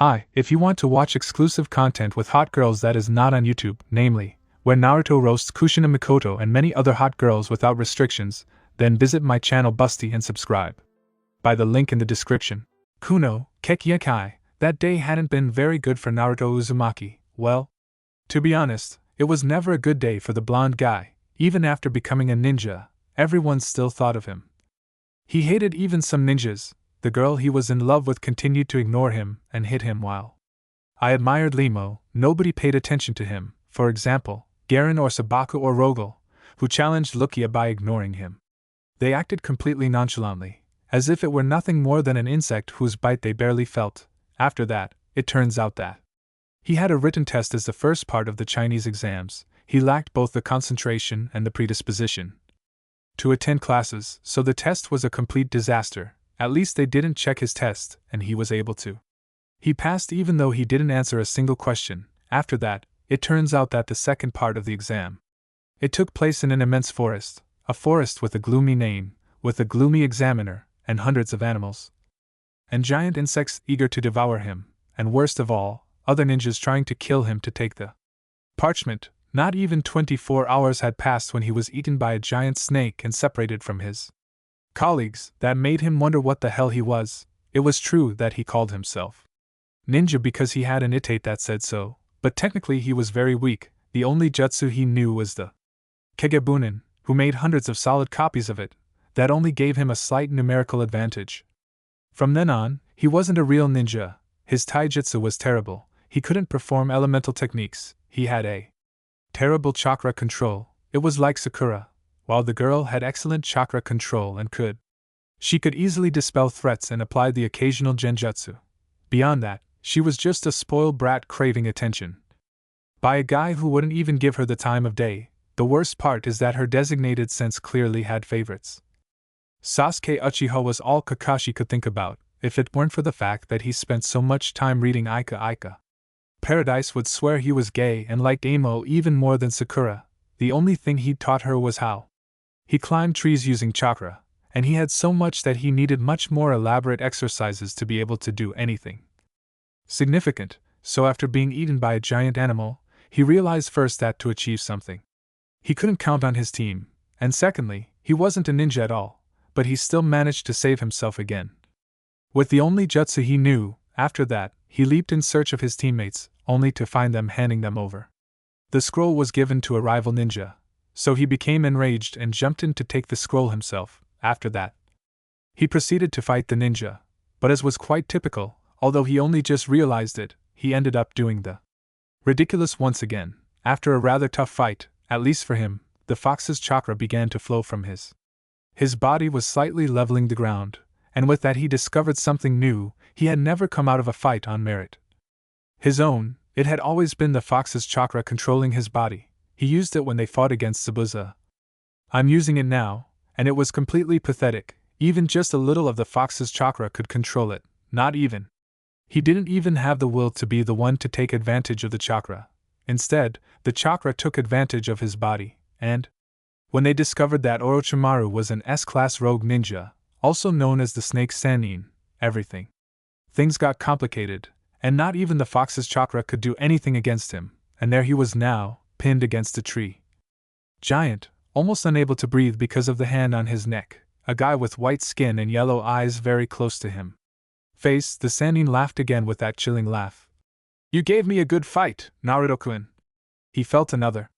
Hi, if you want to watch exclusive content with hot girls that is not on YouTube, namely, where Naruto roasts Kushina Mikoto and many other hot girls without restrictions, then visit my channel Busty and subscribe. By the link in the description. Kuno, Kekkei, that day hadn't been very good for Naruto Uzumaki. Well, to be honest, it was never a good day for the blonde guy. Even after becoming a ninja, everyone still thought of him. He hated even some ninjas. The girl he was in love with continued to ignore him and hit him while I admired Limo, nobody paid attention to him, for example, Garen or Sabaku or Rogel, who challenged Lukia by ignoring him. They acted completely nonchalantly, as if it were nothing more than an insect whose bite they barely felt. After that, it turns out that he had a written test as the first part of the Chinese exams. He lacked both the concentration and the predisposition to attend classes, so the test was a complete disaster. At least they didn't check his test, and he was able to. He passed even though he didn't answer a single question. After that, it turns out that the second part of the exam. It took place in an immense forest, a forest with a gloomy name, with a gloomy examiner, and hundreds of animals. And giant insects eager to devour him, and worst of all, other ninjas trying to kill him to take the parchment. Not even 24 hours had passed when he was eaten by a giant snake and separated from his colleagues. That made him wonder what the hell he was. It was true that he called himself ninja because he had an itate that said so, but technically he was very weak. The only jutsu he knew was the Kekkei, who made hundreds of solid copies of it. That only gave him a slight numerical advantage. From then on, he wasn't a real ninja. His taijutsu was terrible. He couldn't perform elemental techniques. He had a terrible chakra control. It was like Sakura. While the girl had excellent chakra control and she could easily dispel threats and apply the occasional genjutsu. Beyond that, she was just a spoiled brat craving attention by a guy who wouldn't even give her the time of day. The worst part is that her designated sense clearly had favorites. Sasuke Uchiha was all Kakashi could think about. If it weren't for the fact that he spent so much time reading Ika, Paradise would swear he was gay and liked Amo even more than Sakura. The only thing he'd taught her was how he climbed trees using chakra, and he had so much that he needed much more elaborate exercises to be able to do anything significant. So after being eaten by a giant animal, he realized first that to achieve something, he couldn't count on his team, and secondly, he wasn't a ninja at all, but he still managed to save himself again. With the only jutsu he knew, after that, he leaped in search of his teammates, only to find them handing them over. The scroll was given to a rival ninja, so he became enraged and jumped in to take the scroll himself. After that, he proceeded to fight the ninja, but as was quite typical, although he only just realized it, he ended up doing the ridiculous once again. After a rather tough fight, at least for him, the fox's chakra began to flow from his body was slightly leveling the ground, and with that he discovered something new. He had never come out of a fight on merit his own. It had always been the fox's chakra controlling his body. He used it when they fought against Zabuza. I'm using it now, and it was completely pathetic. Even just a little of the fox's chakra could control it. Not even. He didn't even have the will to be the one to take advantage of the chakra. Instead, the chakra took advantage of his body, and when they discovered that Orochimaru was an S-class rogue ninja, also known as the Snake Sannin, things got complicated, and not even the fox's chakra could do anything against him, and there he was now, pinned against a tree. Giant, almost unable to breathe because of the hand on his neck, a guy with white skin and yellow eyes very close to him. Face, the Sannin laughed again with that chilling laugh. You gave me a good fight, Naruto-kun. He felt another.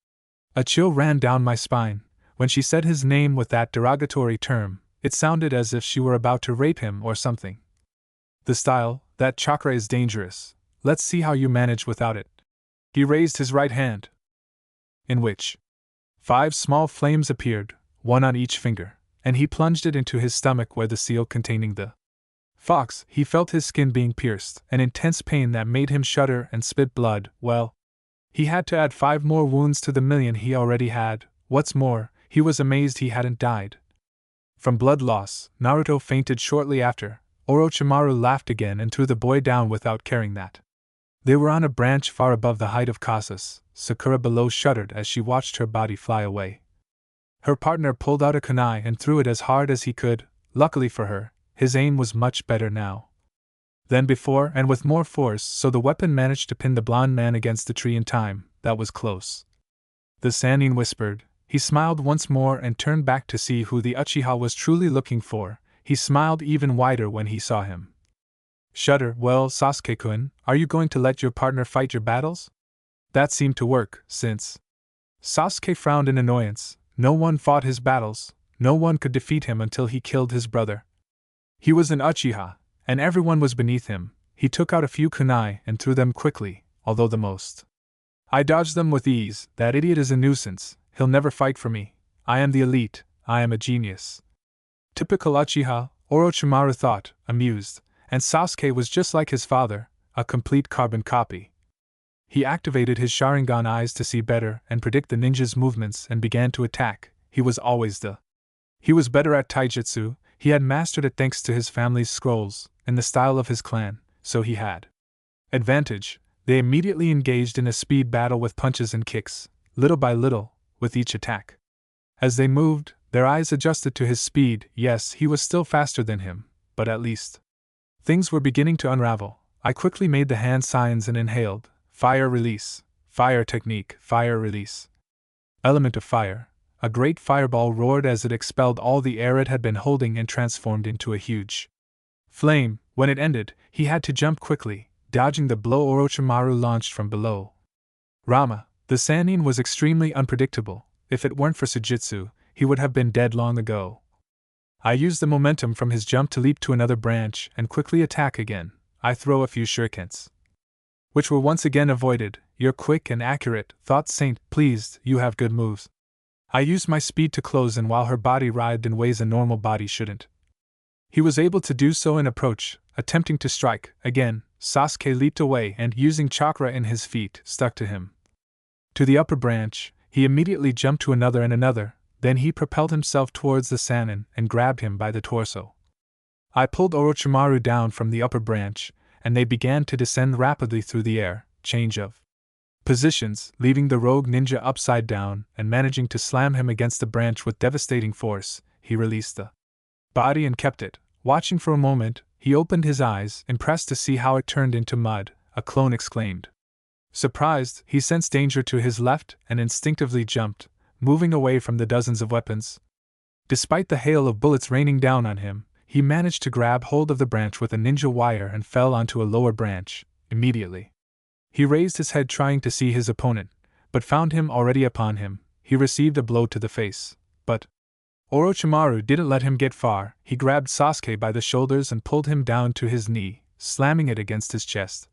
A chill ran down my spine. When she said his name with that derogatory term, it sounded as if she were about to rape him or something. The style, that chakra is dangerous. Let's see how you manage without it. He raised his right hand, in which 5 small flames appeared, one on each finger, and he plunged it into his stomach where the seal containing the fox. He felt his skin being pierced, an intense pain that made him shudder and spit blood. Well, he had to add 5 more wounds to the million he already had. What's more, he was amazed he hadn't died from blood loss. Naruto fainted shortly after. Orochimaru laughed again and threw the boy down without caring that they were on a branch far above the height of Casas. Sakura below shuddered as she watched her body fly away. Her partner pulled out a kunai and threw it as hard as he could. Luckily for her, his aim was much better now. Then before and with more force, so the weapon managed to pin the blond man against the tree in time. That was close. The Sannin whispered. He smiled once more and turned back to see who the Uchiha was truly looking for. He smiled even wider when he saw him. Shudder. Well, Sasuke-kun, are you going to let your partner fight your battles? That seemed to work, since Sasuke frowned in annoyance. No one fought his battles, no one could defeat him until he killed his brother. He was an Uchiha, and everyone was beneath him. He took out a few kunai and threw them quickly, although the most. I dodged them with ease. That idiot is a nuisance, he'll never fight for me. I am the elite, I am a genius. Typical Uchiha, Orochimaru thought, amused, and Sasuke was just like his father, a complete carbon copy. He activated his Sharingan eyes to see better and predict the ninja's movements and began to attack. He was better at taijutsu, he had mastered it thanks to his family's scrolls, in the style of his clan, so he had advantage. They immediately engaged in a speed battle with punches and kicks, little by little, with each attack. As they moved, their eyes adjusted to his speed. Yes, he was still faster than him, but at least things were beginning to unravel. I quickly made the hand signs and inhaled. Fire release. Fire technique. Fire release. Element of fire. A great fireball roared as it expelled all the air it had been holding and transformed into a huge flame. When it ended, he had to jump quickly, dodging the blow Orochimaru launched from below. Rama, the Sannin was extremely unpredictable. If it weren't for Sujitsu, he would have been dead long ago. I used the momentum from his jump to leap to another branch and quickly attack again. I throw a few shurikens, which were once again avoided. You're quick and accurate, thought Saint, pleased, you have good moves. I used my speed to close in while her body writhed in ways a normal body shouldn't. He was able to do so and approach, attempting to strike. Again, Sasuke leaped away and, using chakra in his feet, stuck to him. To the upper branch, he immediately jumped to another and another, then he propelled himself towards the Sannin and grabbed him by the torso. I pulled Orochimaru down from the upper branch, and they began to descend rapidly through the air, change of positions, leaving the rogue ninja upside down and managing to slam him against the branch with devastating force. He released the body and kept it. Watching for a moment, he opened his eyes, impressed to see how it turned into mud. A clone exclaimed. Surprised, he sensed danger to his left and instinctively jumped, moving away from the dozens of weapons. Despite the hail of bullets raining down on him, he managed to grab hold of the branch with a ninja wire and fell onto a lower branch. Immediately, he raised his head trying to see his opponent, but found him already upon him. He received a blow to the face, but Orochimaru didn't let him get far. He grabbed Sasuke by the shoulders and pulled him down to his knee, slamming it against his chest.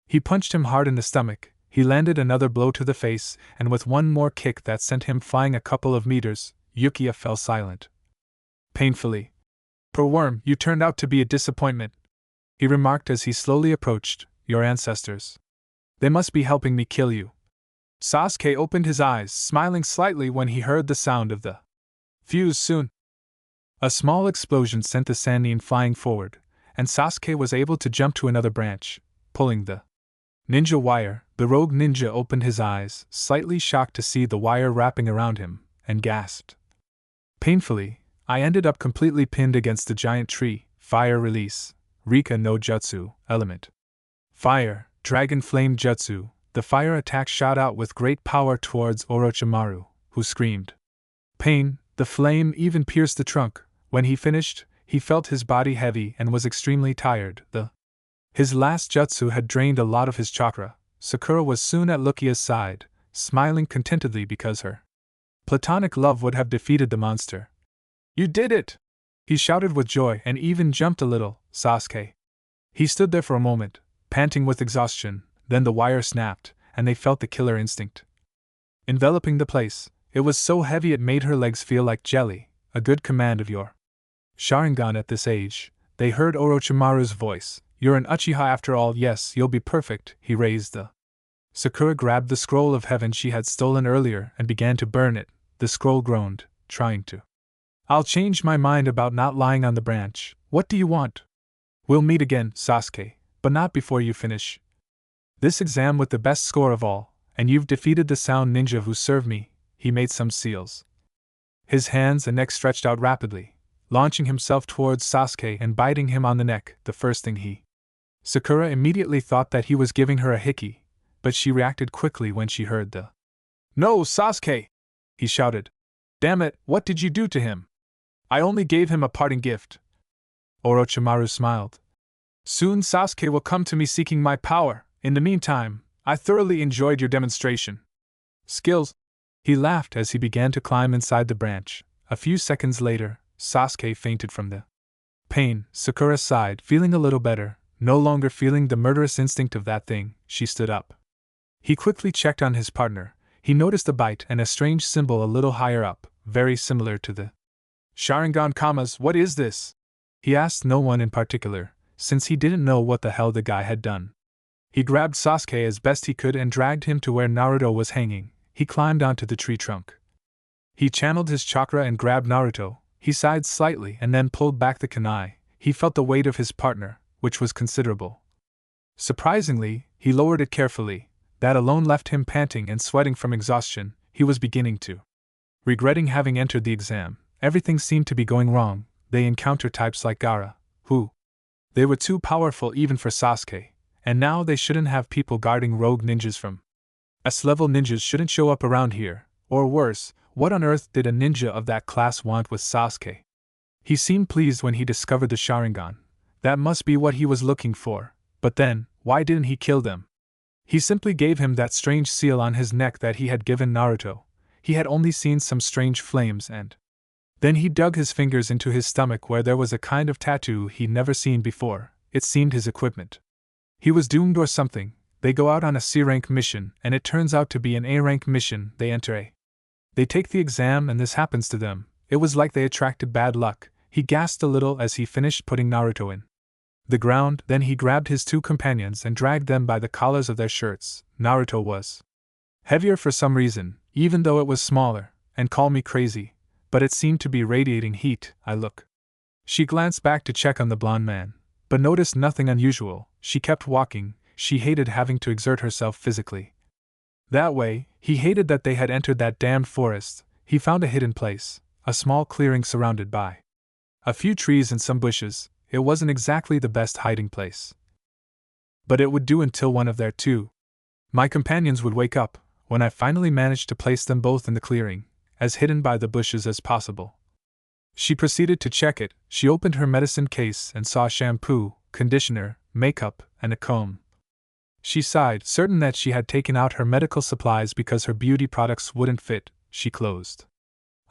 He punched him hard in the stomach. He landed another blow to the face, and with one more kick that sent him flying a couple of meters, Yukiya fell silent. Painfully. Poor worm, you turned out to be a disappointment, he remarked as he slowly approached. Your ancestors. They must be helping me kill you. Sasuke opened his eyes, smiling slightly when he heard the sound of the fuse soon. A small explosion sent the Sannin flying forward, and Sasuke was able to jump to another branch, pulling the ninja wire. The rogue ninja opened his eyes, slightly shocked to see the wire wrapping around him, and gasped. Painfully, I ended up completely pinned against the giant tree. Fire release. Rika no Jutsu, element. Fire, Dragon Flame Jutsu. The fire attack shot out with great power towards Orochimaru, who screamed pain. The flame even pierced the trunk. When he finished, he felt his body heavy and was extremely tired. His last jutsu had drained a lot of his chakra. Sakura was soon at Lukia's side, smiling contentedly because her platonic love would have defeated the monster. You did it! He shouted with joy and even jumped a little. Sasuke. He stood there for a moment, panting with exhaustion. Then the wire snapped, and they felt the killer instinct enveloping the place. It was so heavy it made her legs feel like jelly. A good command of your Sharingan at this age. They heard Orochimaru's voice. You're an Uchiha after all. Yes, you'll be perfect. He raised the Sakura grabbed the scroll of heaven she had stolen earlier and began to burn it. The scroll groaned, trying to. I'll change my mind about not lying on the branch. What do you want? We'll meet again, Sasuke, but not before you finish this exam with the best score of all, and you've defeated the sound ninja who served me. He made some seals. His hands and neck stretched out rapidly, launching himself towards Sasuke and biting him on the neck. The first thing he Sakura immediately thought that he was giving her a hickey, but she reacted quickly when she heard the "No, Sasuke!" he shouted. "Damn it, what did you do to him? I only gave him a parting gift." Orochimaru smiled. "Soon Sasuke will come to me seeking my power. In the meantime, I thoroughly enjoyed your demonstration. Skills." He laughed as he began to climb inside the branch. A few seconds later, Sasuke fainted from the pain. Sakura sighed, feeling a little better. No longer feeling the murderous instinct of that thing, she stood up. He quickly checked on his partner. He noticed a bite and a strange symbol a little higher up, very similar to the Sharingan Kamas. "What is this?" He asked no one in particular, since he didn't know what the hell the guy had done. He grabbed Sasuke as best he could and dragged him to where Naruto was hanging. He climbed onto the tree trunk. He channeled his chakra and grabbed Naruto. He sighed slightly and then pulled back the kunai. He felt the weight of his partner, which was considerable. Surprisingly, he lowered it carefully. That alone left him panting and sweating from exhaustion. He was beginning to regretting having entered the exam. Everything seemed to be going wrong. They encountered types like Gaara, who they were too powerful even for Sasuke, and now they shouldn't have people guarding rogue ninjas from S-level ninjas shouldn't show up around here, or worse, what on earth did a ninja of that class want with Sasuke? He seemed pleased when he discovered the Sharingan. That must be what he was looking for, but then, why didn't he kill them? He simply gave him that strange seal on his neck that he had given Naruto. He had only seen some strange flames and then he dug his fingers into his stomach where there was a kind of tattoo he'd never seen before. It seemed his equipment. He was doomed or something. They go out on a C-rank mission, and it turns out to be an A-rank mission. They enter A. They take the exam and this happens to them. It was like they attracted bad luck. He gasped a little as he finished putting Naruto in the ground. Then he grabbed his two companions and dragged them by the collars of their shirts. Naruto was heavier for some reason, even though it was smaller, and call me crazy, but it seemed to be radiating heat. She glanced back to check on the blonde man, but noticed nothing unusual. She kept walking. She hated having to exert herself physically that way. He hated that they had entered that damned forest. He found a hidden place, a small clearing surrounded by a few trees and some bushes. It wasn't exactly the best hiding place, but it would do until one of their my companions would wake up. When I finally managed to place them both in the clearing, as hidden by the bushes as possible. She proceeded to check it. She opened her medicine case and saw shampoo, conditioner, makeup, and a comb. She sighed, certain that she had taken out her medical supplies because her beauty products wouldn't fit. She closed.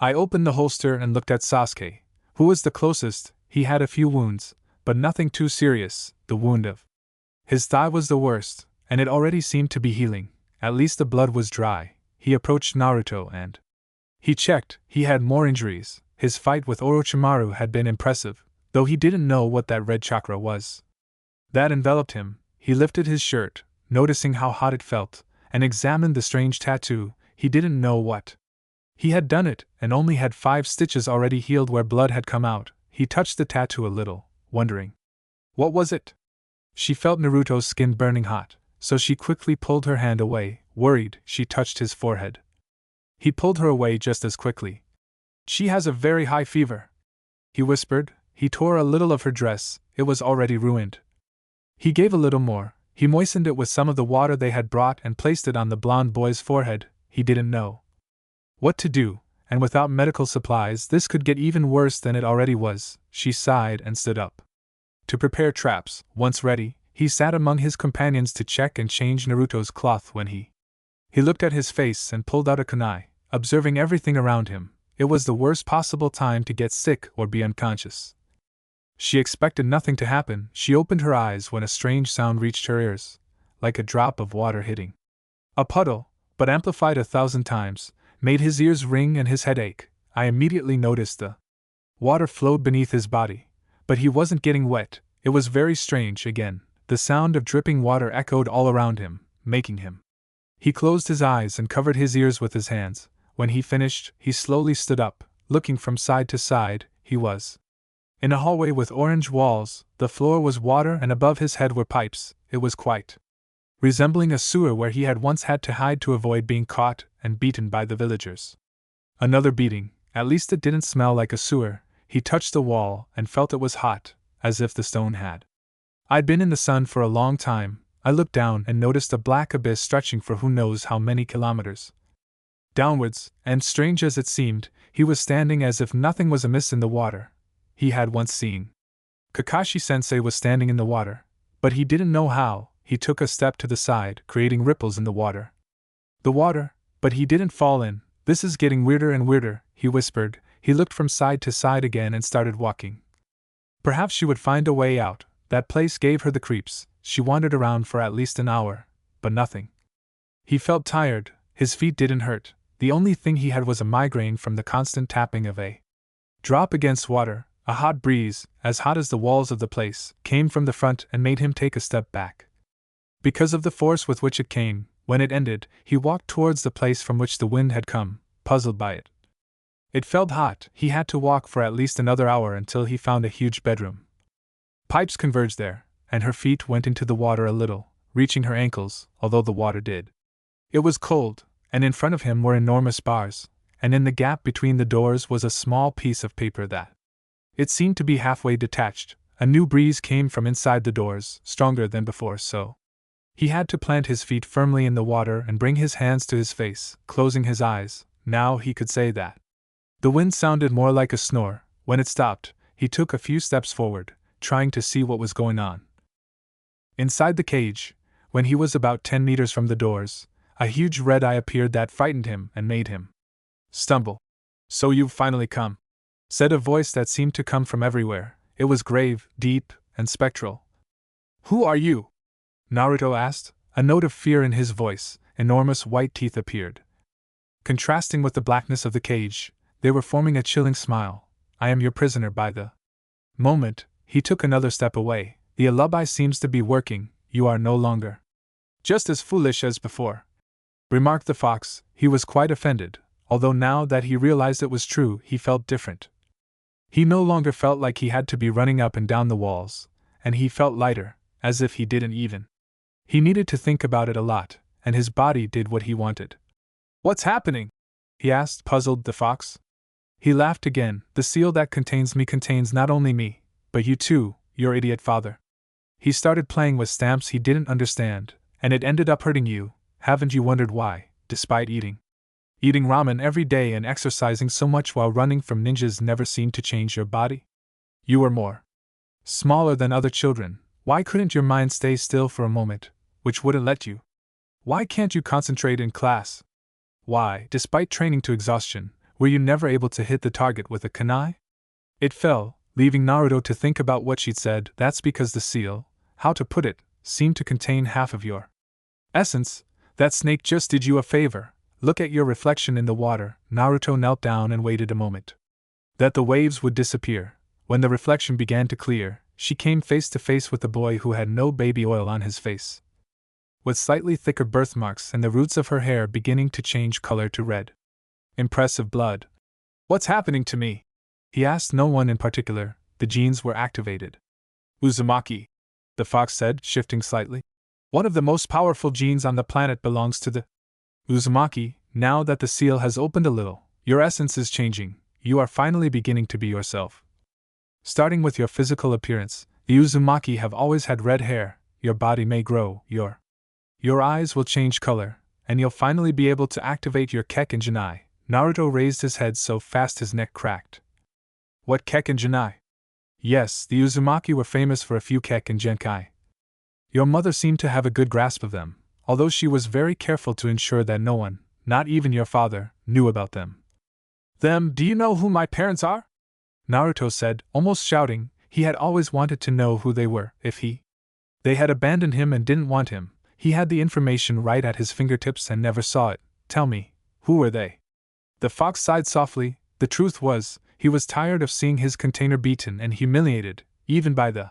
I opened the holster and looked at Sasuke, who was the closest. He had a few wounds, but nothing too serious. The wound of his thigh was the worst, and it already seemed to be healing. At least the blood was dry. He approached Naruto and he checked. He had more injuries. His fight with Orochimaru had been impressive, though he didn't know what that red chakra was that enveloped him. He lifted his shirt, noticing how hot it felt, and examined the strange tattoo. He didn't know what he had done it, and only had 5 stitches already healed where blood had come out. He touched the tattoo a little, wondering what was it. She felt Naruto's skin burning hot, so she quickly pulled her hand away. Worried, she touched his forehead. He pulled her away just as quickly. "She has a very high fever," he whispered. He tore a little of her dress. It was already ruined. He gave a little more. He moistened it with some of the water they had brought and placed it on the blonde boy's forehead. He didn't know what to do, and without medical supplies this could get even worse than it already was. She sighed and stood up to prepare traps. Once ready, he sat among his companions to check and change Naruto's cloth. When he looked at his face and pulled out a kunai, observing everything around him. It was the worst possible time to get sick or be unconscious. She expected nothing to happen. She opened her eyes when a strange sound reached her ears, like a drop of water hitting a puddle, but amplified 1,000 times, made his ears ring and his head ache. I immediately noticed the water flowed beneath his body, but he wasn't getting wet. It was very strange. Again, the sound of dripping water echoed all around him, making him. He closed his eyes and covered his ears with his hands. When he finished, he slowly stood up, looking from side to side. He was in a hallway with orange walls. The floor was water and above his head were pipes. It was quite resembling a sewer where he had once had to hide to avoid being caught and beaten by the villagers. Another beating. At least it didn't smell like a sewer. He touched the wall and felt it was hot, as if the stone had I'd been in the sun for a long time. I looked down and noticed a black abyss stretching for who knows how many kilometers. Downwards, and strange as it seemed, he was standing as if nothing was amiss in the water he had once seen. Kakashi-sensei was standing in the water, but he didn't know how. He took a step to the side, creating ripples in the water. But he didn't fall in. This is getting weirder and weirder, he whispered. He looked from side to side again and started walking. Perhaps she would find a way out. That place gave her the creeps. She wandered around for at least an hour, but nothing. He felt tired. His feet didn't hurt. The only thing he had was a migraine from the constant tapping of a drop against water. A hot breeze, as hot as the walls of the place, came from the front and made him take a step back. Because of the force with which it came, when it ended, he walked towards the place from which the wind had come, puzzled by it. It felt hot. He had to walk for at least another hour until he found a huge bedroom. Pipes converged there, and her feet went into the water a little, reaching her ankles, although the water did. It was cold, and in front of him were enormous bars, and in the gap between the doors was a small piece of paper that it seemed to be halfway detached. A new breeze came from inside the doors, stronger than before, so he had to plant his feet firmly in the water and bring his hands to his face, closing his eyes. Now he could say that. The wind sounded more like a snore. When it stopped, he took a few steps forward, trying to see what was going on. Inside the cage, when he was about 10 meters from the doors, a huge red eye appeared that frightened him and made him stumble. "So you've finally come," said a voice that seemed to come from everywhere. It was grave, deep, and spectral. "Who are you?" Naruto asked, a note of fear in his voice. Enormous white teeth appeared. Contrasting with the blackness of the cage, they were forming a chilling smile. "I am your prisoner." By the moment, he took another step away. "The alibi seems to be working. You are no longer just as foolish as before," remarked the fox. He was quite offended, although now that he realized it was true, he felt different. He no longer felt like he had to be running up and down the walls, and he felt lighter, as if he didn't even. He needed to think about it a lot, and his body did what he wanted. "What's happening?" he asked, puzzled the fox. He laughed again. "The seal that contains me contains not only me, but you too, your idiot father." He started playing with stamps he didn't understand, and it ended up hurting you. Haven't you wondered why, despite eating ramen every day and exercising so much while running from ninjas, never seemed to change your body? You were more smaller than other children. Why couldn't your mind stay still for a moment, which wouldn't let you? Why can't you concentrate in class? Why, despite training to exhaustion, were you never able to hit the target with a kunai? It fell, leaving Naruto to think about what she'd said. That's because the seal, how to put it, seemed to contain half of your essence. That snake just did you a favor. Look at your reflection in the water. Naruto knelt down and waited a moment. That the waves would disappear. When the reflection began to clear, she came face to face with the boy who had no baby oil on his face, with slightly thicker birthmarks and the roots of her hair beginning to change color to red. Impressive blood. "What's happening to me?" he asked. "No one in particular. The genes were activated." "Uzumaki," the fox said, shifting slightly. "One of the most powerful genes on the planet belongs to the Uzumaki. Now that the seal has opened a little, your essence is changing. You are finally beginning to be yourself. Starting with your physical appearance, the Uzumaki have always had red hair. Your body may grow, your eyes will change color, and you'll finally be able to activate your Kekkei Genai." Naruto raised his head so fast his neck cracked. "What Kekkei Genai?" "Yes, the Uzumaki were famous for a few Kekkei Genkai. Your mother seemed to have a good grasp of them, although she was very careful to ensure that no one, not even your father, knew about them." "Them? Do you know who my parents are?" Naruto said, almost shouting. He had always wanted to know who they were. If they had abandoned him and didn't want him, he had the information right at his fingertips and never saw it. "Tell me, who were they?" The fox sighed softly. The truth was, he was tired of seeing his container beaten and humiliated, even by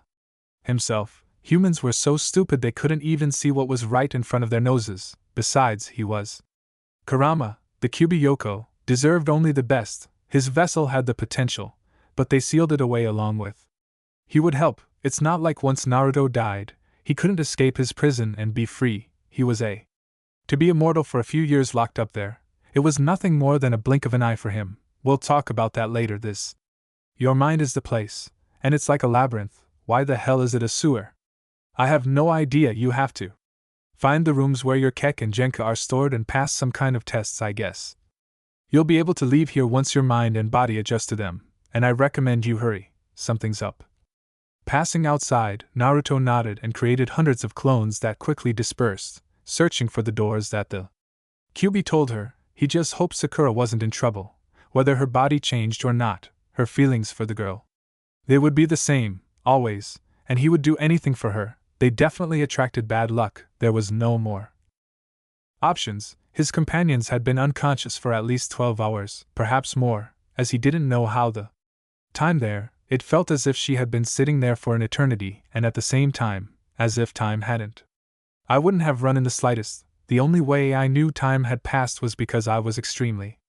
himself. Humans were so stupid they couldn't even see what was right in front of their noses. Besides, he was Kurama, the Kyuubi Yoko, deserved only the best. His vessel had the potential, but they sealed it away along with. He would help. It's not like once Naruto died, he couldn't escape his prison and be free. He was to be immortal for a few years locked up there. It was nothing more than a blink of an eye for him. We'll talk about that later. Your mind is the place, and it's like a labyrinth. Why the hell is it a sewer? I have no idea. You have to find the rooms where your Kekkei and Genka are stored and pass some kind of tests, I guess. You'll be able to leave here once your mind and body adjust to them, and I recommend you hurry. Something's up. Passing outside, Naruto nodded and created hundreds of clones that quickly dispersed, searching for the doors that the QB told her. He just hoped Sakura wasn't in trouble. Whether her body changed or not, her feelings for the girl, they would be the same, always, and he would do anything for her. They definitely attracted bad luck. There was no more options. His companions had been unconscious for at least 12 hours, perhaps more, as he didn't know how the time there. It felt as if she had been sitting there for an eternity, and at the same time, as if time hadn't. I wouldn't have run in the slightest. The only way I knew time had passed was because I was extremely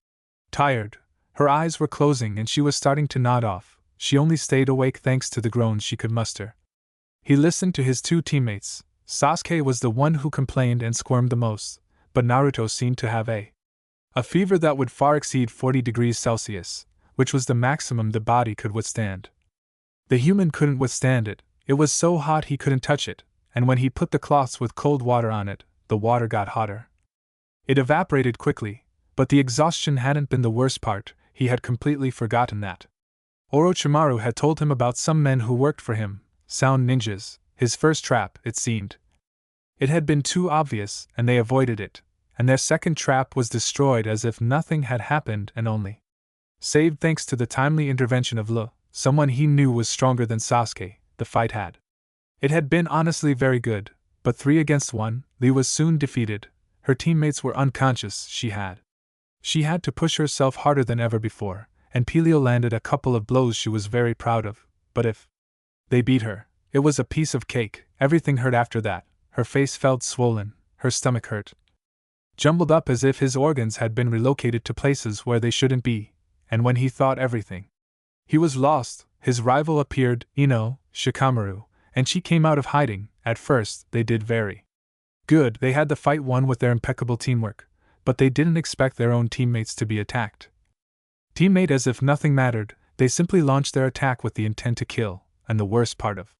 tired. Her eyes were closing and she was starting to nod off. She only stayed awake thanks to the groans she could muster. He listened to his two teammates. Sasuke was the one who complained and squirmed the most, but Naruto seemed to have a fever that would far exceed 40 degrees Celsius, which was the maximum the body could withstand. The human couldn't withstand it. It was so hot he couldn't touch it, and when he put the cloths with cold water on it, the water got hotter. It evaporated quickly, but the exhaustion hadn't been the worst part. He had completely forgotten that Orochimaru had told him about some men who worked for him, sound ninjas, his first trap, it seemed. It had been too obvious, and they avoided it, and their second trap was destroyed as if nothing had happened and only saved thanks to the timely intervention of Lu, someone he knew was stronger than Sasuke. The fight had. It had been honestly very good, but 3 against 1, Li was soon defeated. Her teammates were unconscious. She had to push herself harder than ever before, and Pelio landed a couple of blows she was very proud of, but if they beat her, it was a piece of cake. Everything hurt after that. Her face felt swollen, her stomach hurt, jumbled up as if his organs had been relocated to places where they shouldn't be, and when he thought everything he was lost, his rival appeared, Shikamaru, and she came out of hiding. At first, they did very good. They had the fight won with their impeccable teamwork, but they didn't expect their own teammates to be attacked. Teammate, as if nothing mattered, they simply launched their attack with the intent to kill, and the worst part of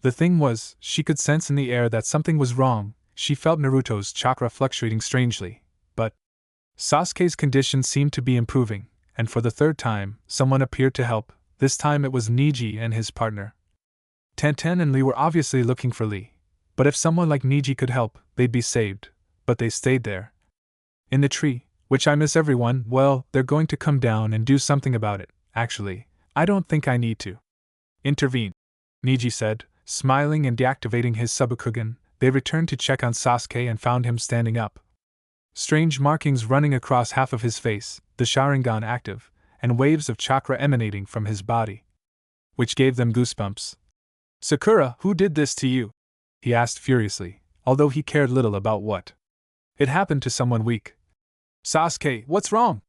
the thing was, she could sense in the air that something was wrong. She felt Naruto's chakra fluctuating strangely, but Sasuke's condition seemed to be improving, and for the third time, someone appeared to help. This time it was Niji and his partner. Tenten and Lee were obviously looking for Lee, but if someone like Niji could help, they'd be saved. But they stayed there. In the tree, which I miss everyone. Well, they're going to come down and do something about it. Actually, I don't think I need to intervene, Niji said, smiling and deactivating his Subakugan. They returned to check on Sasuke and found him standing up. Strange markings running across half of his face, the Sharingan active, and waves of chakra emanating from his body, which gave them goosebumps. Sakura, who did this to you? He asked furiously, although he cared little about what it happened to someone weak. Sasuke, what's wrong?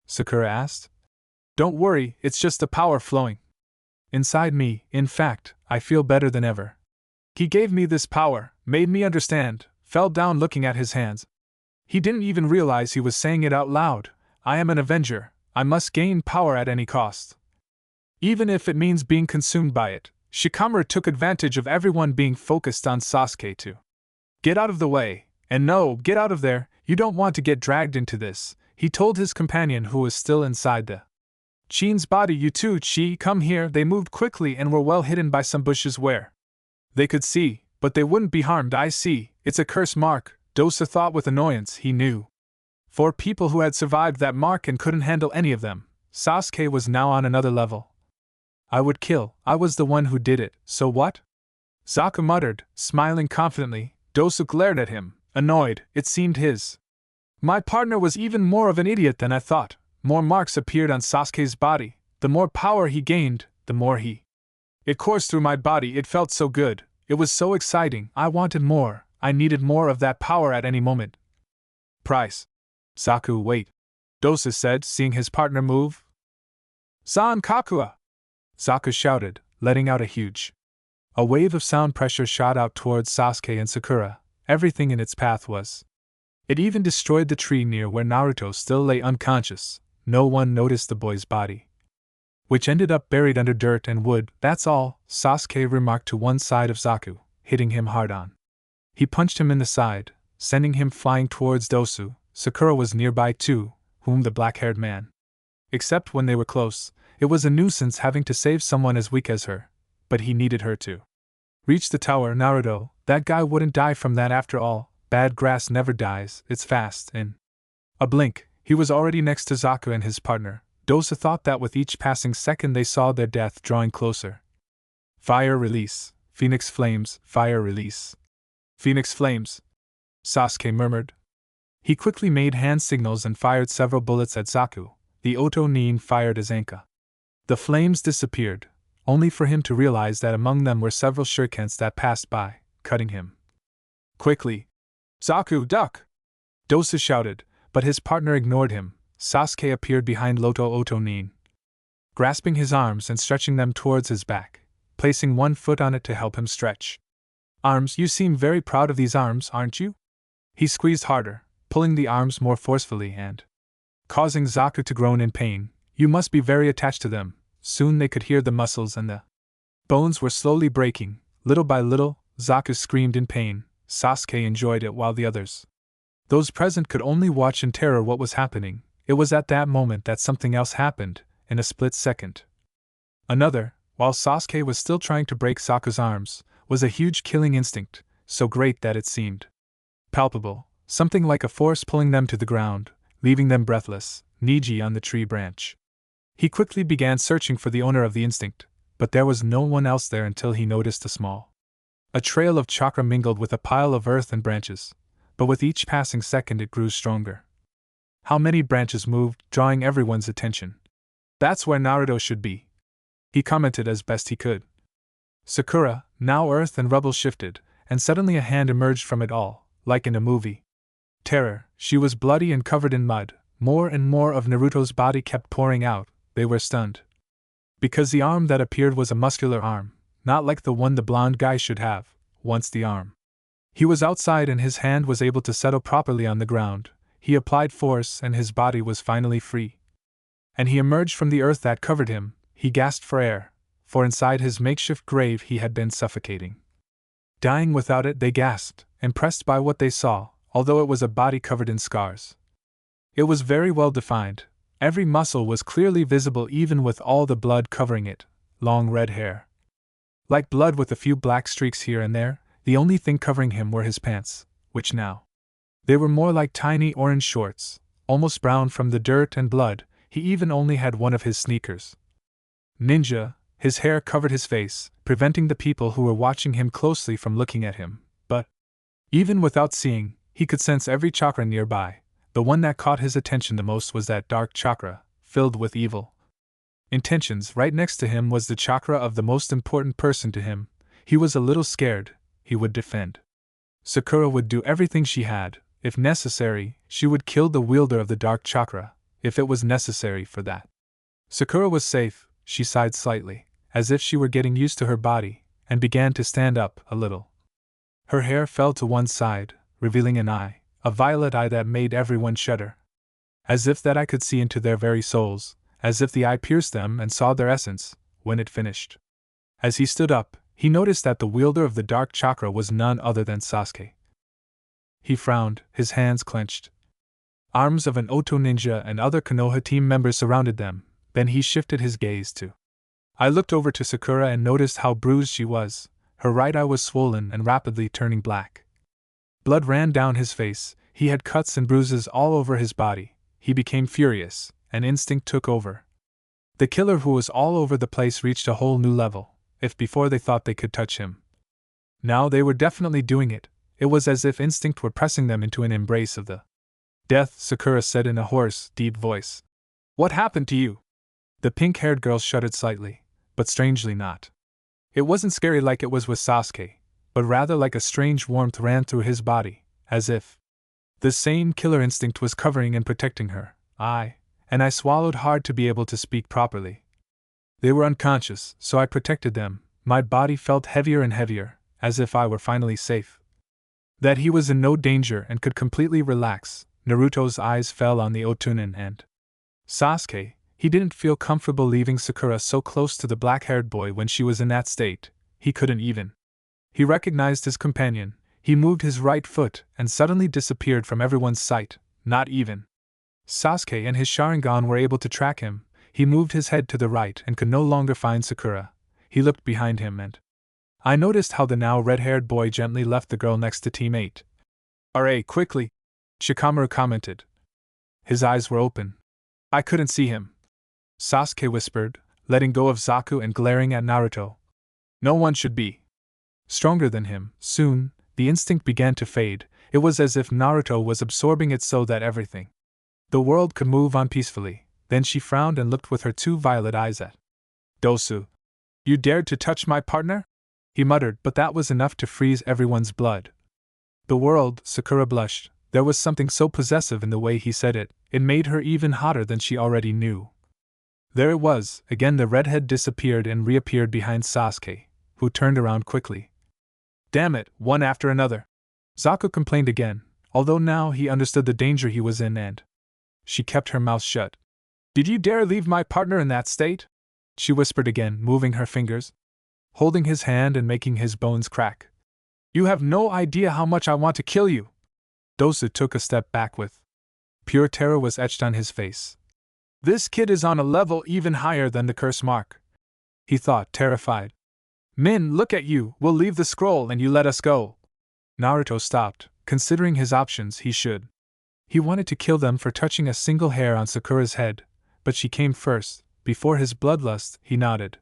Sakura asked. Don't worry, it's just the power flowing inside me. In fact, I feel better than ever. He gave me this power, made me understand, fell down looking at his hands. He didn't even realize he was saying it out loud. I am an Avenger. I must gain power at any cost, even if it means being consumed by it. Shikamaru took advantage of everyone being focused on Sasuke to get out of the way. And no, get out of there, you don't want to get dragged into this, he told his companion who was still inside the Chin's body. You too, Chi, come here. They moved quickly and were well hidden by some bushes where they could see, but they wouldn't be harmed. I see, it's a curse mark, Dosa thought with annoyance. He knew 4 people who had survived that mark and couldn't handle any of them. Sasuke was now on another level. I would kill. I was the one who did it, so what? Zaku muttered, smiling confidently. Dosu glared at him, annoyed. It seemed his my partner was even more of an idiot than I thought. More marks appeared on Sasuke's body. The more power he gained, the more it coursed through my body. It felt so good. It was so exciting. I wanted more. I needed more of that power at any moment. Price. Zaku, wait. Dosa said, seeing his partner move. San Kakua! Zaku shouted, letting out a wave of sound pressure shot out towards Sasuke and Sakura. Everything in its path was. It even destroyed the tree near where Naruto still lay unconscious. No one noticed the boy's body, which ended up buried under dirt and wood. That's all, Sasuke remarked to one side of Zaku, hitting him hard on. He punched him in the side, sending him flying towards Dosu. Sakura was nearby too, whom the black-haired man. Except when they were close, it was a nuisance having to save someone as weak as her, but he needed her to reach the tower. Naruto, that guy wouldn't die from that after all. Bad grass never dies, it's fast. In a blink, he was already next to Zaku and his partner. Dosu thought that with each passing second they saw their death drawing closer. Fire release, Phoenix flames, fire release. Phoenix flames, Sasuke murmured. He quickly made hand signals and fired several bullets at Zaku. The Oto-nin fired as Anka. The flames disappeared, only for him to realize that among them were several shurikens that passed by, cutting him. Quickly! Zaku, duck! Dosu shouted, but his partner ignored him. Sasuke appeared behind Loto Oto-nin, grasping his arms and stretching them towards his back, placing one foot on it to help him stretch. Arms, you seem very proud of these arms, aren't you? He squeezed harder, pulling the arms more forcefully and causing Zaku to groan in pain. You must be very attached to them. Soon they could hear the muscles and the bones were slowly breaking. Little by little, Zaku screamed in pain. Sasuke enjoyed it while the others, those present, could only watch in terror what was happening. It was at that moment that something else happened, in a split second. Another, while Sasuke was still trying to break Zaku's arms, was a huge killing instinct, so great that it seemed palpable, something like a force pulling them to the ground, leaving them breathless, Niji on the tree branch. He quickly began searching for the owner of the instinct, but there was no one else there until he noticed a trail of chakra mingled with a pile of earth and branches, but with each passing second it grew stronger. How many branches moved, drawing everyone's attention. That's where Naruto should be, he commented as best he could. Sakura, now earth and rubble shifted, and suddenly a hand emerged from it all, like in a movie. Terror, she was bloody and covered in mud. More and more of Naruto's body kept pouring out. They were stunned. Because the arm that appeared was a muscular arm, not like the one the blonde guy should have. Once the arm, he was outside and his hand was able to settle properly on the ground. He applied force and his body was finally free. And he emerged from the earth that covered him. He gasped for air, for inside his makeshift grave he had been suffocating. Dying without it, they gasped, impressed by what they saw, although it was a body covered in scars. It was very well defined. Every muscle was clearly visible even with all the blood covering it. Long red hair, like blood with a few black streaks here and there. The only thing covering him were his pants, which now, they were more like tiny orange shorts, almost brown from the dirt and blood. He even only had one of his sneakers. Ninja, his hair covered his face, preventing the people who were watching him closely from looking at him, but even without seeing, he could sense every chakra nearby. The one that caught his attention the most was that dark chakra, filled with evil intentions. Right next to him was the chakra of the most important person to him. He was a little scared. He would defend. Sakura would do everything she had. If necessary, she would kill the wielder of the dark chakra, if it was necessary for that. Sakura was safe. She sighed slightly, as if she were getting used to her body, and began to stand up a little. Her hair fell to one side, revealing an eye, a violet eye that made everyone shudder. As if that eye could see into their very souls, as if the eye pierced them and saw their essence, when it finished. As he stood up, he noticed that the wielder of the dark chakra was none other than Sasuke. He frowned, his hands clenched. Arms of an Oto ninja and other Konoha team members surrounded them. Then he shifted his gaze to. I looked over to Sakura and noticed how bruised she was. Her right eye was swollen and rapidly turning black. Blood ran down his face. He had cuts and bruises all over his body. He became furious, and instinct took over. The killer who was all over the place reached a whole new level. If before they thought they could touch him, now they were definitely doing it. It was as if instinct were pressing them into an embrace of the death. Sakura said in a hoarse, deep voice. What happened to you? The pink-haired girl shuddered slightly, but strangely not. It wasn't scary like it was with Sasuke, but rather like a strange warmth ran through his body, as if the same killer instinct was covering and protecting her. And I swallowed hard to be able to speak properly. They were unconscious, so I protected them. My body felt heavier and heavier, as if I were finally safe. That he was in no danger and could completely relax. Naruto's eyes fell on the Otunin and Sasuke. He didn't feel comfortable leaving Sakura so close to the black-haired boy when she was in that state. He couldn't even He recognized his companion, he moved his right foot and suddenly disappeared from everyone's sight, not even Sasuke and his Sharingan were able to track him. He moved his head to the right and could no longer find Sakura. He looked behind him and I noticed how the now red-haired boy gently left the girl next to Team 8. "R.A. quickly," Shikamaru commented. His eyes were open. "I couldn't see him," Sasuke whispered, letting go of Zaku and glaring at Naruto. No one should be stronger than him. Soon, the instinct began to fade. It was as if Naruto was absorbing it so that everything the world could move on peacefully. Then she frowned and looked with her two violet eyes at Dosu. "You dared to touch my partner?" he muttered, but that was enough to freeze everyone's blood. "The world," Sakura blushed. There was something so possessive in the way he said it, it made her even hotter than she already knew. There it was, again the redhead disappeared and reappeared behind Sasuke, who turned around quickly. "Damn it, one after another," Zaku complained again, although now he understood the danger he was in and she kept her mouth shut. "Did you dare leave my partner in that state?" she whispered again, moving her fingers, holding his hand and making his bones crack. "You have no idea how much I want to kill you." Dosu took a step back with pure terror was etched on his face. "This kid is on a level even higher than the curse mark," he thought, terrified. "Min, look at you, we'll leave the scroll and you let us go." Naruto stopped, considering his options. He wanted to kill them for touching a single hair on Sakura's head, but she came first. Before his bloodlust, he nodded.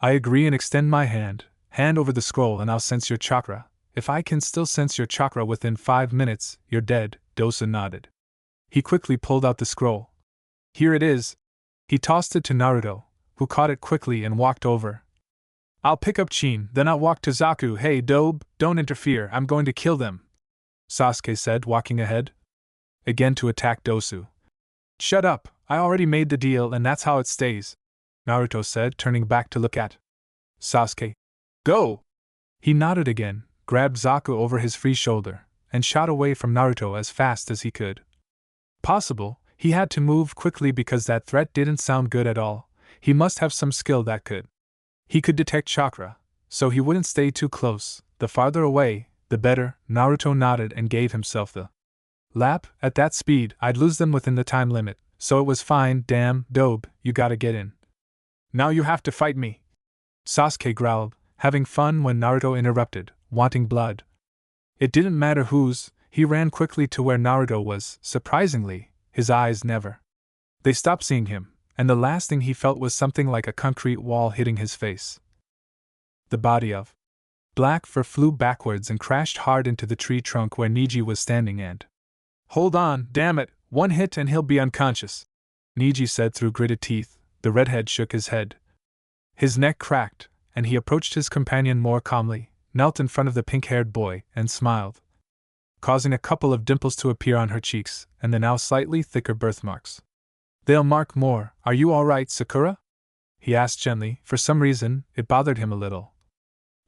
"I agree and extend my hand. Hand over the scroll and I'll sense your chakra. If I can still sense your chakra within 5 minutes, you're dead." Dosu nodded. He quickly pulled out the scroll. "Here it is." He tossed it to Naruto, who caught it quickly and walked over. "I'll pick up Chin, then I'll walk to Zaku." "Hey, Dobe, don't interfere, I'm going to kill them," Sasuke said, walking ahead. Again to attack Dosu. "Shut up, I already made the deal and that's how it stays," Naruto said, turning back to look at Sasuke. "Go!" He nodded again, grabbed Zaku over his free shoulder, and shot away from Naruto as fast as he could. Possible, he had to move quickly because that threat didn't sound good at all. He must have some skill that he could detect chakra, so he wouldn't stay too close. The farther away, the better. Naruto nodded and gave himself the lap. At that speed, I'd lose them within the time limit, so it was fine. "Damn, Dobe, you gotta get in. Now you have to fight me," Sasuke growled, having fun when Naruto interrupted, wanting blood. It didn't matter whose. He ran quickly to where Naruto was. Surprisingly, his eyes never. They stopped seeing him, and the last thing he felt was something like a concrete wall hitting his face. The body of Black Fur flew backwards and crashed hard into the tree trunk where Neji was standing and "Hold on, damn it, one hit and he'll be unconscious," Neji said through gritted teeth. The redhead shook his head. His neck cracked, and he approached his companion more calmly, knelt in front of the pink-haired boy, and smiled, causing a couple of dimples to appear on her cheeks, and the now slightly thicker birthmarks. "They'll mark more. Are you all right, Sakura?" he asked gently. For some reason, it bothered him a little.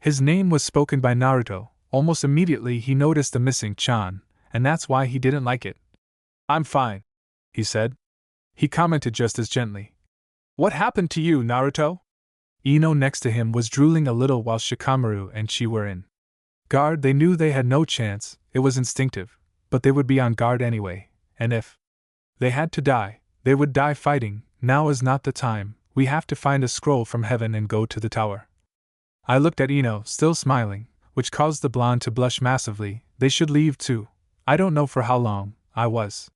His name was spoken by Naruto. Almost immediately he noticed the missing Chan, and that's why he didn't like it. "I'm fine," he said. He commented just as gently. "What happened to you, Naruto?" Ino next to him was drooling a little while Shikamaru and Chi were in guard. They knew they had no chance, it was instinctive, but they would be on guard anyway, and if they had to die, they would die fighting. "Now is not the time, we have to find a scroll from heaven and go to the tower." I looked at Ino, still smiling, which caused the blonde to blush massively. They should leave too. I don't know for how long. I was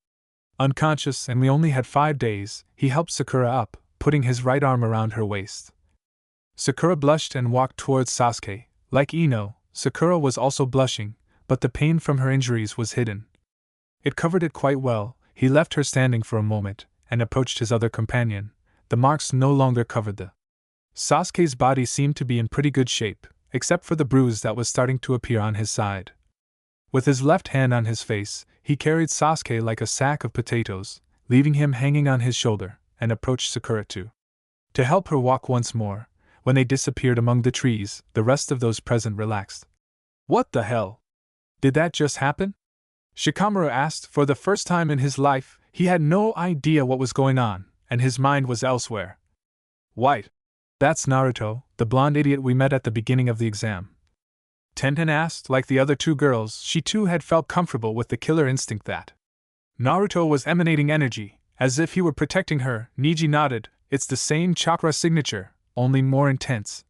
unconscious and we only had 5 days. He helped Sakura up, putting his right arm around her waist. Sakura blushed and walked towards Sasuke. Like Ino, Sakura was also blushing, but the pain from her injuries was hidden. It covered it quite well. He left her standing for a moment, and approached his other companion. The marks no longer covered the Sasuke's body seemed to be in pretty good shape, except for the bruise that was starting to appear on his side. With his left hand on his face, he carried Sasuke like a sack of potatoes, leaving him hanging on his shoulder, and approached Sakura to help her walk once more. When they disappeared among the trees, the rest of those present relaxed. "What the hell? Did that just happen?" Shikamaru asked. For the first time in his life, he had no idea what was going on, and his mind was elsewhere. "White. That's Naruto, the blonde idiot we met at the beginning of the exam." Tenten asked. Like the other two girls, she too had felt comfortable with the killer instinct that Naruto was emanating energy, as if he were protecting her. Niji nodded. It's the same chakra signature, only more intense.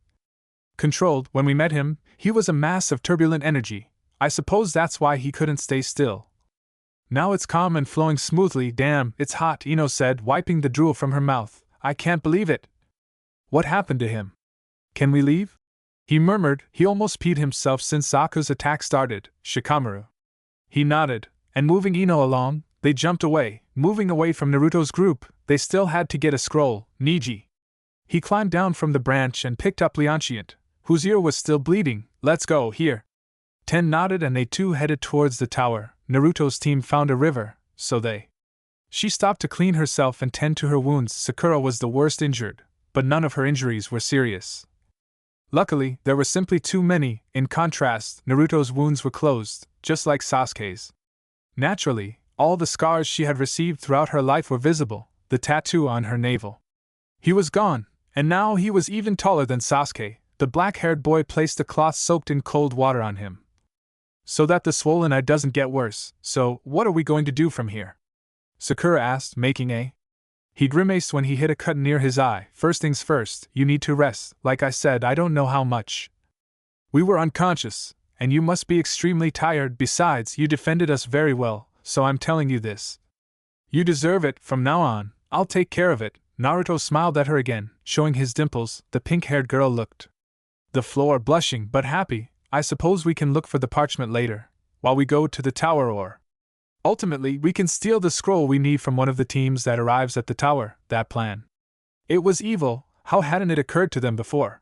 Controlled. When we met him, he was a mass of turbulent energy. I suppose that's why he couldn't stay still. Now it's calm and flowing smoothly. Damn, it's hot, Ino said, wiping the drool from her mouth. I can't believe it. What happened to him? Can we leave? He murmured. He almost peed himself since Zaku's attack started. Shikamaru. He nodded, and moving Ino along, they jumped away. Moving away from Naruto's group, they still had to get a scroll. Niji. He climbed down from the branch and picked up Leontiant, whose ear was still bleeding. Let's go, here. Ten nodded and they too headed towards the tower. Naruto's team found a river, so She stopped to clean herself and tend to her wounds. Sakura was the worst injured, but none of her injuries were serious. Luckily, there were simply too many. In contrast, Naruto's wounds were closed, just like Sasuke's. Naturally, all the scars she had received throughout her life were visible, the tattoo on her navel. He was gone, and now he was even taller than Sasuke. The black-haired boy placed a cloth soaked in cold water on him, so that the swollen eye doesn't get worse. So, what are we going to do from here? Sakura asked, making a. He grimaced when he hit a cut near his eye. First things first, you need to rest. Like I said, I don't know how much. We were unconscious, and you must be extremely tired. Besides, you defended us very well, so I'm telling you this. You deserve it. From now on, I'll take care of it. Naruto smiled at her again, showing his dimples. The pink-haired girl looked the floor, blushing but happy. I suppose we can look for the parchment later, while we go to the tower, or ultimately we can steal the scroll we need from one of the teams that arrives at the tower. That plan. It was evil. How hadn't it occurred to them before?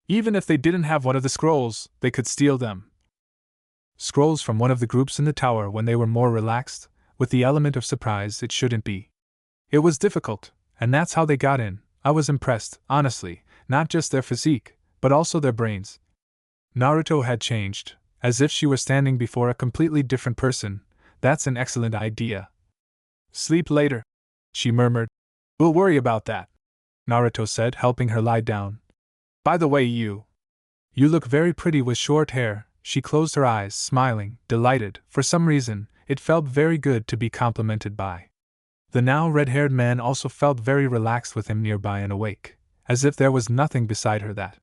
Even if they didn't have one of the scrolls, they could steal them. Scrolls from one of the groups in the tower when they were more relaxed, with the element of surprise. It shouldn't be. It was difficult, and that's how they got in. I was impressed, honestly, not just their physique, but also their brains. Naruto had changed, as if she were standing before a completely different person. That's an excellent idea. Sleep later, she murmured. We'll worry about that, Naruto said, helping her lie down. By the way, you look very pretty with short hair. She closed her eyes, smiling, delighted. For some reason, it felt very good to be complimented by. The now red-haired man also felt very relaxed with him nearby and awake, as if there was nothing beside her that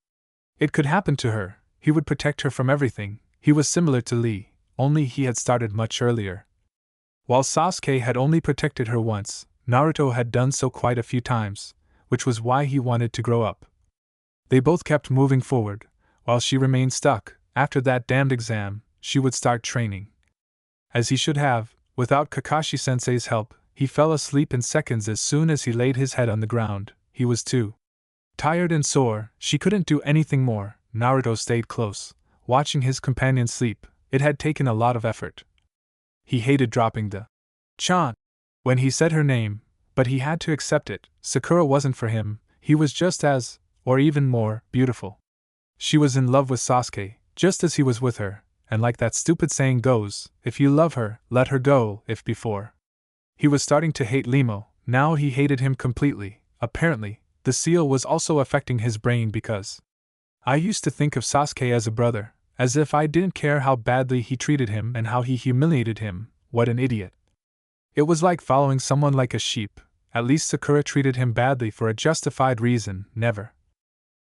it could happen to her. He would protect her from everything. He was similar to Lee, only he had started much earlier. While Sasuke had only protected her once, Naruto had done so quite a few times, which was why he wanted to grow up. They both kept moving forward, while she remained stuck. After that damned exam, she would start training. As he should have, without Kakashi-sensei's help, he fell asleep in seconds as soon as he laid his head on the ground. He was too tired and sore. She couldn't do anything more. Naruto stayed close, watching his companion sleep. It had taken a lot of effort. He hated dropping the Chan when he said her name, but he had to accept it. Sakura wasn't for him. He was just as, or even more, beautiful. She was in love with Sasuke, just as he was with her, and like that stupid saying goes, if you love her, let her go. If before he was starting to hate Limo, now he hated him completely. Apparently, the seal was also affecting his brain because I used to think of Sasuke as a brother, as if I didn't care how badly he treated him and how he humiliated him. What an idiot. It was like following someone like a sheep. At least Sakura treated him badly for a justified reason. Never.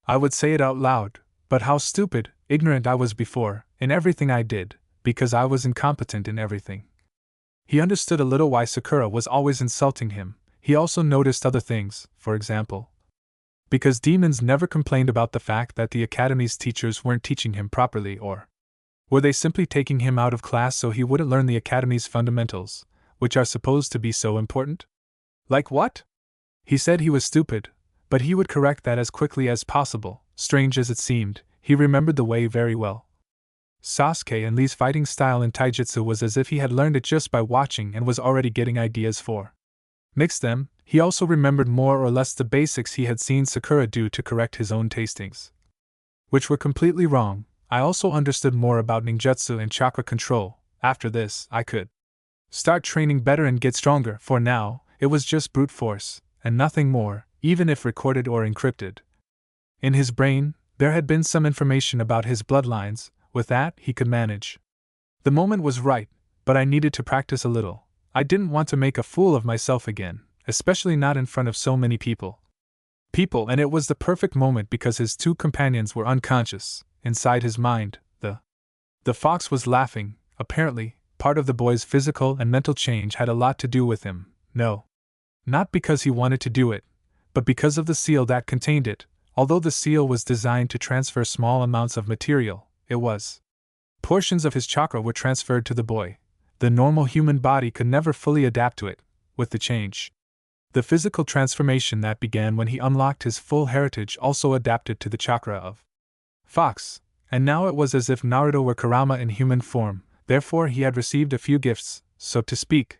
I would say it out loud, but how stupid, ignorant I was before, in everything I did, because I was incompetent in everything. He understood a little why Sakura was always insulting him. He also noticed other things, for example, because demons never complained about the fact that the academy's teachers weren't teaching him properly, or were they simply taking him out of class so he wouldn't learn the academy's fundamentals, which are supposed to be so important? Like what? He said he was stupid, but he would correct that as quickly as possible. Strange as it seemed, he remembered the way very well. Sasuke and Lee's fighting style in taijutsu was as if he had learned it just by watching and was already getting ideas for. Mix them. He also remembered more or less the basics he had seen Sakura do to correct his own tastings, which were completely wrong. I also understood more about ninjutsu and chakra control. After this, I could start training better and get stronger. For now, it was just brute force, and nothing more, even if recorded or encrypted. In his brain, there had been some information about his bloodlines, with that, he could manage. The moment was right, but I needed to practice a little. I didn't want to make a fool of myself again, especially not in front of so many people. And it was the perfect moment because his two companions were unconscious. Inside his mind, the fox was laughing. Apparently, part of the boy's physical and mental change had a lot to do with him. No. Not because he wanted to do it, but because of the seal that contained it. Although the seal was designed to transfer small amounts of material, portions of his chakra were transferred to the boy. The normal human body could never fully adapt to it. With the change, the physical transformation that began when he unlocked his full heritage also adapted to the chakra of Fox, and now it was as if Naruto were Kurama in human form. Therefore he had received a few gifts, so to speak.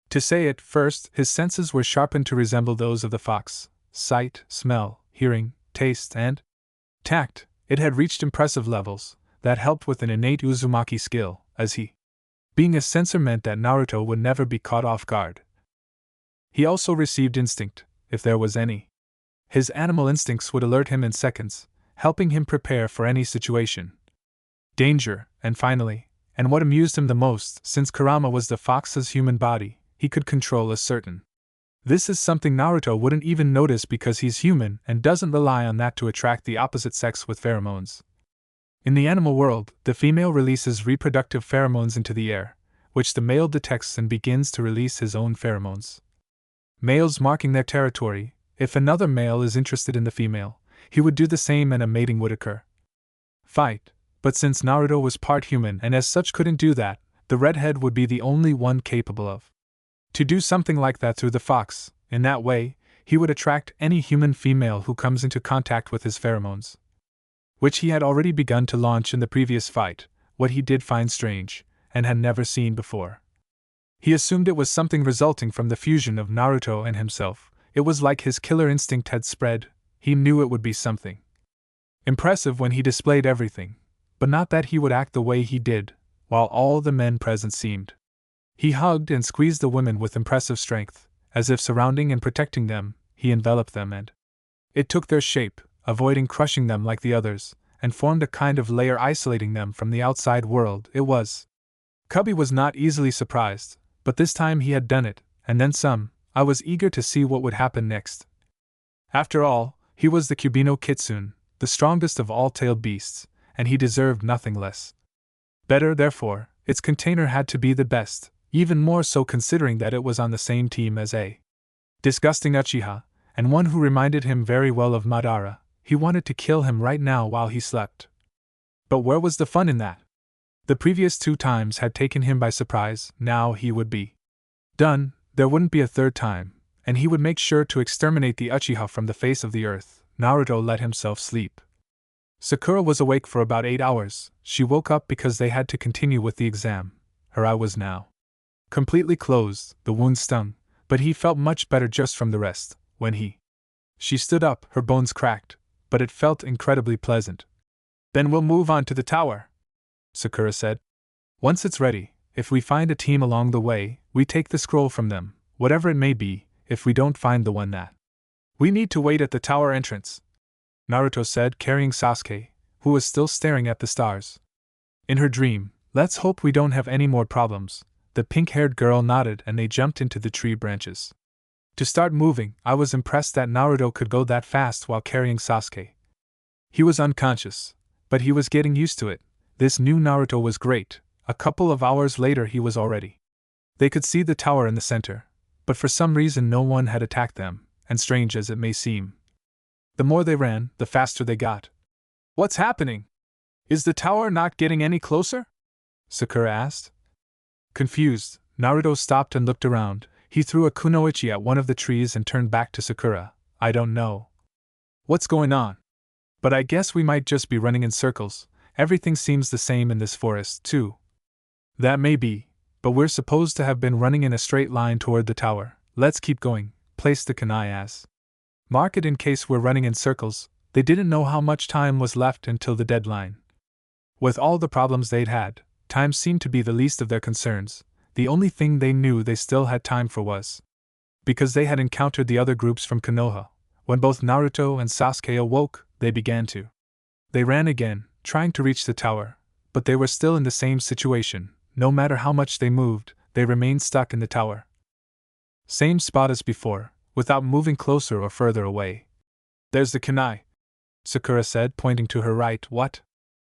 To say it first, his senses were sharpened to resemble those of the fox: sight, smell, hearing, taste, and tact. It had reached impressive levels that helped with an innate Uzumaki skill, as he being a sensor meant that Naruto would never be caught off guard. He also received instinct, if there was any. His animal instincts would alert him in seconds, helping him prepare for any situation. Danger, and finally, and what amused him the most, since Kurama was the fox's human body, he could control a certain. This is something Naruto wouldn't even notice because he's human and doesn't rely on that to attract the opposite sex with pheromones. In the animal world, the female releases reproductive pheromones into the air, which the male detects and begins to release his own pheromones. Males marking their territory. If another male is interested in the female, he would do the same and a mating would occur. But since Naruto was part human and as such couldn't do that, the redhead would be the only one capable of to do something like that through the fox. In that way, he would attract any human female who comes into contact with his pheromones, which he had already begun to launch in the previous fight, what he did find strange, and had never seen before. He assumed it was something resulting from the fusion of Naruto and himself. It was like his killer instinct had spread. He knew it would be something impressive when he displayed everything, but not that he would act the way he did, while all the men present seemed. He hugged and squeezed the women with impressive strength, as if surrounding and protecting them. He enveloped them and it took their shape, avoiding crushing them like the others, and formed a kind of layer isolating them from the outside world. Cubby was not easily surprised, but this time he had done it, and then some. I was eager to see what would happen next. After all, he was the Kyubi Kitsune, the strongest of all tailed beasts, and he deserved nothing less. Better, therefore, its container had to be the best, even more so considering that it was on the same team as a disgusting Uchiha, and one who reminded him very well of Madara. He wanted to kill him right now while he slept. But where was the fun in that? The previous 2 times had taken him by surprise. Now he would be done. There wouldn't be a third time, and he would make sure to exterminate the Uchiha from the face of the earth. Naruto let himself sleep. Sakura was awake for about 8 hours. She woke up because they had to continue with the exam. Her eye was now completely closed. The wound stung, but he felt much better just from the rest. When she stood up, her bones cracked, but it felt incredibly pleasant. Then we'll move on to the tower, Sakura said. Once it's ready, if we find a team along the way, we take the scroll from them, whatever it may be. If we don't find the one that we need to wait at the tower entrance, Naruto said, carrying Sasuke, who was still staring at the stars. In her dream, let's hope we don't have any more problems. The pink-haired girl nodded and they jumped into the tree branches to start moving. I was impressed that Naruto could go that fast while carrying Sasuke. He was unconscious, but he was getting used to it. This new Naruto was great. A couple of hours later he was already. They could see the tower in the center, but for some reason no one had attacked them, and strange as it may seem, the more they ran, the faster they got. What's happening? Is the tower not getting any closer? Sakura asked. Confused, Naruto stopped and looked around. He threw a kunoichi at one of the trees and turned back to Sakura. I don't know what's going on, but I guess we might just be running in circles. Everything seems the same in this forest, too. That may be, but we're supposed to have been running in a straight line toward the tower. Let's keep going. Place the kunai as mark it in case we're running in circles. They didn't know how much time was left until the deadline. With all the problems they'd had, time seemed to be the least of their concerns. The only thing they knew they still had time for was because they had encountered the other groups from Konoha. When both Naruto and Sasuke awoke, they began to. They ran again, trying to reach the tower, but they were still in the same situation. No matter how much they moved, they remained stuck in the tower. Same spot as before, without moving closer or further away. There's the Kekkei, Sakura said, pointing to her right. What?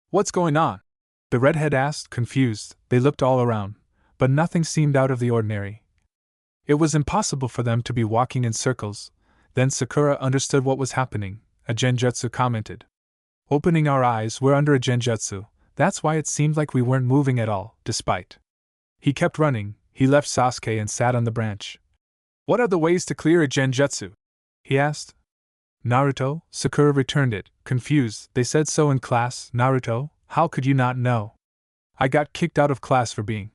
What's going on? The redhead asked, confused. They looked all around, but nothing seemed out of the ordinary. It was impossible for them to be walking in circles. Then Sakura understood what was happening. A genjutsu commented. Opening our eyes, we're under a genjutsu. That's why it seemed like we weren't moving at all, despite. He kept running. He left Sasuke and sat on the branch. What are the ways to clear a genjutsu? He asked. Naruto, Sakura returned it, confused. They said so in class. Naruto, how could you not know? I got kicked out of class for being.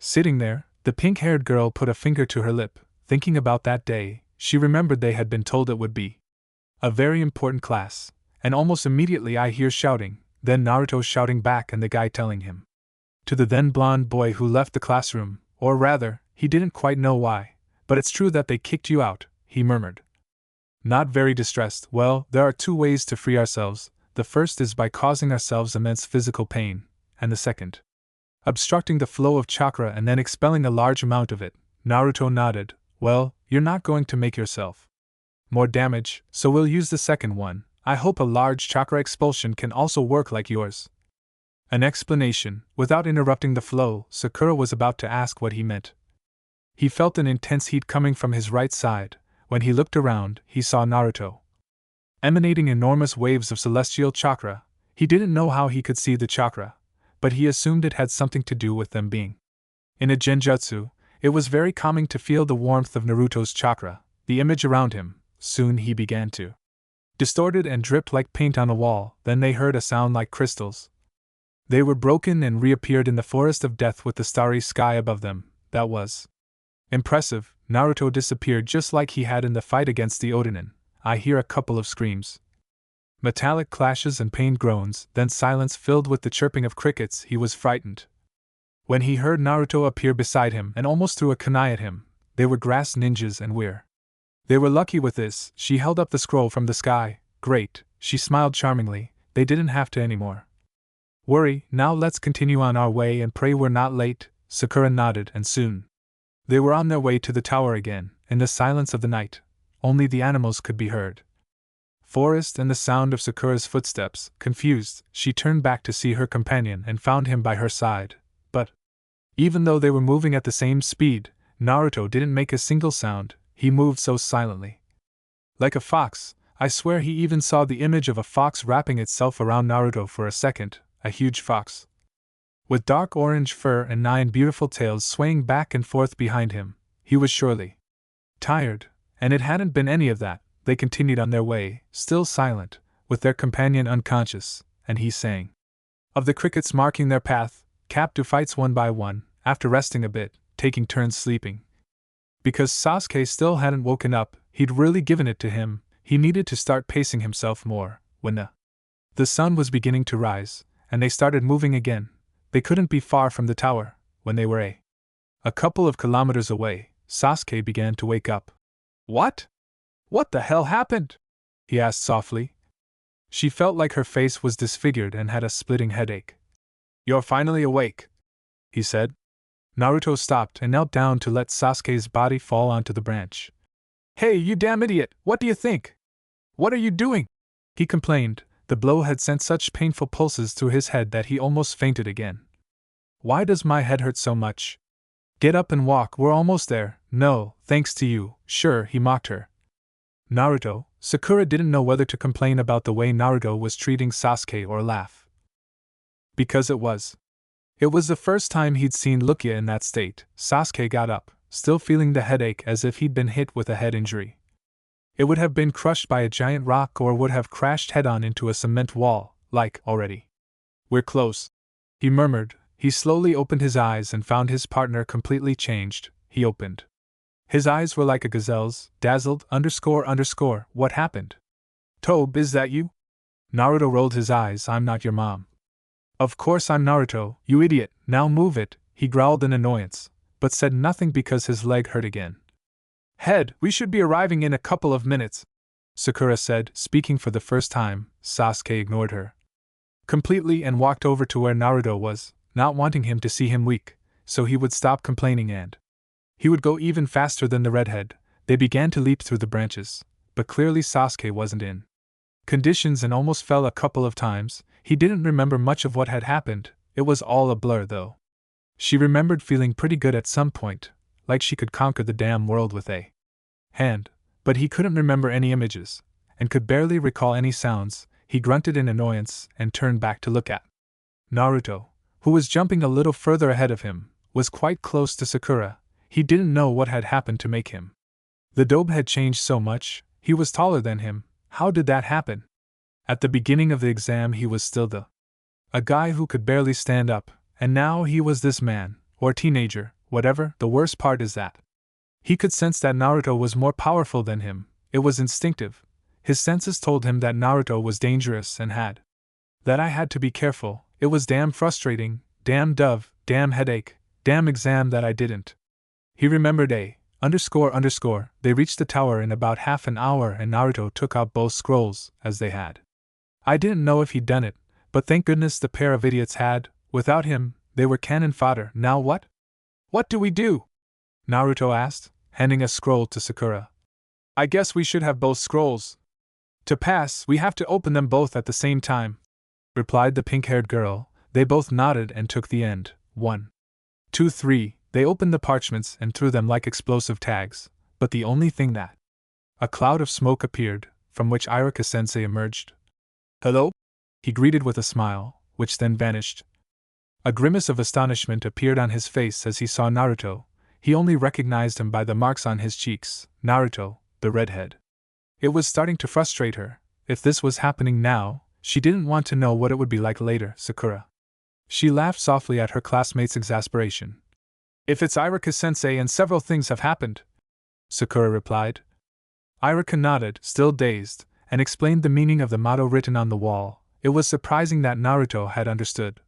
Sitting there, the pink-haired girl put a finger to her lip. Thinking about that day, she remembered they had been told it would be a very important class, and almost immediately I hear shouting, then Naruto shouting back and the guy telling him. To the then blonde boy who left the classroom, or rather, he didn't quite know why, but it's true that they kicked you out, he murmured. Not very distressed. Well, there are two ways to free ourselves. The first is by causing ourselves immense physical pain, and the second, obstructing the flow of chakra and then expelling a large amount of it. Naruto nodded. Well, you're not going to make yourself more damage, so we'll use the second one. I hope a large chakra expulsion can also work like yours. An explanation. Without interrupting the flow, Sakura was about to ask what he meant. He felt an intense heat coming from his right side. When he looked around, he saw Naruto emanating enormous waves of celestial chakra. He didn't know how he could see the chakra, but he assumed it had something to do with them being in a genjutsu. It was very calming to feel the warmth of Naruto's chakra, the image around him. Soon he began to distorted and dripped like paint on a wall. Then they heard a sound like crystals. They were broken and reappeared in the forest of death with the starry sky above them. That was impressive. Naruto disappeared just like he had in the fight against the Odanin. I hear a couple of screams, metallic clashes and pained groans, then silence filled with the chirping of crickets. He was frightened when he heard Naruto appear beside him and almost threw a kunai at him. They were grass ninjas and they were lucky with this. She held up the scroll from the sky. Great, she smiled charmingly. They didn't have to anymore worry. Now let's continue on our way and pray we're not late. Sakura nodded, and soon they were on their way to the tower again. In the silence of the night, only the animals could be heard. Forest and the sound of Sakura's footsteps. Confused, she turned back to see her companion and found him by her side. But even though they were moving at the same speed, Naruto didn't make a single sound. He moved so silently. Like a fox. I swear he even saw the image of a fox wrapping itself around Naruto for a second. A huge fox with dark orange fur and 9 beautiful tails swaying back and forth behind him. He was surely tired, and it hadn't been any of that. They continued on their way, still silent, with their companion unconscious, and he sang of the crickets marking their path, capped to fights one by one, after resting a bit, taking turns sleeping. Because Sasuke still hadn't woken up, he'd really given it to him. He needed to start pacing himself more. When the sun was beginning to rise, and they started moving again, they couldn't be far from the tower. When they were a couple of kilometers away, Sasuke began to wake up. What? What the hell happened? He asked softly. She felt like her face was disfigured and had a splitting headache. You're finally awake, he said. Naruto stopped and knelt down to let Sasuke's body fall onto the branch. Hey, you damn idiot, what do you think? What are you doing? He complained. The blow had sent such painful pulses through his head that he almost fainted again. Why does my head hurt so much? Get up and walk, we're almost there. No, thanks to you. Sure, he mocked her. Naruto, Sakura didn't know whether to complain about the way Naruto was treating Sasuke or laugh. Because it was the first time he'd seen Lukia in that state. Sasuke got up, still feeling the headache as if he'd been hit with a head injury. It would have been crushed by a giant rock or would have crashed head-on into a cement wall, like, already. We're close, he murmured. He slowly opened his eyes and found his partner completely changed. He opened his eyes were like a gazelle's, dazzled, __. What happened? Tobe, is that you? Naruto rolled his eyes. I'm not your mom. Of course I'm Naruto, you idiot, now move it, he growled in annoyance, but said nothing because his leg hurt again. Head, we should be arriving in a couple of minutes, Sakura said, speaking for the first time. Sasuke ignored her. completely and walked over to where Naruto was, not wanting him to see him weak, so he would stop complaining and he would go even faster than the redhead. They began to leap through the branches, but clearly Sasuke wasn't in conditions and almost fell a couple of times. He didn't remember much of what had happened, it was all a blur though. She remembered feeling pretty good at some point, like she could conquer the damn world with a hand, but he couldn't remember any images, and could barely recall any sounds. He grunted in annoyance and turned back to look at Naruto, who was jumping a little further ahead of him, was quite close to Sakura. He didn't know what had happened to make him. The dobe had changed so much, he was taller than him. How did that happen? At the beginning of the exam he was still a guy who could barely stand up, and now he was this man, or teenager, whatever. The worst part is that he could sense that Naruto was more powerful than him. It was instinctive. His senses told him that Naruto was dangerous and that I had to be careful. It was damn frustrating, damn dove, damn headache, damn exam that I didn't. He remembered They reached the tower in about half an hour and Naruto took out both scrolls, as they had. I didn't know if he'd done it, but thank goodness the pair of idiots had. Without him, they were cannon fodder. Now what? What do we do? Naruto asked, handing a scroll to Sakura. I guess we should have both scrolls. To pass, we have to open them both at the same time, replied the pink-haired girl. They both nodded and took the end. 1, 2, 3. They opened the parchments and threw them like explosive tags, but the only thing that a cloud of smoke appeared, from which Iruka-sensei emerged. Hello? He greeted with a smile, which then vanished. A grimace of astonishment appeared on his face as he saw Naruto. He only recognized him by the marks on his cheeks. Naruto, the redhead. It was starting to frustrate her. If this was happening now, she didn't want to know what it would be like later. Sakura. She laughed softly at her classmate's exasperation. If it's Iruka-sensei and several things have happened, Sakura replied. Iruka nodded, still dazed, and explained the meaning of the motto written on the wall. It was surprising that Naruto had understood.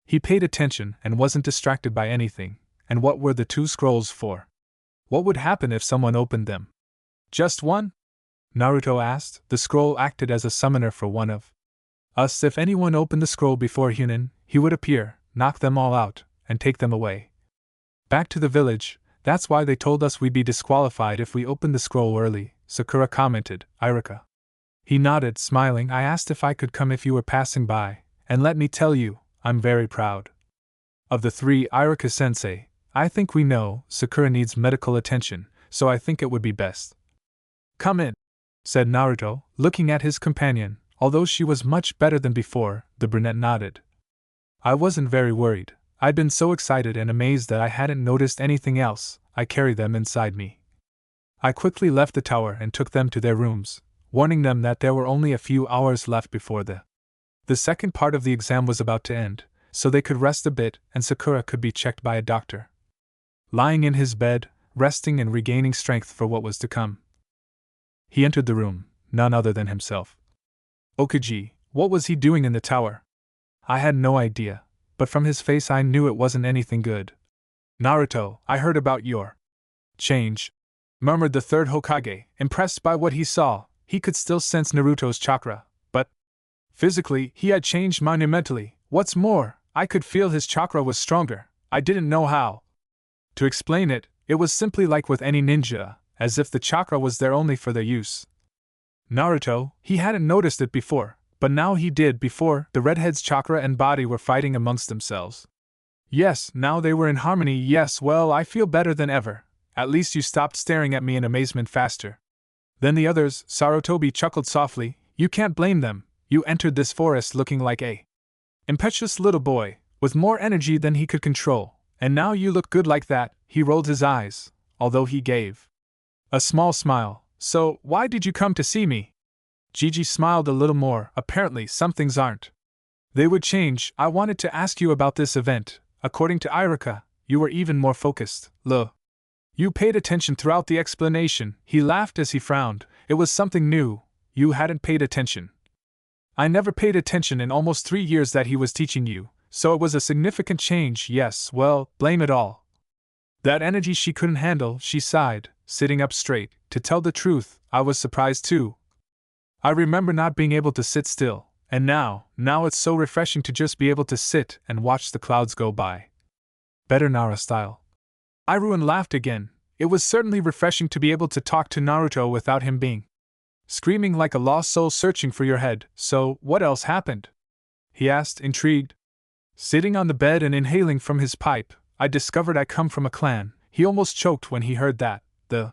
He paid attention and wasn't distracted by anything. And what were the two scrolls for? What would happen if someone opened them? Just one? Naruto asked. The scroll acted as a summoner for one of us. If anyone opened the scroll before Chunin, he would appear, knock them all out, and take them away. Back to the village. That's why they told us we'd be disqualified if we opened the scroll early, Sakura commented. Iruka. He nodded, smiling. I asked if I could come if you were passing by, and let me tell you, I'm very proud. Of the three, Iruka-sensei, I think we know Sakura needs medical attention, so I think it would be best. Come in, said Naruto, looking at his companion. Although she was much better than before, the brunette nodded. I wasn't very worried. I'd been so excited and amazed that I hadn't noticed anything else. I carried them inside me. I quickly left the tower and took them to their rooms, warning them that there were only a few hours left before the second part of the exam was about to end, so they could rest a bit and Sakura could be checked by a doctor. Lying in his bed, resting and regaining strength for what was to come, he entered the room, none other than himself. Okuji, what was he doing in the tower? I had no idea, but from his face I knew it wasn't anything good. Naruto, I heard about your change, murmured the third Hokage, impressed by what he saw. He could still sense Naruto's chakra, but physically, he had changed monumentally. What's more, I could feel his chakra was stronger. I didn't know how to explain it. It was simply like with any ninja, as if the chakra was there only for their use. Naruto, he hadn't noticed it before, but now he did. Before, the redhead's chakra and body were fighting amongst themselves. Yes, now they were in harmony. Yes, well, I feel better than ever. At least you stopped staring at me in amazement faster than the others. Sarutobi chuckled softly. You can't blame them. You entered this forest looking like a impetuous little boy, with more energy than he could control, and now you look good like that. He rolled his eyes, although he gave a small smile. So, why did you come to see me? Gigi smiled a little more. Apparently, some things aren't. They would change. I wanted to ask you about this event. According to Iruka, you were even more focused. You paid attention throughout the explanation. He laughed as he frowned. It was something new. You hadn't paid attention. I never paid attention in almost 3 years that he was teaching you, so it was a significant change. Yes, well, blame it all. That energy she couldn't handle, she sighed, sitting up straight. To tell the truth, I was surprised too. I remember not being able to sit still. And now it's so refreshing to just be able to sit and watch the clouds go by. Better Nara style. Iruin laughed again. It was certainly refreshing to be able to talk to Naruto without him being screaming like a lost soul searching for your head. So, what else happened? He asked, intrigued. Sitting on the bed and inhaling from his pipe, I discovered I come from a clan. He almost choked when he heard that. The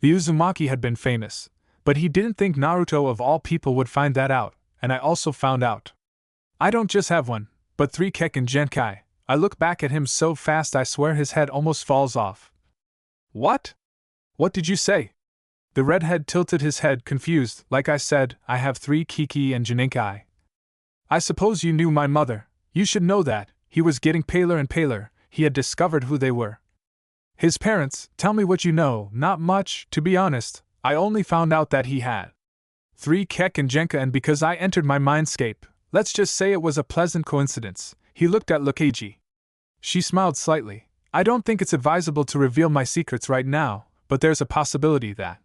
Uzumaki had been famous, but he didn't think Naruto of all people would find that out, and I also found out. I don't just have one, but 3 Kekkei and Genkai. I look back at him so fast I swear his head almost falls off. What? What did you say? The redhead tilted his head, confused. Like I said, I have 3 Kekkei and Genkai. I suppose you knew my mother. You should know that. He was getting paler and paler. He had discovered who they were. His parents. Tell me what you know. Not much, to be honest. I only found out that he had 3 Kekkei and Genkai, and because I entered my mindscape, let's just say it was a pleasant coincidence. He looked at Lukeiji. She smiled slightly. I don't think it's advisable to reveal my secrets right now, but there's a possibility that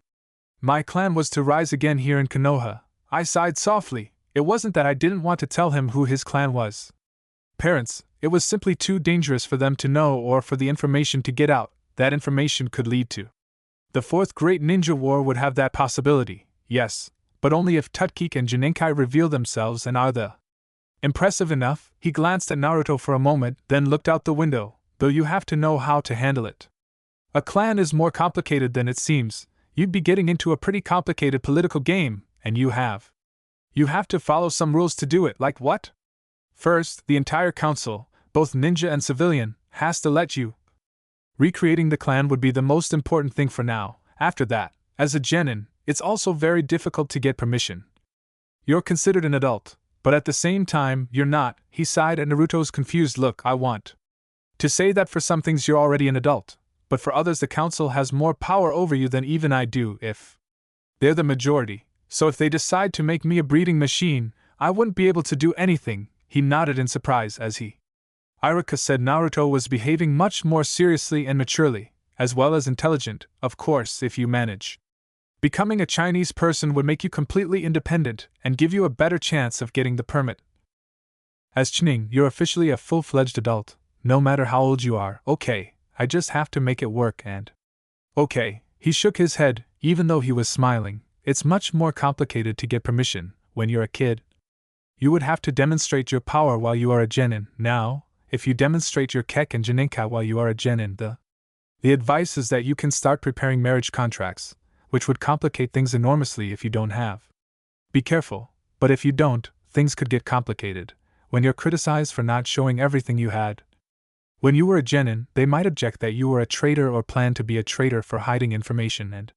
my clan was to rise again here in Konoha. I sighed softly. It wasn't that I didn't want to tell him who his clan was. Parents, it was simply too dangerous for them to know or for the information to get out. That information could lead to the 4th Great Ninja War would have that possibility, yes, but only if Kekkei and Genkai reveal themselves and are the impressive enough. He glanced at Naruto for a moment, then looked out the window, though you have to know how to handle it. A clan is more complicated than it seems. You'd be getting into a pretty complicated political game, and you have to follow some rules to do it. Like what? First, the entire council, both ninja and civilian, has to let you. Recreating the clan would be the most important thing for now. After that, as a genin, it's also very difficult to get permission. You're considered an adult, but at the same time, you're not. He sighed at Naruto's confused look. I want to say that for some things you're already an adult, but for others the council has more power over you than even I do if they're the majority. So if they decide to make me a breeding machine, I wouldn't be able to do anything. He nodded in surprise as he Iruka said Naruto was behaving much more seriously and maturely, as well as intelligent. Of course, if you manage. Becoming a Chinese person would make you completely independent and give you a better chance of getting the permit. As Chunin, you're officially a full-fledged adult, no matter how old you are. Okay, I just have to make it work and… Okay, he shook his head, even though he was smiling. It's much more complicated to get permission when you're a kid. You would have to demonstrate your power while you are a genin. Now, if you demonstrate your Kekkei and Genkai while you are a genin, the advice is that you can start preparing marriage contracts, which would complicate things enormously if you don't have. Be careful, but if you don't, things could get complicated. When you're criticized for not showing everything you had when you were a genin, they might object that you were a traitor or plan to be a traitor for hiding information, and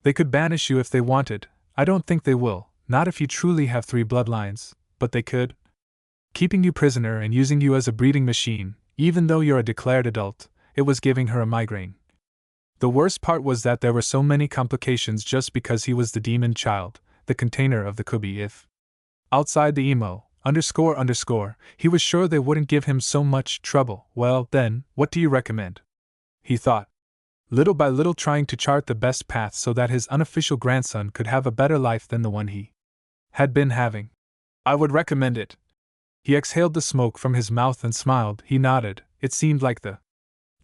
they could banish you if they wanted. I don't think they will, not if you truly have 3 bloodlines, but they could. Keeping you prisoner and using you as a breeding machine, even though you're a declared adult, it was giving her a migraine. The worst part was that there were so many complications just because he was the demon child, the container of the Kubi. If outside the emo, __, he was sure they wouldn't give him so much trouble. Well, then, what do you recommend? He thought. Little by little trying to chart the best path so that his unofficial grandson could have a better life than the one he had been having. I would recommend it. He exhaled the smoke from his mouth and smiled. He nodded. It seemed like the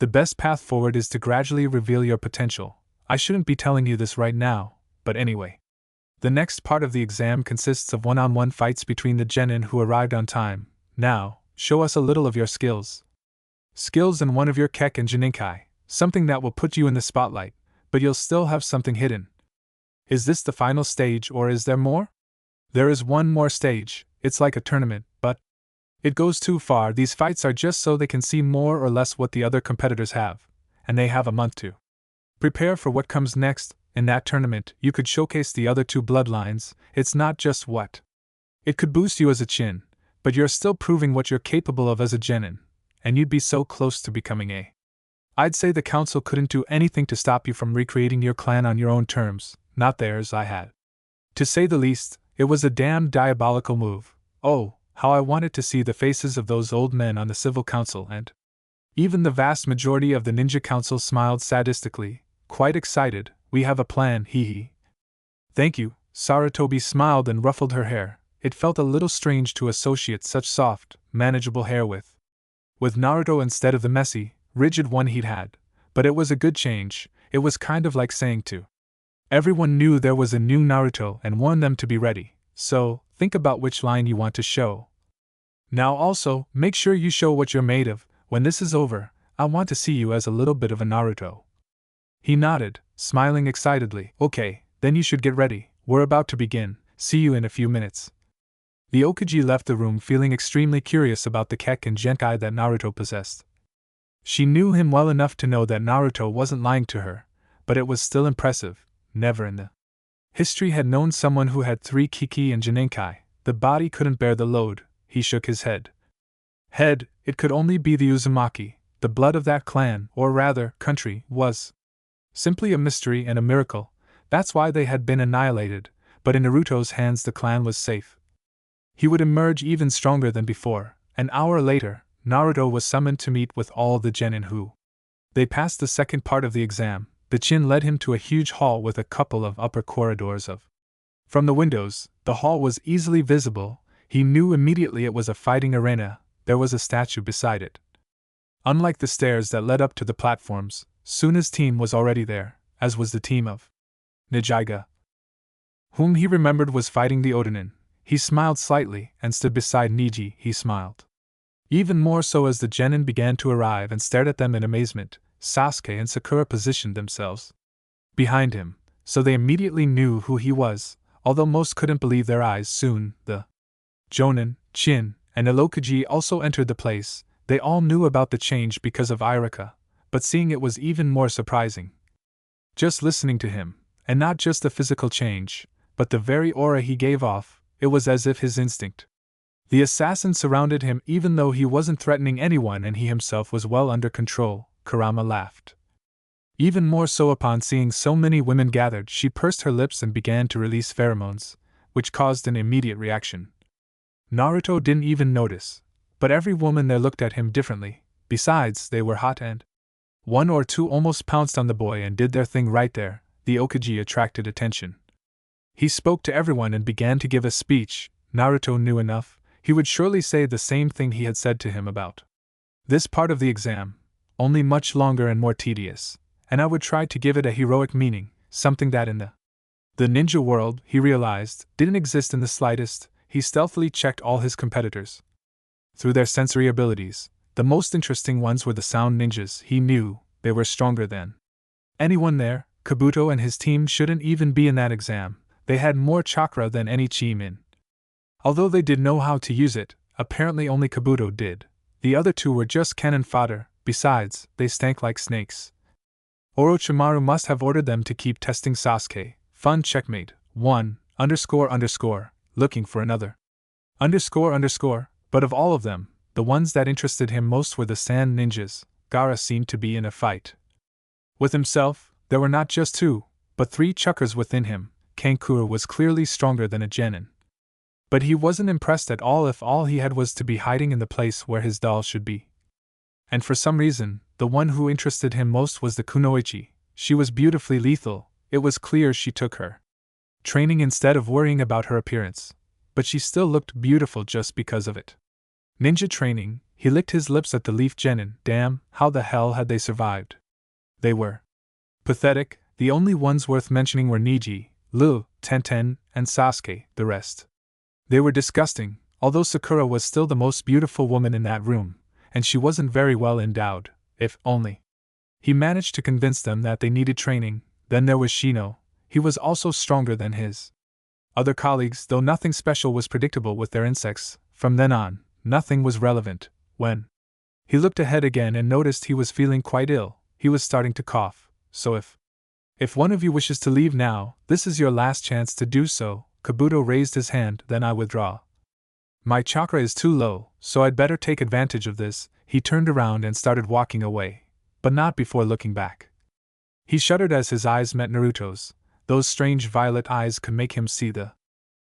best path forward is to gradually reveal your potential. I shouldn't be telling you this right now, but anyway. The next part of the exam consists of one-on-one fights between the genin who arrived on time. Now, show us a little of your skills. Skills and one of your Kekkei and Genkai, something that will put you in the spotlight, but you'll still have something hidden. Is this the final stage or is there more? There is one more stage. It's like a tournament, but it goes too far. These fights are just so they can see more or less what the other competitors have, and they have a month to prepare for what comes next. In that tournament, you could showcase the other 2 bloodlines. It's not just what it could boost you as a Chin, but you're still proving what you're capable of as a genin, and you'd be so close to becoming a… I'd say the council couldn't do anything to stop you from recreating your clan on your own terms, not theirs. I had. To say the least, it was a damn diabolical move. Oh, how I wanted to see the faces of those old men on the civil council, and even the vast majority of the ninja council smiled sadistically, quite excited. We have a plan, hee hee. Thank you. Sarutobi smiled and ruffled her hair. it felt a little strange to associate such soft, manageable hair with Naruto instead of the messy, rigid one he'd had. But it was a good change. It was kind of like saying to everyone knew there was a new Naruto and warned them to be ready, so think about which line you want to show. Now also, make sure you show what you're made of. When this is over, I want to see you as a little bit of a Naruto. He nodded, smiling excitedly. Okay, then you should get ready. We're about to begin. See you in a few minutes. The Okage left the room feeling extremely curious about the Kekkei and Genkai that Naruto possessed. She knew him well enough to know that Naruto wasn't lying to her, but it was still impressive. Never in the history had known someone who had 3 Kekkei and Genkai. The body couldn't bear the load. He shook his head. It could only be the Uzumaki. The blood of that clan, or rather, country, was simply a mystery and a miracle. That's why they had been annihilated, but in Naruto's hands the clan was safe. He would emerge even stronger than before. An hour later, Naruto was summoned to meet with all the genin who. They passed the second part of the exam. The Chin led him to a huge hall with a couple of upper corridors of. From the windows, the hall was easily visible. He knew immediately it was a fighting arena. There was a statue beside it. Unlike the stairs that led up to the platforms, Suna's team was already there, as was the team of Nijiga, whom he remembered was fighting the Odanin. He smiled slightly and stood beside Niji. He smiled even more so as the genin began to arrive and stared at them in amazement. Sasuke and Sakura positioned themselves behind him, so they immediately knew who he was, although most couldn't believe their eyes. Soon, the Jonin, Chin, and Ilokiji also entered the place. They all knew about the change because of Irika, but seeing it was even more surprising. Just listening to him, and not just the physical change, but the very aura he gave off, it was as if his instinct. The assassin surrounded him even though he wasn't threatening anyone and he himself was well under control. Kurama laughed. Even more so upon seeing so many women gathered, she pursed her lips and began to release pheromones, which caused an immediate reaction. Naruto didn't even notice, but every woman there looked at him differently. Besides, they were hot and one or two almost pounced on the boy and did their thing right there. The Okage attracted attention. He spoke to everyone and began to give a speech. Naruto knew enough. He would surely say the same thing he had said to him about this part of the exam, only much longer and more tedious, and I would try to give it a heroic meaning, something that in the ninja world, he realized, didn't exist in the slightest. He stealthily checked all his competitors through their sensory abilities. The most interesting ones were the sound ninjas. He knew they were stronger than anyone there. Kabuto and his team shouldn't even be in that exam. They had more chakra than any Chunin. Although they did know how to use it, apparently only Kabuto did. The other two were just cannon fodder. Besides, they stank like snakes. Orochimaru must have ordered them to keep testing Sasuke. Fun checkmate. 1, looking for another. But of all of them, the ones that interested him most were the sand ninjas. Gaara seemed to be in a fight with himself. There were not just 2, but 3 chakras within him. Kankura was clearly stronger than a genin. But he wasn't impressed at all if all he had was to be hiding in the place where his doll should be. And for some reason, the one who interested him most was the Kunoichi. She was beautifully lethal. It was clear she took her training instead of worrying about her appearance. But she still looked beautiful just because of it. Ninja training. He licked his lips at the leaf genin. Damn, how the hell had they survived? They were pathetic. The only ones worth mentioning were Niji, Lu, Tenten, and Sasuke. The rest, they were disgusting, although Sakura was still the most beautiful woman in that room, and she wasn't very well endowed. If only he managed to convince them that they needed training. Then there was Shino. He was also stronger than his other colleagues, though nothing special was predictable with their insects. From then on, nothing was relevant. When he looked ahead again and noticed he was feeling quite ill, he was starting to cough. So if one of you wishes to leave now, this is your last chance to do so. Kabuto raised his hand. Then I withdraw. My chakra is too low, so I'd better take advantage of this. He turned around and started walking away, but not before looking back. He shuddered as his eyes met Naruto's. Those strange violet eyes could make him see the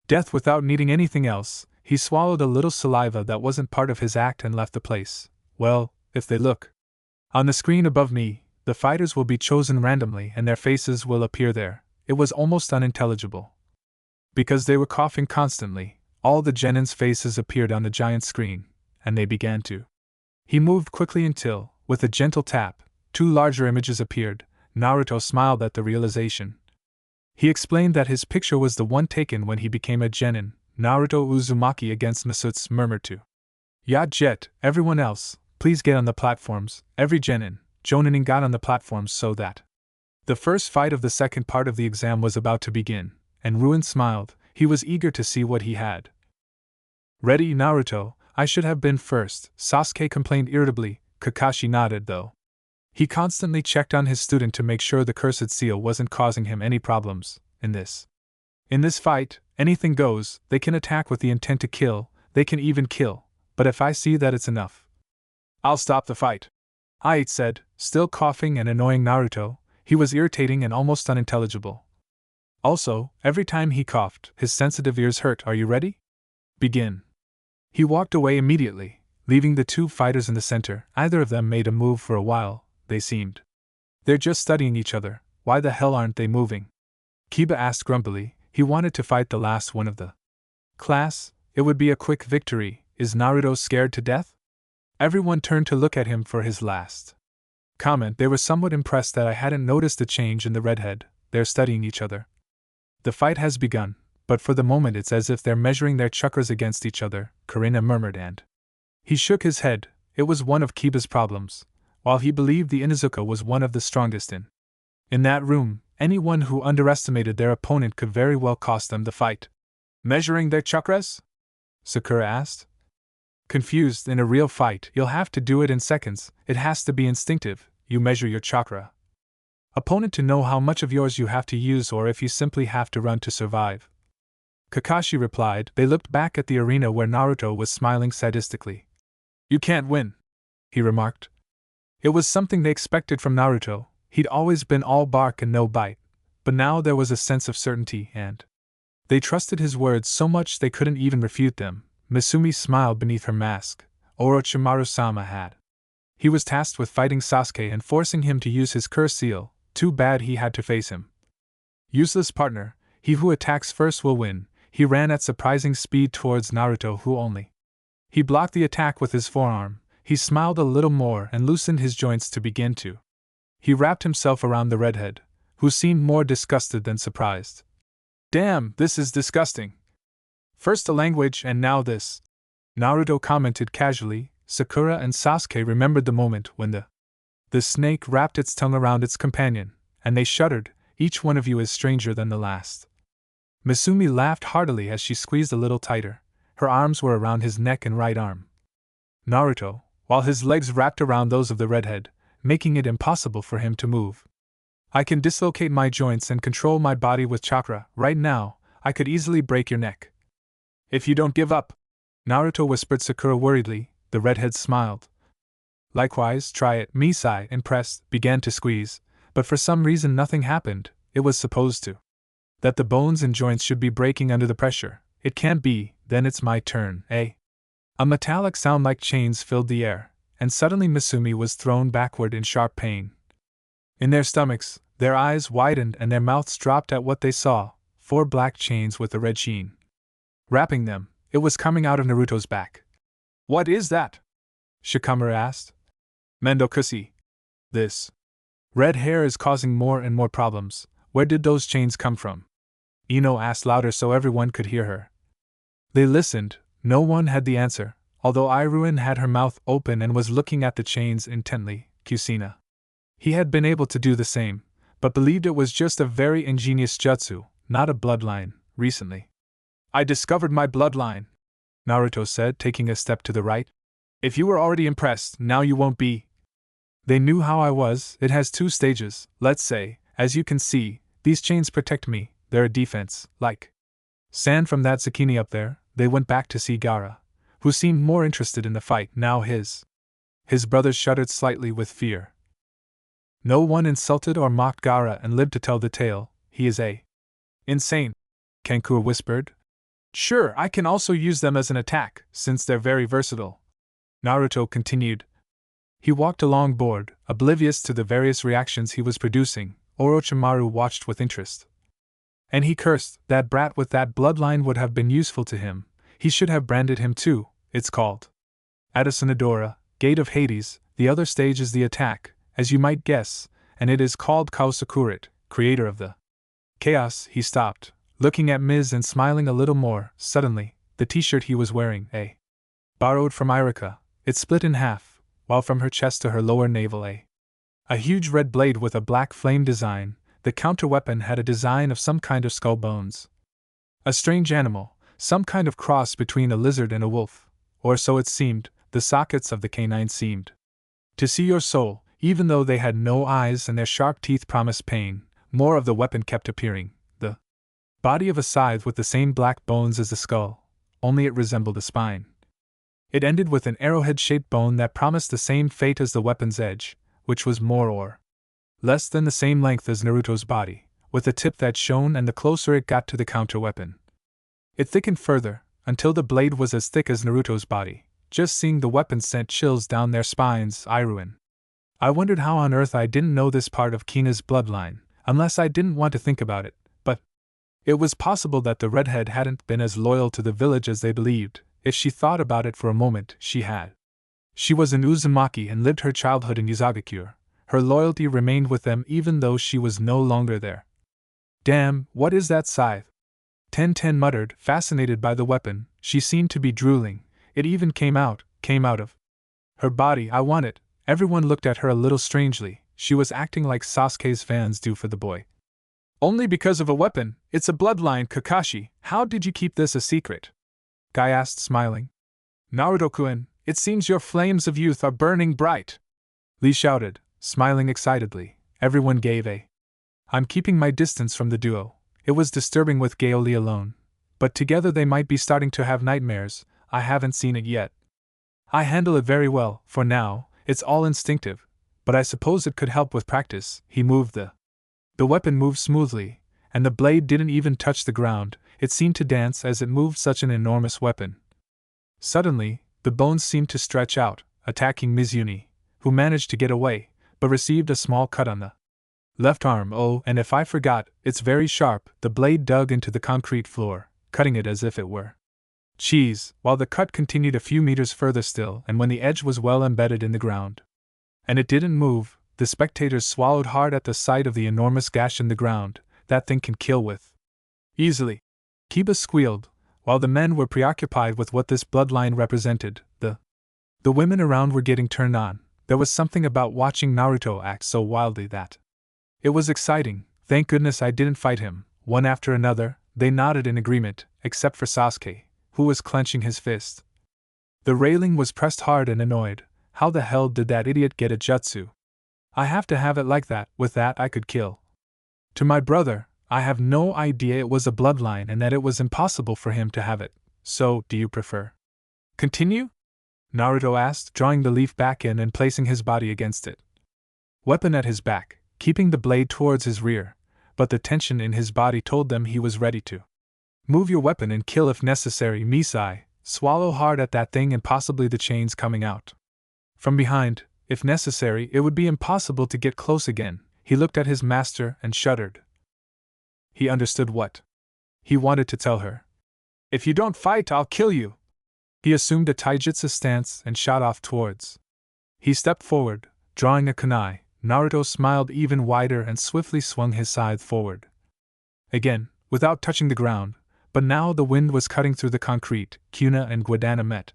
death without needing anything else. He swallowed a little saliva that wasn't part of his act and left the place. Well, if they look on the screen above me, the fighters will be chosen randomly and their faces will appear there. It was almost unintelligible, because they were coughing constantly. All the genins' faces appeared on the giant screen, and they began to. He moved quickly until, with a gentle tap, 2 larger images appeared. Naruto smiled at the realization. He explained that his picture was the one taken when he became a genin. Naruto Uzumaki against Masuts murmured to. "Ya Jet, everyone else, please get on the platforms." Every genin, Jonin got on the platforms so that. The first fight of the second part of the exam was about to begin, and Ruin smiled. He was eager to see what he had. "Ready, Naruto? I should have been first," Sasuke complained irritably. Kakashi nodded though. He constantly checked on his student to make sure the cursed seal wasn't causing him any problems. In this fight, anything goes. They can attack with the intent to kill, they can even kill, but if I see that it's enough, I'll stop the fight. Aight said, still coughing and annoying Naruto. He was irritating and almost unintelligible. Also, every time he coughed, his sensitive ears hurt. "Are you ready? Begin." He walked away immediately, leaving the 2 fighters in the center. Either of them made a move for a while. They seemed. "They're just studying each other. Why the hell aren't they moving?" Kiba asked grumpily. He wanted to fight the last one of the class. It would be a quick victory. Is Naruto scared to death? Everyone turned to look at him for his last comment. They were somewhat impressed that I hadn't noticed a change in the redhead. They're studying each other. The fight has begun, but for the moment it's as if they're measuring their chakras against each other, Karina murmured, and he shook his head. It was one of Kiba's problems. While he believed the Inuzuka was one of the strongest in that room, anyone who underestimated their opponent could very well cost them the fight. "Measuring their chakras?" Sakura asked. Confused. "In a real fight, you'll have to do it in seconds. It has to be instinctive. You measure your chakra opponent to know how much of yours you have to use or if you simply have to run to survive." Kakashi replied. They looked back at the arena where Naruto was smiling sadistically. "You can't win," he remarked. It was something they expected from Naruto. He'd always been all bark and no bite, but now there was a sense of certainty, and they trusted his words so much they couldn't even refute them. Misumi smiled beneath her mask. Orochimaru-sama had. He was tasked with fighting Sasuke and forcing him to use his curse seal. Too bad he had to face him. Useless partner, he who attacks first will win. He ran at surprising speed towards Naruto, who only. He blocked the attack with his forearm. He smiled a little more and loosened his joints to begin to. He wrapped himself around the redhead, who seemed more disgusted than surprised. "Damn, this is disgusting. First a language and now this," Naruto commented casually. Sakura and Sasuke remembered the moment when the snake wrapped its tongue around its companion, and they shuddered. "Each one of you is stranger than the last." Misumi laughed heartily as she squeezed a little tighter. Her arms were around his neck and right arm. Naruto, while his legs wrapped around those of the redhead, making it impossible for him to move. "I can dislocate my joints and control my body with chakra. Right now, I could easily break your neck. If you don't give up," Naruto whispered Sakura worriedly. The redhead smiled. "Likewise, try it." Misai, impressed, began to squeeze, but for some reason nothing happened. It was supposed to. That the bones and joints should be breaking under the pressure. It can't be. Then it's my turn, eh? A metallic sound like chains filled the air, and suddenly Misumi was thrown backward in sharp pain. In their stomachs, their eyes widened and their mouths dropped at what they saw, 4 black chains with a red sheen wrapping them. It was coming out of Naruto's back. "What is that?" Shikamaru asked. "Mendokushi. This red hair is causing more and more problems. Where did those chains come from?" Ino asked louder so everyone could hear her. They listened. No one had the answer, although Iruin had her mouth open and was looking at the chains intently. Kusina. He had been able to do the same, but believed it was just a very ingenious jutsu, not a bloodline, recently. "I discovered my bloodline," Naruto said, taking a step to the right. "If you were already impressed, now you won't be." They knew how I was. It has 2 stages, let's say. As you can see, these chains protect me. They're a defense, like sand from that zucchini up there. They went back to see Gaara, who seemed more interested in the fight. Now his brothers shuddered slightly with fear. No one insulted or mocked Gaara and lived to tell the tale. He is insane, Kankura whispered. "Sure, I can also use them as an attack, since they're very versatile," Naruto continued. He walked along board, oblivious to the various reactions he was producing. Orochimaru watched with interest. And he cursed. That brat with that bloodline would have been useful to him. He should have branded him too, it's called. Adasanadora, Gate of Hades, the other stage is the attack, as you might guess, and it is called Kaosakurit, creator of the chaos. He stopped, looking at Ms. and smiling a little more. Suddenly, the t-shirt he was wearing, borrowed from Irika, it split in half, while from her chest to her lower navel a huge red blade with a black flame design. The counter-weapon had a design of some kind of skull bones. A strange animal, some kind of cross between a lizard and a wolf, or so it seemed. The sockets of the canines seemed to see your soul, even though they had no eyes and their sharp teeth promised pain. More of the weapon kept appearing, the body of a scythe with the same black bones as the skull, only it resembled a spine. It ended with an arrowhead-shaped bone that promised the same fate as the weapon's edge, which was more or less than the same length as Naruto's body, with a tip that shone, and the closer it got to the counter-weapon, it thickened further, until the blade was as thick as Naruto's body. Just seeing the weapon sent chills down their spines. I wondered how on earth I didn't know this part of Kina's bloodline, unless I didn't want to think about it, but it was possible that the redhead hadn't been as loyal to the village as they believed. If she thought about it for a moment, she had. She was in Uzumaki and lived her childhood in Yuzagakure. Her loyalty remained with them even though she was no longer there. Damn, what is that scythe? Ten muttered, fascinated by the weapon. She seemed to be drooling. It even came out of her body. I want it. Everyone looked at her a little strangely. She was acting like Sasuke's fans do for the boy. Only because of a weapon. It's a bloodline, Kakashi. How did you keep this a secret? Guy asked, smiling. Naruto-kun, it seems your flames of youth are burning bright. Lee shouted, smiling excitedly. Everyone gave a. I'm keeping my distance from the duo. It was disturbing with Gaoli alone. But together they might be starting to have nightmares. I haven't seen it yet. I handle it very well, for now. It's all instinctive, but I suppose it could help with practice. He moved the weapon moved smoothly, and the blade didn't even touch the ground. It seemed to dance as it moved, such an enormous weapon. Suddenly, the bones seemed to stretch out, attacking Mizuni, who managed to get away, but received a small cut on the left arm. Oh, and if I forgot, it's very sharp. The blade dug into the concrete floor, cutting it as if it were cheese, while the cut continued a few meters further still, and when the edge was well embedded in the ground, and it didn't move, the spectators swallowed hard at the sight of the enormous gash in the ground. That thing can kill with easily. Kiba squealed, while the men were preoccupied with what this bloodline represented. The women around were getting turned on. There was something about watching Naruto act so wildly that it was exciting. Thank goodness I didn't fight him. One after another, they nodded in agreement, except for Sasuke, who was clenching his fist. The railing was pressed hard and annoyed. How the hell did that idiot get a jutsu? I have to have it like that. With that I could kill. To my brother, I have no idea it was a bloodline and that it was impossible for him to have it. So, do you prefer? Continue? Naruto asked, drawing the leaf back in and placing his body against it. Weapon at his back, keeping the blade towards his rear, but the tension in his body told them he was ready to move your weapon and kill if necessary. Misai, swallow hard at that thing and possibly the chains coming out from behind. If necessary, it would be impossible to get close again. He looked at his master and shuddered. He understood what he wanted to tell her. If you don't fight, I'll kill you. He assumed a taijutsu stance and shot off towards. He stepped forward, drawing a kunai. Naruto smiled even wider and swiftly swung his scythe forward. Again, without touching the ground, but now the wind was cutting through the concrete. Kuna and Guadana met.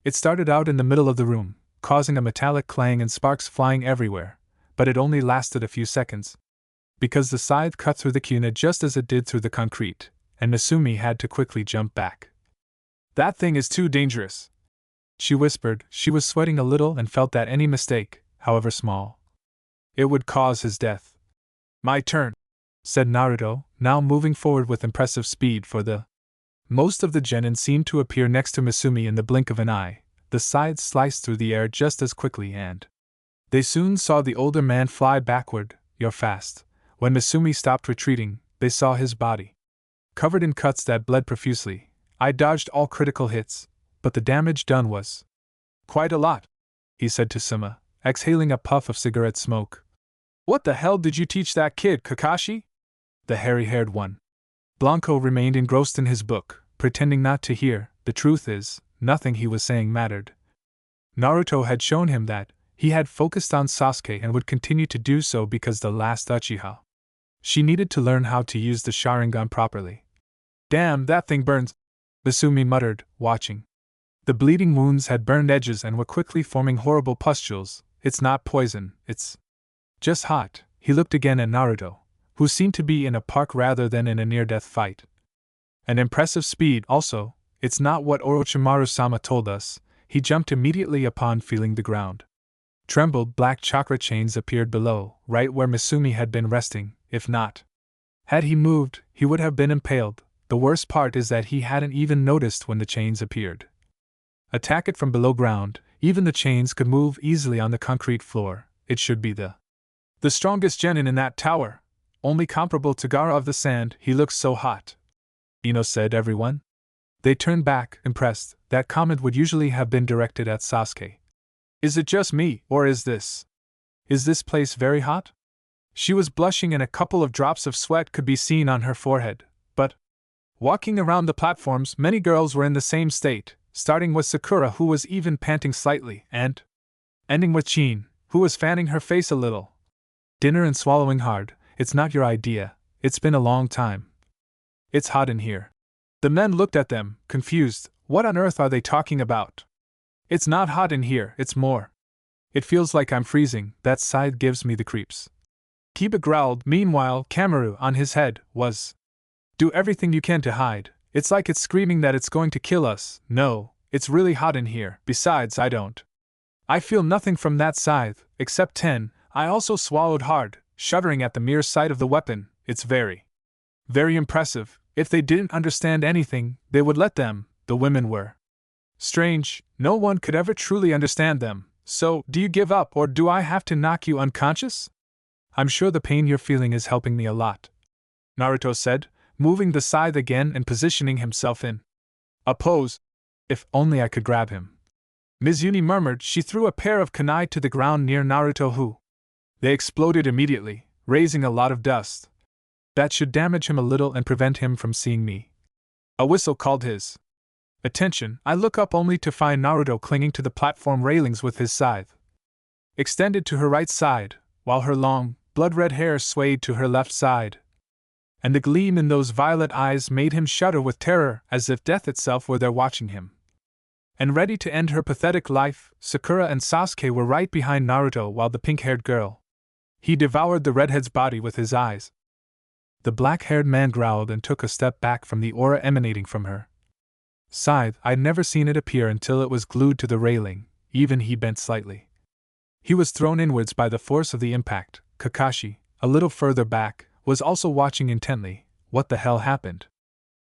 It started out in the middle of the room, causing a metallic clang and sparks flying everywhere, but it only lasted a few seconds, because the scythe cut through the kuna just as it did through the concrete, and Misumi had to quickly jump back. That thing is too dangerous, she whispered. She was sweating a little and felt that any mistake, however small, it would cause his death. My turn, said Naruto, now moving forward with impressive speed. For the most of the genin seemed to appear next to Misumi in the blink of an eye. The scythe sliced through the air just as quickly, and they soon saw the older man fly backward. You're fast. When Misumi stopped retreating, they saw his body covered in cuts that bled profusely. I dodged all critical hits, but the damage done was quite a lot, he said to Suma, exhaling a puff of cigarette smoke. What the hell did you teach that kid, Kakashi? The hairy-haired one. Blanco remained engrossed in his book, pretending not to hear. The truth is, nothing he was saying mattered. Naruto had shown him that he had focused on Sasuke and would continue to do so because the last Uchiha. She needed to learn how to use the Sharingan properly. Damn, that thing burns, Misumi muttered, watching. The bleeding wounds had burned edges and were quickly forming horrible pustules. It's not poison, it's just hot. He looked again at Naruto, who seemed to be in a park rather than in a near-death fight. An impressive speed also, it's not what Orochimaru-sama told us. He jumped immediately upon feeling the ground. Trembled black chakra chains appeared below, right where Misumi had been resting. If not, had he moved, he would have been impaled. The worst part is that he hadn't even noticed when the chains appeared. Attack it from below ground, even the chains could move easily on the concrete floor. It should be the strongest genin in that tower, only comparable to Gaara of the Sand. He looks so hot. Ino said, everyone. They turned back, impressed. That comment would usually have been directed at Sasuke. Is it just me, or is this place very hot? She was blushing and a couple of drops of sweat could be seen on her forehead, but walking around the platforms, many girls were in the same state, starting with Sakura, who was even panting slightly, and ending with Chin, who was fanning her face a little. Dinner and swallowing hard. It's not your idea. It's been a long time. It's hot in here. The men looked at them, confused. What on earth are they talking about? It's not hot in here, it's more. It feels like I'm freezing. That side gives me the creeps. Kiba growled. Meanwhile, Kamaru, on his head, was do everything you can to hide. It's like it's screaming that it's going to kill us. No, it's really hot in here. Besides, I feel nothing from that scythe, except 10. I also swallowed hard, shuddering at the mere sight of the weapon. It's very impressive. If they didn't understand anything, they would let them. The women were strange. No one could ever truly understand them. So, do you give up or do I have to knock you unconscious? I'm sure the pain you're feeling is helping me a lot, Naruto said, moving the scythe again and positioning himself in a pose. If only I could grab him. Mizune murmured. She threw a pair of kunai to the ground near Naruto, who they exploded immediately, raising a lot of dust. That should damage him a little and prevent him from seeing me. A whistle called his attention. I look up only to find Naruto clinging to the platform railings with his scythe extended to her right side, while her long, blood-red hair swayed to her left side. And the gleam in those violet eyes made him shudder with terror, as if death itself were there watching him. And ready to end her pathetic life, Sakura and Sasuke were right behind Naruto, while the pink-haired girl, he devoured the redhead's body with his eyes. The black-haired man growled and took a step back from the aura emanating from her scythe. I'd never seen it appear until it was glued to the railing. Even he bent slightly. He was thrown inwards by the force of the impact. Kakashi, a little further back, was also watching intently. What the hell happened?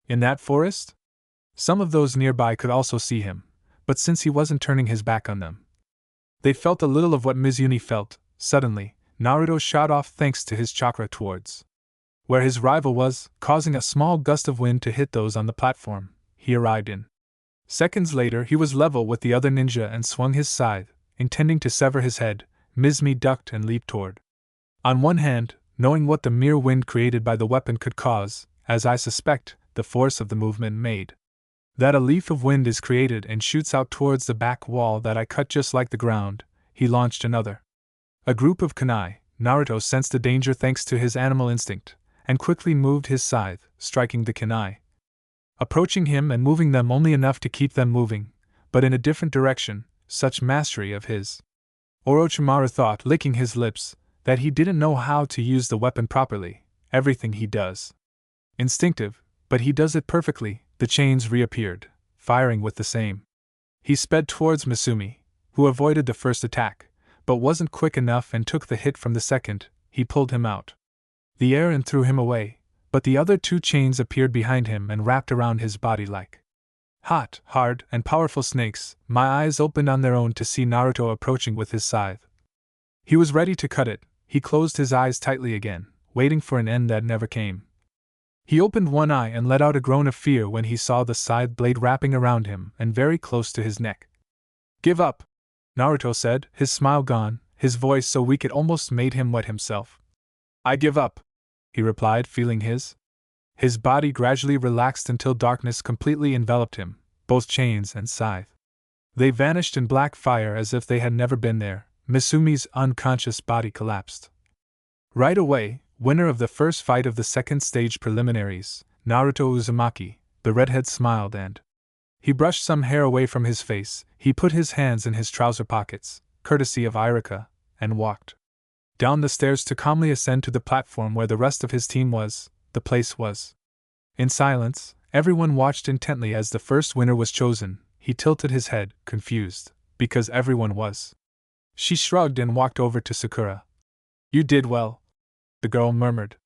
In that forest? Some of those nearby could also see him, but since he wasn't turning his back on them, they felt a little of what Mizune felt. Suddenly, Naruto shot off thanks to his chakra towards where his rival was, causing a small gust of wind to hit those on the platform. He arrived in seconds later. He was level with the other ninja and swung his scythe, intending to sever his head. Mizumi ducked and leaped toward. On one hand, knowing what the mere wind created by the weapon could cause, as I suspect, the force of the movement made that a leaf of wind is created and shoots out towards the back wall that I cut just like the ground, he launched another. A group of kunai. Naruto sensed the danger thanks to his animal instinct, and quickly moved his scythe, striking the kunai, approaching him and moving them only enough to keep them moving, but in a different direction. Such mastery of his. Orochimaru thought, licking his lips, that he didn't know how to use the weapon properly. Everything he does instinctive, but he does it perfectly. The chains reappeared, firing with the same. He sped towards Misumi, who avoided the first attack, but wasn't quick enough and took the hit from the second. He pulled him out the air and threw him away, but the other two chains appeared behind him and wrapped around his body like hot, hard, and powerful snakes. My eyes opened on their own to see Naruto approaching with his scythe. He was ready to cut it. He closed his eyes tightly again, waiting for an end that never came. He opened one eye and let out a groan of fear when he saw the scythe blade wrapping around him and very close to his neck. Give up, Naruto said, his smile gone, his voice so weak it almost made him wet himself. I give up, he replied, feeling his body gradually relaxed until darkness completely enveloped him. both chains and scythe. They vanished in black fire as if they had never been there. Misumi's unconscious body collapsed. Right away, winner of the first fight of the second stage preliminaries, Naruto Uzumaki, the redhead smiled and he brushed some hair away from his face. He put his hands in his trouser pockets, courtesy of Irika, and walked down the stairs to calmly ascend to the platform where the rest of his team was. The place was. In silence, everyone watched intently as the first winner was chosen. He tilted his head, confused, because everyone was. She shrugged and walked over to Sakura. "You did well," the girl murmured,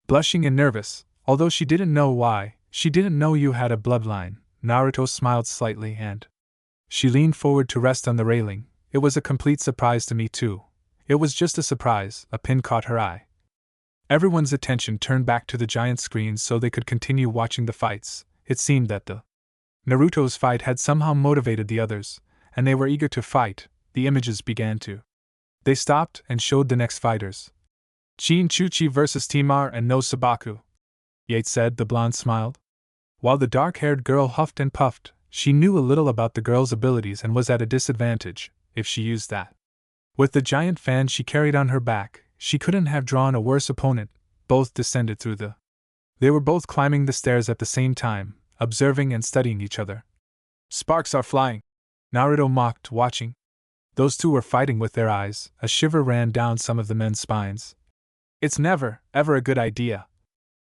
blushing and nervous, although she didn't know why. She didn't know you had a bloodline. Naruto smiled slightly and she leaned forward to rest on the railing. "It was a complete surprise to me too." It was just a surprise. A pin caught her eye. Everyone's attention turned back to the giant screen so they could continue watching the fights. It seemed that the Naruto's fight had somehow motivated the others, and they were eager to fight. The images began to. They stopped and showed the next fighters. Chin Chuchi versus Timar and no Sabaku. Yates said. The blonde smiled. While the dark-haired girl huffed and puffed, she knew a little about the girl's abilities and was at a disadvantage, if she used that. With the giant fan she carried on her back, she couldn't have drawn a worse opponent. Both descended through the. They were both climbing the stairs at the same time, observing and studying each other. "Sparks are flying," Naruto mocked, watching. Those two were fighting with their eyes. A shiver ran down some of the men's spines. It's never, ever a good idea.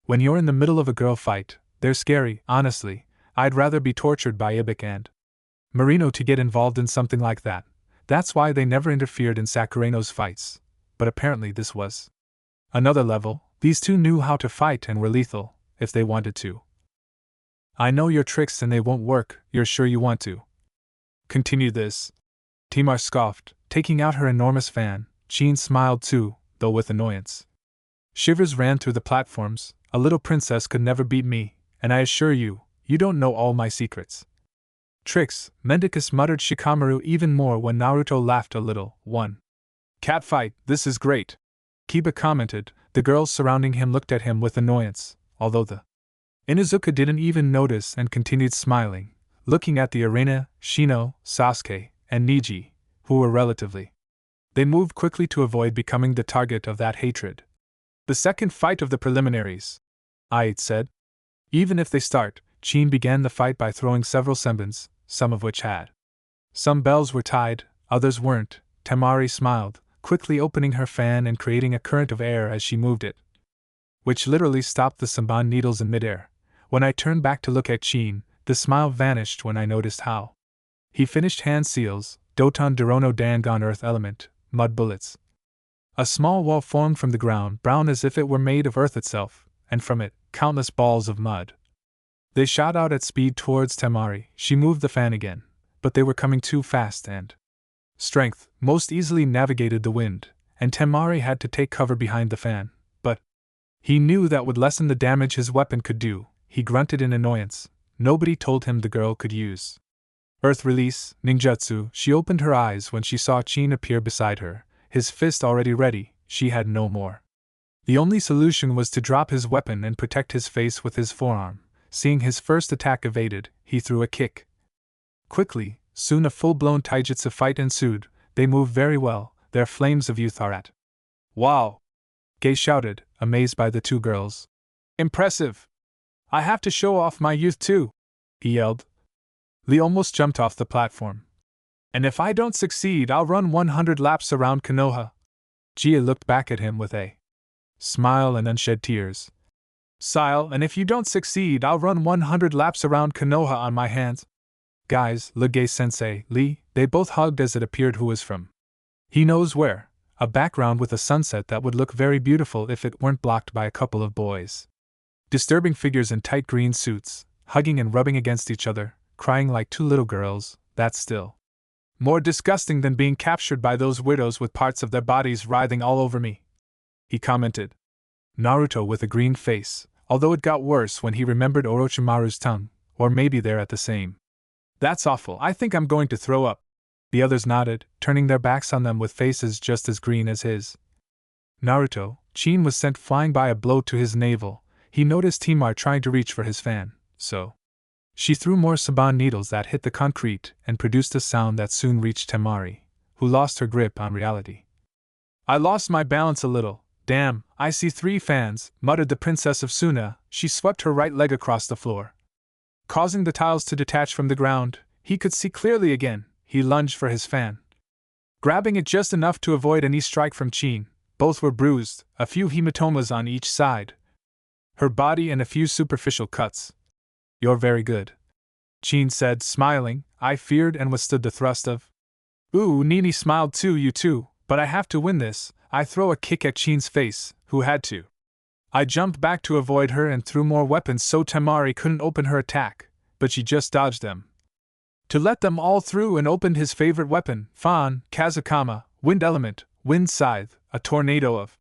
When you're in the middle of a girl fight, they're scary. Honestly, I'd rather be tortured by Ibik and Marino to get involved in something like that. That's why they never interfered in Sakurano's fights. But apparently this was another level. These two knew how to fight and were lethal, if they wanted to. "I know your tricks and they won't work. You're sure you want to continue this?" Timar scoffed, taking out her enormous fan. Chin smiled too, though with annoyance. Shivers ran through the platforms. "A little princess could never beat me, and I assure you, you don't know all my secrets." "Tricks," Mendicus muttered Shikamaru even more when Naruto laughed a little. "One catfight, this is great," Kiba commented. The girls surrounding him looked at him with annoyance, although the Inuzuka didn't even notice and continued smiling, looking at the arena. Shino, Sasuke, and Niji, who were relatively. They moved quickly to avoid becoming the target of that hatred. "The second fight of the preliminaries," Ayat said. "Even if they start," Chin began the fight by throwing several senbons, some of which had. Some bells were tied, others weren't. Temari smiled, quickly opening her fan and creating a current of air as she moved it, which literally stopped the senbon needles in midair. When I turned back to look at Chin, the smile vanished when I noticed how he finished hand seals, Doton Dorono Dangon earth element, mud bullets. A small wall formed from the ground, brown as if it were made of earth itself, and from it, countless balls of mud. They shot out at speed towards Temari. She moved the fan again, but they were coming too fast and strength most easily navigated the wind, and Temari had to take cover behind the fan, but he knew that would lessen the damage his weapon could do. He grunted in annoyance. Nobody told him the girl could use earth release, ninjutsu. She opened her eyes when she saw Chin appear beside her, his fist already ready. She had no more. The only solution was to drop his weapon and protect his face with his forearm. Seeing his first attack evaded, he threw a kick. Quickly, soon a full-blown taijutsu fight ensued. They move very well, their flames of youth are at. "Wow!" Gay shouted, amazed by the two girls. "Impressive! I have to show off my youth too!" he yelled. Lee almost jumped off the platform. "And if I don't succeed, I'll run 100 laps around Konoha." Jia looked back at him with a smile and unshed tears. "Sile, and if you don't succeed, I'll run 100 laps around Konoha on my hands." "Guys," Legay-sensei, Lee, they both hugged as it appeared who was from. "He knows where," a background with a sunset that would look very beautiful if it weren't blocked by a couple of boys. Disturbing figures in tight green suits, hugging and rubbing against each other, crying like two little girls. That's still more disgusting than being captured by those widows with parts of their bodies writhing all over me," he commented. Naruto with a green face, although it got worse when he remembered Orochimaru's tongue, or maybe they're at the same. "That's awful, I think I'm going to throw up." The others nodded, turning their backs on them with faces just as green as his. Naruto, Chin was sent flying by a blow to his navel. He noticed Timar trying to reach for his fan, so She threw more saban needles that hit the concrete and produced a sound that soon reached Temari, who lost her grip on reality. I lost my balance a little. Damn, I see 3 fans, muttered the Princess of Suna. She swept her right leg across the floor, causing the tiles to detach from the ground. He could see clearly again. He lunged for his fan, grabbing it just enough to avoid a knee strike from Chin. Both were bruised, a few hematomas on each side, her body and a few superficial cuts. You're very good, Chin said, smiling. I feared and withstood the thrust of. Ooh, Nini smiled too, you too, but I have to win this. I throw a kick at Chin's face, who had to. I jumped back to avoid her and threw more weapons so Temari couldn't open her attack, but she just dodged them. To let them all through and opened his favorite weapon, Fan, Kazakama, Wind Element, Wind Scythe, a tornado of.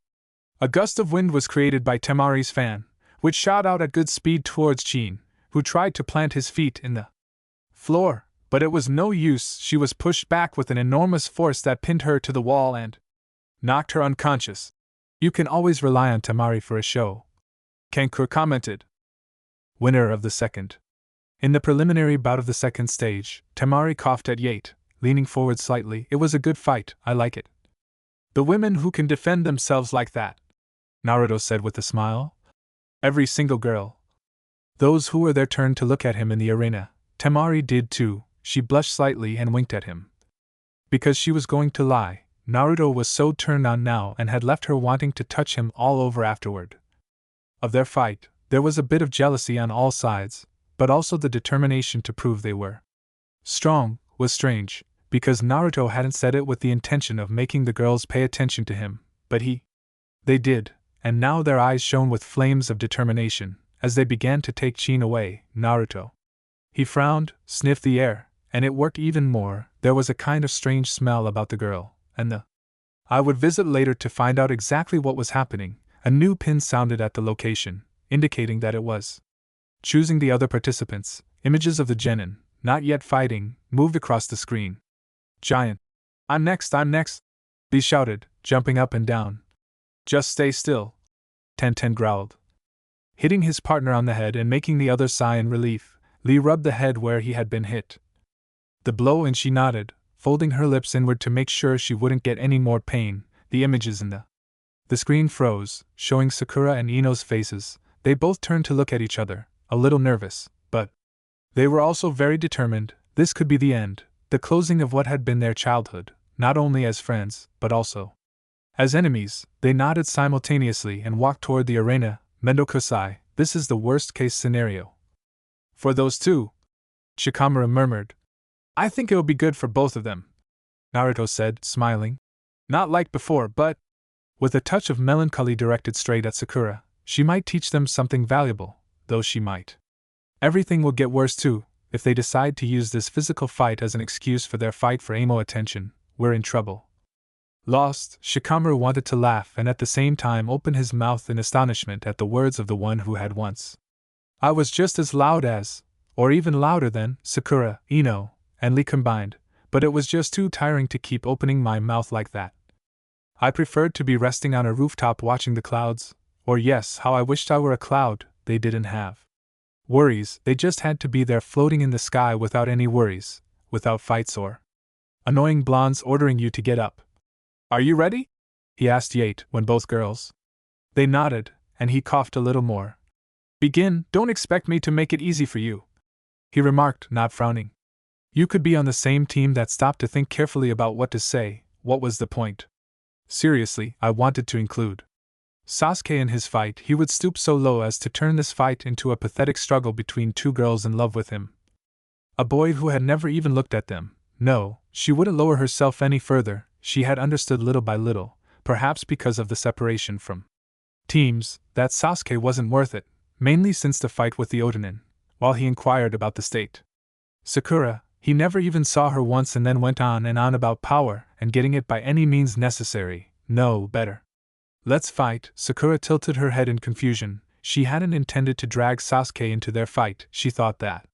A gust of wind was created by Temari's fan, which shot out at good speed towards Chin, who tried to plant his feet in the floor, but it was no use. She was pushed back with an enormous force that pinned her to the wall and knocked her unconscious. You can always rely on Temari for a show, Kenkur commented. Winner of the second. In the preliminary bout of the second stage, Temari coughed at Yate, leaning forward slightly. It was a good fight, I like it. The women who can defend themselves like that, Naruto said with a smile. Every single girl. Those who were their turn to look at him in the arena, Temari did too. She blushed slightly and winked at him. Because she was going to lie, Naruto was so turned on now and had left her wanting to touch him all over afterward. Of their fight, there was a bit of jealousy on all sides, but also the determination to prove they were strong was strange, because Naruto hadn't said it with the intention of making the girls pay attention to him, but they did, and now their eyes shone with flames of determination, as they began to take Chin away. Naruto. He frowned, sniffed the air, and it worked even more. There was a kind of strange smell about the girl, and I would visit later to find out exactly what was happening. A new pin sounded at the location, indicating that it was choosing the other participants. Images of the genin, not yet fighting, moved across the screen. Giant. I'm next, Lee shouted, jumping up and down. Just stay still, Tenten growled. Hitting his partner on the head and making the other sigh in relief, Lee rubbed the head where he had been hit. The blow, and she nodded, folding her lips inward to make sure she wouldn't get any more pain. The images in the screen froze, showing Sakura and Ino's faces. They both turned to look at each other, a little nervous, but they were also very determined. This could be the end, the closing of what had been their childhood, not only as friends, but also as enemies. They nodded simultaneously and walked toward the arena. Mendokosai, this is the worst-case scenario for those two, Shikamaru murmured. I think it'll be good for both of them, Naruto said, smiling. Not like before, but with a touch of melancholy directed straight at Sakura, she might teach them something valuable, though she might. Everything will get worse too, if they decide to use this physical fight as an excuse for their fight for Amo attention. We're in trouble. Lost, Shikamaru wanted to laugh and at the same time open his mouth in astonishment at the words of the one who had once. I was just as loud as, or even louder than, Sakura, Ino, and Lee combined, but it was just too tiring to keep opening my mouth like that. I preferred to be resting on a rooftop watching the clouds, or yes, how I wished I were a cloud. They didn't have worries, they just had to be there floating in the sky without any worries, without fights or annoying blondes ordering you to get up. Are you ready? He asked Yate when both girls. They nodded, and he coughed a little more. Begin. Don't expect me to make it easy for you, he remarked, not frowning. You could be on the same team that stopped to think carefully about what to say. What was the point? Seriously, I wanted to include Sasuke in his fight. He would stoop so low as to turn this fight into a pathetic struggle between two girls in love with him. A boy who had never even looked at them. No, she wouldn't lower herself any further. She had understood little by little, perhaps because of the separation from teams, that Sasuke wasn't worth it, mainly since the fight with the Otonin. While he inquired about the state Sakura, he never even saw her once and then went on and on about power and getting it by any means necessary. No, better. Let's fight. Sakura tilted her head in confusion. She hadn't intended to drag Sasuke into their fight. She thought that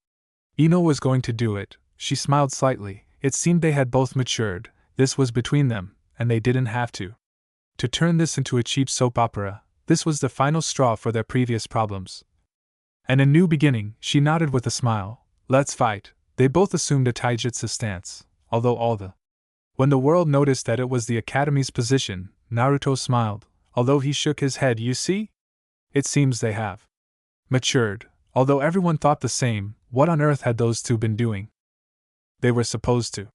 Ino was going to do it. She smiled slightly. It seemed they had both matured. This was between them, and they didn't have to turn this into a cheap soap opera. This was the final straw for their previous problems. And a new beginning. She nodded with a smile. Let's fight. They both assumed a taijutsu stance, although When the world noticed that it was the Academy's position, Naruto smiled, although he shook his head. You see? It seems they have matured. Although everyone thought the same, what on earth had those two been doing? They were supposed to.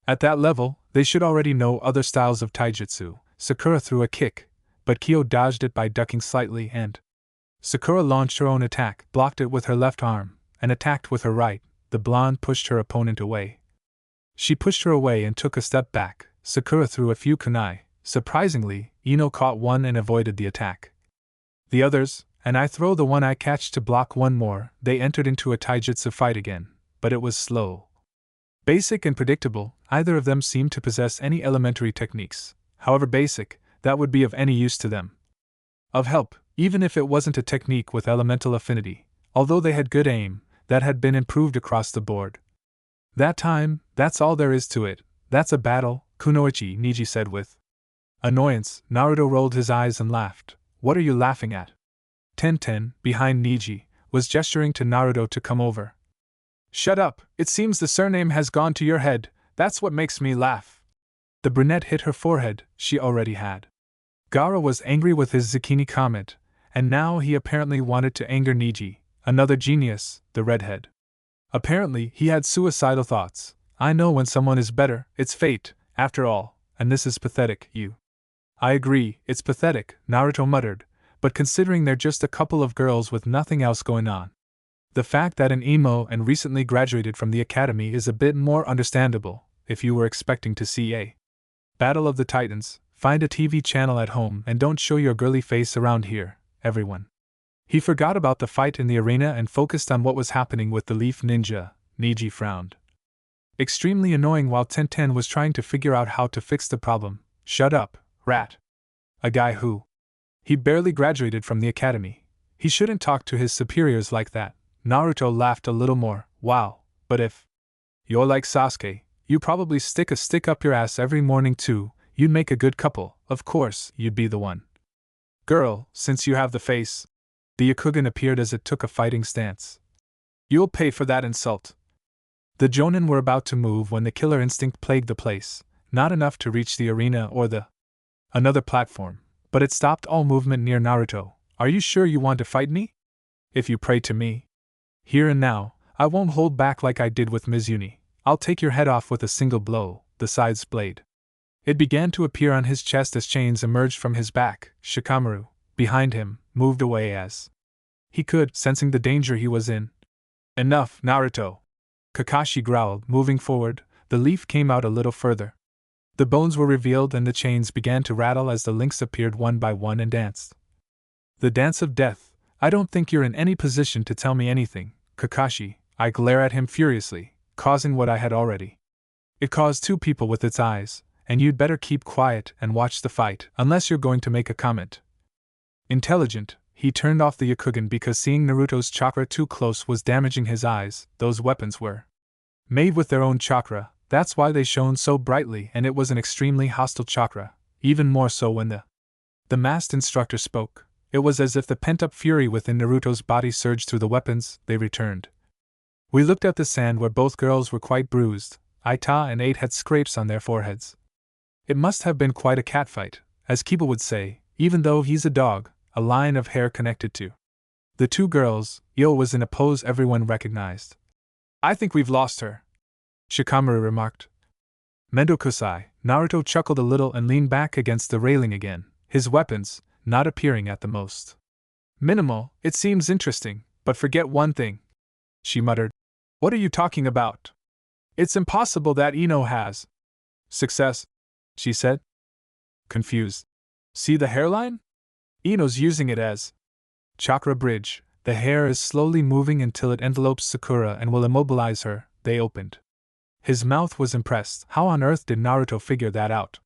At that level, they should already know other styles of taijutsu. Sakura threw a kick, but Kyo dodged it by ducking slightly and Sakura launched her own attack, blocked it with her left arm, and attacked with her right. The blonde pushed her opponent away. She pushed her away and took a step back. Sakura threw a few kunai. Surprisingly, Ino caught one and avoided the attack. The others, and I throw the one I catch to block one more. They entered into a taijutsu fight again, but it was slow. Basic and predictable, either of them seemed to possess any elementary techniques, however basic, that would be of any use to them. Of help, even if it wasn't a technique with elemental affinity, although they had good aim, that had been improved across the board. That time, that's all there is to it. That's a battle, Kunoichi, Niji said with annoyance. Naruto rolled his eyes and laughed. What are you laughing at? Tenten, behind Niji, was gesturing to Naruto to come over. Shut up, it seems the surname has gone to your head, that's what makes me laugh. The brunette hit her forehead, she already had. Gaara was angry with his zucchini comment, and now he apparently wanted to anger Niji, another genius, the redhead. Apparently, he had suicidal thoughts. I know when someone is better, it's fate, after all, and this is pathetic, you. I agree, it's pathetic, Naruto muttered, but considering they're just a couple of girls with nothing else going on. The fact that an emo and recently graduated from the academy is a bit more understandable, if you were expecting to see a Battle of the Titans. Find a TV channel at home and don't show your girly face around here, everyone. He forgot about the fight in the arena and focused on what was happening with the Leaf Ninja. Niji frowned. Extremely annoying while Tenten was trying to figure out how to fix the problem. Shut up, rat. A guy who? He barely graduated from the academy. He shouldn't talk to his superiors like that. Naruto laughed a little more. Wow, but if you're like Sasuke, you probably stick a stick up your ass every morning too. You'd make a good couple, of course, you'd be the one. Girl, since you have the face. The Yakugan appeared as it took a fighting stance. You'll pay for that insult. The Jonin were about to move when the killer instinct plagued the place, not enough to reach the arena or another platform, but it stopped all movement near Naruto. Are you sure you want to fight me? If you pray to me. Here and now, I won't hold back like I did with Mizuni. I'll take your head off with a single blow, the side's blade. It began to appear on his chest as chains emerged from his back. Shikamaru, behind him, moved away as he could, sensing the danger he was in. Enough, Naruto! Kakashi growled, moving forward. The leaf came out a little further. The bones were revealed and the chains began to rattle as the links appeared one by one and danced. The dance of death. I don't think you're in any position to tell me anything, Kakashi. I glare at him furiously, causing what I had already. It caused two people with its eyes, and you'd better keep quiet and watch the fight, unless you're going to make a comment. Intelligent, he turned off the Yakugan because seeing Naruto's chakra too close was damaging his eyes. Those weapons were made with their own chakra, that's why they shone so brightly, and it was an extremely hostile chakra, even more so when the masked instructor spoke. It was as if the pent-up fury within Naruto's body surged through the weapons. They returned. We looked at the sand where both girls were quite bruised. Aita and 8 had scrapes on their foreheads. It must have been quite a catfight, as Kiba would say, even though he's a dog, a line of hair connected to the two girls. Yo was in a pose everyone recognized. I think we've lost her, Shikamaru remarked. Mendo-kusai, Naruto chuckled a little and leaned back against the railing again, his weapons not appearing at the most minimal. It seems interesting, but forget one thing, she muttered. What are you talking about? It's impossible that Ino has success, she said, confused. See the hairline? Ino's using it as chakra bridge. The hair is slowly moving until it envelopes Sakura and will immobilize her. They opened. His mouth was impressed. How on earth did Naruto figure that out?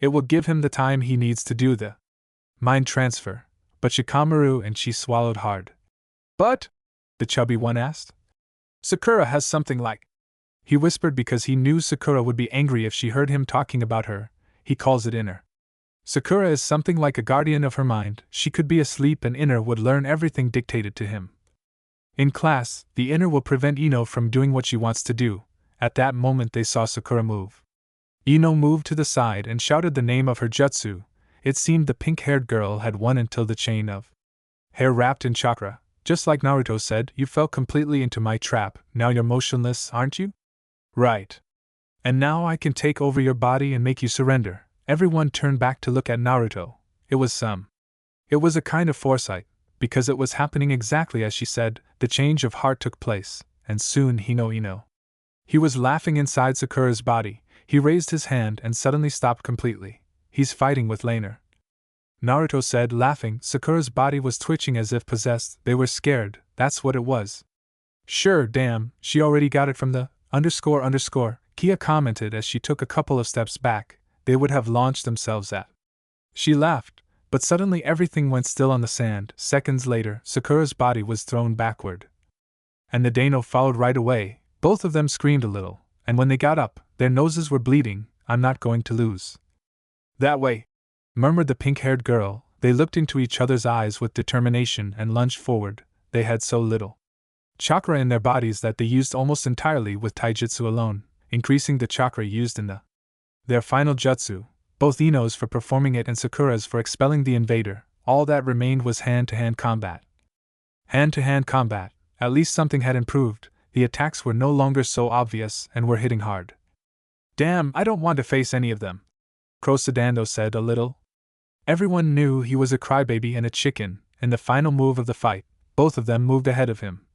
It will give him the time he needs to do the mind transfer. But Shikamaru and she swallowed hard. But? The chubby one asked. Sakura has something like. He whispered because he knew Sakura would be angry if she heard him talking about her. He calls it inner. Sakura is something like a guardian of her mind. She could be asleep and inner would learn everything dictated to him. In class, the inner will prevent Ino from doing what she wants to do. At that moment they saw Sakura move. Ino moved to the side and shouted the name of her jutsu. It seemed the pink-haired girl had won until the chain of hair wrapped in chakra. Just like Naruto said, you fell completely into my trap, now you're motionless, aren't you? Right. And now I can take over your body and make you surrender. Everyone turned back to look at Naruto. It was a kind of foresight, because it was happening exactly as she said. The change of heart took place, and soon Ino. He was laughing inside Sakura's body. He raised his hand and suddenly stopped completely. He's fighting with Laner. Naruto said, laughing. Sakura's body was twitching as if possessed. They were scared, that's what it was. Sure, damn, she already got it from the __. Kia commented as she took a couple of steps back. They would have launched themselves at. She laughed, but suddenly everything went still on the sand. Seconds later, Sakura's body was thrown backward. And the Dano followed right away. Both of them screamed a little, and when they got up, their noses were bleeding. I'm not going to lose. That way, murmured the pink-haired girl. They looked into each other's eyes with determination and lunged forward. They had so little chakra in their bodies that they used almost entirely with taijutsu alone, increasing the chakra used in their final jutsu, both Ino's for performing it and Sakura's for expelling the invader. All that remained was hand-to-hand combat. Hand-to-hand combat, at least something had improved. The attacks were no longer so obvious and were hitting hard. Damn, I don't want to face any of them, Crosadando said a little. Everyone knew he was a crybaby and a chicken. In the final move of the fight, both of them moved ahead of him.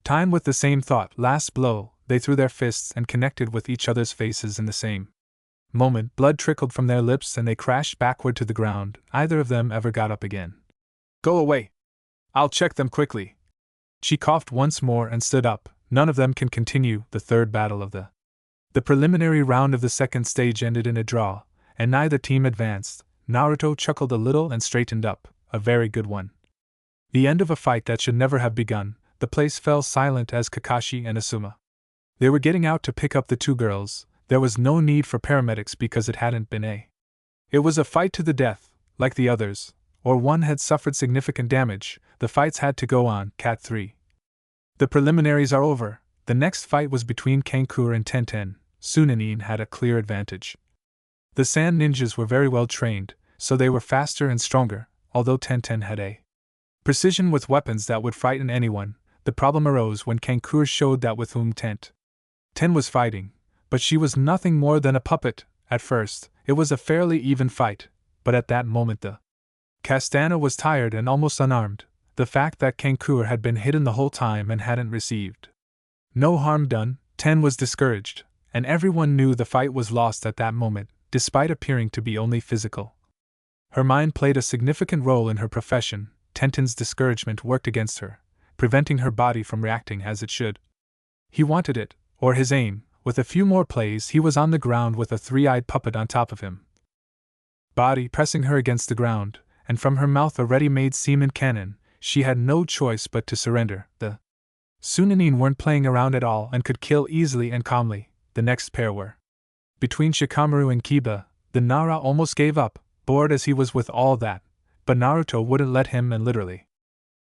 Timed with the same thought, last blow, they threw their fists and connected with each other's faces in the same moment. Blood trickled from their lips and they crashed backward to the ground. Neither of them ever got up again. Go away. I'll check them quickly. She coughed once more and stood up. None of them can continue. The third battle of the preliminary round of the second stage ended in a draw, and neither team advanced. Naruto chuckled a little and straightened up. A very good one. The end of a fight that should never have begun. The place fell silent as Kakashi and Asuma. They were getting out to pick up the two girls. There was no need for paramedics because it hadn't been It was a fight to the death, like the others, or one had suffered significant damage. The fights had to go on. Cat 3. The preliminaries are over. The next fight was between Kekkei and Tenten. Chunin had a clear advantage. The sand ninjas were very well trained, so they were faster and stronger, although Tenten had a precision with weapons that would frighten anyone. The problem arose when Kekkei showed that with whom Ten was fighting, but she was nothing more than a puppet. At first, it was a fairly even fight, but at that moment the Castana was tired and almost unarmed. The fact that Kekkei had been hidden the whole time and hadn't received no harm done, Ten was discouraged, and everyone knew the fight was lost at that moment, despite appearing to be only physical. Her mind played a significant role in her profession. Tenten's discouragement worked against her, preventing her body from reacting as it should. He wanted it, or his aim. With a few more plays, he was on the ground with a three-eyed puppet on top of him, body pressing her against the ground, and from her mouth a ready-made semen cannon. She had no choice but to surrender. The Chunin weren't playing around at all and could kill easily and calmly. The next pair were between Shikamaru and Kiba. The Nara almost gave up, bored as he was with all that, but Naruto wouldn't let him, and literally.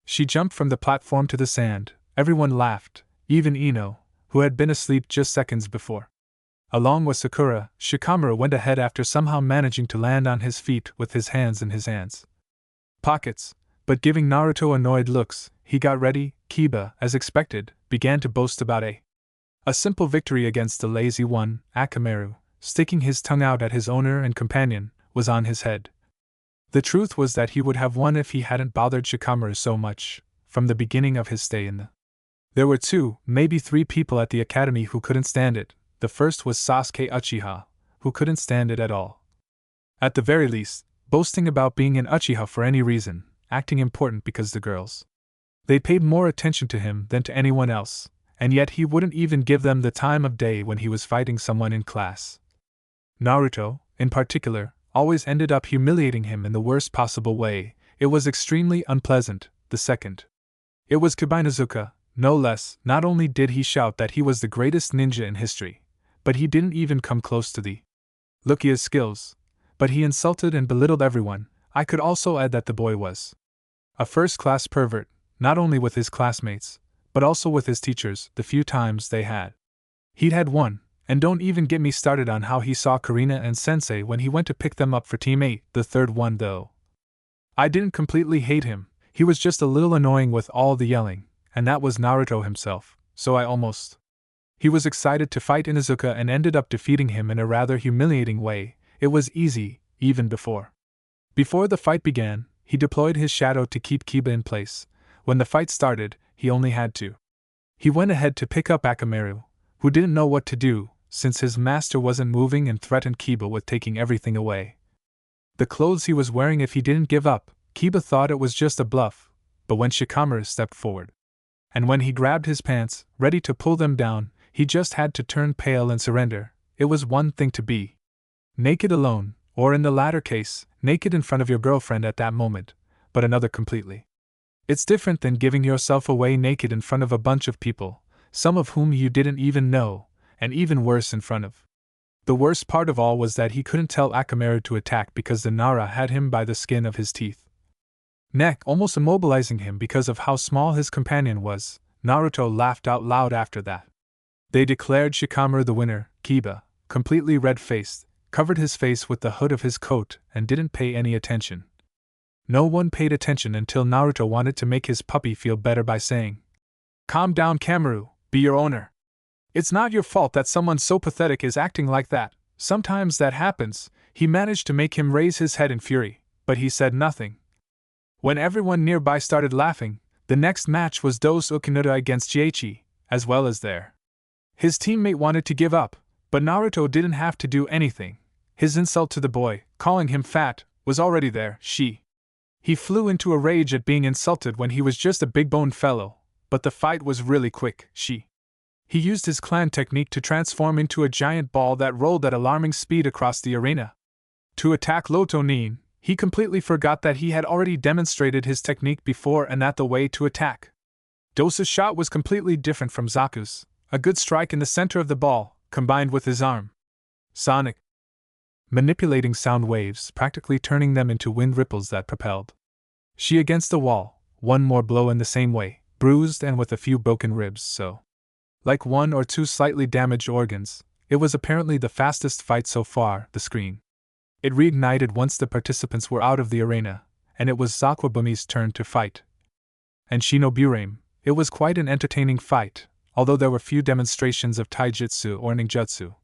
She jumped from the platform to the sand. Everyone laughed, even Ino, who had been asleep just seconds before. Along with Sakura, Shikamaru went ahead after somehow managing to land on his feet with his hands in his pockets, but giving Naruto annoyed looks. He got ready. Kiba, as expected, began to boast about a simple victory against the lazy one. Akamaru, sticking his tongue out at his owner and companion, was on his head. The truth was that he would have won if he hadn't bothered Shikamaru so much, from the beginning of his stay in the. There were 2, maybe 3 people at the academy who couldn't stand it. The first was Sasuke Uchiha, who couldn't stand it at all. At the very least, boasting about being an Uchiha for any reason, acting important because the girls. They paid more attention to him than to anyone else, and yet he wouldn't even give them the time of day when he was fighting someone in class. Naruto, in particular, always ended up humiliating him in the worst possible way. It was extremely unpleasant. The second. It was Kibanazuka, no less. Not only did he shout that he was the greatest ninja in history, but he didn't even come close to the Lukia's skills. But he insulted and belittled everyone. I could also add that the boy was a first-class pervert, not only with his classmates, but also with his teachers, the few times they had. He'd had one, and don't even get me started on how he saw Karina and Sensei when he went to pick them up for Team 8, the third one though. I didn't completely hate him, he was just a little annoying with all the yelling, and that was Naruto himself, so I almost. He was excited to fight Inuzuka and ended up defeating him in a rather humiliating way. It was easy, even before. Before the fight began, he deployed his shadow to keep Kiba in place. When the fight started, he only had to. He went ahead to pick up Akamaru, who didn't know what to do, since his master wasn't moving and threatened Kiba with taking everything away. The clothes he was wearing, if he didn't give up, Kiba thought it was just a bluff, but when Shikamaru stepped forward, and when he grabbed his pants, ready to pull them down, he just had to turn pale and surrender. It was one thing to be naked alone, or in the latter case, naked in front of your girlfriend at that moment, but another completely. It's different than giving yourself away naked in front of a bunch of people, some of whom you didn't even know, and even worse in front of. The worst part of all was that he couldn't tell Akamaru to attack because the Nara had him by the skin of his neck, almost immobilizing him because of how small his companion was. Naruto laughed out loud after that. They declared Shikamaru the winner. Kiba, completely red-faced, covered his face with the hood of his coat and didn't pay any attention. No one paid attention until Naruto wanted to make his puppy feel better by saying, "Calm down, Kamaru, be your owner. It's not your fault that someone so pathetic is acting like that. Sometimes that happens." He managed to make him raise his head in fury, but he said nothing. When everyone nearby started laughing, the next match was Dos Ukinura against Jeichi, as well as there. His teammate wanted to give up, but Naruto didn't have to do anything. His insult to the boy, calling him fat, was already there. He flew into a rage at being insulted when he was just a big-boned fellow, but the fight was really quick. He used his clan technique to transform into a giant ball that rolled at alarming speed across the arena. To attack Lotonin, he completely forgot that he had already demonstrated his technique before and that the way to attack Dosa's shot was completely different from Zaku's. A good strike in the center of the ball, combined with his arm sonic, manipulating sound waves, practically turning them into wind ripples that propelled she against the wall. One more blow in the same way, bruised and with a few broken ribs, so like one or two slightly damaged organs. It was apparently the fastest fight so far. The screen. It reignited once the participants were out of the arena, and it was Zakuabumi's turn to fight. And Shinoburame. It was quite an entertaining fight, although there were few demonstrations of taijutsu or ninjutsu.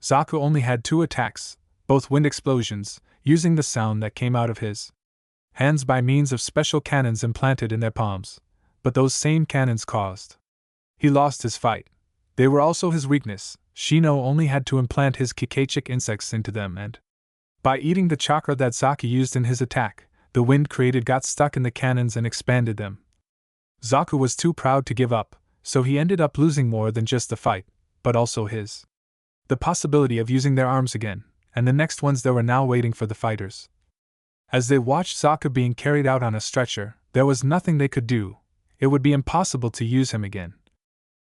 Zaku only had 2 attacks, both wind explosions, using the sound that came out of his hands by means of special cannons implanted in their palms, but those same cannons caused. He lost his fight. They were also his weakness. Shino only had to implant his Kekkei insects into them, and by eating the chakra that Zaku used in his attack, the wind created got stuck in the cannons and expanded them. Zaku was too proud to give up, so he ended up losing more than just the fight, but also the possibility of using their arms again, and the next ones that were now waiting for the fighters. As they watched Zaku being carried out on a stretcher, there was nothing they could do. It would be impossible to use him again.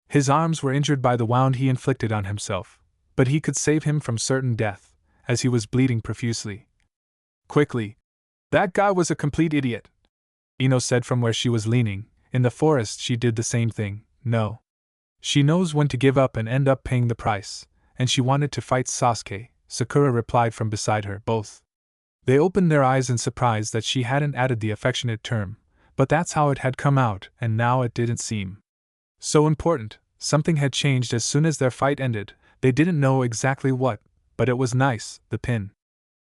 His arms were injured by the wound he inflicted on himself, but he could save him from certain death, as he was bleeding profusely. Quickly. "That guy was a complete idiot," Ino said from where she was leaning. In the forest she did the same thing. No. She knows when to give up and end up paying the price, and she wanted to fight Sasuke, Sakura replied from beside her. Both. They opened their eyes in surprise that she hadn't added the affectionate term, but that's how it had come out, and now it didn't seem so important. Something had changed as soon as their fight ended. They didn't know exactly what, but it was nice. The pin.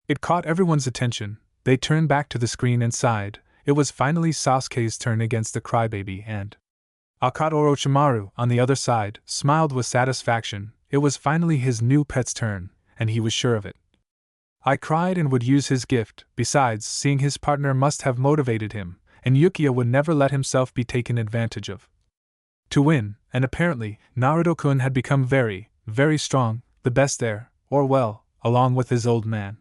It caught everyone's attention. They turned back to the screen and sighed. It was finally Sasuke's turn against the crybaby, and Akata Orochimaru, on the other side, smiled with satisfaction. It was finally his new pet's turn, and he was sure of it. I cried and would use his gift. Besides, seeing his partner must have motivated him, and Yukiya would never let himself be taken advantage of to win, and apparently, Naruto-kun had become very, very strong, the best there, or well, along with his old man.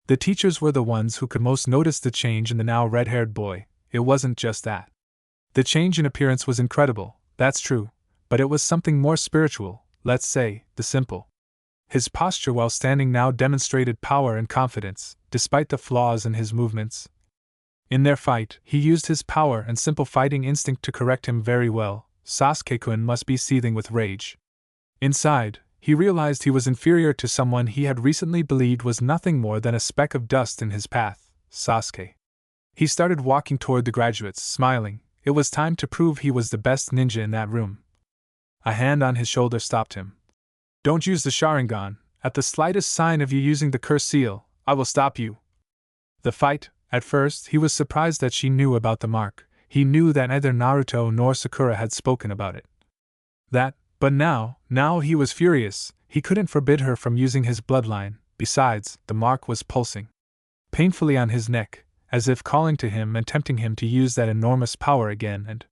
The teachers were the ones who could most notice the change in the now red-haired boy. It wasn't just that. The change in appearance was incredible, that's true, but it was something more spiritual, let's say, the simple. His posture while standing now demonstrated power and confidence, despite the flaws in his movements. In their fight, he used his power and simple fighting instinct to correct him very well. Sasuke-kun must be seething with rage. Inside, he realized he was inferior to someone he had recently believed was nothing more than a speck of dust in his path, Sasuke. He started walking toward the graduates, smiling. It was time to prove he was the best ninja in that room. A hand on his shoulder stopped him. Don't use the Sharingan. At the slightest sign of you using the curse seal, I will stop you. The fight. At first, he was surprised that she knew about the mark. He knew that neither Naruto nor Sakura had spoken about it. But now he was furious. He couldn't forbid her from using his bloodline. Besides, the mark was pulsing painfully on his neck, as if calling to him and tempting him to use that enormous power again, and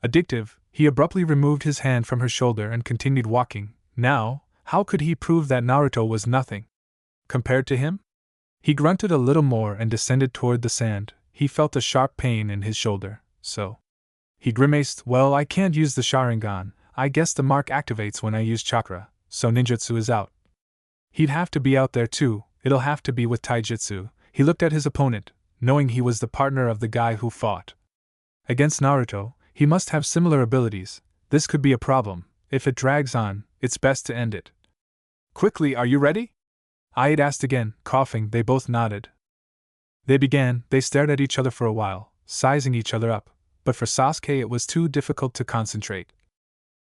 addictive, he abruptly removed his hand from her shoulder and continued walking. Now, how could he prove that Naruto was nothing compared to him? He grunted a little more and descended toward the sand. He felt a sharp pain in his shoulder, so he grimaced. Well, I can't use the Sharingan. I guess the mark activates when I use chakra, so ninjutsu is out. He'd have to be out there too. It'll have to be with taijutsu. He looked at his opponent, knowing he was the partner of the guy who fought against Naruto. He must have similar abilities. This could be a problem. If it drags on, it's best to end it. Quickly, are you ready? Aide asked again, coughing. They both nodded. They stared at each other for a while, sizing each other up, but for Sasuke it was too difficult to concentrate.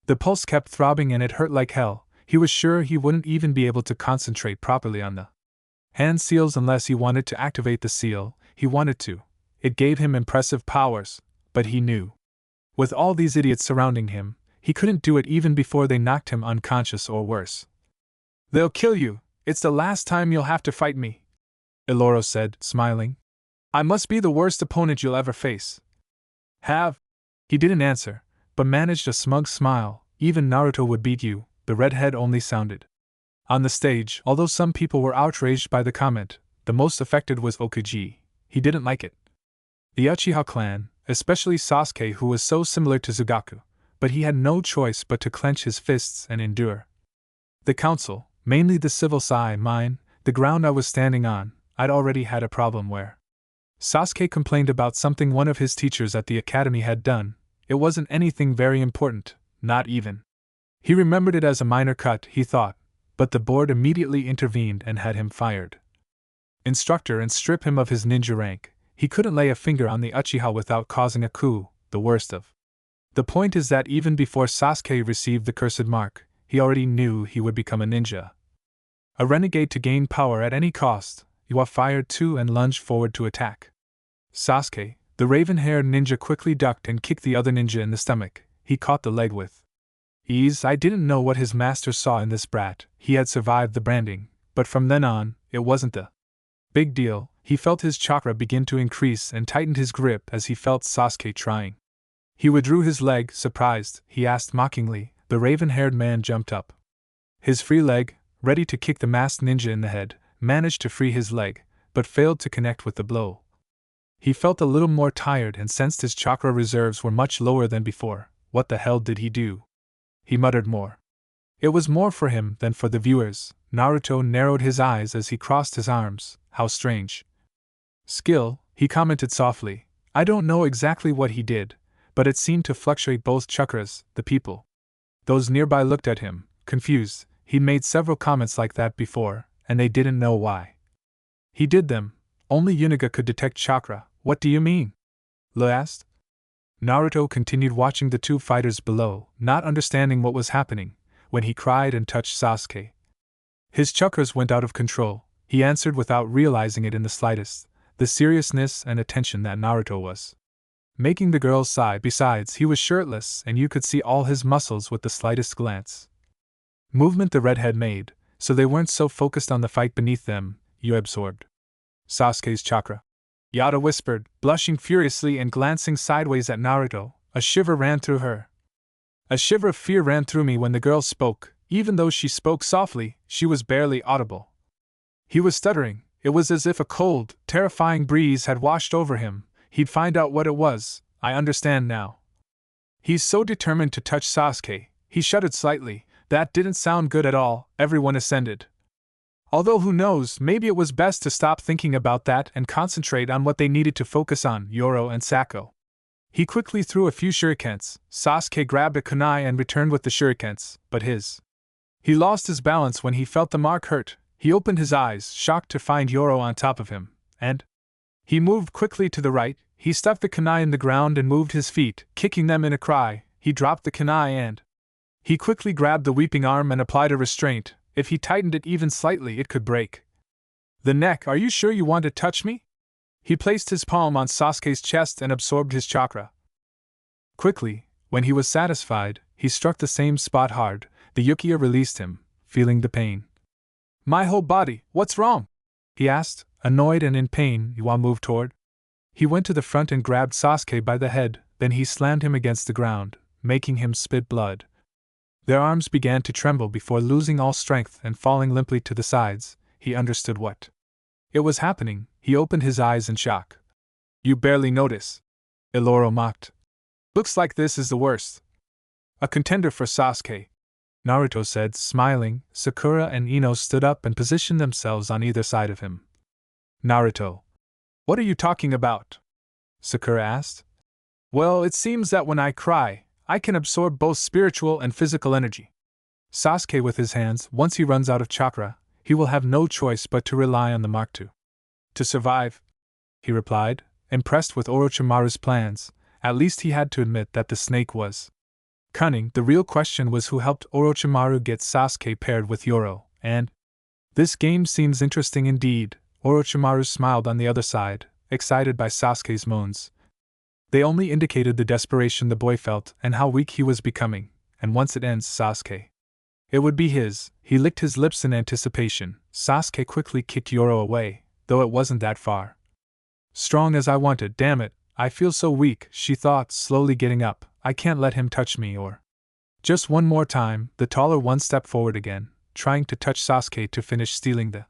The pulse kept throbbing and it hurt like hell. He was sure he wouldn't even be able to concentrate properly on the hand seals unless he wanted to activate the seal. He wanted to. It gave him impressive powers, but he knew, with all these idiots surrounding him, he couldn't do it even before they knocked him unconscious or worse. They'll kill you. It's the last time you'll have to fight me, Iloro said, smiling. I must be the worst opponent you'll ever face. Have? He didn't answer, but managed a smug smile. Even Naruto would beat you, the redhead only sounded. On the stage, although some people were outraged by the comment, the most affected was Okuji. He didn't like it. The Uchiha clan, especially Sasuke, who was so similar to Sugaku, but he had no choice but to clench his fists and endure. The council, mainly the civil side, mine, the ground I was standing on, I'd already had a problem where Sasuke complained about something one of his teachers at the academy had done. It wasn't anything very important, not even. He remembered it as a minor cut, he thought, but the board immediately intervened and had him fired. Instructor and strip him of his ninja rank. He couldn't lay a finger on the Uchiha without causing a coup, the worst of. The point is that even before Sasuke received the cursed mark, he already knew he would become a ninja. A renegade to gain power at any cost. Iwa fired too and lunged forward to attack. Sasuke, the raven-haired ninja, quickly ducked and kicked the other ninja in the stomach. He caught the leg with ease. I didn't know what his master saw in this brat. He had survived the branding, but from then on, it wasn't the big deal. He felt his chakra begin to increase and tightened his grip as he felt Sasuke trying. He withdrew his leg, surprised. He asked mockingly. The raven-haired man jumped up. His free leg, ready to kick the masked ninja in the head, managed to free his leg, but failed to connect with the blow. He felt a little more tired and sensed his chakra reserves were much lower than before. What the hell did he do? He muttered more. It was more for him than for the viewers. Naruto narrowed his eyes as he crossed his arms. How strange. Skill, he commented softly. I don't know exactly what he did, but it seemed to fluctuate both chakras. The people, those nearby, looked at him, confused. He'd made several comments like that before, and they didn't know why he did them. Only Yunaga could detect chakra. What do you mean? Lu asked. Naruto continued watching the two fighters below, not understanding what was happening, when he cried and touched Sasuke. His chakras went out of control. He answered without realizing it in the slightest, the seriousness and attention that Naruto was making the girls sigh. Besides, he was shirtless and you could see all his muscles with the slightest glance. Movement the redhead made, so they weren't so focused on the fight beneath them. You absorbed Sasuke's chakra? Yada whispered, blushing furiously and glancing sideways at Naruto. A shiver ran through her. A shiver of fear ran through me when the girl spoke. Even though she spoke softly, she was barely audible. He was stuttering. It was as if a cold, terrifying breeze had washed over him. He'd find out what it was. I understand now. He's so determined to touch Sasuke. He shuddered slightly. That didn't sound good at all. Everyone ascended. Although who knows, maybe it was best to stop thinking about that and concentrate on what they needed to focus on, Yoro and Sako. He quickly threw a few shurikens. Sasuke grabbed a kunai and returned with the shurikens, but he lost his balance when he felt the mark hurt. He opened his eyes, shocked to find Yoro on top of him, and he moved quickly to the right. He stuffed the kunai in the ground and moved his feet, kicking them in a cry. He dropped the kunai and he quickly grabbed the weeping arm and applied a restraint. If he tightened it even slightly, it could break the neck. Are you sure you want to touch me? He placed his palm on Sasuke's chest and absorbed his chakra. Quickly, when he was satisfied, he struck the same spot hard. The Uchiha released him, feeling the pain. My whole body, what's wrong? He asked, annoyed and in pain. Iwa moved toward. He went to the front and grabbed Sasuke by the head, then he slammed him against the ground, making him spit blood. Their arms began to tremble before losing all strength and falling limply to the sides. He understood what it was happening. He opened his eyes in shock. You barely notice, Iloro mocked. Looks like this is the worst. A contender for Sasuke, Naruto said, smiling. Sakura and Ino stood up and positioned themselves on either side of him. Naruto. What are you talking about? Sakura asked. Well, it seems that when I cry, I can absorb both spiritual and physical energy. Sasuke with his hands, once he runs out of chakra, he will have no choice but to rely on the mark to survive, he replied, impressed with Orochimaru's plans. At least he had to admit that the snake was cunning. The real question was who helped Orochimaru get Sasuke paired with Yoro, and this game seems interesting indeed. Orochimaru smiled on the other side, excited by Sasuke's moans. They only indicated the desperation the boy felt and how weak he was becoming, and once it ends, Sasuke, it would be his. He licked his lips in anticipation. Sasuke quickly kicked Yoro away, though it wasn't that far. Strong as I wanted, damn it, I feel so weak, she thought, slowly getting up. I can't let him touch me or. Just one more time. The taller one stepped forward again, trying to touch Sasuke to finish stealing the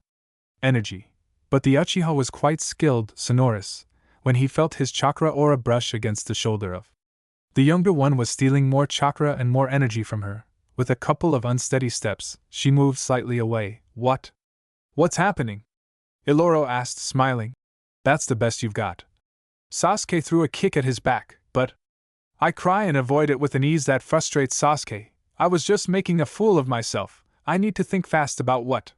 energy. But the Uchiha was quite skilled, sonorous, when he felt his chakra aura brush against the shoulder of the younger one was stealing more chakra and more energy from her. With a couple of unsteady steps, she moved slightly away. What's happening? Iloro asked, smiling. That's the best you've got. Sasuke threw a kick at his back, but I cry and avoid it with an ease that frustrates Sasuke. I was just making a fool of myself. I need to think fast about what.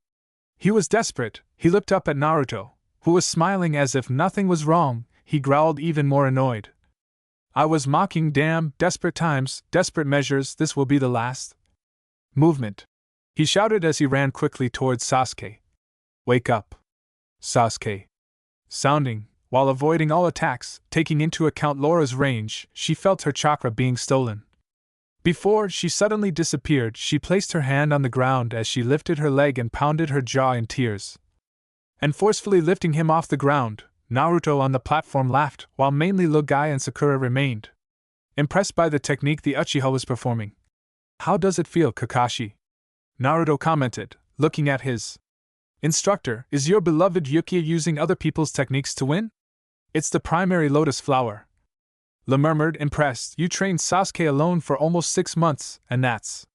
He was desperate. He looked up at Naruto, who was smiling as if nothing was wrong. He growled, even more annoyed. I was mocking. Damn, desperate times, desperate measures, this will be the last movement, he shouted as he ran quickly towards Sasuke. Wake up, Sasuke. Sounding, while avoiding all attacks, taking into account Laura's range, she felt her chakra being stolen. Before she suddenly disappeared, she placed her hand on the ground as she lifted her leg and pounded her jaw in tears. And forcefully lifting him off the ground, Naruto on the platform laughed, while mainly Logai and Sakura remained impressed by the technique the Uchiha was performing. How does it feel, Kakashi? Naruto commented, looking at his instructor. Is your beloved Uchiha using other people's techniques to win? It's the primary lotus flower. La murmured, impressed. You trained Sasuke alone for almost 6 months, and that's.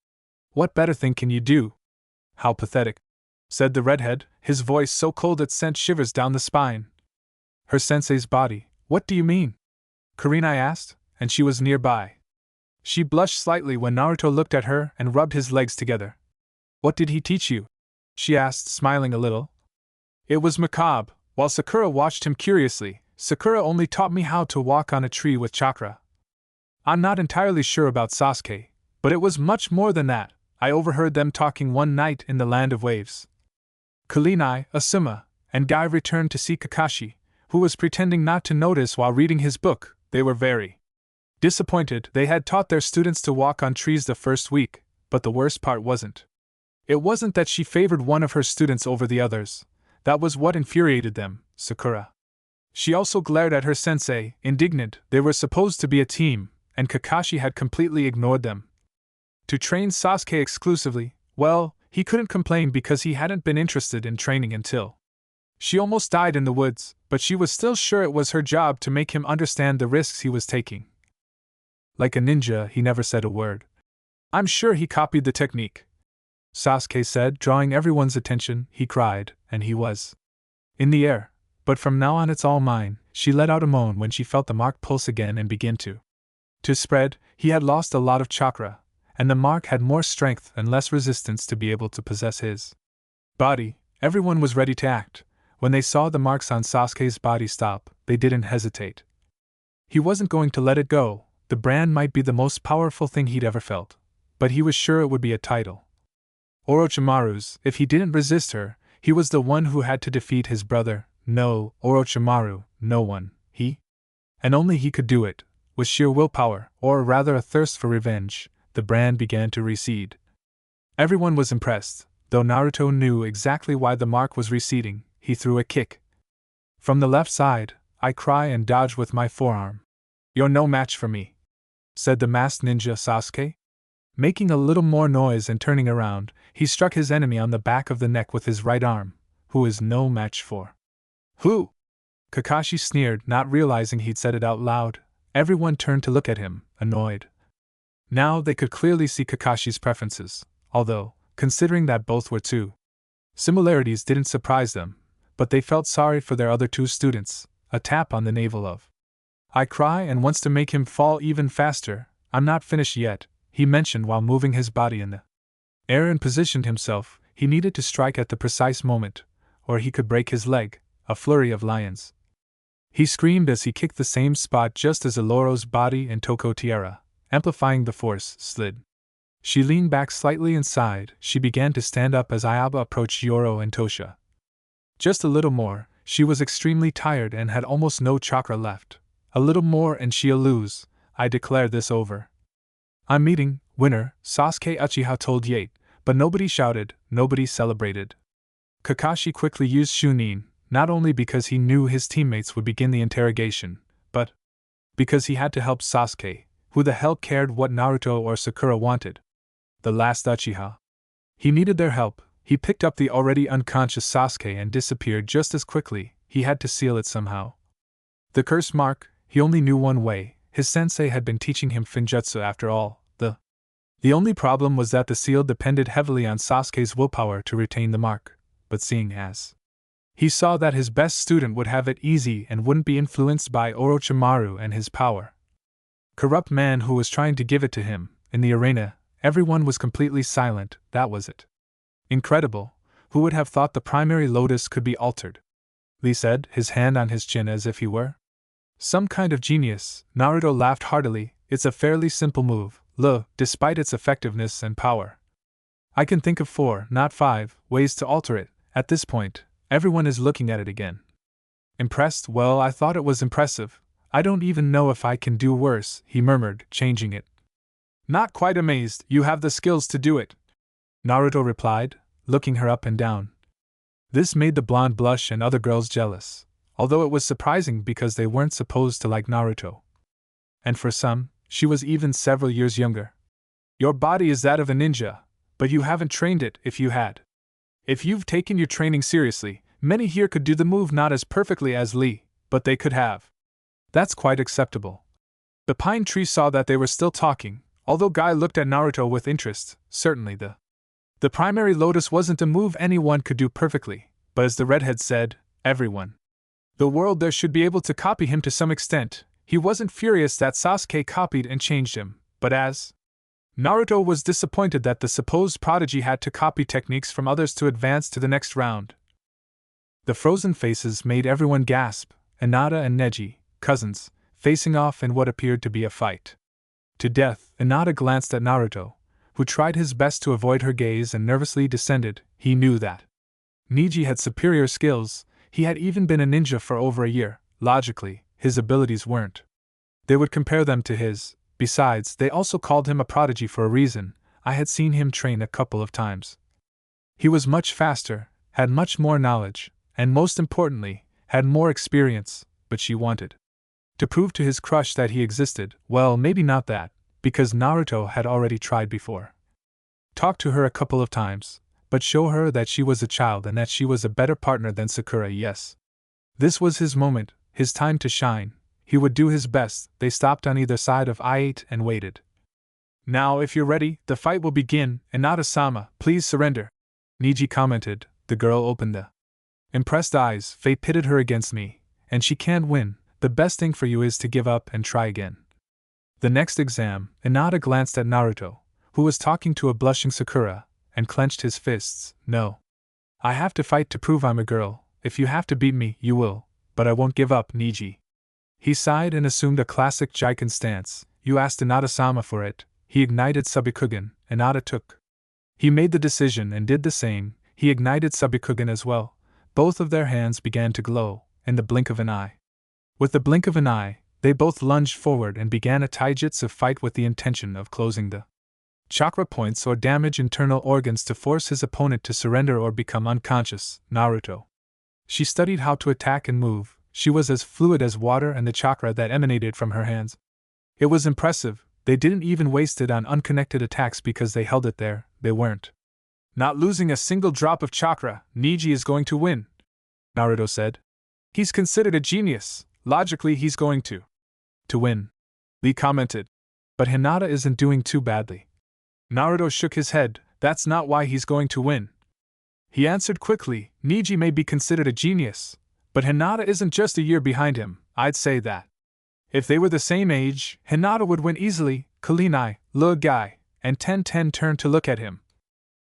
What better thing can you do? How pathetic, said the redhead, his voice so cold it sent shivers down the spine. Her sensei's body, what do you mean? Kurenai asked, and she was nearby. She blushed slightly when Naruto looked at her and rubbed his legs together. What did he teach you? She asked, smiling a little. It was macabre. While Sakura watched him curiously, Sakura only taught me how to walk on a tree with chakra. I'm not entirely sure about Sasuke, but it was much more than that. I overheard them talking one night in the Land of Waves. Kurenai, Asuma, and Guy returned to see Kakashi, who was pretending not to notice while reading his book. They were very disappointed. They had taught their students to walk on trees the first week, but the worst part wasn't. It wasn't that she favored one of her students over the others. That was what infuriated them, Sakura. She also glared at her sensei, indignant. They were supposed to be a team, and Kakashi had completely ignored them. To train Sasuke exclusively, well, he couldn't complain because he hadn't been interested in training until she almost died in the woods, but she was still sure it was her job to make him understand the risks he was taking. Like a ninja, he never said a word. I'm sure he copied the technique, Sasuke said, drawing everyone's attention. He cried, and he was in the air. But from now on it's all mine. she let out a moan when she felt the mark pulse again and begin to spread. He had lost a lot of chakra, and the mark had more strength and less resistance to be able to possess his body. Everyone was ready to act. When they saw the marks on Sasuke's body stop, they didn't hesitate. He wasn't going to let it go. The brand might be the most powerful thing he'd ever felt, but he was sure it would be a title. Orochimaru's. If he didn't resist her, he was the one who had to defeat his brother. No, Orochimaru, no one, he. And only he could do it. With sheer willpower, or rather a thirst for revenge, the brand began to recede. Everyone was impressed. Though Naruto knew exactly why the mark was receding, he threw a kick. From the left side, I cry and dodge with my forearm. "You're no match for me," said the masked ninja Sasuke. Making a little more noise and turning around, he struck his enemy on the back of the neck with his right arm. "Who is no match for?" "Who?" Kakashi sneered, not realizing he'd said it out loud. Everyone turned to look at him, annoyed. Now they could clearly see Kakashi's preferences, although, considering that both were two similarities, didn't surprise them, but they felt sorry for their other two students. A tap on the navel of I cry and wants to make him fall even faster. "I'm not finished yet," he mentioned while moving his body in the air and positioned himself. He needed to strike at the precise moment, or he could break his leg. A flurry of lions. He screamed as he kicked the same spot just as Eloro's body and Toko Tiara, amplifying the force, slid. She leaned back slightly and sighed. She began to stand up as Ayaba approached Yoro and Tosha. Just a little more. She was extremely tired and had almost no chakra left. A little more and she'll lose. I declare this over. "I'm meeting, winner," Sasuke Uchiha told Yate, but nobody shouted, nobody celebrated. Kakashi quickly used Chunin, not only because he knew his teammates would begin the interrogation, but because he had to help Sasuke. Who the hell cared what Naruto or Sakura wanted? The last Uchiha. He needed their help. He picked up the already unconscious Sasuke and disappeared just as quickly. He had to seal it somehow. The cursed mark, he only knew one way. His sensei had been teaching him Finjutsu after all. The only problem was that the seal depended heavily on Sasuke's willpower to retain the mark, but seeing as he saw that his best student would have it easy and wouldn't be influenced by Orochimaru and his power. Corrupt man who was trying to give it to him. In the arena, everyone was completely silent. That was it. Incredible. Who would have thought the primary lotus could be altered? Lee said, his hand on his chin as if he were some kind of genius. Naruto laughed heartily. It's a fairly simple move, despite its effectiveness and power. I can think of 4, not 5, ways to alter it. At this point, everyone is looking at it again. Impressed? Well, I thought it was impressive. I don't even know if I can do worse, he murmured, changing it. Not quite amazed. You have the skills to do it, Naruto replied, looking her up and down. This made the blonde blush and other girls jealous, although it was surprising because they weren't supposed to like Naruto. And for some, she was even several years younger. Your body is that of a ninja, but you haven't trained it. If you had. If you've taken your training seriously, many here could do the move not as perfectly as Lee, but they could have. That's quite acceptable. The pine tree saw that they were still talking, although Guy looked at Naruto with interest. Certainly the primary lotus wasn't a move anyone could do perfectly, but as the redhead said, everyone. The world there should be able to copy him to some extent. He wasn't furious that Sasuke copied and changed him, but as Naruto was disappointed that the supposed prodigy had to copy techniques from others to advance to the next round. The frozen faces made everyone gasp. Inada and Neji, cousins, facing off in what appeared to be a fight to death. Inada glanced at Naruto, who tried his best to avoid her gaze and nervously descended. He knew that Neji had superior skills. He had even been a ninja for over a year. Logically, his abilities weren't. They would compare them to his. Besides, they also called him a prodigy for a reason. I had seen him train a couple of times. He was much faster, had much more knowledge, and most importantly, had more experience, but she wanted to prove to his crush that he existed. Well, maybe not that, because Naruto had already tried before. Talked to her a couple of times, but show her that she was a child and that she was a better partner than Sakura. Yes. This was his moment, his time to shine. He would do his best. They stopped on either side of I-8 and waited. Now, if you're ready, the fight will begin. Inada-sama, please surrender, Neji commented. The girl opened the impressed eyes. Fate pitted her against me, and she can't win. The best thing for you is to give up and try again. The next exam, Hinata glanced at Naruto, who was talking to a blushing Sakura, and clenched his fists. No. I have to fight to prove I'm a girl. If you have to beat me, you will, but I won't give up, Niji. He sighed and assumed a classic Jiken stance. You asked Hinata-sama for it. He ignited Subikugen, Hinata took. He made the decision and did the same. He ignited Subikugen as well. Both of their hands began to glow, in the blink of an eye. With the blink of an eye, they both lunged forward and began a taijutsu fight with the intention of closing the chakra points or damage internal organs to force his opponent to surrender or become unconscious. Naruto. She studied how to attack and move. She was as fluid as water and the chakra that emanated from her hands. It was impressive. They didn't even waste it on unconnected attacks because they held it there. They weren't not losing a single drop of chakra. Niji is going to win, Naruto said. He's considered a genius. Logically, he's going to win, Lee commented. But Hinata isn't doing too badly. Naruto shook his head. That's not why he's going to win. He answered quickly, Niji may be considered a genius, but Hinata isn't just a year behind him. I'd say that if they were the same age, Hinata would win easily. Kulinai, little guy, and Ten turned to look at him.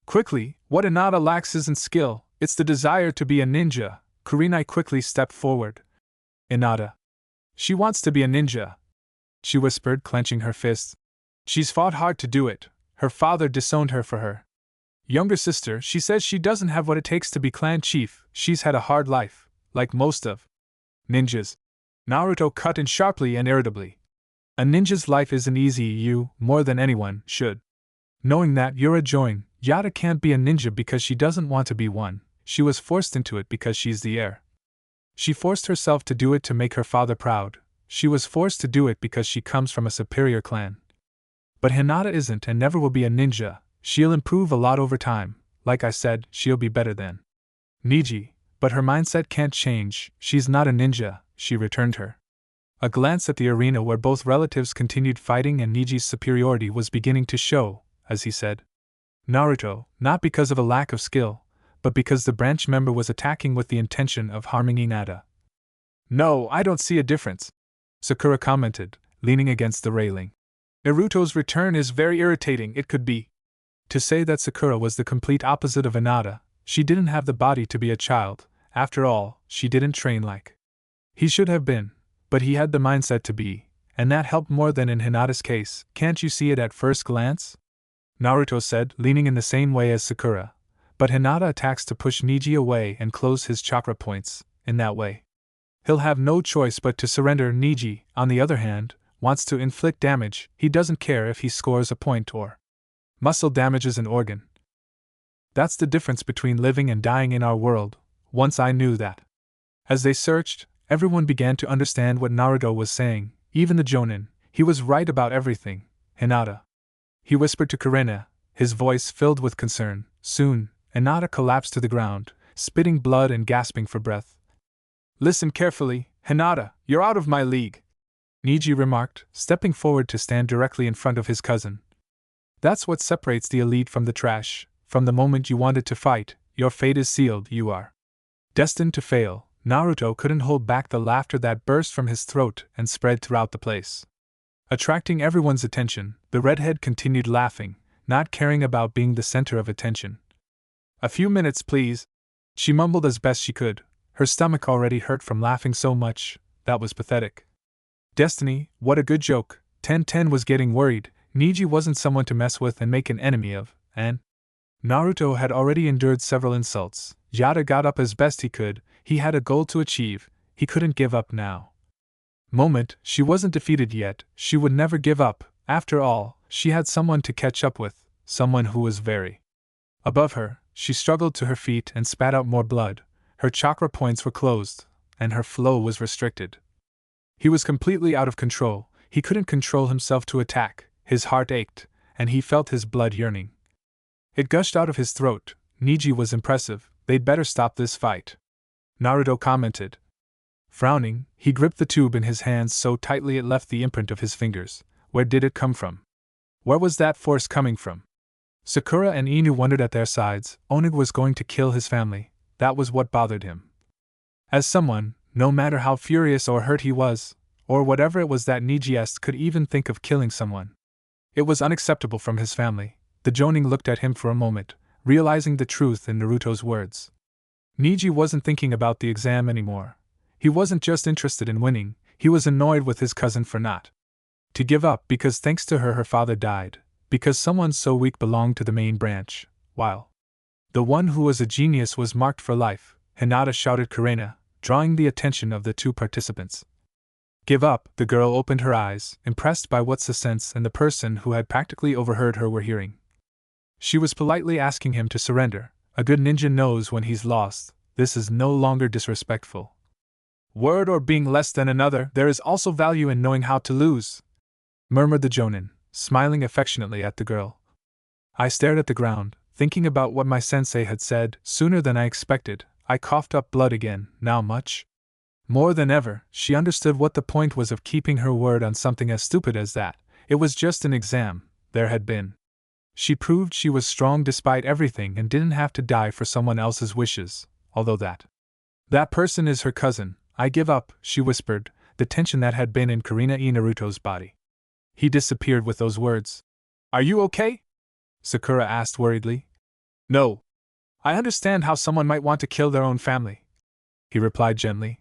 Quickly, what Hinata lacks isn't skill, it's the desire to be a ninja. Kurinai quickly stepped forward. Hinata. She wants to be a ninja, she whispered, clenching her fists. She's fought hard to do it. Her father disowned her for her younger sister. She says she doesn't have what it takes to be clan chief. She's had a hard life, like most of ninjas. Naruto cut in sharply and irritably. A ninja's life isn't easy. You, more than anyone, should. Knowing that, you're a join. Yada can't be a ninja because she doesn't want to be one. She was forced into it because she's the heir. She forced herself to do it to make her father proud. She was forced to do it because she comes from a superior clan. But Hinata isn't and never will be a ninja. She'll improve a lot over time. Like I said, she'll be better than Niji, but her mindset can't change. She's not a ninja, she returned her. A glance at the arena where both relatives continued fighting and Niji's superiority was beginning to show, as he said, Naruto, not because of a lack of skill, but because the branch member was attacking with the intention of harming Hinata. No, I don't see a difference, Sakura commented, leaning against the railing. Naruto's return is very irritating. It could be. To say that Sakura was the complete opposite of Hinata, she didn't have the body to be a child. After all, she didn't train like he should have been, but he had the mindset to be, and that helped more than in Hinata's case. Can't you see it at first glance? Naruto said, leaning in the same way as Sakura. But Hinata attacks to push Niji away and close his chakra points. In that way, he'll have no choice but to surrender. Niji, on the other hand, wants to inflict damage. He doesn't care if he scores a point or muscle damages an organ. That's the difference between living and dying in our world. Once I knew that. As they searched, everyone began to understand what Naruto was saying, even the Jonin. He was right about everything. Hinata. He whispered to Kurena, his voice filled with concern. Soon, Hinata collapsed to the ground, spitting blood and gasping for breath. Listen carefully, Hinata, you're out of my league, Niji remarked, stepping forward to stand directly in front of his cousin. That's what separates the elite from the trash. From the moment you wanted to fight, your fate is sealed. You are destined to fail. Naruto couldn't hold back the laughter that burst from his throat and spread throughout the place. Attracting everyone's attention, the redhead continued laughing, not caring about being the center of attention. A few minutes, please, she mumbled as best she could. Her stomach already hurt from laughing so much. That was pathetic. Destiny, what a good joke. Ten was getting worried. Niji wasn't someone to mess with and make an enemy of, and Naruto had already endured several insults. Yada got up as best he could. He had a goal to achieve. He couldn't give up now. She wasn't defeated yet. She would never give up. After all, she had someone to catch up with, someone who was very above her. She struggled to her feet and spat out more blood. Her chakra points were closed, and her flow was restricted. He was completely out of control. He couldn't control himself to attack. His heart ached, and he felt his blood yearning. It gushed out of his throat. Niji was impressive. They'd better stop this fight, Naruto commented. Frowning, he gripped the tube in his hands so tightly it left the imprint of his fingers. Where did it come from? Where was that force coming from? Sakura and Inu wondered at their sides. Onig was going to kill his family. That was what bothered him. As someone, No matter how furious or hurt he was, or whatever it was that Niji could even think of killing someone. It was unacceptable from his family. The Jonin looked at him for a moment, realizing the truth in Naruto's words. Niji wasn't thinking about the exam anymore. He wasn't just interested in winning, he was annoyed with his cousin for not to give up because thanks to her father died, because someone so weak belonged to the main branch, while the one who was a genius was marked for life, Hinata shouted Karena, drawing the attention of the two participants. Give up, the girl opened her eyes, impressed by what Sense and the person who had practically overheard her were hearing. She was politely asking him to surrender. A good ninja knows when he's lost. This is no longer disrespectful word or being less than another. There is also value in knowing how to lose, murmured the Jonin, smiling affectionately at the girl. I stared at the ground, thinking about what my sensei had said. Sooner than I expected, I coughed up blood again. Now much more than ever, she understood what the point was of keeping her word on something as stupid as that. It was just an exam. There had been. She proved she was strong despite everything and didn't have to die for someone else's wishes, although that person is her cousin. I give up, she whispered, the tension that had been in Naruto's body. He disappeared with those words. Are you okay? Sakura asked worriedly. No. I understand how someone might want to kill their own family, he replied gently.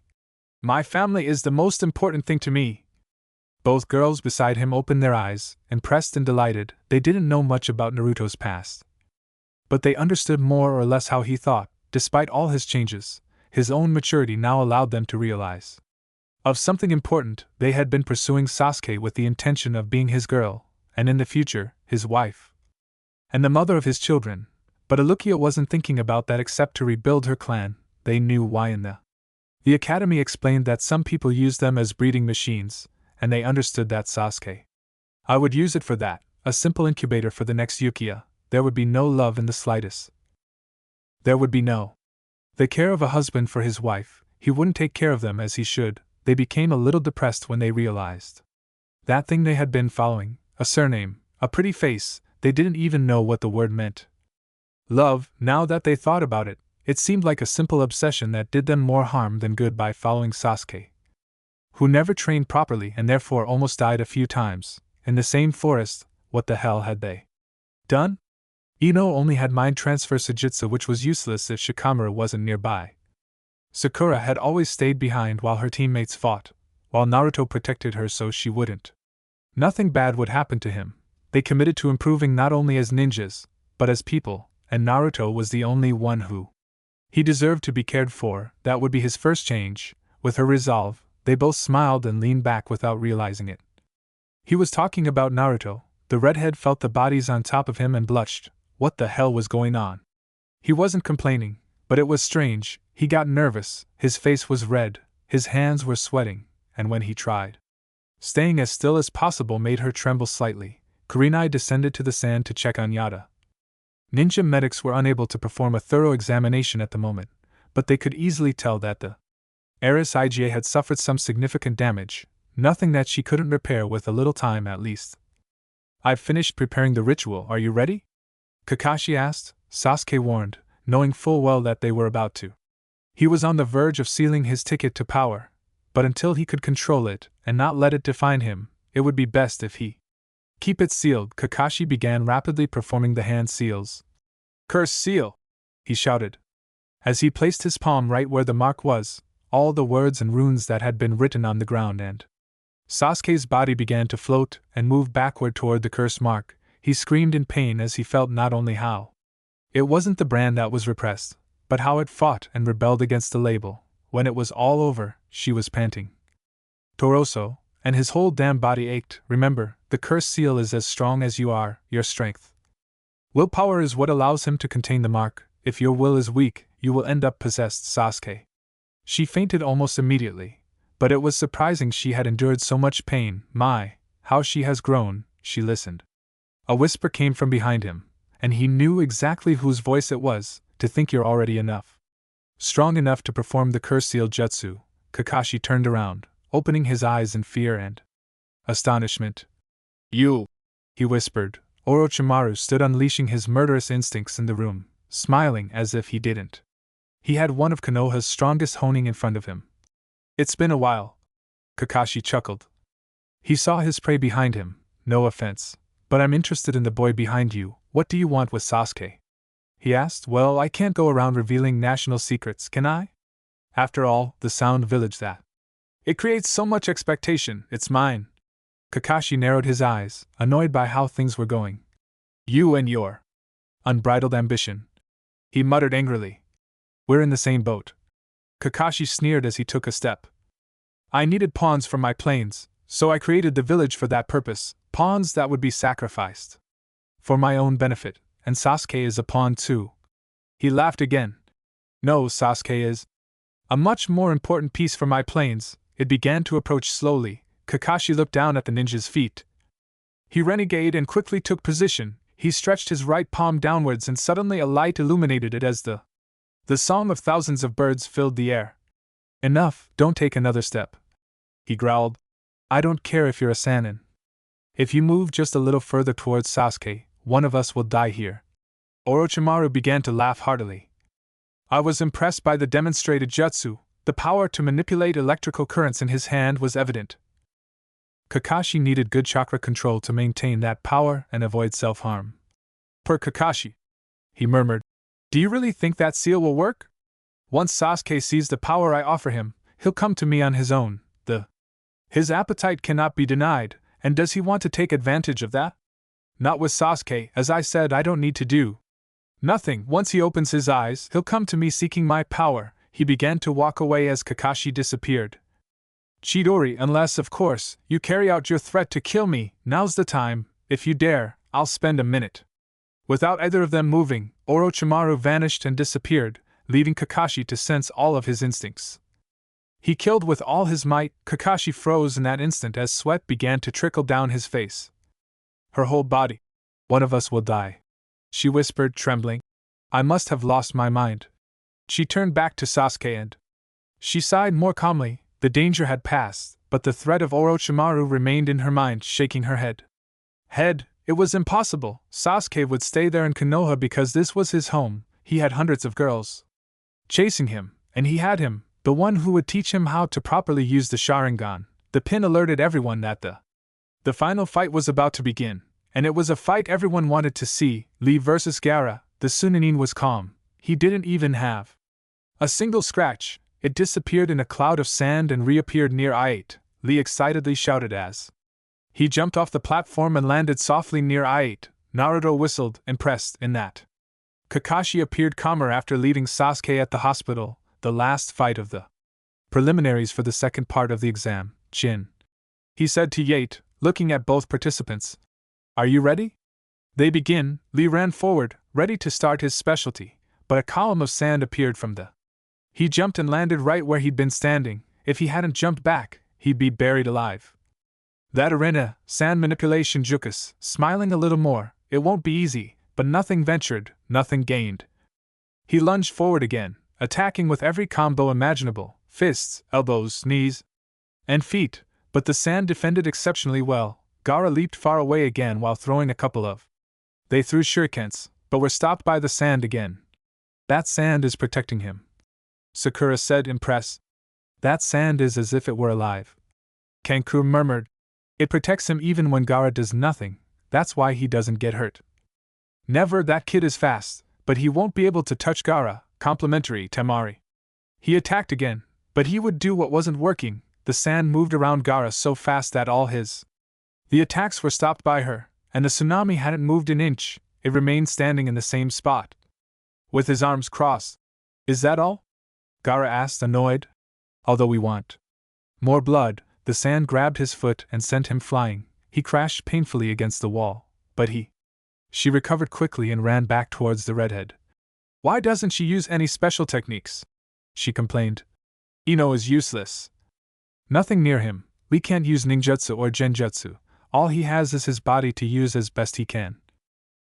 My family is the most important thing to me. Both girls beside him opened their eyes, impressed and delighted. They didn't know much about Naruto's past, but they understood more or less how he thought. Despite all his changes, his own maturity now allowed them to realize of something important. They had been pursuing Sasuke with the intention of being his girl, and in the future, his wife, and the mother of his children. But Alukia wasn't thinking about that except to rebuild her clan. They knew why in the academy explained that some people use them as breeding machines, and they understood that Sasuke I would use it for that, a simple incubator for the next Uchiha. There would be no love in the slightest. There would be no the care of a husband for his wife. He wouldn't take care of them as he should. They became a little depressed when they realized that thing they had been following, a surname, a pretty face. They didn't even know what the word meant. Love. Now that they thought about it, it seemed like a simple obsession that did them more harm than good. By following Sasuke, who never trained properly and therefore almost died a few times, in the same forest. What the hell had they done? Ino only had mind transfer Sujitsu, which was useless if Shikamaru wasn't nearby. Sakura had always stayed behind while her teammates fought, while Naruto protected her so she wouldn't. Nothing bad would happen to him. They committed to improving not only as ninjas, but as people, and Naruto was the only one who he deserved to be cared for. That would be his first change. With her resolve, they both smiled and leaned back without realizing it. He was talking about Naruto. The redhead felt the bodies on top of him and blushed. What the hell was going on? He wasn't complaining, but it was strange. He got nervous, his face was red, his hands were sweating, and when he tried staying as still as possible made her tremble slightly. Kurenai descended to the sand to check on Yada. Ninja medics were unable to perform a thorough examination at the moment, but they could easily tell that the heiress Iga had suffered some significant damage, nothing that she couldn't repair with a little time at least. I've finished preparing the ritual, are you ready? Kakashi asked. Sasuke warned, knowing full well that they were about to. He was on the verge of sealing his ticket to power, but until he could control it and not let it define him, it would be best if he keep it sealed. Kakashi began rapidly performing the hand seals. Curse seal! He shouted. As he placed his palm right where the mark was, all the words and runes that had been written on the ground and Sasuke's body began to float and move backward toward the curse mark. He screamed in pain as he felt not only how it wasn't the brand that was repressed, but how it fought and rebelled against the label. When it was all over, she was panting. Toroso, and his whole damn body ached. Remember, the curse seal is as strong as you are, your strength. Willpower is what allows him to contain the mark. If your will is weak, you will end up possessed, Sasuke. She fainted almost immediately, but it was surprising she had endured so much pain. My, how she has grown. She listened. A whisper came from behind him, and he knew exactly whose voice it was. To think you're already enough strong enough to perform the curse seal jutsu. Kakashi turned around, opening his eyes in fear and astonishment. You! He whispered. Orochimaru stood unleashing his murderous instincts in the room, smiling as if he didn't. He had one of Konoha's strongest honing in front of him. It's been a while. Kakashi chuckled. He saw his prey behind him. No offense, but I'm interested in the boy behind you. What do you want with Sasuke? He asked. Well, I can't go around revealing national secrets, can I? After all, the Sound Village that. It creates so much expectation, it's mine. Kakashi narrowed his eyes, annoyed by how things were going. You and your unbridled ambition. He muttered angrily. We're in the same boat. Kakashi sneered as he took a step. I needed pawns for my planes, so I created the village for that purpose, pawns that would be sacrificed. For my own benefit, and Sasuke is a pawn too. He laughed again. No, Sasuke is a much more important piece for my planes. It began to approach slowly. Kakashi looked down at the ninja's feet. He renegade and quickly took position. He stretched his right palm downwards and suddenly a light illuminated it as the song of thousands of birds filled the air. Enough, don't take another step. He growled. I don't care if you're a Sannin. If you move just a little further towards Sasuke, one of us will die here. Orochimaru began to laugh heartily. I was impressed by the demonstrated jutsu. The power to manipulate electrical currents in his hand was evident. Kakashi needed good chakra control to maintain that power and avoid self-harm. Per Kakashi, he murmured. Do you really think that seal will work? Once Sasuke sees the power I offer him, he'll come to me on his own. His appetite cannot be denied, and does he want to take advantage of that? Not with Sasuke. As I said, I don't need to do nothing. Once he opens his eyes, he'll come to me seeking my power. He began to walk away as Kakashi disappeared. Chidori, unless, of course, you carry out your threat to kill me, now's the time. If you dare, I'll spend a minute. Without either of them moving, Orochimaru vanished and disappeared, leaving Kakashi to sense all of his instincts. He killed with all his might. Kakashi froze in that instant as sweat began to trickle down his face. Her whole body. One of us will die, she whispered, trembling. I must have lost my mind. She turned back to Sasuke and she sighed more calmly. The danger had passed, but the threat of Orochimaru remained in her mind, shaking her head. It was impossible. Sasuke would stay there in Konoha because this was his home. He had hundreds of girls chasing him, and he had him, the one who would teach him how to properly use the Sharingan. The pin alerted everyone that the final fight was about to begin, and it was a fight everyone wanted to see. Lee versus Gaara. The Chunin was calm. He didn't even have a single scratch. It disappeared in a cloud of sand and reappeared near I-8. Lee excitedly shouted as he jumped off the platform and landed softly near I-8. Naruto whistled, impressed in that. Kakashi appeared calmer after leaving Sasuke at the hospital. The last fight of the preliminaries for the second part of the exam, Jin. He said to Yate, looking at both participants. Are you ready? They begin. Lee ran forward, ready to start his specialty, but a column of sand appeared from the. He jumped and landed right where he'd been standing. If he hadn't jumped back, he'd be buried alive. That arena, sand manipulation Jukas, smiling a little more. It won't be easy, but nothing ventured, nothing gained. He lunged forward again, attacking with every combo imaginable, fists, elbows, knees, and feet, but the sand defended exceptionally well. Gaara leaped far away again while throwing a couple of. They threw shurikens, but were stopped by the sand again. That sand is protecting him, Sakura said, impressed. That sand is as if it were alive. Kankuro murmured. It protects him even when Gaara does nothing. That's why he doesn't get hurt. Never, that kid is fast, but he won't be able to touch Gaara. Complimentary, Temari. He attacked again, but he would do what wasn't working. The sand moved around Gaara so fast that all the attacks were stopped by her, and the tsunami hadn't moved an inch. It remained standing in the same spot, with his arms crossed. Is that all? Gaara asked, annoyed. Although we want more blood. The sand grabbed his foot and sent him flying. He crashed painfully against the wall, but she recovered quickly and ran back towards the redhead. Why doesn't she use any special techniques? She complained. Ino is useless. Nothing near him. We can't use ninjutsu or genjutsu. All he has is his body to use as best he can.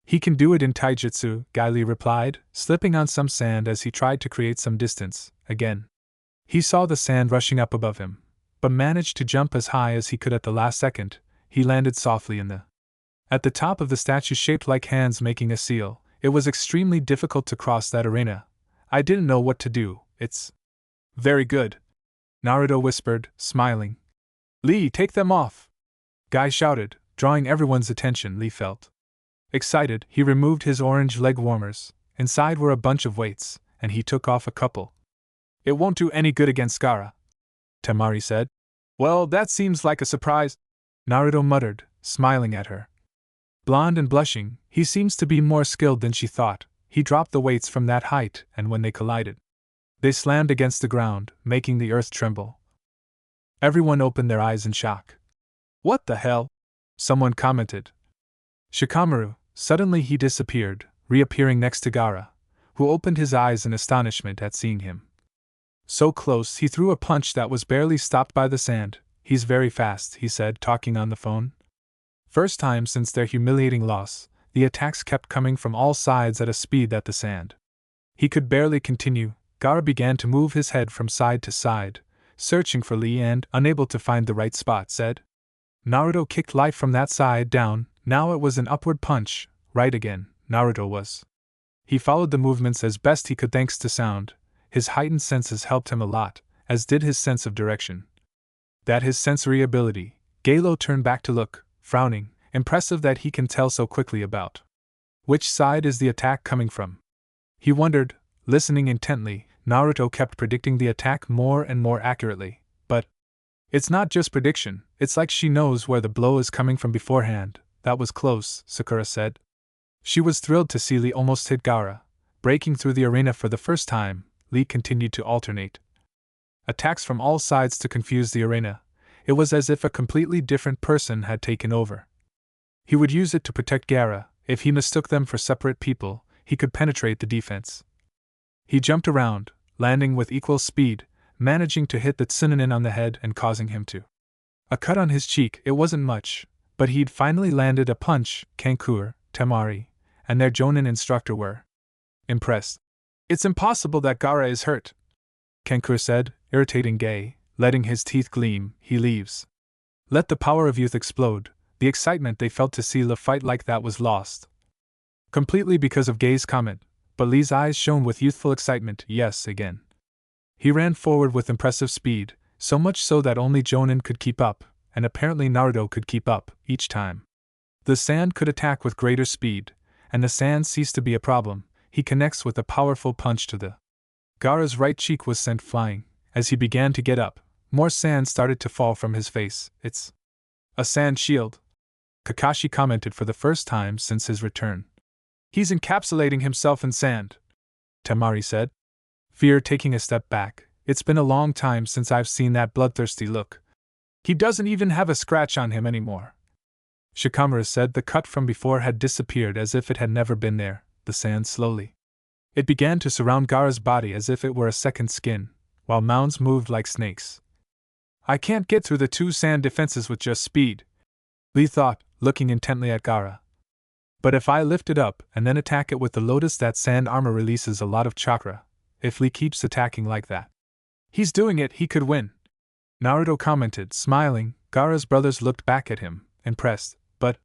He can do it in taijutsu, Guile replied, slipping on some sand as he tried to create some distance. Again, he saw the sand rushing up above him, but managed to jump as high as he could at the last second. He landed softly at the top of the statue shaped like hands making a seal. It was extremely difficult to cross that arena. I didn't know what to do. It's very good. Naruto whispered, smiling. Lee, take them off! Guy shouted, drawing everyone's attention. Lee felt excited. He removed his orange leg warmers. Inside were a bunch of weights, and he took off a couple. It won't do any good against Gaara, Temari said. Well, that seems like a surprise, Naruto muttered, smiling at her. Blonde and blushing, he seems to be more skilled than she thought. He dropped the weights from that height, and when they collided, they slammed against the ground, making the earth tremble. Everyone opened their eyes in shock. What the hell? Someone commented. Shikamaru. Suddenly he disappeared, reappearing next to Gaara, who opened his eyes in astonishment at seeing him. So close, he threw a punch that was barely stopped by the sand. He's very fast, he said, talking on the phone. First time since their humiliating loss, the attacks kept coming from all sides at a speed that the sand. He could barely continue. Gaara began to move his head from side to side, searching for Lee and, unable to find the right spot, said. Naruto kicked life from that side down. Now it was an upward punch, right again, Naruto was. He followed the movements as best he could thanks to sound. His heightened senses helped him a lot, as did his sense of direction. That his sensory ability. Galo turned back to look, frowning, impressive that he can tell so quickly about which side is the attack coming from. He wondered, listening intently. Naruto kept predicting the attack more and more accurately, but it's not just prediction, it's like she knows where the blow is coming from beforehand. That was close, Sakura said. She was thrilled to see Lee almost hit Gaara. Breaking through the arena for the first time, Lee continued to alternate attacks from all sides to confuse the arena. It was as if a completely different person had taken over. He would use it to protect Gaara. If he mistook them for separate people, he could penetrate the defense. He jumped around, landing with equal speed, managing to hit the Chunin on the head and causing him to a cut on his cheek. It wasn't much, but he'd finally landed a punch. Kankura, Temari, and their Jonin instructor were impressed. It's impossible that Gaara is hurt, Kankura said, irritating Gay, letting his teeth gleam. He leaves. Let the power of youth explode. The excitement they felt to see Lee fight like that was lost completely because of Gay's comment, but Lee's eyes shone with youthful excitement. Yes, again. He ran forward with impressive speed, so much so that only Jonin could keep up, and apparently Naruto could keep up, each time. The sand could attack with greater speed, and the sand ceased to be a problem. He connects with a powerful punch to the Gaara's right cheek was sent flying. As he began to get up, more sand started to fall from his face. It's a sand shield, Kakashi commented for the first time since his return. He's encapsulating himself in sand, Temari said. Fear taking a step back. It's been a long time since I've seen that bloodthirsty look. He doesn't even have a scratch on him anymore. Shikamaru said the cut from before had disappeared as if it had never been there. The sand slowly. It began to surround Gaara's body as if it were a second skin, while mounds moved like snakes. I can't get through the two sand defenses with just speed, Lee thought, looking intently at Gaara. But if I lift it up and then attack it with the lotus, that sand armor releases a lot of chakra. If Lee keeps attacking like that, he's doing it, he could win, Naruto commented, smiling. Gaara's brothers looked back at him, impressed, but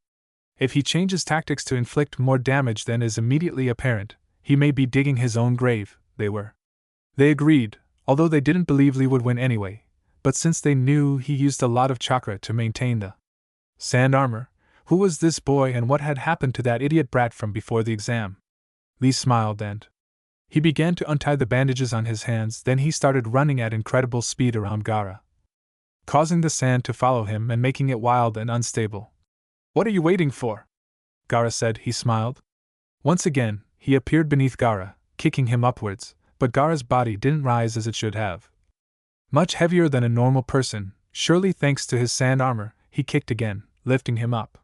if he changes tactics to inflict more damage than is immediately apparent, he may be digging his own grave. They agreed, although they didn't believe Lee would win anyway, but since they knew he used a lot of chakra to maintain the sand armor, who was this boy and what had happened to that idiot brat from before the exam? Lee smiled and he began to untie the bandages on his hands. Then he started running at incredible speed around Gaara, causing the sand to follow him and making it wild and unstable. What are you waiting for? Gaara said. He smiled. Once again, he appeared beneath Gaara, kicking him upwards, but Gaara's body didn't rise as it should have. Much heavier than a normal person, surely thanks to his sand armor, he kicked again, lifting him up.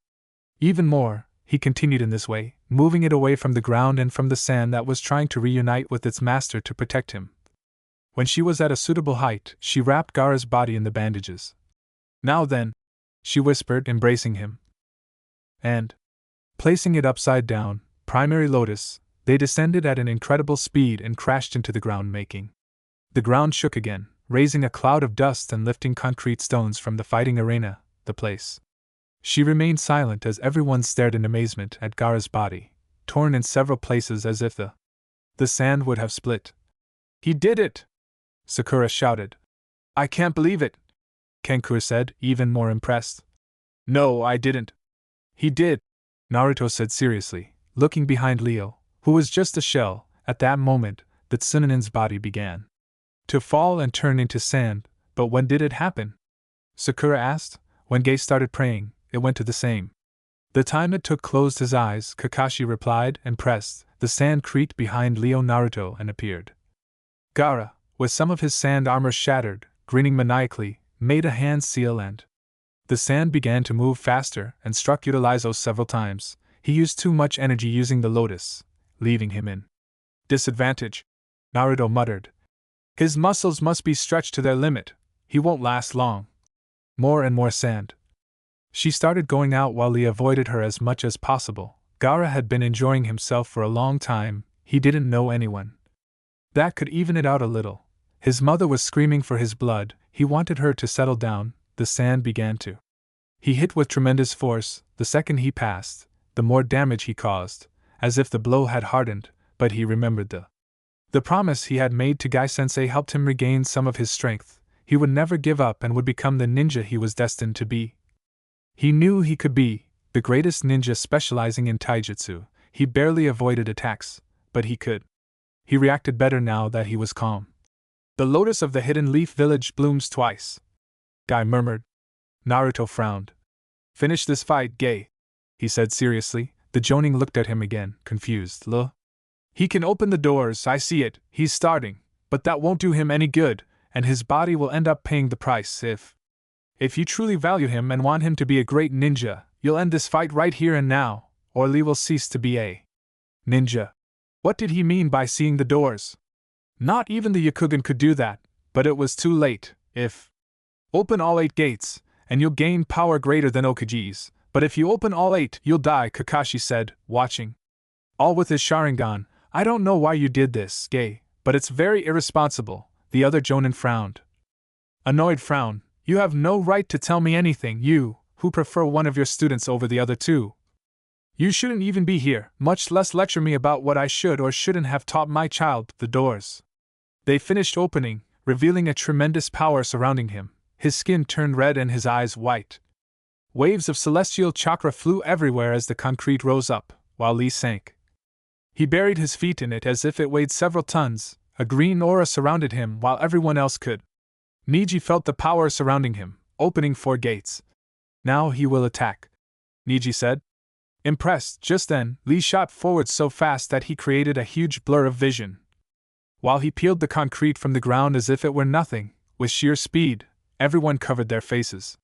Even more, he continued in this way, moving it away from the ground and from the sand that was trying to reunite with its master to protect him. When she was at a suitable height, she wrapped Gaara's body in the bandages. Now then, she whispered, embracing him. And, placing it upside down, primary lotus, they descended at an incredible speed and crashed into the ground, making the ground shook again, raising a cloud of dust and lifting concrete stones from the fighting arena, the place. She remained silent as everyone stared in amazement at Gaara's body, torn in several places as if the sand would have split. He did it! Sakura shouted. I can't believe it, Kekkei said, even more impressed. No, I didn't. He did, Naruto said seriously, looking behind Leo, who was just a shell. At that moment, the Chunin's body began to fall and turn into sand. But when did it happen? Sakura asked. When Gay started praying, it went to the same. The time it took closed his eyes, Kakashi replied, and pressed. The sand creaked behind Leo Naruto and appeared. Gaara, with some of his sand armor shattered, grinning maniacally, made a hand seal and the sand began to move faster and struck Utilizo several times. He used too much energy using the lotus, leaving him in disadvantage. Naruto muttered. His muscles must be stretched to their limit. He won't last long. More and more sand. She started going out while Lee avoided her as much as possible. Gaara had been enjoying himself for a long time. He didn't know anyone. That could even it out a little. His mother was screaming for his blood. He wanted her to settle down. The sand began to. He hit with tremendous force. The second he passed, the more damage he caused, as if the blow had hardened, but he remembered the promise he had made to Gai-sensei helped him regain some of his strength. He would never give up and would become the ninja he was destined to be. He knew he could be the greatest ninja specializing in taijutsu. He barely avoided attacks, but he could. He reacted better now that he was calm. The lotus of the Hidden Leaf Village blooms twice, Gai murmured. Naruto frowned. Finish this fight, Gay, he said seriously. The Jonin looked at him again, confused. He can open the doors, I see it, he's starting, but that won't do him any good, and his body will end up paying the price if you truly value him and want him to be a great ninja, you'll end this fight right here and now, or Lee will cease to be a ninja. What did he mean by seeing the doors? Not even the Yakugan could do that, but it was too late. Open all 8 gates, and you'll gain power greater than Okage's, but if you open all 8, you'll die, Kakashi said, watching. All with his Sharingan. I don't know why you did this, Gay, but it's very irresponsible. The other Jonin frowned. Annoyed frown. You have no right to tell me anything, you, who prefer one of your students over the other two. You shouldn't even be here, much less lecture me about what I should or shouldn't have taught my child. The doors. They finished opening, revealing a tremendous power surrounding him. His skin turned red and his eyes white. Waves of celestial chakra flew everywhere as the concrete rose up, while Lee sank. He buried his feet in it as if it weighed several tons. A green aura surrounded him while everyone else could. Niji felt the power surrounding him, opening 4 gates. Now he will attack, Niji said. Impressed, just then, Lee shot forward so fast that he created a huge blur of vision. While he peeled the concrete from the ground as if it were nothing, with sheer speed, everyone covered their faces.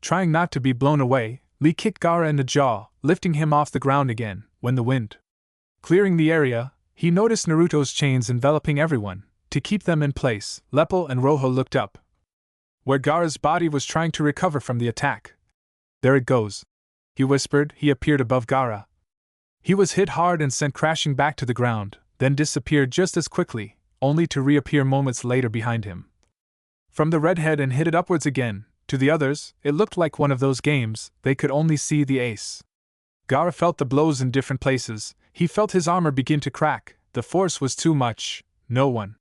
Trying not to be blown away, Lee kicked Gaara in the jaw, lifting him off the ground again. When the wind clearing the area, he noticed Naruto's chains enveloping everyone. To keep them in place, Leppo and Rojo looked up, where Gaara's body was trying to recover from the attack. There it goes, he whispered. He appeared above Gaara. He was hit hard and sent crashing back to the ground, then disappeared just as quickly, only to reappear moments later behind him. From the redhead and hit it upwards again. To the others, it looked like one of those games, they could only see the ace. Gaara felt the blows in different places. He felt his armor begin to crack. The force was too much. No one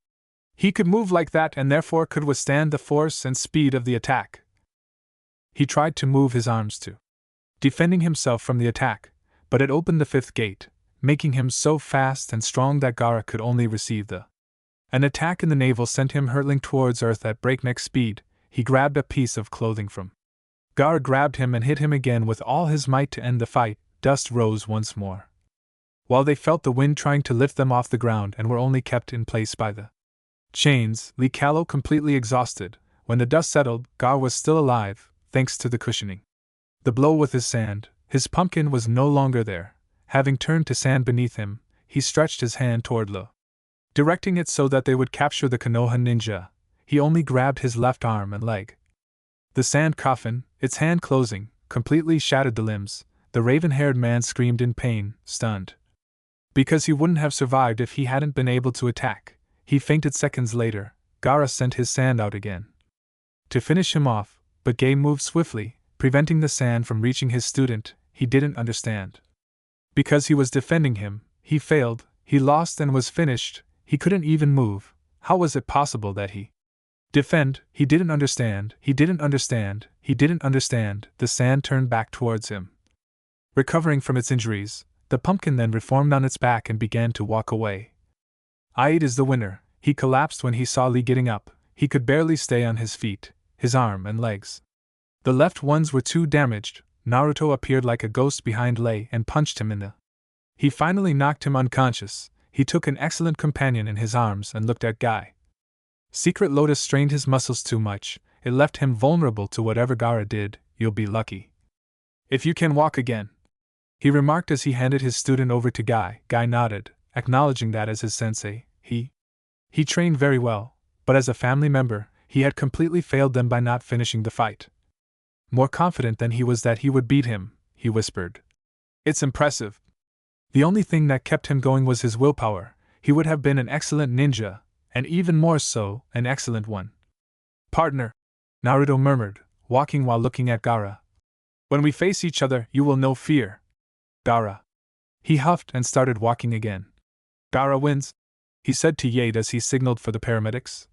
he could move like that and therefore could withstand the force and speed of the attack. He tried to move his arms too, defending himself from the attack, but it opened the 5th gate, making him so fast and strong that Gaara could only receive an attack in the navel sent him hurtling towards earth at breakneck speed. He grabbed a piece of clothing from Gaara, grabbed him and hit him again with all his might to end the fight. Dust rose once more, while they felt the wind trying to lift them off the ground and were only kept in place by the chains. Lee Callow completely exhausted. When the dust settled, Gaara was still alive, thanks to the cushioning. The blow with his sand, his pumpkin was no longer there. Having turned to sand beneath him, he stretched his hand toward Lo, directing it so that they would capture the Konoha ninja. He only grabbed his left arm and leg. The sand coffin, its hand closing, completely shattered the limbs. The raven-haired man screamed in pain, stunned, because he wouldn't have survived if he hadn't been able to attack. He fainted seconds later. Gaara sent his sand out again to finish him off, but Gay moved swiftly, preventing the sand from reaching his student. He didn't understand. Because he was defending him, he failed, he lost and was finished. He couldn't even move. How was it possible that he Defend, he didn't understand, he didn't understand, he didn't understand. The sand turned back towards him. Recovering from its injuries, the pumpkin then reformed on its back and began to walk away. Aide is the winner. He collapsed when he saw Lee getting up. He could barely stay on his feet, his arm and legs. The left ones were too damaged. Naruto appeared like a ghost behind Lei and punched him in the. He finally knocked him unconscious. He took an excellent companion in his arms and looked at Guy. Secret Lotus strained his muscles too much. It left him vulnerable to whatever Gaara did. You'll be lucky if you can walk again, he remarked as he handed his student over to Guy. Guy nodded, acknowledging that as his sensei, he trained very well, but as a family member, he had completely failed them by not finishing the fight. More confident than he was that he would beat him, he whispered. It's impressive. The only thing that kept him going was his willpower. He would have been an excellent ninja, and even more so, an excellent one. Partner, Naruto murmured, walking while looking at Gaara. When we face each other, you will know fear. Gaara. He huffed and started walking again. Gaara wins, he said to Yade as he signaled for the paramedics.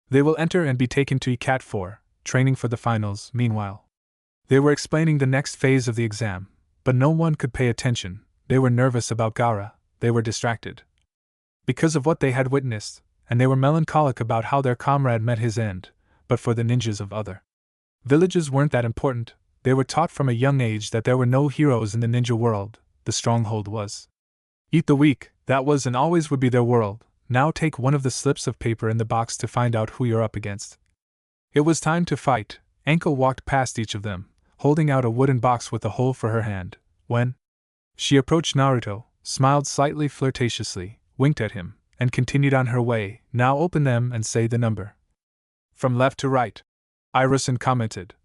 They will enter and be taken to ECAT 4, training for the finals. Meanwhile, they were explaining the next phase of the exam, but no one could pay attention. They were nervous about Gaara, they were distracted because of what they had witnessed, and they were melancholic about how their comrade met his end. But for the ninjas of other villages weren't that important. They were taught from a young age that there were no heroes in the ninja world. The stronghold was eat the weak. That was and always would be their world. Now take one of the slips of paper in the box to find out who you're up against. It was time to fight. Anko walked past each of them, holding out a wooden box with a hole for her hand. When she approached Naruto, smiled slightly flirtatiously, winked at him, and continued on her way. Now open them and say the number. From left to right, Irusen commented.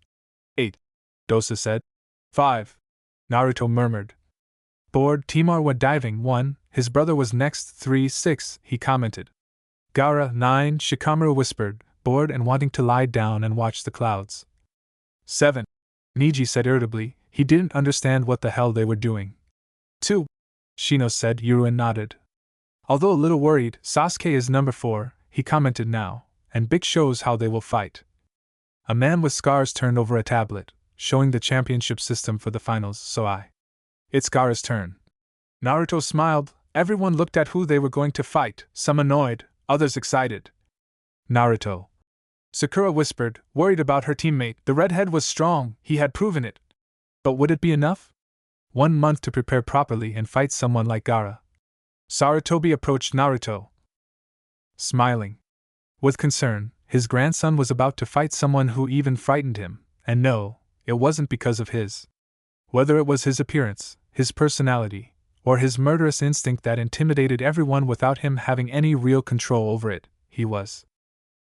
8. Dosa said. 5. Naruto murmured. Bored, Timar went diving. 1. His brother was next. 3. 6. He commented. Gaara. 9. Shikamaru whispered, bored and wanting to lie down and watch the clouds. 7. Niji said irritably, he didn't understand what the hell they were doing. 2. Shino said. Yuruin nodded. Although a little worried, Sasuke is number 4, he commented now, and Big shows how they will fight. A man with scars turned over a tablet, showing the championship system for the finals. It's Gaara's turn. Naruto smiled. Everyone looked at who they were going to fight, some annoyed, others excited. Naruto. Sakura whispered, worried about her teammate. The redhead was strong, he had proven it. But would it be enough? 1 month to prepare properly and fight someone like Gaara. Sarutobi approached Naruto, smiling with concern. His grandson was about to fight someone who even frightened him, and no, it wasn't because of whether it was his appearance, his personality, or his murderous instinct that intimidated everyone without him having any real control over it. He was.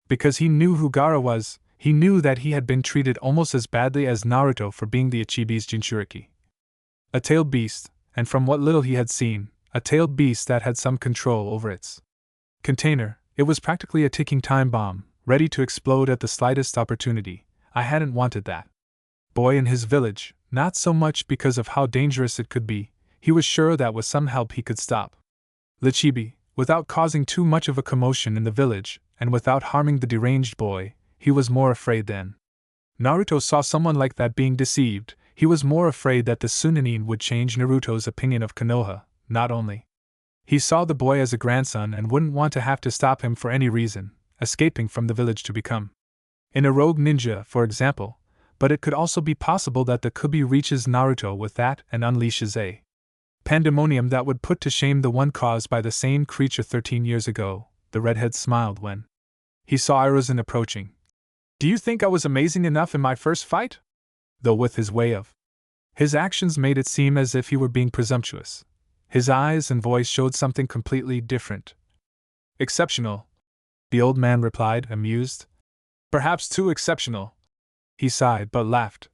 Because he knew who Gaara was. He knew that he had been treated almost as badly as Naruto for being the Ichibi's Jinchuriki. A tailed beast, and from what little he had seen, a tailed beast that had some control over its container. It was practically a ticking time bomb, ready to explode at the slightest opportunity. I hadn't wanted that boy in his village, not so much because of how dangerous it could be. He was sure that with some help he could stop Ichibi, without causing too much of a commotion in the village, and without harming the deranged boy. He was more afraid than Naruto saw someone like that being deceived. He was more afraid that the Chunin would change Naruto's opinion of Konoha. Not only he saw the boy as a grandson and wouldn't want to have to stop him for any reason, escaping from the village to become in a rogue ninja, for example, but it could also be possible that the Kubi reaches Naruto with that and unleashes a pandemonium that would put to shame the one caused by the same creature 13 years ago. The redhead smiled when he saw Irusen approaching. Do you think I was amazing enough in my first fight? Though with his way of his actions made it seem as if he were being presumptuous. His eyes and voice showed something completely different. Exceptional, the old man replied, amused. Perhaps too exceptional. He sighed but laughed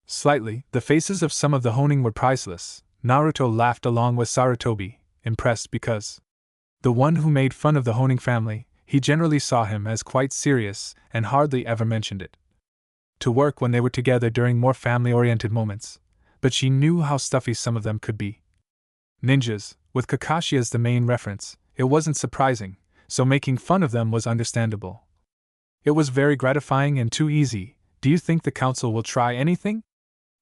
slightly. The faces of some of the Honin were priceless. Naruto laughed along with Sarutobi, impressed because the one who made fun of the Honin family, he generally saw him as quite serious and hardly ever mentioned it to work when they were together during more family-oriented moments, but she knew how stuffy some of them could be. Ninjas, with Kakashi as the main reference, it wasn't surprising, so making fun of them was understandable. It was very gratifying and too easy. Do you think the council will try anything?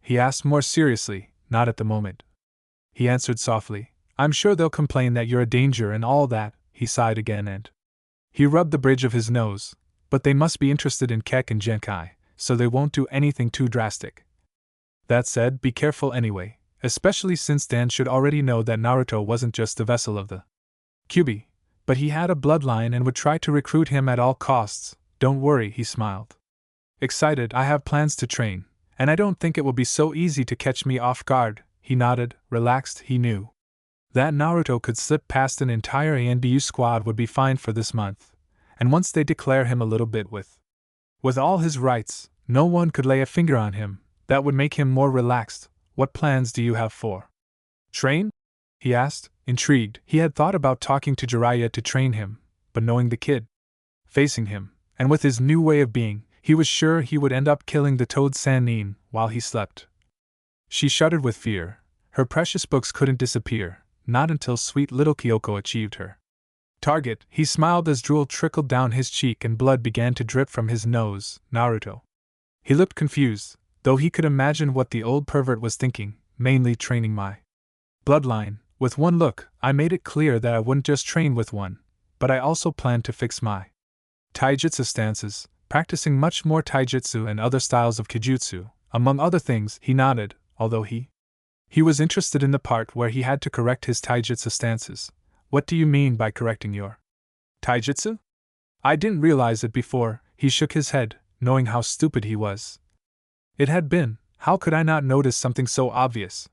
He asked more seriously. Not at the moment. He answered softly. I'm sure they'll complain that you're a danger and all that. He sighed again and he rubbed the bridge of his nose. But they must be interested in Kekkei and Genaki, so they won't do anything too drastic. That said, be careful anyway, especially since Dan should already know that Naruto wasn't just the vessel of the Kyuubi, but he had a bloodline and would try to recruit him at all costs. Don't worry, he smiled. Excited, I have plans to train, and I don't think it will be so easy to catch me off guard. He nodded, relaxed. He knew that Naruto could slip past an entire ANBU squad would be fine for this month, and once they declare him a little bit with all his rights, no one could lay a finger on him. That would make him more relaxed. What plans do you have for train? He asked, intrigued. He had thought about talking to Jiraiya to train him, but knowing the kid facing him, and with his new way of being, he was sure he would end up killing the Toad Sannin while he slept. She shuddered with fear. Her precious books couldn't disappear, not until sweet little Kyoko achieved her target. He smiled as drool trickled down his cheek and blood began to drip from his nose. Naruto. He looked confused, though he could imagine what the old pervert was thinking, mainly training my bloodline. With one look, I made it clear that I wouldn't just train with one, but I also planned to fix my taijutsu stances, practicing much more taijutsu and other styles of kijutsu, among other things. He nodded, although he was interested in the part where he had to correct his taijutsu stances. What do you mean by correcting your taijutsu? I didn't realize it before. He shook his head, knowing how stupid he was. It had been. How could I not notice something so obvious?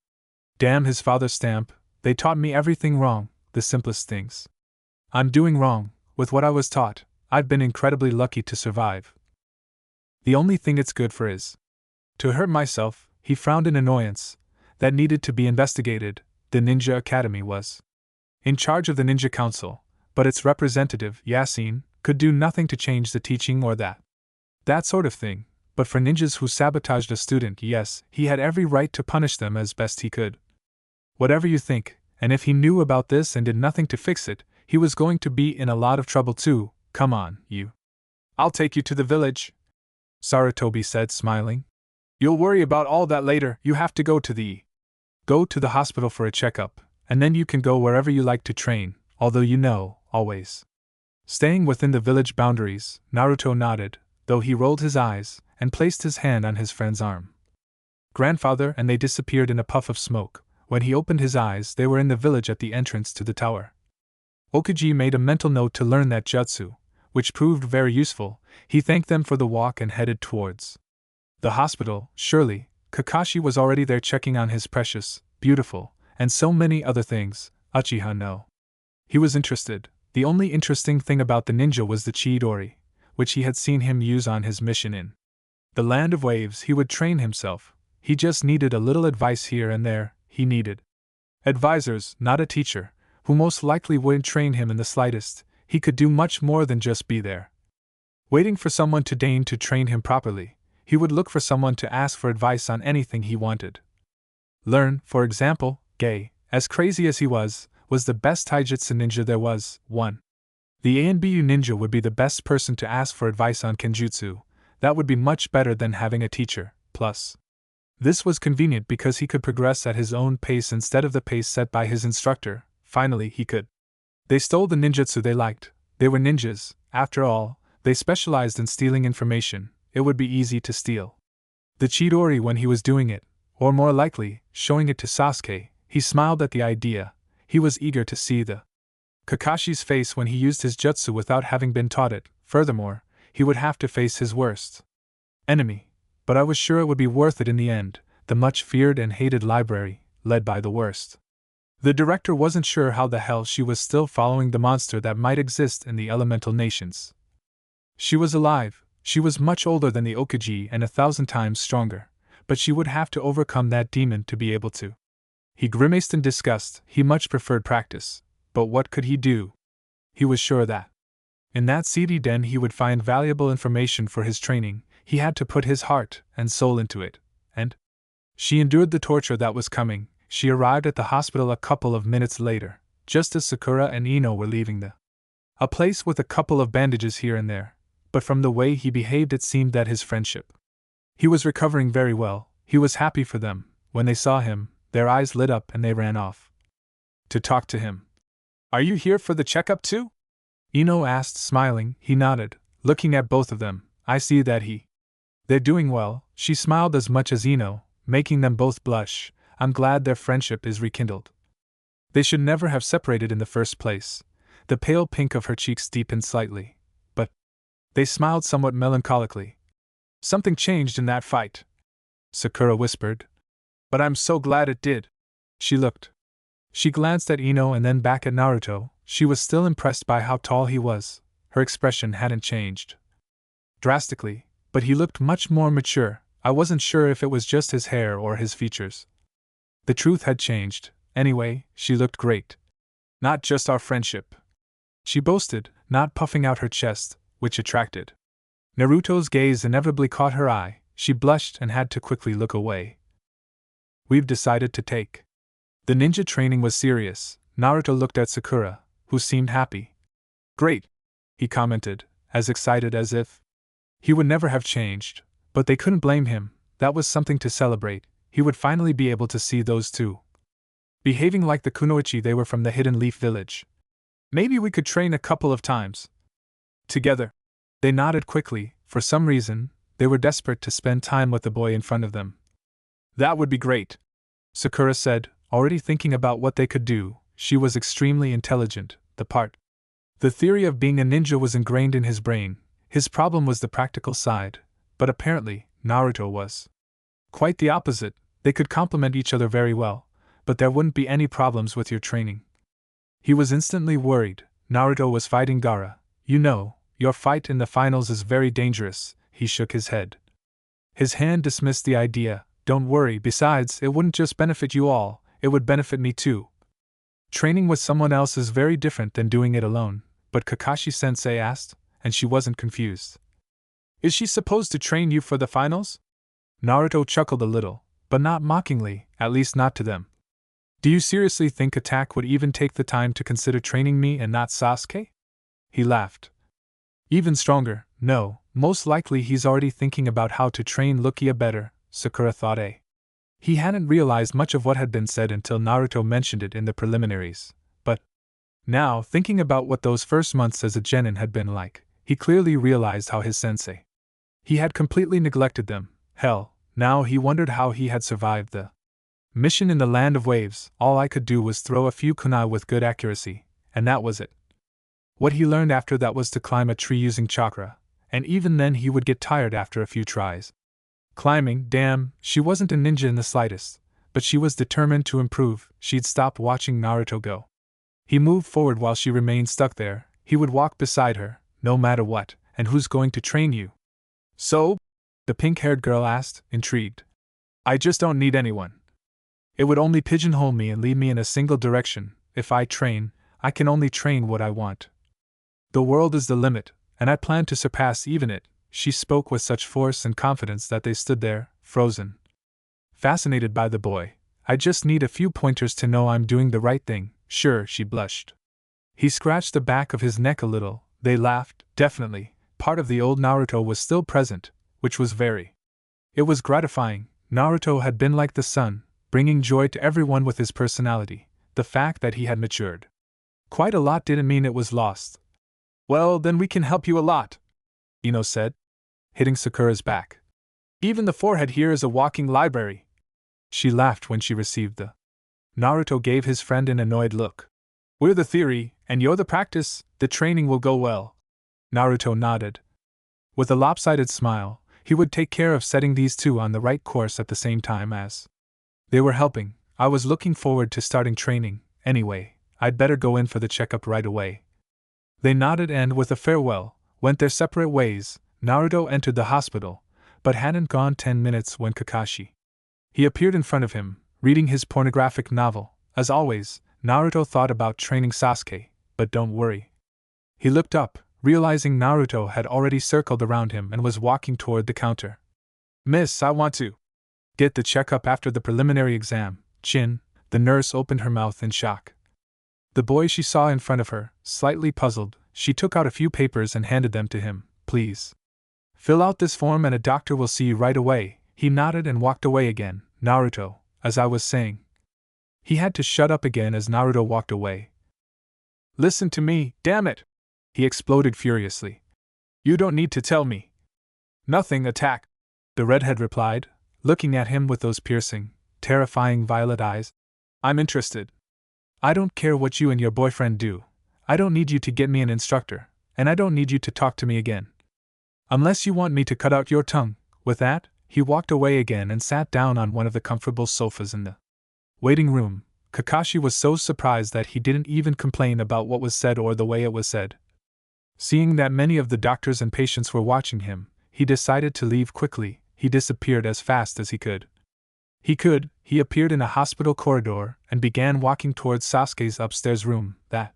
Damn his father's stamp. They taught me everything wrong, the simplest things. I'm doing wrong, with what I was taught. I've been incredibly lucky to survive. The only thing it's good for is to hurt myself. He frowned in annoyance. That needed to be investigated. The Ninja Academy was in charge of the Ninja Council, but its representative, Yasin, could do nothing to change the teaching or that sort of thing. But for ninjas who sabotaged a student, yes, he had every right to punish them as best he could. Whatever you think, and if he knew about this and did nothing to fix it, he was going to be in a lot of trouble too. Come on, you. I'll take you to the village, Sarutobi said, smiling. You'll worry about all that later. You have to go to the hospital for a checkup, and then you can go wherever you like to train, although always staying within the village boundaries. Naruto nodded, though he rolled his eyes, and placed his hand on his friend's arm. Grandfather, and they disappeared in a puff of smoke. When he opened his eyes, they were in the village at the entrance to the tower. Okuji made a mental note to learn that jutsu, which proved very useful. He thanked them for the walk and headed towards the hospital. Surely, Kakashi was already there checking on his precious, beautiful, and so many other things. Uchiha no. He was interested. The only interesting thing about the ninja was the Chidori, which he had seen him use on his mission in the Land of Waves. He would train himself. He just needed a little advice here and there. He needed advisors, not a teacher, who most likely wouldn't train him in the slightest. He could do much more than just be there, waiting for someone to deign to train him properly. He would look for someone to ask for advice on anything he wanted. Learn, for example, Gay, as crazy as he was the best taijutsu ninja there was. 1. The ANBU ninja would be the best person to ask for advice on kenjutsu. That would be much better than having a teacher. Plus, this was convenient because he could progress at his own pace instead of the pace set by his instructor. Finally, he could. They stole the ninjutsu they liked. They were ninjas, after all. They specialized in stealing information. It would be easy to steal the Chidori when he was doing it, or more likely, showing it to Sasuke. He smiled at the idea. He was eager to see the Kakashi's face when he used his jutsu without having been taught it. Furthermore, he would have to face his worst enemy. But I was sure it would be worth it in the end, the much feared and hated library, led by the worst. The director wasn't sure how the hell she was still following the monster that might exist in the elemental nations. She was alive. She was much older than the Okuji and 1,000 times stronger, but she would have to overcome that demon to be able to. He grimaced in disgust. He much preferred practice. But what could he do? He was sure that in that seedy den he would find valuable information for his training. He had to put his heart and soul into it. And she endured the torture that was coming. She arrived at the hospital a couple of minutes later, just as Sakura and Ino were leaving a place with a couple of bandages here and there. but from the way he behaved it seemed that his friendship. He was recovering very well, he was happy for them. When they saw him, their eyes lit up and they ran off to talk to him. Are you here for the checkup too? Ino asked, smiling. He nodded, looking at both of them. I see that they're doing well. She smiled as much as Ino, making them both blush. I'm glad their friendship is rekindled. They should never have separated in the first place. The pale pink of her cheeks deepened slightly. But they smiled somewhat melancholically. Something changed in that fight, Sakura whispered. But I'm so glad it did. She looked. She glanced at Ino and then back at Naruto. She was still impressed by how tall he was. Her expression hadn't changed drastically, but he looked much more mature. I wasn't sure if it was just his hair or his features. The truth had changed. Anyway, she looked great. Not just our friendship, she boasted, not puffing out her chest, which attracted. Naruto's gaze inevitably caught her eye. She blushed and had to quickly look away. We've decided to take. The ninja training was serious. Naruto looked at Sakura, who seemed happy. Great, he commented, as excited as if he would never have changed, but they couldn't blame him. That was something to celebrate. He would finally be able to see those two behaving like the kunoichi they were from the Hidden Leaf Village. Maybe we could train a couple of times together. They nodded quickly. For some reason, they were desperate to spend time with the boy in front of them. That would be great, Sakura said, already thinking about what they could do. She was extremely intelligent. The theory of being a ninja was ingrained in his brain. His problem was the practical side, but apparently, Naruto was quite the opposite. They could complement each other very well, but there wouldn't be any problems with your training. He was instantly worried. Naruto was fighting Gaara. You know, your fight in the finals is very dangerous. He shook his head. His hand dismissed the idea. Don't worry, besides, it wouldn't just benefit you all, it would benefit me too. Training with someone else is very different than doing it alone, but Kakashi-sensei asked, and she wasn't confused. Is she supposed to train you for the finals? Naruto chuckled a little, but not mockingly, at least not to them. Do you seriously think Attack would even take the time to consider training me and not Sasuke? He laughed. Even stronger, no, most likely he's already thinking about how to train Rukia better, Sakura thought. He hadn't realized much of what had been said until Naruto mentioned it in the preliminaries, but now, thinking about what those first months as a genin had been like, he clearly realized how his sensei. He had completely neglected them. Hell, now he wondered how he had survived the mission in the Land of Waves. All I could do was throw a few kunai with good accuracy, and that was it. What he learned after that was to climb a tree using chakra, and even then he would get tired after a few tries. Climbing, damn, she wasn't a ninja in the slightest, but she was determined to improve. She'd stopped watching Naruto go. He moved forward while she remained stuck there. He would walk beside her, no matter what. And who's going to train you? So? The pink-haired girl asked, intrigued. I just don't need anyone. It would only pigeonhole me and lead me in a single direction. If I train, I can only train what I want. The world is the limit, and I plan to surpass even it. She spoke with such force and confidence that they stood there, frozen, fascinated by the boy. I just need a few pointers to know I'm doing the right thing. Sure, she blushed. He scratched the back of his neck a little. They laughed. Definitely, part of the old Naruto was still present, which was It was gratifying. Naruto had been like the sun, bringing joy to everyone with his personality. The fact that he had matured quite a lot didn't mean it was lost. Well, then we can help you a lot, Ino said, hitting Sakura's back. Even the forehead here is a walking library. She laughed when she received the. Naruto gave his friend an annoyed look. We're the theory, and you're the practice. The training will go well. Naruto nodded. With a lopsided smile, he would take care of setting these two on the right course at the same time as they were helping. I was looking forward to starting training. Anyway, I'd better go in for the checkup right away. They nodded and, with a farewell, went their separate ways. Naruto entered the hospital, but hadn't gone 10 minutes when Kakashi. He appeared in front of him, reading his pornographic novel. As always, Naruto thought about training Sasuke, but don't worry. He looked up, realizing Naruto had already circled around him and was walking toward the counter. Miss, I want to get the checkup after the preliminary exam. Chin, the nurse opened her mouth in shock. The boy she saw in front of her, slightly puzzled, she took out a few papers and handed them to him. please. Fill out this form and a doctor will see you right away. He nodded and walked away again. Naruto, as I was saying. He had to shut up again as Naruto walked away. Listen to me, damn it! He exploded furiously. You don't need to tell me. Nothing, attack, the redhead replied, looking at him with those piercing, terrifying violet eyes. I'm interested. I don't care what you and your boyfriend do. I don't need you to get me an instructor, and I don't need you to talk to me again. Unless you want me to cut out your tongue. With that, he walked away again and sat down on one of the comfortable sofas in the waiting room. Kakashi was so surprised that he didn't even complain about what was said or the way it was said. Seeing that many of the doctors and patients were watching him, he decided to leave quickly. He disappeared as fast as he could. He appeared in a hospital corridor and began walking towards Sasuke's upstairs room. That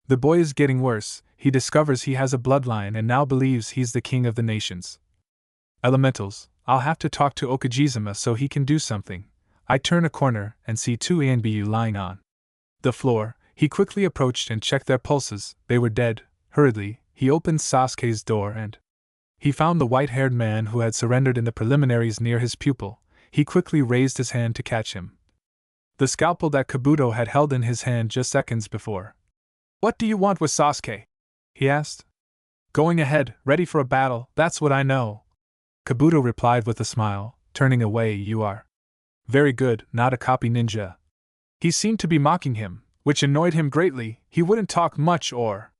the boy is getting worse. He discovers he has a bloodline and now believes he's the king of the nations. Elementals, I'll have to talk to Okajizuma so he can do something. I turn a corner and see two Anbu lying on the floor. He quickly approached and checked their pulses. They were dead. Hurriedly, he opened Sasuke's door and he found the white-haired man who had surrendered in the preliminaries near his pupil. He quickly raised his hand to catch him. The scalpel that Kabuto had held in his hand just seconds before. What do you want with Sasuke? He asked. Going ahead, ready for a battle, that's what I know. Kabuto replied with a smile, turning away. You are very good, not a copy ninja. He seemed to be mocking him, which annoyed him greatly. He wouldn't talk much or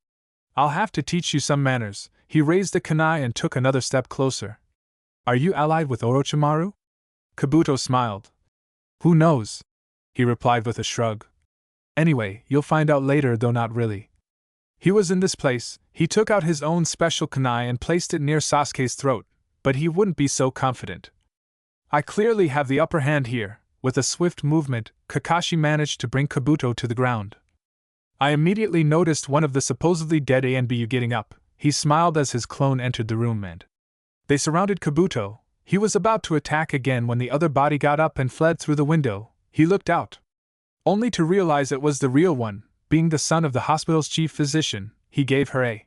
I'll have to teach you some manners. He raised the kunai and took another step closer. Are you allied with Orochimaru? Kabuto smiled. Who knows? He replied with a shrug. Anyway, you'll find out later, though not really. He was in this place. He took out his own special kunai and placed it near Sasuke's throat, but he wouldn't be so confident. I clearly have the upper hand here. With a swift movement, Kakashi managed to bring Kabuto to the ground. I immediately noticed one of the supposedly dead Anbu getting up. He smiled as his clone entered the room and they surrounded Kabuto. He was about to attack again when the other body got up and fled through the window. He looked out, only to realize it was the real one. Being the son of the hospital's chief physician, he gave her a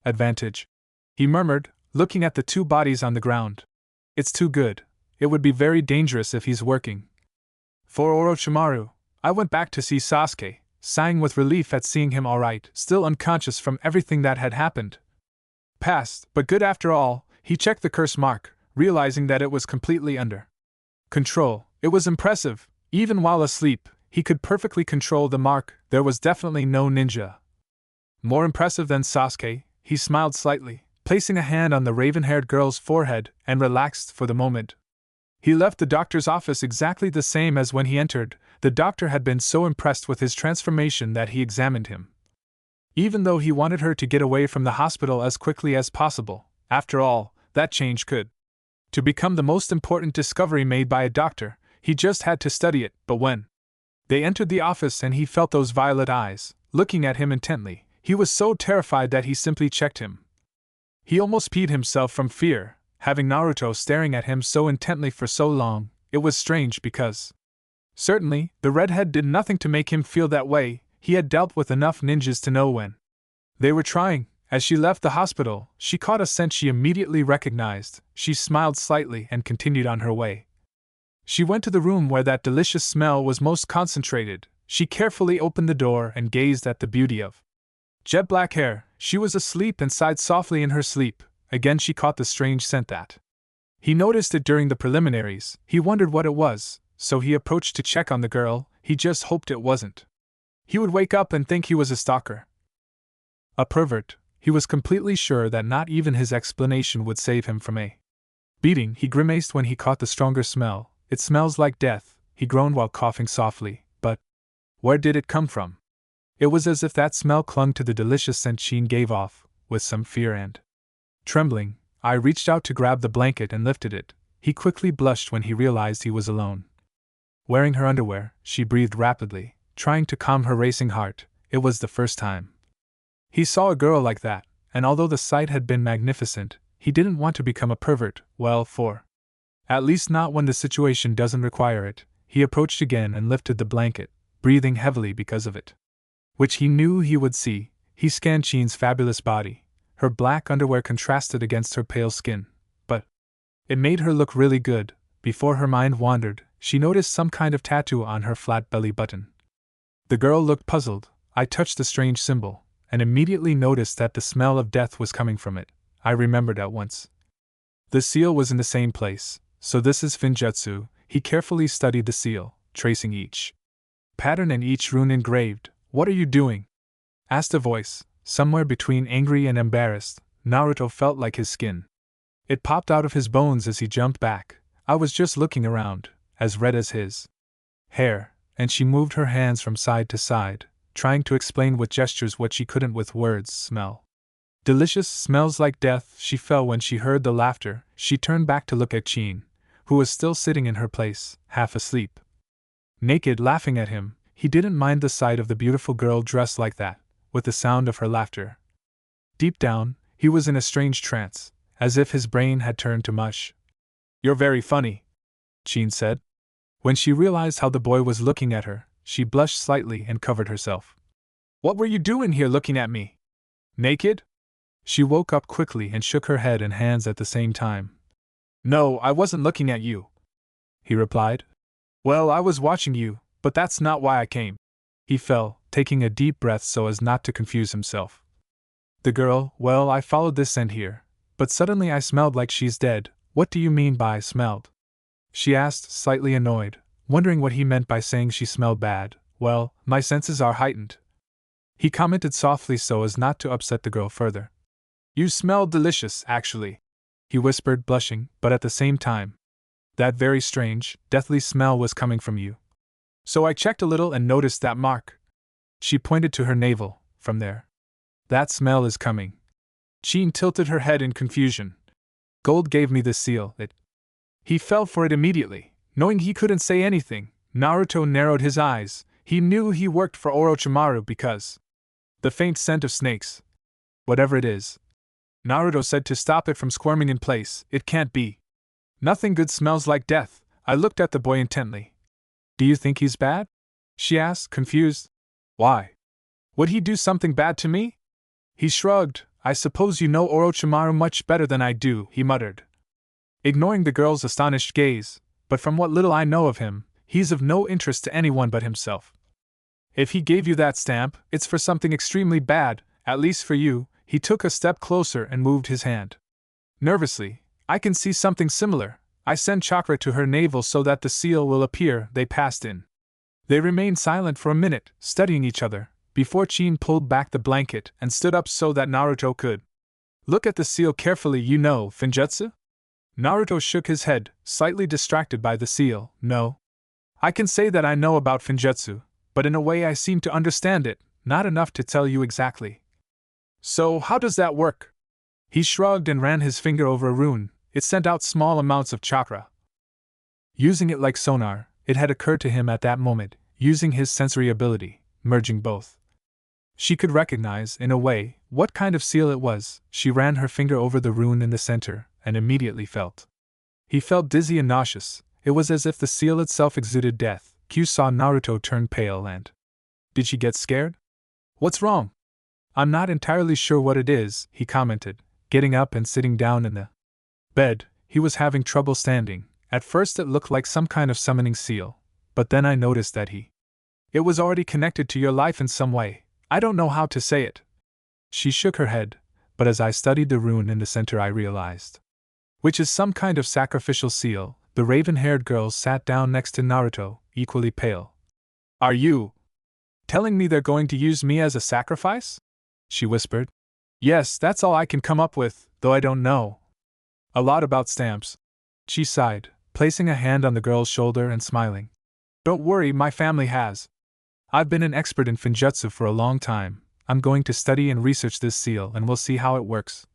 advantage. He murmured, looking at the two bodies on the ground. It's too good. It would be very dangerous if he's working for Orochimaru. I went back to see Sasuke, sighing with relief at seeing him alright, still unconscious from everything that had happened. Past, but good after all. He checked the curse mark, realizing that it was completely under control. It was impressive. Even while asleep, he could perfectly control the mark. There was definitely no ninja more impressive than Sasuke. He smiled slightly, placing a hand on the raven-haired girl's forehead, and relaxed for the moment. He left the doctor's office exactly the same as when he entered. The doctor had been so impressed with his transformation that he examined him. Even though he wanted her to get away from the hospital as quickly as possible, after all, that change could to become the most important discovery made by a doctor. He just had to study it. But when they entered the office and he felt those violet eyes looking at him intently, he was so terrified that he simply checked him. He almost peed himself from fear, having Naruto staring at him so intently for so long. It was strange because certainly, the redhead did nothing to make him feel that way. He had dealt with enough ninjas to know when they were trying. As she left the hospital, she caught a scent she immediately recognized. She smiled slightly and continued on her way. She went to the room where that delicious smell was most concentrated. She carefully opened the door and gazed at the beauty of jet black hair. She was asleep and sighed softly in her sleep. Again she caught the strange scent that he noticed it during the preliminaries. He wondered what it was, so he approached to check on the girl. He just hoped it wasn't. He would wake up and think he was a stalker, a pervert. He was completely sure that not even his explanation would save him from a beating. He grimaced when he caught the stronger smell. It smells like death, he groaned while coughing softly. But where did it come from? It was as if that smell clung to the delicious scent Sheen gave off. With some fear and trembling, I reached out to grab the blanket and lifted it. He quickly blushed when he realized he was alone. Wearing her underwear, she breathed rapidly, trying to calm her racing heart. It was the first time he saw a girl like that, and although the sight had been magnificent, he didn't want to become a pervert. At least not when the situation doesn't require it. He approached again and lifted the blanket, breathing heavily because of it, which he knew he would see. He scanned Sheen's fabulous body. Her black underwear contrasted against her pale skin, but it made her look really good. Before her mind wandered, she noticed some kind of tattoo on her flat belly button. The girl looked puzzled. I touched the strange symbol, and immediately noticed that the smell of death was coming from it. I remembered at once. The seal was in the same place, so this is Finjutsu. He carefully studied the seal, tracing each pattern and each rune engraved. What are you doing? Asked a voice, somewhere between angry and embarrassed. Naruto felt like his skin. It popped out of his bones as he jumped back. I was just looking around, as red as his hair, and she moved her hands from side to side, trying to explain with gestures what she couldn't with words. Smell. Delicious, smells like death. She fell when she heard the laughter. She turned back to look at Chin, who was still sitting in her place, half asleep. Naked, laughing at him. He didn't mind the sight of the beautiful girl dressed like that, with the sound of her laughter. Deep down, he was in a strange trance, as if his brain had turned to mush. You're very funny, Chin said. When she realized how the boy was looking at her, she blushed slightly and covered herself. What were you doing here looking at me? Naked? She woke up quickly and shook her head and hands at the same time. No, I wasn't looking at you, he replied. Well, I was watching you, but that's not why I came. He fell, taking a deep breath so as not to confuse himself. The girl, well, I followed this scent here, but suddenly I smelled like she's dead. What do you mean by smelled? She asked, slightly annoyed, wondering what he meant by saying she smelled bad. Well, my senses are heightened, he commented softly so as not to upset the girl further. You smell delicious, actually, he whispered, blushing, but at the same time, that very strange, deathly smell was coming from you. So I checked a little and noticed that mark. She pointed to her navel. From there. That smell is coming. Chin tilted her head in confusion. Gold gave me this seal. He fell for it immediately, knowing he couldn't say anything. Naruto narrowed his eyes. He knew he worked for Orochimaru because the faint scent of snakes. Whatever it is, Naruto said to stop it from squirming in place. It can't be. Nothing good smells like death. I looked at the boy intently. Do you think he's bad? She asked, confused. Why? Would he do something bad to me? He shrugged. I suppose you know Orochimaru much better than I do, he muttered, ignoring the girl's astonished gaze. But from what little I know of him, he's of no interest to anyone but himself. If he gave you that stamp, it's for something extremely bad, at least for you. He took a step closer and moved his hand. Nervously, I can see something similar. I send chakra to her navel so that the seal will appear. They passed in. They remained silent for a minute, studying each other, before Chin pulled back the blanket and stood up so that Naruto could look at the seal carefully. You know Finjutsu? Naruto shook his head, slightly distracted by the seal. No. I can say that I know about Finjutsu, but in a way I seem to understand it, not enough to tell you exactly. So how does that work? He shrugged and ran his finger over a rune. It sent out small amounts of chakra. Using it like sonar, it had occurred to him at that moment, using his sensory ability, merging both. She could recognize, in a way, what kind of seal it was. She ran her finger over the rune in the center, and immediately felt. He felt dizzy and nauseous. It was as if the seal itself exuded death. Q saw Naruto turn pale and... Did she get scared? What's wrong? I'm not entirely sure what it is, he commented, getting up and sitting down in the bed. He was having trouble standing. At first it looked like some kind of summoning seal, but then I noticed that it was already connected to your life in some way. I don't know how to say it. She shook her head, but as I studied the rune in the center I realized. Which is some kind of sacrificial seal. The raven-haired girl sat down next to Naruto, equally pale. Are you telling me they're going to use me as a sacrifice? She whispered. Yes, that's all I can come up with, though I don't know a lot about stamps. She sighed, placing a hand on the girl's shoulder and smiling. Don't worry, my family has. I've been an expert in Finjutsu for a long time. I'm going to study and research this seal and we'll see how it works.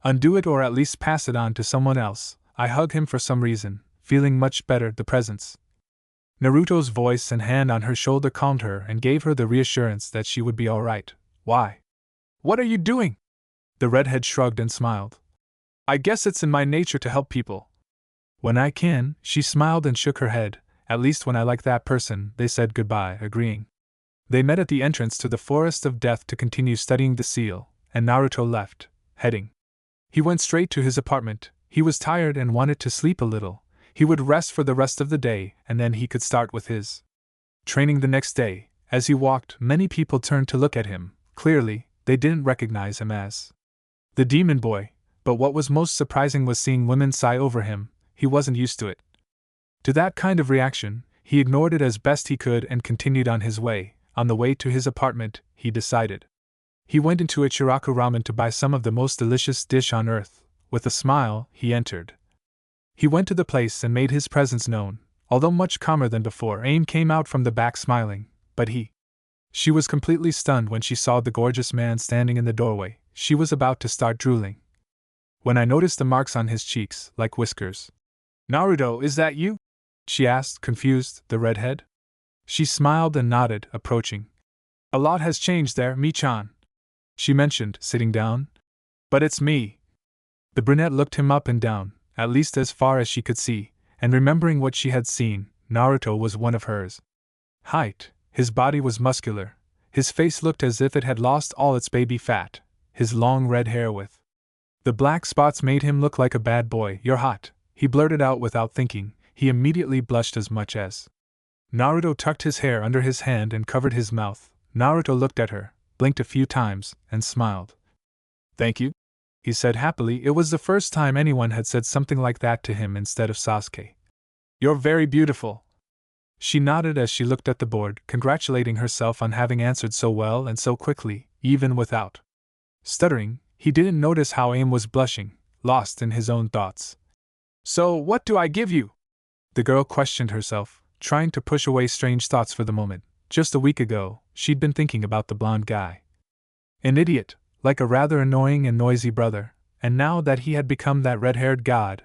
Undo it or at least pass it on to someone else. I hug him for some reason, feeling much better. The presence. Naruto's voice and hand on her shoulder calmed her and gave her the reassurance that she would be all right. Why? What are you doing? The redhead shrugged and smiled. I guess it's in my nature to help people. When I can, she smiled and shook her head. At least when I like that person. They said goodbye, agreeing. They met at the entrance to the Forest of Death to continue studying the seal, and Naruto left, heading. He went straight to his apartment. He was tired and wanted to sleep a little. He would rest for the rest of the day, and then he could start with his training the next day. As he walked, many people turned to look at him. Clearly, they didn't recognize him as the demon boy, but what was most surprising was seeing women sigh over him. He wasn't used to it. To that kind of reaction, he ignored it as best he could and continued on his way. On the way to his apartment, he decided. He went into a Chiraku ramen to buy some of the most delicious dish on earth. With a smile, he entered. He went to the place and made his presence known. Although much calmer than before, Aim came out from the back smiling, but she was completely stunned when she saw the gorgeous man standing in the doorway. She was about to start drooling when I noticed the marks on his cheeks, like whiskers. "Naruto, is that you?" she asked, confused, the redhead. She smiled and nodded, approaching. "A lot has changed there, Mi-chan," she mentioned, sitting down. "But it's me." The brunette looked him up and down, at least as far as she could see, and remembering what she had seen, Naruto was one of hers. Height, his body was muscular, his face looked as if it had lost all its baby fat, his long red hair with the black spots made him look like a bad boy. "You're hot," he blurted out without thinking. He immediately blushed as much as Naruto tucked his hair under his hand and covered his mouth. Naruto looked at her, blinked a few times, and smiled. "Thank you," he said happily. It was the first time anyone had said something like that to him instead of Sasuke. "You're very beautiful." She nodded as she looked at the board, congratulating herself on having answered so well and so quickly, even without stuttering. He didn't notice how Aim was blushing, lost in his own thoughts. "So, what do I give you?" the girl questioned herself, trying to push away strange thoughts for the moment. Just a week ago, she'd been thinking about the blonde guy. An idiot, like a rather annoying and noisy brother, and now that he had become that red-haired god,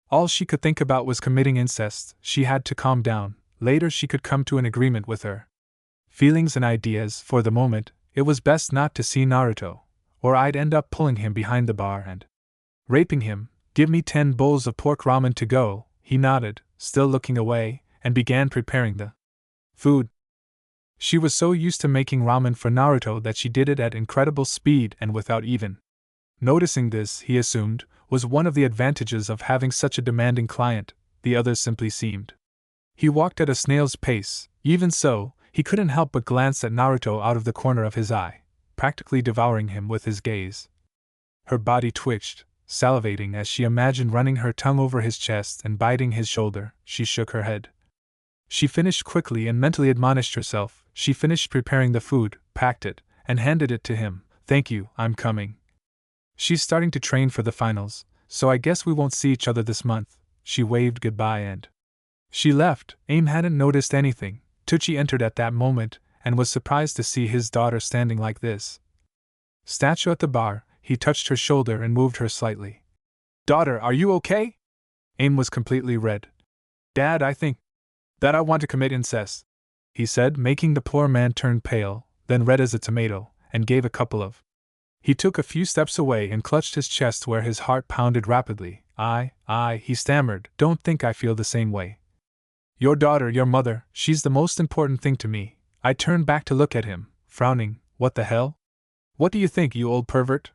all she could think about was committing incest. She had to calm down. Later she could come to an agreement with her feelings and ideas. For the moment, it was best not to see Naruto, or I'd end up pulling him behind the bar and raping him. "Give me 10 bowls of pork ramen to go," he nodded, still looking away, and began preparing the food. She was so used to making ramen for Naruto that she did it at incredible speed and without even noticing. This, he assumed, was one of the advantages of having such a demanding client. The others simply seemed. He walked at a snail's pace. Even so, he couldn't help but glance at Naruto out of the corner of his eye, practically devouring him with his gaze. Her body twitched, salivating as she imagined running her tongue over his chest and biting his shoulder. She shook her head. She finished quickly and mentally admonished herself. She finished preparing the food, packed it, and handed it to him. "Thank you, I'm coming. She's starting to train for the finals, so I guess we won't see each other this month." She waved goodbye and she left. Aim hadn't noticed anything. Tucci entered at that moment and was surprised to see his daughter standing like this. Statue at the bar, he touched her shoulder and moved her slightly. "Daughter, are you okay?" Aim was completely red. "Dad, I think that I want to commit incest," he said, making the poor man turn pale, then red as a tomato, and gave a couple of. He took a few steps away and clutched his chest where his heart pounded rapidly. I, he stammered, "don't think I feel the same way. Your daughter, your mother, she's the most important thing to me." I turned back to look at him, frowning. "What the hell? What do you think, you old pervert?"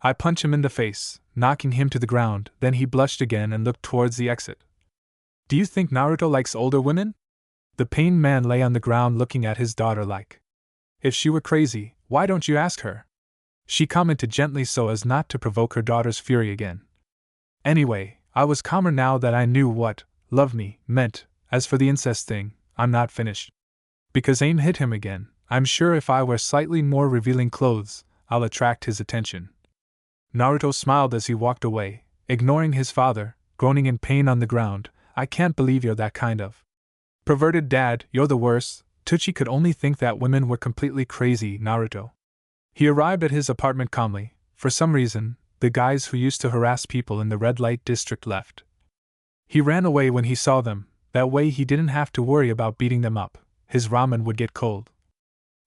I punched him in the face, knocking him to the ground. Then he blushed again and looked towards the exit. "Do you think Naruto likes older women?" The pained man lay on the ground looking at his daughter like. "If she were crazy, why don't you ask her?" she commented gently so as not to provoke her daughter's fury again. Anyway, I was calmer now that I knew what "love me" meant. As for the incest thing, I'm not finished. Because Aim hit him again, I'm sure if I wear slightly more revealing clothes, I'll attract his attention. Naruto smiled as he walked away, ignoring his father, groaning in pain on the ground. "I can't believe you're that kind of perverted dad, you're the worst." Tucci could only think that women were completely crazy. Naruto. He arrived at his apartment calmly. For some reason, the guys who used to harass people in the red light district left. He ran away when he saw them. That way he didn't have to worry about beating them up. His ramen would get cold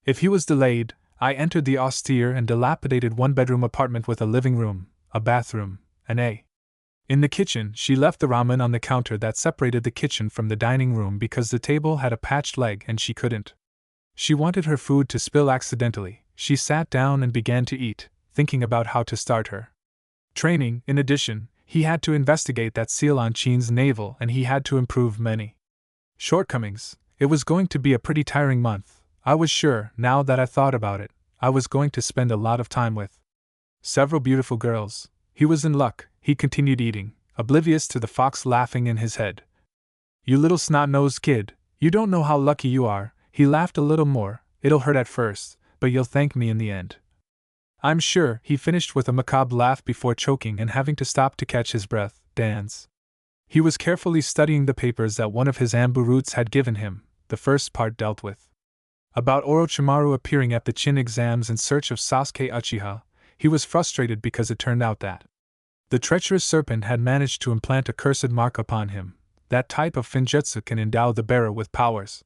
if he was delayed. I entered the austere and dilapidated one-bedroom apartment with a living room, a bathroom, and in the kitchen. She left the ramen on the counter that separated the kitchen from the dining room because the table had a patched leg and she couldn't. She wanted her food to spill accidentally. She sat down and began to eat, thinking about how to start her training. In addition, he had to investigate that seal on Qin's navel and he had to improve many shortcomings. It was going to be a pretty tiring month. I was sure, now that I thought about it, I was going to spend a lot of time with several beautiful girls. He was in luck. He continued eating, oblivious to the fox laughing in his head. "You little snot-nosed kid, you don't know how lucky you are." He laughed a little more. "It'll hurt at first, but you'll thank me in the end." "I'm sure," he finished with a macabre laugh before choking and having to stop to catch his breath. Dance. He was carefully studying the papers that one of his ambu roots had given him. The first part dealt with about Orochimaru appearing at the Chin exams in search of Sasuke Uchiha. He was frustrated because it turned out that the treacherous serpent had managed to implant a cursed mark upon him. That type of finjutsu can endow the bearer with powers.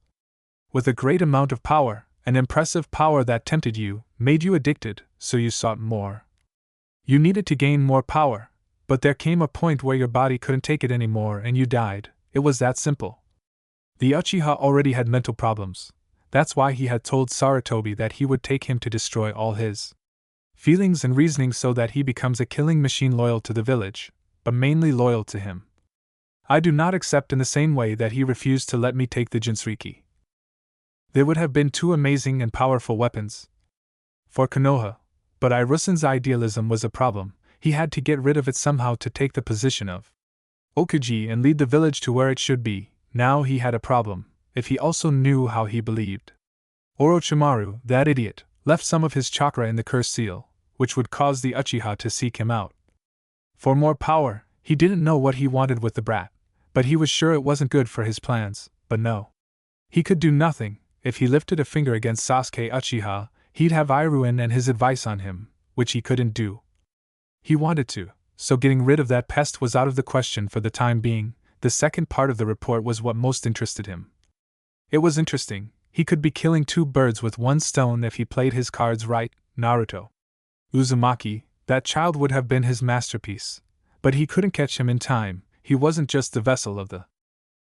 With a great amount of power, an impressive power that tempted you, made you addicted, so you sought more. You needed to gain more power, but there came a point where your body couldn't take it anymore and you died. It was that simple. The Uchiha already had mental problems. That's why he had told Sarutobi that he would take him to destroy all his feelings and reasoning so that he becomes a killing machine loyal to the village, but mainly loyal to him. I do not accept in the same way that he refused to let me take the Jinchuriki. They would have been two amazing and powerful weapons for Konoha, but Irusen's idealism was a problem. He had to get rid of it somehow to take the position of Okuji and lead the village to where it should be. Now he had a problem, if he also knew how he believed. Orochimaru, that idiot, left some of his chakra in the cursed seal, which would cause the Uchiha to seek him out for more power. He didn't know what he wanted with the brat, but he was sure it wasn't good for his plans. But no, he could do nothing. If he lifted a finger against Sasuke Uchiha, he'd have Iruen and his advice on him, which he couldn't do. He wanted to, so getting rid of that pest was out of the question for the time being. The second part of the report was what most interested him. It was interesting. He could be killing two birds with one stone if he played his cards right. Naruto Uzumaki, that child would have been his masterpiece. But he couldn't catch him in time. He wasn't just the vessel of the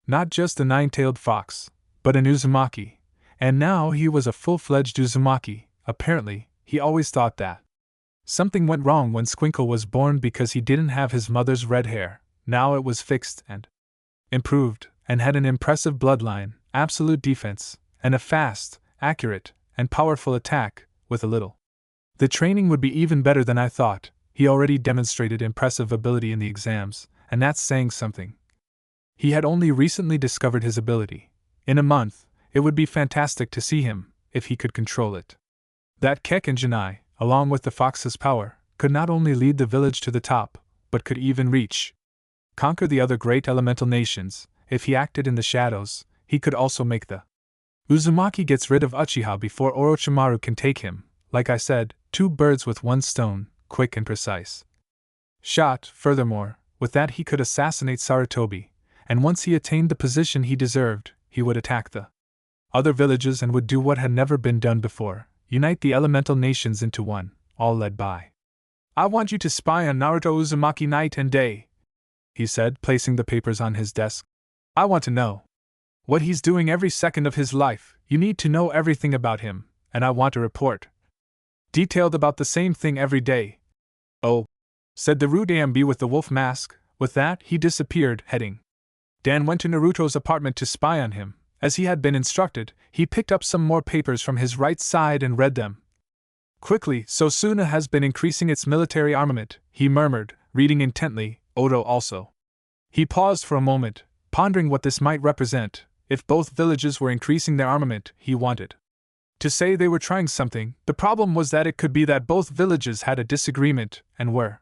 not just a nine-tailed fox, but an Uzumaki. And now he was a full-fledged Uzumaki. Apparently, he always thought that something went wrong when Squinkle was born because he didn't have his mother's red hair. Now it was fixed and improved, and had an impressive bloodline, absolute defense, and a fast, accurate, and powerful attack, with a little. The training would be even better than I thought. He already demonstrated impressive ability in the exams, and that's saying something. He had only recently discovered his ability. In a month, it would be fantastic to see him, if he could control it. That Kekkei and Genai, along with the fox's power, could not only lead the village to the top, but could even conquer the other great elemental nations. If he acted in the shadows, he could also make the Uzumaki gets rid of Uchiha before Orochimaru can take him. Like I said, two birds with one stone, quick and precise shot. Furthermore, with that he could assassinate Sarutobi, and once he attained the position he deserved, he would attack the other villages and would do what had never been done before, unite the elemental nations into one, all led by. "I want you to spy on Naruto Uzumaki night and day," he said, placing the papers on his desk. "I want to know what he's doing every second of his life. You need to know everything about him, and I want a report detailed about the same thing every day." "Oh," said the rude AMB with the wolf mask. With that, he disappeared, heading. Dan went to Naruto's apartment to spy on him. As he had been instructed, he picked up some more papers from his right side and read them quickly. "So Suna has been increasing its military armament," he murmured, reading intently. "Odo also." He paused for a moment, pondering what this might represent. If both villages were increasing their armament, he wanted to say they were trying something. The problem was that it could be that both villages had a disagreement and were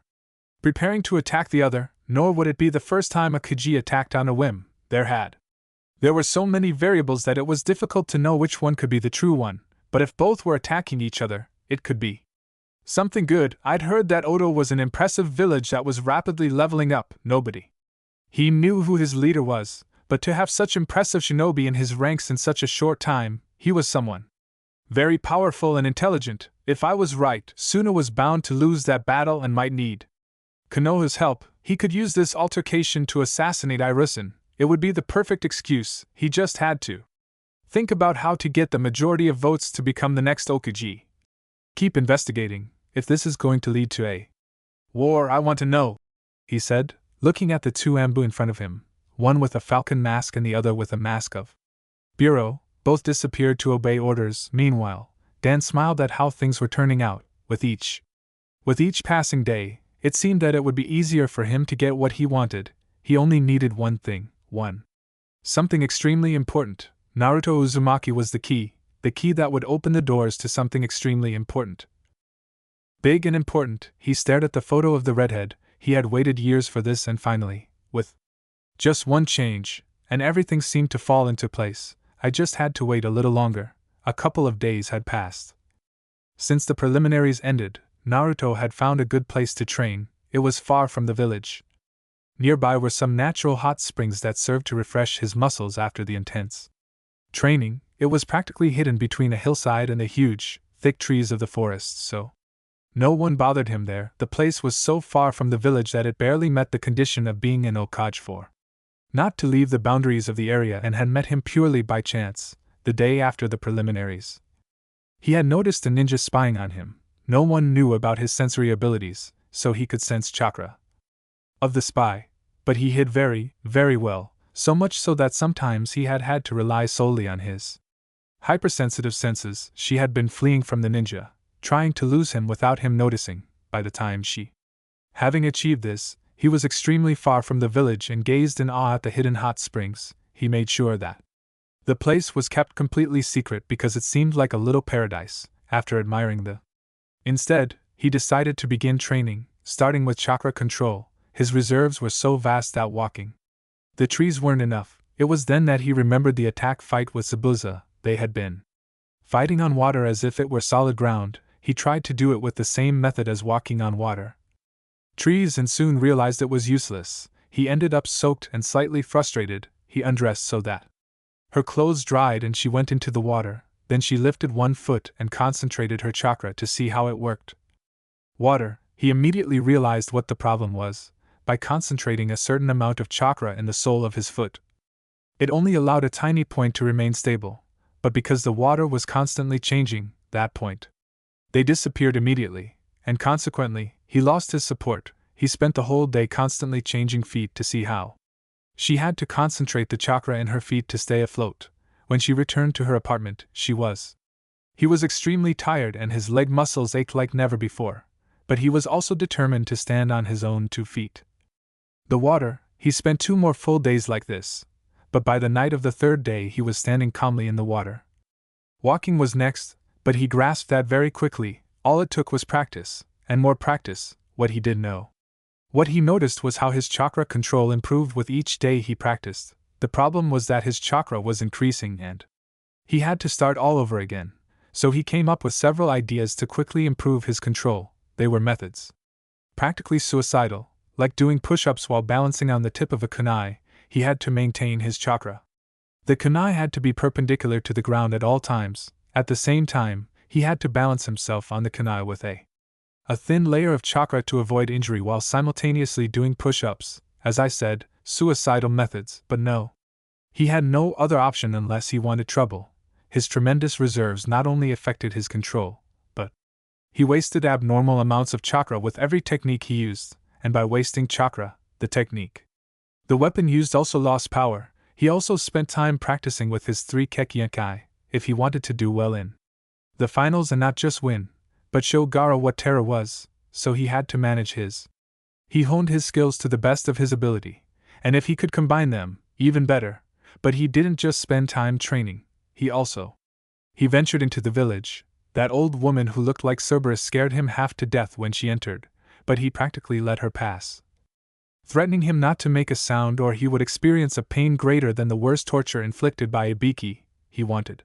preparing to attack the other, nor would it be the first time a Kuji attacked on a whim. There were so many variables that it was difficult to know which one could be the true one, but if both were attacking each other, it could be something good. I'd heard that Odo was an impressive village that was rapidly leveling up. He knew who his leader was, but to have such impressive shinobi in his ranks in such a short time, he was someone very powerful and intelligent. If I was right, Suna was bound to lose that battle and might need Konoha's help. He could use this altercation to assassinate Irusen. It would be the perfect excuse. He just had to think about how to get the majority of votes to become the next Okuji. Keep investigating. If this is going to lead to a war, I want to know, he said, looking at the two Ambu in front of him, one with a falcon mask and the other with a mask of bureau. Both disappeared to obey orders. Meanwhile, Dan smiled at how things were turning out. With each passing day, it seemed that it would be easier for him to get what he wanted. He only needed one thing, something extremely important. Naruto Uzumaki was the key that would open the doors to something extremely important. Big and important. He stared at the photo of the redhead. He had waited years for this, and finally, with just one change, and everything seemed to fall into place. I just had to wait a little longer. A couple of days had passed. Since the preliminaries ended, Naruto had found a good place to train. It was far from the village. Nearby were some natural hot springs that served to refresh his muscles after the intense training. It was practically hidden between a hillside and the huge, thick trees of the forest, so no one bothered him there. The place was so far from the village that it barely met the condition of being an Okage for not to leave the boundaries of the area, and had met him purely by chance, the day after the preliminaries. He had noticed a ninja spying on him. No one knew about his sensory abilities, so he could sense chakra of the spy, but he hid very, very well, so much so that sometimes he had had to rely solely on his hypersensitive senses. She had been fleeing from the ninja, trying to lose him without him noticing. By the time having achieved this, he was extremely far from the village and gazed in awe at the hidden hot springs. He made sure that the place was kept completely secret because it seemed like a little paradise. After admiring Instead, he decided to begin training, starting with chakra control. His reserves were so vast that walking the trees weren't enough. It was then that he remembered the attack fight with Zabuza. They had been fighting on water as if it were solid ground. He tried to do it with the same method as walking on water trees and soon realized it was useless. He ended up soaked and slightly frustrated. He undressed so that her clothes dried and she went into the water. Then she lifted one foot and concentrated her chakra to see how it worked. Water. He immediately realized what the problem was. By concentrating a certain amount of chakra in the sole of his foot, it only allowed a tiny point to remain stable. But because the water was constantly changing, that point, they disappeared immediately, and consequently, he lost his support. He spent the whole day constantly changing feet to see how she had to concentrate the chakra in her feet to stay afloat. When she returned to her apartment, he was extremely tired and his leg muscles ached like never before, but he was also determined to stand on his own 2 feet. The water. He spent 2 more full days like this, but by the night of the 3rd day he was standing calmly in the water. Walking was next, but he grasped that very quickly. All it took was practice, and more practice. What he did know. What he noticed was how his chakra control improved with each day he practiced. The problem was that his chakra was increasing and he had to start all over again, so he came up with several ideas to quickly improve his control. They were methods practically suicidal, like doing push-ups while balancing on the tip of a kunai. He had to maintain his chakra. The kunai had to be perpendicular to the ground at all times. At the same time, he had to balance himself on the kunai with a thin layer of chakra to avoid injury while simultaneously doing push-ups. As I said, suicidal methods, but no. He had no other option unless he wanted trouble. His tremendous reserves not only affected his control, but he wasted abnormal amounts of chakra with every technique he used, and by wasting chakra, the weapon used also lost power. He also spent time practicing with his 3 Kekkei if he wanted to do well in the finals and not just win, but show Gaara what terror was, so he had to manage his. He honed his skills to the best of his ability, and if he could combine them, even better. But he didn't just spend time training, he ventured into the village. That old woman who looked like Cerberus scared him half to death when she entered, but he practically let her pass, threatening him not to make a sound or he would experience a pain greater than the worst torture inflicted by Ibiki. He wanted.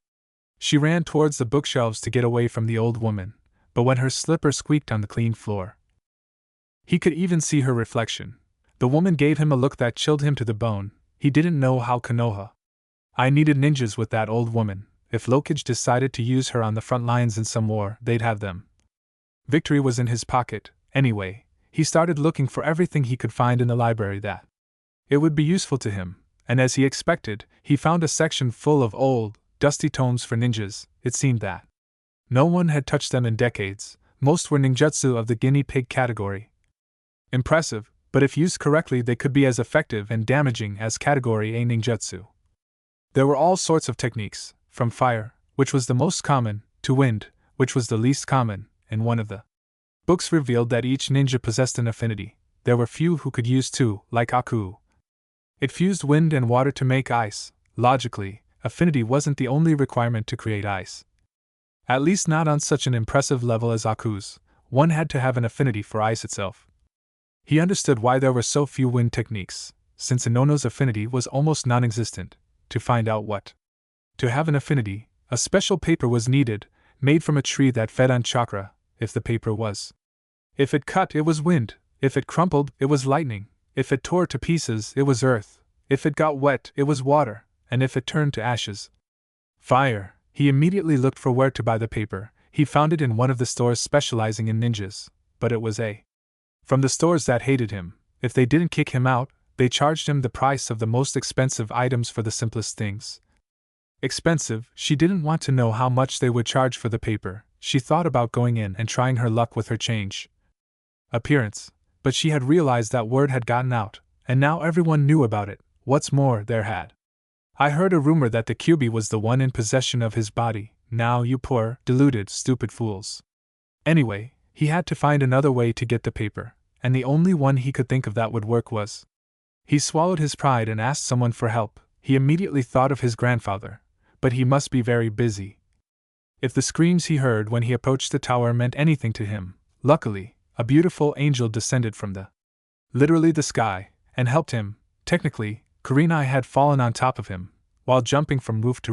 She ran towards the bookshelves to get away from the old woman, but when her slipper squeaked on the clean floor, he could even see her reflection. The woman gave him a look that chilled him to the bone. He didn't know how Konoha. I needed ninjas with that old woman. If Lokage decided to use her on the front lines in some war, they'd have them. Victory was in his pocket. Anyway, he started looking for everything he could find in the library that it would be useful to him, and as he expected, he found a section full of old, dusty tomes for ninjas. It seemed that no one had touched them in decades. Most were ninjutsu of the guinea pig category. Impressive, but if used correctly they could be as effective and damaging as Category A ninjutsu. There were all sorts of techniques, from fire, which was the most common, to wind, which was the least common, and one of the books revealed that each ninja possessed an affinity. There were few who could use two, like Aku. It fused wind and water to make ice. Logically, affinity wasn't the only requirement to create ice. At least not on such an impressive level as Aku's. One had to have an affinity for ice itself. He understood why there were so few wind techniques, since Inono's affinity was almost non-existent. To find out what to have an affinity, a special paper was needed, made from a tree that fed on chakra. If the paper was, if it cut, it was wind. If it crumpled, it was lightning. If it tore to pieces, it was earth. If it got wet, it was water. And if it turned to ashes, fire. He immediately looked for where to buy the paper. He found it in one of the stores specializing in ninjas, but it was from the stores that hated him. If they didn't kick him out, they charged him the price of the most expensive items for the simplest things. Expensive, she didn't want to know how much they would charge for the paper. She thought about going in and trying her luck with her change appearance, but she had realized that word had gotten out, and now everyone knew about it. What's more, I heard a rumor that the Kyuubi was the one in possession of his body. Now you poor, deluded, stupid fools. Anyway, he had to find another way to get the paper, and the only one he could think of that would work was. He swallowed his pride and asked someone for help. He immediately thought of his grandfather, but he must be very busy. If the screams he heard when he approached the tower meant anything to him, luckily, a beautiful angel descended from literally the sky, and helped him. Technically, Kurenai had fallen on top of him, while jumping from roof to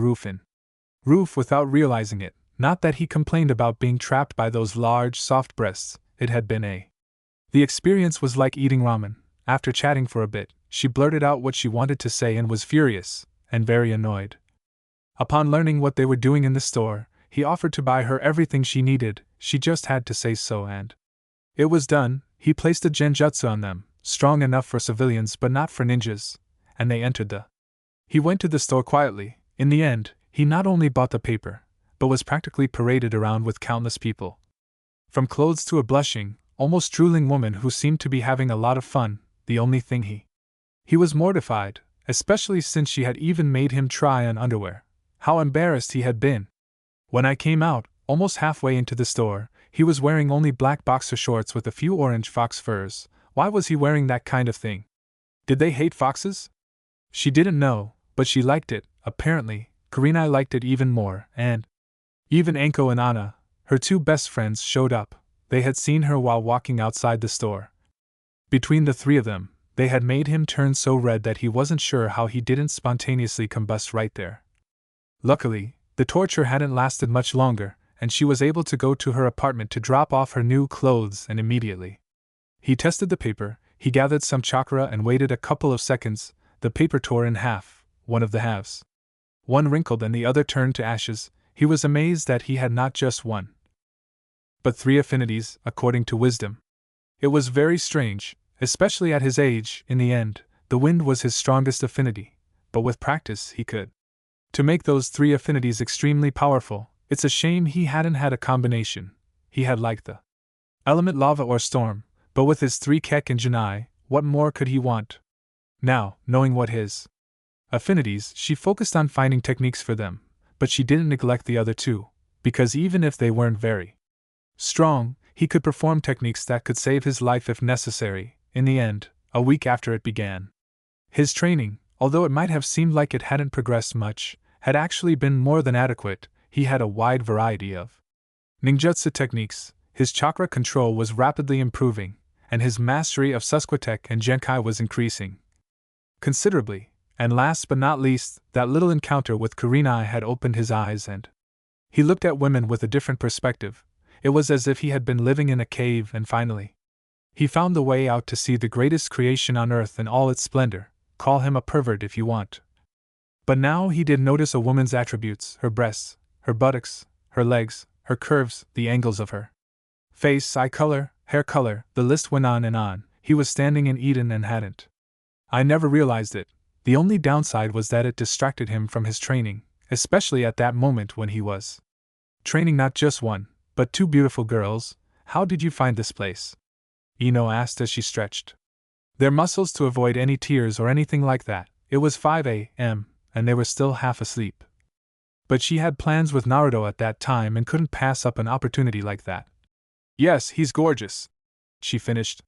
roof without realizing it. Not that he complained about being trapped by those large, soft breasts, it had been The experience was like eating ramen. After chatting for a bit, she blurted out what she wanted to say and was furious, and very annoyed. Upon learning what they were doing in the store, he offered to buy her everything she needed. She just had to say so, and it was done. He placed a genjutsu on them, strong enough for civilians but not for ninjas, and they entered He went to the store quietly. In the end, he not only bought the paper, but was practically paraded around with countless people. From clothes to a blushing, almost drooling woman who seemed to be having a lot of fun. The only thing he was mortified, especially since she had even made him try on underwear. How embarrassed he had been. When I came out, almost halfway into the store, he was wearing only black boxer shorts with a few orange fox furs. Why was he wearing that kind of thing? Did they hate foxes? She didn't know, but she liked it. Apparently, Kurenai liked it even more, and even Anko and Anna, her two best friends, showed up. They had seen her while walking outside the store. Between the three of them, they had made him turn so red that he wasn't sure how he didn't spontaneously combust right there. Luckily, the torture hadn't lasted much longer, and she was able to go to her apartment to drop off her new clothes, and immediately he tested the paper. He gathered some chakra and waited a couple of seconds. The paper tore in half, one of the halves. One wrinkled and the other turned to ashes. He was amazed that he had not just one, but three affinities, according to wisdom. It was very strange, especially at his age. In the end, the wind was his strongest affinity, but with practice he could to make those three affinities extremely powerful. It's a shame he hadn't had a combination. He had liked the element lava or storm, but with his three Kekkei and Genai, what more could he want? Now, knowing what his affinities, she focused on finding techniques for them, but she didn't neglect the other two, because even if they weren't very strong, he could perform techniques that could save his life if necessary. In the end, a week after it began, his training, although it might have seemed like it hadn't progressed much, had actually been more than adequate. He had a wide variety of ninjutsu techniques, his chakra control was rapidly improving, and his mastery of Susquetek and Genkai was increasing considerably. And last but not least, that little encounter with Kurenai had opened his eyes, and he looked at women with a different perspective. It was as if he had been living in a cave, and finally he found the way out to see the greatest creation on earth in all its splendor. Call him a pervert if you want. But now he did notice a woman's attributes: her breasts, her buttocks, her legs, her curves, the angles of her face, eye color, hair color. The list went on and on. He was standing in Eden and hadn't. I never realized it. The only downside was that it distracted him from his training, especially at that moment when he was training not just one, but two beautiful girls. How did you find this place? Ino asked as she stretched their muscles to avoid any tears or anything like that. It was 5 a.m., and they were still half asleep. But she had plans with Naruto at that time and couldn't pass up an opportunity like that. Yes, he's gorgeous, she finished.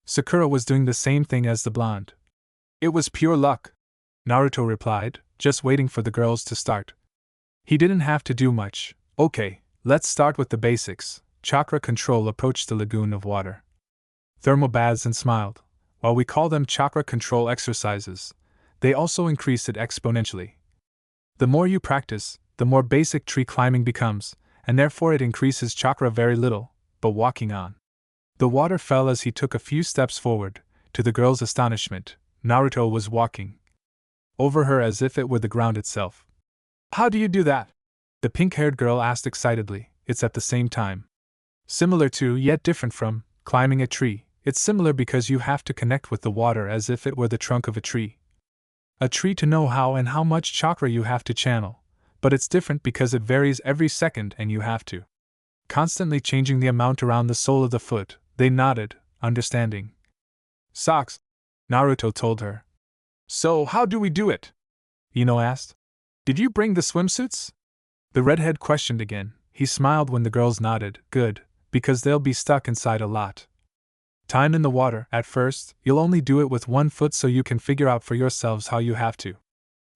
Sakura was doing the same thing as the blonde. It was pure luck, Naruto replied, just waiting for the girls to start. He didn't have to do much. Okay, let's start with the basics. Chakra control approached the lagoon of water. Thermal baths and smiled. While we call them chakra control exercises, they also increase it exponentially. The more you practice, the more basic tree climbing becomes, and therefore it increases chakra very little, but walking on the water fell as he took a few steps forward. To the girl's astonishment, Naruto was walking over her as if it were the ground itself. How do you do that? The pink-haired girl asked excitedly. It's at the same time similar to, yet different from, climbing a tree. It's similar because you have to connect with the water as if it were the trunk of a tree. A tree to know how and how much chakra you have to channel, but it's different because it varies every second and you have to constantly changing the amount around the sole of the foot. They nodded, understanding. Socks, Naruto told her. So how do we do it? Ino asked. Did you bring the swimsuits? The redhead questioned again. He smiled when the girls nodded. Good, because they'll be stuck inside a lot time in the water. At first, you'll only do it with one foot so you can figure out for yourselves how you have to.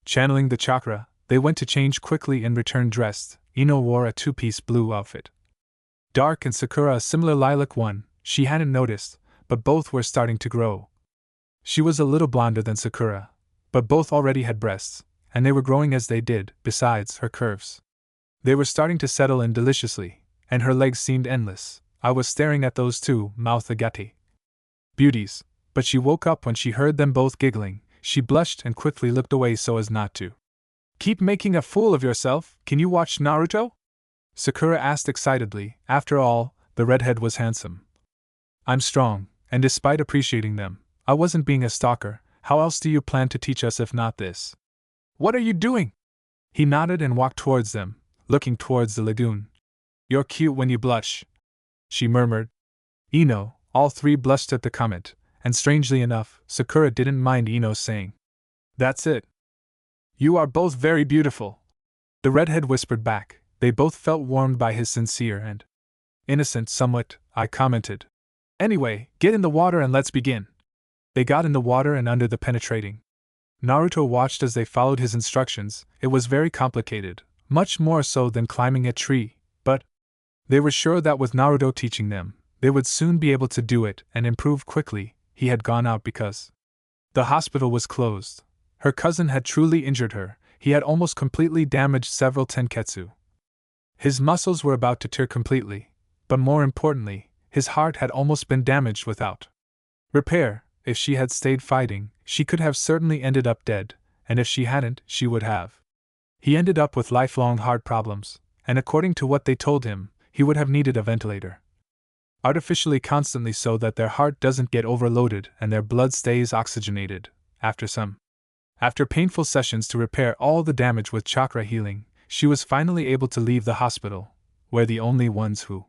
Channeling the chakra, they went to change quickly and returned dressed. Ino wore a two-piece blue outfit. Dark and Sakura a similar lilac one. She hadn't noticed, but both were starting to grow. She was a little blonder than Sakura, but both already had breasts, and they were growing as they did. Besides, her curves, they were starting to settle in deliciously, and her legs seemed endless. I was staring at those two, mouthed Agati beauties, but she woke up when she heard them both giggling. She blushed and quickly looked away so as not to keep making a fool of yourself. Can you watch Naruto? Sakura asked excitedly. After all, the redhead was handsome. I'm strong, and despite appreciating them, I wasn't being a stalker. How else do you plan to teach us if not this? What are you doing? He nodded and walked towards them, looking towards the lagoon. You're cute when you blush, she murmured. Ino, all three blushed at the comment, and strangely enough, Sakura didn't mind Ino saying, That's it. You are both very beautiful. The redhead whispered back. They both felt warmed by his sincere and innocent somewhat, I commented. Anyway, get in the water and let's begin. They got in the water and under the penetrating. Naruto watched as they followed his instructions. It was very complicated, much more so than climbing a tree, but they were sure that with Naruto teaching them, they would soon be able to do it and improve quickly. He had gone out because the hospital was closed. Her cousin had truly injured her. He had almost completely damaged several tenketsu. His muscles were about to tear completely, but more importantly, his heart had almost been damaged without repair. If she had stayed fighting, she could have certainly ended up dead, and if she hadn't, she would have. He ended up with lifelong heart problems, and according to what they told him, he would have needed a ventilator. Artificially constantly so that their heart doesn't get overloaded and their blood stays oxygenated. After painful sessions to repair all the damage with chakra healing, she was finally able to leave the hospital, where the only ones who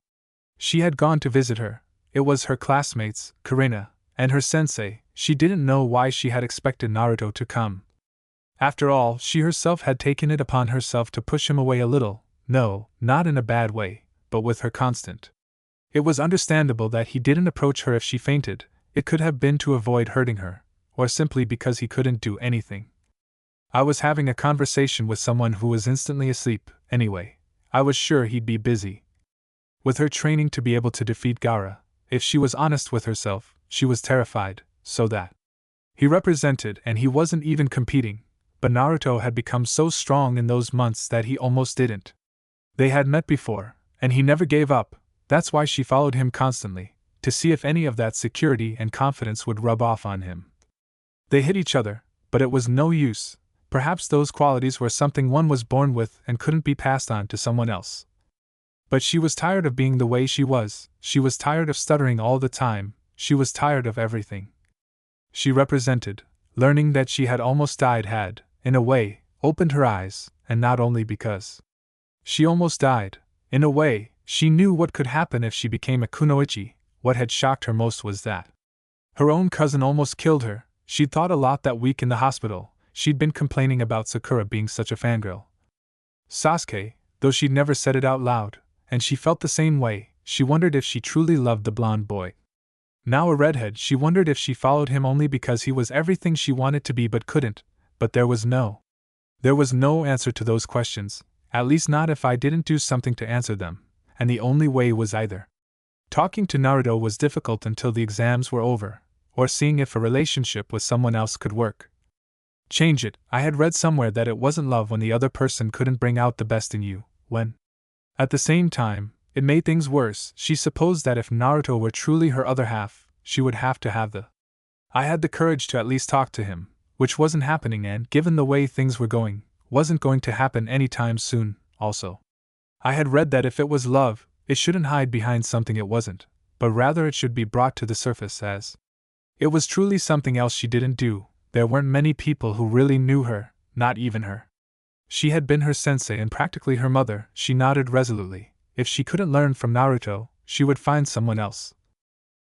she had gone to visit her, it was her classmates, Karina, and her sensei. She didn't know why she had expected Naruto to come. After all, she herself had taken it upon herself to push him away a little, no, not in a bad way, but with her constant. It was understandable that he didn't approach her if she fainted. It could have been to avoid hurting her, or simply because he couldn't do anything. I was having a conversation with someone who was instantly asleep. Anyway, I was sure he'd be busy with her training to be able to defeat Gaara. If she was honest with herself, she was terrified, so that he represented and he wasn't even competing, but Naruto had become so strong in those months that he almost didn't. They had met before, and he never gave up. That's why she followed him constantly, to see if any of that security and confidence would rub off on him. They hit each other, but it was no use. Perhaps those qualities were something one was born with and couldn't be passed on to someone else. But she was tired of being the way she was tired of stuttering all the time, she was tired of everything she represented. Learning that she had almost died had, in a way, opened her eyes, and not only because she almost died. In a way, She knew what could happen if she became a kunoichi. What had shocked her most was that her own cousin almost killed her. She'd thought a lot that week in the hospital. She'd been complaining about Sakura being such a fangirl. Sasuke, though she'd never said it out loud, and she felt the same way, she wondered if she truly loved the blonde boy. Now a redhead, she wondered if she followed him only because he was everything she wanted to be but couldn't, but there was no answer to those questions, at least not if I didn't do something to answer them, and the only way was either talking to Naruto was difficult until the exams were over, or seeing if a relationship with someone else could work. Change it. I had read somewhere that it wasn't love when the other person couldn't bring out the best in you, when. At the same time, it made things worse. She supposed that if Naruto were truly her other half, she would have to have the. I had the courage to at least talk to him, which wasn't happening and, given the way things were going, wasn't going to happen anytime soon, also. I had read that if it was love, it shouldn't hide behind something it wasn't, but rather it should be brought to the surface as. It was truly something else she didn't do. There weren't many people who really knew her, not even her. She had been her sensei and practically her mother. She nodded resolutely. If she couldn't learn from Naruto, she would find someone else.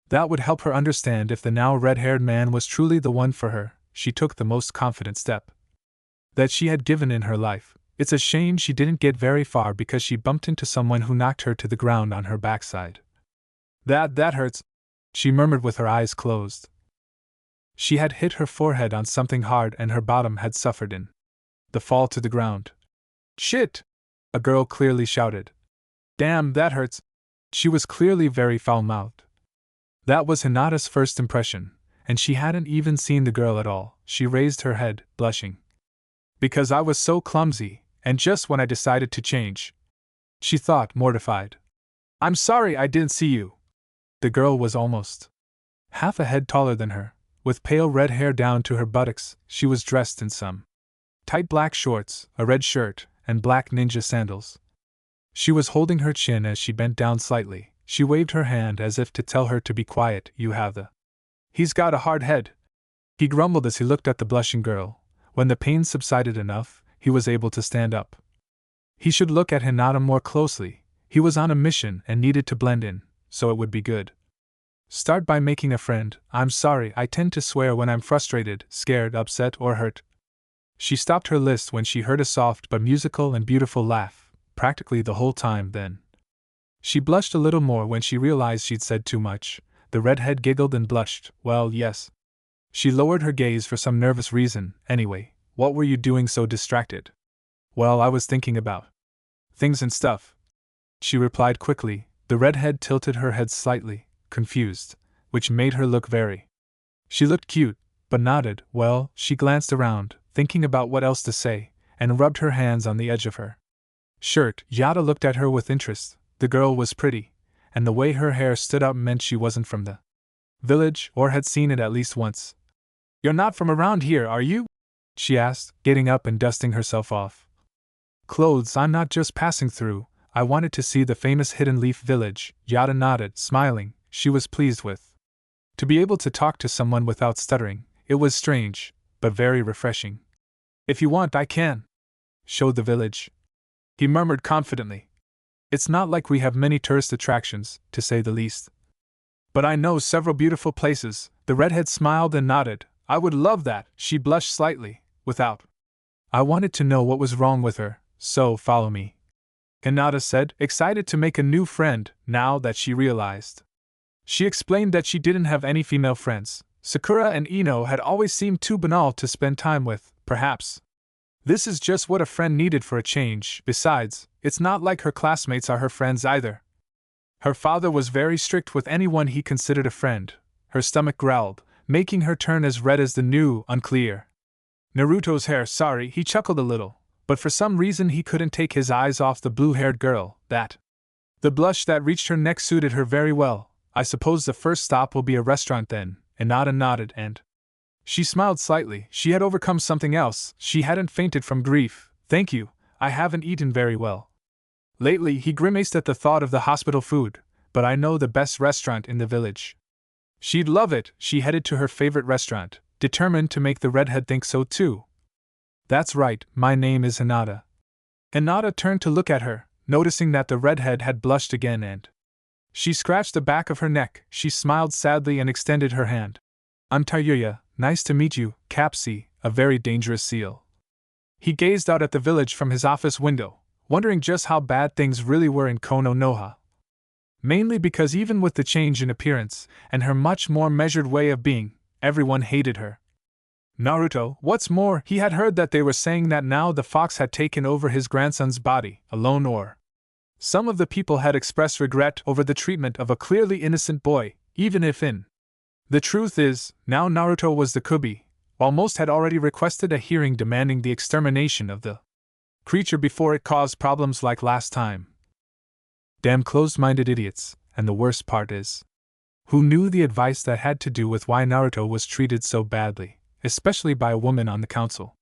That would help her understand if the now red-haired man was truly the one for her. She took the most confident step that she had given in her life. It's a shame she didn't get very far because she bumped into someone who knocked her to the ground on her backside. That hurts, she murmured with her eyes closed. She had hit her forehead on something hard and her bottom had suffered in the fall to the ground. Shit! A girl clearly shouted. Damn, that hurts. She was clearly very foul-mouthed. That was Hinata's first impression, and she hadn't even seen the girl at all. She raised her head, blushing. Because I was so clumsy, and just when I decided to change. She thought, mortified. I'm sorry I didn't see you. The girl was almost half a head taller than her. With pale red hair down to her buttocks, she was dressed in some tight black shorts, a red shirt, and black ninja sandals. She was holding her chin as she bent down slightly. She waved her hand as if to tell her to be quiet. You have the. He's got a hard head. He grumbled as he looked at the blushing girl. When the pain subsided enough, he was able to stand up. He should look at Hinata more closely. He was on a mission and needed to blend in, so it would be good. Start by making a friend. I'm sorry, I tend to swear when I'm frustrated, scared, upset, or hurt. She stopped her list when she heard a soft but musical and beautiful laugh, practically the whole time then. She blushed a little more when she realized she'd said too much. The redhead giggled and blushed. Well, yes. She lowered her gaze for some nervous reason. Anyway, what were you doing so distracted? Well, I was thinking about things and stuff. She replied quickly. The redhead tilted her head slightly, confused, which made her look very. She looked cute, but nodded. Well, she glanced around, thinking about what else to say, and rubbed her hands on the edge of her shirt. Yada looked at her with interest. The girl was pretty, and the way her hair stood up meant she wasn't from the village, or had seen it at least once. You're not from around here, are you? She asked, getting up and dusting herself off. Clothes, I'm not just passing through. I wanted to see the famous Hidden Leaf Village. Yada nodded, smiling. She was pleased with to be able to talk to someone without stuttering. It was strange, but very refreshing. If you want, I can show the village, he murmured confidently. It's not like we have many tourist attractions, to say the least. But I know several beautiful places. The redhead smiled and nodded. I would love that. She blushed slightly, without. I wanted to know what was wrong with her, so follow me, Hinata said, excited to make a new friend, now that she realized. She explained that she didn't have any female friends. Sakura and Ino had always seemed too banal to spend time with, perhaps. This is just what a friend needed for a change. Besides, it's not like her classmates are her friends either. Her father was very strict with anyone he considered a friend. Her stomach growled, making her turn as red as the new, unclear Naruto's hair. Sorry, he chuckled a little, but for some reason he couldn't take his eyes off the blue-haired girl. The blush that reached her neck suited her very well. I suppose the first stop will be a restaurant then. Hinata nodded and she smiled slightly. She had overcome something else. She hadn't fainted from grief. Thank you, I haven't eaten very well lately. He grimaced at the thought of the hospital food, but I know the best restaurant in the village. She'd love it. She headed to her favorite restaurant, determined to make the redhead think so too. That's right, my name is Hinata. Hinata turned to look at her. noticing that the redhead had blushed again and she scratched the back of her neck. She smiled sadly and extended her hand. I'm Tayuya, nice to meet you, Capsi, a very dangerous seal. He gazed out at the village from his office window, wondering just how bad things really were in Kononoha. Mainly because even with the change in appearance, and her much more measured way of being, everyone hated her. Naruto, what's more, he had heard that they were saying that now the fox had taken over his grandson's body, alone or. Some of the people had expressed regret over the treatment of a clearly innocent boy, even if in. The truth is, now Naruto was the Kubi, while most had already requested a hearing demanding the extermination of the creature before it caused problems like last time. Damn closed-minded idiots, and the worst part is, who knew the advice that had to do with why Naruto was treated so badly, especially by a woman on the council.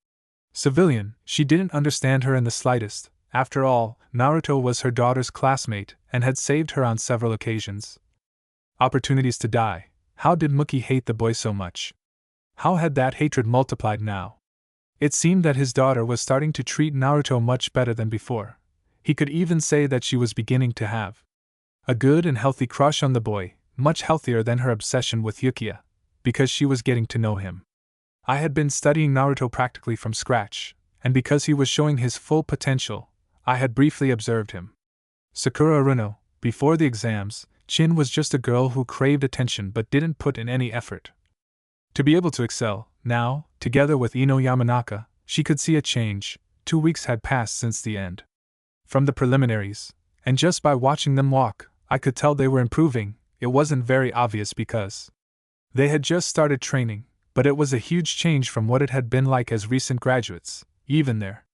Civilian, she didn't understand her in the slightest. After all, Naruto was her daughter's classmate and had saved her on several occasions. Opportunities to die. How did Mookie hate the boy so much? How had that hatred multiplied now? It seemed that his daughter was starting to treat Naruto much better than before. He could even say that she was beginning to have a good and healthy crush on the boy, much healthier than her obsession with Yukiya, because she was getting to know him. I had been studying Naruto practically from scratch, and because he was showing his full potential, I had briefly observed him. Sakura Runo, before the exams, Chin was just a girl who craved attention but didn't put in any effort to be able to excel. Now, together with Ino Yamanaka, she could see a change. 2 weeks had passed since the end. From the preliminaries, and just by watching them walk, I could tell they were improving. It wasn't very obvious because they had just started training, but it was a huge change from what it had been like as recent graduates. Even their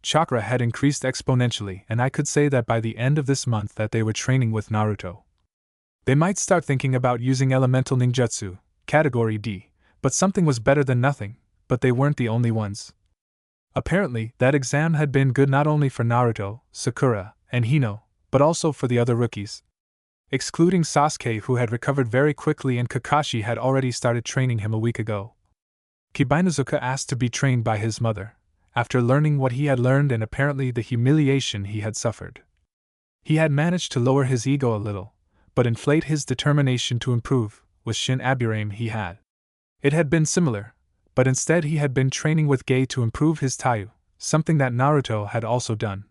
chakra had increased exponentially, and I could say that by the end of this month that they were training with Naruto. They might start thinking about using elemental ninjutsu, category D, but something was better than nothing, but they weren't the only ones. Apparently, that exam had been good not only for Naruto, Sakura, and Hino, but also for the other rookies. Excluding Sasuke, who had recovered very quickly, and Kakashi had already started training him a week ago. Kibanazuka asked to be trained by his mother, after learning what he had learned and apparently the humiliation he had suffered. He had managed to lower his ego a little, but inflate his determination to improve. With Shin Aburame he had. It had been similar, but instead he had been training with Gei to improve his Taiyu, something that Naruto had also done.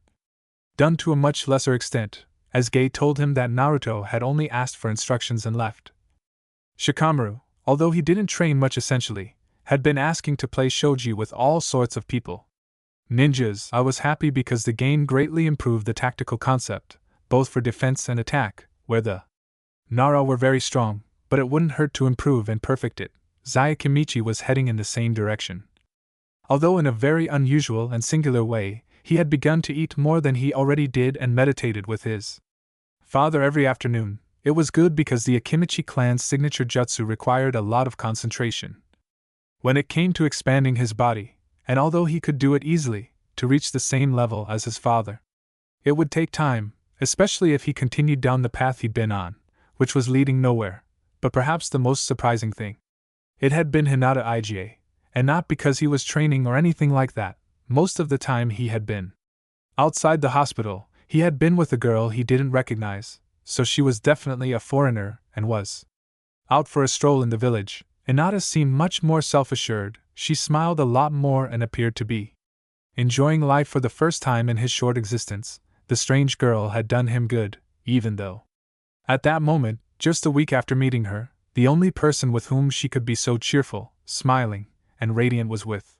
Done to a much lesser extent, as Gei told him that Naruto had only asked for instructions and left. Shikamaru, although he didn't train much essentially, had been asking to play shogi with all sorts of people. Ninjas, I was happy because the game greatly improved the tactical concept, both for defense and attack, where the Nara were very strong, but it wouldn't hurt to improve and perfect it. Zayakimichi was heading in the same direction. Although in a very unusual and singular way, he had begun to eat more than he already did and meditated with his father every afternoon. It was good because the Akimichi clan's signature jutsu required a lot of concentration. When it came to expanding his body, and although he could do it easily, to reach the same level as his father, it would take time, especially if he continued down the path he'd been on, which was leading nowhere. But perhaps the most surprising thing, it had been Hinata Iga, and not because he was training or anything like that. Most of the time he had been outside the hospital. He had been with a girl he didn't recognize, so she was definitely a foreigner and was out for a stroll in the village. Hinata seemed much more self-assured. She smiled a lot more and appeared to be enjoying life for the first time in his short existence. The strange girl had done him good, even though at that moment, just a week after meeting her, the only person with whom she could be so cheerful, smiling, and radiant was with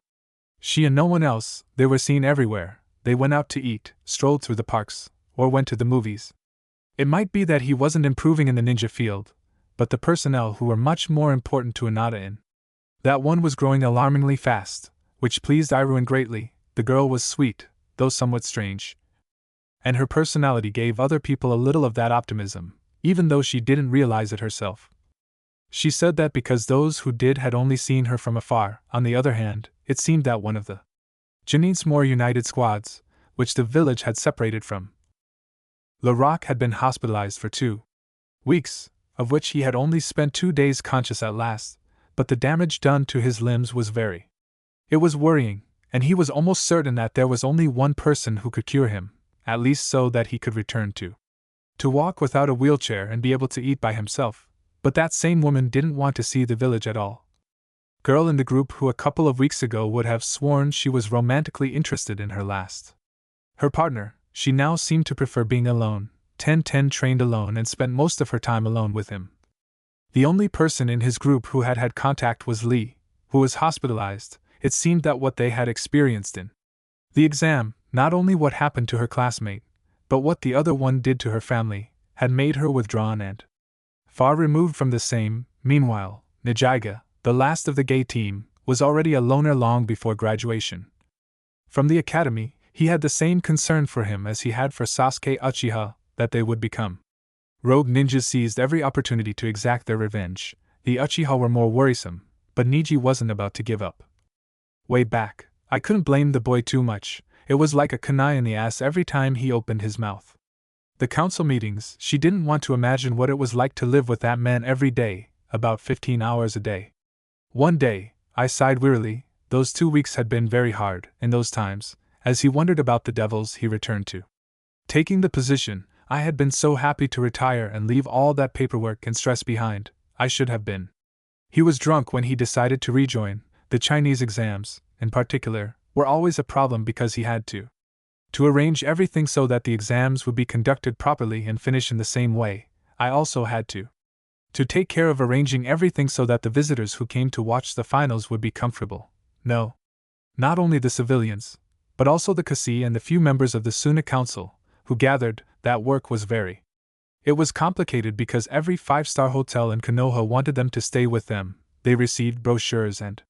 she and no one else. They were seen everywhere. They went out to eat, strolled through the parks, or went to the movies. It might be that he wasn't improving in the ninja field, but the personnel who were much more important to Hinata in that one was growing alarmingly fast, which pleased Iruin greatly. The girl was sweet, though somewhat strange, and her personality gave other people a little of that optimism, even though she didn't realize it herself. She said that because those who did had only seen her from afar. On the other hand, it seemed that one of the Chunin's more united squads, which the village had separated from Laroque, had been hospitalized for 2 weeks, of which he had only spent 2 days conscious at last, but the damage done to his limbs was It was worrying, and he was almost certain that there was only one person who could cure him, at least so that he could return to walk without a wheelchair and be able to eat by himself. But that same woman didn't want to see the village at all. Girl in the group who a couple of weeks ago would have sworn she was romantically interested in her partner, she now seemed to prefer being alone. 10-10 trained alone and spent most of her time alone with him. The only person in his group who had had contact was Lee, who was hospitalized. It seemed that what they had experienced in the exam, not only what happened to her classmate, but what the other one did to her family, had made her withdrawn and far removed from the same. Meanwhile, Nijiga, the last of the gay team, was already a loner long before graduation. From the academy, he had the same concern for him as he had for Sasuke Uchiha, that they would become rogue ninjas seized every opportunity to exact their revenge. The Uchiha were more worrisome, but Niji wasn't about to give up. Way back, I couldn't blame the boy too much. It was like a kunai in the ass every time he opened his mouth. The council meetings, she didn't want to imagine what it was like to live with that man every day, about 15 hours a day. One day, I sighed wearily. Those 2 weeks had been very hard. In those times, as he wondered about the devils he returned to taking the position, I had been so happy to retire and leave all that paperwork and stress behind. I should have been. He was drunk when he decided to rejoin. The Chinese exams, in particular, were always a problem because he had to arrange everything so that the exams would be conducted properly and finish in the same way. I also had to take care of arranging everything so that the visitors who came to watch the finals would be comfortable. No, not only the civilians, but also the Kekkei and the few members of the Suna Council who gathered. That work was it was complicated because every 5-star hotel in Konoha wanted them to stay with them. They received brochures and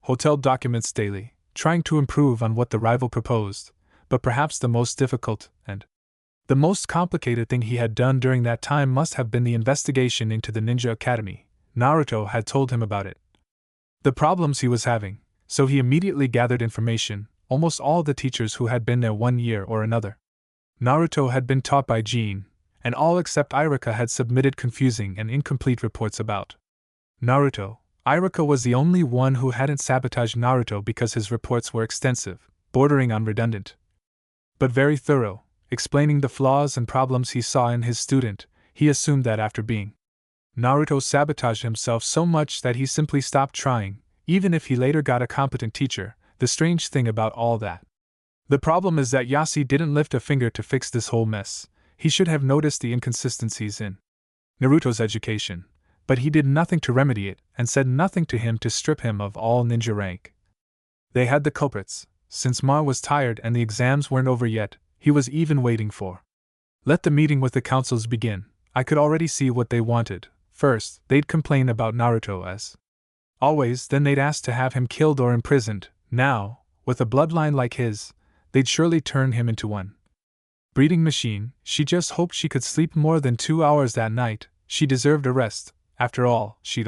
hotel documents daily, trying to improve on what the rival proposed. But perhaps the most difficult and the most complicated thing he had done during that time must have been the investigation into the Ninja Academy. Naruto had told him about it, the problems he was having, so he immediately gathered information. Almost all the teachers who had been there 1 year or another Naruto had been taught by Jean, and all except Iruka had submitted confusing and incomplete reports about Naruto. Iruka was the only one who hadn't sabotaged Naruto because his reports were extensive, bordering on redundant, but very thorough, explaining the flaws and problems he saw in his student. He assumed that after being Naruto sabotaged himself so much that he simply stopped trying, even if he later got a competent teacher. The strange thing about all that, the problem is that Yasi didn't lift a finger to fix this whole mess. He should have noticed the inconsistencies in Naruto's education, but he did nothing to remedy it and said nothing to him to strip him of all ninja rank. They had the culprits. Since Ma was tired and the exams weren't over yet, he was even waiting for let the meeting with the councils begin. I could already see what they wanted. First, they'd complain about Naruto as always, then they'd ask to have him killed or imprisoned. Now, with a bloodline like his, they'd surely turn him into one breeding machine. She just hoped she could sleep more than 2 hours that night. She deserved a rest. After all, she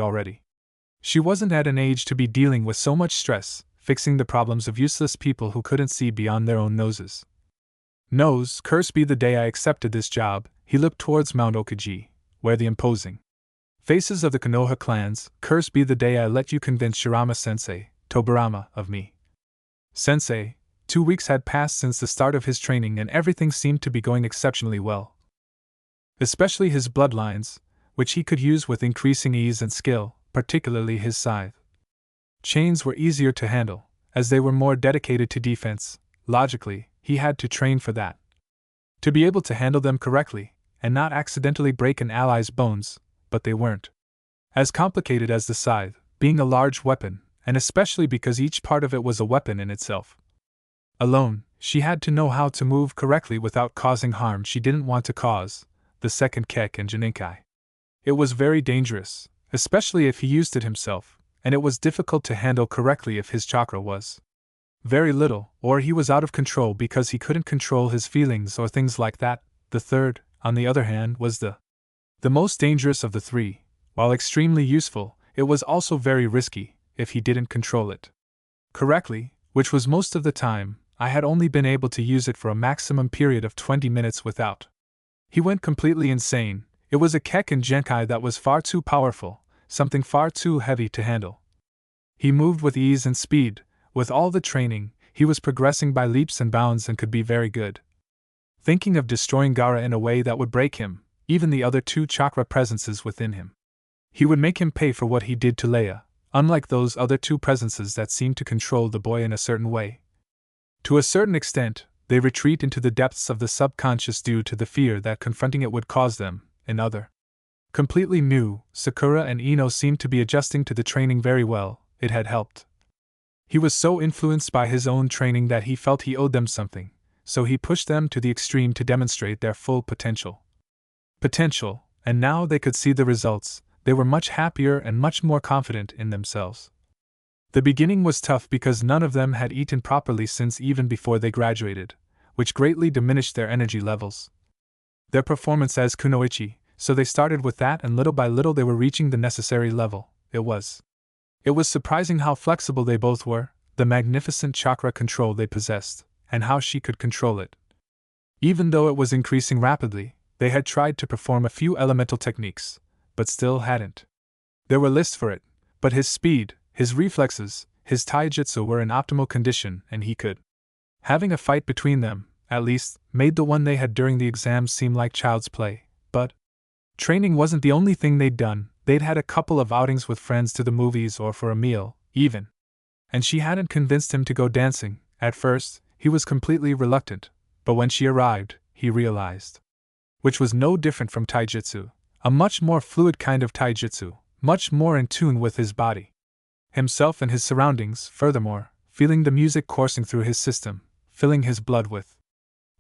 wasn't at an age to be dealing with so much stress, fixing the problems of useless people who couldn't see beyond their own noses. Curse be the day I accepted this job. He looked towards Mount Okiji, where the imposing faces of the Konoha clans. Curse be the day I let you convince Shirama-sensei, Tobirama, of me. Sensei, 2 weeks had passed since the start of his training and everything seemed to be going exceptionally well. Especially his bloodlines, which he could use with increasing ease and skill, particularly his scythe chains were easier to handle, as they were more dedicated to defense. Logically, he had to train for that, to be able to handle them correctly, and not accidentally break an ally's bones, but they weren't as complicated as the scythe, being a large weapon, and especially because each part of it was a weapon in itself. Alone, she had to know how to move correctly without causing harm she didn't want to cause. The second Kekkei and Genaki. It was very dangerous, especially if he used it himself, and it was difficult to handle correctly if his chakra was very little, or he was out of control because he couldn't control his feelings or things like that. The third, on the other hand, was the most dangerous of the three. While extremely useful, it was also very risky if he didn't control it correctly, which was most of the time. I had only been able to use it for a maximum period of 20 minutes without. He went completely insane. It was a Kekkei and Genkai that was far too powerful, something far too heavy to handle. He moved with ease and speed. With all the training, he was progressing by leaps and bounds and could be very good. thinking of destroying Gaara in a way that would break him, even the other two chakra presences within him. He would make him pay for what he did to Leia, unlike those other two presences that seemed to control the boy in a certain way. To a certain extent, they retreat into the depths of the subconscious due to the fear that confronting it would cause them, another. Completely new, Sakura and Ino seemed to be adjusting to the training very well. It had helped. He was so influenced by his own training that he felt he owed them something, so he pushed them to the extreme to demonstrate their full potential. And now they could see the results. They were much happier and much more confident in themselves. The beginning was tough because none of them had eaten properly since even before they graduated, which greatly diminished their energy levels. Their performance as kunoichi, so they started with that and little by little they were reaching the necessary level. It was surprising how flexible they both were, the magnificent chakra control they possessed, and how she could control it. Even though it was increasing rapidly, they had tried to perform a few elemental techniques, but still hadn't. There were lists for it, but his speed, his reflexes, his taijutsu were in optimal condition and he could. Having a fight between them, at least, made the one they had during the exams seem like child's play, but training wasn't the only thing they'd done. They'd had a couple of outings with friends to the movies or for a meal, even. And she hadn't convinced him to go dancing. At first, he was completely reluctant, but when she arrived, he realized. Which was no different from taijutsu, a much more fluid kind of taijutsu, much more in tune with his body, himself and his surroundings, furthermore, feeling the music coursing through his system, filling his blood with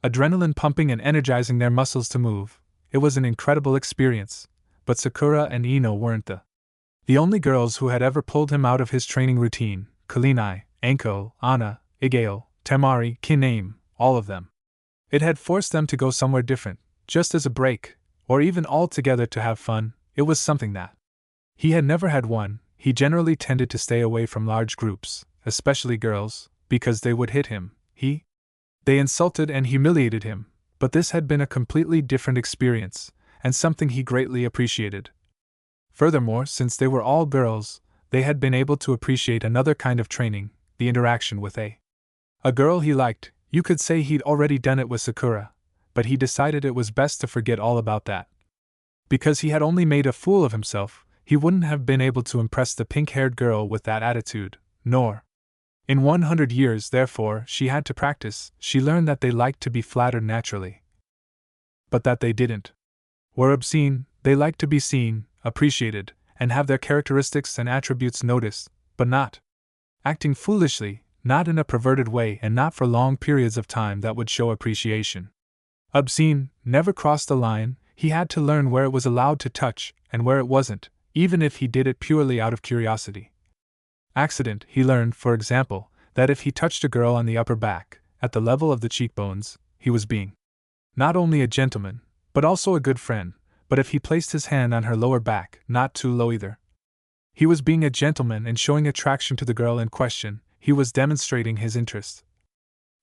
adrenaline pumping and energizing their muscles to move. It was an incredible experience. But Sakura and Ino weren't the only girls who had ever pulled him out of his training routine. Kulinai, Anko, Anna, Igeo, Temari, Kiname, all of them. It had forced them to go somewhere different, just as a break, or even all together to have fun. It was something that he had never had one. He generally tended to stay away from large groups, especially girls, because they would hit him. They insulted and humiliated him, but this had been a completely different experience, and something he greatly appreciated. Furthermore, since they were all girls, they had been able to appreciate another kind of training, the interaction with a girl he liked. You could say he'd already done it with Sakura, but he decided it was best to forget all about that. Because he had only made a fool of himself, he wouldn't have been able to impress the pink-haired girl with that attitude, nor. In 100 years, therefore, she had to practice. She learned that they liked to be flattered naturally, but that they didn't. Were obscene. They liked to be seen, appreciated, and have their characteristics and attributes noticed, but not acting foolishly, not in a perverted way, and not for long periods of time that would show appreciation. Obscene never crossed the line. He had to learn where it was allowed to touch and where it wasn't, even if he did it purely out of curiosity. Accident. He learned, for example, that if he touched a girl on the upper back, at the level of the cheekbones, he was being not only a gentleman, but also a good friend. But if he placed his hand on her lower back, not too low either, he was being a gentleman and showing attraction to the girl in question. He was demonstrating his interest.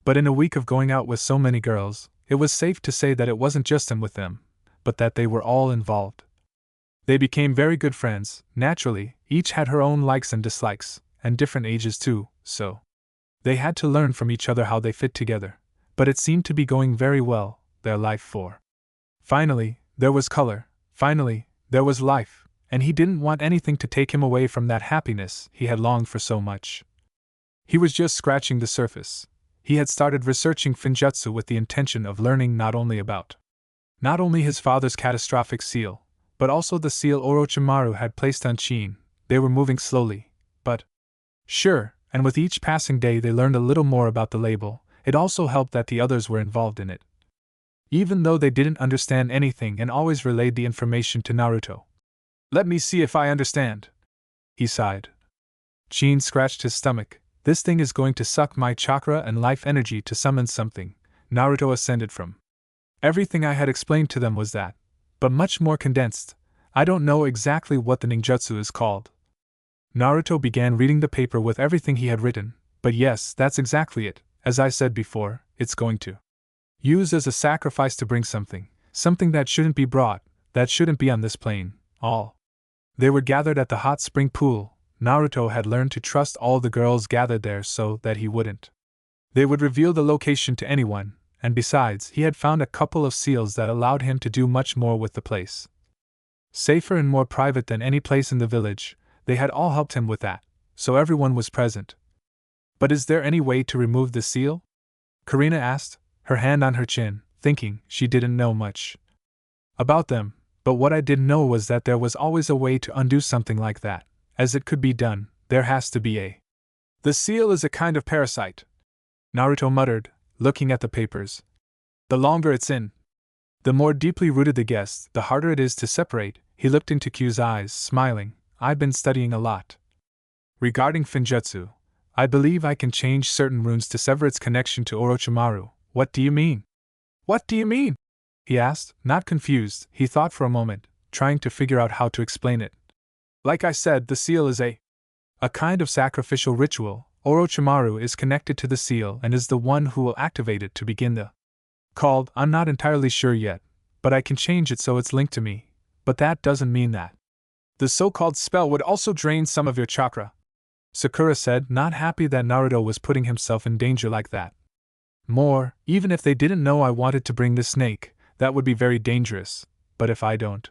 But in a week of going out with so many girls, it was safe to say that it wasn't just him with them, but that they were all involved. They became very good friends. Naturally, each had her own likes and dislikes, and different ages too, so they had to learn from each other how they fit together. But it seemed to be going very well, their life for. Finally, there was color. Finally, there was life, and he didn't want anything to take him away from that happiness he had longed for so much. He was just scratching the surface. He had started researching Finjutsu with the intention of learning not only his father's catastrophic seal, but also the seal Orochimaru had placed on Chin. They were moving slowly, but sure, and with each passing day they learned a little more about the label. It also helped that the others were involved in it, even though they didn't understand anything and always relayed the information to Naruto. "Let me see if I understand," he sighed. Chin scratched his stomach. "This thing is going to suck my chakra and life energy to summon something," Naruto ascended from. "Everything I had explained to them was that, but much more condensed. I don't know exactly what the ninjutsu is called." Naruto began reading the paper with everything he had written. "But yes, that's exactly it. As I said before, it's going to use as a sacrifice to bring something that shouldn't be brought, that shouldn't be on this plane, all." They were gathered at the hot spring pool. Naruto had learned to trust all the girls gathered there so that he wouldn't. They would reveal the location to anyone, and besides, he had found a couple of seals that allowed him to do much more with the place. Safer and more private than any place in the village, they had all helped him with that, so everyone was present. But is there any way to remove the seal? Karina asked, her hand on her chin, thinking she didn't know much about them, but what I did know was that there was always a way to undo something like that. As it could be done, there has to be a. The seal is a kind of parasite, Naruto muttered, looking at the papers. The longer it's in, the more deeply rooted the guest, the harder it is to separate. He looked into Q's eyes, smiling. I've been studying a lot regarding Finjutsu. I believe I can change certain runes to sever its connection to Orochimaru. What do you mean? What do you mean? He asked, not confused. He thought for a moment, trying to figure out how to explain it. Like I said, the seal is a kind of sacrificial ritual. Orochimaru is connected to the seal and is the one who will activate it to begin the called. I'm not entirely sure yet, but I can change it so it's linked to me. But that doesn't mean that the so-called spell would also drain some of your chakra, Sakura said, not happy that Naruto was putting himself in danger like that. More, even if they didn't know I wanted to bring the snake, that would be very dangerous, but if I don't,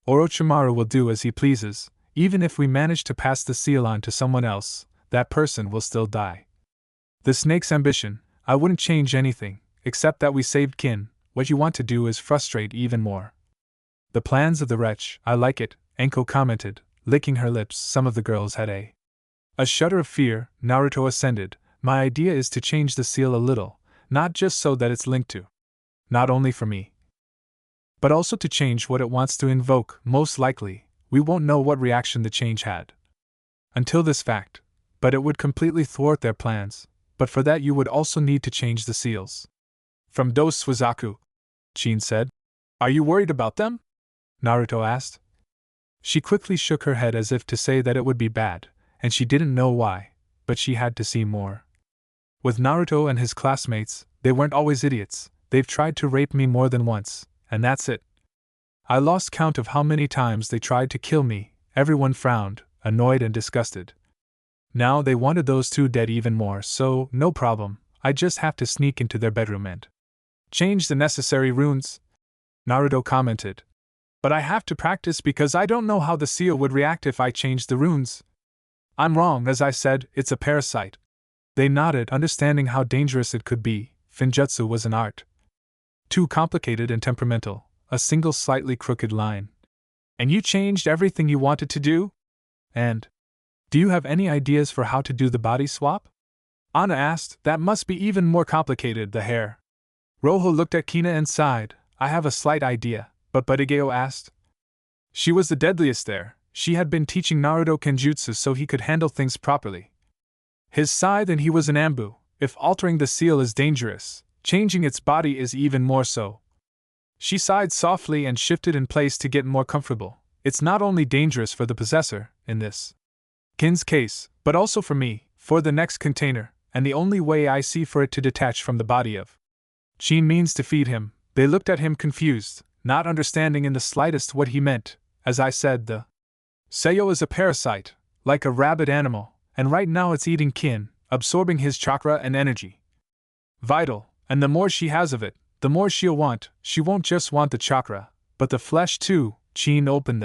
Orochimaru will do as he pleases. Even if we manage to pass the seal on to someone else, that person will still die. The snake's ambition, I wouldn't change anything, except that we saved Kin. What you want to do is frustrate even more the plans of the wretch. I like it, Enko commented, licking her lips. Some of the girls had a shudder of fear. Naruto ascended. My idea is to change the seal a little, not just so that it's linked to. Not only for me, but also to change what it wants to invoke. Most likely, we won't know what reaction the change had until this fact, but it would completely thwart their plans. But for that you would also need to change the seals. From Dos Suizaku, Chin said. Are you worried about them? Naruto asked. She quickly shook her head as if to say that it would be bad, and she didn't know why, but she had to see more. With Naruto and his classmates, they weren't always idiots. They've tried to rape me more than once, and that's it. I lost count of how many times they tried to kill me. Everyone frowned, annoyed and disgusted. Now they wanted those two dead even more, so, no problem, I just have to sneak into their bedroom and change the necessary runes, Naruto commented. But I have to practice because I don't know how the seal would react if I changed the runes. I'm wrong, as I said, it's a parasite. They nodded, understanding how dangerous it could be. Finjutsu was an art too complicated and temperamental, a single slightly crooked line. And you changed everything you wanted to do? And do you have any ideas for how to do the body swap? Anna asked. That must be even more complicated, the hair. Rojo looked at Kina and sighed. I have a slight idea, but Budigeo asked. She was the deadliest there. She had been teaching Naruto kenjutsu so he could handle things properly. His scythe and he was an ambu. If altering the seal is dangerous, changing its body is even more so. She sighed softly and shifted in place to get more comfortable. It's not only dangerous for the possessor, in this Kin's case, but also for me, for the next container, and the only way I see for it to detach from the body of Chin means to feed him. They looked at him confused, not understanding in the slightest what he meant. As I said, the Seiyo is a parasite, like a rabid animal, and right now it's eating Kin, absorbing his chakra and energy. Vital, and the more she has of it, the more she'll want. She won't just want the chakra, but the flesh too. Chin opened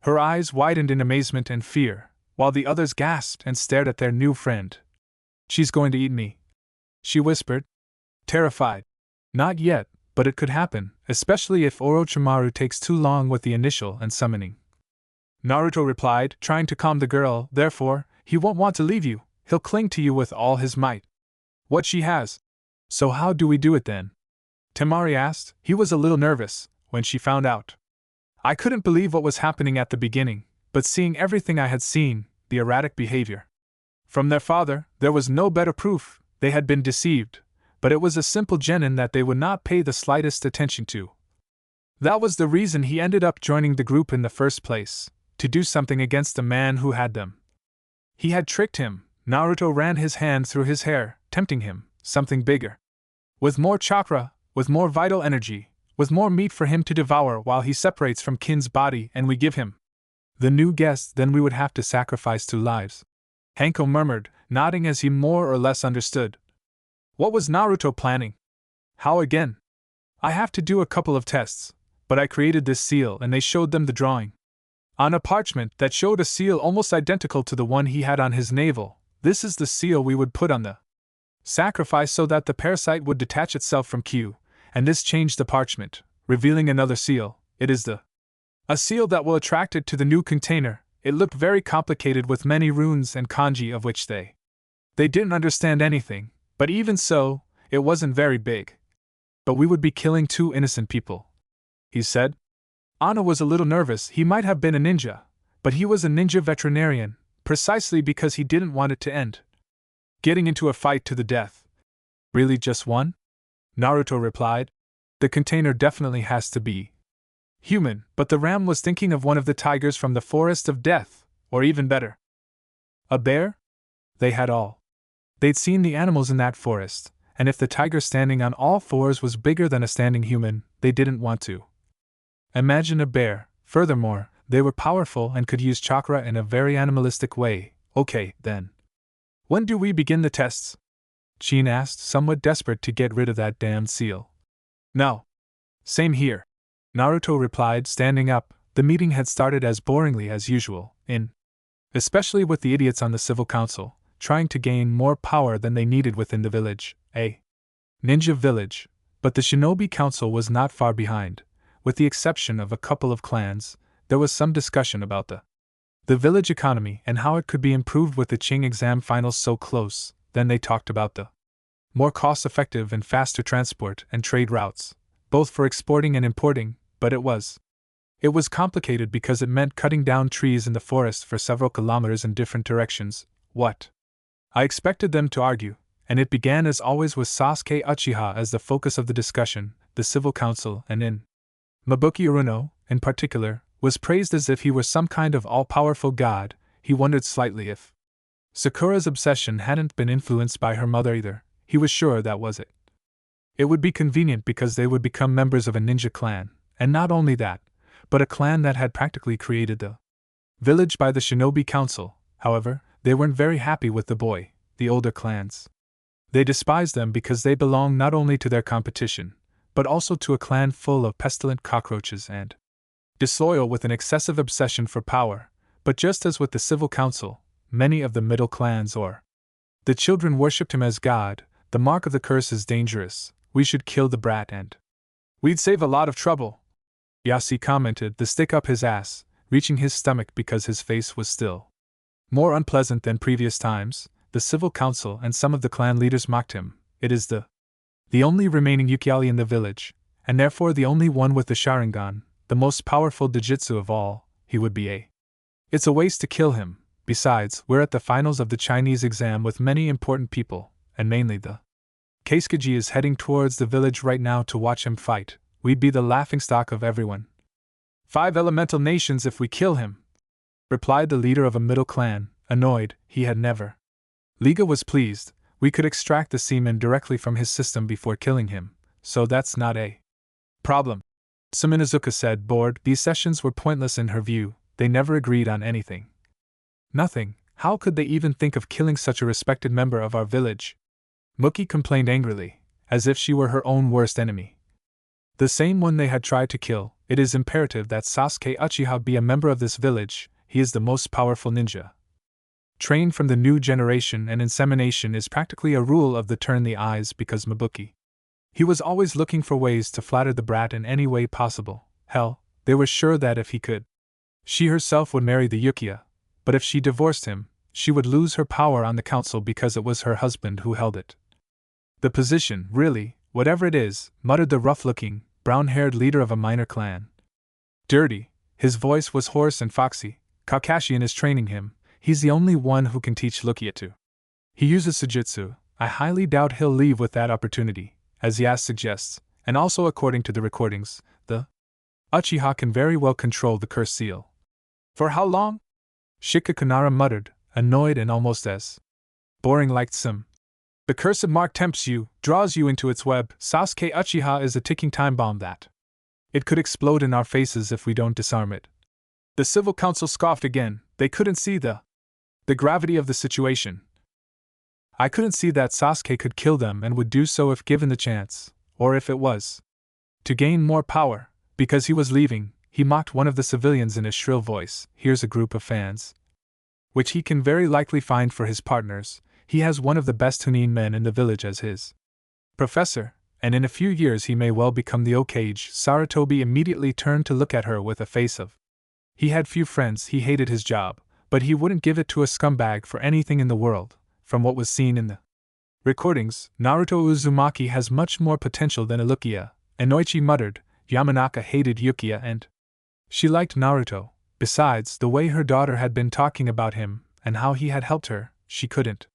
her eyes widened in amazement and fear, while the others gasped and stared at their new friend. She's going to eat me, she whispered, terrified. Not yet, but it could happen, especially if Orochimaru takes too long with the initial and summoning. Naruto replied, trying to calm the girl. Therefore, he won't want to leave you. He'll cling to you with all his might. What she has. So how do we do it then? Temari asked. He was a little nervous when she found out. I couldn't believe what was happening at the beginning, but seeing everything I had seen, the erratic behavior from their father, there was no better proof. They had been deceived, but it was a simple genin that they would not pay the slightest attention to. That was the reason he ended up joining the group in the first place, to do something against the man who had them. He had tricked him. Naruto ran his hand through his hair, tempting him, something bigger. With more chakra, with more vital energy, with more meat for him to devour while he separates from Kin's body and we give him the new guest, then we would have to sacrifice 2 lives. Hanko murmured, nodding as he more or less understood. What was Naruto planning? How again? I have to do a couple of tests, but I created this seal and they showed them the drawing. On a parchment that showed a seal almost identical to the one he had on his navel. This is the seal we would put on the sacrifice so that the parasite would detach itself from Q, and this changed the parchment, revealing another seal. It is a seal that will attract it to the new container. It looked very complicated with many runes and kanji of which they didn't understand anything, but even so, it wasn't very big. But we would be killing 2 innocent people, he said. Anna was a little nervous. He might have been a ninja, but he was a ninja veterinarian, precisely because he didn't want it to end getting into a fight to the death. Really just one? Naruto replied. The container definitely has to be human, but the ram was thinking of one of the tigers from the Forest of Death, or even better, a bear? They'd seen the animals in that forest, and if the tiger standing on all fours was bigger than a standing human, they didn't want to imagine a bear. Furthermore, they were powerful and could use chakra in a very animalistic way. Okay, then. When do we begin the tests? Chin asked, somewhat desperate to get rid of that damned seal. No. Same here, Naruto replied, standing up. The meeting had started as boringly as usual, especially with the idiots on the civil council, trying to gain more power than they needed within the village, a ninja village, but the shinobi council was not far behind. With the exception of a couple of clans, there was some discussion about the village economy and how it could be improved with the Qing exam finals so close. Then they talked about the more cost-effective and faster transport and trade routes, both for exporting and importing, but it was complicated because it meant cutting down trees in the forest for several kilometers in different directions. What? I expected them to argue, and it began as always with Sasuke Uchiha as the focus of the discussion. The civil council, and Mabuki Uruno, in particular, was praised as if he were some kind of all-powerful god. He wondered slightly if Sakura's obsession hadn't been influenced by her mother either. He was sure that was it. It would be convenient because they would become members of a ninja clan, and not only that, but a clan that had practically created the village by the shinobi council. However, they weren't very happy with the older clans. They despised them because they belonged not only to their competition, but also to a clan full of pestilent cockroaches and disloyal with an excessive obsession for power. But just as with the civil council, many of the middle clans or the children worshipped him as god. The mark of the curse is dangerous. We should kill the brat and we'd save a lot of trouble, Yasi commented, the stick up his ass, reaching his stomach because his face was still more unpleasant than previous times. The civil council and some of the clan leaders mocked him. It is the only remaining Ukiali in the village, and therefore the only one with the Sharingan, the most powerful Dojutsu of all. He would be It's a waste to kill him. Besides, we're at the finals of the Chinese exam with many important people, and mainly the Kekkei is heading towards the village right now to watch him fight. We'd be the laughingstock of everyone. 5 elemental nations if we kill him, replied the leader of a middle clan, annoyed. He had never. Liga was pleased. We could extract the semen directly from his system before killing him, so that's not a problem. Suminazuka said, bored. These sessions were pointless in her view. They never agreed on anything. Nothing. How could they even think of killing such a respected member of our village? Muki complained angrily, as if she were her own worst enemy. The same one they had tried to kill. It is imperative that Sasuke Uchiha be a member of this village. He is the most powerful ninja. Trained from the new generation, and insemination is practically a rule of the turn the eyes because Mabuki. He was always looking for ways to flatter the brat in any way possible. Hell, they were sure that if he could, she herself would marry the Ukiya, but if she divorced him, she would lose her power on the council because it was her husband who held it. The position, really, whatever it is, muttered the rough-looking, brown-haired leader of a minor clan. Dirty. His voice was hoarse and foxy. Kakashian is training him. He's the only one who can teach Lukia to. He uses Sujutsu. I highly doubt he'll leave with that opportunity, as Yas suggests, and also according to the recordings, the Uchiha can very well control the curse seal. For how long? Shikakunara muttered, annoyed and almost as boring like some. The cursed mark tempts you, draws you into its web. Sasuke Uchiha is a ticking time bomb that it could explode in our faces if we don't disarm it. The civil council scoffed again. They couldn't see the gravity of the situation. I couldn't see that Sasuke could kill them and would do so if given the chance. or if it was to gain more power. Because he was leaving, he mocked one of the civilians in a shrill voice. Here's a group of fans, which he can very likely find for his partners. He has one of the best Chunin men in the village as his professor, and in a few years he may well become the Hokage. Sarutobi immediately turned to look at her with a face of. He had few friends, he hated his job, but he wouldn't give it to a scumbag for anything in the world. From what was seen in the recordings, Naruto Uzumaki has much more potential than Ilukia. Inoichi muttered. Yamanaka hated Yukiya and she liked Naruto. Besides, the way her daughter had been talking about him, and how he had helped her, she couldn't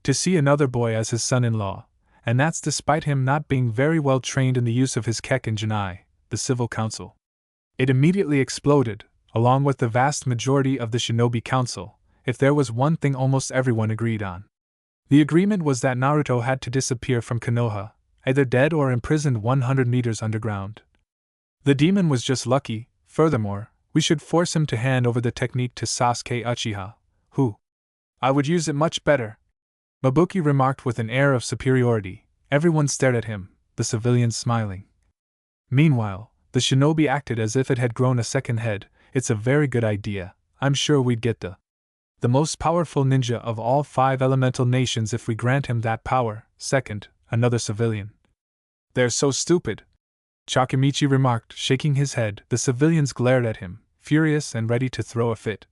to see another boy as his son-in-law, and that's despite him not being very well trained in the use of his Kekkei Genai, the civil council. It immediately exploded, along with the vast majority of the shinobi council, if there was one thing almost everyone agreed on. The agreement was that Naruto had to disappear from Konoha, either dead or imprisoned 100 meters underground. The demon was just lucky. Furthermore, we should force him to hand over the technique to Sasuke Uchiha, who I would use it much better, Mabuki remarked with an air of superiority. Everyone stared at him, the civilians smiling. Meanwhile, the shinobi acted as if it had grown a second head. It's a very good idea. I'm sure we'd get the most powerful ninja of all 5 elemental nations if we grant him that power. Second, another civilian. They're so stupid, Chakamichi remarked, shaking his head. The civilians glared at him, furious and ready to throw a fit.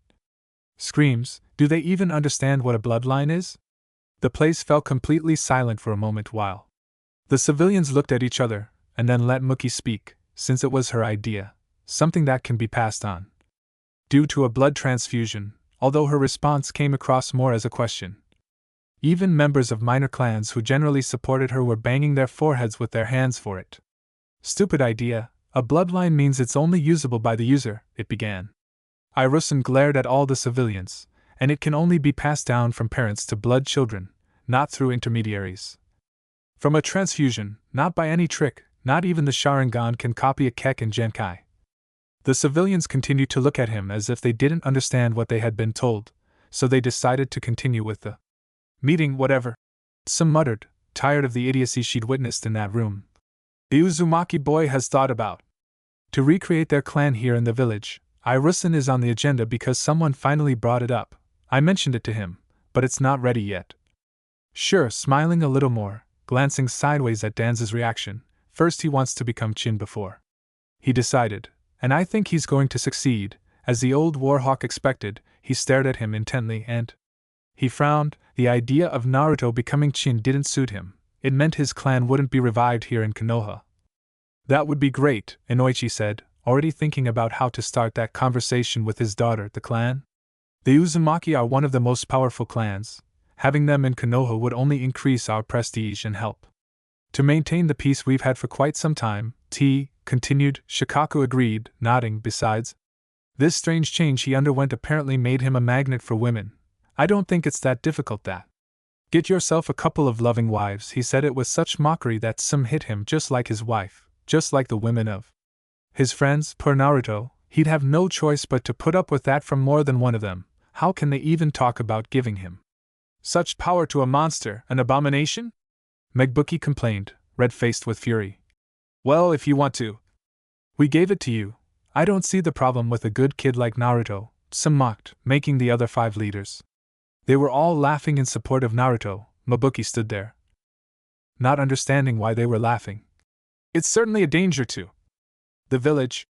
Screams, do they even understand what a bloodline is? The place fell completely silent for a moment while the civilians looked at each other, and then let Muki speak, since it was her idea, something that can be passed on due to a blood transfusion, although her response came across more as a question. Even members of minor clans who generally supported her were banging their foreheads with their hands for it. Stupid idea, a bloodline means it's only usable by the user, it began. Irusen glared at all the civilians, and it can only be passed down from parents to blood children, not through intermediaries. From a transfusion, not by any trick, not even the Sharingan can copy a Kekkei Genkai. The civilians continued to look at him as if they didn't understand what they had been told, so they decided to continue with the meeting. Whatever, some muttered, tired of the idiocy she'd witnessed in that room. The Uzumaki boy has thought about to recreate their clan here in the village. Irusen is on the agenda because someone finally brought it up. I mentioned it to him, but it's not ready yet. Sure, smiling a little more, glancing sideways at Danza's reaction. First he wants to become Chin before he decided, and I think he's going to succeed. As the old warhawk expected, he stared at him intently and he frowned. The idea of Naruto becoming Chin didn't suit him. It meant his clan wouldn't be revived here in Konoha. That would be great, Inoichi said, already thinking about how to start that conversation with his daughter. The clan? The Uzumaki are one of the most powerful clans. Having them in Konoha would only increase our prestige and help to maintain the peace we've had for quite some time, continued. Shikaku agreed, nodding. Besides, this strange change he underwent apparently made him a magnet for women. I don't think it's that difficult that. Get yourself a couple of loving wives, he said it with such mockery that some hit him just like his wife, just like the women of his friends. Per Naruto, he'd have no choice but to put up with that from more than one of them. How can they even talk about giving him such power to a monster, an abomination? Megbuki complained, red-faced with fury. Well, if you want to. We gave it to you. I don't see the problem with a good kid like Naruto, some mocked, making the other 5 leaders. They were all laughing in support of Naruto. Mabuki stood there, not understanding why they were laughing. It's certainly a danger to the village,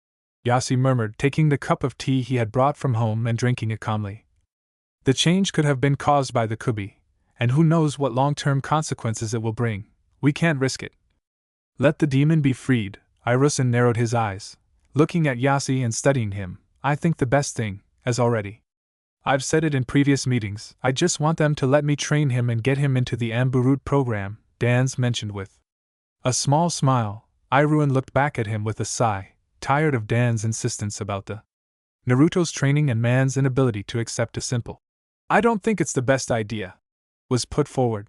Yasi murmured, taking the cup of tea he had brought from home and drinking it calmly. The change could have been caused by the Kubi, and who knows what long-term consequences it will bring. We can't risk it. Let the demon be freed. Irusen narrowed his eyes, looking at Yasi and studying him. I think the best thing, as already I've said it in previous meetings, I just want them to let me train him and get him into the Ambu Root program, Danz mentioned with a small smile. Iruin looked back at him with a sigh, tired of Dan's insistence about the Naruto's training and man's inability to accept a simple I don't think it's the best idea, was put forward.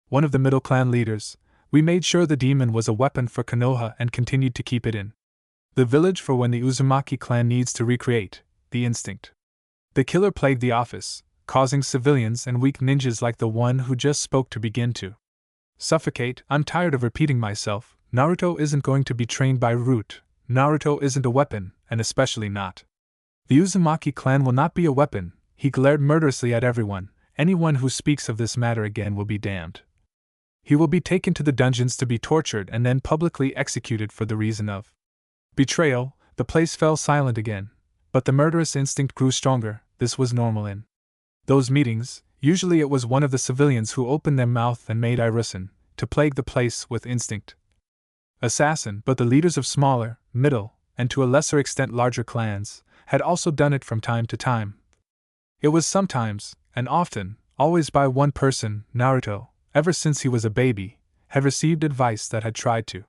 One of the middle clan leaders, we made sure the demon was a weapon for Konoha and continued to keep it in the village for when the Uzumaki clan needs to recreate the instinct. The killer plagued the office, causing civilians and weak ninjas like the one who just spoke to begin to suffocate. I'm tired of repeating myself, Naruto isn't going to be trained by Root. Naruto isn't a weapon, and especially not. The Uzumaki clan will not be a weapon. He glared murderously at everyone. Anyone who speaks of this matter again will be damned. He will be taken to the dungeons to be tortured and then publicly executed for the reason of betrayal. The place fell silent again, but the murderous instinct grew stronger. This was normal in those meetings. Usually it was one of the civilians who opened their mouth and made Irusen to plague the place with instinct. Assassin, but the leaders of smaller, middle, and to a lesser extent larger clans had also done it from time to time. It was sometimes, and often, always by one person. Naruto, ever since he was a baby, had received advice that had tried to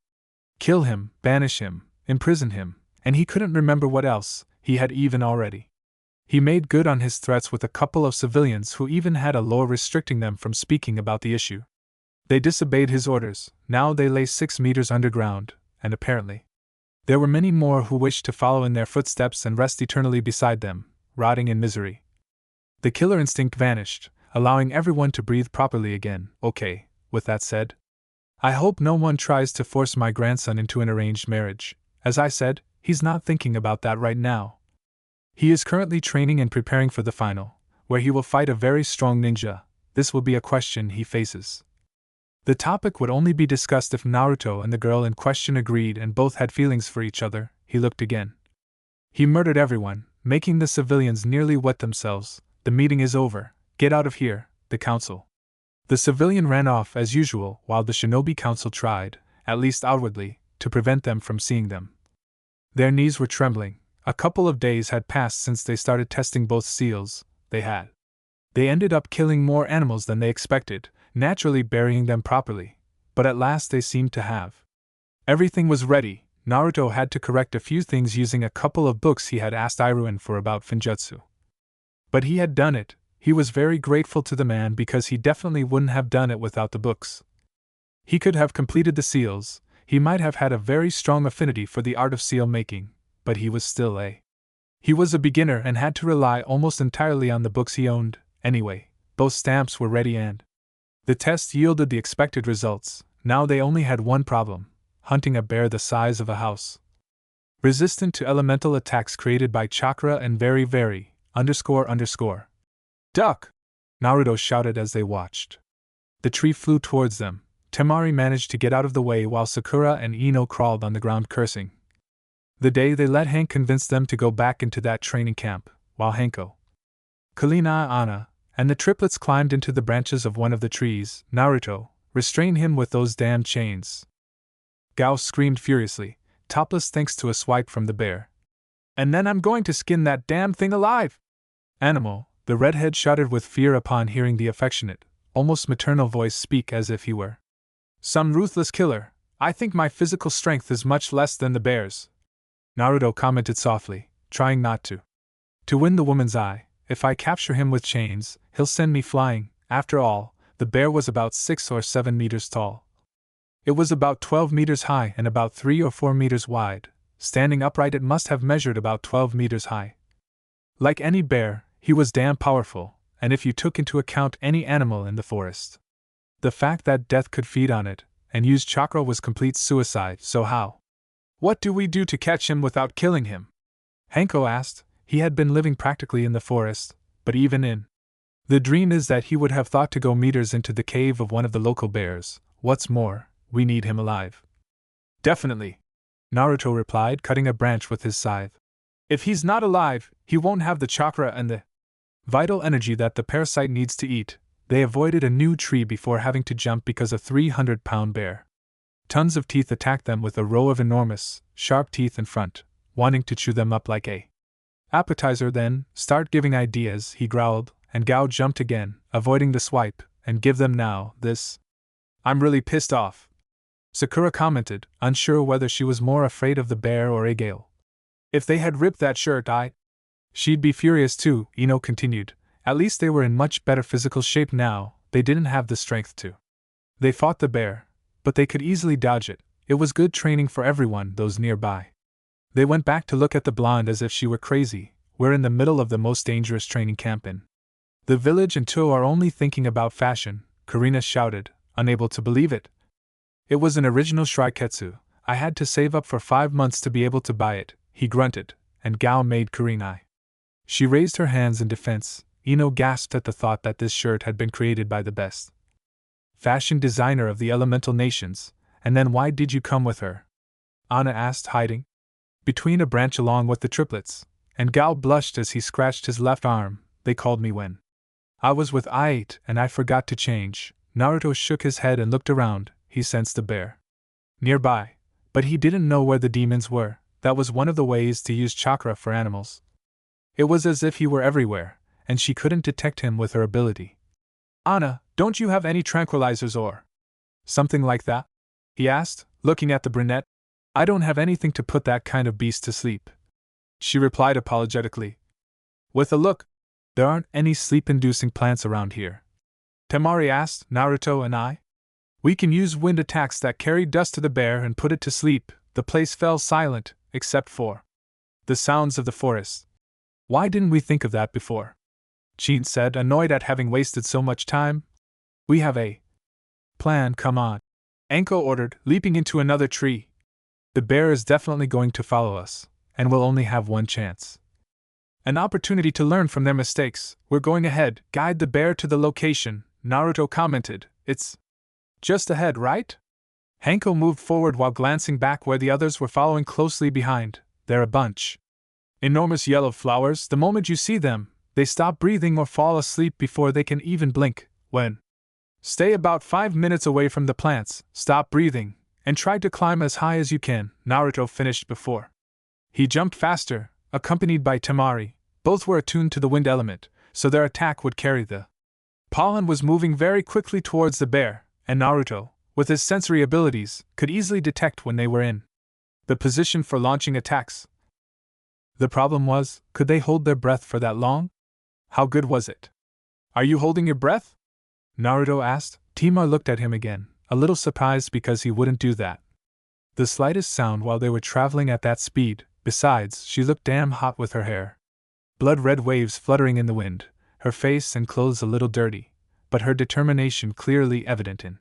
kill him, banish him, imprison him, and he couldn't remember what else. He had even already. He made good on his threats with a couple of civilians who even had a law restricting them from speaking about the issue. They disobeyed his orders. Now they lay 6 meters underground, and apparently there were many more who wished to follow in their footsteps and rest eternally beside them, rotting in misery. The killer instinct vanished, allowing everyone to breathe properly again. Okay, with that said, I hope no one tries to force my grandson into an arranged marriage. As I said, he's not thinking about that right now. He is currently training and preparing for the final, where he will fight a very strong ninja. This will be a question he faces. The topic would only be discussed if Naruto and the girl in question agreed and both had feelings for each other. He looked again. He murdered everyone, making the civilians nearly wet themselves. The meeting is over. Get out of here, the council. The civilian ran off as usual while the shinobi council tried, at least outwardly, to prevent them from seeing them. Their knees were trembling. A couple of days had passed since they started testing both seals. They ended up killing more animals than they expected, naturally burying them properly, but at last they seemed to have. Everything was ready. Naruto had to correct a few things using a couple of books he had asked Iruin for about Finjutsu. But he had done it. He was very grateful to the man because he definitely wouldn't have done it without the books. He could have completed the seals. He might have had a very strong affinity for the art of seal making, but he was still He was a beginner and had to rely almost entirely on the books he owned. Anyway, both stamps were ready and the test yielded the expected results. Now they only had one problem: hunting a bear the size of a house. Resistant to elemental attacks created by chakra and very. Duck! Naruto shouted as they watched. The tree flew towards them. Temari managed to get out of the way while Sakura and Ino crawled on the ground cursing. The day they let Hank convince them to go back into that training camp, while Hanko, Kalina, Anna, and the triplets climbed into the branches of one of the trees. Naruto, restrain him with those damn chains. Gao screamed furiously, topless thanks to a swipe from the bear. And then I'm going to skin that damn thing alive! Animal, the redhead shuddered with fear upon hearing the affectionate, almost maternal voice speak as if he were some ruthless killer. I think my physical strength is much less than the bear's, Naruto commented softly, trying not to win the woman's eye. If I capture him with chains, he'll send me flying. After all, the bear was about 6 or 7 meters tall. It was about 12 meters high and about 3 or 4 meters wide. Standing upright, it must have measured about 12 meters high. Like any bear, he was damn powerful, and if you took into account any animal in the forest, the fact that death could feed on it and use chakra was complete suicide. So how? What do we do to catch him without killing him? Hanko asked. He had been living practically in the forest, but even in the dream is that he would have thought to go meters into the cave of one of the local bears. What's more, we need him alive. Definitely, Naruto replied, cutting a branch with his scythe. If he's not alive, he won't have the chakra and the vital energy that the parasite needs to eat. They avoided a new tree before having to jump because a 300-pound bear. Tons of teeth attacked them with a row of enormous, sharp teeth in front, wanting to chew them up like a appetizer. Then, start giving ideas, he growled, and Gao jumped again, avoiding the swipe, and give them now, this. I'm really pissed off, Sakura commented, unsure whether she was more afraid of the bear or Agale. If they had ripped that shirt, she'd be furious too, Ino continued. At least they were in much better physical shape now. They didn't have the strength to. They fought the bear, but they could easily dodge it. It was good training for everyone, those nearby. They went back to look at the blonde as if she were crazy. We're in the middle of the most dangerous training camp in the village, and two are only thinking about fashion, Karina shouted, unable to believe it. It was an original Shriketsu. I had to save up for 5 months to be able to buy it, he grunted, and Gao made Kurenai. She raised her hands in defense. Ino gasped at the thought that this shirt had been created by the best fashion designer of the elemental nations. And then why did you come with her? Anna asked, hiding between a branch along with the triplets, and Gao blushed as he scratched his left arm. They called me when I was with I-8 and I forgot to change. Naruto shook his head and looked around. He sensed a bear nearby, but he didn't know where the demons were. That was one of the ways to use chakra for animals. It was as if he were everywhere, and she couldn't detect him with her ability. Anna, don't you have any tranquilizers or something like that? He asked, looking at the brunette. I don't have anything to put that kind of beast to sleep, she replied apologetically. With a look, there aren't any sleep-inducing plants around here. Temari asked, Naruto and I? We can use wind attacks that carry dust to the bear and put it to sleep. The place fell silent, except for the sounds of the forest. Why didn't we think of that before? Chin said, annoyed at having wasted so much time. We have a plan, come on, Anko ordered, leaping into another tree. The bear is definitely going to follow us, and we'll only have one chance. An opportunity to learn from their mistakes. We're going ahead, guide the bear to the location, Naruto commented. It's just ahead, right? Hanko moved forward while glancing back where the others were following closely behind. They're a bunch. Enormous yellow flowers. The moment you see them, they stop breathing or fall asleep before they can even blink. Stay about 5 minutes away from the plants, stop breathing, and try to climb as high as you can, Naruto finished before he jumped faster, accompanied by Temari. Both were attuned to the wind element, so their attack would carry the pollen. Was moving very quickly towards the bear, and Naruto, with his sensory abilities, could easily detect when they were in the position for launching attacks. The problem was, could they hold their breath for that long? How good was it? Are you holding your breath? Naruto asked. Temari looked at him again, a little surprised because he wouldn't do that. The slightest sound while they were traveling at that speed. Besides, she looked damn hot with her hair blood-red waves fluttering in the wind, her face and clothes a little dirty, but her determination clearly evident in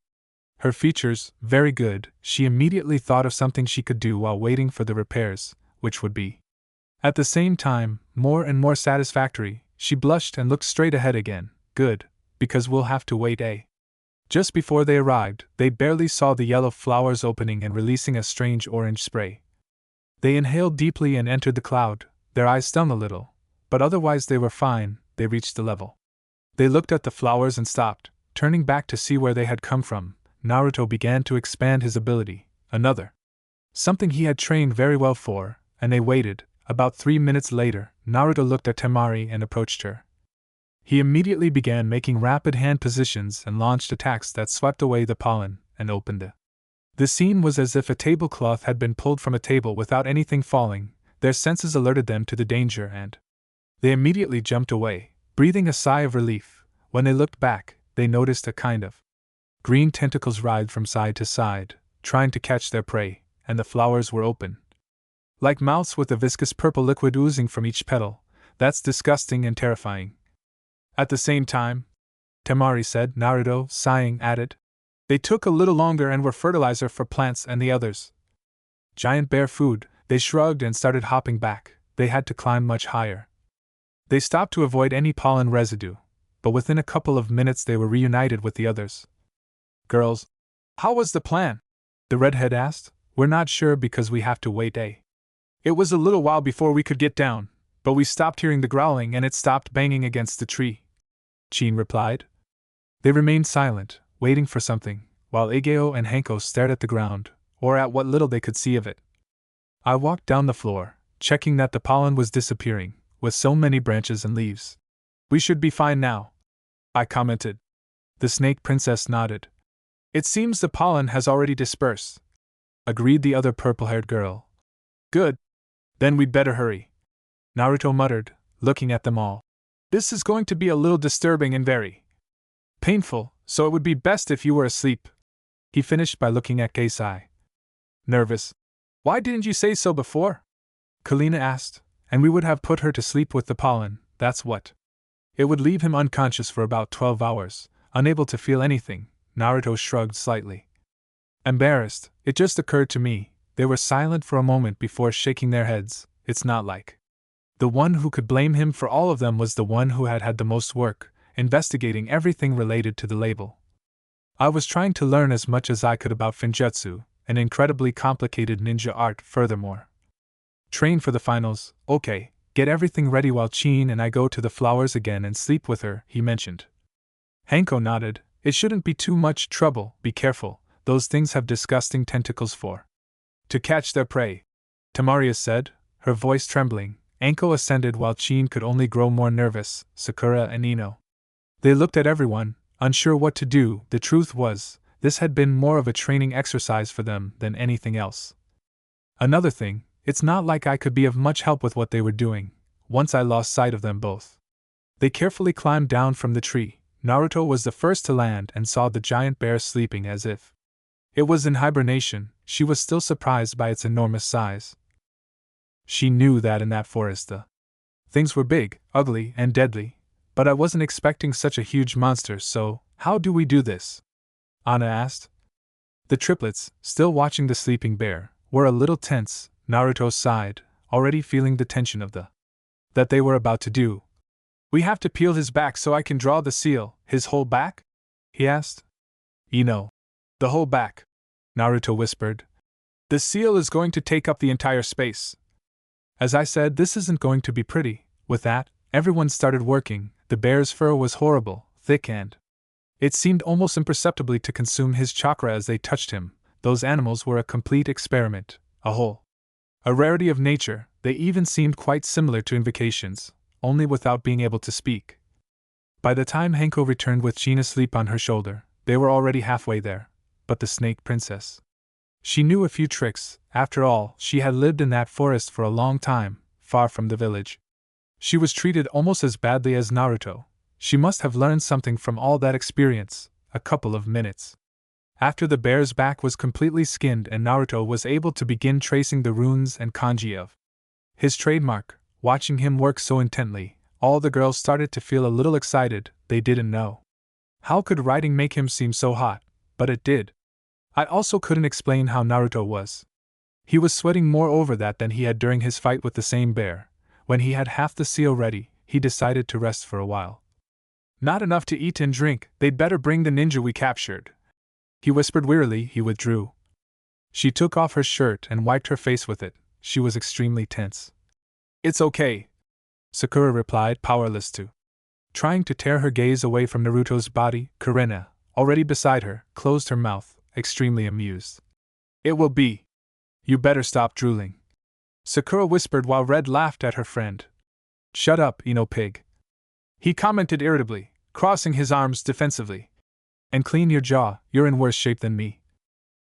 her features. Very good. She immediately thought of something she could do while waiting for the repairs, which would be, at the same time, more and more satisfactory. She blushed and looked straight ahead again. Good, because we'll have to wait, eh? Just before they arrived, they barely saw the yellow flowers opening and releasing a strange orange spray. They inhaled deeply and entered the cloud. Their eyes stung a little, but otherwise they were fine. They reached the level. They looked at the flowers and stopped, turning back to see where they had come from. Naruto began to expand his ability, something he had trained very well for, and they waited. About 3 minutes later, Naruto looked at Temari and approached her. He immediately began making rapid hand positions and launched attacks that swept away the pollen and opened it. The scene was as if a tablecloth had been pulled from a table without anything falling. Their senses alerted them to the danger and they immediately jumped away, breathing a sigh of relief. When they looked back, they noticed a kind of green tentacles writhed from side to side, trying to catch their prey, and the flowers were open, like mouths with a viscous purple liquid oozing from each petal. That's disgusting and terrifying. At the same time, Temari said, Naruto, sighing, added, they took a little longer and were fertilizer for plants and the others. Giant bear food. They shrugged and started hopping back. They had to climb much higher. They stopped to avoid any pollen residue, but within a couple of minutes they were reunited with the others. Girls, how was the plan? The redhead asked. We're not sure because we have to wait, eh? It was a little while before we could get down, but we stopped hearing the growling and it stopped banging against the tree, Chin replied. They remained silent, waiting for something, while Egeo and Hanko stared at the ground, or at what little they could see of it. I walked down the floor, checking that the pollen was disappearing, with so many branches and leaves. We should be fine now, I commented. The snake princess nodded. It seems the pollen has already dispersed, agreed the other purple-haired girl. Good. Then we'd better hurry, Naruto muttered, looking at them all. This is going to be a little disturbing and very painful, so it would be best if you were asleep. He finished by looking at Kekkei. Nervous. Why didn't you say so before? Kalina asked, and we would have put her to sleep with the pollen, that's what. It would leave him unconscious for about 12 hours, unable to feel anything. Naruto shrugged slightly. Embarrassed, it just occurred to me. They were silent for a moment before shaking their heads. It's not like. The one who could blame him for all of them was the one who had had the most work, investigating everything related to the label. I was trying to learn as much as I could about Finjutsu, an incredibly complicated ninja art furthermore. Train for the finals, okay, get everything ready while Chin and I go to the flowers again and sleep with her, he mentioned. Hanko nodded. It shouldn't be too much trouble, be careful, those things have disgusting tentacles to catch their prey. Tamaria said, her voice trembling. Anko assented while Chin could only grow more nervous, Sakura and Ino. They looked at everyone, unsure what to do. The truth was, this had been more of a training exercise for them than anything else. Another thing, it's not like I could be of much help with what they were doing, once I lost sight of them both. They carefully climbed down from the tree. Naruto was the first to land and saw the giant bear sleeping as if it was in hibernation. She was still surprised by its enormous size. She knew that in that forest the things were big, ugly, and deadly, but I wasn't expecting such a huge monster, so how do we do this? Anna asked. The triplets, still watching the sleeping bear, were a little tense. Naruto sighed, already feeling the tension of that they were about to do. We have to peel his back so I can draw the seal. His whole back? He asked. The whole back, Naruto whispered. The seal is going to take up the entire space. As I said, this isn't going to be pretty. With that, everyone started working. The bear's fur was horrible, thick, and it seemed almost imperceptibly to consume his chakra as they touched him. Those animals were a complete experiment, a rarity of nature. They even seemed quite similar to invocations, only without being able to speak. By the time Hanko returned with Chin asleep on her shoulder, they were already halfway there. But the snake princess. She knew a few tricks. After all, she had lived in that forest for a long time, far from the village. She was treated almost as badly as Naruto. She must have learned something from all that experience. A couple of minutes after the bear's back was completely skinned and Naruto was able to begin tracing the runes and kanji of his trademark, watching him work so intently, all the girls started to feel a little excited. They didn't know how could writing make him seem so hot, but it did. I also couldn't explain how Naruto was. He was sweating more over that than he had during his fight with the same bear. When he had half the seal ready, he decided to rest for a while. Not enough to eat and drink, they'd better bring the ninja we captured. He whispered wearily. He withdrew. She took off her shirt and wiped her face with it. She was extremely tense. It's okay, Sakura replied, powerless to trying to tear her gaze away from Naruto's body. Kurena, already beside her, closed her mouth, extremely amused. It will be. You better stop drooling, Sakura whispered while Red laughed at her friend. Shut up, Ino pig, he commented irritably, crossing his arms defensively. And clean your jaw, you're in worse shape than me.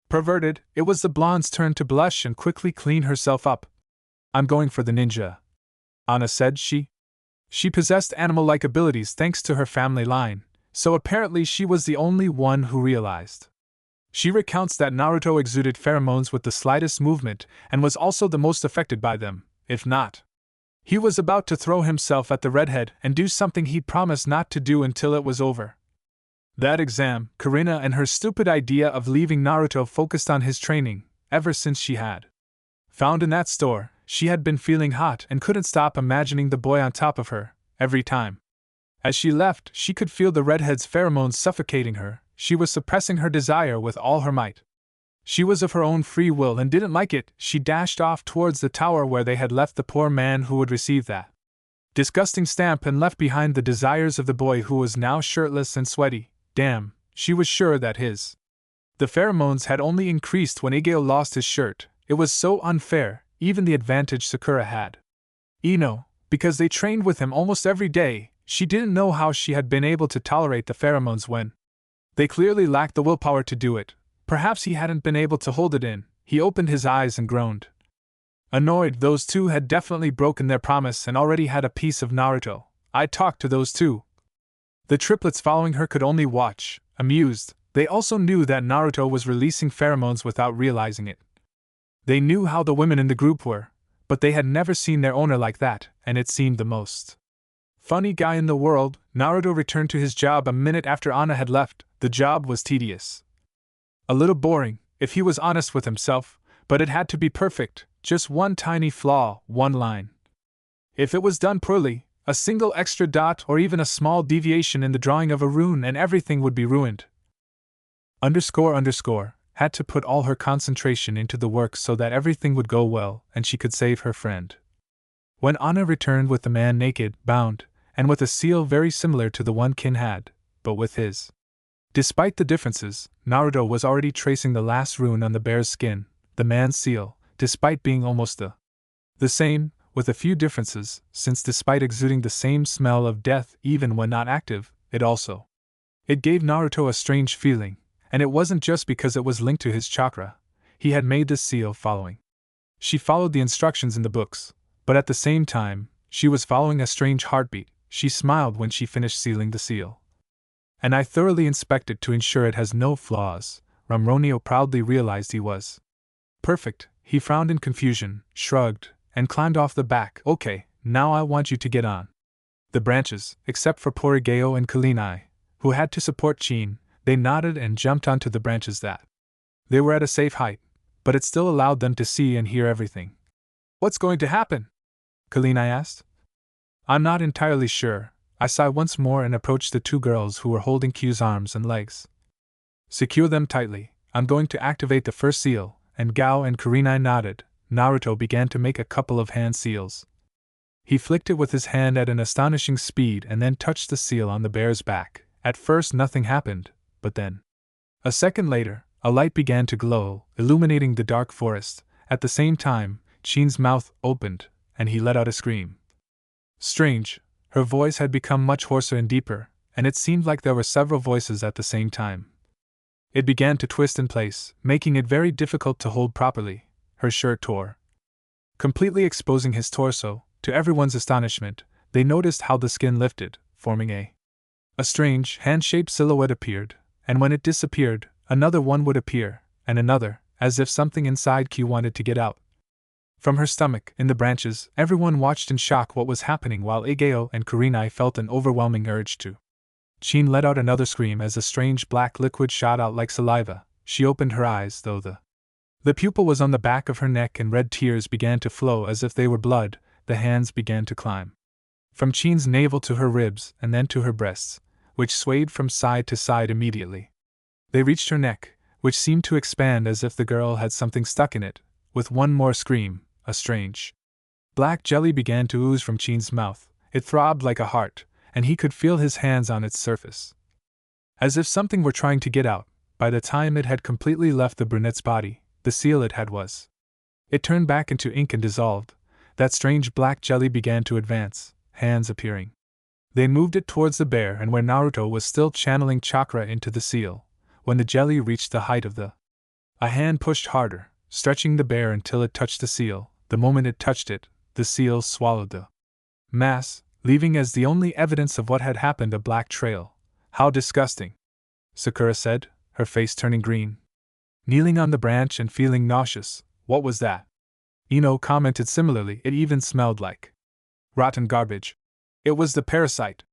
Perverted, it was the blonde's turn to blush and quickly clean herself up. I'm going for the ninja, Anna said. She possessed animal-like abilities thanks to her family line, so apparently she was the only one who realized. She recounts that Naruto exuded pheromones with the slightest movement and was also the most affected by them, if not. He was about to throw himself at the redhead and do something he'd promised not to do until it was over. That exam, Kurena and her stupid idea of leaving Naruto focused on his training. Ever since she had found in that store, she had been feeling hot and couldn't stop imagining the boy on top of her, every time. As she left, she could feel the redhead's pheromones suffocating her. She was suppressing her desire with all her might. She was of her own free will and didn't like it. She dashed off towards the tower where they had left the poor man who would receive that disgusting stamp and left behind the desires of the boy who was now shirtless and sweaty. Damn, she was sure that the pheromones had only increased when Igeo lost his shirt. It was so unfair, even the advantage Sakura had. Ino, because they trained with him almost every day, she didn't know how she had been able to tolerate the pheromones when they clearly lacked the willpower to do it. Perhaps he hadn't been able to hold it in. He opened his eyes and groaned. Annoyed, those two had definitely broken their promise and already had a piece of Naruto. I'd talk to those two. The triplets following her could only watch, amused. They also knew that Naruto was releasing pheromones without realizing it. They knew how the women in the group were, but they had never seen their owner like that, and it seemed the most funny guy in the world. Naruto returned to his job a minute after Anna had left. The job was tedious. A little boring, if he was honest with himself, but it had to be perfect, just one tiny flaw, one line. If it was done poorly, a single extra dot or even a small deviation in the drawing of a rune and everything would be ruined. Had to put all her concentration into the work so that everything would go well and she could save her friend. When Anna returned with the man naked, bound, and with a seal very similar to the one Kin had, but with his. Despite the differences, Naruto was already tracing the last rune on the bear's skin, the man's seal, despite being almost the same, with a few differences, since despite exuding the same smell of death even when not active, it gave Naruto a strange feeling, and it wasn't just because it was linked to his chakra. He had made this seal following. She followed the instructions in the books, but at the same time, she was following a strange heartbeat. She smiled when she finished sealing the seal. And I thoroughly inspected to ensure it has no flaws. Romeo proudly realized he was perfect. He frowned in confusion, shrugged, and climbed off the back. Okay, now I want you to get on the branches, except for poor Geo and Kulinai, who had to support Chin. They nodded and jumped onto the branches that they were at a safe height, but it still allowed them to see and hear everything. What's going to happen? Kulinai asked. I'm not entirely sure. I sighed once more and approached the two girls who were holding Q's arms and legs. Secure them tightly. I'm going to activate the first seal, and Gao and Kurinai nodded. Naruto began to make a couple of hand seals. He flicked it with his hand at an astonishing speed and then touched the seal on the bear's back. At first nothing happened, but then, a second later, a light began to glow, illuminating the dark forest. At the same time, Chin's mouth opened, and he let out a scream. Strange, her voice had become much hoarser and deeper, and it seemed like there were several voices at the same time. It began to twist in place, making it very difficult to hold properly. Her shirt tore, completely exposing his torso. To everyone's astonishment, they noticed how the skin lifted, forming a strange, hand-shaped silhouette appeared, and when it disappeared, another one would appear, and another, as if something inside Q wanted to get out. From her stomach, in the branches, everyone watched in shock what was happening while Igeo and Kurinai felt an overwhelming urge to. Chin let out another scream as a strange black liquid shot out like saliva. She opened her eyes, though the pupil was on the back of her neck and red tears began to flow as if they were blood. The hands began to climb from Chin's navel to her ribs and then to her breasts, which swayed from side to side immediately. They reached her neck, which seemed to expand as if the girl had something stuck in it. With one more scream, a strange black jelly began to ooze from Chin's mouth. It throbbed like a heart, and he could feel his hands on its surface, as if something were trying to get out. By the time it had completely left the brunette's body, the seal it had was. It turned back into ink and dissolved. That strange black jelly began to advance, hands appearing. They moved it towards the bear and where Naruto was still channeling chakra into the seal. When the jelly reached the height of a hand pushed harder, stretching the bear until it touched the seal. The moment it touched it, the seal swallowed the mass, leaving as the only evidence of what had happened a black trail. How disgusting, Sakura said, her face turning green. Kneeling on the branch and feeling nauseous. What was that? Ino commented similarly. It even smelled like rotten garbage. It was the parasite,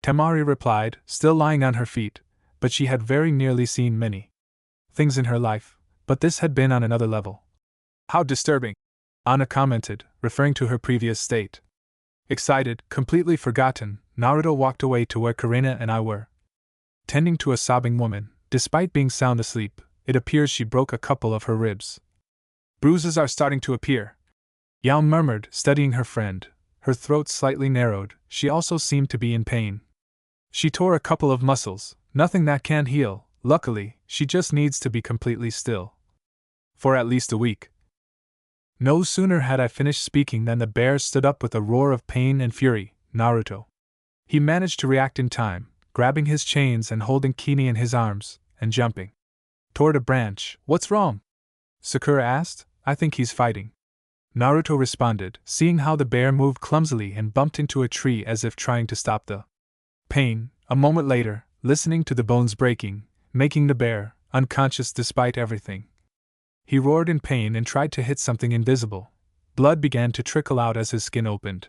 Temari replied, still lying on her feet, but she had very nearly seen many things in her life, but this had been on another level. How disturbing, Anna commented, referring to her previous state. Excited, completely forgotten, Naruto walked away to where Karina and I were, tending to a sobbing woman. Despite being sound asleep, it appears she broke a couple of her ribs. Bruises are starting to appear, Yao murmured, studying her friend. Her throat slightly narrowed. She also seemed to be in pain. She tore a couple of muscles, nothing that can't heal. Luckily, she just needs to be completely still for at least a week. No sooner had I finished speaking than the bear stood up with a roar of pain and fury. Naruto. He managed to react in time, grabbing his chains and holding Kini in his arms, and jumping toward a branch. What's wrong? Sakura asked. I think he's fighting, Naruto responded, seeing how the bear moved clumsily and bumped into a tree as if trying to stop the pain. A moment later, listening to the bones breaking, making the bear unconscious despite everything. He roared in pain and tried to hit something invisible. Blood began to trickle out as his skin opened.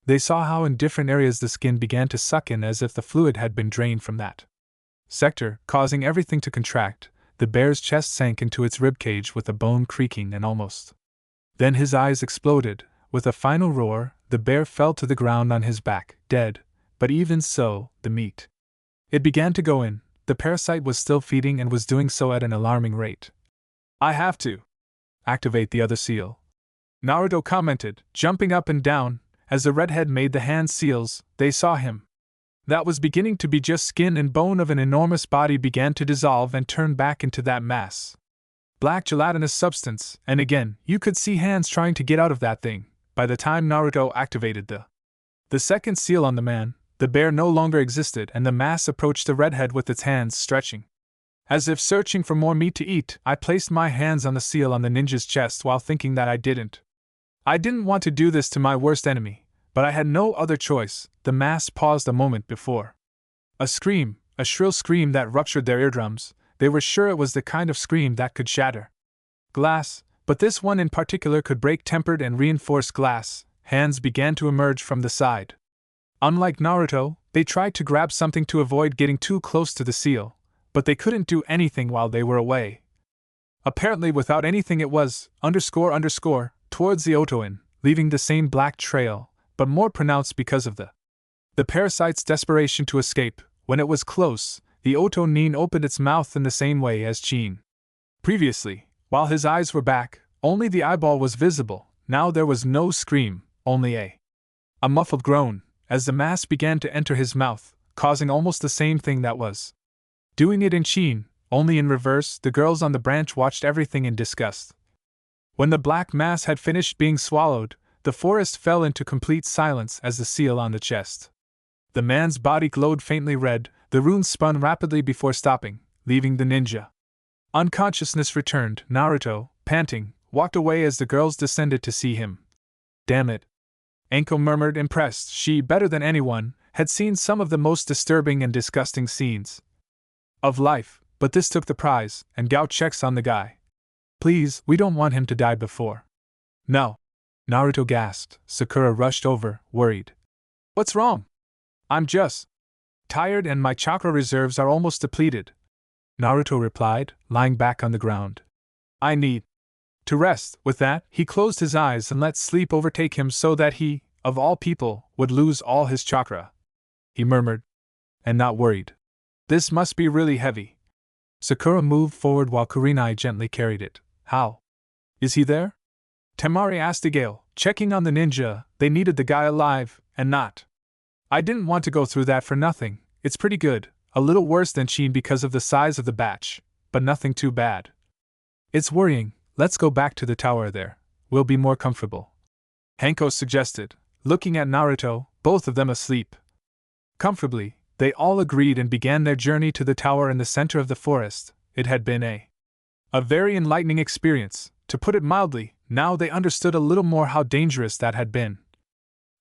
They saw how in different areas the skin began to suck in as if the fluid had been drained from that sector, causing everything to contract. The bear's chest sank into its ribcage with a bone creaking and almost. Then his eyes exploded. With a final roar, the bear fell to the ground on his back, dead, but even so, the meat. It began to go in. The parasite was still feeding and was doing so at an alarming rate. I have to activate the other seal, Naruto commented, jumping up and down. As the redhead made the hand seals, they saw him. That was beginning to be just skin and bone of an enormous body began to dissolve and turn back into that mass. Black gelatinous substance, and again, you could see hands trying to get out of that thing. By the time Naruto activated the second seal on the man, the bear no longer existed and the mass approached the redhead with its hands stretching. As if searching for more meat to eat, I placed my hands on the seal on the ninja's chest while thinking that I didn't want to do this to my worst enemy, but I had no other choice. The mass paused a moment before. A scream, a shrill scream that ruptured their eardrums. They were sure it was the kind of scream that could shatter glass, but this one in particular could break tempered and reinforced glass. Hands began to emerge from the side. Unlike Naruto, they tried to grab something to avoid getting too close to the seal, but they couldn't do anything while they were away. Apparently without anything it was, __, towards the Otoin, leaving the same black trail, but more pronounced because of the parasite's desperation to escape. When it was close, the Otonin opened its mouth in the same way as Chin. Previously, while his eyes were back, only the eyeball was visible. Now there was no scream, only a muffled groan, as the mass began to enter his mouth, causing almost the same thing that was doing it in Chin, only in reverse. The girls on the branch watched everything in disgust. When the black mass had finished being swallowed, the forest fell into complete silence as the seal on the chest. The man's body glowed faintly red, the runes spun rapidly before stopping, leaving the ninja. Unconsciousness returned. Naruto, panting, walked away as the girls descended to see him. Damn it. Anko murmured, impressed. She, better than anyone, had seen some of the most disturbing and disgusting scenes of life, but this took the prize, and Gao checks on the guy. Please, we don't want him to die before. No. Naruto gasped. Sakura rushed over, worried. What's wrong? I'm just tired and my chakra reserves are almost depleted, Naruto replied, lying back on the ground. I need to rest. With that, he closed his eyes and let sleep overtake him so that he, of all people, would lose all his chakra. He murmured. And not worried. This must be really heavy. Sakura moved forward while Kurenai gently carried it. How? Is he there? Temari asked Igale, checking on the ninja. They needed the guy alive, and not. I didn't want to go through that for nothing. It's pretty good, a little worse than Chin because of the size of the batch, but nothing too bad. It's worrying. Let's go back to the tower there. We'll be more comfortable. Hanko suggested, looking at Naruto, both of them asleep. Comfortably, they all agreed and began their journey to the tower in the center of the forest. It had been a very enlightening experience, to put it mildly. Now they understood a little more how dangerous that had been.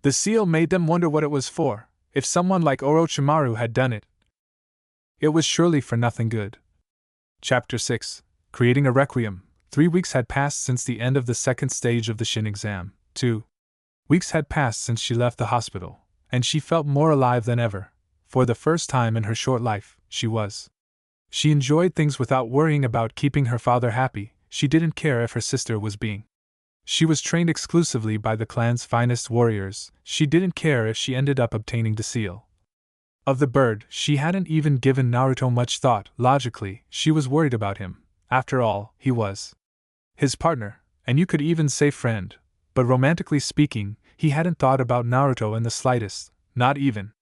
The seal made them wonder what it was for. If someone like Orochimaru had done it, it was surely for nothing good. Chapter 6. Creating a Requiem. 3 weeks had passed since the end of the second stage of the Shin exam. 2 weeks had passed since she left the hospital, and she felt more alive than ever. For the first time in her short life, she enjoyed things without worrying about keeping her father happy. She didn't care if her sister was being. She was trained exclusively by the clan's finest warriors. She didn't care if she ended up obtaining the seal of the bird. She hadn't even given Naruto much thought. Logically, she was worried about him. After all, he was his partner, and you could even say friend. But romantically speaking, he hadn't thought about Naruto in the slightest, not even.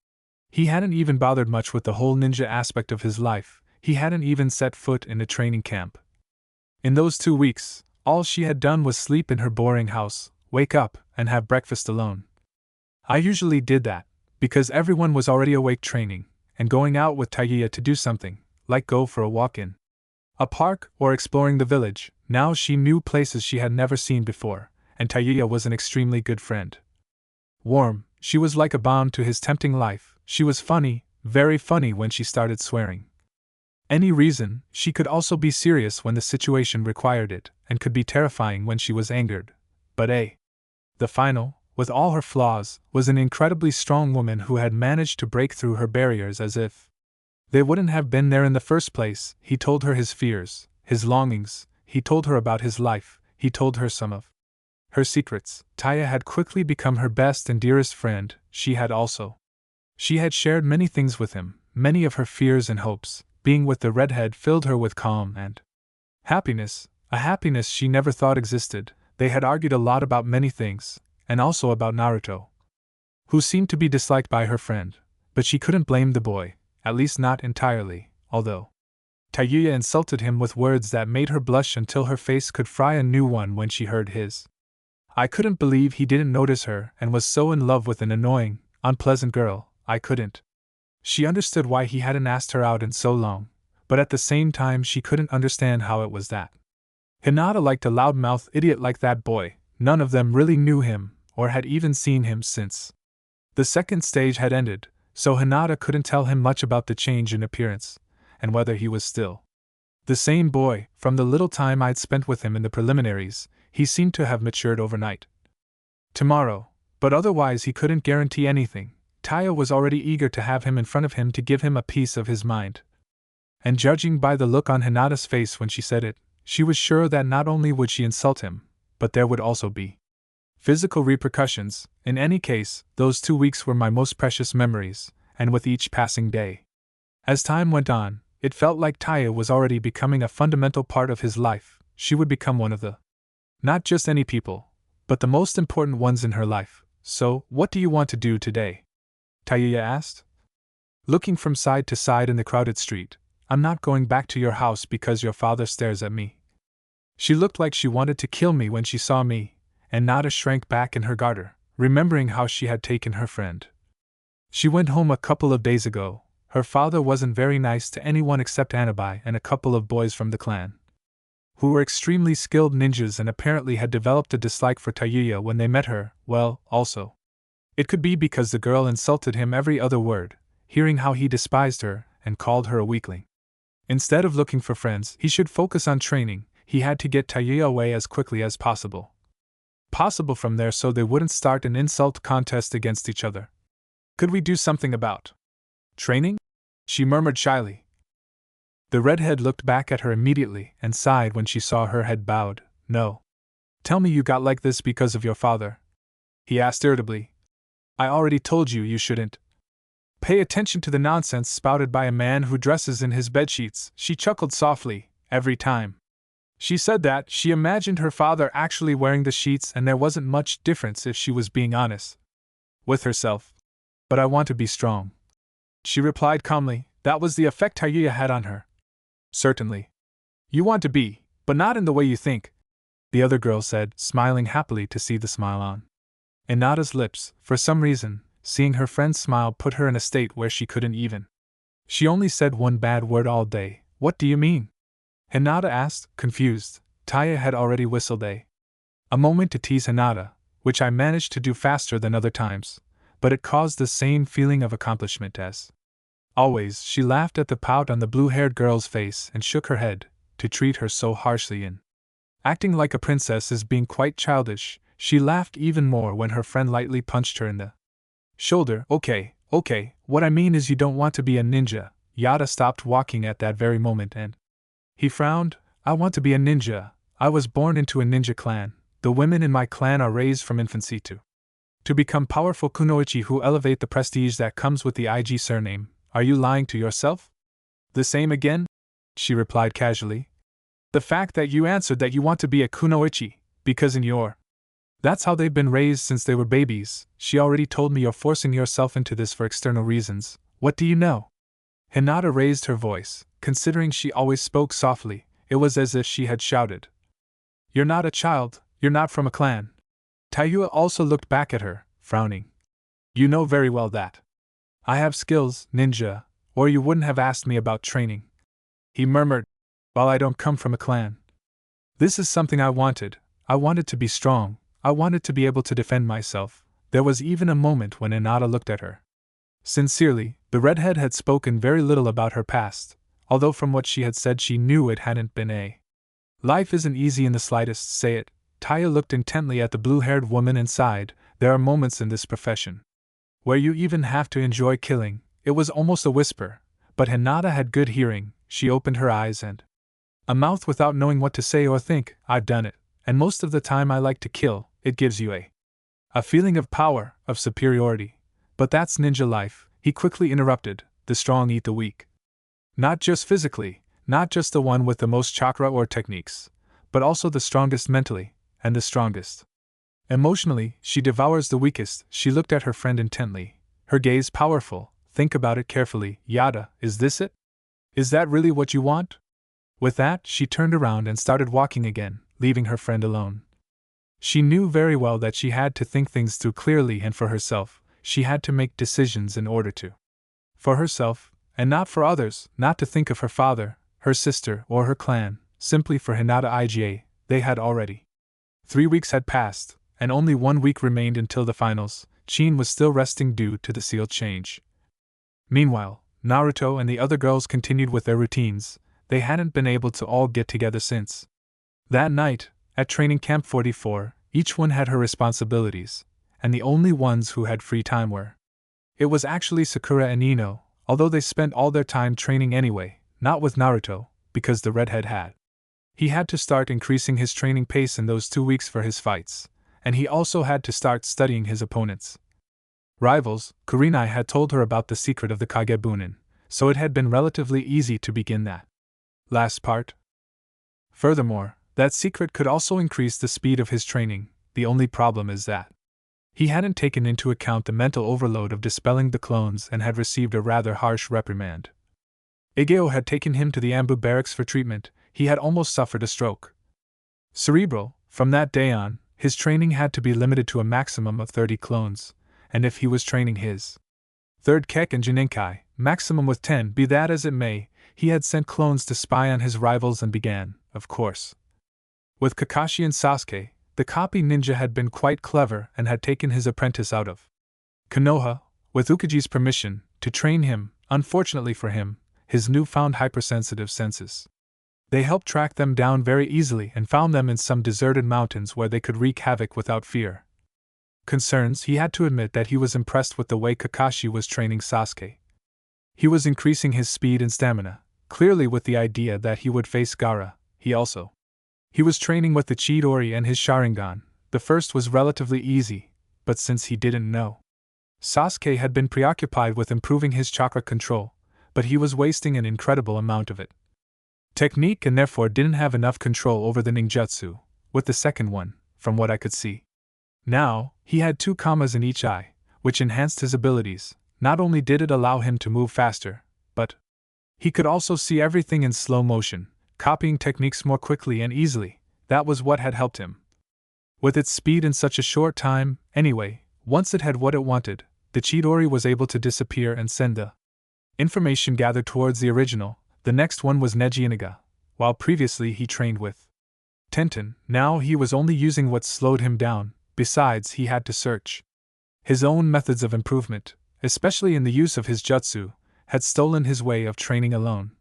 He hadn't even bothered much with the whole ninja aspect of his life. He hadn't even set foot in a training camp. In those 2 weeks, all she had done was sleep in her boring house, wake up, and have breakfast alone. I usually did that, because everyone was already awake training, and going out with Taiya to do something, like go for a walk in a park or exploring the village. Now she knew places she had never seen before, and Taiya was an extremely good friend. Warm, she was like a balm to his tempting life. She was funny, very funny when she started swearing. Any reason, she could also be serious when the situation required it, and could be terrifying when she was angered. But the final, with all her flaws, was an incredibly strong woman who had managed to break through her barriers as if They wouldn't have been there in the first place. He told her his fears, his longings, he told her about his life, he told her some of her secrets. Taya had quickly become her best and dearest friend. She had shared many things with him, many of her fears and hopes. Being with the redhead filled her with calm and happiness, a happiness she never thought existed. They had argued a lot about many things, and also about Naruto, who seemed to be disliked by her friend, but she couldn't blame the boy, at least not entirely, although Tayuya insulted him with words that made her blush until her face could fry a new one when she heard his. I couldn't believe he didn't notice her and was so in love with an annoying, unpleasant girl. I couldn't. She understood why he hadn't asked her out in so long, but at the same time she couldn't understand how it was that Hinata liked a loudmouth idiot like that boy. None of them really knew him, or had even seen him since the second stage had ended, so Hinata couldn't tell him much about the change in appearance, and whether he was still the same boy. From the little time I'd spent with him in the preliminaries, he seemed to have matured overnight. Tomorrow, but otherwise he couldn't guarantee anything. Taya was already eager to have him in front of him to give him a piece of his mind. And judging by the look on Hinata's face when she said it, she was sure that not only would she insult him, but there would also be physical repercussions. In any case, those 2 weeks were my most precious memories, and with each passing day, as time went on, it felt like Taya was already becoming a fundamental part of his life. She would become one of the, not just any people, but the most important ones in her life. So, what do you want to do today? Tayuya asked, looking from side to side in the crowded street. I'm not going back to your house because your father stares at me. She looked like she wanted to kill me when she saw me, and Nada shrank back in her garter, remembering how she had taken her friend. She went home a couple of days ago. Her father wasn't very nice to anyone except Anabai and a couple of boys from the clan, who were extremely skilled ninjas and apparently had developed a dislike for Tayuya when they met her. Well, also, it could be because the girl insulted him every other word, hearing how he despised her and called her a weakling. Instead of looking for friends, he should focus on training. He had to get Tayuya away as quickly as possible from there so they wouldn't start an insult contest against each other. Could we do something about training? She murmured shyly. The redhead looked back at her immediately and sighed when she saw her head bowed. No. Tell me you got like this because of your father? He asked irritably. I already told you you shouldn't pay attention to the nonsense spouted by a man who dresses in his bedsheets. She chuckled softly. Every time she said that, she imagined her father actually wearing the sheets, and there wasn't much difference if she was being honest with herself. But I want to be strong, she replied calmly. That was the effect Tayuya had on her. Certainly. You want to be, but not in the way you think, the other girl said, smiling happily to see the smile on Inada's lips. For some reason, seeing her friend's smile put her in a state where she couldn't even. She only said one bad word all day. What do you mean? Hinata asked, confused. Taya had already whistled a moment to tease Hinata, which I managed to do faster than other times, but it caused the same feeling of accomplishment as always. She laughed at the pout on the blue-haired girl's face and shook her head. To treat her so harshly in acting like a princess is being quite childish. She laughed even more when her friend lightly punched her in the shoulder. Okay, what I mean is you don't want to be a ninja. Yada stopped walking at that very moment and he frowned. I want to be a ninja. I was born into a ninja clan. The women in my clan are raised from infancy to become powerful kunoichi who elevate the prestige that comes with the IG surname. Are you lying to yourself? The same again? She replied casually. The fact that you answered that you want to be a kunoichi, because in your... That's how they've been raised since they were babies. She already told me you're forcing yourself into this for external reasons. What do you know? Hinata raised her voice. Considering she always spoke softly, it was as if she had shouted. You're not a child, you're not from a clan. Tayuya also looked back at her, frowning. You know very well that I have skills, ninja, or you wouldn't have asked me about training. He murmured. While I don't come from a clan. This is something I wanted. I wanted to be strong. I wanted to be able to defend myself. There was even a moment when Hinata looked at her sincerely. The redhead had spoken very little about her past, although from what she had said she knew it hadn't been a. Life isn't easy in the slightest, say it. Taya looked intently at the blue-haired woman and sighed. There are moments in this profession where you even have to enjoy killing. It was almost a whisper, But Hinata had good hearing. She opened her eyes and a mouth without knowing what to say or think. I've done it, and most of the time I like to kill. It gives you a feeling of power, of superiority. But that's ninja life, he quickly interrupted. The strong eat the weak. Not just physically, not just the one with the most chakra or techniques, but also the strongest mentally, and the strongest emotionally. She devours the weakest. She looked at her friend intently, her gaze powerful. Think about it carefully, Yada, is this it? Is that really what you want? With that, she turned around and started walking again, leaving her friend alone. She knew very well that she had to think things through clearly, and for herself, she had to make decisions in order to. For herself, and not for others, not to think of her father, her sister, or her clan, simply for Hinata Iga. They had already. 3 weeks had passed, and only 1 week remained until the finals. Chin was still resting due to the sealed change. Meanwhile, Naruto and the other girls continued with their routines. They hadn't been able to all get together since that night, at Training Camp 44, each one had her responsibilities, and the only ones who had free time were. It was actually Sakura and Ino, although they spent all their time training anyway, not with Naruto, because the redhead had. He had to start increasing his training pace in those 2 weeks for his fights, and he also had to start studying his opponents. Rivals. Kurenai had told her about the secret of the Kagebunin, so it had been relatively easy to begin that last part. Furthermore, that secret could also increase the speed of his training. The only problem is that he hadn't taken into account the mental overload of dispelling the clones and had received a rather harsh reprimand. Igeo had taken him to the Ambu barracks for treatment. He had almost suffered a stroke. Cerebral. From that day on, his training had to be limited to a maximum of 30 clones, and if he was training his third Kekkei and Genaki, maximum with 10. Be that as it may, he had sent clones to spy on his rivals and began, of course, with Kakashi and Sasuke. The copy ninja had been quite clever and had taken his apprentice out of Konoha, with Ukaji's permission, to train him. Unfortunately for him, his newfound hypersensitive senses. They helped track them down very easily and found them in some deserted mountains where they could wreak havoc without fear. Concerns. He had to admit that he was impressed with the way Kakashi was training Sasuke. He was increasing his speed and stamina, clearly with the idea that he would face Gaara. He was training with the Chidori and his Sharingan. The first was relatively easy, but since he didn't know, Sasuke had been preoccupied with improving his chakra control, but he was wasting an incredible amount of it. Technique, and therefore didn't have enough control over the ninjutsu, with the second one, from what I could see. Now, he had 2 commas in each eye, which enhanced his abilities. Not only did it allow him to move faster, but he could also see everything in slow motion, copying techniques more quickly and easily. That was what had helped him. With its speed in such a short time, anyway, once it had what it wanted, the Chidori was able to disappear and send the information gathered towards the original. The next one was Neji Iniga. While previously he trained with Tenten, now he was only using what slowed him down. Besides, he had to search. His own methods of improvement, especially in the use of his jutsu, had stolen his way of training alone.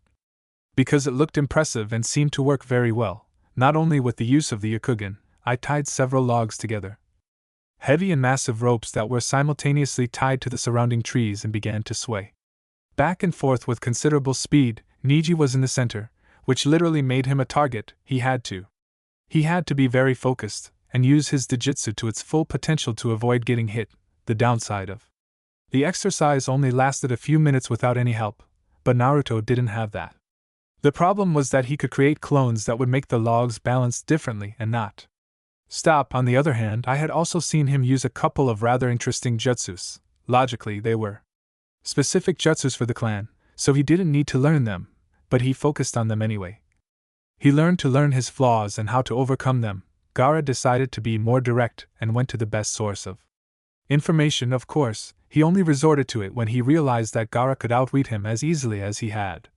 Because it looked impressive and seemed to work very well, not only with the use of the Yakugan, I tied several logs together. Heavy and massive ropes that were simultaneously tied to the surrounding trees and began to sway back and forth with considerable speed. Neji was in the center, which literally made him a target. He had to be very focused and use his Dojutsu to its full potential to avoid getting hit. The downside of the exercise only lasted a few minutes without any help, but Naruto didn't have that. The problem was that he could create clones that would make the logs balanced differently and not stop. On the other hand, I had also seen him use a couple of rather interesting jutsus. Logically, they were specific jutsus for the clan, so he didn't need to learn them, but he focused on them anyway. He learned to learn his flaws and how to overcome them. Gaara decided to be more direct and went to the best source of information. Of course, he only resorted to it when he realized that Gaara could outwit him as easily as he had.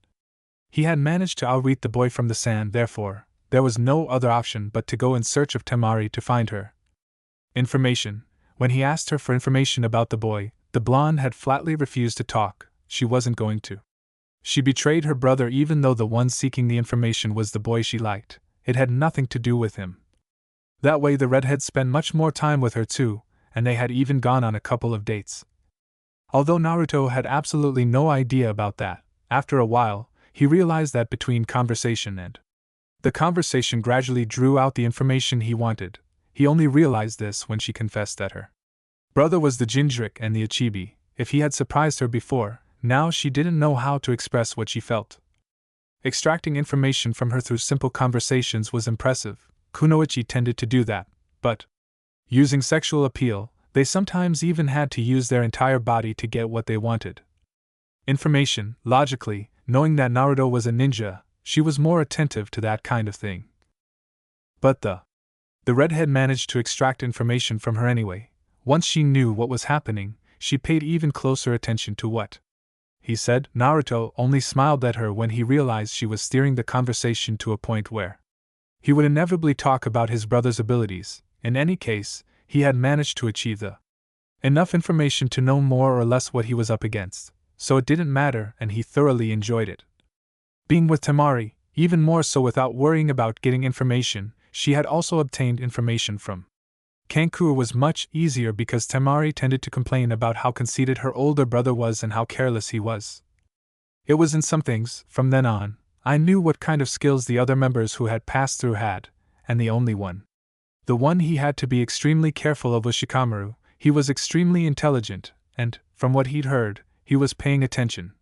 He had managed to outwit the boy from the sand, therefore, there was no other option but to go in search of Temari to find her. Information. When he asked her for information about the boy, the blonde had flatly refused to talk. She wasn't going to. She betrayed her brother even though the one seeking the information was the boy she liked. It had nothing to do with him. That way the redhead spent much more time with her too, and they had even gone on a couple of dates. Although Naruto had absolutely no idea about that, After a while, he realized that between conversation and the conversation gradually drew out the information he wanted. He only realized this when she confessed that her brother was the Jinjurik and the Achibi. If he had surprised her before, now she didn't know how to express what she felt. Extracting information from her through simple conversations was impressive. Kunoichi tended to do that, but using sexual appeal, they sometimes even had to use their entire body to get what they wanted. Information, logically, knowing that Naruto was a ninja, she was more attentive to that kind of thing. But the redhead managed to extract information from her anyway. Once she knew what was happening, she paid even closer attention to what he said. Naruto only smiled at her when he realized she was steering the conversation to a point where he would inevitably talk about his brother's abilities. In any case, he had managed to achieve enough information to know more or less what he was up against, so it didn't matter and he thoroughly enjoyed it. Being with Temari, even more so without worrying about getting information, she had also obtained information from Kankuro was much easier because Temari tended to complain about how conceited her older brother was and how careless he was. It was in some things, from then on, I knew what kind of skills the other members who had passed through had, and the only one. The one he had to be extremely careful of was Shikamaru. He was extremely intelligent, and, from what he'd heard, he was paying attention.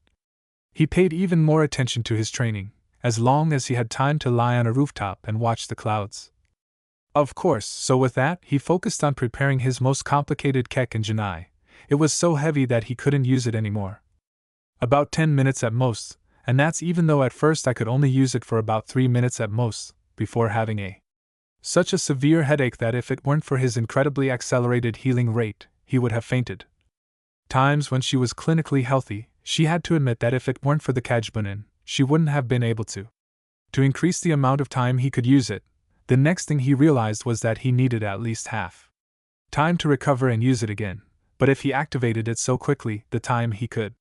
He paid even more attention to his training, as long as he had time to lie on a rooftop and watch the clouds. Of course, so with that, he focused on preparing his most complicated Kekkei Genai. It was so heavy that he couldn't use it anymore. About 10 minutes at most, and that's even though at first I could only use it for about 3 minutes at most, before having such a severe headache that if it weren't for his incredibly accelerated healing rate, he would have fainted. Times when she was clinically healthy, she had to admit that if it weren't for the Kajbunin, she wouldn't have been able to increase the amount of time he could use it. The next thing he realized was that he needed at least half time to recover and use it again, but if he activated it so quickly, the time he could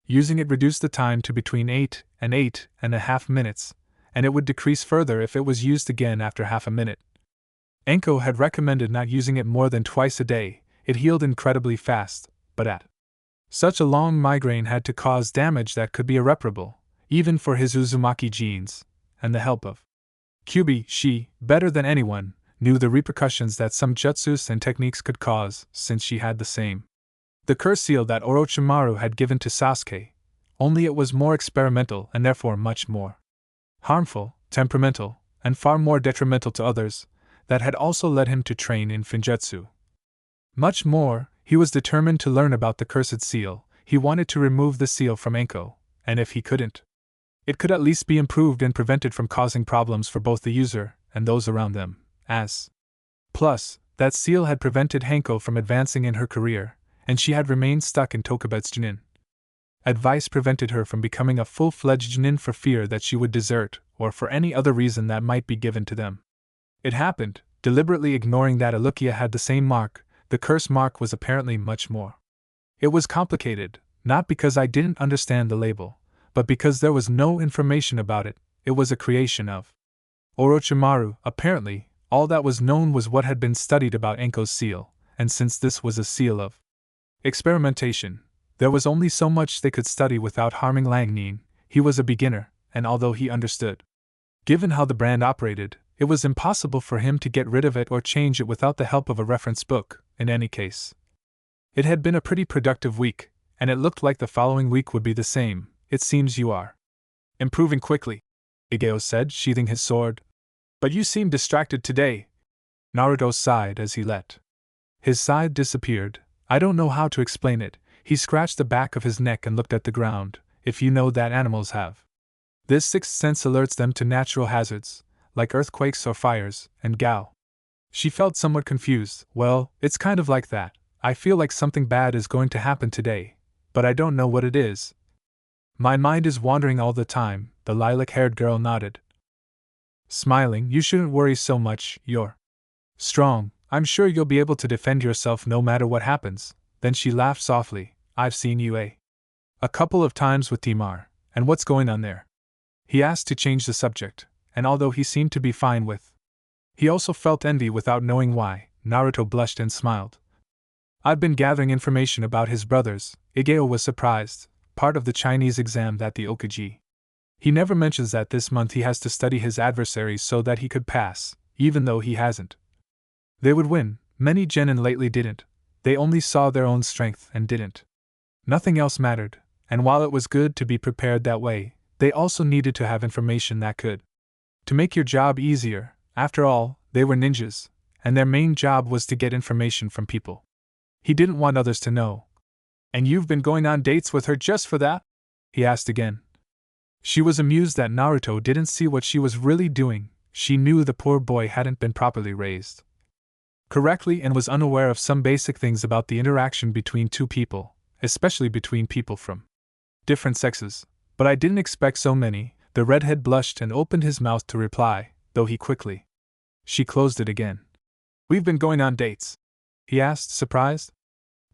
using it reduced the time to between 8 and 8.5 minutes, and it would decrease further if it was used again after half a minute. Enko had recommended not using it more than twice a day. It healed incredibly fast, but at such a long migraine had to cause damage that could be irreparable, even for his Uzumaki genes, and the help of Kyubi, she, better than anyone, knew the repercussions that some jutsus and techniques could cause, since she had the same. The curse seal that Orochimaru had given to Sasuke, only it was more experimental and therefore much more harmful, temperamental, and far more detrimental to others, that had also led him to train in Finjutsu. Much more, he was determined to learn about the cursed seal. He wanted to remove the seal from Enko, and if he couldn't, it could at least be improved and prevented from causing problems for both the user and those around them, Plus, that seal had prevented Hanko from advancing in her career, and she had remained stuck in Tokubetsu Chunin. Advice prevented her from becoming a full-fledged Chunin for fear that she would desert, or for any other reason that might be given to them. It happened, deliberately ignoring that Alukia had the same mark. The curse mark was apparently much more. It was complicated, not because I didn't understand the label, but because there was no information about it. It was a creation of Orochimaru. Apparently, all that was known was what had been studied about Enko's seal, and since this was a seal of experimentation, there was only so much they could study without harming Langnin. He was a beginner, and although he understood, given how the brand operated, it was impossible for him to get rid of it or change it without the help of a reference book. In any case, it had been a pretty productive week, and it looked like the following week would be the same. It seems you are improving quickly, Igeo said, sheathing his sword. But you seem distracted today. Naruto sighed as he let his side disappeared. I don't know how to explain it. He scratched the back of his neck and looked at the ground. If you know that animals have this sixth sense alerts them to natural hazards, like earthquakes or fires, and Gao. She felt somewhat confused. Well, it's kind of like that. I feel like something bad is going to happen today, but I don't know what it is. My mind is wandering all the time, the lilac-haired girl nodded. Smiling, you shouldn't worry so much, you're strong. I'm sure you'll be able to defend yourself no matter what happens. Then she laughed softly. I've seen you a couple of times with Timar, and what's going on there? He asked to change the subject, and although he seemed to be fine with, he also felt envy without knowing why. Naruto blushed and smiled. I've been gathering information about his brothers. Igeo was surprised. part of the Chinese exam at the Okaji. He never mentions that this month he has to study his adversaries so that he could pass, even though he hasn't. They would win, many genin lately didn't, they only saw their own strength and didn't. Nothing else mattered, and while it was good to be prepared that way, they also needed to have information that could. To make your job easier, after all, they were ninjas, and their main job was to get information from people. He didn't want others to know. And you've been going on dates with her just for that? He asked again. She was amused that Naruto didn't see what she was really doing. She knew the poor boy hadn't been properly raised correctly and was unaware of some basic things about the interaction between two people, especially between people from different sexes. But I didn't expect so many. The redhead blushed and opened his mouth to reply, though he quickly. She closed it again. We've been going on dates? He asked, surprised.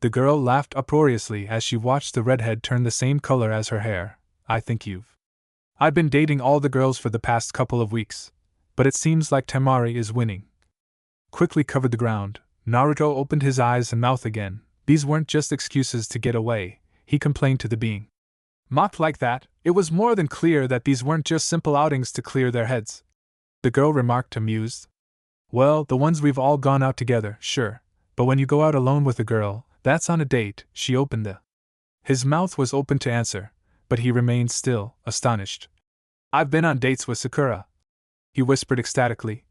The girl laughed uproariously as she watched the redhead turn the same color as her hair. I think you've. I've been dating all the girls for the past couple of weeks, but it seems like Temari is winning. Quickly covered the ground, Naruto opened his eyes and mouth again. These weren't just excuses to get away, he complained to the being. Mocked like that, it was more than clear that these weren't just simple outings to clear their heads. The girl remarked, amused. Well, the ones we've all gone out together, sure, but when you go out alone with a girl, that's on a date. She opened the. His mouth was open to answer, but he remained still, astonished. I've been on dates with Sakura, he whispered ecstatically.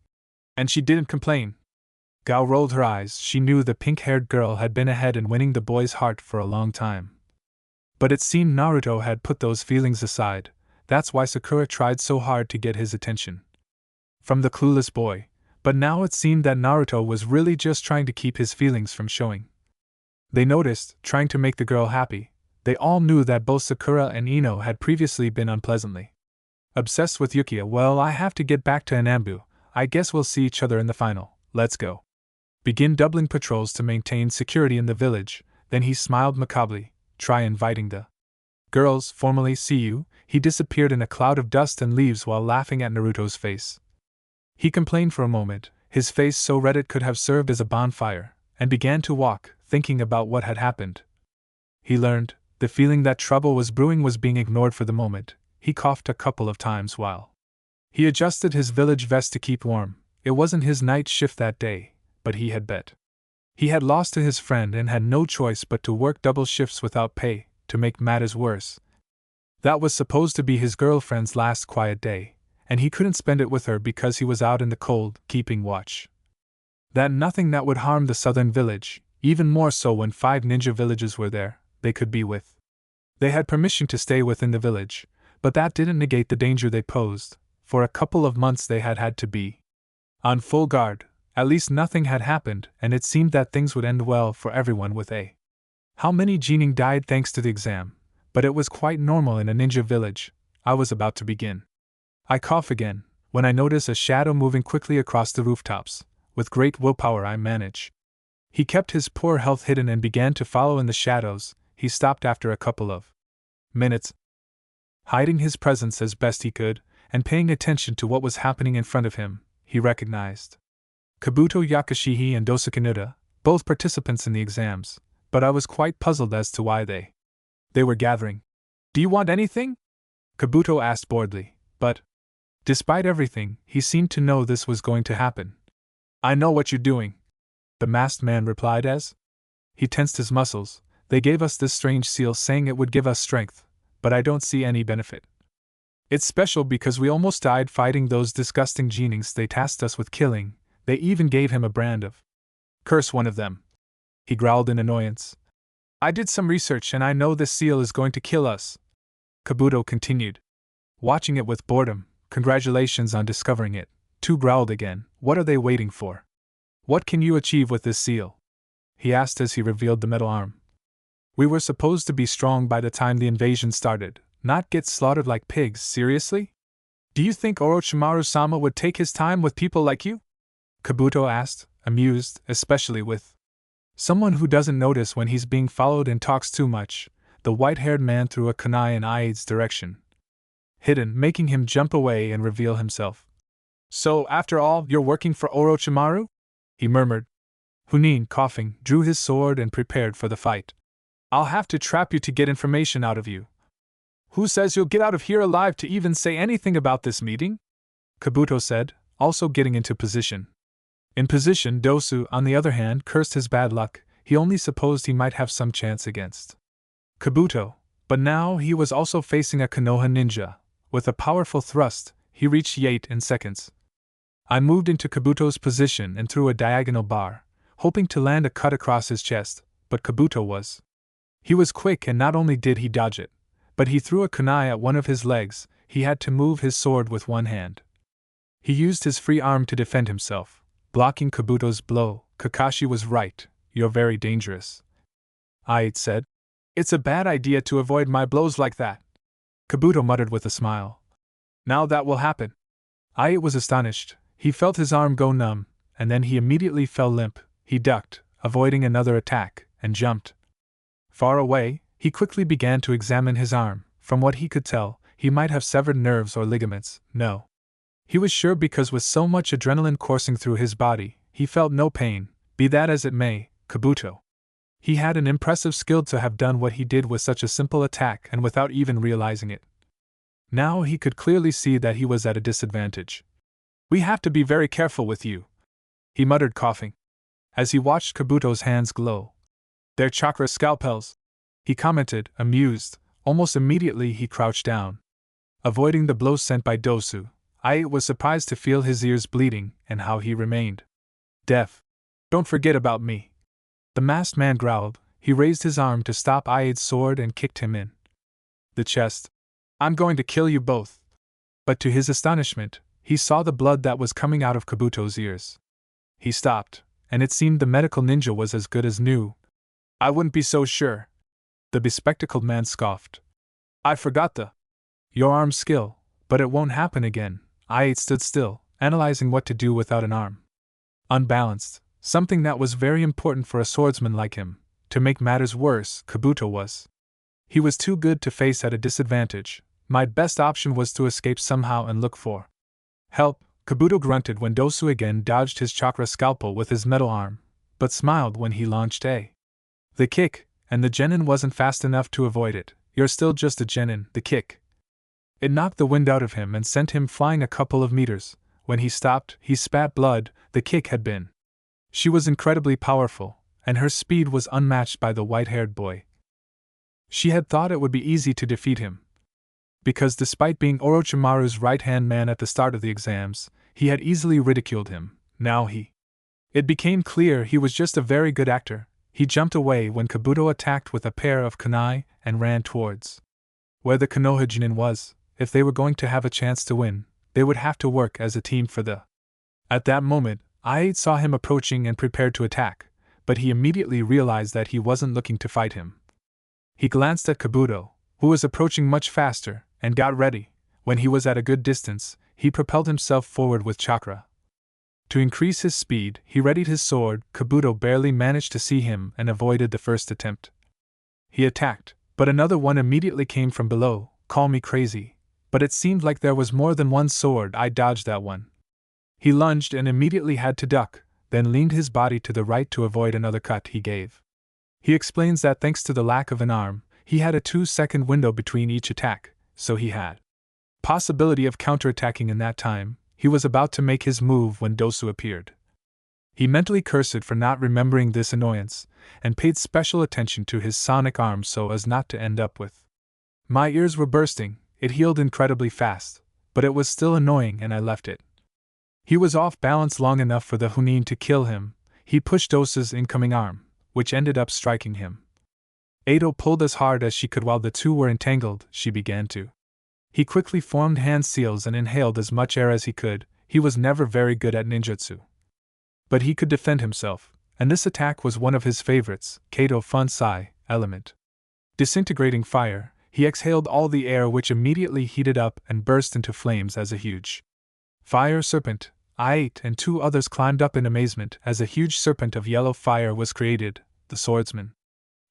And she didn't complain. Gao rolled her eyes. She knew the pink-haired girl had been ahead in winning the boy's heart for a long time. But it seemed Naruto had put those feelings aside. That's why Sakura tried so hard to get his attention from the clueless boy, but now it seemed that Naruto was really just trying to keep his feelings from showing. They noticed, trying to make the girl happy. They all knew that both Sakura and Ino had previously been unpleasantly obsessed with Yukia. Well, I have to get back to Anambu. I guess we'll see each other in the final. Let's go. Begin doubling patrols to maintain security in the village. Then he smiled macabrely. Try inviting the girls formally. See you. He disappeared in a cloud of dust and leaves while laughing at Naruto's face. He complained for a moment, his face so red it could have served as a bonfire, and began to walk, thinking about what had happened. He learned, the feeling that trouble was brewing was being ignored for the moment. He coughed a couple of times while he adjusted his village vest to keep warm. It wasn't his night shift that day, but he had bet. He had lost to his friend and had no choice but to work double shifts without pay. To make matters worse, that was supposed to be his girlfriend's last quiet day, and he couldn't spend it with her because he was out in the cold, keeping watch. That nothing that would harm the southern village, even more so when 5 ninja villages were there, they could be with. They had permission to stay within the village, but that didn't negate the danger they posed. For a couple of months they had had to be on full guard. At least nothing had happened, and it seemed that things would end well for everyone with a. How many genin died thanks to the exam, but it was quite normal in a ninja village. I was about to begin. I cough again, when I notice a shadow moving quickly across the rooftops. With great willpower I manage. He kept his poor health hidden and began to follow in the shadows. He stopped after a couple of minutes, hiding his presence as best he could, and paying attention to what was happening in front of him. He recognized Kabuto Yakashihi and Dosakanuda, both participants in the exams, but I was quite puzzled as to why they were gathering. Do you want anything? Kabuto asked boredly, but despite everything, he seemed to know this was going to happen. I know what you're doing, the masked man replied as he tensed his muscles. They gave us this strange seal saying it would give us strength, but I don't see any benefit. It's special because we almost died fighting those disgusting genings they tasked us with killing. They even gave him a brand of curse, one of them. He growled in annoyance. I did some research and I know this seal is going to kill us. Kabuto continued, watching it with boredom. Congratulations on discovering it. Two growled again. What are they waiting for? What can you achieve with this seal? He asked as he revealed the metal arm. We were supposed to be strong by the time the invasion started, not get slaughtered like pigs. Seriously? Do you think Orochimaru-sama would take his time with people like you? Kabuto asked, amused, especially with someone who doesn't notice when he's being followed and talks too much. The white-haired man threw a kunai in Aide's direction, hidden, making him jump away and reveal himself. So, after all, you're working for Orochimaru? He murmured. Chunin, coughing, drew his sword and prepared for the fight. I'll have to trap you to get information out of you. Who says you'll get out of here alive to even say anything about this meeting? Kabuto said, also getting into position. In position, Dosu, on the other hand, cursed his bad luck. He only supposed he might have some chance against Kabuto, but now he was also facing a Konoha ninja. With a powerful thrust, he reached Yate in seconds. I moved into Kabuto's position and threw a diagonal bar, hoping to land a cut across his chest, but Kabuto was. He was quick, and not only did he dodge it, but he threw a kunai at one of his legs. He had to move his sword with one hand. He used his free arm to defend himself, blocking Kabuto's blow. Kakashi was right, you're very dangerous, Ayate said. It's a bad idea to avoid my blows like that, Kabuto muttered with a smile. Now that will happen. Ayate was astonished. He felt his arm go numb, and then he immediately fell limp. He ducked, avoiding another attack, and jumped. Far away, he quickly began to examine his arm. From what he could tell, he might have severed nerves or ligaments. No. He was sure, because with so much adrenaline coursing through his body, he felt no pain. Be that as it may, Kabuto. He had an impressive skill to have done what he did with such a simple attack and without even realizing it. Now he could clearly see that he was at a disadvantage. We have to be very careful with you, he muttered, coughing, as he watched Kabuto's hands glow. They're chakra scalpels, he commented, amused. Almost immediately he crouched down, avoiding the blow sent by Dosu. Ayate was surprised to feel his ears bleeding and how he remained deaf. Don't forget about me, the masked man growled. He raised his arm to stop Ayate's sword and kicked him in the chest. I'm going to kill you both. But to his astonishment, he saw the blood that was coming out of Kabuto's ears. He stopped, and it seemed the medical ninja was as good as new. I wouldn't be so sure, the bespectacled man scoffed. I forgot your arm skill, but it won't happen again. Ayate stood still, analyzing what to do without an arm. Unbalanced, something that was very important for a swordsman like him. To make matters worse, Kabuto was. He was too good to face at a disadvantage. My best option was to escape somehow and look for help. Kabuto grunted when Dosu again dodged his chakra scalpel with his metal arm, but smiled when he launched the kick, and the genin wasn't fast enough to avoid it. You're still just a genin, the kick. It knocked the wind out of him and sent him flying a couple of meters. When he stopped, he spat blood. The kick had been. She was incredibly powerful, and her speed was unmatched by the white-haired boy. She had thought it would be easy to defeat him, because despite being Orochimaru's right-hand man at the start of the exams, he had easily ridiculed him. Now it became clear he was just a very good actor. He jumped away when Kabuto attacked with a pair of kunai and ran towards where the Konoha Chunin was. If they were going to have a chance to win, they would have to work as a team for the. At that moment, Ayate saw him approaching and prepared to attack, but he immediately realized that he wasn't looking to fight him. He glanced at Kabuto, who was approaching much faster, and got ready. When he was at a good distance, he propelled himself forward with chakra. To increase his speed, he readied his sword. Kabuto barely managed to see him and avoided the first attempt. He attacked, but another one immediately came from below. Call me crazy, but it seemed like there was more than one sword. I dodged that one. He lunged and immediately had to duck, then leaned his body to the right to avoid another cut he gave. He explains that thanks to the lack of an arm, he had a 2-second window between each attack, so he had possibility of counterattacking in that time. He was about to make his move when Dosu appeared. He mentally cursed for not remembering this annoyance, and paid special attention to his sonic arm so as not to end up with. My ears were bursting. It healed incredibly fast, but it was still annoying and I left it. He was off balance long enough for the Chunin to kill him. He pushed Dosu's incoming arm, which ended up striking him. Ado pulled as hard as she could while the two were entangled. She began to. He quickly formed hand seals and inhaled as much air as he could. He was never very good at ninjutsu, but he could defend himself, and this attack was one of his favorites. Kato Funsai element. Disintegrating fire, he exhaled all the air, which immediately heated up and burst into flames as a huge fire serpent. Ayate and 2 others climbed up in amazement as a huge serpent of yellow fire was created. The swordsman.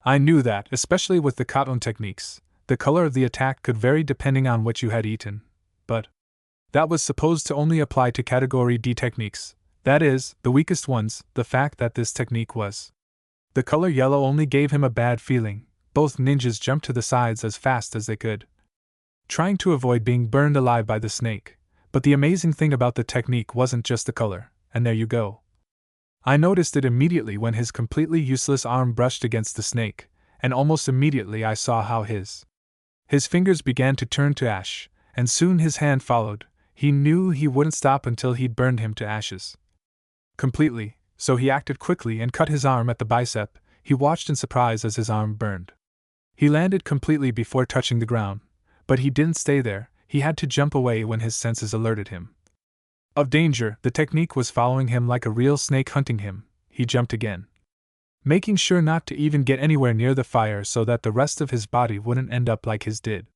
I knew that, especially with the Katon techniques, the color of the attack could vary depending on what you had eaten, but that was supposed to only apply to Category D techniques, that is, the weakest ones. The fact that this technique was the color yellow only gave him a bad feeling. Both ninjas jumped to the sides as fast as they could. trying to avoid being burned alive by the snake. But the amazing thing about the technique wasn't just the color, and there you go. I noticed it immediately when his completely useless arm brushed against the snake, and almost immediately I saw how his fingers began to turn to ash, and soon his hand followed. He knew he wouldn't stop until he'd burned him to ashes completely, so he acted quickly and cut his arm at the bicep. He watched in surprise as his arm burned. He landed completely before touching the ground, but he didn't stay there. He had to jump away when his senses alerted him of danger. The technique was following him like a real snake hunting him. He jumped again, making sure not to even get anywhere near the fire so that the rest of his body wouldn't end up like his dead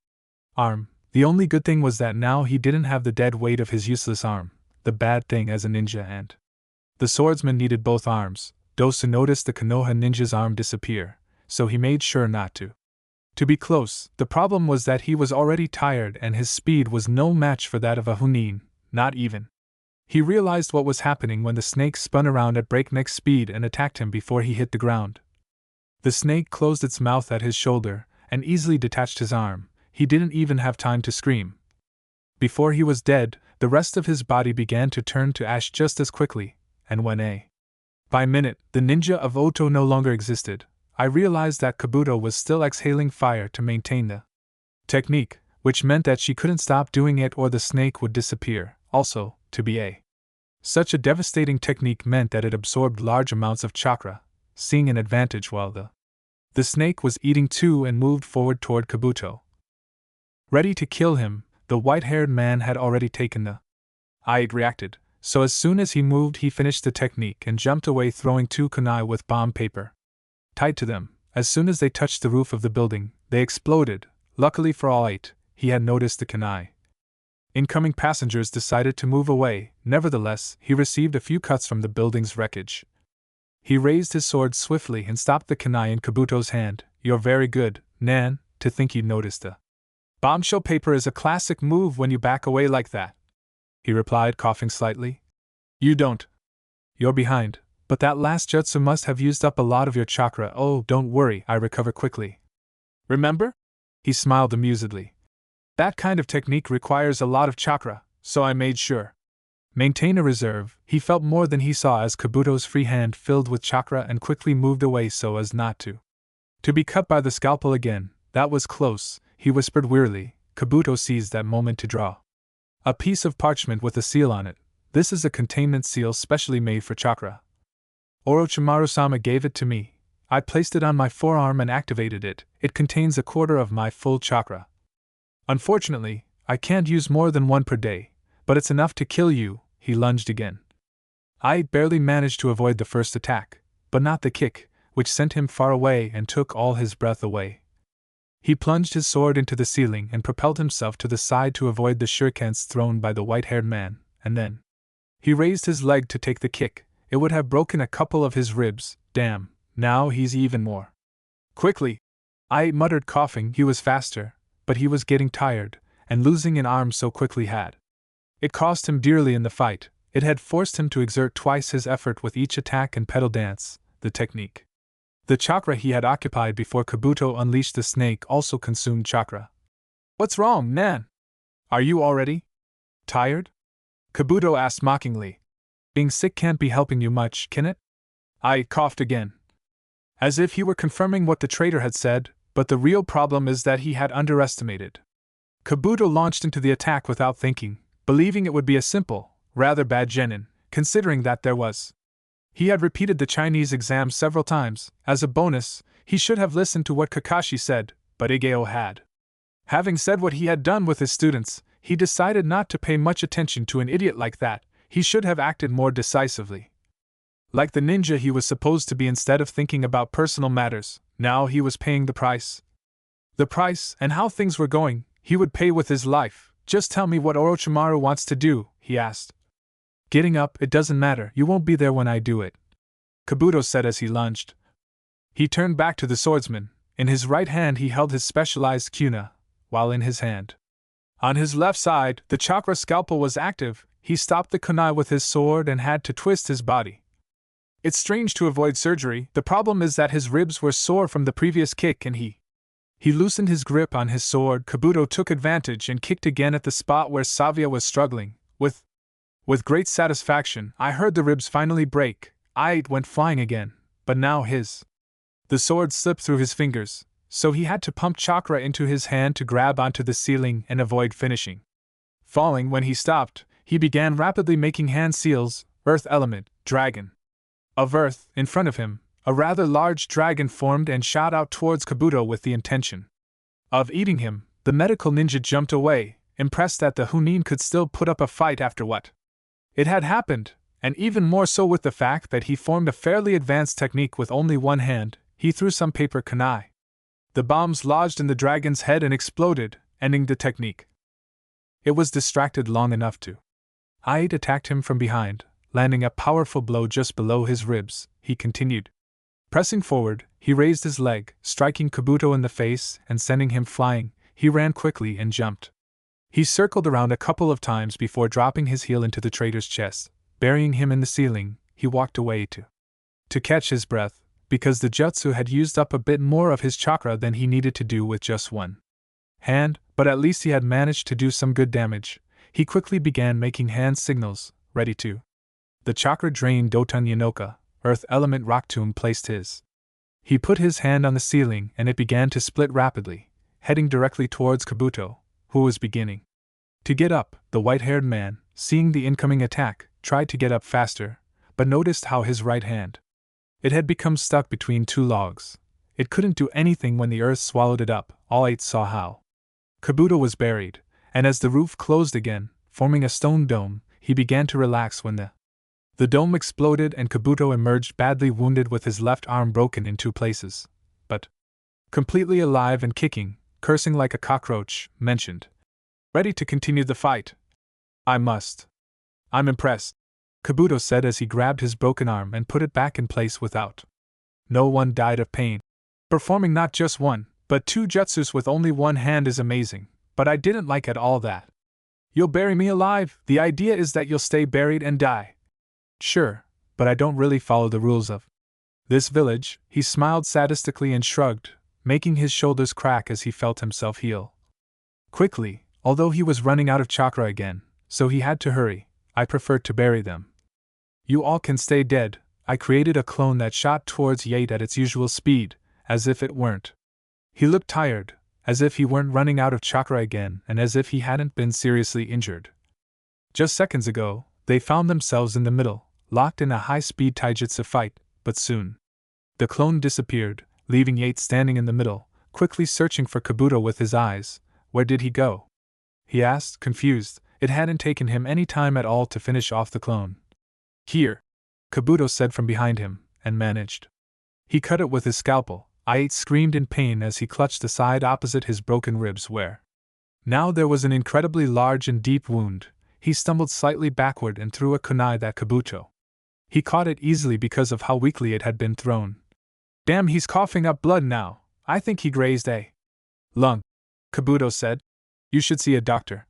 arm. The only good thing was that now he didn't have the dead weight of his useless arm. The bad thing as a ninja and the swordsman needed both arms. Dosu noticed the Konoha ninja's arm disappear, so he made sure not to be close. The problem was that he was already tired and his speed was no match for that of a Chunin, not even. He realized what was happening when the snake spun around at breakneck speed and attacked him before he hit the ground. The snake closed its mouth at his shoulder and easily detached his arm. He didn't even have time to scream. Before he was dead, the rest of his body began to turn to ash just as quickly, and when by minute, the ninja of Oto no longer existed, I realized that Kabuto was still exhaling fire to maintain the technique, which meant that she couldn't stop doing it or the snake would disappear. Also, to be such a devastating technique meant that it absorbed large amounts of chakra, seeing an advantage while the snake was eating too and moved forward toward Kabuto. Ready to kill him, the white-haired man had already taken the reacted, so as soon as he moved he finished the technique and jumped away throwing 2 kunai with bomb paper tied to them. As soon as they touched the roof of the building, they exploded. Luckily for all 8, he had noticed the kunai. Incoming passengers decided to move away. Nevertheless, he received a few cuts from the building's wreckage. He raised his sword swiftly and stopped the kunai in Kabuto's hand. "You're very good, Nan, to think you noticed the bombshell paper is a classic move when you back away like that," he replied, coughing slightly. "You don't. You're behind, but that last jutsu must have used up a lot of your chakra." "Oh, don't worry, I recover quickly. Remember?" He smiled amusedly. "That kind of technique requires a lot of chakra, so I made sure maintain a reserve." He felt more than he saw as Kabuto's free hand filled with chakra and quickly moved away so as not to be cut by the scalpel again. "That was close," he whispered wearily. Kabuto seized that moment to draw a piece of parchment with a seal on it. "This is a containment seal specially made for chakra. Orochimaru-sama gave it to me. I placed it on my forearm and activated it. It contains a quarter of my full chakra. Unfortunately, I can't use more than 1 per day, but it's enough to kill you." He lunged again. I barely managed to avoid the first attack, but not the kick, which sent him far away and took all his breath away. He plunged his sword into the ceiling and propelled himself to the side to avoid the shurikens thrown by the white-haired man, and then he raised his leg to take the kick. It would have broken a couple of his ribs. "Damn, now he's even more quickly," I muttered, coughing. He was faster, but he was getting tired, and losing an arm so quickly had it cost him dearly in the fight. It had forced him to exert twice his effort with each attack and pedal dance. The technique. The chakra he had occupied before Kabuto unleashed the snake also consumed chakra. "What's wrong, Nan? Are you already tired?" Kabuto asked mockingly. "Being sick can't be helping you much, can it?" I coughed again, as if he were confirming what the traitor had said, but the real problem is that he had underestimated. Kabuto launched into the attack without thinking, believing it would be a simple, rather bad genin, considering that there was. He had repeated the Chinese exam several times. As a bonus, he should have listened to what Kakashi said, but Igeo had. Having said what he had done with his students, he decided not to pay much attention to an idiot like that. He should have acted more decisively, like the ninja he was supposed to be, instead of thinking about personal matters. Now he was paying the price. The price, and how things were going, he would pay with his life. "Just tell me what Orochimaru wants to do," he asked. Getting up. "It doesn't matter, you won't be there when I do it," Kabuto said as he lunged. He turned back to the swordsman. In his right hand he held his specialized kyuna, while in his hand, on his left side, the chakra scalpel was active. He stopped the kunai with his sword and had to twist his body. It's strange to avoid surgery. The problem is that his ribs were sore from the previous kick and he He loosened his grip on his sword. Kabuto took advantage and kicked again at the spot where Savia was struggling. With great satisfaction, I heard the ribs finally break. It went flying again, but now the sword slipped through his fingers, so he had to pump chakra into his hand to grab onto the ceiling and avoid finishing. Falling when he stopped, he began rapidly making hand seals, earth element, dragon. Of earth, in front of him, a rather large dragon formed and shot out towards Kabuto with the intention of eating him. The medical ninja jumped away, impressed that the Chunin could still put up a fight after what it had happened, and even more so with the fact that he formed a fairly advanced technique with only one hand. He threw some paper kunai. The bombs lodged in the dragon's head and exploded, ending the technique. It was distracted long enough to. Ait attacked him from behind, landing a powerful blow just below his ribs. He continued. Pressing forward, he raised his leg, striking Kabuto in the face and sending him flying. He ran quickly and jumped. He circled around a couple of times before dropping his heel into the traitor's chest. Burying him in the ceiling, he walked away to catch his breath, because the jutsu had used up a bit more of his chakra than he needed to do with just one hand, but at least he had managed to do some good damage. He quickly began making hand signals, ready to. The chakra-drained Doton Yanoka, earth element rock tomb, placed his. He put his hand on the ceiling and it began to split rapidly, heading directly towards Kabuto, who was beginning to get up. The white-haired man, seeing the incoming attack, tried to get up faster, but noticed how his right hand. It had become stuck between two logs. It couldn't do anything when the earth swallowed it up. All eight saw how Kabuto was buried, and as the roof closed again, forming a stone dome, he began to relax when the dome exploded and Kabuto emerged badly wounded with his left arm broken in two places, but completely alive and kicking, cursing like a cockroach. Mentioned. Ready to continue the fight. I'm impressed, Kabuto said as he grabbed his broken arm and put it back in place without. No one died of pain. Performing not just one, but two jutsus with only one hand is amazing, but I didn't like at all that. You'll bury me alive. The idea is that you'll stay buried and die. Sure, but I don't really follow the rules of this village. He smiled sadistically and shrugged, making his shoulders crack as he felt himself heal quickly, although he was running out of chakra again, so he had to hurry. I prefer to bury them. You all can stay dead. I created a clone that shot towards Yate at its usual speed, as if it weren't. He looked tired, as if he weren't running out of chakra again and as if he hadn't been seriously injured. Just seconds ago, they found themselves in the middle, locked in a high-speed taijutsu fight, but soon the clone disappeared, leaving Yate standing in the middle, quickly searching for Kabuto with his eyes. Where did he go? He asked, confused. It hadn't taken him any time at all to finish off the clone. Here, Kabuto said from behind him, and managed. He cut it with his scalpel. Ait screamed in pain as he clutched the side opposite his broken ribs where now there was an incredibly large and deep wound. He stumbled slightly backward and threw a kunai at Kabuto. He caught it easily because of how weakly it had been thrown. Damn, he's coughing up blood now. I think he grazed a lung, Kabuto said. You should see a doctor.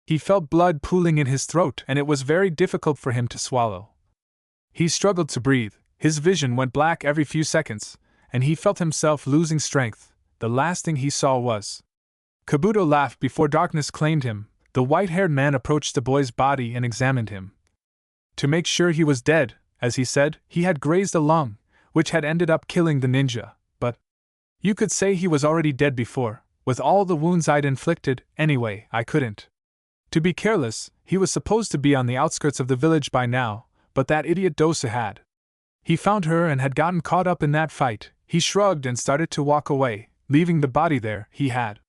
He felt blood pooling in his throat and it was very difficult for him to swallow. He struggled to breathe, his vision went black every few seconds, and he felt himself losing strength. The last thing he saw was. Kabuto laughed before darkness claimed him. The white-haired man approached the boy's body and examined him. To make sure he was dead, as he said, he had grazed a lung, which had ended up killing the ninja, but you could say he was already dead before, with all the wounds I'd inflicted. Anyway, I couldn't. To be careless, he was supposed to be on the outskirts of the village by now, but that idiot Dosa had. He found her and had gotten caught up in that fight. He shrugged and started to walk away, leaving the body there. He had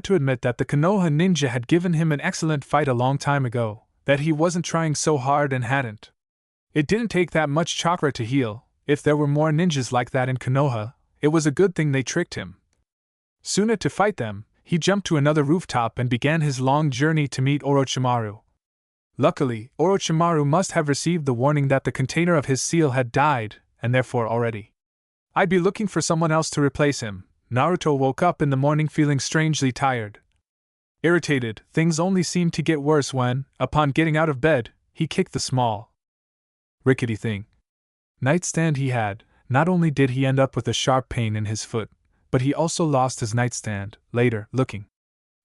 to admit that the Konoha ninja had given him an excellent fight a long time ago, that he wasn't trying so hard and hadn't. It didn't take that much chakra to heal. If there were more ninjas like that in Konoha, it was a good thing they tricked him. Sooner to fight them, he jumped to another rooftop and began his long journey to meet Orochimaru. Luckily, Orochimaru must have received the warning that the container of his seal had died, and therefore already. I'd be looking for someone else to replace him. Naruto woke up in the morning feeling strangely tired. Irritated, things only seemed to get worse when, upon getting out of bed, he kicked the small, rickety thing nightstand he had. Not only did he end up with a sharp pain in his foot, but he also lost his nightstand. Later, looking,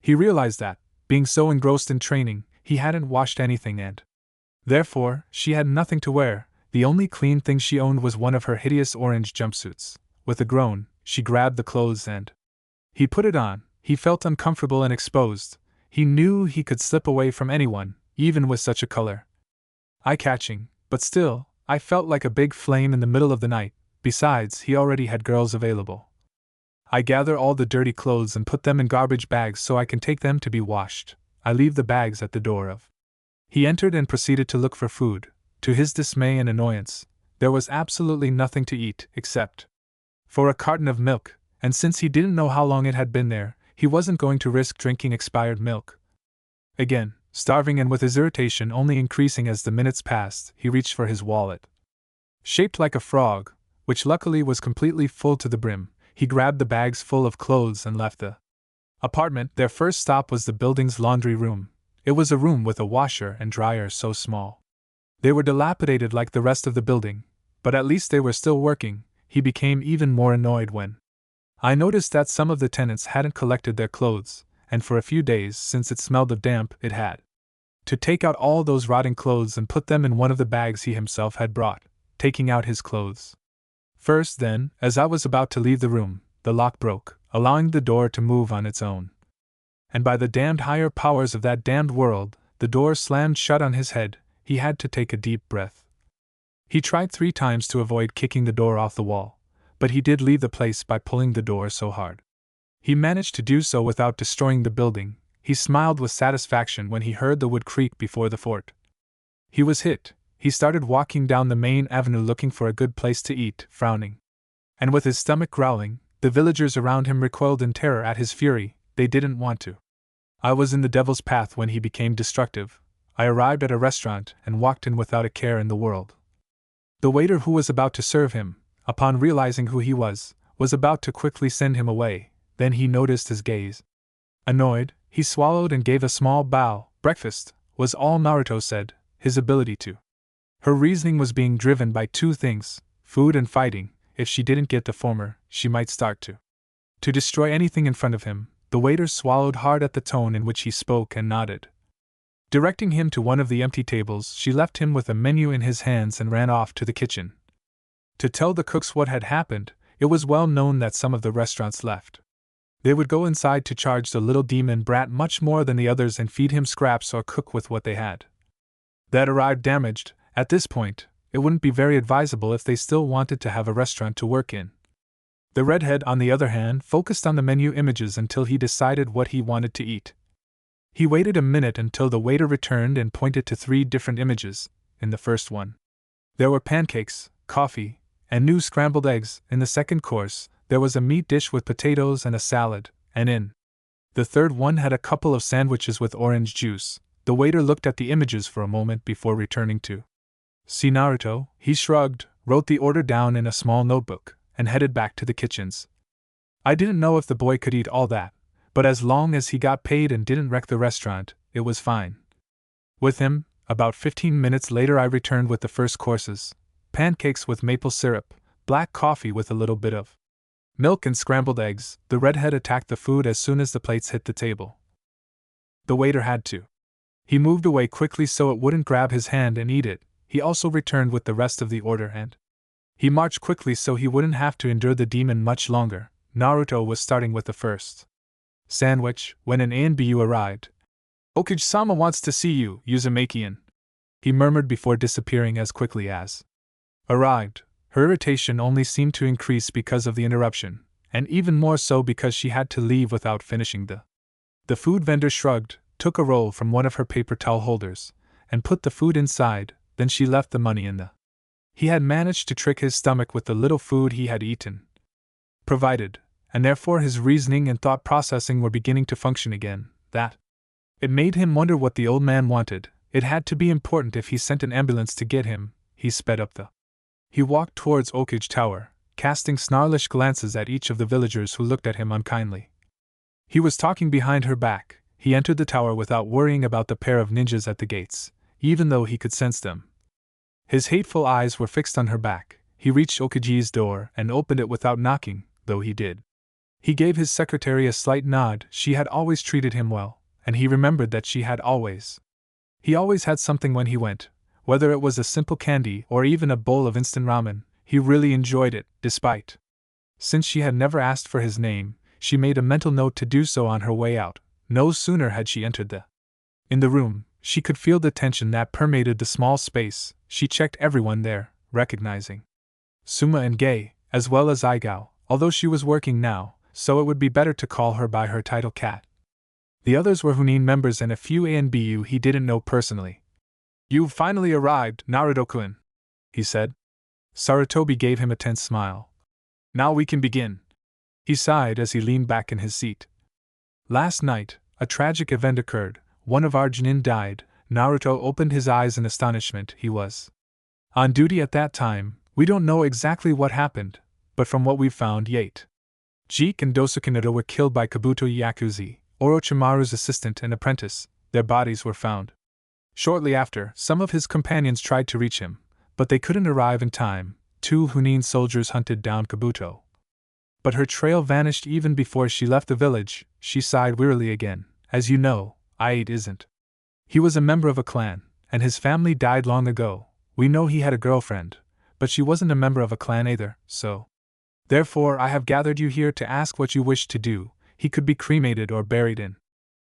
he realized that, being so engrossed in training, he hadn't washed anything and therefore, she had nothing to wear. The only clean thing she owned was one of her hideous orange jumpsuits. With a groan, she grabbed the clothes and he put it on. He felt uncomfortable and exposed. He knew he could slip away from anyone, even with such a color. Eye-catching, but still, I felt like a big flame in the middle of the night. Besides, he already had girls available. I gather all the dirty clothes and put them in garbage bags so I can take them to be washed. I leave the bags at the door of. He entered and proceeded to look for food. To his dismay and annoyance, there was absolutely nothing to eat except for a carton of milk, and since he didn't know how long it had been there, he wasn't going to risk drinking expired milk. Again, starving and with his irritation only increasing as the minutes passed, he reached for his wallet. Shaped like a frog, which luckily was completely full to the brim, he grabbed the bags full of clothes and left the apartment. Their first stop was the building's laundry room. It was a room with a washer and dryer so small. They were dilapidated like the rest of the building, but at least they were still working. He became even more annoyed when I noticed that some of the tenants hadn't collected their clothes, and for a few days, since it smelled of damp, it had to take out all those rotting clothes and put them in one of the bags he himself had brought, taking out his clothes. First, then, as I was about to leave the room, the lock broke, allowing the door to move on its own. And by the damned higher powers of that damned world, the door slammed shut on his head. He had to take a deep breath. He tried 3 times to avoid kicking the door off the wall, but he did leave the place by pulling the door so hard. He managed to do so without destroying the building. He smiled with satisfaction when he heard the wood creak before the fort. He was hit. He started walking down the main avenue looking for a good place to eat, frowning. And with his stomach growling, the villagers around him recoiled in terror at his fury. They didn't want to. I was in the devil's path when he became destructive. I arrived at a restaurant and walked in without a care in the world. The waiter who was about to serve him, upon realizing who he was about to quickly send him away. Then he noticed his gaze. Annoyed, he swallowed and gave a small bow. Breakfast was all Naruto said. His ability to. Her reasoning was being driven by 2 things, food and fighting. If she didn't get the former, she might start to destroy anything in front of him. The waiter swallowed hard at the tone in which he spoke and nodded. Directing him to one of the empty tables, she left him with a menu in his hands and ran off to the kitchen. To tell the cooks what had happened, it was well known that some of the restaurants left. They would go inside to charge the little demon brat much more than the others and feed him scraps or cook with what they had. That arrived damaged. At this point, it wouldn't be very advisable if they still wanted to have a restaurant to work in. The redhead, on the other hand, focused on the menu images until he decided what he wanted to eat. He waited a minute until the waiter returned and pointed to 3 different images. In the first one, there were pancakes, coffee, and new scrambled eggs. In the second course, there was a meat dish with potatoes and a salad, and in the third one had a couple of sandwiches with orange juice. The waiter looked at the images for a moment before returning to see Naruto. He shrugged, wrote the order down in a small notebook, and headed back to the kitchens. I didn't know if the boy could eat all that, but as long as he got paid and didn't wreck the restaurant, it was fine. With him, about 15 minutes later I returned with the first courses: pancakes with maple syrup, black coffee with a little bit of milk and scrambled eggs. The redhead attacked the food as soon as the plates hit the table. The waiter had to. He moved away quickly so it wouldn't grab his hand and eat it. He also returned with the rest of the order and he marched quickly so he wouldn't have to endure the demon much longer. Naruto was starting with the first sandwich when an ANBU arrived. "Okage-sama wants to see you, Uzumaki-in," he murmured before disappearing as quickly as arrived. Her irritation only seemed to increase because of the interruption, and even more so because she had to leave without finishing the food vendor shrugged, took a roll from one of her paper towel holders, and put the food inside. Then she left the money in the. He had managed to trick his stomach with the little food he had eaten. Provided, and therefore his reasoning and thought processing were beginning to function again, that. It made him wonder what the old man wanted. It had to be important if he sent an ambulance to get him. He sped up the. He walked towards Okage Tower, casting snarlish glances at each of the villagers who looked at him unkindly. He was talking behind her back. He entered the tower without worrying about the pair of ninjas at the gates, even though he could sense them. His hateful eyes were fixed on her back. He reached Okage's door and opened it without knocking, though he did. He gave his secretary a slight nod. She had always treated him well, and he remembered that she had always. He always had something when he went, whether it was a simple candy or even a bowl of instant ramen. He really enjoyed it, despite. Since she had never asked for his name, she made a mental note to do so on her way out. No sooner had she entered in the room, she could feel the tension that permeated the small space. She checked everyone there, recognizing Suma and Gay, as well as Aigao, although she was working now, so it would be better to call her by her title Cat. The others were Chunin members and a few ANBU he didn't know personally. "You've finally arrived, Naruto-kun," he said. Sarutobi gave him a tense smile. "Now we can begin." He sighed as he leaned back in his seat. Last night, a tragic event occurred. One of our Chunin died. Naruto opened his eyes in astonishment. He was on duty at that time. We don't know exactly what happened, but from what we've found, Yate, Jeek and Dosuke were killed by Kabuto Yakuzi, Orochimaru's assistant and apprentice. Their bodies were found. Shortly after, some of his companions tried to reach him, but they couldn't arrive in time. 2 Chunin soldiers hunted down Kabuto, but her trail vanished even before she left the village. She sighed wearily again. As you know, Aide isn't. He was a member of a clan, and his family died long ago. We know he had a girlfriend, but she wasn't a member of a clan either, so. Therefore, I have gathered you here to ask what you wish to do. He could be cremated or buried in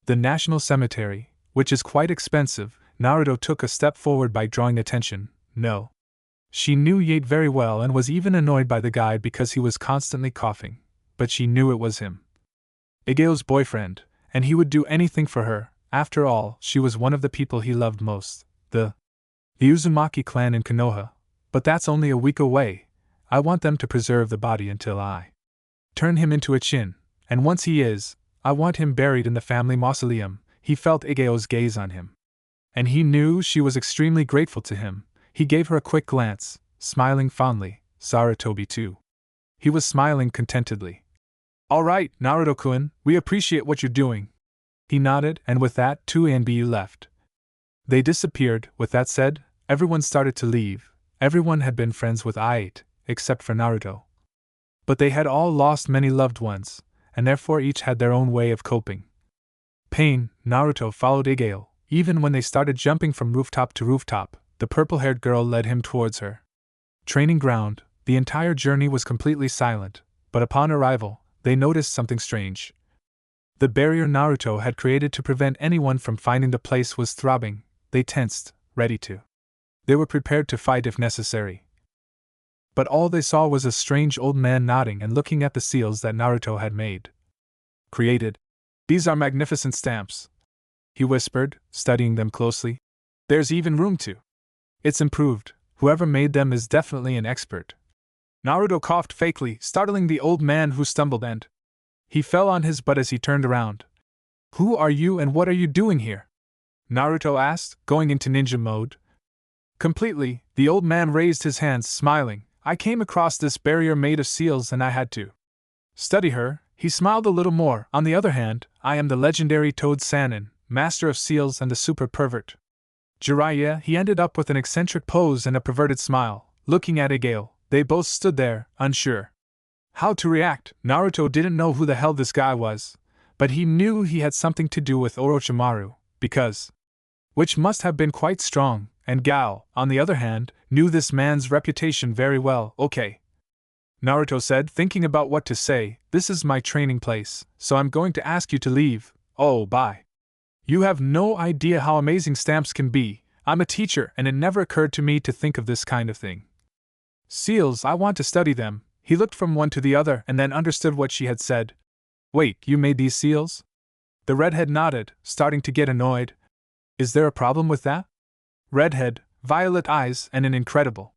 the National Cemetery, which is quite expensive. Naruto took a step forward by drawing attention. No. She knew Yate very well and was even annoyed by the guy because he was constantly coughing, but she knew it was him. Igao's boyfriend, and he would do anything for her. After all, she was one of the people he loved most. The Uzumaki clan in Konoha. But that's only a week away. I want them to preserve the body until I turn him into a chin, and once he is, I want him buried in the family mausoleum. He felt Igao's gaze on him, and he knew she was extremely grateful to him. He gave her a quick glance, smiling fondly. Sarutobi too. He was smiling contentedly. "All right, Naruto-kun, we appreciate what you're doing." He nodded, and with that, 2 ANBU left. They disappeared. With that said, everyone started to leave. Everyone had been friends with Aite, except for Naruto. But they had all lost many loved ones, and therefore each had their own way of coping. Pain. Naruto followed Igao. Even when they started jumping from rooftop to rooftop, the purple-haired girl led him towards her training ground. The entire journey was completely silent, but upon arrival, they noticed something strange. The barrier Naruto had created to prevent anyone from finding the place was throbbing. They tensed, ready to. They were prepared to fight if necessary. But all they saw was a strange old man nodding and looking at the seals that Naruto had created. "These are magnificent stamps," he whispered, studying them closely. "There's even room to. It's improved. Whoever made them is definitely an expert." Naruto coughed fakely, startling the old man, who stumbled and he fell on his butt as he turned around. "Who are you and what are you doing here?" Naruto asked, going into ninja mode. Completely, the old man raised his hands, smiling. "I came across this barrier made of seals and I had to study her." He smiled a little more. "On the other hand, I am the legendary Toad Sannin, master of seals and the super pervert." Jiraiya, he ended up with an eccentric pose and a perverted smile, looking at Igao. They both stood there, unsure how to react. Naruto didn't know who the hell this guy was, but he knew he had something to do with Orochimaru, which must have been quite strong, and Gao, on the other hand, knew this man's reputation very well. "Okay," Naruto said, thinking about what to say. "This is my training place, so I'm going to ask you to leave." "Oh, bye. You have no idea how amazing stamps can be. I'm a teacher and it never occurred to me to think of this kind of thing. Seals, I want to study them." He looked from one to the other and then understood what she had said. "Wait, you made these seals?" The redhead nodded, starting to get annoyed. "Is there a problem with that?" Redhead, violet eyes, and an incredible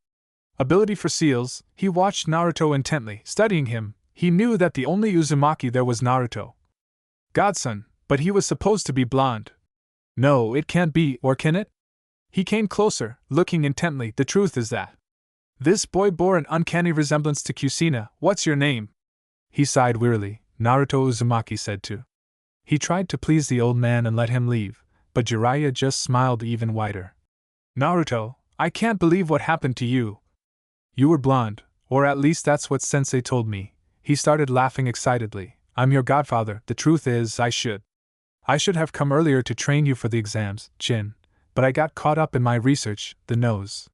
ability for seals. He watched Naruto intently, studying him. He knew that the only Uzumaki there was Naruto. Godson, but he was supposed to be blonde. No, it can't be, or can it? He came closer, looking intently. "The truth is that this boy bore an uncanny resemblance to Kusina. What's your name?" He sighed wearily. "Naruto Uzumaki," said too. He tried to please the old man and let him leave, but Jiraiya just smiled even wider. "Naruto, I can't believe what happened to you. You were blonde, or at least that's what Sensei told me." He started laughing excitedly. I'm your godfather. The truth is, I should have come earlier to train you for the exams, Jin, but I got caught up in my research. The nose.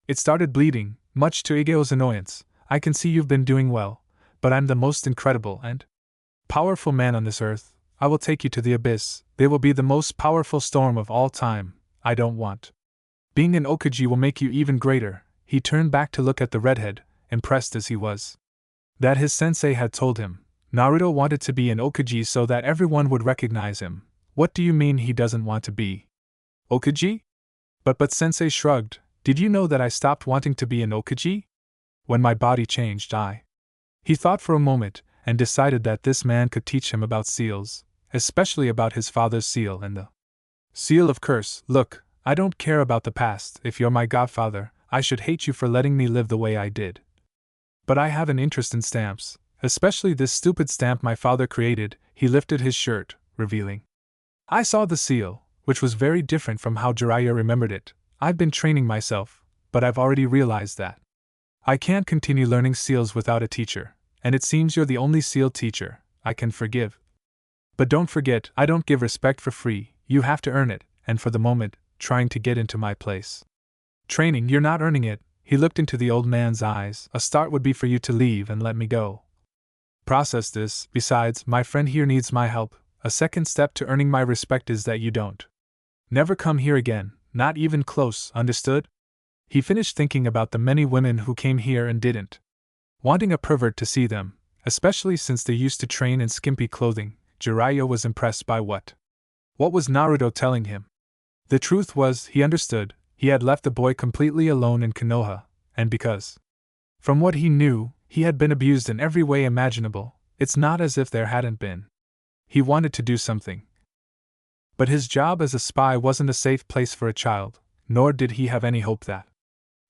It started bleeding, much to Igeo's annoyance. I can see you've been doing well, but I'm the most incredible and powerful man on this earth. I will take you to the abyss. They will be the most powerful storm of all time. I don't want. Being an Okuji will make you even greater. He turned back to look at the redhead, impressed as he was that his sensei had told him. Naruto wanted to be an Okuji so that everyone would recognize him. What do you mean he doesn't want to be Okuji? But sensei shrugged. Did you know that I stopped wanting to be an Okuji? When my body changed, He thought for a moment, and decided that this man could teach him about seals, especially about his father's seal and the seal of curse. Look, I don't care about the past. If you're my godfather, I should hate you for letting me live the way I did. But I have an interest in stamps, especially this stupid stamp my father created. He lifted his shirt, revealing. I saw the seal, which was very different from how Jiraiya remembered it. I've been training myself, but I've already realized that I can't continue learning seals without a teacher, and it seems you're the only seal teacher I can forgive. But don't forget, I don't give respect for free. You have to earn it, and for the moment, trying to get into my place. Training, you're not earning it. He looked into the old man's eyes. A start would be for you to leave and let me go. Process this. Besides, my friend here needs my help. A second step to earning my respect is that you don't never come here again, not even close, understood? He finished thinking about the many women who came here and didn't wanting a pervert to see them, especially since they used to train in skimpy clothing. Jiraiya was impressed by what was Naruto telling him? The truth was, he understood. He had left the boy completely alone in Konoha, and because, from what he knew, he had been abused in every way imaginable. It's not as if there hadn't been. He wanted to do something. But his job as a spy wasn't a safe place for a child, nor did he have any hope that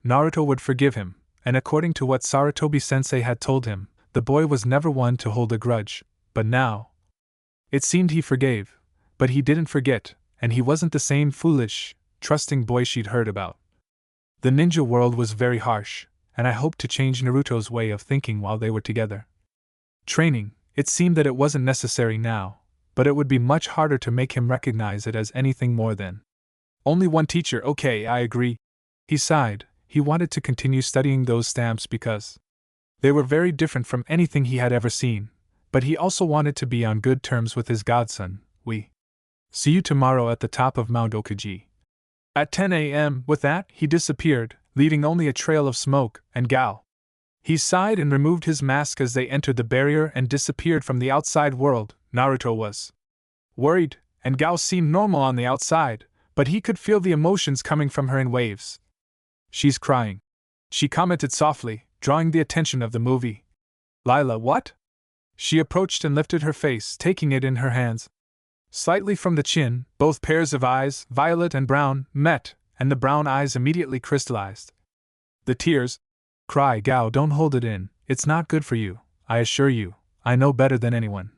Naruto would forgive him, and according to what Sarutobi-sensei had told him, the boy was never one to hold a grudge. But now, it seemed he forgave, but he didn't forget, and he wasn't the same foolish, trusting boy she'd heard about. The ninja world was very harsh, and I hoped to change Naruto's way of thinking while they were together. Training, it seemed that it wasn't necessary now, but it would be much harder to make him recognize it as anything more than only one teacher. Okay, I agree. He sighed. He wanted to continue studying those stamps because they were very different from anything he had ever seen, but he also wanted to be on good terms with his godson. We see you tomorrow at the top of Mount Okuji. At 10 a.m., with that, he disappeared, leaving only a trail of smoke and Gao. He sighed and removed his mask as they entered the barrier and disappeared from the outside world. Naruto was worried, and Gao seemed normal on the outside, but he could feel the emotions coming from her in waves. She's crying, she commented softly, drawing the attention of the movie. Lila, what? She approached and lifted her face, taking it in her hands. Slightly from the chin, both pairs of eyes, violet and brown, met, and the brown eyes immediately crystallized. The tears. Cry, Gao, don't hold it in. It's not good for you. I assure you, I know better than anyone.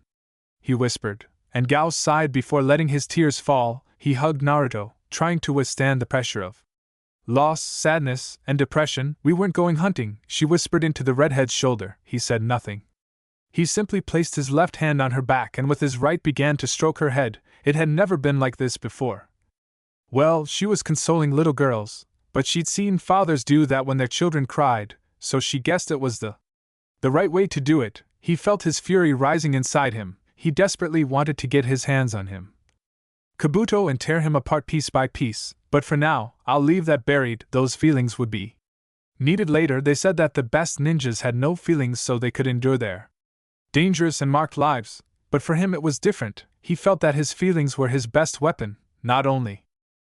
He whispered, and Gao sighed before letting his tears fall. He hugged Naruto, trying to withstand the pressure of loss, sadness, and depression. We weren't going hunting, she whispered into the redhead's shoulder. He said nothing. He simply placed his left hand on her back and with his right began to stroke her head. It had never been like this before. Well, she was consoling little girls, but she'd seen fathers do that when their children cried, so she guessed it was the right way to do it. He felt his fury rising inside him. He desperately wanted to get his hands on him, Kabuto, and tear him apart piece by piece, but for now, I'll leave that buried. Those feelings would be needed later. They said that the best ninjas had no feelings so they could endure their dangerous and marked lives, but for him it was different. He felt that his feelings were his best weapon, not only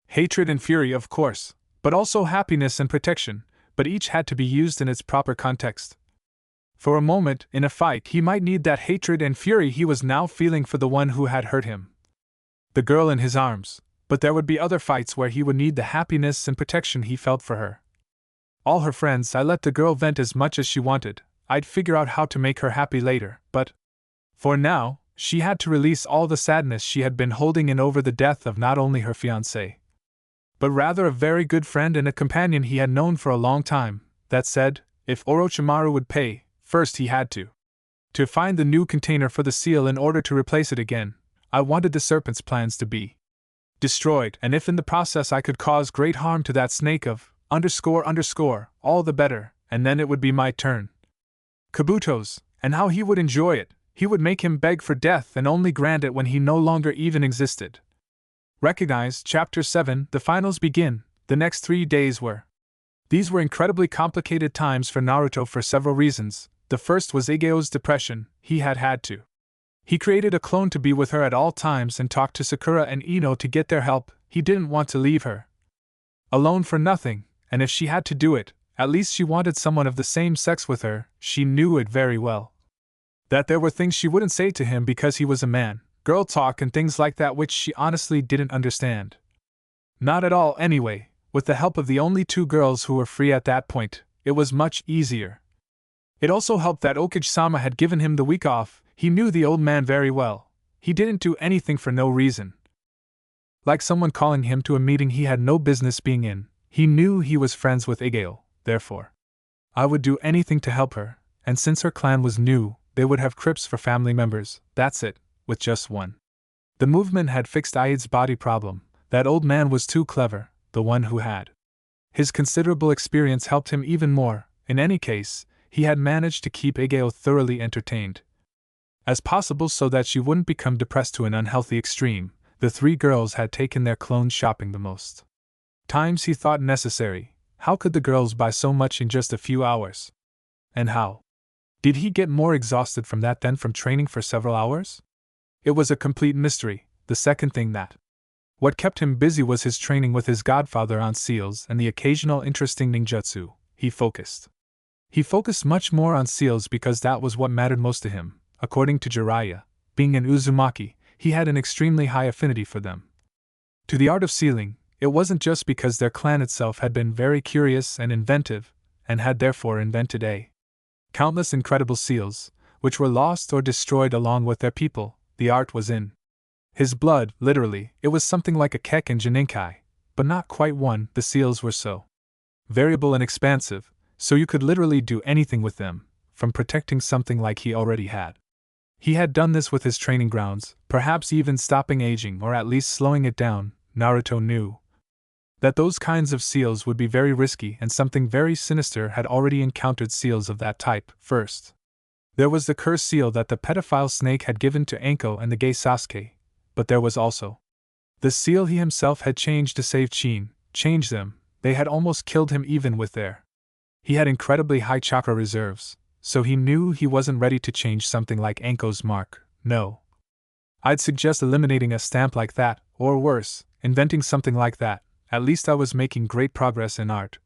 hatred and fury, of course, but also happiness and protection, but each had to be used in its proper context. For a moment, in a fight, he might need that hatred and fury he was now feeling for the one who had hurt him, the girl in his arms, but there would be other fights where he would need the happiness and protection he felt for her. All her friends, I let the girl vent as much as she wanted. I'd figure out how to make her happy later, but for now, she had to release all the sadness she had been holding in over the death of not only her fiancé, but rather a very good friend and a companion he had known for a long time. That said, if Orochimaru would pay, first he had to to find the new container for the seal in order to replace it again. I wanted the serpent's plans to be destroyed, and if in the process I could cause great harm to that snake of __, all the better, and then it would be my turn. Kabuto's, and how he would enjoy it. He would make him beg for death and only grant it when he no longer even existed. Recognize Chapter 7. The finals begin. The next 3 days were. These were incredibly complicated times for Naruto for several reasons. The first was Igeo's depression. He had to. He created a clone to be with her at all times and talked to Sakura and Ino to get their help. He didn't want to leave her alone for nothing, and if she had to do it, at least she wanted someone of the same sex with her. She knew it very well. That there were things she wouldn't say to him because he was a man, girl talk and things like that which she honestly didn't understand. Not at all anyway. With the help of the only 2 girls who were free at that point, it was much easier. It also helped that Okage-sama had given him the week off. He knew the old man very well. He didn't do anything for no reason. Like someone calling him to a meeting he had no business being in. He knew he was friends with Igeo, therefore. I would do anything to help her, and since her clan was new, they would have crypts for family members, that's it, with just one. The movement had fixed Aide's body problem. That old man was too clever, the one who had. His considerable experience helped him even more. In any case, he had managed to keep Igeo thoroughly entertained as possible so that she wouldn't become depressed to an unhealthy extreme. The 3 girls had taken their clones shopping the most times he thought necessary. How could the girls buy so much in just a few hours? And how did he get more exhausted from that than from training for several hours? It was a complete mystery. The second thing that what kept him busy was his training with his godfather on seals and the occasional interesting ninjutsu. He focused much more on seals because that was what mattered most to him. According to Jiraiya, being an Uzumaki, he had an extremely high affinity for them. To the art of sealing, it wasn't just because their clan itself had been very curious and inventive, and had therefore invented countless incredible seals, which were lost or destroyed along with their people. The art was in his blood, literally. It was something like a Kekkei and Genaki, but not quite one. The seals were so variable and expansive, so you could literally do anything with them, from protecting something like he already had. He had done this with his training grounds, perhaps even stopping aging or at least slowing it down. Naruto knew that those kinds of seals would be very risky, and something very sinister had already encountered seals of that type. First, there was the cursed seal that the pedophile snake had given to Anko and the gay Sasuke, but there was also the seal he himself had changed to save Chunin. Change them, they had almost killed him even with their. He had incredibly high chakra reserves, so he knew he wasn't ready to change something like Anko's mark. No. I'd suggest eliminating a stamp like that, or worse, inventing something like that. At least I was making great progress in art.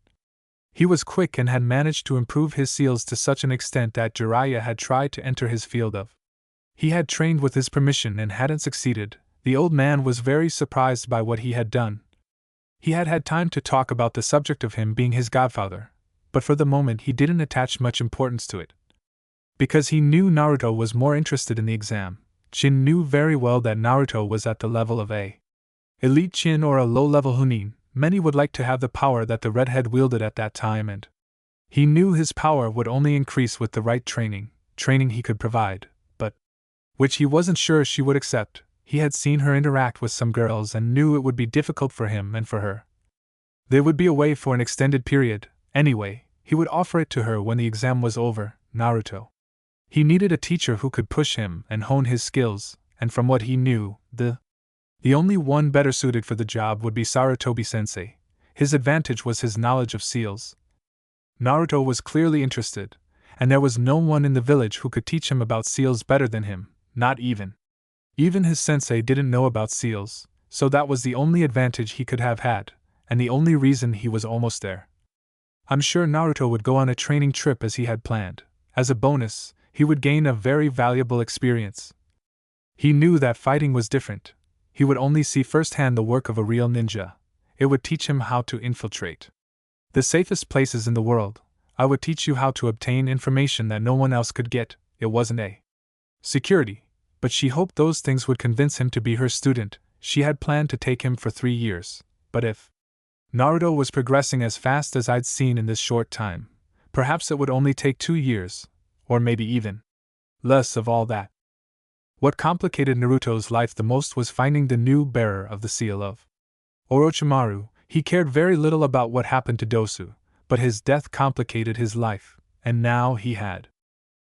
He was quick and had managed to improve his seals to such an extent that Jiraiya had tried to enter his field of. He had trained with his permission and hadn't succeeded. The old man was very surprised by what he had done. He had had time to talk about the subject of him being his godfather, but for the moment he didn't attach much importance to it. Because he knew Naruto was more interested in the exam. Jin knew very well that Naruto was at the level of a elite Jin or a low-level Chunin. Many would like to have the power that the redhead wielded at that time, and he knew his power would only increase with the right training he could provide, but which he wasn't sure she would accept. He had seen her interact with some girls and knew it would be difficult for him and for her. They would be away for an extended period. Anyway, he would offer it to her when the exam was over. Naruto. He needed a teacher who could push him and hone his skills, and from what he knew, the only one better suited for the job would be Sarutobi-sensei. His advantage was his knowledge of seals. Naruto was clearly interested, and there was no one in the village who could teach him about seals better than him, not even. Even his sensei didn't know about seals, so that was the only advantage he could have had, and the only reason he was almost there. I'm sure Naruto would go on a training trip as he had planned. As a bonus, he would gain a very valuable experience. He knew that fighting was different. He would only see firsthand the work of a real ninja. It would teach him how to infiltrate the safest places in the world. I would teach you how to obtain information that no one else could get. It wasn't a security, but she hoped those things would convince him to be her student. She had planned to take him for 3 years, but if Naruto was progressing as fast as I'd seen in this short time, perhaps it would only take 2 years, or maybe even Less of all that. What complicated Naruto's life the most was finding the new bearer of the seal of Orochimaru. He cared very little about what happened to Dosu, but his death complicated his life, and now he had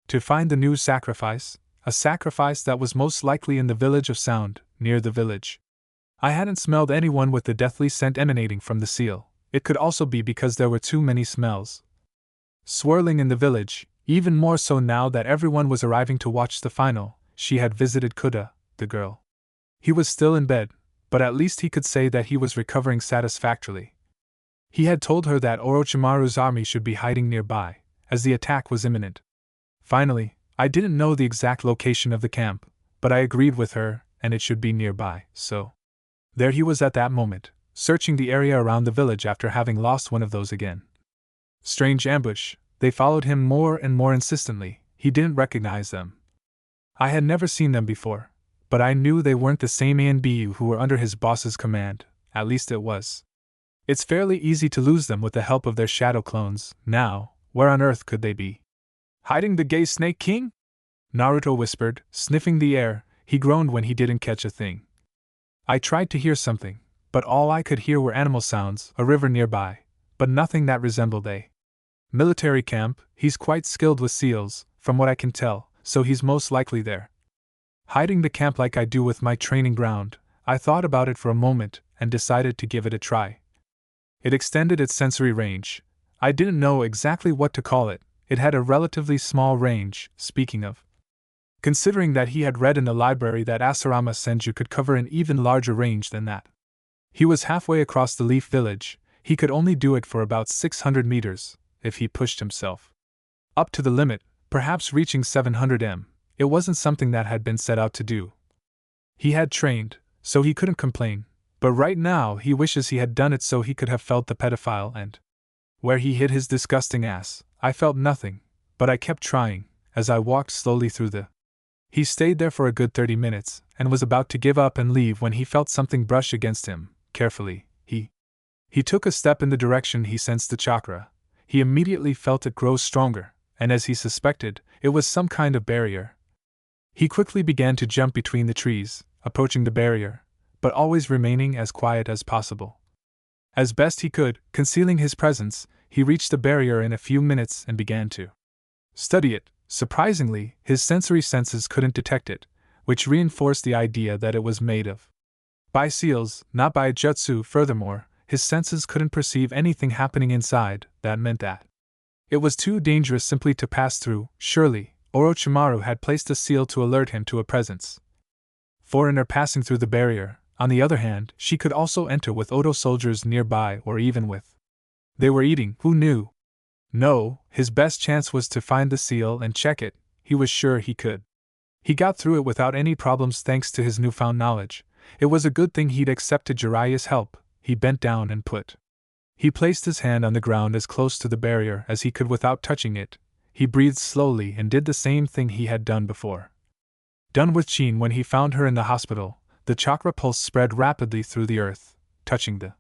to find the new sacrifice, a sacrifice that was most likely in the village of Sound, near the village. I hadn't smelled anyone with the deathly scent emanating from the seal. It could also be because there were too many smells swirling in the village, even more so now that everyone was arriving to watch the final. She had visited Kuda, the girl. He was still in bed, but at least he could say that he was recovering satisfactorily. He had told her that Orochimaru's army should be hiding nearby, as the attack was imminent. Finally, I didn't know the exact location of the camp, but I agreed with her, and it should be nearby, so. There he was at that moment, searching the area around the village after having lost one of those again. Strange ambush, they followed him more and more insistently. He didn't recognize them. I had never seen them before, but I knew they weren't the same ANBU who were under his boss's command, at least it was. It's fairly easy to lose them with the help of their shadow clones. Now, where on earth could they be? Hiding the gay Snake King? Naruto whispered, sniffing the air. He groaned when he didn't catch a thing. I tried to hear something, but all I could hear were animal sounds, a river nearby, but nothing that resembled a military camp. He's quite skilled with seals, from what I can tell, so he's most likely there. Hiding the camp like I do with my training ground. I thought about it for a moment and decided to give it a try. It extended its sensory range. I didn't know exactly what to call it. It had a relatively small range, speaking of. Considering that he had read in the library that Asarama Senju could cover an even larger range than that. He was halfway across the Leaf Village. He could only do it for about 600 meters, if he pushed himself up to the limit, perhaps reaching 700 m. It wasn't something that had been set out to do. He had trained, so he couldn't complain, but right now he wishes he had done it so he could have felt the pedophile and where he hid his disgusting ass. I felt nothing, but I kept trying, as I walked slowly through the. He stayed there for a good 30 minutes, and was about to give up and leave when he felt something brush against him. Carefully, he took a step in the direction he sensed the chakra. He immediately felt it grow stronger, and as he suspected, it was some kind of barrier. He quickly began to jump between the trees, approaching the barrier, but always remaining as quiet as possible. As best he could, concealing his presence, he reached the barrier in a few minutes and began to study it. Surprisingly, his sensory senses couldn't detect it, which reinforced the idea that it was made of by seals, not by a jutsu. Furthermore, his senses couldn't perceive anything happening inside. That meant that it was too dangerous simply to pass through. Surely, Orochimaru had placed a seal to alert him to a presence. Foreigner passing through the barrier. On the other hand, she could also enter with Odo soldiers nearby or even with. They were eating, who knew? No, his best chance was to find the seal and check it. He was sure he could. He got through it without any problems thanks to his newfound knowledge. It was a good thing he'd accepted Jiraiya's help. He bent down and He placed his hand on the ground as close to the barrier as he could without touching it. He breathed slowly and did the same thing he had done before. Done with Chin when he found her in the hospital, the chakra pulse spread rapidly through the earth, touching the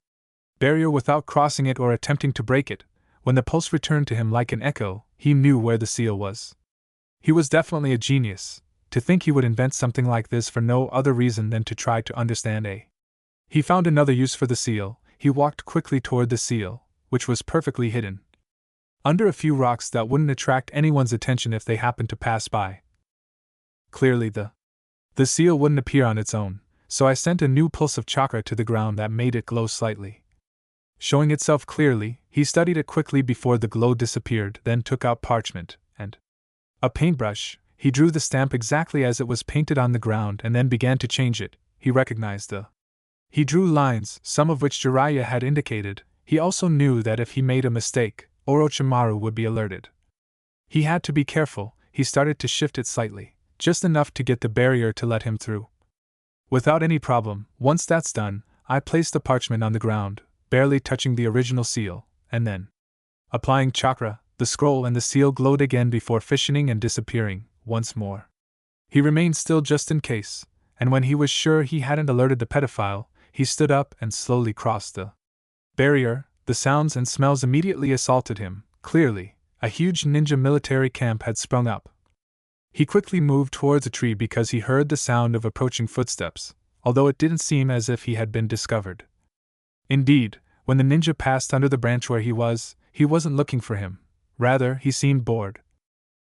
barrier without crossing it or attempting to break it. When the pulse returned to him like an echo, he knew where the seal was. He was definitely a genius. To think he would invent something like this for no other reason than to try to understand a. He found another use for the seal. He walked quickly toward the seal, which was perfectly hidden under a few rocks that wouldn't attract anyone's attention if they happened to pass by. Clearly the seal wouldn't appear on its own, so I sent a new pulse of chakra to the ground that made it glow slightly. Showing itself clearly, he studied it quickly before the glow disappeared, then took out parchment and a paintbrush. He drew the stamp exactly as it was painted on the ground and then began to change it. He recognized He drew lines, some of which Jiraiya had indicated. He also knew that if he made a mistake, Orochimaru would be alerted. He had to be careful. He started to shift it slightly, just enough to get the barrier to let him through. Without any problem. Once that's done, I placed the parchment on the ground, barely touching the original seal, and then, applying chakra, the scroll and the seal glowed again before fissioning and disappearing once more. He remained still just in case, and when he was sure he hadn't alerted the pedophile, he stood up and slowly crossed the barrier. The sounds and smells immediately assaulted him. Clearly, a huge ninja military camp had sprung up. He quickly moved towards a tree because he heard the sound of approaching footsteps, although it didn't seem as if he had been discovered. Indeed, when the ninja passed under the branch where he wasn't looking for him. Rather, he seemed bored.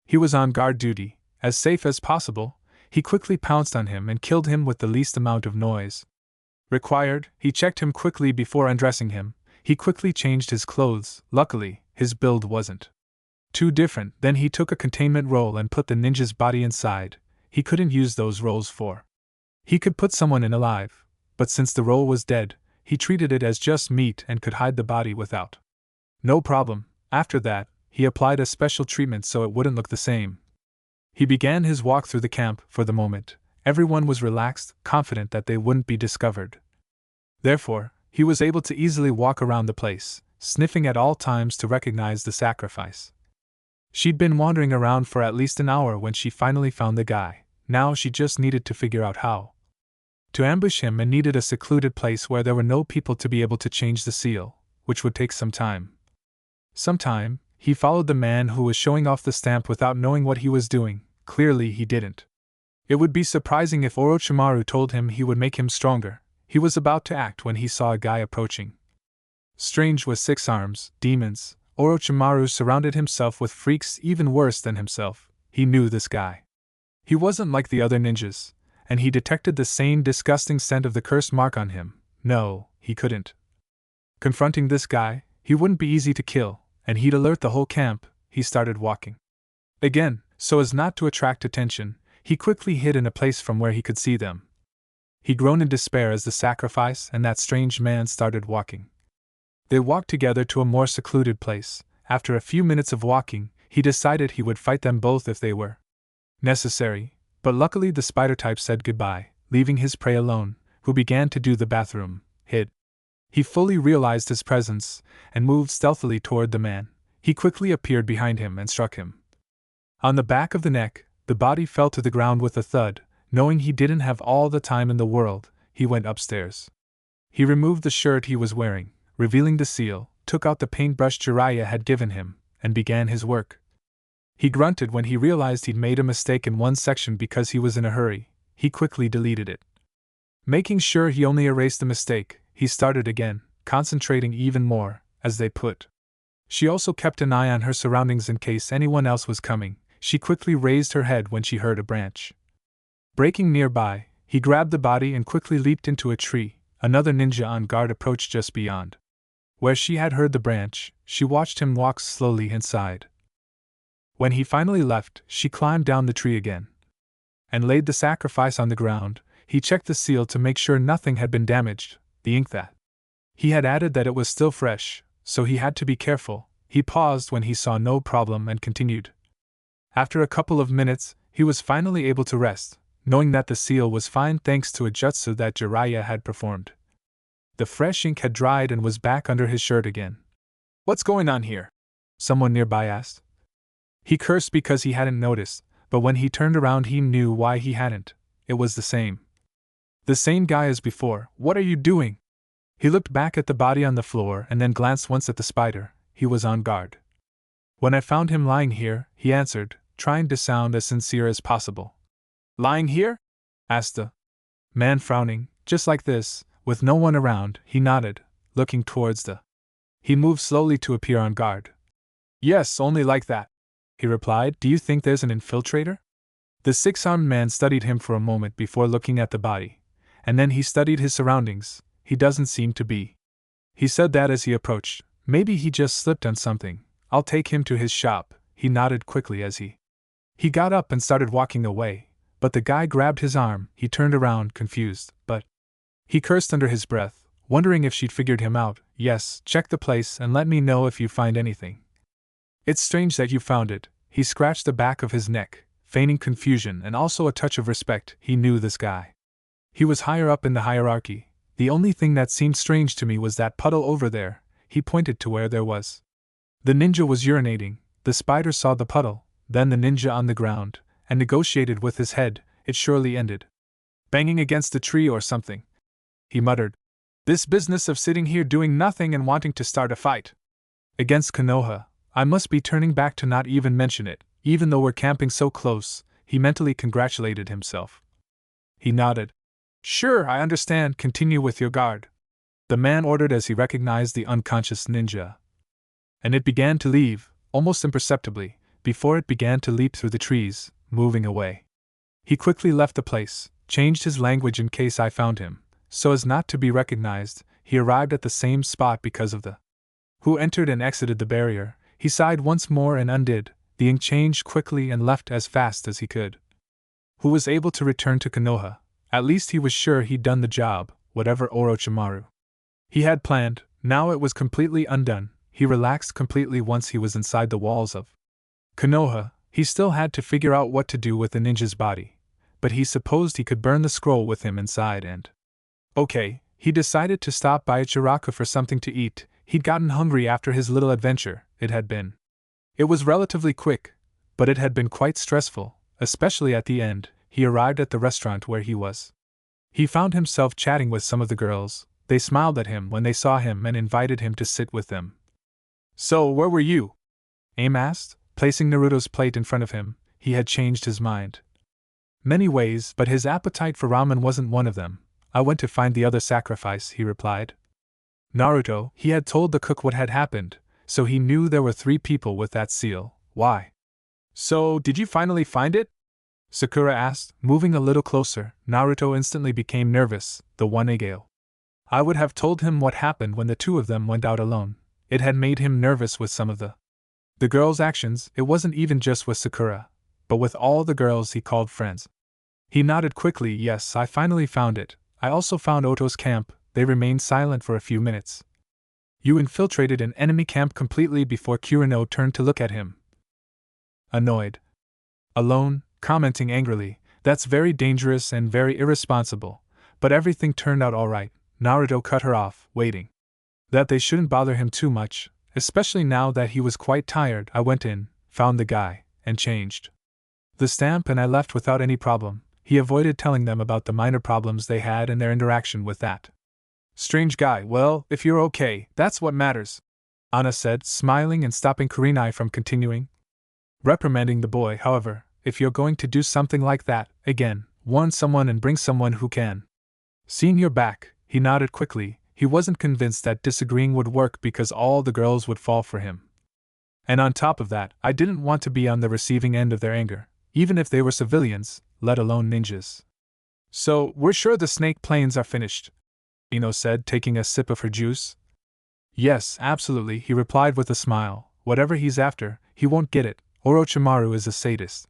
He was on guard duty. As safe as possible, he quickly pounced on him and killed him with the least amount of noise required. He checked him quickly before undressing him. He quickly changed his clothes. Luckily, his build wasn't too different. Then he took a containment roll and put the ninja's body inside. He couldn't use those rolls for. He could put someone in alive, but since the roll was dead, he treated it as just meat and could hide the body without. No problem. After that, he applied a special treatment so it wouldn't look the same. He began his walk through the camp. For the moment, everyone was relaxed, confident that they wouldn't be discovered. Therefore, he was able to easily walk around the place, sniffing at all times to recognize the sacrifice. She'd been wandering around for at least an hour when she finally found the guy. Now she just needed to figure out how to ambush him and needed a secluded place where there were no people to be able to change the seal, which would take some time. Sometime, he followed the man who was showing off the stamp without knowing what he was doing. Clearly he didn't. It would be surprising if Orochimaru told him he would make him stronger. He was about to act when he saw a guy approaching. Strange with 6 arms, demons, Orochimaru surrounded himself with freaks even worse than himself. He knew this guy. He wasn't like the other ninjas, and he detected the same disgusting scent of the curse mark on him. No, he couldn't. Confronting this guy, he wouldn't be easy to kill, and he'd alert the whole camp. He started walking. Again, so as not to attract attention, he quickly hid in a place from where he could see them. He groaned in despair as the sacrifice and that strange man started walking. They walked together to a more secluded place. After a few minutes of walking, he decided he would fight them both if they were necessary, but luckily the spider type said goodbye, leaving his prey alone, who began to do the bathroom, hid. He fully realized his presence, and moved stealthily toward the man. He quickly appeared behind him and struck him on the back of the neck. The body fell to the ground with a thud. Knowing he didn't have all the time in the world, he went upstairs. He removed the shirt he was wearing, revealing the seal, took out the paintbrush Jiraiya had given him, and began his work. He grunted when he realized he'd made a mistake in one section because he was in a hurry. He quickly deleted it. Making sure he only erased the mistake, he started again, concentrating even more, as they put. She also kept an eye on her surroundings in case anyone else was coming. She quickly raised her head when she heard a branch breaking nearby. He grabbed the body and quickly leaped into a tree. Another ninja on guard approached just beyond where she had heard the branch. She watched him walk slowly inside. When he finally left, she climbed down the tree again and laid the sacrifice on the ground. He checked the seal to make sure nothing had been damaged. The ink that he had added that it was still fresh, so he had to be careful. He paused when he saw no problem and continued. After a couple of minutes, he was finally able to rest, knowing that the seal was fine thanks to a jutsu that Jiraiya had performed. The fresh ink had dried and was back under his shirt again. "What's going on here?" someone nearby asked. He cursed because he hadn't noticed, but when he turned around he knew why he hadn't. It was the same guy as before. "What are you doing?" He looked back at the body on the floor and then glanced once at the spider. He was on guard. "When I found him lying here," he answered, trying to sound as sincere as possible. "Lying here?" asked the man, frowning. "Just like this, with no one around." He nodded, looking towards the. He moved slowly to appear on guard. "Yes, only like that," he replied. "Do you think there's an infiltrator?" The 6-armed man studied him for a moment before looking at the body, and then he studied his surroundings. "He doesn't seem to be." He said that as he approached. "Maybe he just slipped on something. I'll take him to his shop." He nodded quickly as he got up and started walking away, but the guy grabbed his arm. He turned around, confused, but he cursed under his breath, wondering if she'd figured him out. "Yes, check the place and let me know if you find anything." "It's strange that you found it." He scratched the back of his neck, feigning confusion and also a touch of respect. He knew this guy. He was higher up in the hierarchy. "The only thing that seemed strange to me was that puddle over there." He pointed to where there was. The ninja was urinating. The spider saw the puddle, then the ninja on the ground, and negotiated with his head. "It surely ended banging against a tree or something," he muttered. "This business of sitting here doing nothing and wanting to start a fight against Konoha, I must be turning back to not even mention it, even though we're camping so close." he mentally congratulated himself. He nodded. Sure, I understand, continue with your guard. The man ordered as he recognized the unconscious ninja. And it began to leave, almost imperceptibly, before it began to leap through the trees, moving away. He quickly left the place, changed his language in case I found him, so as not to be recognized. He arrived at the same spot because of the who entered and exited the barrier. He sighed once more and undid the ink, changed quickly and left as fast as he could. Who was able to return to Konoha. At least he was sure he'd done the job, whatever Orochimaru he had planned. Now it was completely undone. He relaxed completely once he was inside the walls of Konoha. He still had to figure out what to do with the ninja's body, but he supposed he could burn the scroll with him inside and… Okay, he decided to stop by Ichiraku for something to eat. He'd gotten hungry after his little adventure. It was relatively quick, but it had been quite stressful, especially at the end. He arrived at the restaurant where he was. He found himself chatting with some of the girls. They smiled at him when they saw him and invited him to sit with them. So, where were you? Aim asked, placing Naruto's plate in front of him. He had changed his mind many ways, but his appetite for ramen wasn't one of them. I went to find the other sacrifice, he replied. Naruto, he had told the cook what had happened, so he knew there were 3 people with that seal. Why? So, did you finally find it? Sakura asked, moving a little closer. Naruto instantly became nervous. The one Ageo. I would have told him what happened when the 2 of them went out alone. It had made him nervous with some of the girls' actions. It wasn't even just with Sakura, but with all the girls he called friends. He nodded quickly. Yes, I finally found it. I also found Oto's camp. They remained silent for a few minutes. You infiltrated an enemy camp completely before Kurino turned to look at him. Annoyed. Alone, commenting angrily, that's very dangerous and very irresponsible, but everything turned out all right. Naruto cut her off, waiting that they shouldn't bother him too much, especially now that he was quite tired. I went in, found the guy, and changed the stamp, and I left without any problem. He avoided telling them about the minor problems they had and their interaction with that strange guy. Well, if you're okay, that's what matters, Anna said, smiling and stopping Kurenai from continuing reprimanding the boy. However, if you're going to do something like that, again, warn someone and bring someone who can. Seeing your back, he nodded quickly. He wasn't convinced that disagreeing would work because all the girls would fall for him. And on top of that, I didn't want to be on the receiving end of their anger, even if they were civilians, let alone ninjas. So, we're sure the snake plains are finished, Ino said, taking a sip of her juice. Yes, absolutely, he replied with a smile. Whatever he's after, he won't get it. Orochimaru is a sadist.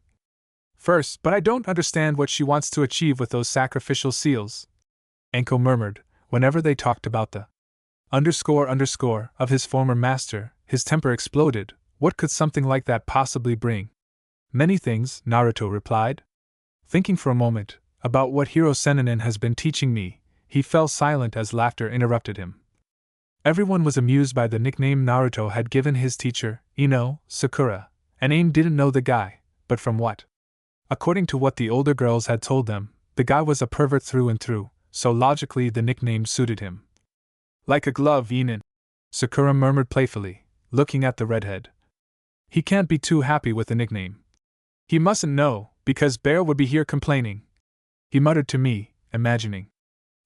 First, but I don't understand what she wants to achieve with those sacrificial seals, Enko murmured. Whenever they talked about the __ of his former master, his temper exploded. What could something like that possibly bring? Many things, Naruto replied. Thinking for a moment about what Hiro Sennin has been teaching me, he fell silent as laughter interrupted him. Everyone was amused by the nickname Naruto had given his teacher, Ino, Sakura, and Aim didn't know the guy, but from what? According to what the older girls had told them, the guy was a pervert through and through, so logically the nickname suited him. Like a glove, Inen, Sakura murmured playfully, looking at the redhead. He can't be too happy with the nickname. He mustn't know, because Bear would be here complaining, he muttered to me, imagining.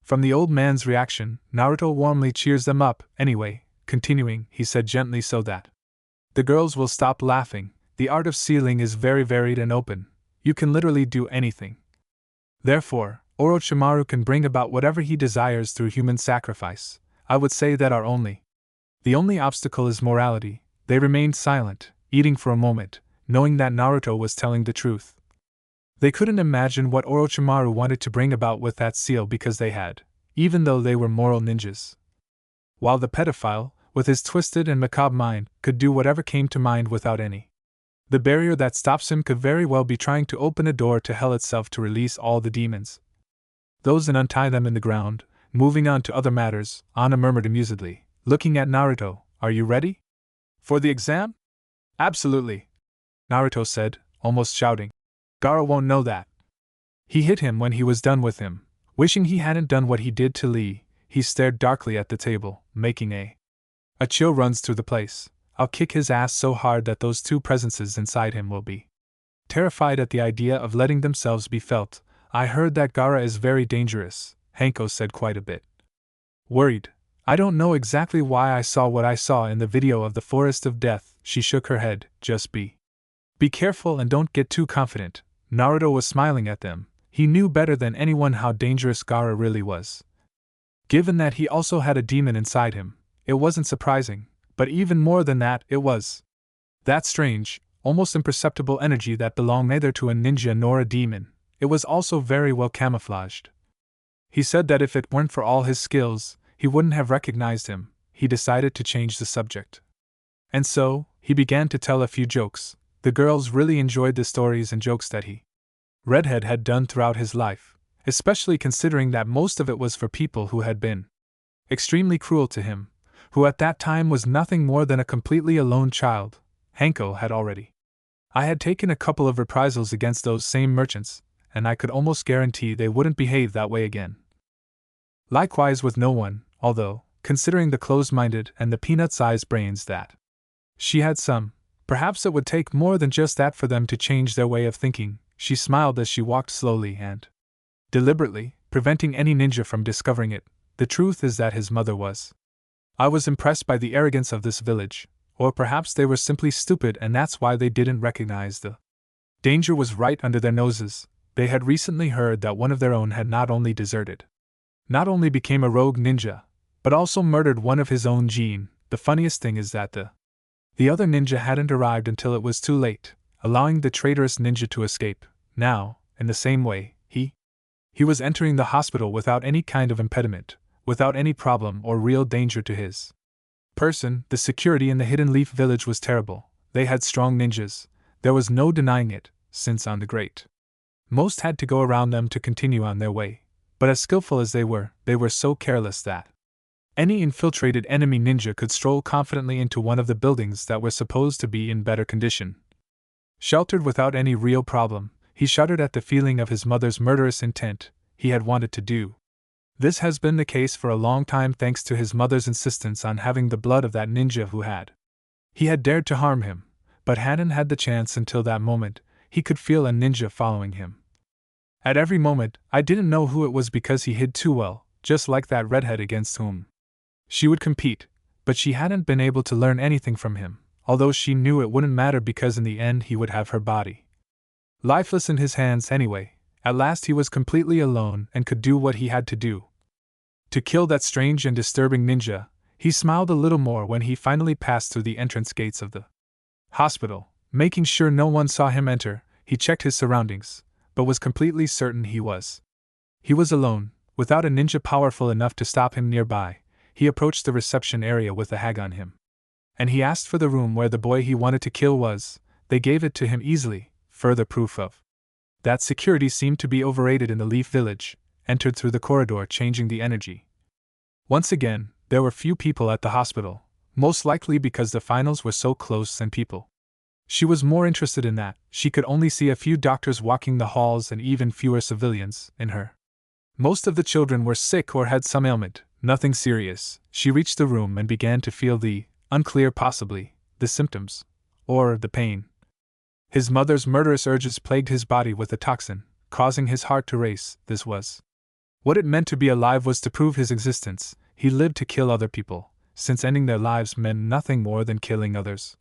From the old man's reaction, Naruto warmly cheers them up. Anyway, continuing, he said gently so that the girls will stop laughing. The art of sealing is very varied and open. You can literally do anything. Therefore, Orochimaru can bring about whatever he desires through human sacrifice. I would say that the only obstacle is morality. They remained silent, eating for a moment, knowing that Naruto was telling the truth. They couldn't imagine what Orochimaru wanted to bring about with that seal because they had, even though they were moral ninjas. While the pedophile, with his twisted and macabre mind, could do whatever came to mind without any. The barrier that stops him could very well be trying to open a door to hell itself to release all the demons. Those and untie them in the ground. Moving on to other matters, Anna murmured amusedly, looking at Naruto, are you ready? For the exam? Absolutely, Naruto said, almost shouting. Gaara won't know that. He hit him when he was done with him. Wishing he hadn't done what he did to Lee, he stared darkly at the table, making a chill runs through the place. I'll kick his ass so hard that those 2 presences inside him will be terrified at the idea of letting themselves be felt. I heard that Gaara is very dangerous, Hanko said, quite a bit worried. I don't know exactly why I saw what I saw in the video of the Forest of Death. She shook her head. Just be careful and don't get too confident. Naruto was smiling at them. He knew better than anyone how dangerous Gaara really was. Given that he also had a demon inside him, it wasn't surprising, but even more than that, it was that strange, almost imperceptible energy that belonged neither to a ninja nor a demon. It was also very well camouflaged. He said that if it weren't for all his skills, he wouldn't have recognized him. He decided to change the subject. And so, he began to tell a few jokes. The girls really enjoyed the stories and jokes that he, Redhead, had done throughout his life, especially considering that most of it was for people who had been extremely cruel to him, who at that time was nothing more than a completely alone child. Hanko had already. I had taken a couple of reprisals against those same merchants, and I could almost guarantee they wouldn't behave that way again. Likewise with no one, although, considering the closed-minded and the peanut-sized brains that she had some, perhaps it would take more than just that for them to change their way of thinking. She smiled as she walked slowly and deliberately, preventing any ninja from discovering it. The truth is that his mother was. I was impressed by the arrogance of this village, or perhaps they were simply stupid and that's why they didn't recognize the danger was right under their noses. They had recently heard that one of their own had not only deserted, not only became a rogue ninja, but also murdered one of his own Jin. The funniest thing is that the other ninja hadn't arrived until it was too late, allowing the traitorous ninja to escape. Now, in the same way, he was entering the hospital without any kind of impediment, without any problem or real danger to his person. The security in the Hidden Leaf village was terrible. They had strong ninjas. There was no denying it, since on the great most had to go around them to continue on their way. But as skillful as they were so careless that any infiltrated enemy ninja could stroll confidently into one of the buildings that were supposed to be in better condition, sheltered without any real problem. He shuddered at the feeling of his mother's murderous intent. He had wanted to do this has been the case for a long time thanks to his mother's insistence on having the blood of that ninja who had. He had dared to harm him, but hadn't had the chance until that moment. He could feel a ninja following him at every moment. I didn't know who it was because he hid too well, just like that redhead against whom she would compete, but she hadn't been able to learn anything from him, although she knew it wouldn't matter because in the end he would have her body lifeless in his hands anyway. At last he was completely alone and could do what he had to do. To kill that strange and disturbing ninja. He smiled a little more when he finally passed through the entrance gates of the hospital. Making sure no one saw him enter, he checked his surroundings, but was completely certain he was alone, without a ninja powerful enough to stop him nearby. He approached the reception area with a hag on him, and he asked for the room where the boy he wanted to kill was. They gave it to him easily, further proof of that security seemed to be overrated in the Leaf Village. Entered through the corridor, changing the energy. Once again, there were few people at the hospital, most likely because the finals were so close and people. She was more interested in that. She could only see a few doctors walking the halls and even fewer civilians in her. Most of the children were sick or had some ailment, nothing serious. She reached the room and began to feel the, unclear possibly, the symptoms, or the pain. His mother's murderous urges plagued his body with a toxin, causing his heart to race. This was what it meant to be alive, was to prove his existence. He lived to kill other people, since ending their lives meant nothing more than killing others.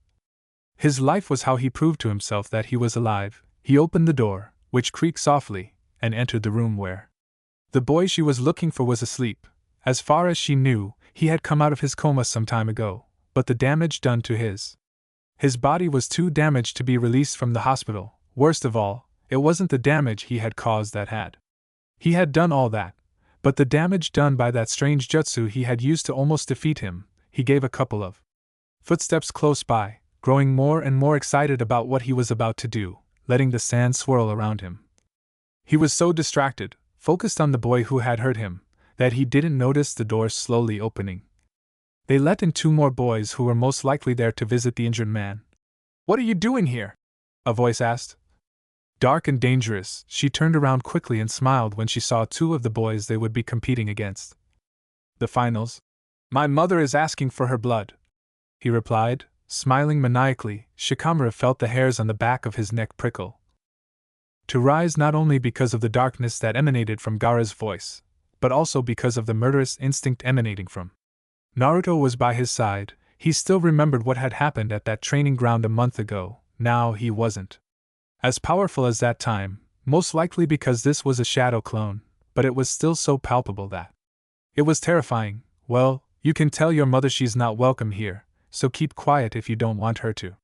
His life was how he proved to himself that he was alive. He opened the door, which creaked softly, and entered the room where the boy she was looking for was asleep. As far as she knew, he had come out of his coma some time ago, but the damage done to his body was too damaged to be released from the hospital. Worst of all, it wasn't the damage he had caused that had. He had done all that, but the damage done by that strange jutsu he had used to almost defeat him. He gave a couple of footsteps close by, growing more and more excited about what he was about to do, letting the sand swirl around him. He was so distracted, focused on the boy who had hurt him, that he didn't notice the doors slowly opening. They let in two more boys who were most likely there to visit the injured man. "What are you doing here?" a voice asked. Dark and dangerous, she turned around quickly and smiled when she saw two of the boys they would be competing against. "The finals? My mother is asking for her blood," he replied, smiling maniacally. Shikamaru felt the hairs on the back of his neck prickle. to rise not only because of the darkness that emanated from Gaara's voice, but also because of the murderous instinct emanating from. Naruto was by his side. He still remembered what had happened at that training ground a month ago. Now he wasn't as powerful as that time, most likely because this was a shadow clone, but it was still so palpable that it was terrifying. Well, you can tell your mother she's not welcome here, so keep quiet if you don't want her to.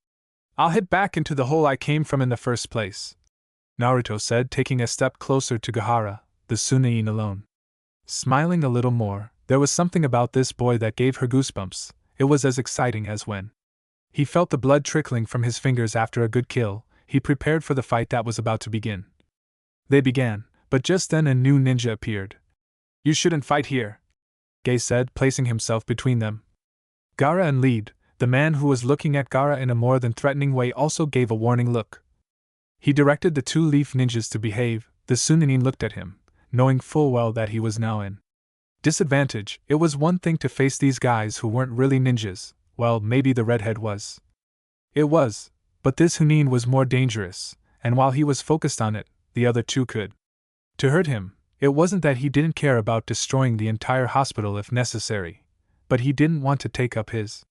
I'll head back into the hole I came from in the first place, Naruto said, taking a step closer to Gaara, the Chunin alone. Smiling a little more, there was something about this boy that gave her goosebumps. It was as exciting as when he felt the blood trickling from his fingers after a good kill. He prepared for the fight that was about to begin. They began, but just then a new ninja appeared. You shouldn't fight here, Kekkei said, placing himself between them. Gaara and Lead, the man who was looking at Gaara in a more than threatening way, also gave a warning look. He directed the two leaf ninjas to behave. The Chunin looked at him, knowing full well that he was now in disadvantage. It was one thing to face these guys who weren't really ninjas. Well, maybe the redhead was. It was, but this Chunin was more dangerous, and while he was focused on it, the other two could. To hurt him, it wasn't that he didn't care about destroying the entire hospital if necessary, but he didn't want to take up his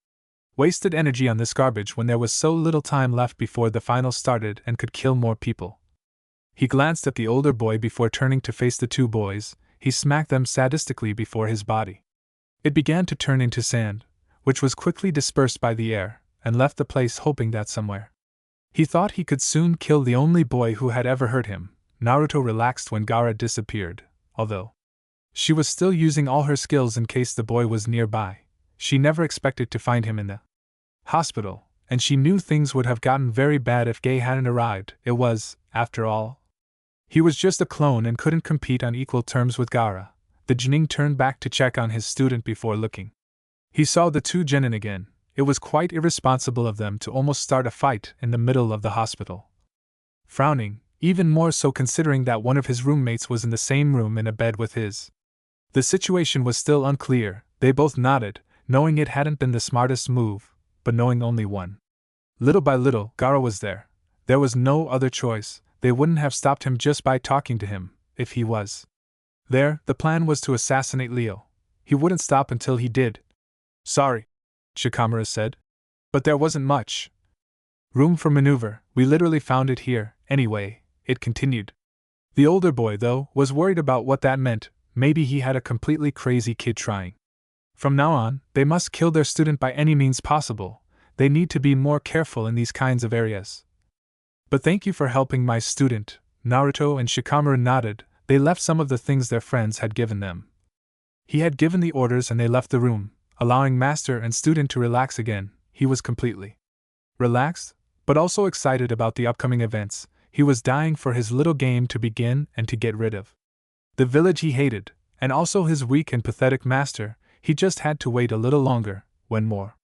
wasted energy on this garbage when there was so little time left before the final started and could kill more people. He glanced at the older boy before turning to face the two boys. He smacked them sadistically before his body. It began to turn into sand, which was quickly dispersed by the air, and left the place hoping that somewhere he thought he could soon kill the only boy who had ever hurt him. Naruto relaxed when Gaara disappeared, although she was still using all her skills in case the boy was nearby. She never expected to find him in the hospital, and she knew things would have gotten very bad if Kekkei hadn't arrived. It was, after all, he was just a clone and couldn't compete on equal terms with Gaara. The Chunin turned back to check on his student before looking. He saw the two genin again. It was quite irresponsible of them to almost start a fight in the middle of the hospital. Frowning, even more so considering that one of his roommates was in the same room in a bed with his. The situation was still unclear. They both nodded, knowing it hadn't been the smartest move, but knowing only one. Little by little, Gaara was there. There was no other choice. They wouldn't have stopped him just by talking to him, if he was there. The plan was to assassinate Leo. He wouldn't stop until he did. Sorry, Shikamaru said. But there wasn't much room for maneuver. We literally found it here, anyway, it continued. The older boy, though, was worried about what that meant. Maybe he had a completely crazy kid trying. From now on, they must kill their student by any means possible. They need to be more careful in these kinds of areas. But thank you for helping my student. Naruto and Shikamaru nodded. They left some of the things their friends had given them. He had given the orders and they left the room, allowing master and student to relax again. He was completely relaxed, but also excited about the upcoming events. He was dying for his little game to begin and to get rid of the village he hated, and also his weak and pathetic master. He just had to wait a little longer, when more.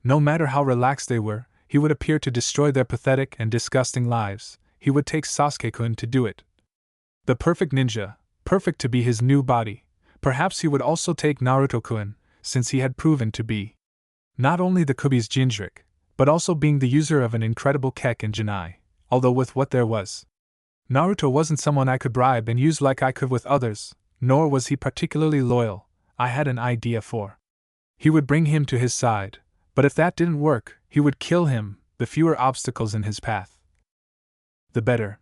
No matter how relaxed they were, he would appear to destroy their pathetic and disgusting lives. He would take Sasuke-kun to do it. The perfect ninja, perfect to be his new body. Perhaps he would also take Naruto-kun, since he had proven to be not only the Kubi's Jinjrik, but also being the user of an incredible Kekkei in Genai. Although with what there was, Naruto wasn't someone I could bribe and use like I could with others, nor was he particularly loyal. I had an idea for. He would bring him to his side, but if that didn't work, he would kill him. The fewer obstacles in his path, the better.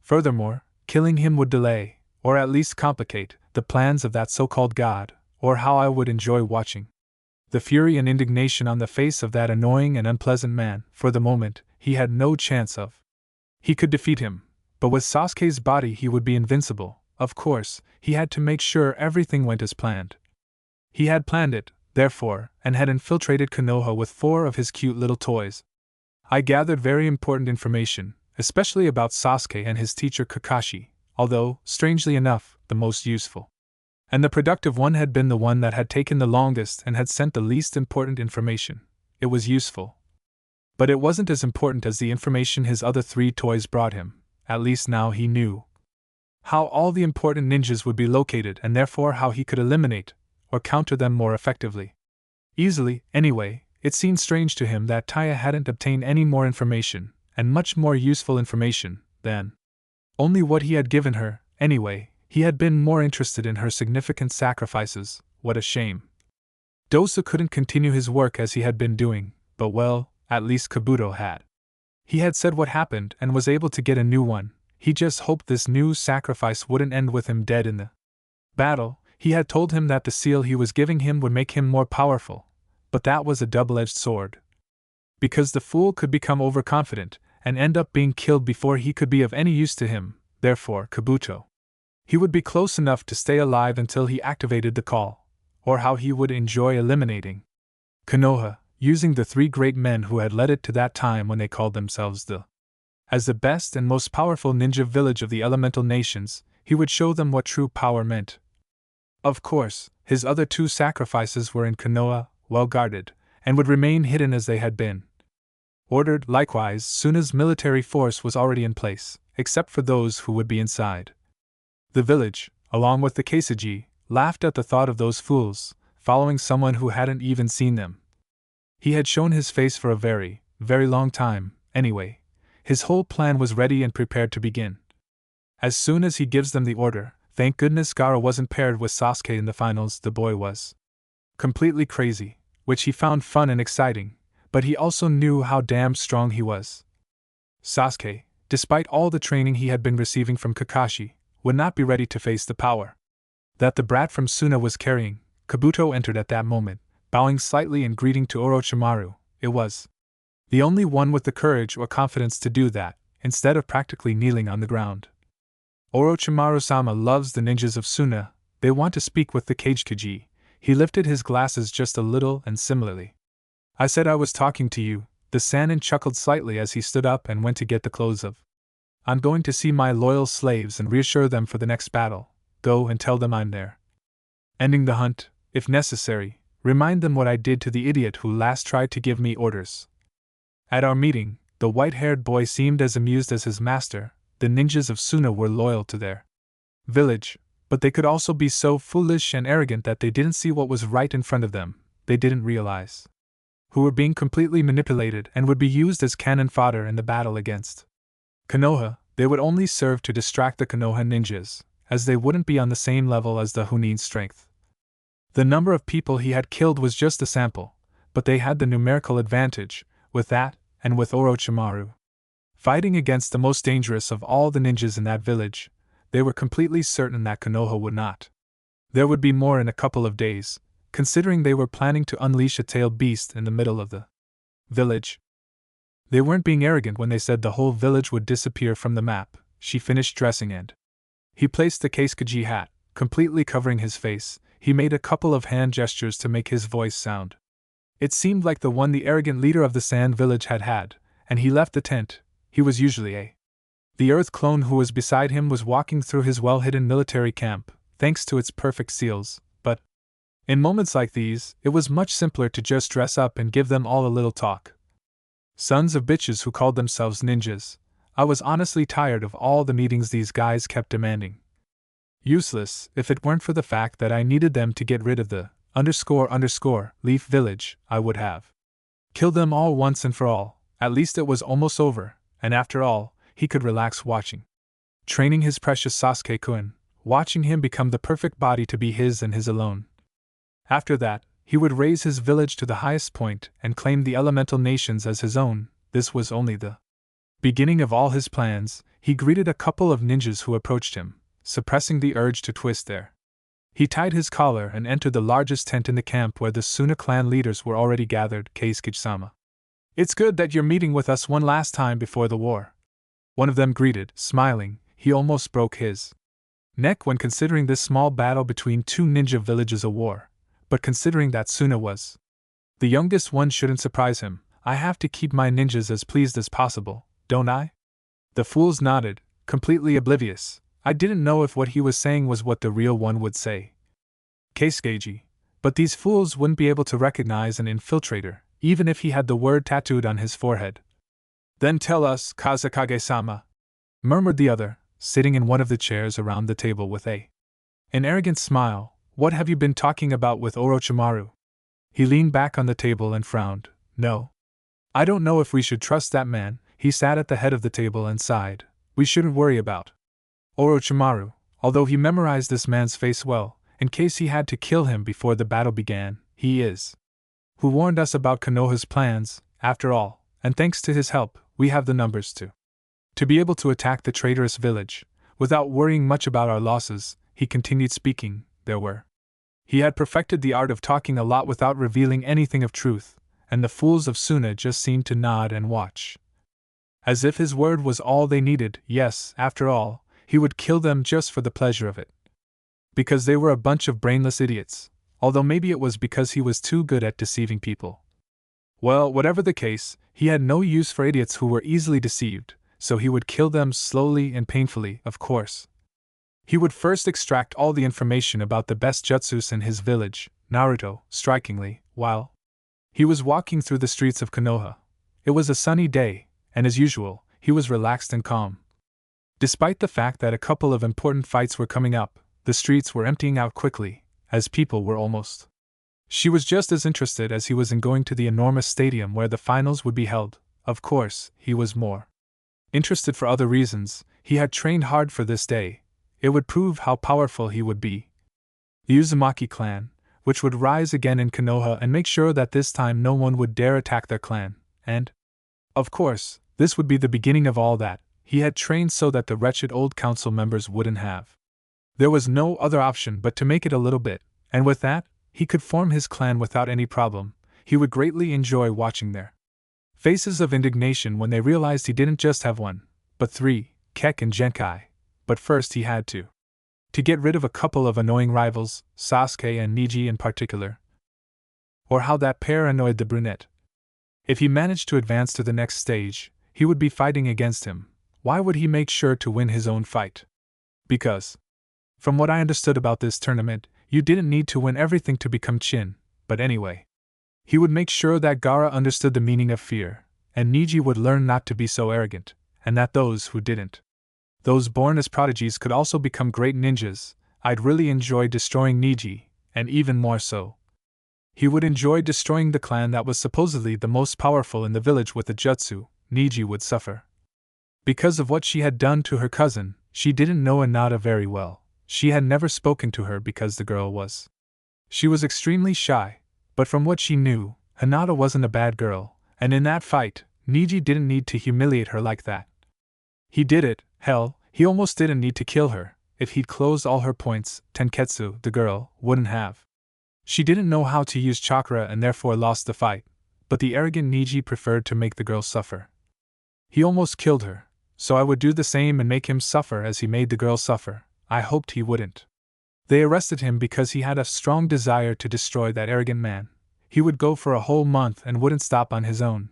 Furthermore, killing him would delay, or at least complicate, the plans of that so-called god, or how I would enjoy watching the fury and indignation on the face of that annoying and unpleasant man. For the moment, he had no chance of. He could defeat him, but with Sasuke's body he would be invincible. Of course, he had to make sure everything went as planned. He had planned it, therefore, and had infiltrated Konoha with 4 of his cute little toys. I gathered very important information, especially about Sasuke and his teacher Kakashi, although, strangely enough, the most useful. And the productive one had been the one that had taken the longest and had sent the least important information. It was useful. But it wasn't as important as the information his other 3 toys brought him. At least now he knew how all the important ninjas would be located and therefore how he could eliminate or counter them more effectively. Easily, anyway. It seemed strange to him that Taya hadn't obtained any more information, and much more useful information, than Only what he had given her, anyway. He had been more interested in her significant sacrifices. What a shame. Dosa couldn't continue his work as he had been doing, but well, at least Kabuto had. He had said what happened and was able to get a new one. He just hoped this new sacrifice wouldn't end with him dead in the battle. He had told him that the seal he was giving him would make him more powerful, but that was a double-edged sword. Because the fool could become overconfident and end up being killed before he could be of any use to him, therefore Kabuto. He would be close enough to stay alive until he activated the call, or how he would enjoy eliminating Konoha, using the three great men who had led it to that time when they called themselves as the best and most powerful ninja village of the elemental nations. He would show them what true power meant. Of course, his other two sacrifices were in Konoha, well guarded, and would remain hidden as they had been ordered. Likewise, Suna's military force was already in place, except for those who would be inside the village, along with the Kekkei, laughed at the thought of those fools, following someone who hadn't even seen them. He had shown his face for a very, very long time, anyway. His whole plan was ready and prepared to begin. As soon as he gives them the order, thank goodness Gaara wasn't paired with Sasuke in the finals. The boy was completely crazy, which he found fun and exciting, but he also knew how damn strong he was. Sasuke, despite all the training he had been receiving from Kakashi, would not be ready to face the power that the brat from Suna was carrying. Kabuto entered at that moment, bowing slightly and greeting to Orochimaru. It was the only one with the courage or confidence to do that, instead of practically kneeling on the ground. Orochimaru-sama loves the ninjas of Suna. They want to speak with the Kekkei. He lifted his glasses just a little and similarly. I said I was talking to you. The Sannin chuckled slightly as he stood up and went to get the clothes of. I'm going to see my loyal slaves and reassure them for the next battle. Go and tell them I'm there. Ending the hunt, if necessary. Remind them what I did to the idiot who last tried to give me orders. At our meeting, the white-haired boy seemed as amused as his master. The ninjas of Suna were loyal to their village, but they could also be so foolish and arrogant that they didn't see what was right in front of them. They didn't realize who were being completely manipulated and would be used as cannon fodder in the battle against Konoha. They would only serve to distract the Konoha ninjas, as they wouldn't be on the same level as the Chunin strength. The number of people he had killed was just a sample, but they had the numerical advantage. With that, and with Orochimaru fighting against the most dangerous of all the ninjas in that village, they were completely certain that Konoha would not. There would be more in a couple of days, considering they were planning to unleash a tailed beast in the middle of the village. They weren't being arrogant when they said the whole village would disappear from the map. She finished dressing and he placed the Kekkei hat, completely covering his face. He made a couple of hand gestures to make his voice sound. It seemed like the one the arrogant leader of the Sand Village had, and he left the tent. He was usually the Earth clone who was beside him was walking through his well-hidden military camp, thanks to its perfect seals, but in moments like these, it was much simpler to just dress up and give them all a little talk. Sons of bitches who called themselves ninjas. I was honestly tired of all the meetings these guys kept demanding. Useless, if it weren't for the fact that I needed them to get rid of the __Leaf Village. I would have killed them all once and for all. At least it was almost over, and after all, he could relax watching. Training his precious Sasuke-kun, watching him become the perfect body to be his and his alone. After that, he would raise his village to the highest point and claim the elemental nations as his own. This was only the beginning of all his plans. He greeted a couple of ninjas who approached him, suppressing the urge to twist there. He tied his collar and entered the largest tent in the camp where the Suna clan leaders were already gathered. Kekkei-sama. It's good that you're meeting with us one last time before the war. One of them greeted, smiling. He almost broke his neck when considering this small battle between two ninja villages a war, but considering that Suna was the youngest one shouldn't surprise him. I have to keep my ninjas as pleased as possible, don't I? The fools nodded, completely oblivious. I didn't know if what he was saying was what the real one would say. Kekkei. But these fools wouldn't be able to recognize an infiltrator, even if he had the word tattooed on his forehead. Then tell us, Kazekage-sama, murmured the other, sitting in one of the chairs around the table with an arrogant smile. What have you been talking about with Orochimaru? He leaned back on the table and frowned. No. I don't know if we should trust that man. He sat at the head of the table and sighed. We shouldn't worry about Orochimaru, although he memorized this man's face well, in case he had to kill him before the battle began, he is who warned us about Konoha's plans, after all, and thanks to his help, we have the numbers to be able to attack the traitorous village. Without worrying much about our losses, he continued speaking. He had perfected the art of talking a lot without revealing anything of truth, and the fools of Suna just seemed to nod and watch. As if his word was all they needed. Yes, after all, he would kill them just for the pleasure of it. Because they were a bunch of brainless idiots, although maybe it was because he was too good at deceiving people. Well, whatever the case, he had no use for idiots who were easily deceived, so he would kill them slowly and painfully, of course. He would first extract all the information about the best jutsus in his village, Naruto, strikingly, while he was walking through the streets of Konoha. It was a sunny day, and as usual, he was relaxed and calm. Despite the fact that a couple of important fights were coming up, the streets were emptying out quickly, as people were almost. She was just as interested as he was in going to the enormous stadium where the finals would be held. Of course, he was more interested for other reasons. He had trained hard for this day. It would prove how powerful he would be. The Uzumaki clan, which would rise again in Konoha and make sure that this time no one would dare attack their clan, and, of course, this would be the beginning of all that. He had trained so that the wretched old council members wouldn't have. There was no other option but to make it a little bit, and with that, he could form his clan without any problem. He would greatly enjoy watching their faces of indignation when they realized he didn't just have one, but three, Kekkei and Genkai. But first he had to get rid of a couple of annoying rivals, Sasuke and Neji in particular. Or how that pair annoyed the brunette. If he managed to advance to the next stage, he would be fighting against him. Why would he make sure to win his own fight? Because, from what I understood about this tournament, you didn't need to win everything to become Chin, but anyway. He would make sure that Gaara understood the meaning of fear, and Neji would learn not to be so arrogant, and that those who didn't, those born as prodigies, could also become great ninjas. I'd really enjoy destroying Neji, and even more so, he would enjoy destroying the clan that was supposedly the most powerful in the village with the jutsu. Neji would suffer because of what she had done to her cousin. She didn't know Hinata very well. She had never spoken to her because the girl was. She was extremely shy, but from what she knew, Hinata wasn't a bad girl, and in that fight, Neji didn't need to humiliate her like that. He did it. Hell, he almost didn't need to kill her. If he'd closed all her points, Tenketsu, the girl, wouldn't have. She didn't know how to use chakra and therefore lost the fight, but the arrogant Neji preferred to make the girl suffer. He almost killed her, so I would do the same and make him suffer as he made the girl suffer. I hoped he wouldn't. They arrested him because he had a strong desire to destroy that arrogant man. He would go for a whole month and wouldn't stop on his own.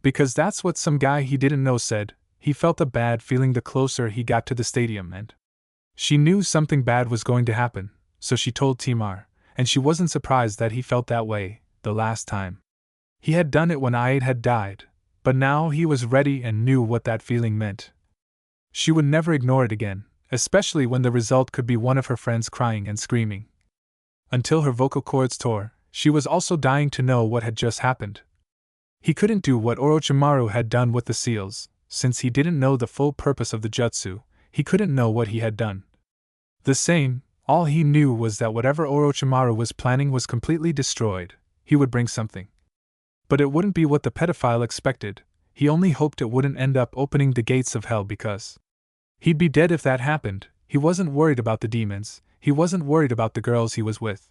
Because that's what some guy he didn't know said. He felt a bad feeling the closer he got to the stadium, and she knew something bad was going to happen, so she told Timar, and she wasn't surprised that he felt that way the last time. He had done it when Aide had died, but now he was ready and knew what that feeling meant. She would never ignore it again, especially when the result could be one of her friends crying and screaming until her vocal cords tore. She was also dying to know what had just happened. He couldn't do what Orochimaru had done with the seals. Since he didn't know the full purpose of the jutsu, he couldn't know what he had done. The same, all he knew was that whatever Orochimaru was planning was completely destroyed. He would bring something. But it wouldn't be what the pedophile expected. He only hoped it wouldn't end up opening the gates of hell because he'd be dead if that happened. He wasn't worried about the demons, he wasn't worried about the girls he was with.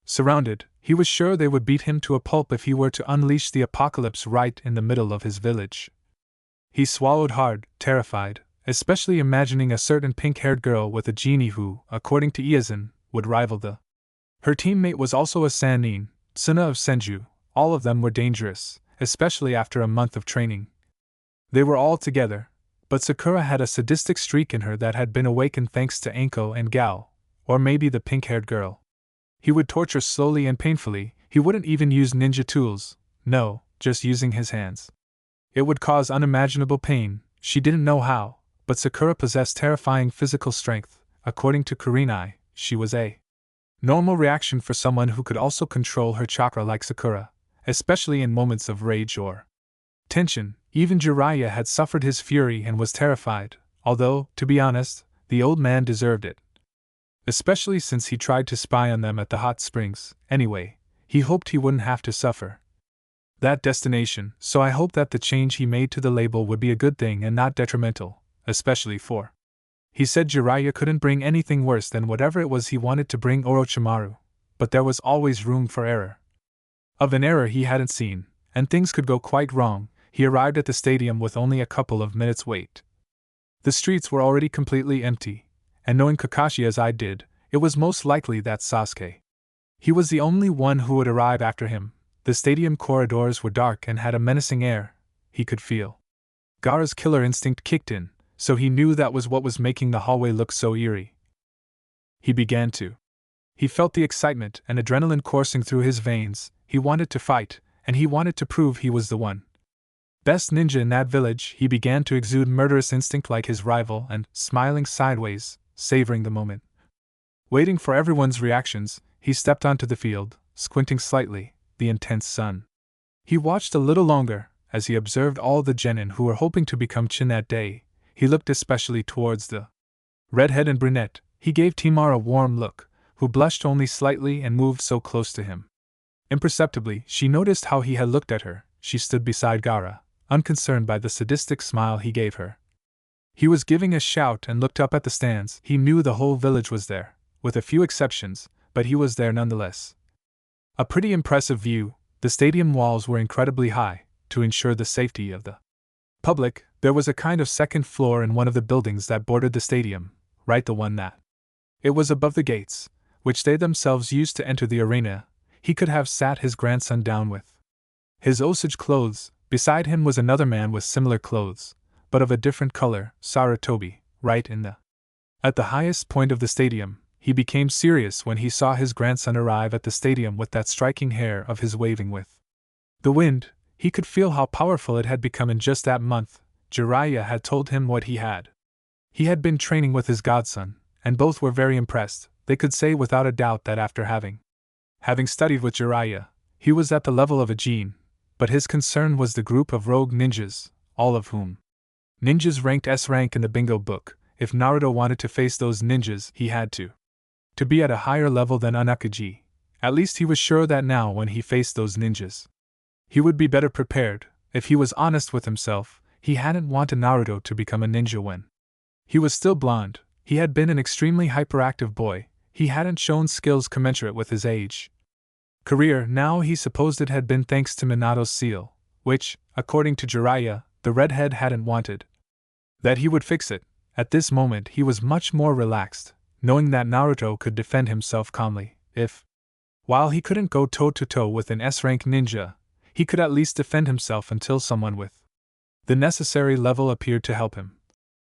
Surrounded, he was sure they would beat him to a pulp if he were to unleash the apocalypse right in the middle of his village. He swallowed hard, terrified, especially imagining a certain pink-haired girl with a genie who, according to Iazan, would rival her teammate was also a Sannin, Suna of Senju. All of them were dangerous, especially after a month of training. They were all together, but Sakura had a sadistic streak in her that had been awakened thanks to Anko and Gao, or maybe the pink-haired girl. He would torture slowly and painfully. He wouldn't even use ninja tools, no, just using his hands. It would cause unimaginable pain. She didn't know how, but Sakura possessed terrifying physical strength. According to Kurenai, she was a normal reaction for someone who could also control her chakra like Sakura, especially in moments of rage or tension. Even Jiraiya had suffered his fury and was terrified, although, to be honest, The old man deserved it. Especially since he tried to spy on them at the hot springs. Anyway, he hoped he wouldn't have to suffer that destination, so I hoped that the change he made to the label would be a good thing and not detrimental, especially for. He said Jiraiya couldn't bring anything worse than whatever it was he wanted to bring Orochimaru, but there was always room for error. Of an error he hadn't seen, and things could go quite wrong. He arrived at the stadium with only a couple of minutes' wait. The streets were already completely empty, and knowing Kakashi as I did, it was most likely that Sasuke. He was the only one who would arrive after him. The stadium corridors were dark and had a menacing air, he could feel. Gaara's killer instinct kicked in, so he knew that was what was making the hallway look so eerie. He began to. He felt the excitement and adrenaline coursing through his veins. He wanted to fight, and he wanted to prove he was the one. Best ninja in that village. He began to exude murderous instinct like his rival and, smiling sideways, savoring the moment. Waiting for everyone's reactions, he stepped onto the field, squinting slightly, the intense sun. He watched a little longer, as he observed all the genin who were hoping to become Chunin that day. He looked especially towards the redhead and brunette. He gave Timar a warm look, who blushed only slightly and moved so close to him. Imperceptibly, she noticed how he had looked at her. She stood beside Gaara, unconcerned by the sadistic smile he gave her. He was giving a shout and looked up at the stands. He knew the whole village was there, with a few exceptions, but he was there nonetheless. A pretty impressive view. The stadium walls were incredibly high, to ensure the safety of the public. There was a kind of second floor in one of the buildings that bordered the stadium, right, the one that. It was above the gates, which they themselves used to enter the arena. He could have sat his grandson down with his Osage clothes. Beside him was another man with similar clothes, but of a different color, Sarutobi, right in the. At the highest point of the stadium, he became serious when he saw his grandson arrive at the stadium with that striking hair of his waving with the wind. He could feel how powerful it had become in just that month. Jiraiya had told him what he had. He had been training with his godson, and both were very impressed. They could say without a doubt that after having studied with Jiraiya, he was at the level of a Jin, but his concern was the group of rogue ninjas, all of whom ninjas ranked S rank in the bingo book. If Naruto wanted to face those ninjas, he had to be at a higher level than Unakaji. At least he was sure that now when he faced those ninjas, he would be better prepared. If he was honest with himself, he hadn't wanted Naruto to become a ninja when he was still blonde. He had been an extremely hyperactive boy. He hadn't shown skills commensurate with his age. Career. Now he supposed it had been thanks to Minato's seal, which, according to Jiraiya, the redhead hadn't wanted. That he would fix it. At this moment he was much more relaxed, knowing that Naruto could defend himself calmly. While he couldn't go toe-to-toe with an S-rank ninja, he could at least defend himself until someone with the necessary level appeared to help him.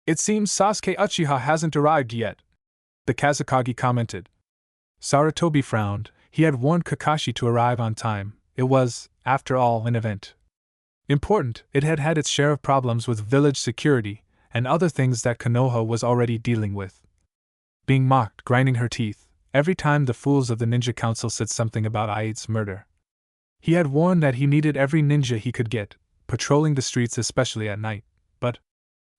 It seems Sasuke Uchiha hasn't arrived yet, the Kazekage commented. Sarutobi frowned. He had warned Kakashi to arrive on time. It was, after all, an event. Important. It had had its share of problems with village security, and other things that Konoha was already dealing with. Being mocked, grinding her teeth, every time the fools of the Ninja Council said something about Aide's murder. He had warned that he needed every ninja he could get, patrolling the streets especially at night, but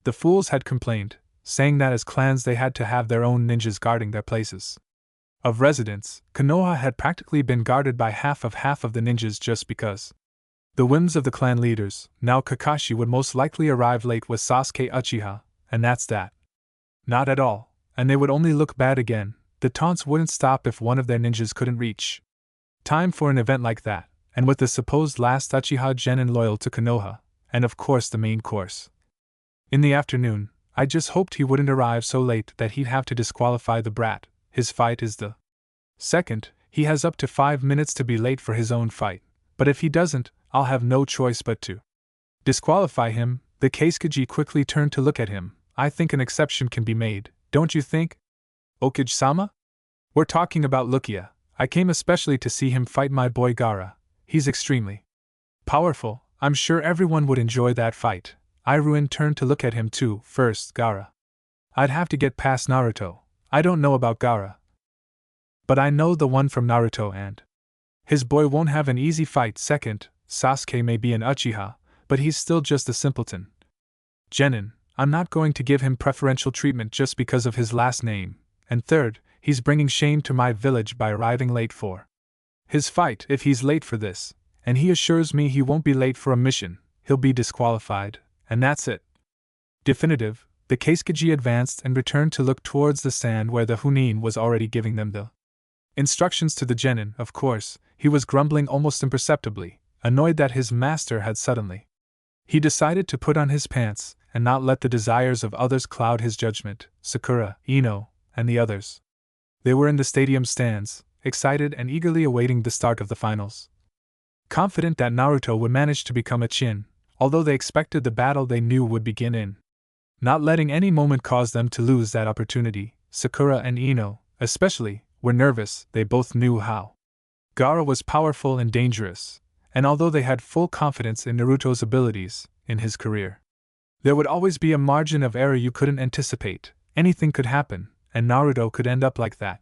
the fools had complained, saying that as clans they had to have their own ninjas guarding their places of residence. Konoha had practically been guarded by half of the ninjas just because the whims of the clan leaders. Now Kakashi would most likely arrive late with Sasuke Uchiha, and that's that. Not at all, and they would only look bad again. The taunts wouldn't stop if one of their ninjas couldn't reach time for an event like that, and with the supposed last Uchiha genin loyal to Konoha, and of course the main course. In the afternoon, I just hoped he wouldn't arrive so late that he'd have to disqualify the brat. His fight is the second. He has up to 5 minutes to be late for his own fight, but if he doesn't, I'll have no choice but to disqualify him. The Kazekage quickly turned to look at him. I think an exception can be made, don't you think? Okage-sama? We're talking about Lukia. I came especially to see him fight my boy Gaara. He's extremely powerful. I'm sure everyone would enjoy that fight. Iruen turned to look at him too. First, Gaara. I'd have to get past Naruto. I don't know about Gaara, but I know the one from Naruto and his boy won't have an easy fight. Second, Sasuke may be an Uchiha, but he's still just a simpleton genin. I'm not going to give him preferential treatment just because of his last name, and third, he's bringing shame to my village by arriving late for his fight. If he's late for this, and he assures me he won't be late for a mission, he'll be disqualified, and that's it. Definitive, the Kekkei advanced and returned to look towards the sand where the Chunin was already giving them the instructions to the genin. Of course, he was grumbling almost imperceptibly, annoyed that his master had suddenly. He decided to put on his pants and not let the desires of others cloud his judgment. Sakura, Ino, and the others. They were in the stadium stands, excited and eagerly awaiting the start of the finals. Confident that Naruto would manage to become a Chunin, although they expected the battle they knew would begin in. Not letting any moment cause them to lose that opportunity, Sakura and Ino, especially, were nervous. They both knew how Gaara was powerful and dangerous, and although they had full confidence in Naruto's abilities, in his career, there would always be a margin of error you couldn't anticipate. Anything could happen, and Naruto could end up like that.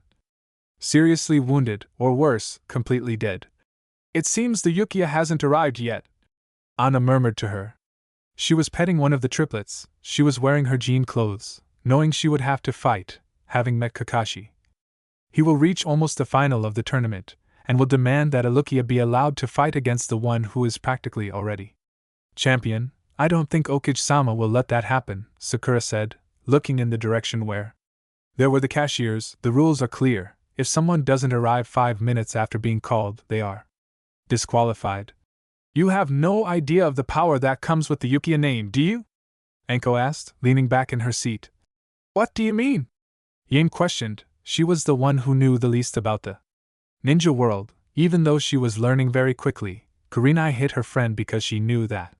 Seriously wounded, or worse, completely dead. It seems the Uchiha hasn't arrived yet, Anna murmured to her. She was petting one of the triplets. She was wearing her jean clothes, knowing she would have to fight, having met Kakashi. He will reach almost the final of the tournament, and will demand that a Uchiha be allowed to fight against the one who is practically already champion. I don't think Okage-sama will let that happen, Sakura said, looking in the direction where there were the cashiers. The rules are clear. If someone doesn't arrive 5 minutes after being called, they are disqualified. You have no idea of the power that comes with the Uchiha name, do you? Anko asked, leaning back in her seat. What do you mean? Yin questioned. She was the one who knew the least about the ninja world. Even though she was learning very quickly, Kurenai hit her friend because she knew that.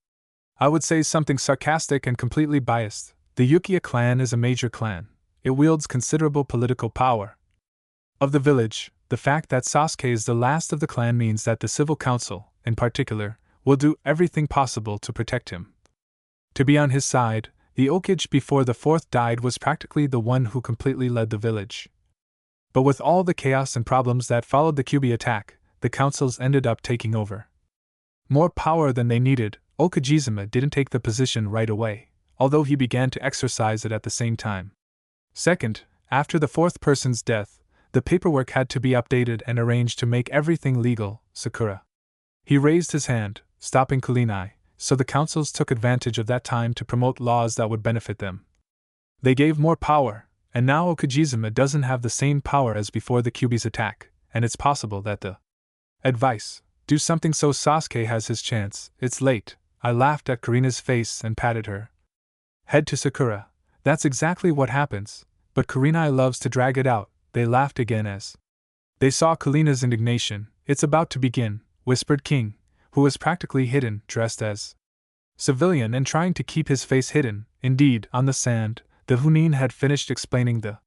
I would say something sarcastic and completely biased. The Uchiha clan is a major clan. It wields considerable political power. Of the village, the fact that Sasuke is the last of the clan means that the civil council, in particular, will do everything possible to protect him. To be on his side, the Okage before the fourth died was practically the one who completely led the village. But with all the chaos and problems that followed the Kyuubi attack, the councils ended up taking over more power than they needed. Okajizuma didn't take the position right away, although he began to exercise it at the same time. Second, after the fourth person's death, the paperwork had to be updated and arranged to make everything legal. Sakura. He raised his hand, stopping Kurenai, so the councils took advantage of that time to promote laws that would benefit them. They gave more power, and now Okajizuma doesn't have the same power as before the Kyuubi's attack, and it's possible that the advice, do something so Sasuke has his chance. It's late. I laughed at Karina's face and patted her head to Sakura. That's exactly what happens, but Kurenai loves to drag it out. They laughed again as they saw Kalina's indignation. It's about to begin, whispered King, who was practically hidden, dressed as civilian and trying to keep his face hidden. Indeed, on the sand, the Chunin had finished explaining the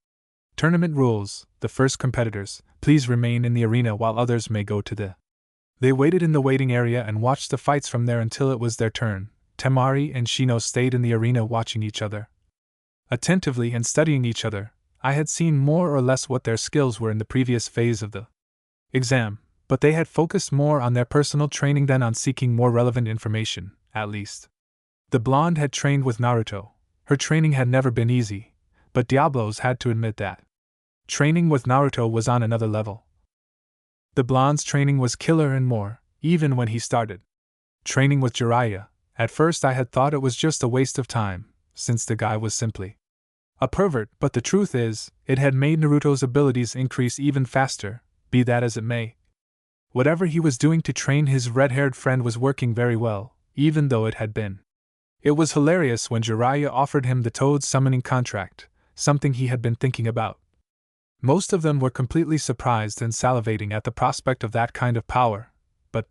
tournament rules. The first competitors, please remain in the arena while others may go to the. They waited in the waiting area and watched the fights from there until it was their turn. Temari and Shino stayed in the arena watching each other attentively and studying each other. I had seen more or less what their skills were in the previous phase of the exam, but they had focused more on their personal training than on seeking more relevant information, at least. The blonde had trained with Naruto. Her training had never been easy, but Diablos had to admit that training with Naruto was on another level. The blonde's training was killer and more, even when he started training with Jiraiya. At first I had thought it was just a waste of time, since the guy was simply a pervert, but the truth is, it had made Naruto's abilities increase even faster, be that as it may. Whatever he was doing to train his red-haired friend was working very well, even though it had been. It was hilarious when Jiraiya offered him the Toad summoning contract, something he had been thinking about. Most of them were completely surprised and salivating at the prospect of that kind of power, but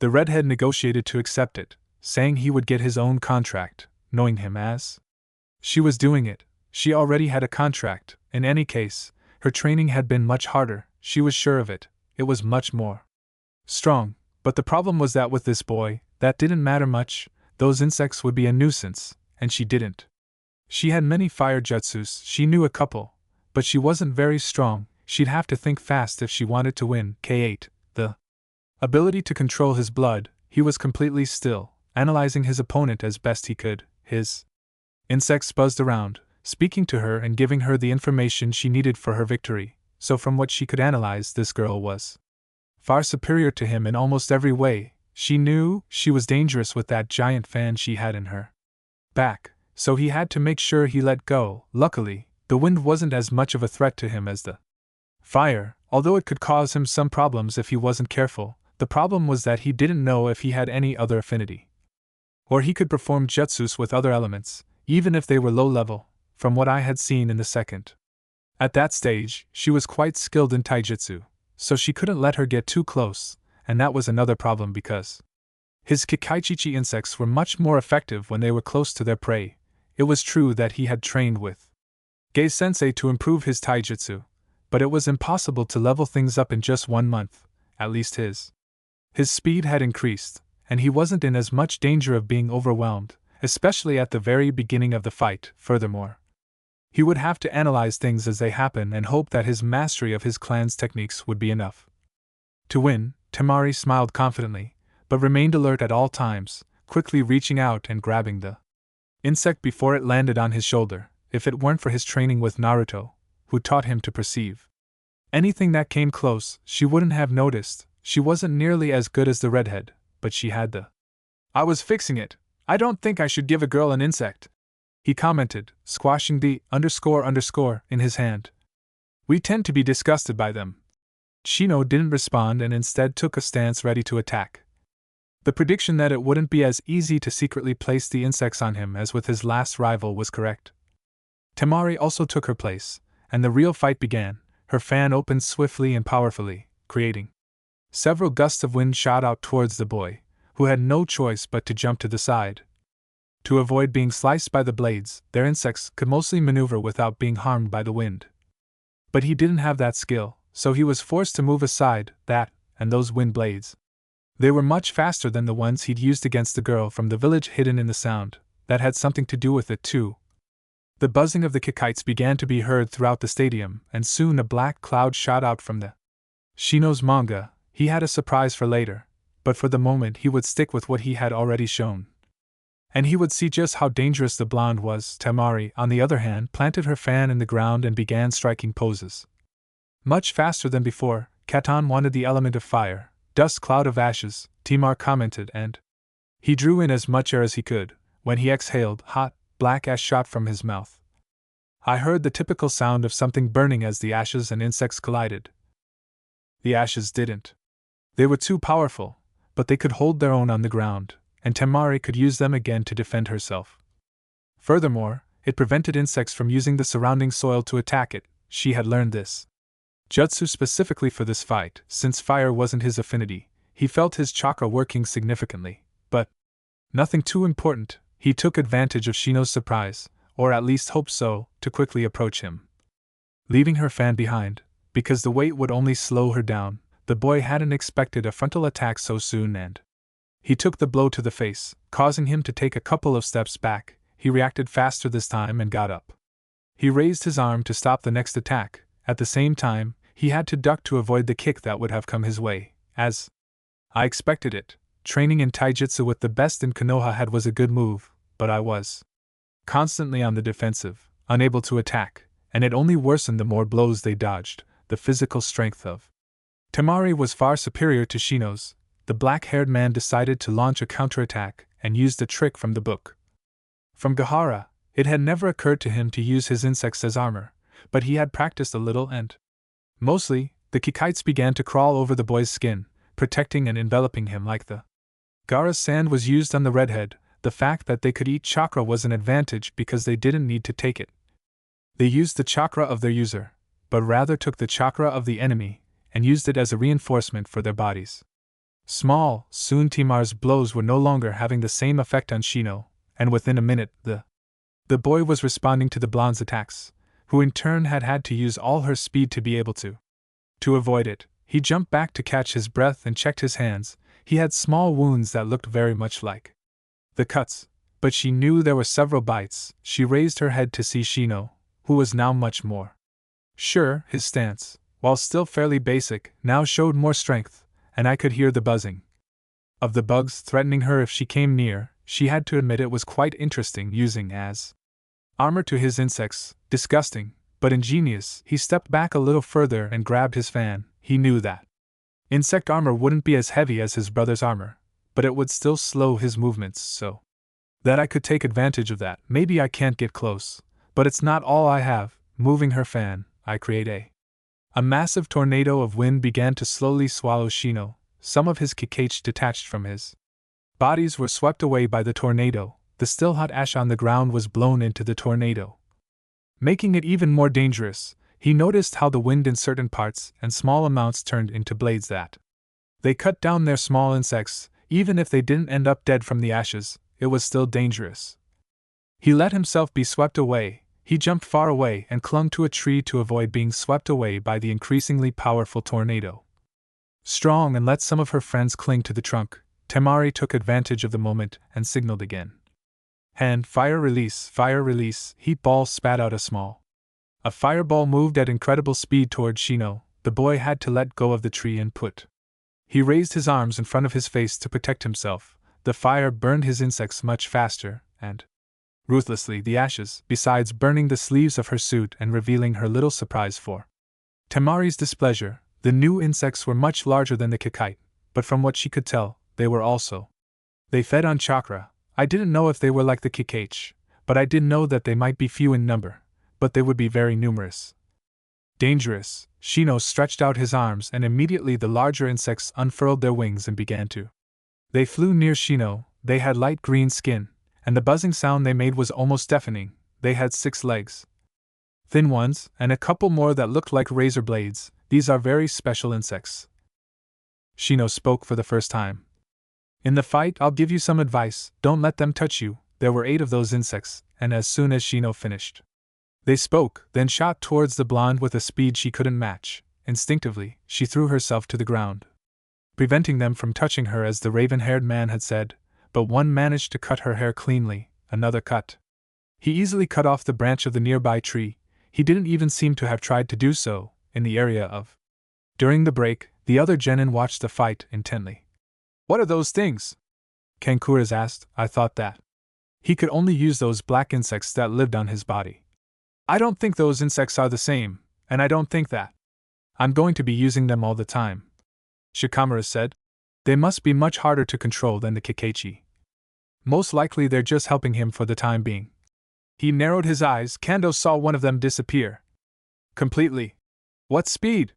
the redhead negotiated to accept it, saying he would get his own contract, knowing him as she was doing it. She already had a contract. In any case, her training had been much harder, she was sure of it. It was much more strong, but the problem was that with this boy, that didn't matter much. Those insects would be a nuisance, and she didn't. She had many fire jutsus, she knew a couple, but she wasn't very strong. She'd have to think fast if she wanted to win. K8, the ability to control his blood. He was completely still, analyzing his opponent as best he could. His Insects buzzed around, speaking to her and giving her the information she needed for her victory, so from what she could analyze, this girl was far superior to him in almost every way. She knew she was dangerous with that giant fan she had in her back, so he had to make sure he let go. Luckily, the wind wasn't as much of a threat to him as the fire, although it could cause him some problems if he wasn't careful. The problem was that he didn't know if he had any other affinity, or he could perform jutsus with other elements, even if they were low level, from what I had seen in the second. At that stage, she was quite skilled in taijutsu, so she couldn't let her get too close, and that was another problem because his Kekkei insects were much more effective when they were close to their prey. It was true that he had trained with Gei-sensei to improve his taijutsu, but it was impossible to level things up in just 1 month. At least his speed had increased, and he wasn't in as much danger of being overwhelmed, especially at the very beginning of the fight. Furthermore, he would have to analyze things as they happen and hope that his mastery of his clan's techniques would be enough to win. Temari smiled confidently, but remained alert at all times, quickly reaching out and grabbing the insect before it landed on his shoulder. If it weren't for his training with Naruto, who taught him to perceive anything that came close, she wouldn't have noticed. She wasn't nearly as good as the redhead, but she had the "I was fixing it. I don't think I should give a girl an insect," he commented, squashing the __ in his hand. "We tend to be disgusted by them." Shino didn't respond and instead took a stance ready to attack. The prediction that it wouldn't be as easy to secretly place the insects on him as with his last rival was correct. Temari also took her place, and the real fight began. Her fan opened swiftly and powerfully, creating several gusts of wind shot out towards the boy, who had no choice but to jump to the side. To avoid being sliced by the blades, their insects could mostly maneuver without being harmed by the wind. But he didn't have that skill, so he was forced to move aside. That, and those wind blades, they were much faster than the ones he'd used against the girl from the village hidden in the sound. That had something to do with it too. The buzzing of the Kekkei's began to be heard throughout the stadium, and soon a black cloud shot out from the Shino's manga. He had a surprise for later, but for the moment he would stick with what he had already shown. And he would see just how dangerous the blonde was. Temari, on the other hand, planted her fan in the ground and began striking poses. Much faster than before. Katon wanted the element of fire. "Dust cloud of ashes," Timar commented, and he drew in as much air as he could. When he exhaled, hot, black ash shot from his mouth. I heard the typical sound of something burning as the ashes and insects collided. The ashes didn't. They were too powerful, but they could hold their own on the ground, and Temari could use them again to defend herself. Furthermore, it prevented insects from using the surrounding soil to attack it. She had learned this jutsu specifically for this fight. Since fire wasn't his affinity, he felt his chakra working significantly, but nothing too important. He took advantage of Shino's surprise, or at least hoped so, to quickly approach him. Leaving her fan behind, because the weight would only slow her down, the boy hadn't expected a frontal attack so soon, and he took the blow to the face, causing him to take a couple of steps back. He reacted faster this time and got up. He raised his arm to stop the next attack. At the same time, he had to duck to avoid the kick that would have come his way. As I expected it, training in taijutsu with the best in Konoha was a good move, but I was constantly on the defensive, unable to attack, and it only worsened the more blows they dodged. The physical strength of Temari was far superior to Shino's. The black-haired man decided to launch a counterattack and used a trick from the book. From Gahara, it had never occurred to him to use his insects as armor, but he had practiced a little and mostly, the Kekkei's began to crawl over the boy's skin, protecting and enveloping him like the Gaara's sand was used on the redhead. The fact that they could eat chakra was an advantage because they didn't need to take it. They used the chakra of their user, but rather took the chakra of the enemy and used it as a reinforcement for their bodies. Soon Timar's blows were no longer having the same effect on Shino, and within a minute the boy was responding to the blonde's attacks, who in turn had had to use all her speed to be able to avoid it. He jumped back to catch his breath and checked his hands. He had small wounds that looked very much like the cuts, but she knew there were several bites. She raised her head to see Shino, who was now much more sure. His stance, while still fairly basic, now showed more strength, and I could hear the buzzing of the bugs threatening her if she came near. She had to admit it was quite interesting using as armor to his insects, disgusting, but ingenious. He stepped back a little further and grabbed his fan. He knew that insect armor wouldn't be as heavy as his brother's armor, but it would still slow his movements, so that I could take advantage of that. Maybe I can't get close, but it's not all I have. Moving her fan, I create a massive tornado of wind began to slowly swallow Shino. Some of his Kekkei detached from his bodies were swept away by the tornado. The still hot ash on the ground was blown into the tornado, making it even more dangerous. He noticed how the wind in certain parts and small amounts turned into blades that they cut down their small insects. Even if they didn't end up dead from the ashes, it was still dangerous. He let himself be swept away. He jumped far away and clung to a tree to avoid being swept away by the increasingly powerful tornado. Strong and let some of her friends cling to the trunk, Temari took advantage of the moment and signaled again. Hand, fire release, heat ball spat out a fireball moved at incredible speed toward Shino. The boy had to let go of the tree and put. He raised his arms in front of his face to protect himself. The fire burned his insects much faster, and ruthlessly the ashes, besides burning the sleeves of her suit and revealing her little surprise for Temari's displeasure. The new insects were much larger than the Kekkei, but from what she could tell, they were also. They fed on chakra. I didn't know if they were like the Kekkei, but I did know that they might be few in number, but they would be very numerous. Dangerous. Shino stretched out his arms and immediately the larger insects unfurled their wings and began to. They flew near Shino. They had light green skin, and the buzzing sound they made was almost deafening. They had 6 legs. Thin ones, and a couple more that looked like razor blades. These are very special insects. Shino spoke for the first time. In the fight, I'll give you some advice. Don't let them touch you. There were 8 of those insects, and as soon as Shino finished, they spoke, then shot towards the blonde with a speed she couldn't match. Instinctively, she threw herself to the ground, preventing them from touching her as the raven-haired man had said, but one managed to cut her hair cleanly, another cut. He easily cut off the branch of the nearby tree. He didn't even seem to have tried to do so, in the area of. During the break, the other genin watched the fight intently. What are those things? Kankura's asked. I thought that he could only use those black insects that lived on his body. I don't think those insects are the same, and I don't think that I'm going to be using them all the time, Shikamura said. They must be much harder to control than the Kekkei. Most likely they're just helping him for the time being. He narrowed his eyes. Kando saw one of them disappear completely. What speed?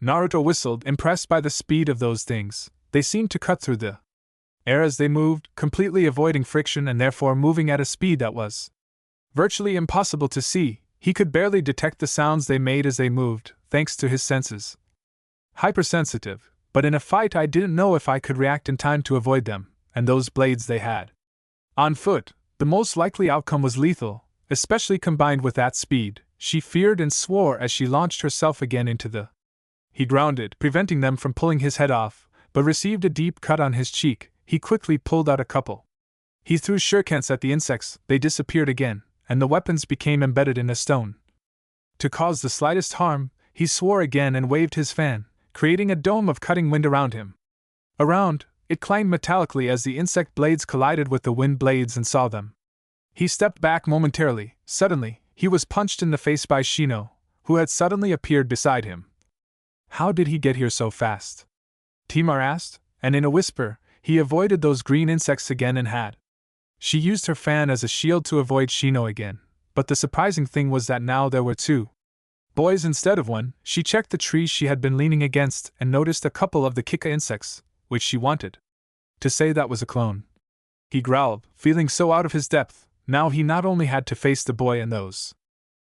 Naruto whistled, impressed by the speed of those things. They seemed to cut through the air as they moved, completely avoiding friction and therefore moving at a speed that was virtually impossible to see. He could barely detect the sounds they made as they moved, thanks to his senses. Hypersensitive, but in a fight I didn't know if I could react in time to avoid them, and those blades they had. On foot, the most likely outcome was lethal, especially combined with that speed. She feared and swore as she launched herself again into the. He grounded, preventing them from pulling his head off, but received a deep cut on his cheek. He quickly pulled out a couple. He threw shurikens at the insects. They disappeared again, and the weapons became embedded in a stone. To cause the slightest harm, he swore again and waved his fan, creating a dome of cutting wind around him. Around, it clanged metallically as the insect blades collided with the wind blades and saw them. He stepped back momentarily. Suddenly, he was punched in the face by Shino, who had suddenly appeared beside him. How did he get here so fast? Timar asked, and in a whisper, he avoided those green insects again and had. She used her fan as a shield to avoid Shino again, but the surprising thing was that now there were 2 boys instead of 1. She checked the trees she had been leaning against and noticed a couple of the Kekkei insects, which she wanted to say that was a clone. He growled, feeling so out of his depth. Now he not only had to face the boy and those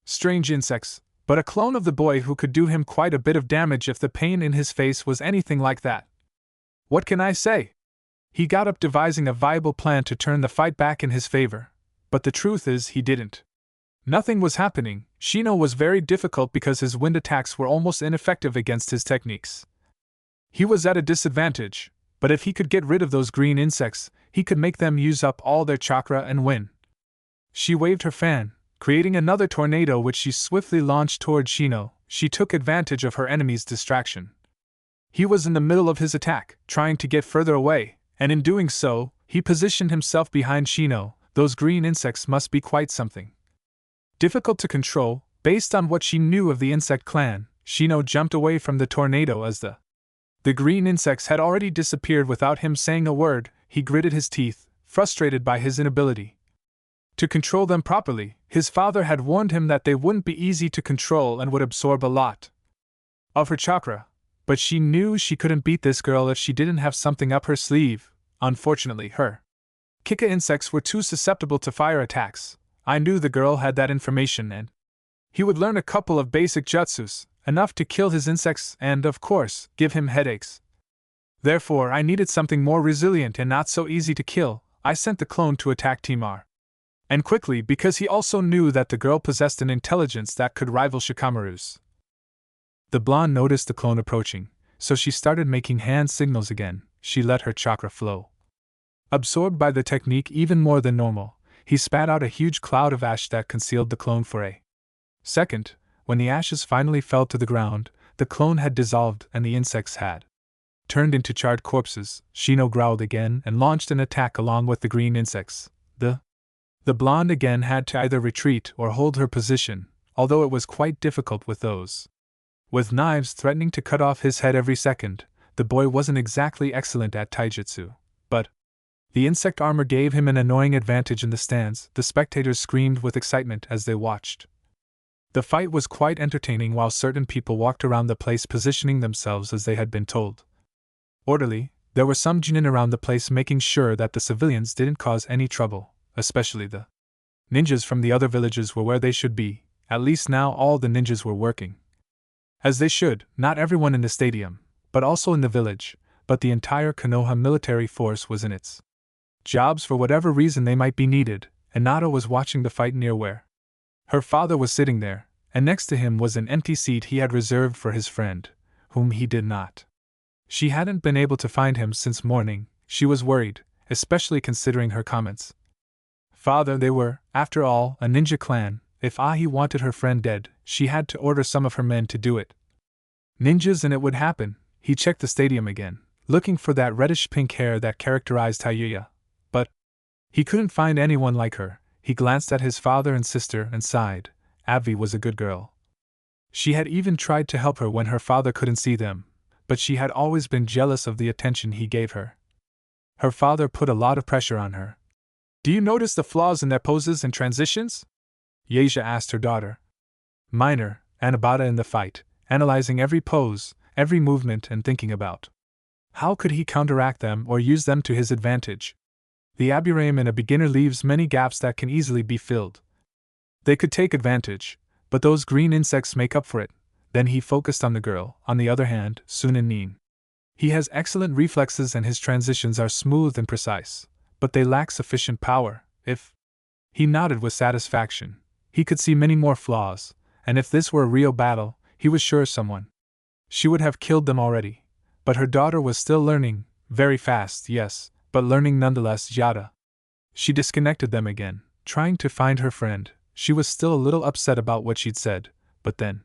strange insects, but a clone of the boy who could do him quite a bit of damage if the pain in his face was anything like that. What can I say? He got up, devising a viable plan to turn the fight back in his favor, but the truth is he didn't. Nothing was happening. Shino was very difficult because his wind attacks were almost ineffective against his techniques. He was at a disadvantage, but if he could get rid of those green insects, he could make them use up all their chakra and win. She waved her fan, creating another tornado which she swiftly launched toward Shino. She took advantage of her enemy's distraction. He was in the middle of his attack, trying to get further away, and in doing so, he positioned himself behind Shino. Those green insects must be quite something. Difficult to control, based on what she knew of the insect clan, Shino jumped away from the tornado as the green insects had already disappeared without him saying a word. He gritted his teeth, frustrated by his inability to control them properly. His father had warned him that they wouldn't be easy to control and would absorb a lot of her chakra, but she knew she couldn't beat this girl if she didn't have something up her sleeve. Unfortunately, her Kekkei insects were too susceptible to fire attacks. I knew the girl had that information, and he would learn a couple of basic jutsus, enough to kill his insects and, of course, give him headaches. Therefore, I needed something more resilient and not so easy to kill. I sent the clone to attack Timar. And quickly, because he also knew that the girl possessed an intelligence that could rival Shikamaru's. The blonde noticed the clone approaching, so she started making hand signals again. She let her chakra flow. Absorbed by the technique even more than normal, he spat out a huge cloud of ash that concealed the clone for a second. When the ashes finally fell to the ground, the clone had dissolved and the insects had turned into charred corpses. Shino growled again and launched an attack along with the green insects. The blonde again had to either retreat or hold her position, although it was quite difficult with those with knives threatening to cut off his head every second. The boy wasn't exactly excellent at taijutsu, but the insect armor gave him an annoying advantage in the stands. The spectators screamed with excitement as they watched. The fight was quite entertaining while certain people walked around the place positioning themselves as they had been told. Orderly, there were some Chunin around the place making sure that the civilians didn't cause any trouble, especially the ninjas from the other villages were where they should be. At least now all the ninjas were working as they should, not everyone in the stadium, but also in the village, but the entire Konoha military force was in its jobs for whatever reason they might be needed, and Nado was watching the fight near where her father was sitting there, and next to him was an empty seat he had reserved for his friend, whom he did not. She hadn't been able to find him since morning. She was worried, especially considering her comments. Father, they were, after all, a ninja clan. If Ahi wanted her friend dead, she had to order some of her men to do it. Ninjas and it would happen. He checked the stadium again, looking for that reddish-pink hair that characterized Tayuya. But he couldn't find anyone like her. He glanced at his father and sister and sighed. Abby was a good girl. She had even tried to help her when her father couldn't see them, but she had always been jealous of the attention he gave her. Her father put a lot of pressure on her. Do you notice the flaws in their poses and transitions? Yasia asked her daughter. Minor, Anabata in the fight, analyzing every pose, every movement and thinking about how could he counteract them or use them to his advantage. The Aburame in a beginner leaves many gaps that can easily be filled. They could take advantage, but those green insects make up for it. Then he focused on the girl. On the other hand, Sunanin. He has excellent reflexes and his transitions are smooth and precise, but they lack sufficient power. He nodded with satisfaction. He could see many more flaws, and if this were a real battle, he was sure she would have killed them already. But her daughter was still learning, very fast, yes, but learning nonetheless. Yada. She disconnected them again, trying to find her friend. She was still a little upset about what she'd said, but then,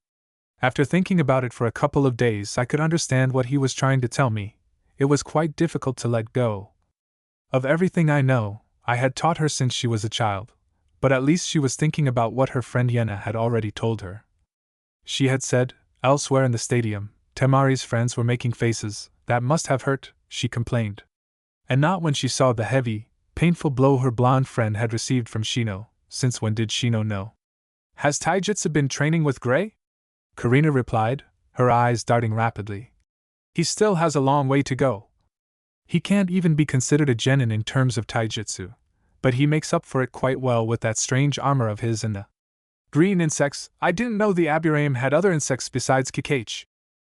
after thinking about it for a couple of days, I could understand what he was trying to tell me. It was quite difficult to let go of everything I know. I had taught her since she was a child, but at least she was thinking about what her friend Yena had already told her. She had said, elsewhere in the stadium, Temari's friends were making faces. That must have hurt, she complained. And not when she saw the heavy, painful blow her blonde friend had received from Shino. Since when did Shino know? Has taijutsu been training with Gray? Karina replied, her eyes darting rapidly. He still has a long way to go. He can't even be considered a genin in terms of taijutsu, but he makes up for it quite well with that strange armor of his and the green insects. I didn't know the Aburame had other insects besides Kekkei,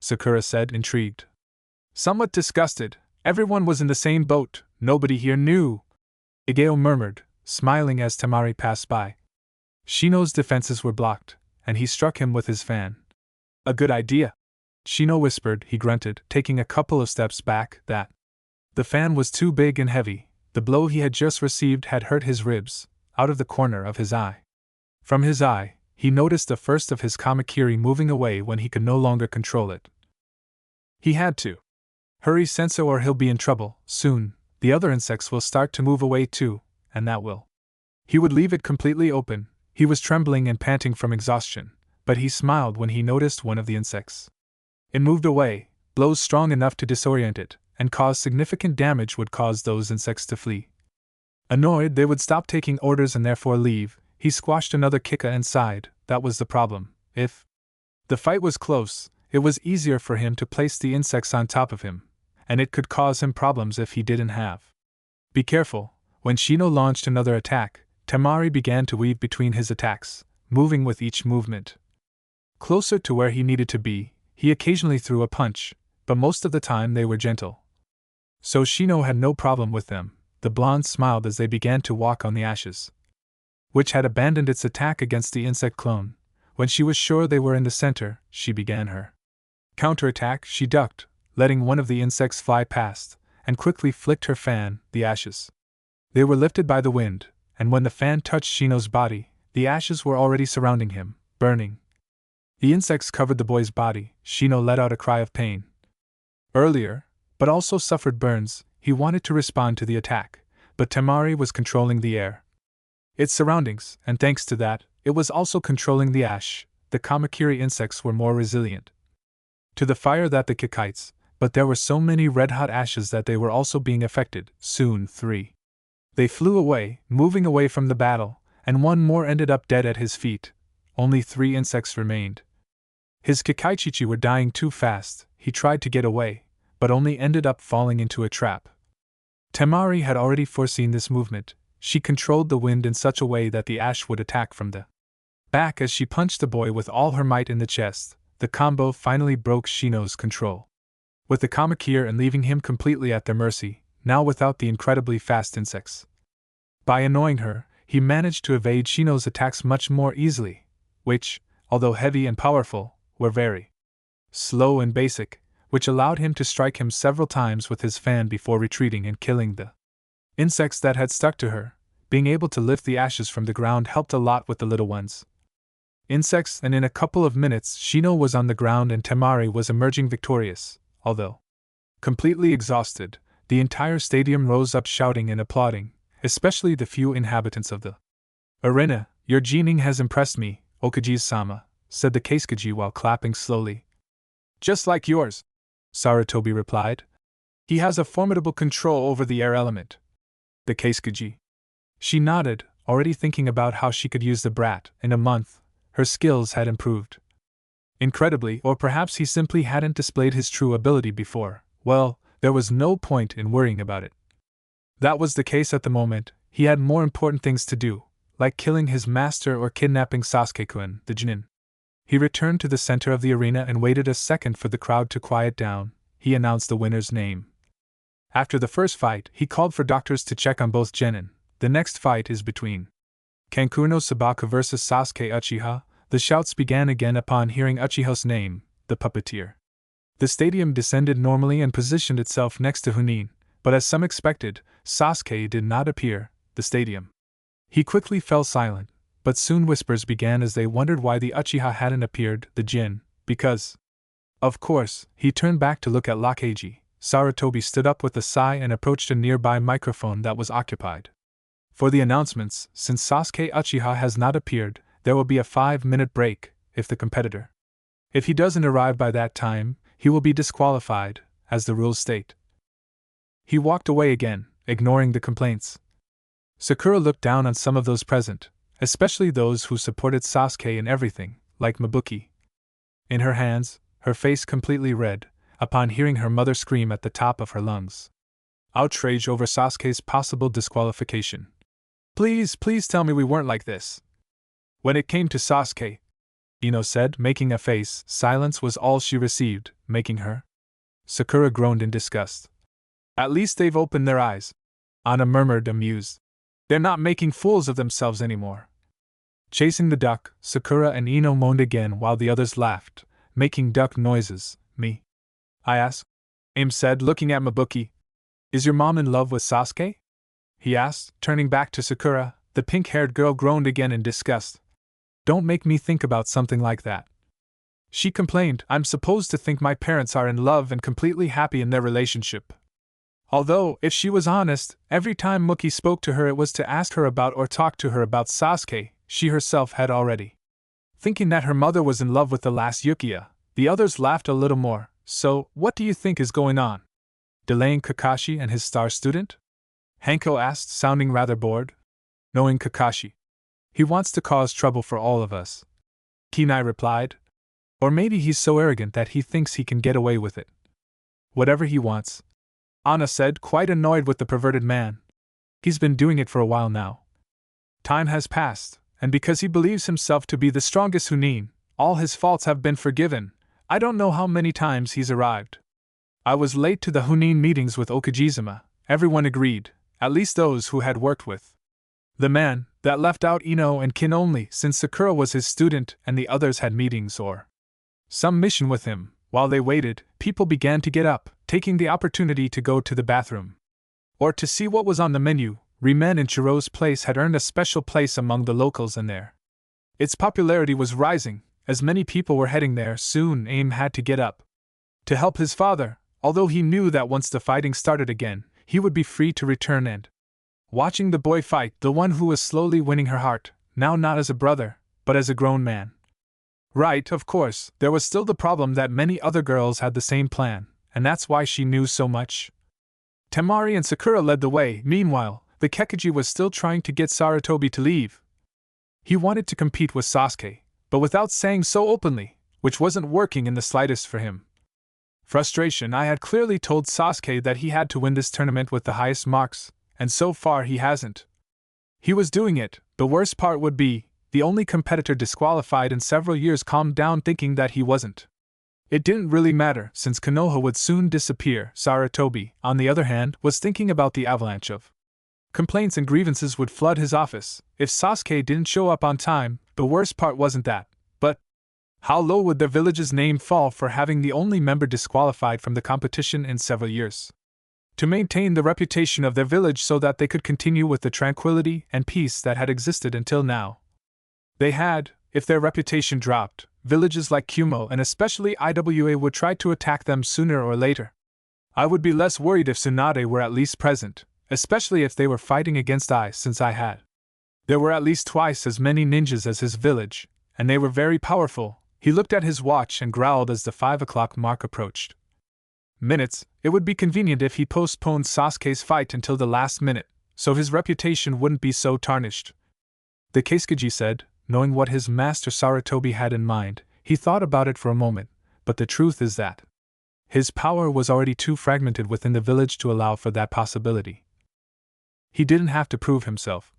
Sakura said, intrigued. Somewhat disgusted, everyone was in the same boat, nobody here knew. Igeo murmured, smiling as Temari passed by. Shino's defenses were blocked, and he struck him with his fan. A good idea, Shino whispered. He grunted, taking a couple of steps back. The fan was too big and heavy. The blow he had just received had hurt his ribs, out of the corner of his eye. From his eye, he noticed the first of his kamakiri moving away when he could no longer control it. He had to hurry, Senso, or he'll be in trouble. Soon, the other insects will start to move away too, and that will. He would leave it completely open. He was trembling and panting from exhaustion, but he smiled when he noticed one of the insects. It moved away, blows strong enough to disorient it, and cause significant damage would cause those insects to flee. Annoyed, they would stop taking orders and therefore leave. He squashed another Kekkei and sighed. That was the problem. If the fight was close, it was easier for him to place the insects on top of him, and it could cause him problems if he didn't have. Be careful. When Shino launched another attack, Temari began to weave between his attacks, moving with each movement. Closer to where he needed to be, he occasionally threw a punch, but most of the time they were gentle. So Shino had no problem with them. The blonde smiled as they began to walk on the ashes, which had abandoned its attack against the insect clone. When she was sure they were in the center, she began her counterattack. She ducked, letting one of the insects fly past, and quickly flicked her fan, the ashes. They were lifted by the wind, and when the fan touched Shino's body, the ashes were already surrounding him, burning. The insects covered the boy's body. Shino let out a cry of pain. Earlier, but also suffered burns, he wanted to respond to the attack, but Temari was controlling the air, its surroundings, and thanks to that, it was also controlling the ash. The Kamakiri insects were more resilient to the fire than the Kekkei's, but there were so many red-hot ashes that they were also being affected. Soon 3. They flew away, moving away from the battle, and one more ended up dead at his feet. Only 3 insects remained. His Kekkeichichi were dying too fast. He tried to get away, but only ended up falling into a trap. Temari had already foreseen this movement. She controlled the wind in such a way that the ash would attack from the back as she punched the boy with all her might in the chest. The combo finally broke Shino's control, with the Kamakir and leaving him completely at their mercy, now without the incredibly fast insects. By annoying her, he managed to evade Shino's attacks much more easily, which, although heavy and powerful, were very slow and basic, which allowed him to strike him several times with his fan before retreating and killing the insects that had stuck to her. Being able to lift the ashes from the ground helped a lot with the little ones. Insects, and in a couple of minutes Shino was on the ground and Temari was emerging victorious. Although completely exhausted, the entire stadium rose up shouting and applauding, especially the few inhabitants of the arena. Your Genin has impressed me, Okaji-sama, said the Keisuke while clapping slowly. Just like yours, Sarutobi replied. He has a formidable control over the air element. The Keisuke. She nodded, already thinking about how she could use the brat. In a month, her skills had improved incredibly, or perhaps he simply hadn't displayed his true ability before. Well, there was no point in worrying about it. That was the case at the moment. He had more important things to do, like killing his master or kidnapping Sasuke-kun, the Chunin. He returned to the center of the arena and waited a second for the crowd to quiet down. He announced the winner's name. After the first fight, he called for doctors to check on both genin. The next fight is between Kankuro Sabaka vs Sasuke Uchiha. The shouts began again upon hearing Uchiha's name, the puppeteer. The stadium descended normally and positioned itself next to Chunin, but as some expected, Sasuke did not appear. The stadium. He quickly fell silent, but soon whispers began as they wondered why the Uchiha hadn't appeared. The Jin, because. Of course, he turned back to look at Lakaji. Sarutobi stood up with a sigh and approached a nearby microphone that was occupied. For the announcements, since Sasuke Uchiha has not appeared, there will be a 5-minute break. If he doesn't arrive by that time, he will be disqualified, as the rules state. He walked away again, ignoring the complaints. Sakura looked down on some of those present, especially those who supported Sasuke in everything, like Mabuki. In her hands, her face completely red, upon hearing her mother scream at the top of her lungs. Outrage over Sasuke's possible disqualification. Please tell me we weren't like this. When it came to Sasuke, Ino said, making a face. Silence was all she received, making her. Sakura groaned in disgust. At least they've opened their eyes. Ana murmured, amused. They're not making fools of themselves anymore. Chasing the duck, Sakura and Ino moaned again while the others laughed, making duck noises. Me? I asked. Aim said, looking at Mabuki. Is your mom in love with Sasuke? He asked, turning back to Sakura. The pink-haired girl groaned again in disgust. Don't make me think about something like that. She complained, I'm supposed to think my parents are in love and completely happy in their relationship. Although, if she was honest, every time Mookie spoke to her it was to ask her about or talk to her about Sasuke, she herself had already. Thinking that her mother was in love with the last Yukiya, the others laughed a little more. So, what do you think is going on? Delaying Kakashi and his star student? Hanko asked, sounding rather bored. Knowing Kakashi, he wants to cause trouble for all of us, Kinai replied. Or maybe he's so arrogant that he thinks he can get away with it. Whatever he wants, Anna said, quite annoyed with the perverted man. He's been doing it for a while now. Time has passed, and because he believes himself to be the strongest Chunin, all his faults have been forgiven. I don't know how many times he's arrived. I was late to the Chunin meetings with Okujizuma, everyone agreed, at least those who had worked with the man. That left out Ino and Kin only, since Sakura was his student and the others had meetings or some mission with him. While they waited, people began to get up, taking the opportunity to go to the bathroom or to see what was on the menu. Ramen in Chiro's place had earned a special place among the locals in there. Its popularity was rising. As many people were heading there, soon Aim had to get up to help his father, although he knew that once the fighting started again, he would be free to return and watching the boy fight, the one who was slowly winning her heart, now not as a brother, but as a grown man. Right, of course, there was still the problem that many other girls had the same plan, and that's why she knew so much. Temari and Sakura led the way. Meanwhile, the Kekkei was still trying to get Sarutobi to leave. He wanted to compete with Sasuke, but without saying so openly, which wasn't working in the slightest for him. Frustration. I had clearly told Sasuke that he had to win this tournament with the highest marks, and so far he hasn't. He was doing it. The worst part would be, the only competitor disqualified in several years calmed down thinking that he wasn't. It didn't really matter, since Konoha would soon disappear. Sarutobi, on the other hand, was thinking about the avalanche of complaints and grievances would flood his office if Sasuke didn't show up on time. The worst part wasn't that, but how low would their village's name fall for having the only member disqualified from the competition in several years? To maintain the reputation of their village so that they could continue with the tranquility and peace that had existed until now. They had, if their reputation dropped, villages like Kumo and especially Iwa would try to attack them sooner or later. I would be less worried if Tsunade were at least present, especially if they were fighting against I, since I had. There were at least twice as many ninjas as his village, and they were very powerful. He looked at his watch and growled as the 5 o'clock mark approached. Minutes. It would be convenient if he postponed Sasuke's fight until the last minute, so his reputation wouldn't be so tarnished. The Kekkei said, knowing what his master Sarutobi had in mind. He thought about it for a moment, but the truth is that his power was already too fragmented within the village to allow for that possibility. He didn't have to prove himself.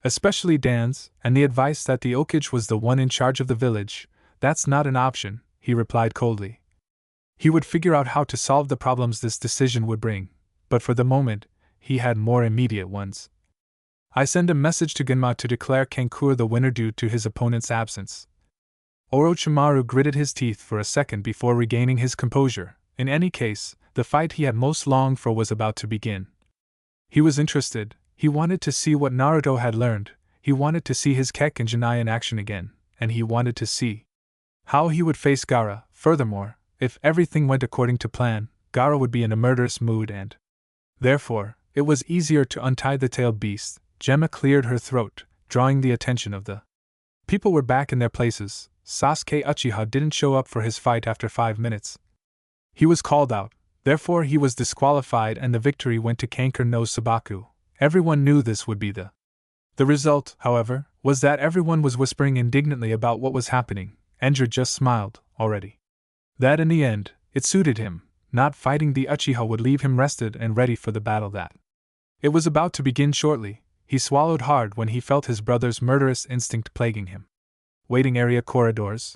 Especially Dan's, and the advice that the Okage was the one in charge of the village, that's not an option, he replied coldly. He would figure out how to solve the problems this decision would bring, but for the moment, he had more immediate ones. I send a message to Genma to declare Kankura the winner due to his opponent's absence. Orochimaru gritted his teeth for a second before regaining his composure. In any case, the fight he had most longed for was about to begin. He was interested. He wanted to see what Naruto had learned, he wanted to see his Kekkei in action again, and he wanted to see how he would face Gaara. Furthermore, if everything went according to plan, Gaara would be in a murderous mood and therefore, it was easier to untie the tailed beast. Gemma cleared her throat, drawing the attention of the people were back in their places. Sasuke Uchiha didn't show up for his fight after 5 minutes. He was called out, therefore he was disqualified and the victory went to Kankura no Sabaku. Everyone knew this would be the result, however, was that everyone was whispering indignantly about what was happening. Endra just smiled, already. That in the end, it suited him. Not fighting the Uchiha would leave him rested and ready for the battle that it was about to begin shortly. He swallowed hard when he felt his brother's murderous instinct plaguing him. Waiting area corridors.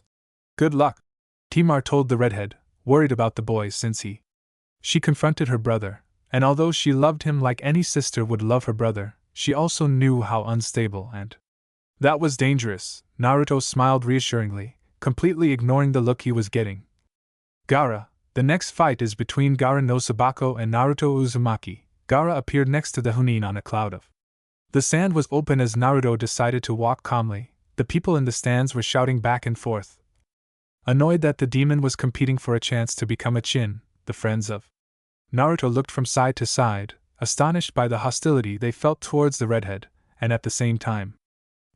Good luck, Timar told the redhead, worried about the boy since she confronted her brother, and although she loved him like any sister would love her brother, she also knew how unstable and that was dangerous. Naruto smiled reassuringly, completely ignoring the look he was getting. Gaara, the next fight is between Gaara no Sabako and Naruto Uzumaki. Gaara appeared next to the Chunin on a cloud of the sand was open as Naruto decided to walk calmly. The people in the stands were shouting back and forth, annoyed that the demon was competing for a chance to become a Chin. The friends of Naruto looked from side to side, astonished by the hostility they felt towards the redhead, and at the same time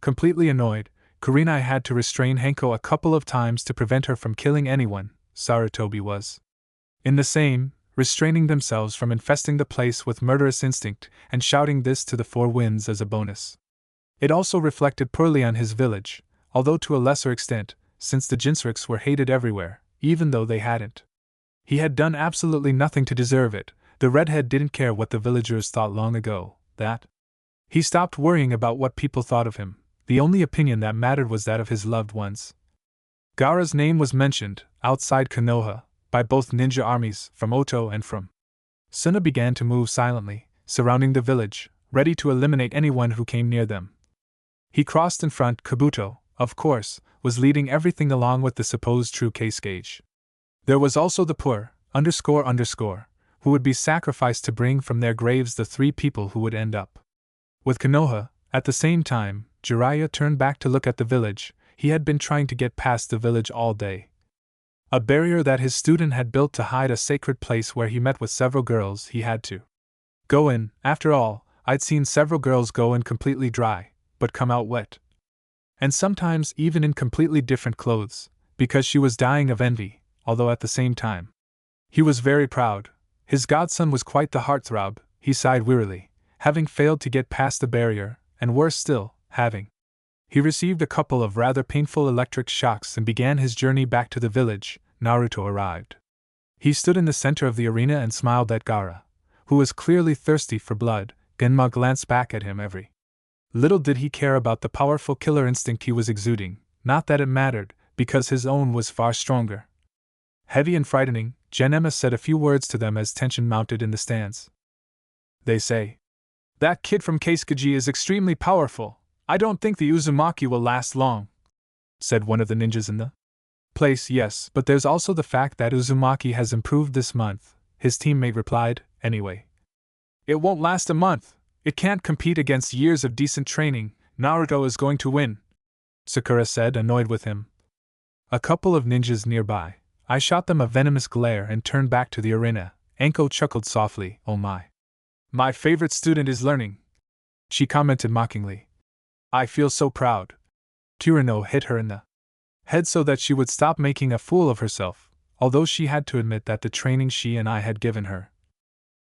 Completely annoyed, Kurenai had to restrain Henko a couple of times to prevent her from killing anyone. Sarutobi was in the same, restraining themselves from infesting the place with murderous instinct and shouting this to the four winds as a bonus. It also reflected poorly on his village, although to a lesser extent, since the Jinsriks were hated everywhere, even though they hadn't. He had done absolutely nothing to deserve it. The redhead didn't care what the villagers thought long ago, that. He stopped worrying about what people thought of him. The only opinion that mattered was that of his loved ones. Gaara's name was mentioned, outside Konoha, by both ninja armies, from Oto and from Suna began to move silently, surrounding the village, ready to eliminate anyone who came near them. He crossed in front. Kabuto, of course, was leading everything along with the supposed true case gauge. There was also the poor, who would be sacrificed to bring from their graves the three people who would end up with Konoha. At the same time, Jiraiya turned back to look at the village. He had been trying to get past the village all day. A barrier that his student had built to hide a sacred place where he met with several girls he had to go in. After all, I'd seen several girls go in completely dry, but come out wet. And sometimes even in completely different clothes, because she was dying of envy, although at the same time. He was very proud. His godson was quite the heartthrob, he sighed wearily, having failed to get past the barrier, and worse still, having. He received a couple of rather painful electric shocks and began his journey back to the village. Naruto arrived. He stood in the center of the arena and smiled at Gaara, who was clearly thirsty for blood. Genma glanced back at him every. Little did he care about the powerful killer instinct he was exuding, not that it mattered, because his own was far stronger. Heavy and frightening, Genma said a few words to them as tension mounted in the stands. They say, "That kid from Kekkei is extremely powerful. I don't think the Uzumaki will last long," said one of the ninjas in the place. "Yes, but there's also the fact that Uzumaki has improved this month," his teammate replied. "Anyway, it won't last a month. It can't compete against years of decent training. Naruto is going to win," Sakura said, annoyed with him. A couple of ninjas nearby. I shot them a venomous glare and turned back to the arena. Anko chuckled softly. "Oh my. My favorite student is learning," she commented mockingly. "I feel so proud." Kurino hit her in the head so that she would stop making a fool of herself, although she had to admit that the training she and I had given her.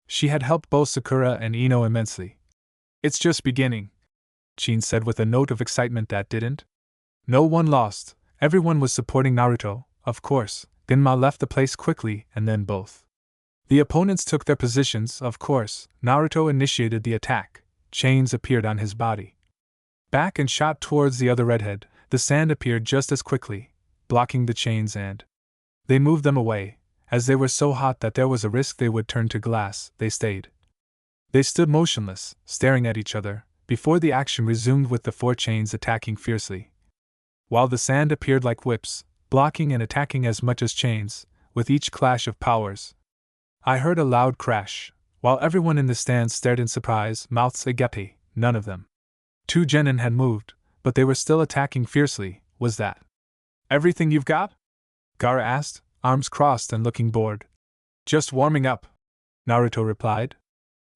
She had helped both Sakura and Ino immensely. "It's just beginning," Chin said with a note of excitement that didn't. No one lost, everyone was supporting Naruto, of course. Genma left the place quickly, and then both. The opponents took their positions, of course. Naruto initiated the attack. Chains appeared on his body. Back and shot towards the other redhead. The sand appeared just as quickly, blocking the chains, and they moved them away. As they were so hot that there was a risk they would turn to glass, they stayed. They stood motionless, staring at each other, before the action resumed with the four chains attacking fiercely. While the sand appeared like whips, blocking and attacking as much as chains, with each clash of powers. I heard a loud crash, while everyone in the stands stared in surprise, mouths agape. None of them. Two genin had moved, but they were still attacking fiercely. "Was that everything you've got?" Gaara asked, arms crossed and looking bored. "Just warming up," Naruto replied.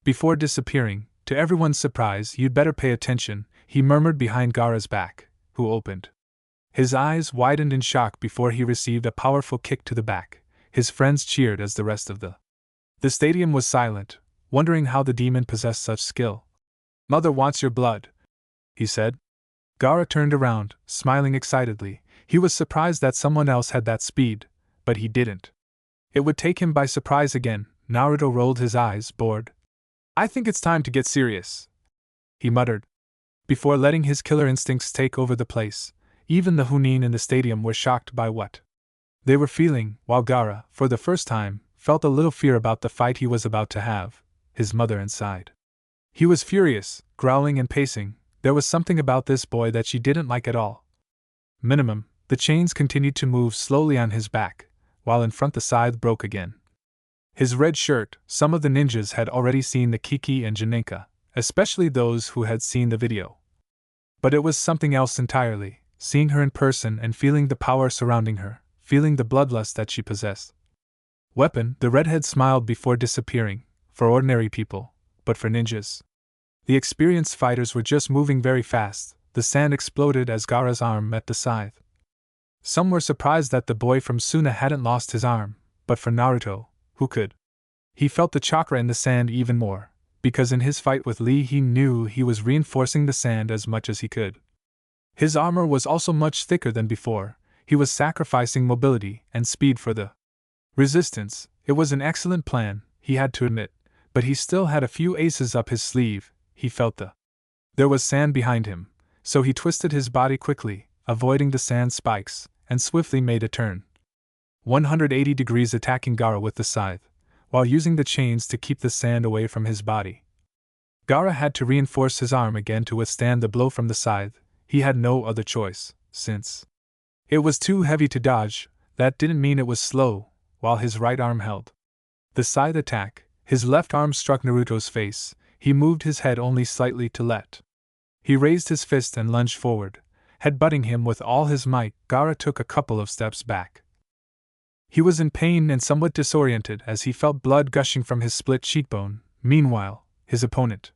Before disappearing, to everyone's surprise, "You'd better pay attention," he murmured behind Gaara's back, who opened. His eyes widened in shock before he received a powerful kick to the back. His friends cheered as the rest of the stadium was silent, wondering how the demon possessed such skill. "Mother wants your blood," he said. Gaara turned around, smiling excitedly. He was surprised that someone else had that speed, but he didn't. It would take him by surprise again. Naruto rolled his eyes, bored. "I think it's time to get serious," he muttered. Before letting his killer instincts take over the place, even the Chunin in the stadium were shocked by what they were feeling, while Gaara, for the first time, felt a little fear about the fight he was about to have. His mother inside. He was furious, growling and pacing. There was something about this boy that she didn't like at all. Minimum, the chains continued to move slowly on his back, while in front the scythe broke again. His red shirt. Some of the ninjas had already seen the Kekkei and Genaki, especially those who had seen the video. But it was something else entirely, seeing her in person and feeling the power surrounding her, feeling the bloodlust that she possessed. Weapon, the redhead smiled before disappearing. For ordinary people, but for ninjas. The experienced fighters were just moving very fast, the sand exploded as Gaara's arm met the scythe. Some were surprised that the boy from Suna hadn't lost his arm, but for Naruto, who could? He felt the chakra in the sand even more, because in his fight with Lee he knew he was reinforcing the sand as much as he could. His armor was also much thicker than before. He was sacrificing mobility and speed for the resistance. It was an excellent plan, he had to admit, but he still had a few aces up his sleeve. He felt there was sand behind him, so he twisted his body quickly, avoiding the sand spikes, and swiftly made a turn. 180 degrees attacking Gaara with the scythe, while using the chains to keep the sand away from his body. Gaara had to reinforce his arm again to withstand the blow from the scythe. He had no other choice, since it was too heavy to dodge. That didn't mean it was slow, while his right arm held the scythe attack. His left arm struck Naruto's face. He moved his head only slightly to let. He raised his fist and lunged forward, headbutting him with all his might. Gaara took a couple of steps back. He was in pain and somewhat disoriented as he felt blood gushing from his split cheekbone. Meanwhile, his opponent,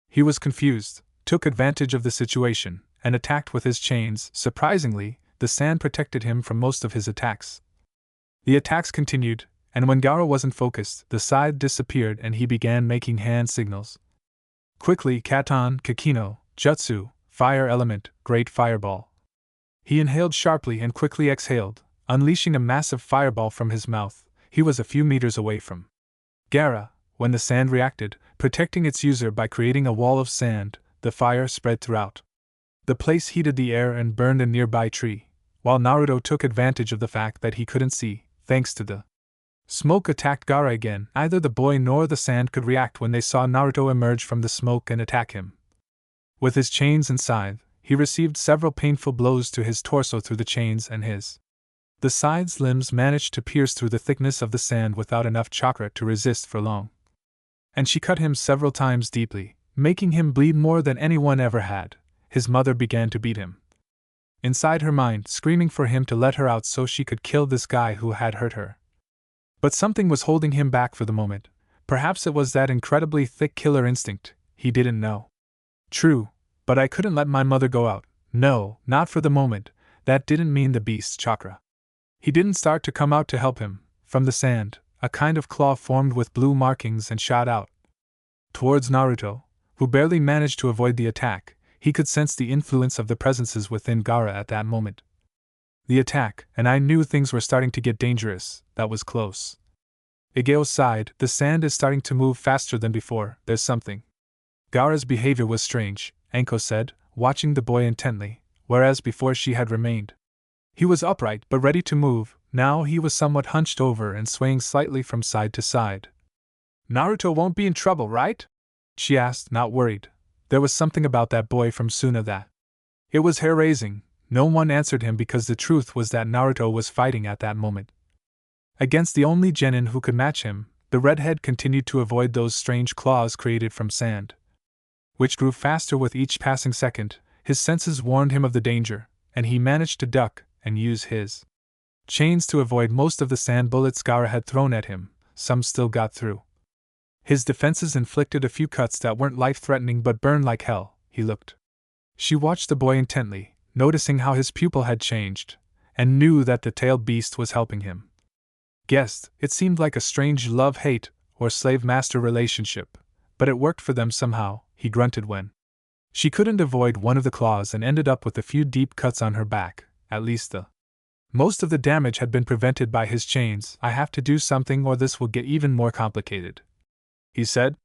he was confused, took advantage of the situation, and attacked with his chains. Surprisingly, the sand protected him from most of his attacks. The attacks continued, and when Gaara wasn't focused, the scythe disappeared and he began making hand signals. Quickly, Katon, Kakino, Jutsu, Fire Element, Great Fireball. He inhaled sharply and quickly exhaled, unleashing a massive fireball from his mouth. He was a few meters away from Gaara. When the sand reacted, protecting its user by creating a wall of sand, the fire spread throughout. The place heated the air and burned a nearby tree, while Naruto took advantage of the fact that he couldn't see, thanks to the smoke attacked Gaara again. Neither the boy nor the sand could react when they saw Naruto emerge from the smoke and attack him. With his chains and scythe, he received several painful blows to his torso through the chains and the scythe's limbs managed to pierce through the thickness of the sand without enough chakra to resist for long. And she cut him several times deeply, making him bleed more than anyone ever had. His mother began to beat him inside her mind, screaming for him to let her out so she could kill this guy who had hurt her. But something was holding him back for the moment. Perhaps it was that incredibly thick killer instinct. He didn't know. True, but I couldn't let my mother go out. No, not for the moment. That didn't mean the beast's chakra. He didn't start to come out to help him. From the sand, a kind of claw formed with blue markings and shot out towards Naruto, who barely managed to avoid the attack. He could sense the influence of the presences within Gaara at that moment. The attack, and I knew things were starting to get dangerous. That was close. Igeo sighed. The sand is starting to move faster than before. There's something. Gaara's behavior was strange, Anko said, watching the boy intently, whereas before she had remained. He was upright but ready to move. Now he was somewhat hunched over and swaying slightly from side to side. Naruto won't be in trouble, right? She asked, not worried. There was something about that boy from Suna that it was hair-raising. No one answered him because the truth was that Naruto was fighting at that moment against the only genin who could match him. The redhead continued to avoid those strange claws created from sand, which grew faster with each passing second. His senses warned him of the danger, and he managed to duck and use his chains to avoid most of the sand bullets Gaara had thrown at him. Some still got through. His defenses inflicted a few cuts that weren't life-threatening but burned like hell. He looked. She watched the boy intently, noticing how his pupil had changed, and knew that the tailed beast was helping him. Guessed, it seemed like a strange love-hate or slave-master relationship, but it worked for them somehow. He grunted when she couldn't avoid one of the claws and ended up with a few deep cuts on her back. At least most of the damage had been prevented by his chains. I have to do something or this will get even more complicated, he said.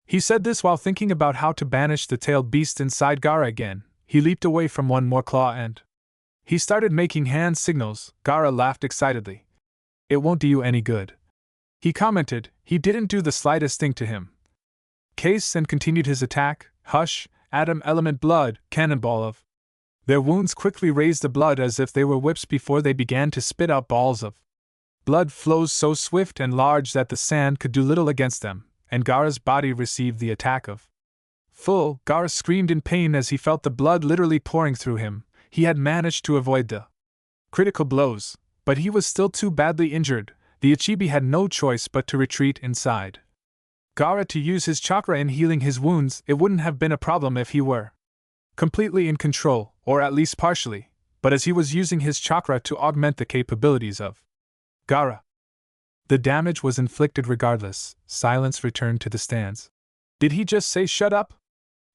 He said this while thinking about how to banish the tailed beast inside Gaara again. He leaped away from one more claw and he started making hand signals. Gaara laughed excitedly. It won't do you any good, he commented. He didn't do the slightest thing to him. Case and continued his attack. Hush, Atom Element Blood, Cannonball of. Their wounds quickly raised the blood as if they were whips before they began to spit out balls of blood flows so swift and large that the sand could do little against them, and Gaara's body received the attack of full. Gaara screamed in pain as he felt the blood literally pouring through him. He had managed to avoid the critical blows, but he was still too badly injured. The Ichibi had no choice but to retreat inside Gaara to use his chakra in healing his wounds. It wouldn't have been a problem if he were completely in control, or at least partially, but as he was using his chakra to augment the capabilities of Gaara. The damage was inflicted regardless. Silence returned to the stands. Did he just say shut up?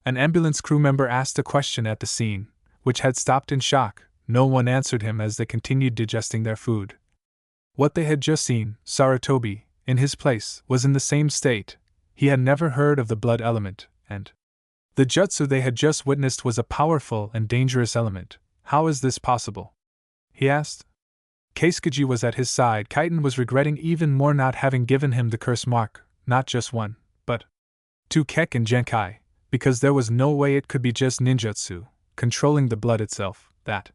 An ambulance crew member asked a question at the scene, which had stopped in shock. No one answered him as they continued digesting their food. What they had just seen, Sarutobi, in his place, was in the same state. He had never heard of the blood element, and the jutsu they had just witnessed was a powerful and dangerous element. How is this possible? He asked. Keisuke was at his side. Kaiten was regretting even more not having given him the curse mark, not just one, but two Kekkei and Genkai, because there was no way it could be just ninjutsu, controlling the blood itself, that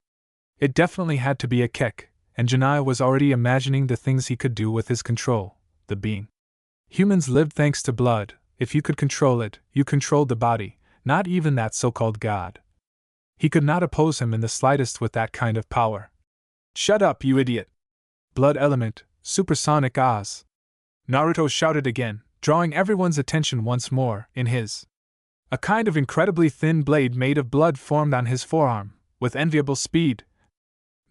it definitely had to be a Kekkei, and Janai was already imagining the things he could do with his control, the being. Humans lived thanks to blood. If you could control it, you controlled the body, not even that so-called god. He could not oppose him in the slightest with that kind of power. Shut up, you idiot! Blood element, supersonic Oz! Naruto shouted again, drawing everyone's attention once more. In his a kind of incredibly thin blade made of blood formed on his forearm, with enviable speed.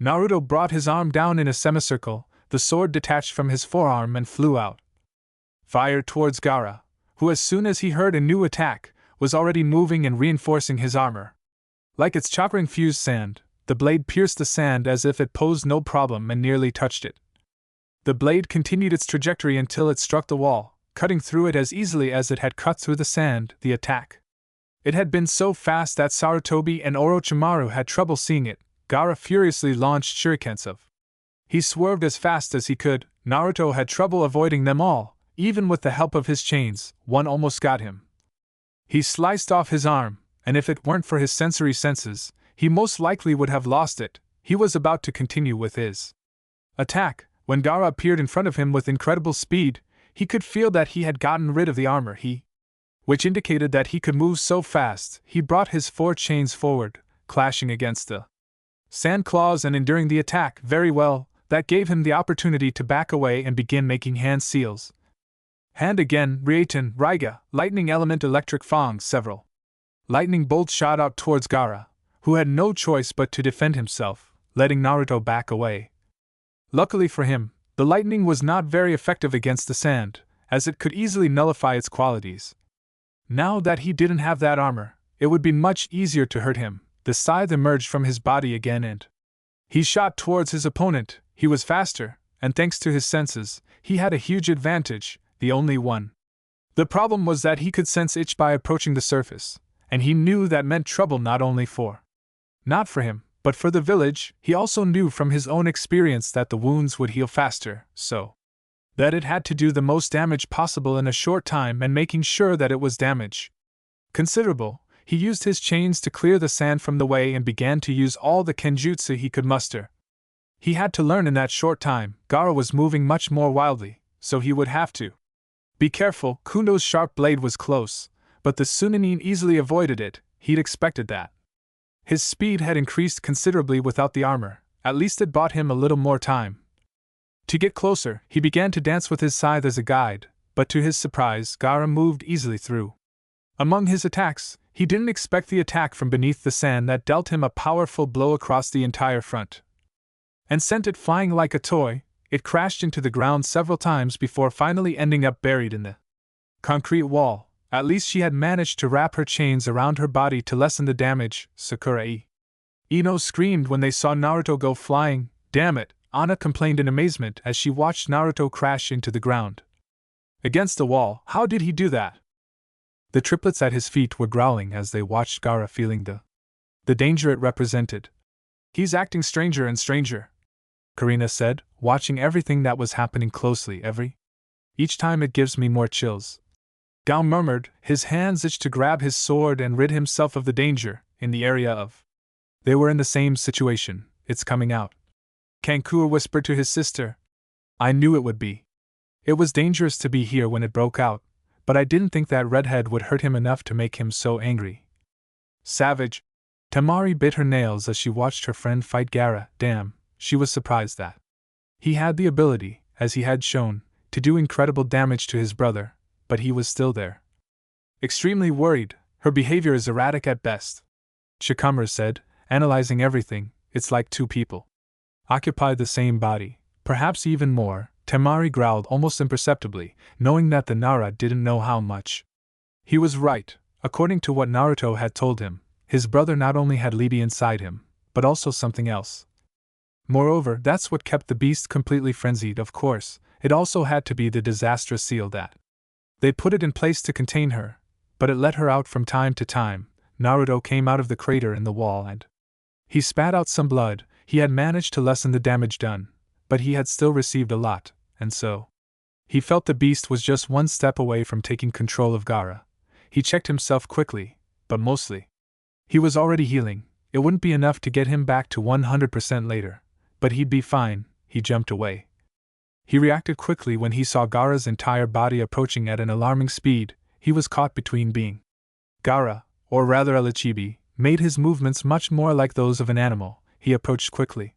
Naruto brought his arm down in a semicircle, the sword detached from his forearm and flew out. Fired towards Gaara, who as soon as he heard a new attack, was already moving and reinforcing his armor. Like its chakra-infused sand, the blade pierced the sand as if it posed no problem and nearly touched it. The blade continued its trajectory until it struck the wall, cutting through it as easily as it had cut through the sand. The attack. It had been so fast that Sarutobi and Orochimaru had trouble seeing it. Gaara furiously launched shurikens of. He swerved as fast as he could. Naruto had trouble avoiding them all. Even with the help of his chains, one almost got him. He sliced off his arm, and if it weren't for his sensory senses, he most likely would have lost it. He was about to continue with his attack, when Gaara appeared in front of him with incredible speed. He could feel that he had gotten rid of the armor which indicated that he could move so fast. He brought his four chains forward, clashing against the sand claws and enduring the attack very well. That gave him the opportunity to back away and begin making hand seals. Hand again, Rieten, Raiga, lightning element electric fang. Several lightning bolts shot out towards Gaara, who had no choice but to defend himself, letting Naruto back away. Luckily for him, the lightning was not very effective against the sand, as it could easily nullify its qualities. Now that he didn't have that armor, it would be much easier to hurt him. The scythe emerged from his body again and he shot towards his opponent. He was faster, and thanks to his senses, he had a huge advantage, the only one. The problem was that he could sense itch by approaching the surface, and he knew that meant trouble not for him, but for the village. He also knew from his own experience that the wounds would heal faster, so that it had to do the most damage possible in a short time, and making sure that it was damage considerable, he used his chains to clear the sand from the way and began to use all the kenjutsu he could muster. He had to learn in that short time. Gaara was moving much more wildly, so he would have to be careful. Kundo's sharp blade was close, but the Chunin easily avoided it. He'd expected that. His speed had increased considerably without the armor. At least it bought him a little more time. To get closer, he began to dance with his scythe as a guide, but to his surprise, Gaara moved easily through. Among his attacks, he didn't expect the attack from beneath the sand that dealt him a powerful blow across the entire front and sent it flying like a toy. It crashed into the ground several times before finally ending up buried in the concrete wall. At least she had managed to wrap her chains around her body to lessen the damage. Sakura Ino screamed when they saw Naruto go flying. Damn it, Anna complained in amazement as she watched Naruto crash into the ground. Against the wall, how did he do that? The triplets at his feet were growling as they watched Gaara, feeling the danger it represented. He's acting stranger and stranger, Karina said, watching everything that was happening closely. Each time it gives me more chills. Gao murmured, his hands itched to grab his sword and rid himself of the danger, in the area of. They were in the same situation, it's coming out. Kankura whispered to his sister. I knew it would be. It was dangerous to be here when it broke out, but I didn't think that redhead would hurt him enough to make him so angry. Savage. Temari bit her nails as she watched her friend fight Gaara. Damn, she was surprised that he had the ability, as he had shown, to do incredible damage to his brother, but he was still there. Extremely worried, her behavior is erratic at best. Shikamaru said, analyzing everything. It's like two people occupy the same body, perhaps even more. Temari growled almost imperceptibly, knowing that the Nara didn't know how much. He was right. According to what Naruto had told him, his brother not only had Libi inside him, but also something else. Moreover, that's what kept the beast completely frenzied. Of course, it also had to be the disastrous seal that they put it in place to contain her, but it let her out from time to time. Naruto came out of the crater in the wall and he spat out some blood. He had managed to lessen the damage done, but he had still received a lot, and so he felt the beast was just one step away from taking control of Gaara. He checked himself quickly, but mostly he was already healing. It wouldn't be enough to get him back to 100% later, but he'd be fine. He jumped away. He reacted quickly when he saw Gaara's entire body approaching at an alarming speed. He was caught between being Gaara, or rather Alichibi, made his movements much more like those of an animal. He approached quickly,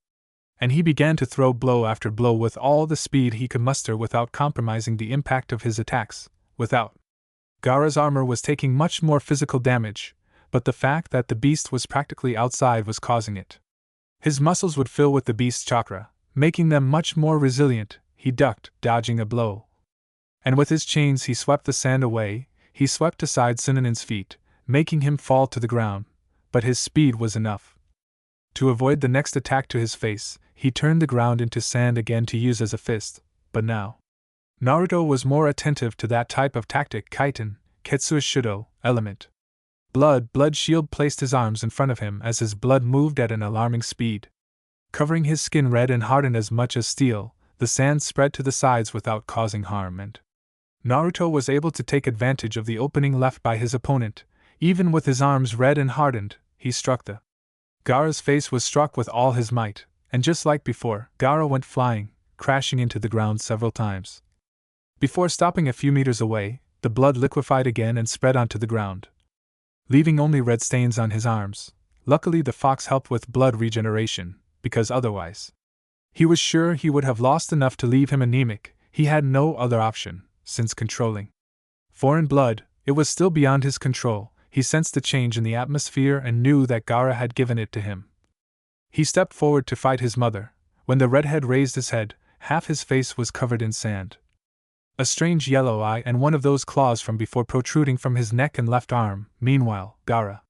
and he began to throw blow after blow with all the speed he could muster without compromising the impact of his attacks. Gaara's armor was taking much more physical damage, but the fact that the beast was practically outside was causing it. His muscles would fill with the beast's chakra, making them much more resilient. He ducked, dodging a blow. And with his chains he swept the sand away. He swept aside Sunanin's feet, making him fall to the ground, but his speed was enough. To avoid the next attack to his face, he turned the ground into sand again to use as a fist, but now Naruto was more attentive to that type of tactic. Kaiten, Ketsuya Shudo, element. Blood Shield placed his arms in front of him as his blood moved at an alarming speed. Covering his skin red and hardened as much as steel, the sand spread to the sides without causing harm, and Naruto was able to take advantage of the opening left by his opponent. Even with his arms red and hardened, he struck the Gaara's face was struck with all his might, and just like before, Gaara went flying, crashing into the ground several times. Before stopping a few meters away, the blood liquefied again and spread onto the ground, leaving only red stains on his arms. Luckily the fox helped with blood regeneration, because otherwise he was sure he would have lost enough to leave him anemic. He had no other option, since controlling foreign blood, it was still beyond his control. He sensed a change in the atmosphere and knew that Gaara had given it to him. He stepped forward to fight his mother. When the redhead raised his head, half his face was covered in sand. A strange yellow eye and one of those claws from before protruding from his neck and left arm. Meanwhile, Gaara.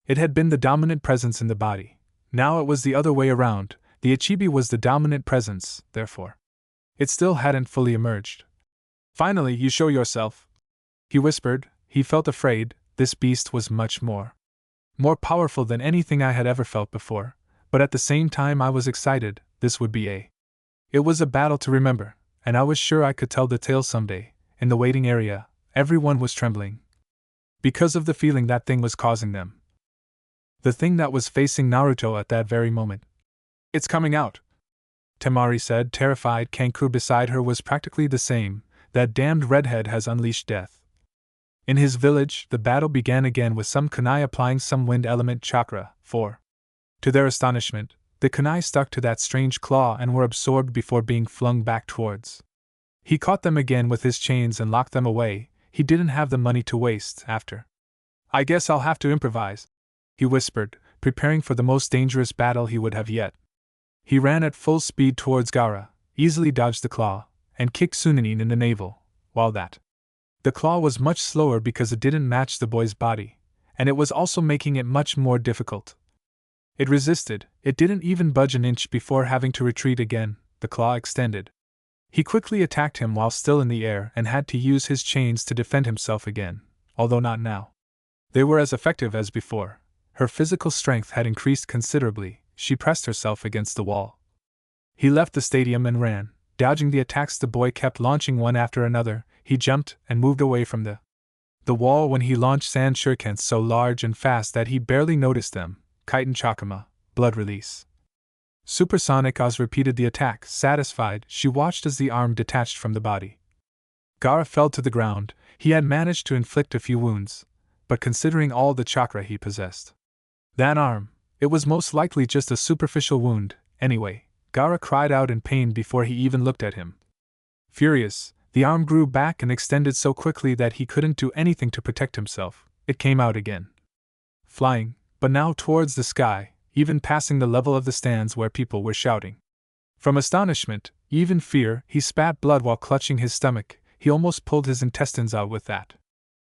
It had been the dominant presence in the body. Now it was the other way around. The Ichibi was the dominant presence, therefore it still hadn't fully emerged. "Finally, you show yourself," he whispered. He felt afraid. This beast was much more powerful than anything I had ever felt before, but at the same time I was excited. This would be It was a battle to remember, and I was sure I could tell the tale someday. In the waiting area, everyone was trembling because of the feeling that thing was causing them. The thing that was facing Naruto at that very moment. "It's coming out," Temari said, terrified. Kankuro beside her was practically the same. That damned redhead has unleashed death. In his village, the battle began again with some kunai applying some wind element chakra, for, to their astonishment, the kunai stuck to that strange claw and were absorbed before being flung back towards. He caught them again with his chains and locked them away. He didn't have the money to waste after. "I guess I'll have to improvise," he whispered, preparing for the most dangerous battle he would have yet. He ran at full speed towards Gaara, easily dodged the claw, and kicked Sunanin in the navel, while the claw was much slower because it didn't match the boy's body, and it was also making it much more difficult. It resisted. It didn't even budge an inch before having to retreat again. The claw extended. He quickly attacked him while still in the air and had to use his chains to defend himself again, although not now. They were as effective as before. Her physical strength had increased considerably. She pressed herself against the wall. He left the stadium and ran, dodging the attacks the boy kept launching one after another. He jumped and moved away from the wall when he launched sand shurikens so large and fast that he barely noticed them. Kaiten Chakama, blood release. Supersonic Oz repeated the attack. Satisfied, she watched as the arm detached from the body. Gaara fell to the ground. He had managed to inflict a few wounds, but considering all the chakra he possessed, that arm, it was most likely just a superficial wound. Anyway, Gaara cried out in pain before he even looked at him. Furious, the arm grew back and extended so quickly that he couldn't do anything to protect himself. It came out again. Flying, but now towards the sky, even passing the level of the stands where people were shouting. From astonishment, even fear, he spat blood while clutching his stomach. He almost pulled his intestines out with that.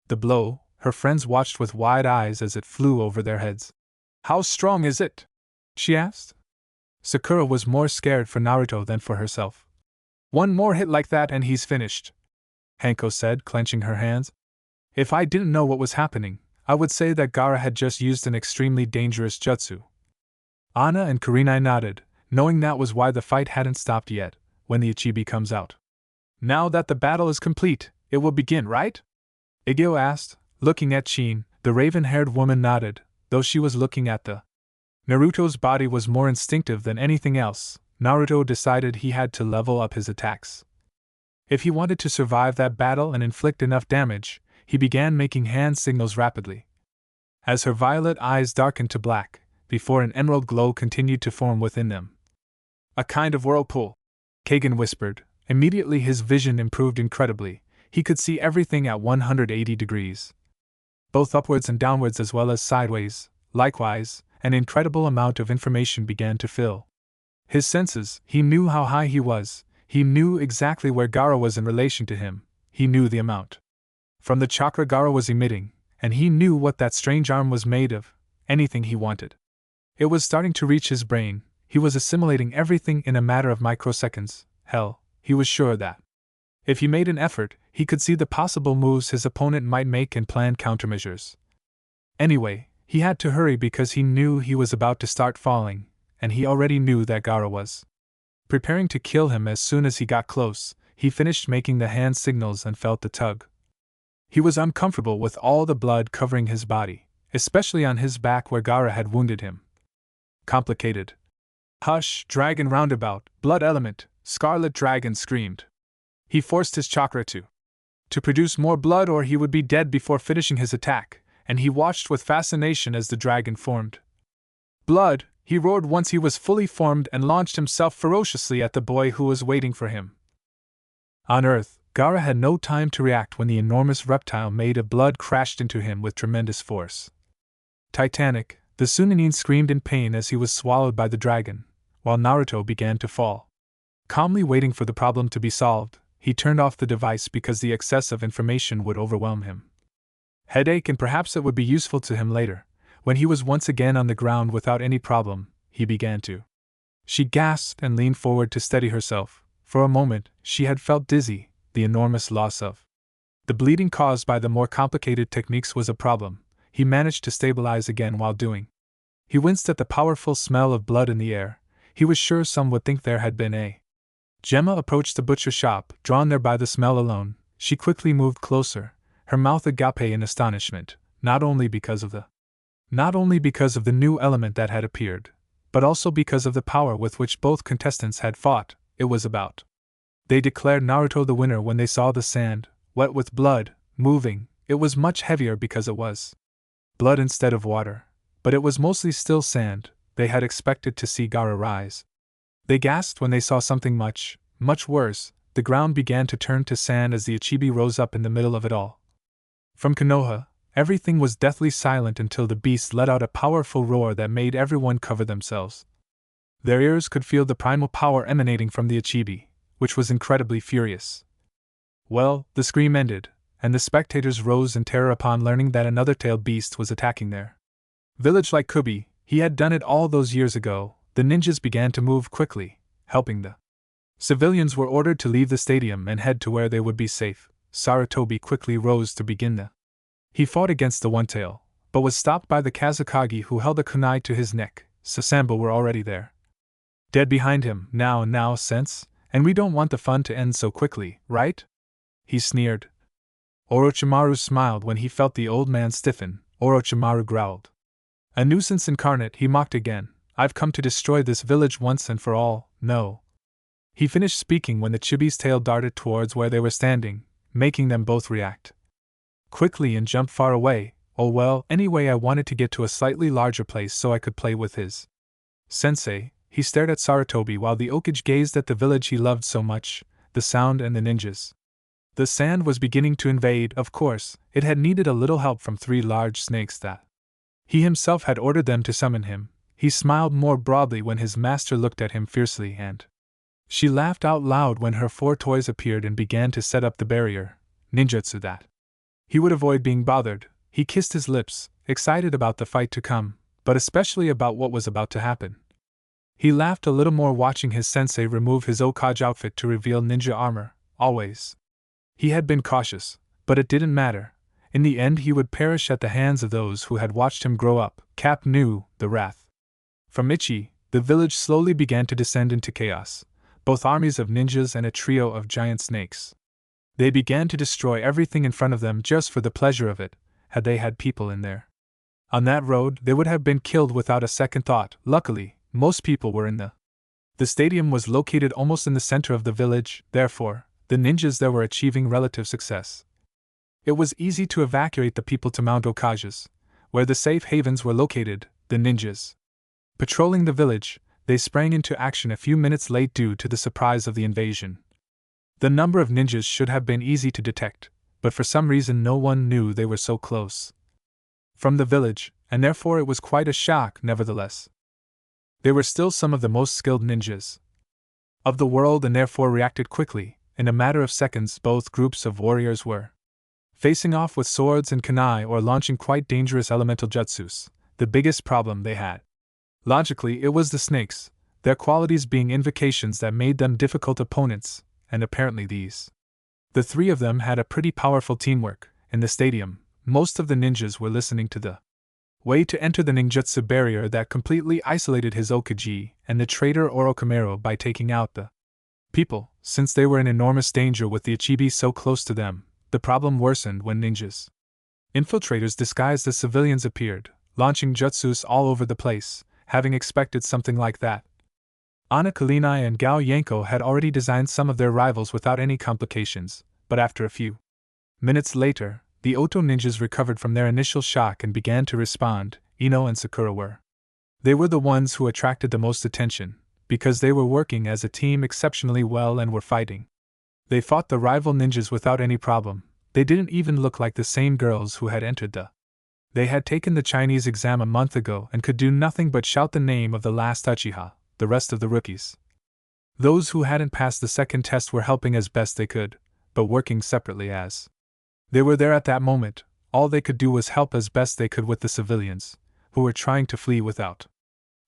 The blow, her friends watched with wide eyes as it flew over their heads. "How strong is it?" she asked. Sakura was more scared for Naruto than for herself. "One more hit like that and he's finished," Hanko said, clenching her hands. "If I didn't know what was happening, I would say that Gaara had just used an extremely dangerous jutsu." Anna and Kurenai nodded, knowing that was why the fight hadn't stopped yet, when the Ichibi comes out. "Now that the battle is complete, it will begin, right?" Igyo asked, looking at Chin. The raven-haired woman nodded, though she was looking at the Naruto's body was more instinctive than anything else. Naruto decided he had to level up his attacks. If he wanted to survive that battle and inflict enough damage, he began making hand signals rapidly. As her violet eyes darkened to black, before an emerald glow continued to form within them. "A kind of whirlpool," Kagan whispered. Immediately his vision improved incredibly. He could see everything at 180 degrees. Both upwards and downwards as well as sideways. Likewise, an incredible amount of information began to fill his senses. He knew how high he was. He knew exactly where Gaara was in relation to him. He knew the amount from the chakra Gaara was emitting, and he knew what that strange arm was made of. Anything he wanted. It was starting to reach his brain. He was assimilating everything in a matter of microseconds. Hell, he was sure that if he made an effort, he could see the possible moves his opponent might make and plan countermeasures. Anyway, he had to hurry because he knew he was about to start falling, and he already knew that Gaara was preparing to kill him as soon as he got close. He finished making the hand signals and felt the tug. He was uncomfortable with all the blood covering his body, especially on his back where Gaara had wounded him. Complicated. "Hush, dragon roundabout, blood element," Scarlet Dragon screamed. He forced his chakra to produce more blood or he would be dead before finishing his attack, and he watched with fascination as the dragon formed. "Blood!" he roared once he was fully formed and launched himself ferociously at the boy who was waiting for him. On Earth, Gaara had no time to react when the enormous reptile made of blood crashed into him with tremendous force. Titanic, the Chunin screamed in pain as he was swallowed by the dragon, while Naruto began to fall. Calmly waiting for the problem to be solved, he turned off the device because the excess of information would overwhelm him. Headache, and perhaps it would be useful to him later. When he was once again on the ground without any problem, he began to. She gasped and leaned forward to steady herself. For a moment, she had felt dizzy. The enormous loss of the bleeding caused by the more complicated techniques was a problem. He managed to stabilize again while doing. He winced at the powerful smell of blood in the air. He was sure some would think there had been a Gemma approached the butcher shop, drawn there by the smell alone. She quickly moved closer, her mouth agape in astonishment, not only because of the new element that had appeared, but also because of the power with which both contestants had fought. It was about. They declared Naruto the winner when they saw the sand, wet with blood, moving. It was much heavier because it was blood instead of water, but it was mostly still sand. They had expected to see Gaara rise. They gasped when they saw something much, much worse. The ground began to turn to sand as the Ichibi rose up in the middle of it all. From Konoha, everything was deathly silent until the beast let out a powerful roar that made everyone cover themselves. Their ears could feel the primal power emanating from the Ichibi, which was incredibly furious. Well, the scream ended, and the spectators rose in terror upon learning that another tailed beast was attacking their village like Kubi. He had done it all those years ago. The ninjas began to move quickly, helping the civilians were ordered to leave the stadium and head to where they would be safe. Sarutobi quickly rose to begin He fought against the one-tail, but was stopped by the Kazakage who held a kunai to his neck. Sasamba were already there. Dead behind him, now, sense, and we don't want the fun to end so quickly, right? He sneered. Orochimaru smiled when he felt the old man stiffen. Orochimaru growled. A nuisance incarnate, he mocked again. I've come to destroy this village once and for all, no. He finished speaking when the Chibi's tail darted towards where they were standing, making them both react quickly and jump far away. Oh well, anyway I wanted to get to a slightly larger place so I could play with his sensei. He stared at Sarutobi while the Okage gazed at the village he loved so much, the sound and the ninjas. The sand was beginning to invade, of course. It had needed a little help from 3 large snakes that He himself had ordered them to summon him. He smiled more broadly when his master looked at him fiercely, and she laughed out loud when her 4 toys appeared and began to set up the barrier, ninjutsu that he would avoid being bothered. He kissed his lips, excited about the fight to come, but especially about what was about to happen. He laughed a little more watching his sensei remove his Okage outfit to reveal ninja armor, always. He had been cautious, but it didn't matter. In the end he would perish at the hands of those who had watched him grow up. Cap knew the wrath. From Ichi, the village slowly began to descend into chaos, both armies of ninjas and a trio of giant snakes. They began to destroy everything in front of them just for the pleasure of it. Had they had people in there on that road, they would have been killed without a second thought. Luckily, most people were in the stadium was located almost in the center of the village, therefore, the ninjas there were achieving relative success. It was easy to evacuate the people to Mount Okages, where the safe havens were located. The ninjas patrolling the village, they sprang into action a few minutes late due to the surprise of the invasion. The number of ninjas should have been easy to detect, but for some reason no one knew they were so close from the village, and therefore it was quite a shock nevertheless. They were still some of the most skilled ninjas of the world and therefore reacted quickly. In a matter of seconds both groups of warriors were facing off with swords and kunai or launching quite dangerous elemental jutsus. The biggest problem they had, logically, it was the snakes, their qualities being invocations that made them difficult opponents, and apparently these. The 3 of them had a pretty powerful teamwork. In the stadium, most of the ninjas were listening to the way to enter the ninjutsu barrier that completely isolated his Okage and the traitor Orochimaru by taking out the people. Since they were in enormous danger with the Ichibi so close to them, the problem worsened when ninjas infiltrators disguised as civilians appeared, launching jutsus all over the place. Having expected something like that, Anna Kalinai and Gao Yanko had already designed some of their rivals without any complications, but after a few minutes later, the Oto ninjas recovered from their initial shock and began to respond. Ino and Sakura were. They were the ones who attracted the most attention, because they were working as a team exceptionally well and were fighting. They fought the rival ninjas without any problem. They didn't even look like the same girls who had entered the. They had taken the Chinese exam a month ago and could do nothing but shout the name of the last Uchiha. The rest of the rookies, those who hadn't passed the second test, were helping as best they could, but working separately as they were there at that moment. All they could do was help as best they could with the civilians, who were trying to flee without.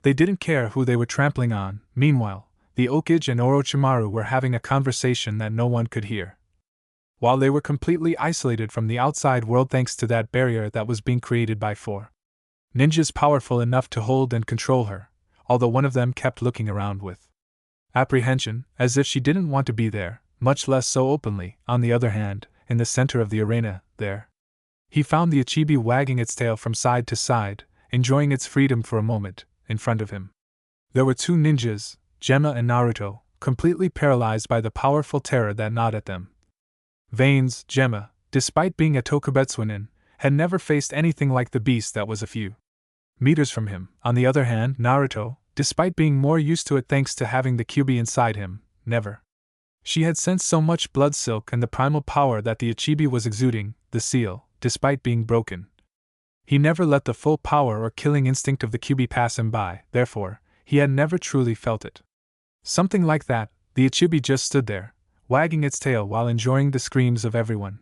They didn't care who they were trampling on. Meanwhile, the Okage and Orochimaru were having a conversation that no one could hear. While they were completely isolated from the outside world thanks to that barrier that was being created by 4 ninjas powerful enough to hold and control her, although one of them kept looking around with apprehension, as if she didn't want to be there, much less so openly. On the other hand, in the center of the arena, there, he found the Ichibi wagging its tail from side to side, enjoying its freedom for a moment. In front of him, there were 2 ninjas, Gemma and Naruto, completely paralyzed by the powerful terror that gnawed at them veins. Gemma, despite being a Tokubetsunin, had never faced anything like the beast that was a few meters from him. On the other hand, Naruto, despite being more used to it thanks to having the Kyuubi inside him, never. She had sensed so much blood silk and the primal power that the Ichibi was exuding. The seal, despite being broken, he never let the full power or killing instinct of the Kyuubi pass him by, therefore, he had never truly felt it. Something like that, the Ichibi just stood there, wagging its tail while enjoying the screams of everyone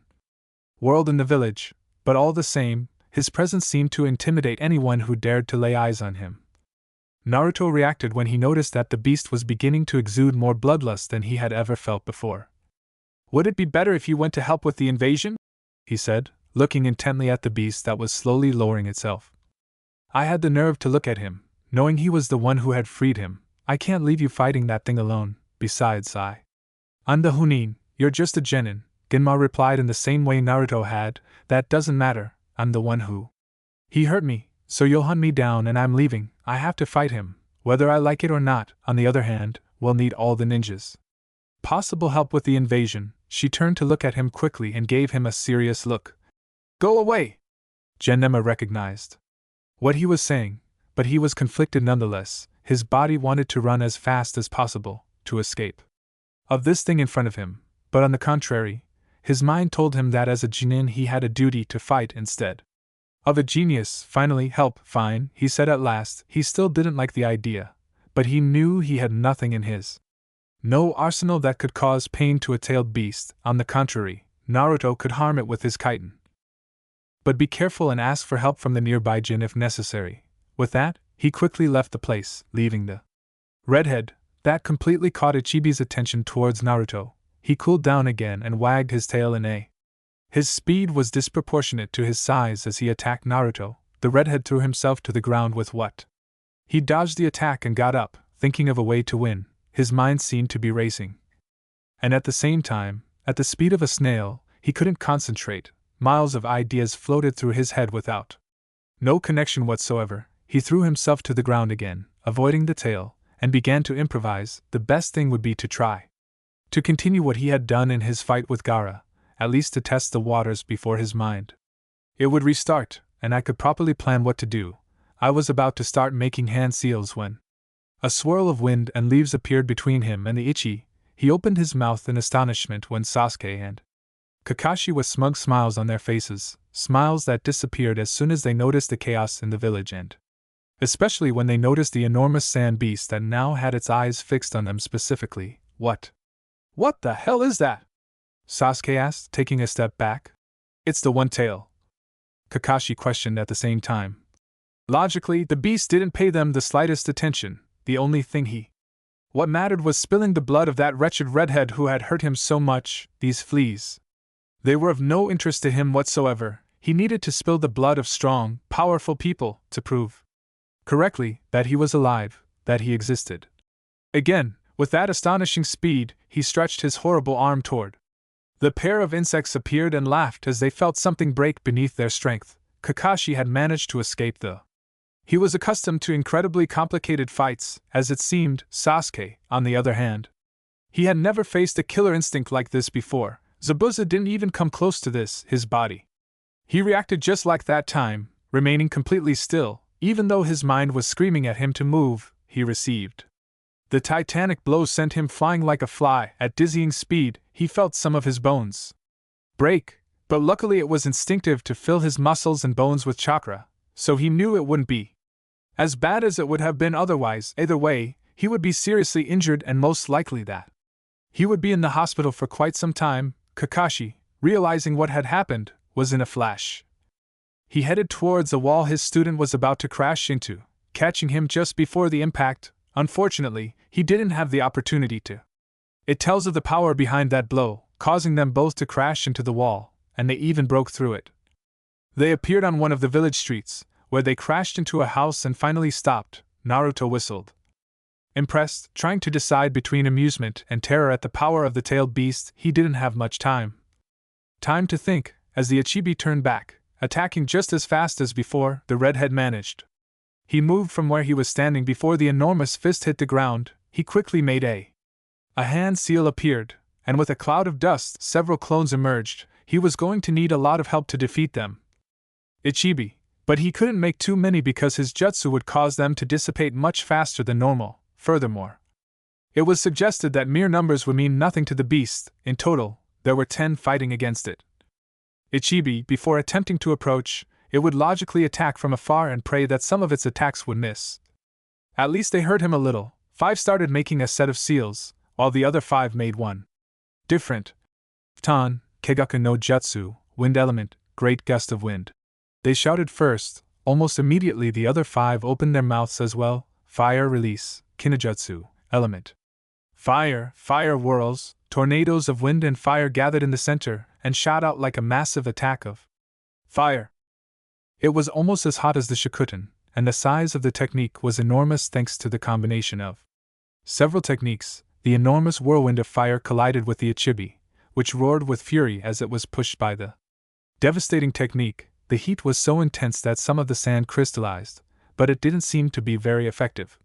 world in the village, but all the same, his presence seemed to intimidate anyone who dared to lay eyes on him. Naruto reacted when he noticed that the beast was beginning to exude more bloodlust than he had ever felt before. "Would it be better if you went to help with the invasion?" he said, looking intently at the beast that was slowly lowering itself. I had the nerve to look at him, knowing he was the one who had freed him. "I can't leave you fighting that thing alone, besides I'm the Chunin, you're just a genin," Genma replied in the same way Naruto had. "That doesn't matter, I'm the one who. He hurt me, so you'll hunt me down and I'm leaving. I have to fight him, whether I like it or not. On the other hand, we'll need all the ninjas. Possible help with the invasion." She turned to look at him quickly and gave him a serious look. "Go away!" Genma recognized what he was saying, but he was conflicted nonetheless. His body wanted to run as fast as possible, to escape of this thing in front of him, but on the contrary, his mind told him that as a genin he had a duty to fight instead. Of a genius, finally, help, fine, he said at last. He still didn't like the idea, but he knew he had nothing in his. No arsenal that could cause pain to a tailed beast. On the contrary, Naruto could harm it with his chitin. But be careful and ask for help from the nearby Jin if necessary. With that, he quickly left the place, leaving the redhead. That completely caught Ichibi's attention towards Naruto. He cooled down again and wagged his tail in a. His speed was disproportionate to his size as he attacked Naruto. The redhead threw himself to the ground with what? He dodged the attack and got up, thinking of a way to win. His mind seemed to be racing. And at the same time, at the speed of a snail, he couldn't concentrate. Miles of ideas floated through his head without no connection whatsoever. He threw himself to the ground again, avoiding the tail, and began to improvise. The best thing would be to try to continue what he had done in his fight with Gaara, at least to test the waters before his mind. It would restart, and I could properly plan what to do. I was about to start making hand seals when a swirl of wind and leaves appeared between him and the Ichi. He opened his mouth in astonishment when Sasuke and Kakashi with smug smiles on their faces, smiles that disappeared as soon as they noticed the chaos in the village and especially when they noticed the enormous sand beast that now had its eyes fixed on them specifically. What the hell is that? Sasuke asked, taking a step back. It's the one tail, Kakashi questioned at the same time. Logically, the beast didn't pay them the slightest attention. The only thing what mattered was spilling the blood of that wretched redhead who had hurt him so much. These fleas, they were of no interest to him whatsoever. He needed to spill the blood of strong, powerful people to prove correctly that he was alive, that he existed. Again, with that astonishing speed, he stretched his horrible arm toward. The pair of insects appeared and laughed as they felt something break beneath their strength. Kakashi had managed to escape though. He was accustomed to incredibly complicated fights, as it seemed. Sasuke, on the other hand, he had never faced a killer instinct like this before. Zabuza didn't even come close to this. His body, he reacted just like that time, remaining completely still, even though his mind was screaming at him to move. He received the titanic blow sent him flying like a fly. At dizzying speed, he felt some of his bones break, but luckily it was instinctive to fill his muscles and bones with chakra, so he knew it wouldn't be as bad as it would have been otherwise. Either way, he would be seriously injured and most likely that he would be in the hospital for quite some time. Kakashi, realizing what had happened, was in a flash. He headed towards the wall his student was about to crash into, catching him just before the impact. Unfortunately, he didn't have the opportunity to. It tells of the power behind that blow, causing them both to crash into the wall, and they even broke through it. They appeared on one of the village streets, where they crashed into a house and finally stopped. Naruto whistled. Impressed, trying to decide between amusement and terror at the power of the tailed beast, he didn't have much time to think, as the Ichibi turned back, attacking just as fast as before. The redhead managed. He moved from where he was standing before the enormous fist hit the ground. He quickly made a hand seal appeared, and with a cloud of dust, several clones emerged. He was going to need a lot of help to defeat them. Ichibi, but he couldn't make too many because his jutsu would cause them to dissipate much faster than normal. Furthermore, it was suggested that mere numbers would mean nothing to the beast. In total, there were 10 fighting against it. Ichibi, before attempting to approach, it would logically attack from afar and pray that some of its attacks would miss. At least they hurt him a little. 5 started making a set of seals, while the other 5 made one. Different. Tan, Kegaku no Jutsu, Wind Element, Great Gust of Wind. They shouted first. Almost immediately the other 5 opened their mouths as well. Fire Release, Kinjutsu, Element. Fire whirls, tornadoes of wind and fire gathered in the center and shot out like a massive attack of fire. It was almost as hot as the Shikutin, and the size of the technique was enormous thanks to the combination of several techniques. The enormous whirlwind of fire collided with the Ichibi, which roared with fury as it was pushed by the devastating technique. The heat was so intense that some of the sand crystallized, but it didn't seem to be very effective.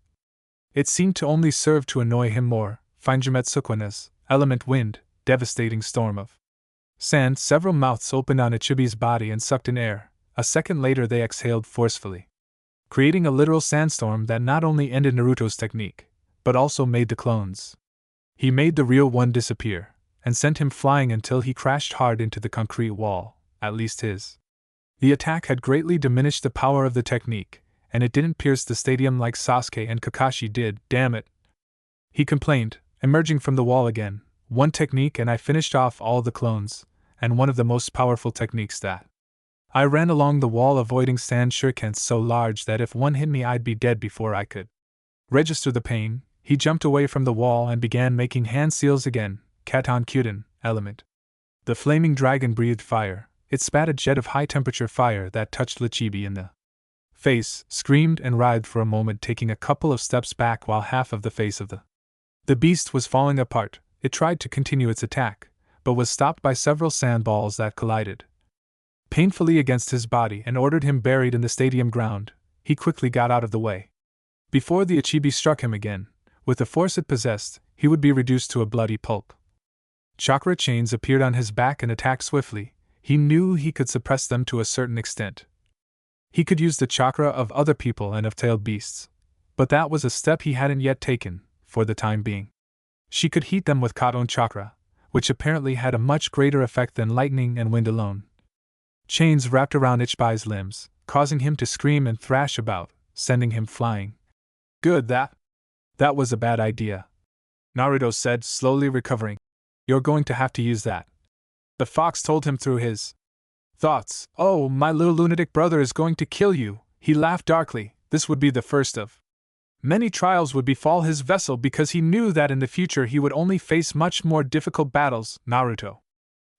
It seemed to only serve to annoy him more. Finjumetsukunas, Element Wind, devastating storm of sand. Several mouths opened on Ichibi's body and sucked in air. A second later they exhaled forcefully, creating a literal sandstorm that not only ended Naruto's technique, but also made the clones. He made the real one disappear, and sent him flying until he crashed hard into the concrete wall. At least his The attack had greatly diminished the power of the technique, and it didn't pierce the stadium like Sasuke and Kakashi did, damn it. He complained, emerging from the wall again. One technique and I finished off all the clones, and one of the most powerful techniques that. I ran along the wall avoiding sand shurikens so large that if one hit me I'd be dead before I could register the pain. He jumped away from the wall and began making hand seals again, Katon Kyuden, element. The flaming dragon breathed fire. It spat a jet of high-temperature fire that touched Lichibi in the face, screamed and writhed for a moment, taking a couple of steps back while half of the face of the beast was falling apart. It tried to continue its attack, but was stopped by several sandballs that collided painfully against his body and ordered him buried in the stadium ground. He quickly got out of the way. Before the Ichibi struck him again, with the force it possessed, he would be reduced to a bloody pulp. Chakra chains appeared on his back and attacked swiftly. He knew he could suppress them to a certain extent. He could use the chakra of other people and of tailed beasts, but that was a step he hadn't yet taken, for the time being. She could heat them with Katon chakra, which apparently had a much greater effect than lightning and wind alone. Chains wrapped around Ichibi's limbs, causing him to scream and thrash about, sending him flying. Good, that was a bad idea, Naruto said, slowly recovering. You're going to have to use that. The fox told him through his thoughts. Oh, my little lunatic brother is going to kill you. He laughed darkly. This would be the first of many trials would befall his vessel because he knew that in the future he would only face much more difficult battles, Naruto.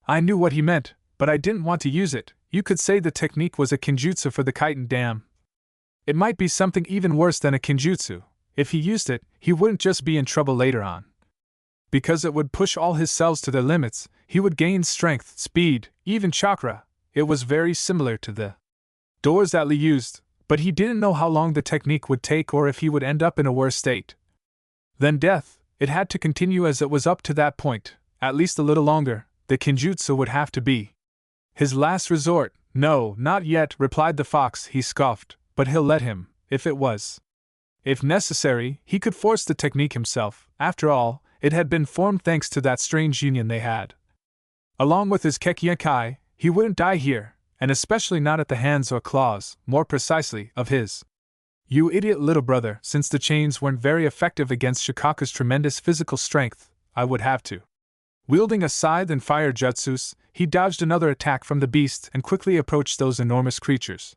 I knew what he meant, but I didn't want to use it. You could say the technique was a kinjutsu for the chitin dam. It might be something even worse than a kinjutsu. If he used it, he wouldn't just be in trouble later on. Because it would push all his cells to their limits, he would gain strength, speed, even chakra. It was very similar to the doors that Lee used, but he didn't know how long the technique would take or if he would end up in a worse state than death. It had to continue as it was up to that point, at least a little longer. The kinjutsu would have to be his last resort. No, not yet, replied the fox. He scoffed, but he'll let him, if it was. If necessary, he could force the technique himself. After all, it had been formed thanks to that strange union they had. Along with his Kekkei, he wouldn't die here, and especially not at the hands or claws, more precisely, of his you idiot little brother. Since the chains weren't very effective against Shikaku's tremendous physical strength, I would have to. Wielding a scythe and fire jutsus, he dodged another attack from the beast and quickly approached those enormous creatures.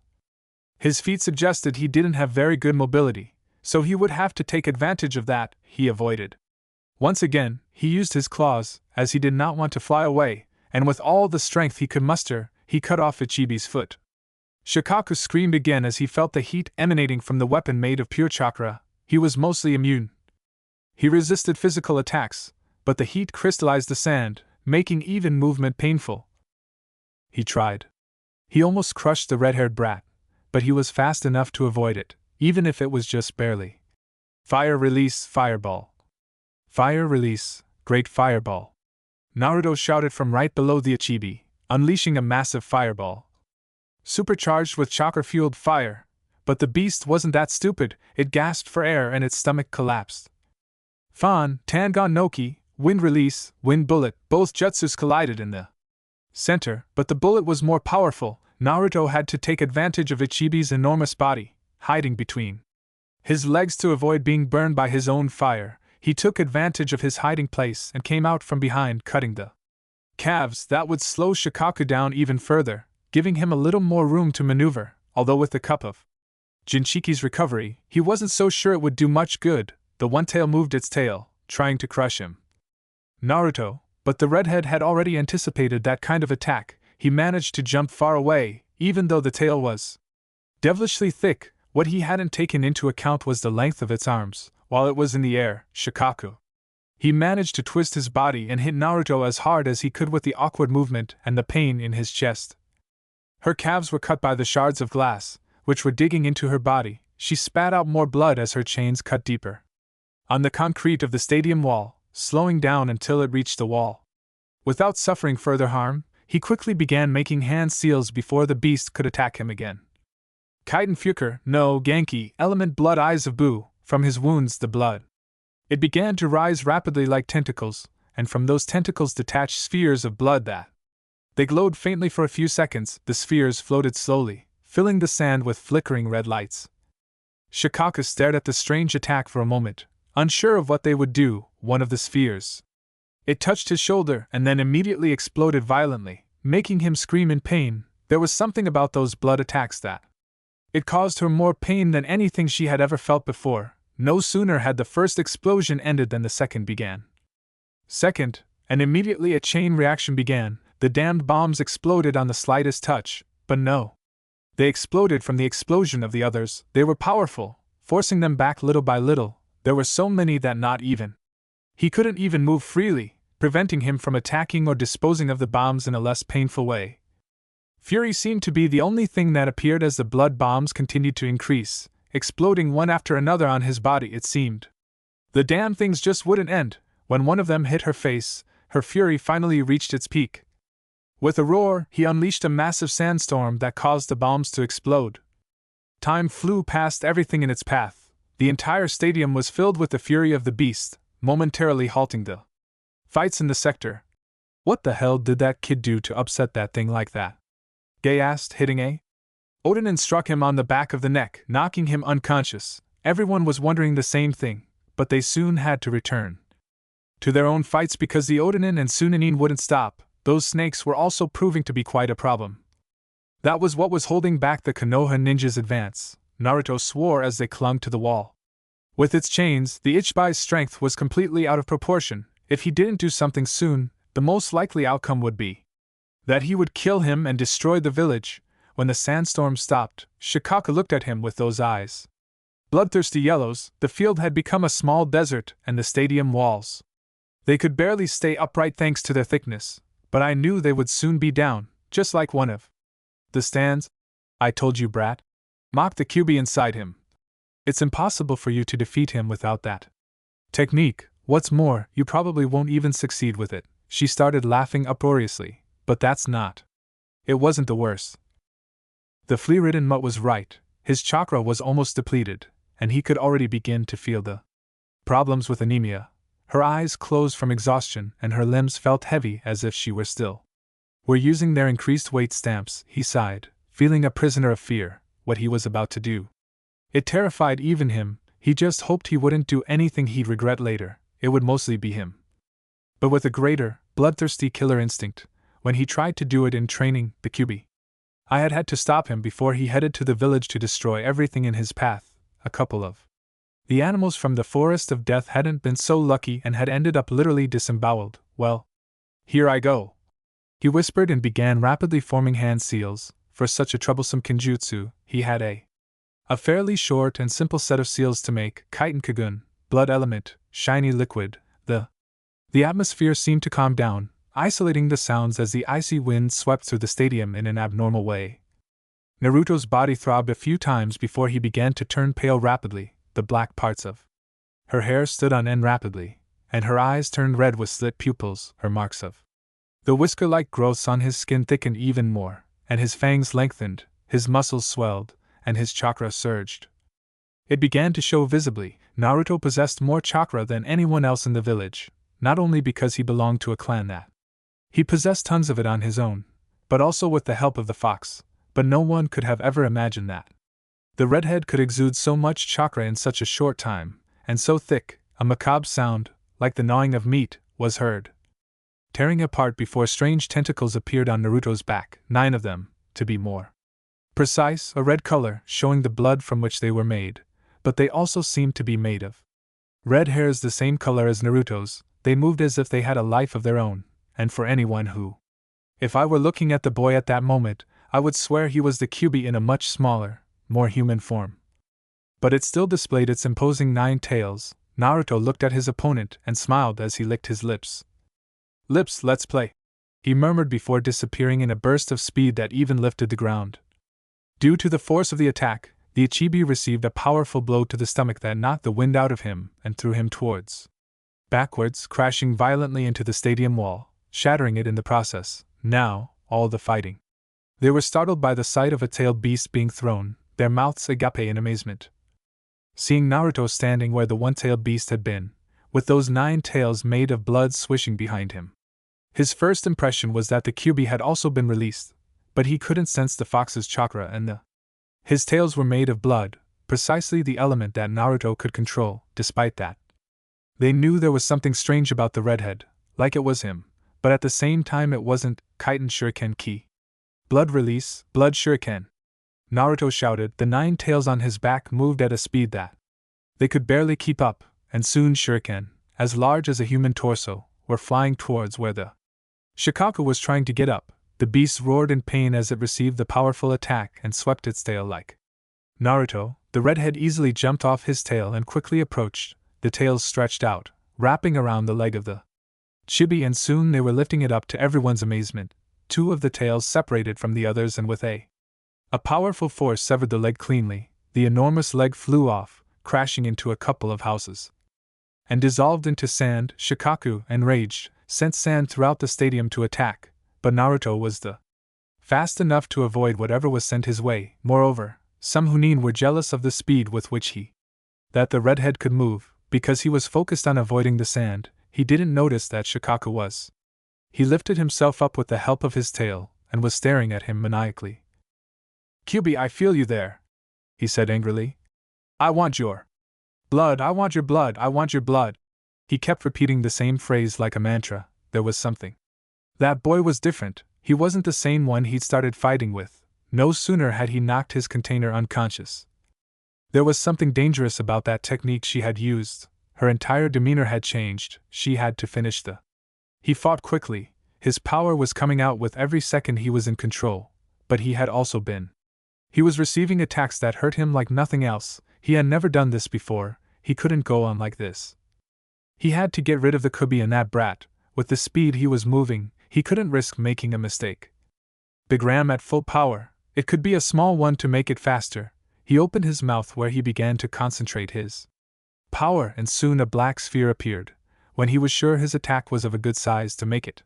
His feet suggested he didn't have very good mobility, so he would have to take advantage of that. He avoided. Once again, he used his claws, as he did not want to fly away, and with all the strength he could muster, he cut off Ichibi's foot. Shikaku screamed again as he felt the heat emanating from the weapon made of pure chakra. He was mostly immune. He resisted physical attacks, but the heat crystallized the sand, making even movement painful. He tried. He almost crushed the red-haired brat, but he was fast enough to avoid it, even if it was just barely. Fire release, fireball. Fire release, great fireball. Naruto shouted from right below the Ichibi, unleashing a massive fireball. Supercharged with chakra-fueled fire, but the beast wasn't that stupid. It gasped for air and its stomach collapsed. Fan, Tangon Noki, wind release, wind bullet, both jutsus collided in the center, but the bullet was more powerful. Naruto had to take advantage of Ichibi's enormous body, hiding between his legs to avoid being burned by his own fire. He took advantage of his hiding place and came out from behind, cutting the calves. That would slow Shikaku down even further, giving him a little more room to maneuver, although with the cup of Jinchiki's recovery, he wasn't so sure it would do much good. The one tail moved its tail, trying to crush him. Naruto, but the redhead had already anticipated that kind of attack. He managed to jump far away, even though the tail was devilishly thick. What he hadn't taken into account was the length of its arms. While it was in the air, Shikaku. He managed to twist his body and hit Naruto as hard as he could with the awkward movement and the pain in his chest. Her calves were cut by the shards of glass, which were digging into her body. She spat out more blood as her chains cut deeper on the concrete of the stadium wall, slowing down until it reached the wall. Without suffering further harm, he quickly began making hand seals before the beast could attack him again. Kaiten Fuker, no, Genki, element blood eyes of Boo. From his wounds the blood. It began to rise rapidly like tentacles, and from those tentacles detached spheres of blood that They glowed faintly for a few seconds. The spheres floated slowly, filling the sand with flickering red lights. Shikaka stared at the strange attack for a moment, unsure of what they would do. One of the spheres. It touched his shoulder and then immediately exploded violently, making him scream in pain. There was something about those blood attacks that it caused her more pain than anything she had ever felt before. No sooner had the first explosion ended than the second began. Second, and immediately a chain reaction began. The damned bombs exploded on the slightest touch, but no. They exploded from the explosion of the others. They were powerful, forcing them back little by little. There were so many that not even he couldn't even move freely, preventing him from attacking or disposing of the bombs in a less painful way. Fury seemed to be the only thing that appeared as the blood bombs continued to increase, exploding one after another on his body, it seemed. The damn things just wouldn't end. When one of them hit her face, her fury finally reached its peak. With a roar, he unleashed a massive sandstorm that caused the bombs to explode. Time flew past everything in its path. The entire stadium was filled with the fury of the beast, momentarily halting the fights in the sector. What the hell did that kid do to upset that thing like that? Gay asked, hitting a Odin struck him on the back of the neck, knocking him unconscious. Everyone was wondering the same thing, but they soon had to return to their own fights because the Odin and Chunin wouldn't stop. Those snakes were also proving to be quite a problem. That was what was holding back the Konoha ninjas' advance, Naruto swore as they clung to the wall. With its chains, the Ichiban's strength was completely out of proportion. If he didn't do something soon, the most likely outcome would be that he would kill him and destroy the village. When the sandstorm stopped, Shikaka looked at him with those eyes. Bloodthirsty yellows. The field had become a small desert, and the stadium walls. They could barely stay upright thanks to their thickness, but I knew they would soon be down, just like one of the stands. I told you, brat, mocked the Kyuubi inside him. It's impossible for you to defeat him without that technique. What's more, you probably won't even succeed with it. She started laughing uproariously, but that's not. It wasn't the worst. The flea-ridden mutt was right. His chakra was almost depleted, and he could already begin to feel the problems with anemia. Her eyes closed from exhaustion, and her limbs felt heavy as if she were still. We're using their increased weight stamps, he sighed, feeling a prisoner of fear. What he was about to do, it terrified even him. He just hoped he wouldn't do anything he'd regret later. It would mostly be him. But with a greater, bloodthirsty killer instinct, when he tried to do it in training, the Kyuubi, I had to stop him before he headed to the village to destroy everything in his path. A couple of the animals from the Forest of Death hadn't been so lucky and had ended up literally disemboweled. Well, here I go, he whispered and began rapidly forming hand seals. For such a troublesome kinjutsu, he had a fairly short and simple set of seals to make. Kaiten Kagun, blood element, shiny liquid. The atmosphere seemed to calm down, isolating the sounds as the icy wind swept through the stadium in an abnormal way. Naruto's body throbbed a few times before he began to turn pale rapidly. The black parts of her hair stood on end rapidly, and her eyes turned red with slit pupils. Her marks of the whisker-like growths on his skin thickened even more, and his fangs lengthened, his muscles swelled, and his chakra surged. It began to show visibly. Naruto possessed more chakra than anyone else in the village, not only because he belonged to a clan that he possessed tons of it on his own, but also with the help of the fox. But no one could have ever imagined that the redhead could exude so much chakra in such a short time, and so thick. A macabre sound, like the gnawing of meat, was heard, tearing apart before strange tentacles appeared on Naruto's back, 9 of them, to be more precise, a red color, showing the blood from which they were made, but they also seemed to be made of red hairs the same color as Naruto's. They moved as if they had a life of their own, and for anyone who, if I were looking at the boy at that moment, I would swear he was the Kyuubi in a much smaller, more human form. But it still displayed its imposing 9 tails. Naruto looked at his opponent and smiled as he licked his lips. Lips, let's play, he murmured before disappearing in a burst of speed that even lifted the ground. Due to the force of the attack, the Ichibi received a powerful blow to the stomach that knocked the wind out of him and threw him backwards, crashing violently into the stadium wall, shattering it in the process. Now, all the fighting. They were startled by the sight of a tailed beast being thrown, their mouths agape in amazement. Seeing Naruto standing where the one-tailed beast had been, with those 9 tails made of blood swishing behind him. His first impression was that the Kyuubi had also been released, but he couldn't sense the fox's chakra and his tails were made of blood, precisely the element that Naruto could control. Despite that, they knew there was something strange about the redhead, like it was him, but at the same time it wasn't. Kaiten Shuriken Ki. Blood release, blood shuriken. Naruto shouted. The 9 tails on his back moved at a speed that they could barely keep up, and soon shuriken, as large as a human torso, were flying towards where the Shikaku was trying to get up. The beast roared in pain as it received the powerful attack and swept its tail like Naruto. The redhead easily jumped off his tail and quickly approached, the tails stretched out, wrapping around the leg of the chibi, and soon they were lifting it up. To everyone's amazement, 2 of the tails separated from the others and with a powerful force severed the leg cleanly. The enormous leg flew off, crashing into a couple of houses, and dissolved into sand. Shikaku, enraged, sent sand throughout the stadium to attack, but Naruto was fast enough to avoid whatever was sent his way. Moreover, some Chunin were jealous of the speed with which that the redhead could move. Because he was focused on avoiding the sand, he didn't notice that Shikaku was. He lifted himself up with the help of his tail, and was staring at him maniacally. Kyuubi, I feel you there, he said angrily. I want your blood, I want your blood, I want your blood. He kept repeating the same phrase like a mantra. There was something. That boy was different. He wasn't the same one he'd started fighting with. No sooner had he knocked his container unconscious. There was something dangerous about that technique she had used. Her entire demeanor had changed. She had to finish He fought quickly. His power was coming out with every second he was in control, but he had also been. He was receiving attacks that hurt him like nothing else. He had never done this before. He couldn't go on like this. He had to get rid of the Kyuubi and that brat. With the speed he was moving, he couldn't risk making a mistake. Big Ram at full power. It could be a small one to make it faster. He opened his mouth where he began to concentrate his power, and soon a black sphere appeared. When he was sure his attack was of a good size to make it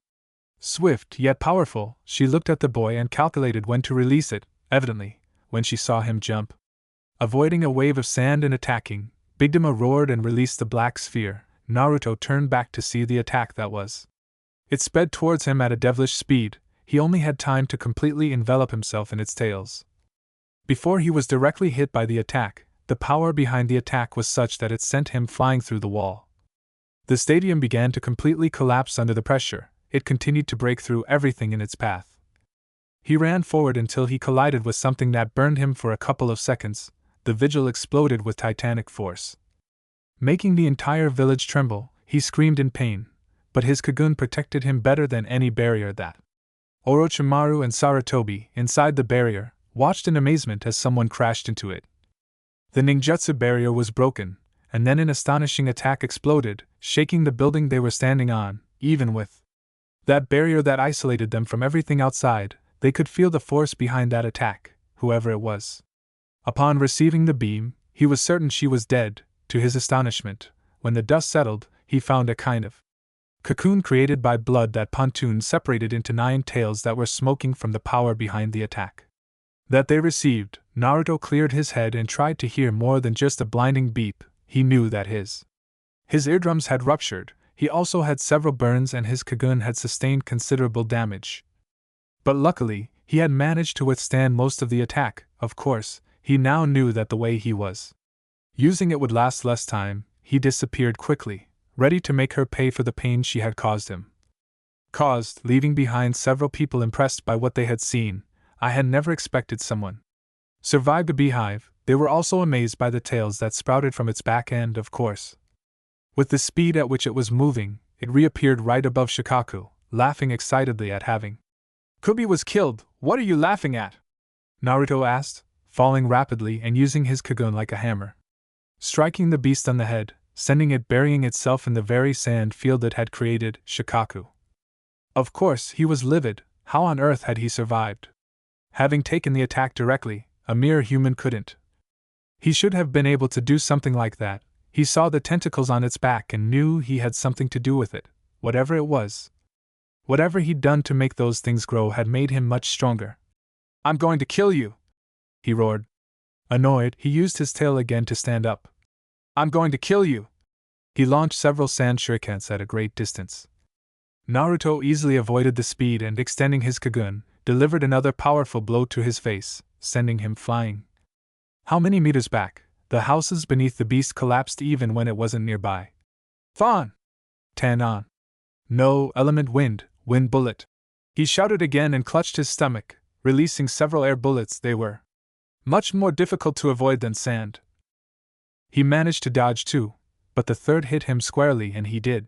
swift yet powerful, she looked at the boy and calculated when to release it. Evidently, when she saw him jump, avoiding a wave of sand and attacking, Big Dama roared and released the black sphere. Naruto turned back to see the attack that was. It sped towards him at a devilish speed. He only had time to completely envelop himself in its tails. Before he was directly hit by the attack, the power behind the attack was such that it sent him flying through the wall. The stadium began to completely collapse under the pressure. It continued to break through everything in its path. He ran forward until he collided with something that burned him for a couple of seconds. The vigil exploded with titanic force, making the entire village tremble. He screamed in pain, but his Kagun protected him better than any barrier that. Orochimaru and Sarutobi, inside the barrier, watched in amazement as someone crashed into it. The ninjutsu barrier was broken, and then an astonishing attack exploded, shaking the building they were standing on. Even with that barrier that isolated them from everything outside, they could feel the force behind that attack, whoever it was. Upon receiving the beam, he was certain she was dead. To his astonishment, when the dust settled, he found a kind of cocoon created by blood that pontoon separated into 9 tails that were smoking from the power behind the attack that they received. Naruto cleared his head and tried to hear more than just a blinding beep. He knew that his eardrums had ruptured. He also had several burns and his Kagun had sustained considerable damage. But luckily, he had managed to withstand most of the attack. Of course, he now knew that the way he was using it would last less time. He disappeared quickly, ready to make her pay for the pain she had caused him. Leaving behind several people impressed by what they had seen. I had never expected someone survived a beehive. They were also amazed by the tails that sprouted from its back end. Of course, with the speed at which it was moving, it reappeared right above Shikaku, laughing excitedly at having Kyuubi was killed. What are you laughing at? Naruto asked, falling rapidly and using his Kagun like a hammer, striking the beast on the head, sending it burying itself in the very sand field it had created. Shikaku. Of course, he was livid. How on earth had he survived? Having taken the attack directly, a mere human couldn't. He should have been able to do something like that. He saw the tentacles on its back and knew he had something to do with it. Whatever it was, whatever he'd done to make those things grow had made him much stronger. I'm going to kill you, he roared. Annoyed, he used his tail again to stand up. I'm going to kill you. He launched several sand shurikens at a great distance. Naruto easily avoided the speed and, extending his Kagun, delivered another powerful blow to his face, sending him flying. How many meters back? The houses beneath the beast collapsed even when it wasn't nearby. Fawn! Tan on. No, element wind bullet. He shouted again and clutched his stomach, releasing several air bullets. They were much more difficult to avoid than sand. He managed to dodge two, but the third hit him squarely and he did.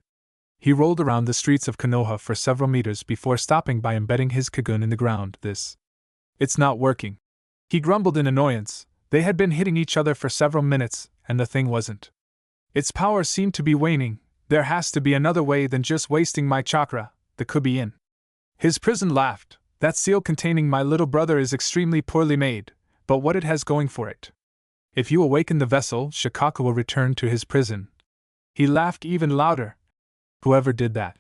He rolled around the streets of Konoha for several meters before stopping by embedding his Kagun in the ground. It's not working. He grumbled in annoyance. They had been hitting each other for several minutes, and the thing wasn't. Its power seemed to be waning. There has to be another way than just wasting my chakra. The could be in. His prison laughed. That seal containing my little brother is extremely poorly made, but what it has going for it. If you awaken the vessel, Shikaku will return to his prison. He laughed even louder. Whoever did that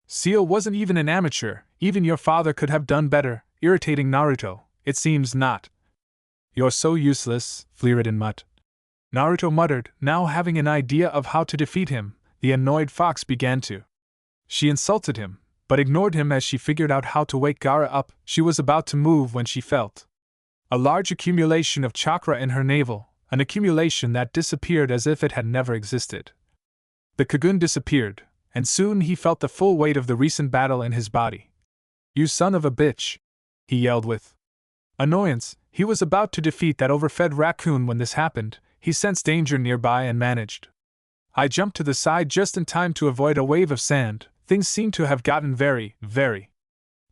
seal wasn't even an amateur. Even your father could have done better, irritating Naruto. It seems not. You're so useless, Fleeridin mutt. Naruto muttered, now having an idea of how to defeat him. The annoyed fox began to. She insulted him, but ignored him as she figured out how to wake Gaara up. She was about to move when she felt a large accumulation of chakra in her navel, an accumulation that disappeared as if it had never existed. The Kagun disappeared, and soon he felt the full weight of the recent battle in his body. You son of a bitch! He yelled with annoyance. He was about to defeat that overfed raccoon when this happened. He sensed danger nearby and managed. I jumped to the side just in time to avoid a wave of sand. Things seemed to have gotten very, very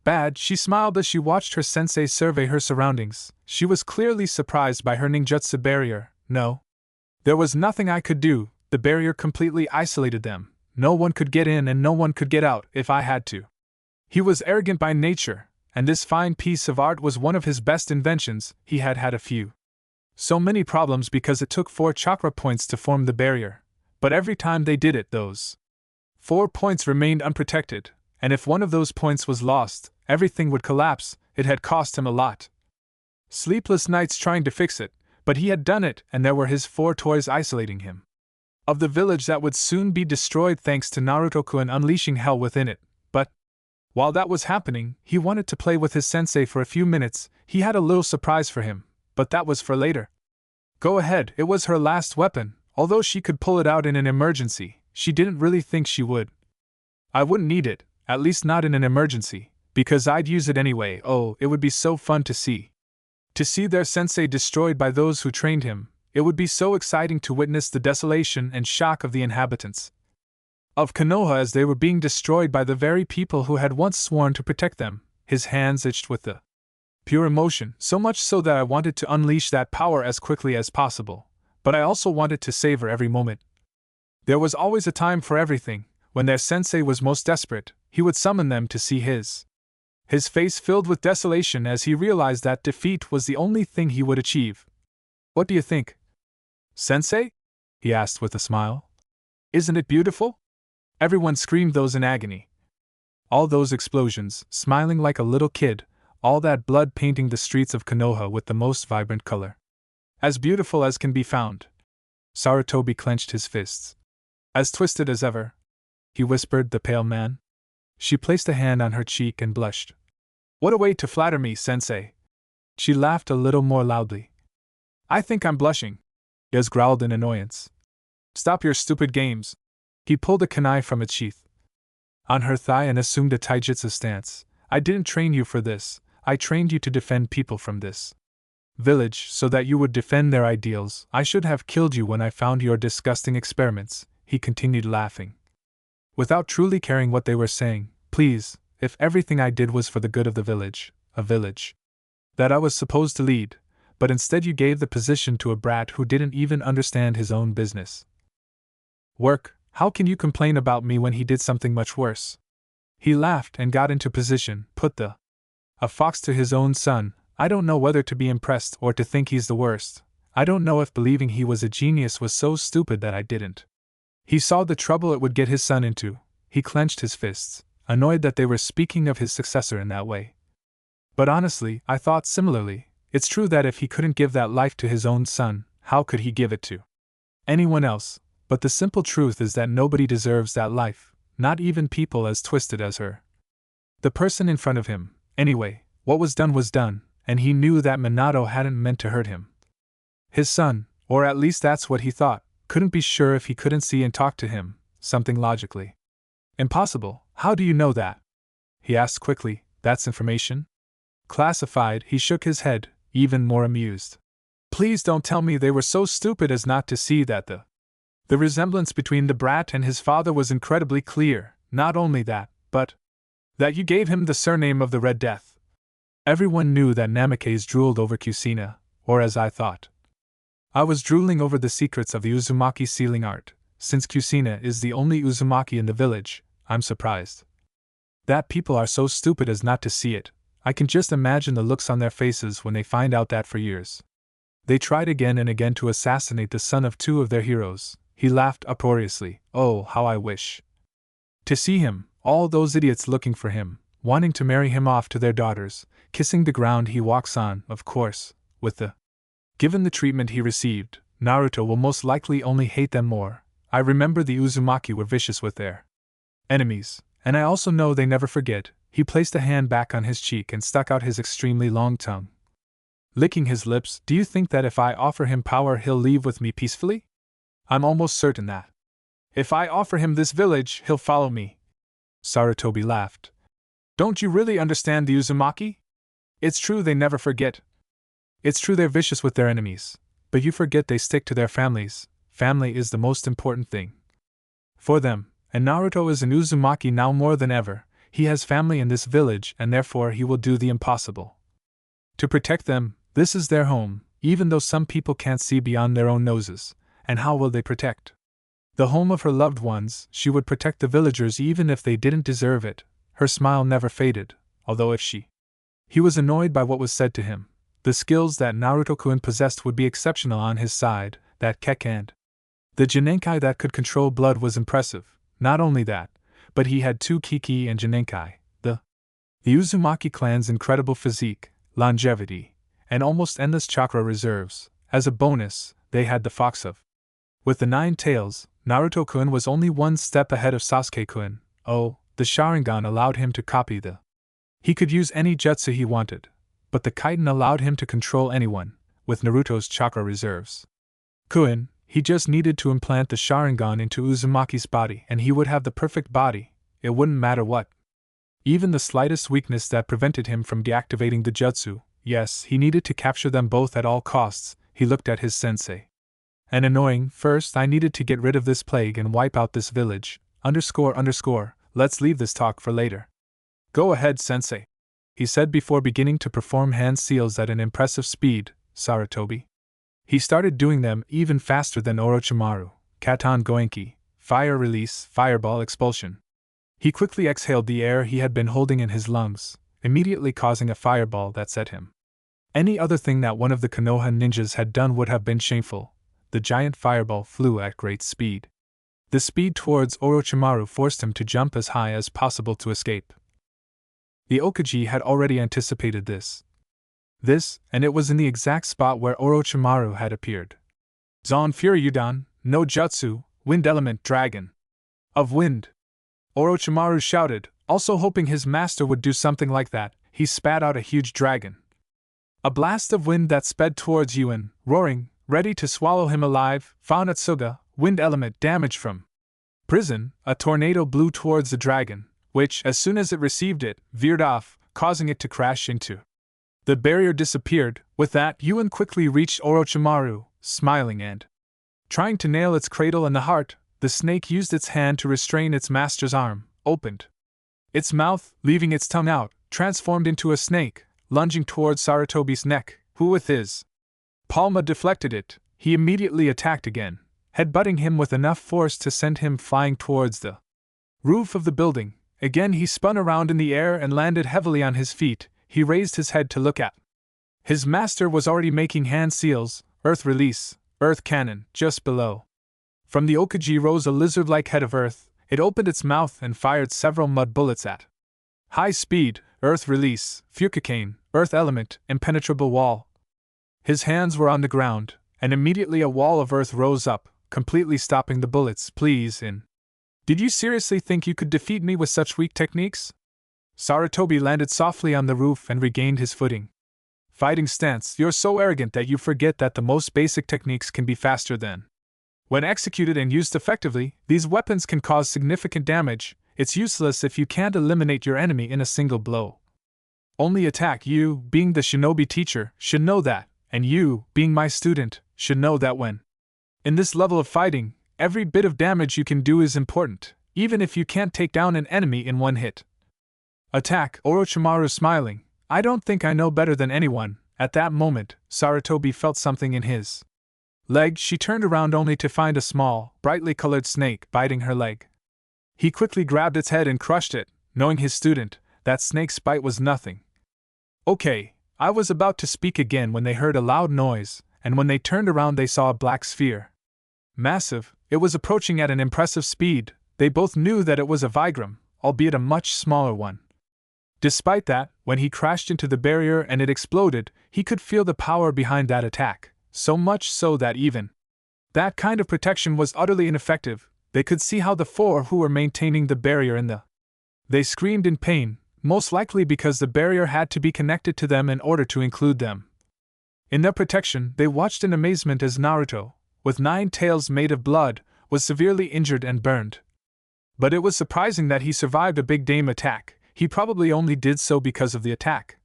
bad. She smiled as she watched her sensei survey her surroundings. She was clearly surprised by her ninjutsu barrier. No. There was nothing I could do. The barrier completely isolated them. No one could get in and no one could get out if I had to. He was arrogant by nature, and this fine piece of art was one of his best inventions. He had had a few. So many problems because it took 4 chakra points to form the barrier. But every time they did it, those 4 points remained unprotected, and if one of those points was lost, everything would collapse. It had cost him a lot. Sleepless nights trying to fix it, but he had done it, and there were his 4 toys isolating him. Of the village that would soon be destroyed thanks to Naruto-kun unleashing hell within it. But while that was happening, he wanted to play with his sensei for a few minutes. He had a little surprise for him, but that was for later. Go ahead, it was her last weapon. Although she could pull it out in an emergency, she didn't really think she would. I wouldn't need it, at least not in an emergency, because I'd use it anyway. Oh, it would be so fun to see. To see their sensei destroyed by those who trained him. It would be so exciting to witness the desolation and shock of the inhabitants of Konoha as they were being destroyed by the very people who had once sworn to protect them. His hands itched with the pure emotion, so much so that I wanted to unleash that power as quickly as possible. But I also wanted to savor every moment. There was always a time for everything. When their sensei was most desperate, he would summon them to see his face filled with desolation as he realized that defeat was the only thing he would achieve. What do you think, Sensei? He asked with a smile. Isn't it beautiful? Everyone screamed, those in agony. All those explosions, smiling like a little kid, all that blood painting the streets of Konoha with the most vibrant color. As beautiful as can be found. Sarutobi clenched his fists. As twisted as ever, he whispered, the pale man. She placed a hand on her cheek and blushed. What a way to flatter me, Sensei. She laughed a little more loudly. I think I'm blushing. Yaz growled in annoyance. Stop your stupid games. He pulled a kunai from its sheath on her thigh and assumed a taijutsu stance. I didn't train you for this. I trained you to defend people from this village so that you would defend their ideals. I should have killed you when I found your disgusting experiments, he continued laughing. Without truly caring what they were saying, please, if everything I did was for the good of the village, a village that I was supposed to lead, but instead you gave the position to a brat who didn't even understand his own business. Work, how can you complain about me when he did something much worse? He laughed and got into position, put a fox to his own son. I don't know whether to be impressed or to think he's the worst. I don't know if believing he was a genius was so stupid that I didn't. He saw the trouble it would get his son into. He clenched his fists, annoyed that they were speaking of his successor in that way. But honestly, I thought similarly. It's true that if he couldn't give that life to his own son, how could he give it to anyone else? But the simple truth is that nobody deserves that life. not even people as twisted as her. The person in front of him. Anyway, what was done, and he knew that Minato hadn't meant to hurt him. His son, or at least that's what he thought, couldn't be sure if he couldn't see and talk to him, something logically. Impossible, how do you know that? He asked quickly. That's information? Classified. He shook his head, even more amused. Please don't tell me they were so stupid as not to see that the resemblance between the brat and his father was incredibly clear, not only that, but that you gave him the surname of the Red Death. Everyone knew that Namikaze drooled over Kusina, or as I thought. I was drooling over the secrets of the Uzumaki sealing art. Since Kusina is the only Uzumaki in the village, I'm surprised that people are so stupid as not to see it. I can just imagine the looks on their faces when they find out that for years they tried again and again to assassinate the son of two of their heroes. He laughed uproariously. Oh, how I wish to see him, all those idiots looking for him, wanting to marry him off to their daughters, kissing the ground he walks on, of course, with the given the treatment he received, Naruto will most likely only hate them more. I remember the Uzumaki were vicious with their enemies, and I also know they never forget. He placed a hand back on his cheek and stuck out his extremely long tongue, licking his lips. Do you think that if I offer him power he'll leave with me peacefully? I'm almost certain that if I offer him this village, he'll follow me. Sarutobi laughed. Don't you really understand the Uzumaki? It's true they never forget. It's true they're vicious with their enemies, but you forget they stick to their families. Family is the most important thing for them, and Naruto is an Uzumaki now more than ever. He has family in this village and therefore he will do the impossible to protect them. This is their home, even though some people can't see beyond their own noses. And how will they protect the home of her loved ones? She would protect the villagers even if they didn't deserve it. Her smile never faded, although he was annoyed by what was said to him. The skills that Naruto-kun possessed would be exceptional on his side. That Kekkei and the Genaki that could control blood was impressive. Not only that, but he had two Kekkei and Genaki, the Uzumaki clan's incredible physique, longevity, and almost endless chakra reserves. As a bonus, they had the fox of with the 9 tails. Naruto-kun was only one step ahead of Sasuke-kun. Oh, the Sharingan allowed him to copy he could use any jutsu he wanted, but the Kaiten allowed him to control anyone, with Naruto's chakra reserves. Kun, he just needed to implant the Sharingan into Uzumaki's body and he would have the perfect body. It wouldn't matter what. Even the slightest weakness that prevented him from deactivating the jutsu. Yes, he needed to capture them both at all costs. He looked at his sensei. And annoying, first I needed to get rid of this plague and wipe out this village. Let's leave this talk for later. Go ahead, sensei, he said before beginning to perform hand seals at an impressive speed. Sarutobi. He started doing them even faster than Orochimaru. Katon Goenki, fire release, fireball expulsion. He quickly exhaled the air he had been holding in his lungs, immediately causing a fireball that set him. Any other thing that one of the Konoha ninjas had done would have been shameful. The giant fireball flew at great speed. The speed towards Orochimaru forced him to jump as high as possible to escape. The Okaji had already anticipated this, and it was in the exact spot where Orochimaru had appeared. Zon Furyudan, no jutsu, wind element dragon. Of wind. Orochimaru shouted, also hoping his master would do something like that. He spat out a huge dragon. A blast of wind that sped towards Yuen, roaring, ready to swallow him alive. Fanatsuga, wind element damage from prison. A tornado blew towards the dragon, which, as soon as it received it, veered off, causing it to crash into. The barrier disappeared. With that, Yuen quickly reached Orochimaru, smiling and trying to nail its cradle in the heart. The snake used its hand to restrain its master's arm, opened its mouth, leaving its tongue out, transformed into a snake, lunging towards Sarutobi's neck, who with his palma deflected it. He immediately attacked again, headbutting him with enough force to send him flying towards the roof of the building. Again he spun around in the air and landed heavily on his feet. He raised his head to look at. His master was already making hand seals, earth release, earth cannon, just below. From the Okaji rose a lizard-like head of earth. It opened its mouth and fired several mud bullets at high speed. Earth release, Furyukan, earth element, impenetrable wall. His hands were on the ground, and immediately a wall of earth rose up, completely stopping the bullets. Please, in Did you seriously think you could defeat me with such weak techniques? Sarutobi landed softly on the roof and regained his footing. Fighting stance, you're so arrogant that you forget that the most basic techniques can be faster than. When executed and used effectively, these weapons can cause significant damage. It's useless if you can't eliminate your enemy in a single blow. Only attack. You, being the shinobi teacher, should know that, and you, being my student, should know that when. In this level of fighting, every bit of damage you can do is important, even if you can't take down an enemy in one hit. Attack. Orochimaru smiling. I don't think I know better than anyone. At that moment, Sarutobi felt something in his leg. She turned around only to find a small, brightly colored snake biting her leg. He quickly grabbed its head and crushed it, knowing his student, that snake's bite was nothing. Okay, I was about to speak again when they heard a loud noise, and when they turned around they saw a black sphere. Massive, it was approaching at an impressive speed. They both knew that it was a Vigram, albeit a much smaller one. Despite that, when he crashed into the barrier and it exploded, he could feel the power behind that attack, so much so that even that kind of protection was utterly ineffective. They could see how the four who were maintaining the barrier They screamed in pain, most likely because the barrier had to be connected to them in order to include them. In their protection, they watched in amazement as Naruto, with 9 tails made of blood, was severely injured and burned. But it was surprising that he survived a Big Dame attack. He probably only did so because of the attack.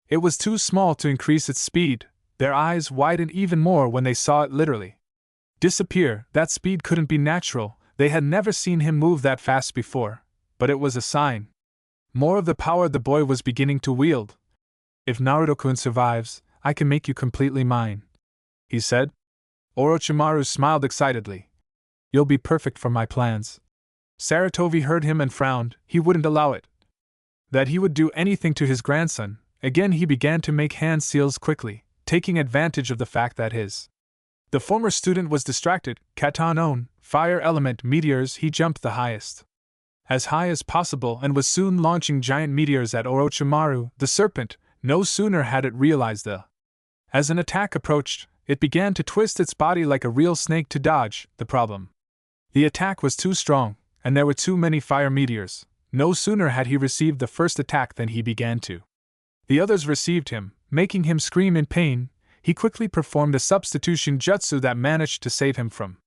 It was too small to increase its speed. Their eyes widened even more when they saw it literally disappear. That speed couldn't be natural. They had never seen him move that fast before, but it was a sign. More of the power the boy was beginning to wield. If Naruto-kun survives, I can make you completely mine, he said. Orochimaru smiled excitedly. You'll be perfect for my plans. Sarutobi heard him and frowned. He wouldn't allow it. That he would do anything to his grandson. Again he began to make hand seals quickly, taking advantage of the fact that the former student was distracted. Katanon, fire element meteors. He jumped the highest, as high as possible, and was soon launching giant meteors at Orochimaru, the serpent. No sooner had it realized as an attack approached, it began to twist its body like a real snake to dodge. The problem: the attack was too strong, and there were too many fire meteors. No sooner had he received the first attack than he began to. The others received him, making him scream in pain. He quickly performed a substitution jutsu that managed to save him from.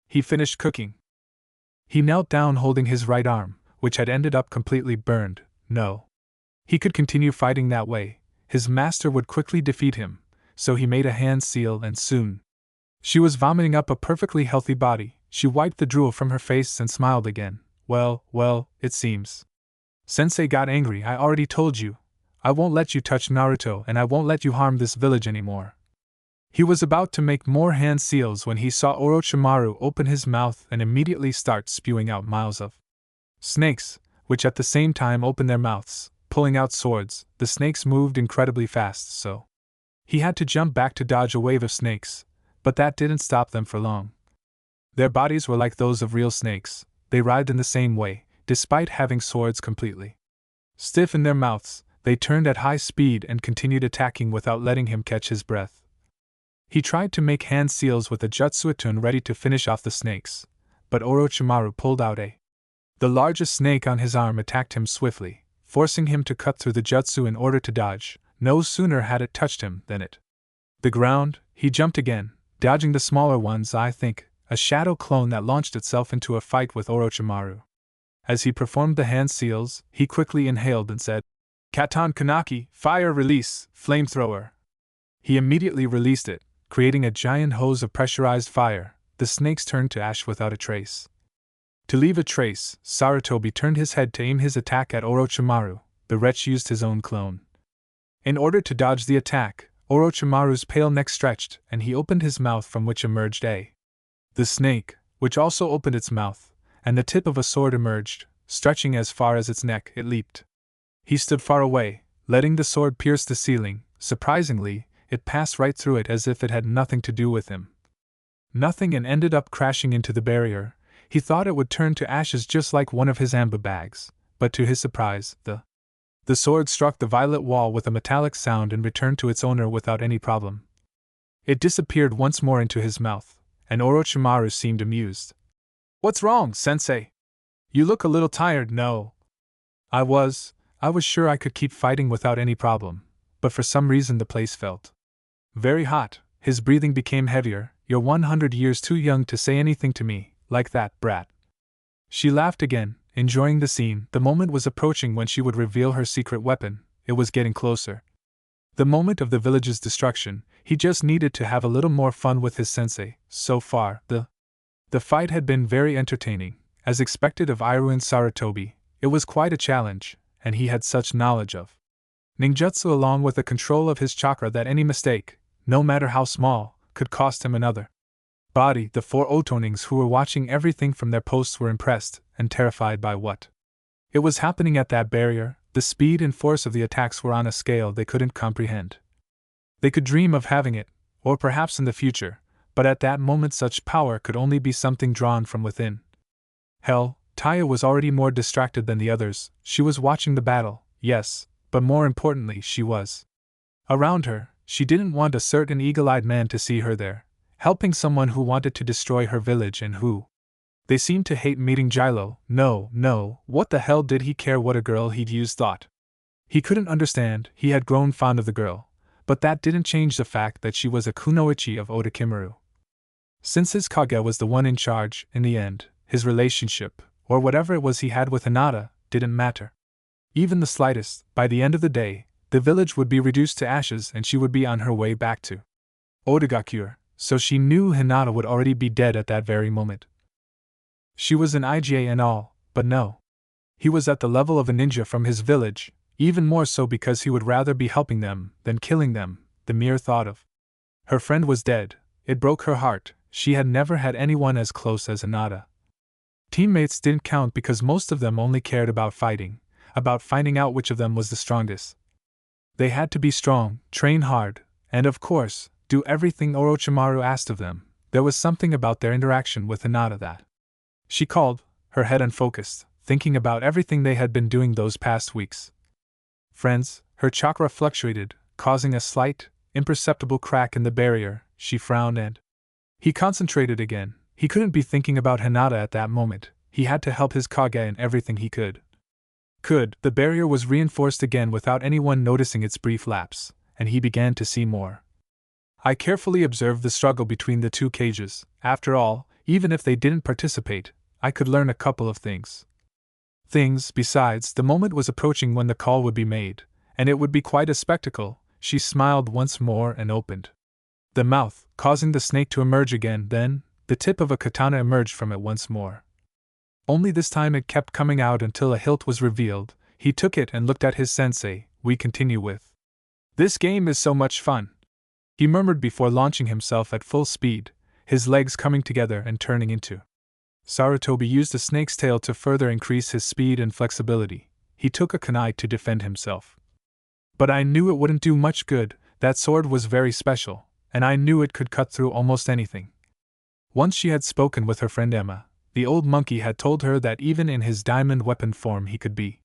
He finished cooking. He knelt down holding his right arm, which had ended up completely burned. No. He could continue fighting that way. His master would quickly defeat him, so he made a hand seal and soon. She was vomiting up a perfectly healthy body. She wiped the drool from her face and smiled again. Well, it seems. Sensei got angry. I already told you. I won't let you touch Naruto and I won't let you harm this village anymore. He was about to make more hand seals when he saw Orochimaru open his mouth and immediately start spewing out miles of snakes, which at the same time opened their mouths, pulling out swords. The snakes moved incredibly fast, so he had to jump back to dodge a wave of snakes, but that didn't stop them for long. Their bodies were like those of real snakes. They writhed in the same way, despite having swords completely stiff in their mouths. They turned at high speed and continued attacking without letting him catch his breath. He tried to make hand seals with a jutsu-atun ready to finish off the snakes, but Orochimaru pulled out the largest snake on his arm attacked him swiftly, forcing him to cut through the jutsu in order to dodge. No sooner had it touched him than the ground. He jumped again, dodging the smaller ones. I think a shadow clone that launched itself into a fight with Orochimaru. As he performed the hand seals, he quickly inhaled and said, Katon Kanaki, fire release, flamethrower. He immediately released it, creating a giant hose of pressurized fire. The snakes turned to ash without a trace. To leave a trace, Sarutobi turned his head to aim his attack at Orochimaru. The wretch used his own clone. In order to dodge the attack, Orochimaru's pale neck stretched, and he opened his mouth from which emerged the snake, which also opened its mouth, and the tip of a sword emerged, stretching as far as its neck. It leaped. He stood far away, letting the sword pierce the ceiling. Surprisingly, it passed right through it as if it had nothing to do with him. Nothing, and ended up crashing into the barrier. He thought it would turn to ashes just like one of his ambu bags, but to his surprise, the sword struck the violet wall with a metallic sound and returned to its owner without any problem. It disappeared once more into his mouth, and Orochimaru seemed amused. What's wrong, sensei? You look a little tired, no? I was sure I could keep fighting without any problem, but for some reason the place felt very hot. His breathing became heavier. You're 100 years too young to say anything to me, like that, brat. She laughed again, enjoying the scene. The moment was approaching when she would reveal her secret weapon. It was getting closer. The moment of the village's destruction. He just needed to have a little more fun with his sensei. So far, the fight had been very entertaining. As expected of Iru and Sarutobi, it was quite a challenge, and he had such knowledge of ninjutsu along with the control of his chakra that any mistake, no matter how small, could cost him another body. The 4 Otonings who were watching everything from their posts were impressed and terrified by what it was happening at that barrier. The speed and force of the attacks were on a scale they couldn't comprehend. They could dream of having it, or perhaps in the future, but at that moment such power could only be something drawn from within. Hell, Taya was already more distracted than the others. She was watching the battle, yes, but more importantly she was around her. She didn't want a certain eagle-eyed man to see her there, helping someone who wanted to destroy her village and who they seemed to hate meeting Jilo. No, what the hell did he care what a girl he'd used thought? He couldn't understand. He had grown fond of the girl, but that didn't change the fact that she was a kunoichi of Odakimaru. Since his Kage was the one in charge, in the end, his relationship, or whatever it was he had with Hinata, didn't matter. Even the slightest. By the end of the day, the village would be reduced to ashes and she would be on her way back to Odagakure, so she knew Hinata would already be dead at that very moment. She was an IGA and all, but no. He was at the level of a ninja from his village, even more so because he would rather be helping them than killing them. The mere thought of her friend was dead, it broke her heart. She had never had anyone as close as Hinata. Teammates didn't count because most of them only cared about fighting, about finding out which of them was the strongest. They had to be strong, train hard, and of course, do everything Orochimaru asked of them. There was something about their interaction with Hinata that she called, her head unfocused, thinking about everything they had been doing those past weeks. Friends, her chakra fluctuated, causing a slight, imperceptible crack in the barrier. She frowned and he concentrated again. He couldn't be thinking about Hinata at that moment. He had to help his Kage in everything he could. The barrier was reinforced again without anyone noticing its brief lapse, and he began to see more. I carefully observed the struggle between the 2 cages. After all, even if they didn't participate, I could learn a couple of things. Besides, the moment was approaching when the call would be made, and it would be quite a spectacle. She smiled once more and opened the mouth, causing the snake to emerge again. Then, the tip of a katana emerged from it once more. Only this time it kept coming out until a hilt was revealed. He took it and looked at his sensei. We continue with "This game is so much fun," he murmured before launching himself at full speed, his legs coming together and turning into. Sarutobi used a snake's tail to further increase his speed and flexibility. He took a kunai to defend himself. But I knew it wouldn't do much good. That sword was very special, and I knew it could cut through almost anything. Once she had spoken with her friend Emma. The old monkey had told her that even in his diamond weapon form he could be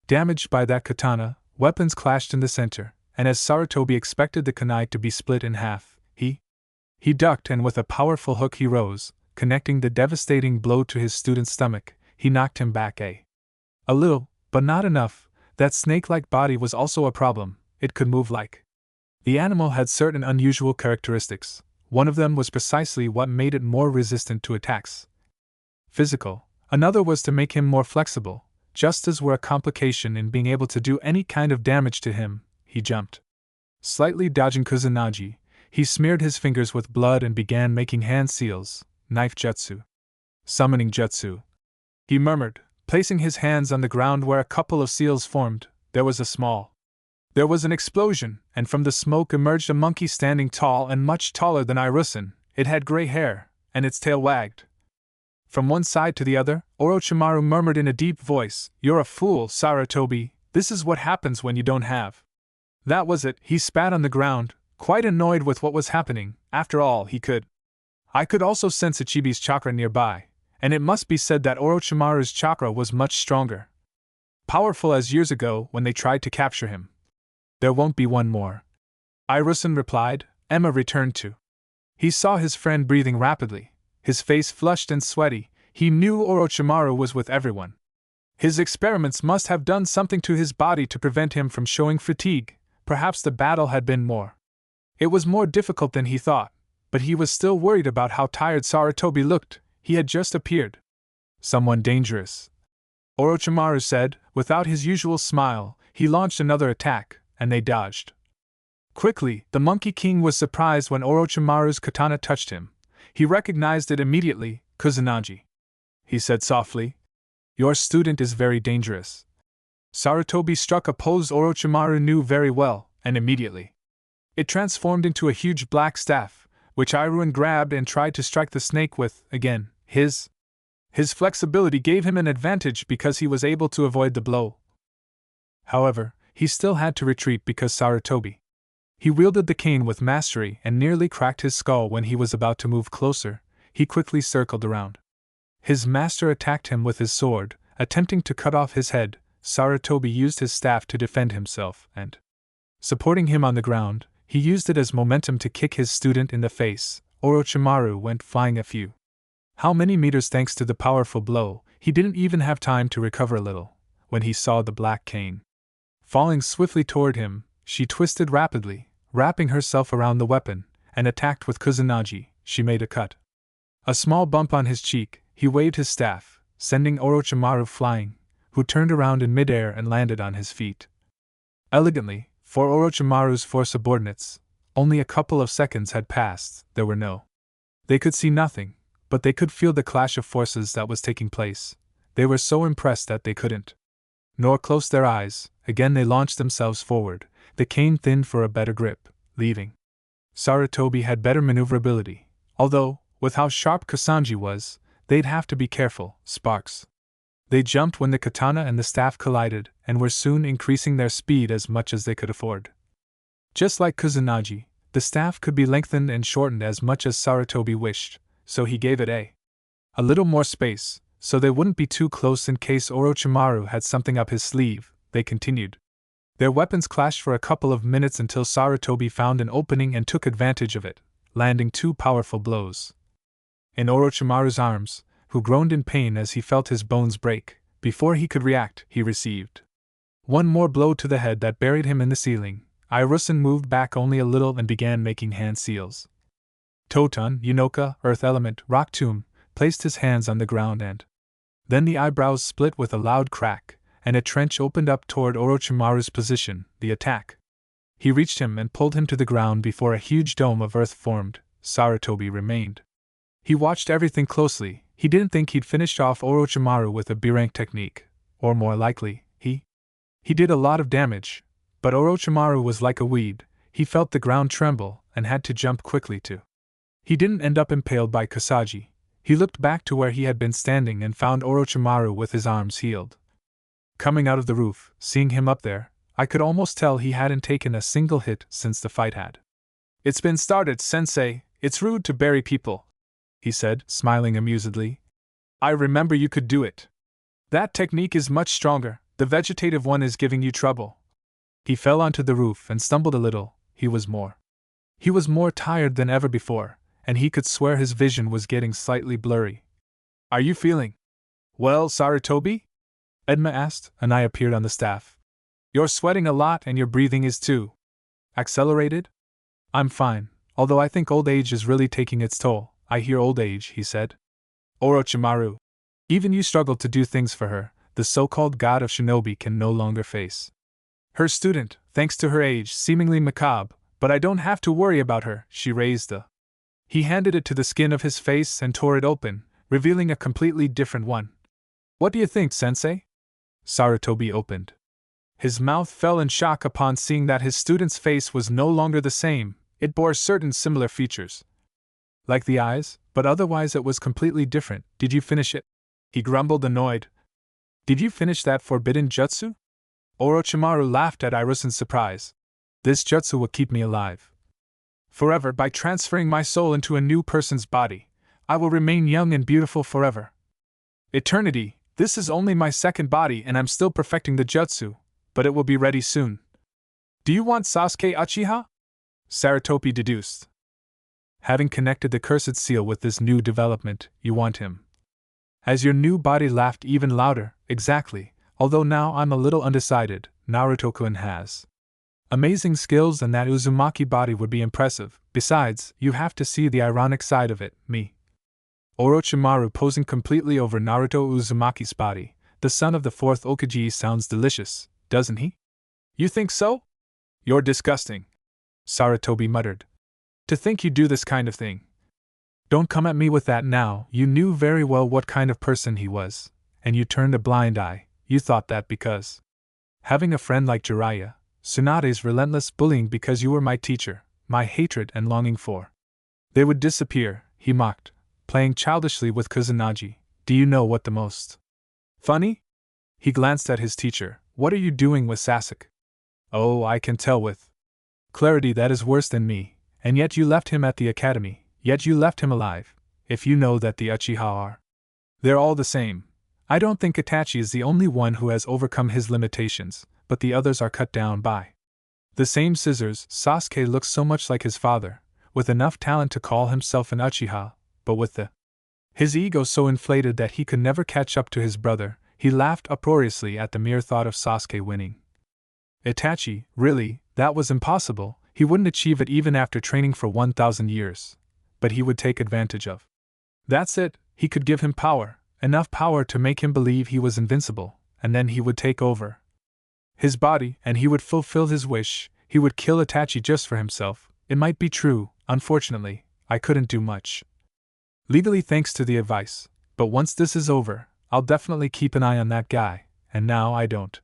damaged by that katana. Weapons clashed in the center, and as Sarutobi expected the kunai to be split in half, he ducked and with a powerful hook he rose, connecting the devastating blow to his student's stomach. He knocked him back a little, but not enough. That snake-like body was also a problem. It could move like the animal had certain unusual characteristics. One of them was precisely what made it more resistant to attacks. Physical. Another was to make him more flexible. Just as were a complication in being able to do any kind of damage to him. He jumped, slightly dodging Kusanagi. He smeared his fingers with blood and began making hand seals. Knife jutsu. Summoning jutsu. He murmured, placing his hands on the ground where a couple of seals formed. There was an explosion, and from the smoke emerged a monkey standing tall and much taller than Irusen. It had gray hair, and its tail wagged from one side to the other. Orochimaru murmured in a deep voice, "You're a fool, Sarutobi. This is what happens when you don't have." That was it. He spat on the ground, quite annoyed with what was happening. After all, I could also sense Ichibi's chakra nearby, and it must be said that Orochimaru's chakra was much stronger. Powerful as years ago when they tried to capture him. "There won't be one more," Irusen replied. Emma returned to. He saw his friend breathing rapidly, his face flushed and sweaty. He knew Orochimaru was with everyone. His experiments must have done something to his body to prevent him from showing fatigue. Perhaps the battle had been more. It was more difficult than he thought, but he was still worried about how tired Sarutobi looked. He had just appeared. Someone dangerous, Orochimaru said. Without his usual smile, he launched another attack, and they dodged. Quickly, the Monkey King was surprised when Orochimaru's katana touched him. He recognized it immediately. Kusanagi, he said softly. Your student is very dangerous. Sarutobi struck a pose Orochimaru knew very well, and immediately it transformed into a huge black staff, which Iruin grabbed and tried to strike the snake with. Again, his flexibility gave him an advantage because he was able to avoid the blow. However, he still had to retreat because Sarutobi. He wielded the cane with mastery and nearly cracked his skull when he was about to move closer. He quickly circled around. His master attacked him with his sword, attempting to cut off his head. Sarutobi used his staff to defend himself and, supporting him on the ground, he used it as momentum to kick his student in the face. Orochimaru went flying a few many meters thanks to the powerful blow. He didn't even have time to recover a little when he saw the black cane falling swiftly toward him. She twisted rapidly, wrapping herself around the weapon, and attacked with Kusanagi. She made a cut. A small bump on his cheek. He waved his staff, sending Orochimaru flying, who turned around in midair and landed on his feet. Elegantly, for Orochimaru's four subordinates, only a couple of seconds had passed. They could see nothing, but they could feel the clash of forces that was taking place. They were so impressed that they couldn't nor close their eyes. Again they launched themselves forward, the cane thinned for a better grip, leaving. Sarutobi had better maneuverability, although, with how sharp Kusanagi was, they'd have to be careful. Sparks. They jumped when the katana and the staff collided, and were soon increasing their speed as much as they could afford. Just like Kusanagi, the staff could be lengthened and shortened as much as Sarutobi wished, so he gave it a little more space, so they wouldn't be too close in case Orochimaru had something up his sleeve. They continued. Their weapons clashed for a couple of minutes until Sarutobi found an opening and took advantage of it, landing two powerful blows in Orochimaru's arms, who groaned in pain as he felt his bones break. Before he could react, he received one more blow to the head that buried him in the ceiling. Irusen moved back only a little and began making hand seals. Toton, Yunoka, Earth Element, Rock Tomb, placed his hands on the ground and then the eyebrows split with a loud crack, and a trench opened up toward Orochimaru's position. The attack. He reached him and pulled him to the ground before a huge dome of earth formed. Sarutobi remained. He watched everything closely. He didn't think he'd finished off Orochimaru with a B-rank technique, or more likely, he did a lot of damage, but Orochimaru was like a weed. He felt the ground tremble and had to jump quickly too. He didn't end up impaled by Kusanagi. He looked back to where he had been standing and found Orochimaru with his arms healed. Coming out of the roof, seeing him up there, I could almost tell he hadn't taken a single hit since the fight had. It's been started, Sensei. It's rude to bury people, he said, smiling amusedly. I remember you could do it. That technique is much stronger. The vegetative one is giving you trouble. He fell onto the roof and stumbled a little. He was more tired than ever before, and he could swear his vision was getting slightly blurry. Are you feeling well, Sarutobi? Edma asked, and I appeared on the staff. You're sweating a lot and your breathing is too accelerated? I'm fine, although I think old age is really taking its toll. I hear old age, he said. Orochimaru. Even you struggled to do things for her. The so-called god of shinobi can no longer face her student, thanks to her age, seemingly macabre, but I don't have to worry about her. She raised the. He handed it to the skin of his face and tore it open, revealing a completely different one. What do you think, Sensei? Sarutobi opened. His mouth fell in shock upon seeing that his student's face was no longer the same. It bore certain similar features, like the eyes, but otherwise it was completely different. Did you finish it? He grumbled, annoyed. Did you finish that forbidden jutsu? Orochimaru laughed at Irusen's surprise. This jutsu will keep me alive forever by transferring my soul into a new person's body. I will remain young and beautiful forever. Eternity. This is only my second body and I'm still perfecting the jutsu, but it will be ready soon. Do you want Sasuke Uchiha? Sarutobi deduced. Having connected the cursed seal with this new development, you want him. As your new body laughed even louder, exactly, although now I'm a little undecided, Naruto-kun has amazing skills and that Uzumaki body would be impressive. Besides, you have to see the ironic side of it, me. Orochimaru posing completely over Naruto Uzumaki's body, the son of the fourth Hokage, sounds delicious, doesn't he? You think so? You're disgusting, Sarutobi muttered. To think you do this kind of thing. Don't come at me with that now. You knew very well what kind of person he was, and you turned a blind eye. You thought that because having a friend like Jiraiya, Tsunade's relentless bullying because you were my teacher, my hatred and longing for, they would disappear, he mocked, playing childishly with Kusanagi. Do you know what the most funny? He glanced at his teacher. What are you doing with Sasuke? Oh, I can tell with clarity that is worse than me, and yet you left him at the academy, yet you left him alive. If you know that the Uchiha are, they're all the same. I don't think Itachi is the only one who has overcome his limitations, but the others are cut down by the same scissors. Sasuke looks so much like his father, with enough talent to call himself an Uchiha, but with his ego so inflated that he could never catch up to his brother. He laughed uproariously at the mere thought of Sasuke winning. Itachi, really, that was impossible. He wouldn't achieve it even after training for 1,000 years. But he would take advantage of. That's it, he could give him power, enough power to make him believe he was invincible, and then he would take over his body, and he would fulfill his wish. He would kill Itachi just for himself. It might be true, unfortunately, I couldn't do much legally thanks to the advice, but once this is over, I'll definitely keep an eye on that guy, and now I don't.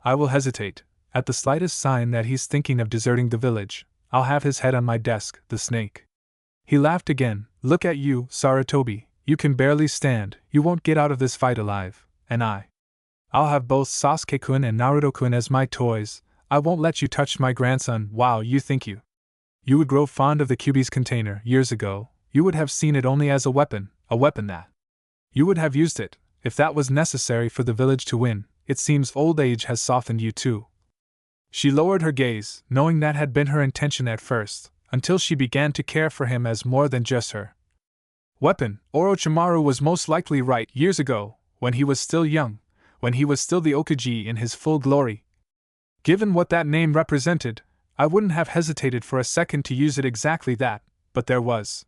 I will hesitate. At the slightest sign that he's thinking of deserting the village, I'll have his head on my desk, the snake. He laughed again. Look at you, Sarutobi, you can barely stand, you won't get out of this fight alive, and I'll have both Sasuke-kun and Naruto-kun as my toys. I won't let you touch my grandson. Wow, you think you would grow fond of the Kyuubi's container years ago. You would have seen it only as a weapon that you would have used it, if that was necessary for the village to win. It seems old age has softened you too. She lowered her gaze, knowing that had been her intention at first, until she began to care for him as more than just her weapon. Orochimaru was most likely right years ago, when he was still young, when he was still the Hokage in his full glory. Given what that name represented, I wouldn't have hesitated for a second to use it exactly that, but there was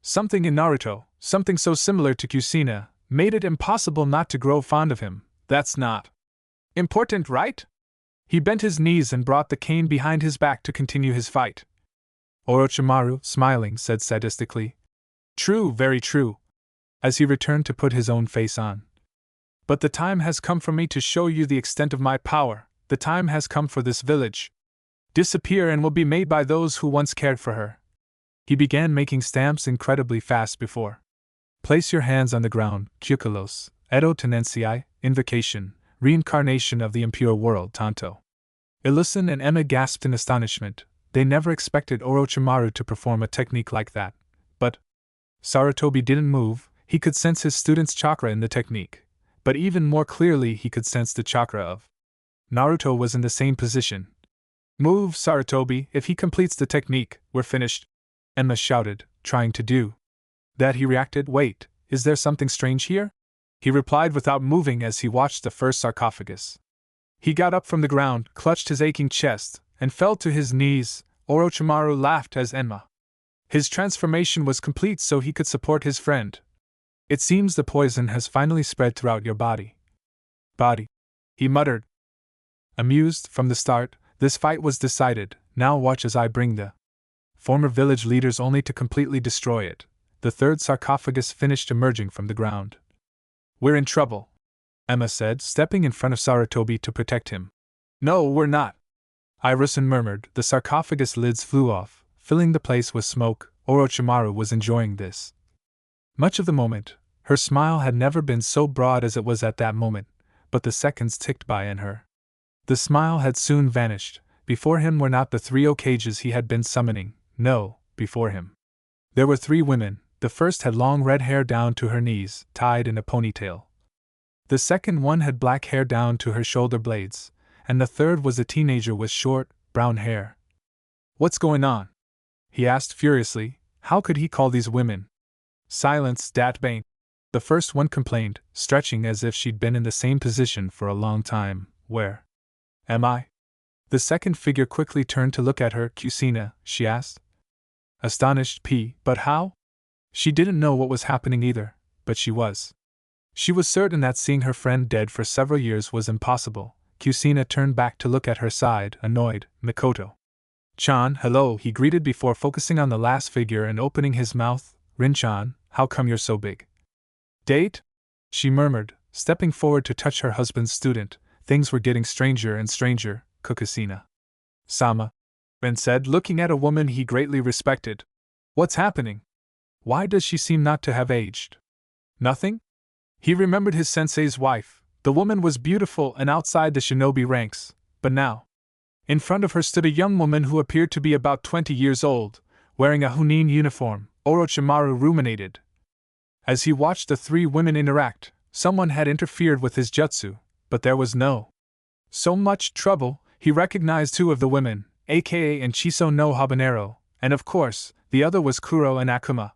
something in Naruto, something so similar to Kushina, made it impossible not to grow fond of him. That's not important, right? He bent his knees and brought the cane behind his back to continue his fight. Orochimaru, smiling, said sadistically, True, very true, as he returned to put his own face on. But the time has come for me to show you the extent of my power. The time has come for this village disappear and will be made by those who once cared for her. He began making stamps incredibly fast before. Place your hands on the ground, Kyukalos, Edo Tenensei, invocation, reincarnation of the impure world, Tanto. Illusin and Emma gasped in astonishment. They never expected Orochimaru to perform a technique like that. But Sarutobi didn't move. He could sense his student's chakra in the technique. But even more clearly he could sense the chakra of Naruto was in the same position. Move, Sarutobi, if he completes the technique, we're finished, Emma shouted, trying to do that. He reacted, Wait, is there something strange here? He replied without moving as he watched the first sarcophagus. He got up from the ground, clutched his aching chest, and fell to his knees. Orochimaru laughed as Enma. His transformation was complete so he could support his friend. It seems the poison has finally spread throughout your body. He muttered. Amused, from the start, this fight was decided. Now watch as I bring the former village leaders only to completely destroy it. The third sarcophagus finished emerging from the ground. We're in trouble, Emma said, stepping in front of Sarutobi to protect him. No, we're not, Irusen murmured. The sarcophagus lids flew off, filling the place with smoke. Orochimaru was enjoying this much of the moment. Her smile had never been so broad as it was at that moment, but the seconds ticked by and the smile had soon vanished. Before him were not the three Hokages he had been summoning. No, before him there were three women. The first had long red hair down to her knees, tied in a ponytail. The second one had black hair down to her shoulder blades, and the third was a teenager with short, brown hair. What's going on? He asked furiously. How could he call these women? Silence, dat bane. The first one complained, stretching as if she'd been in the same position for a long time. Where am I? The second figure quickly turned to look at her. Kusina, she asked. Astonished, but how? She didn't know what was happening either, but she was. She was certain that seeing her friend dead for several years was impossible. Kusina turned back to look at her side, annoyed. Mikoto. Chan, hello, he greeted before focusing on the last figure and opening his mouth. Rin-chan, how come you're so big? Date? She murmured, stepping forward to touch her husband's student. Things were getting stranger and stranger, Kukusina. Sama. Ben said, looking at a woman he greatly respected. What's happening? Why does she seem not to have aged? Nothing? He remembered his sensei's wife. The woman was beautiful and outside the shinobi ranks, but now. In front of her stood a young woman who appeared to be about 20 years old, wearing a Chunin uniform. Orochimaru ruminated. As he watched the three women interact, someone had interfered with his jutsu, but there was so much trouble. He recognized two of the women, aka and Chiso no Habanero, and of course, the other was Kuro and Akuma.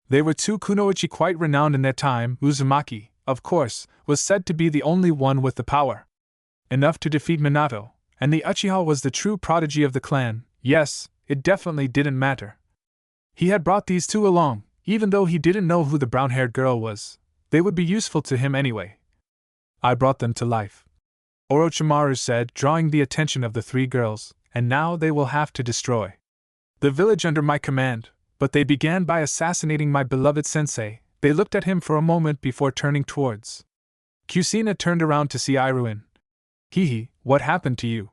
They were two kunoichi quite renowned in their time. Uzumaki, of course, was said to be the only one with the power enough to defeat Minato, and the Uchiha was the true prodigy of the clan. Yes, it definitely didn't matter. He had brought these two along, even though he didn't know who the brown-haired girl was. They would be useful to him anyway. I brought them to life, Orochimaru said, drawing the attention of the three girls, and now they will have to destroy the village under my command. But they began by assassinating my beloved sensei. They looked at him for a moment before turning towards Kusina. Turned around to see Iruin. Hehe, what happened to you?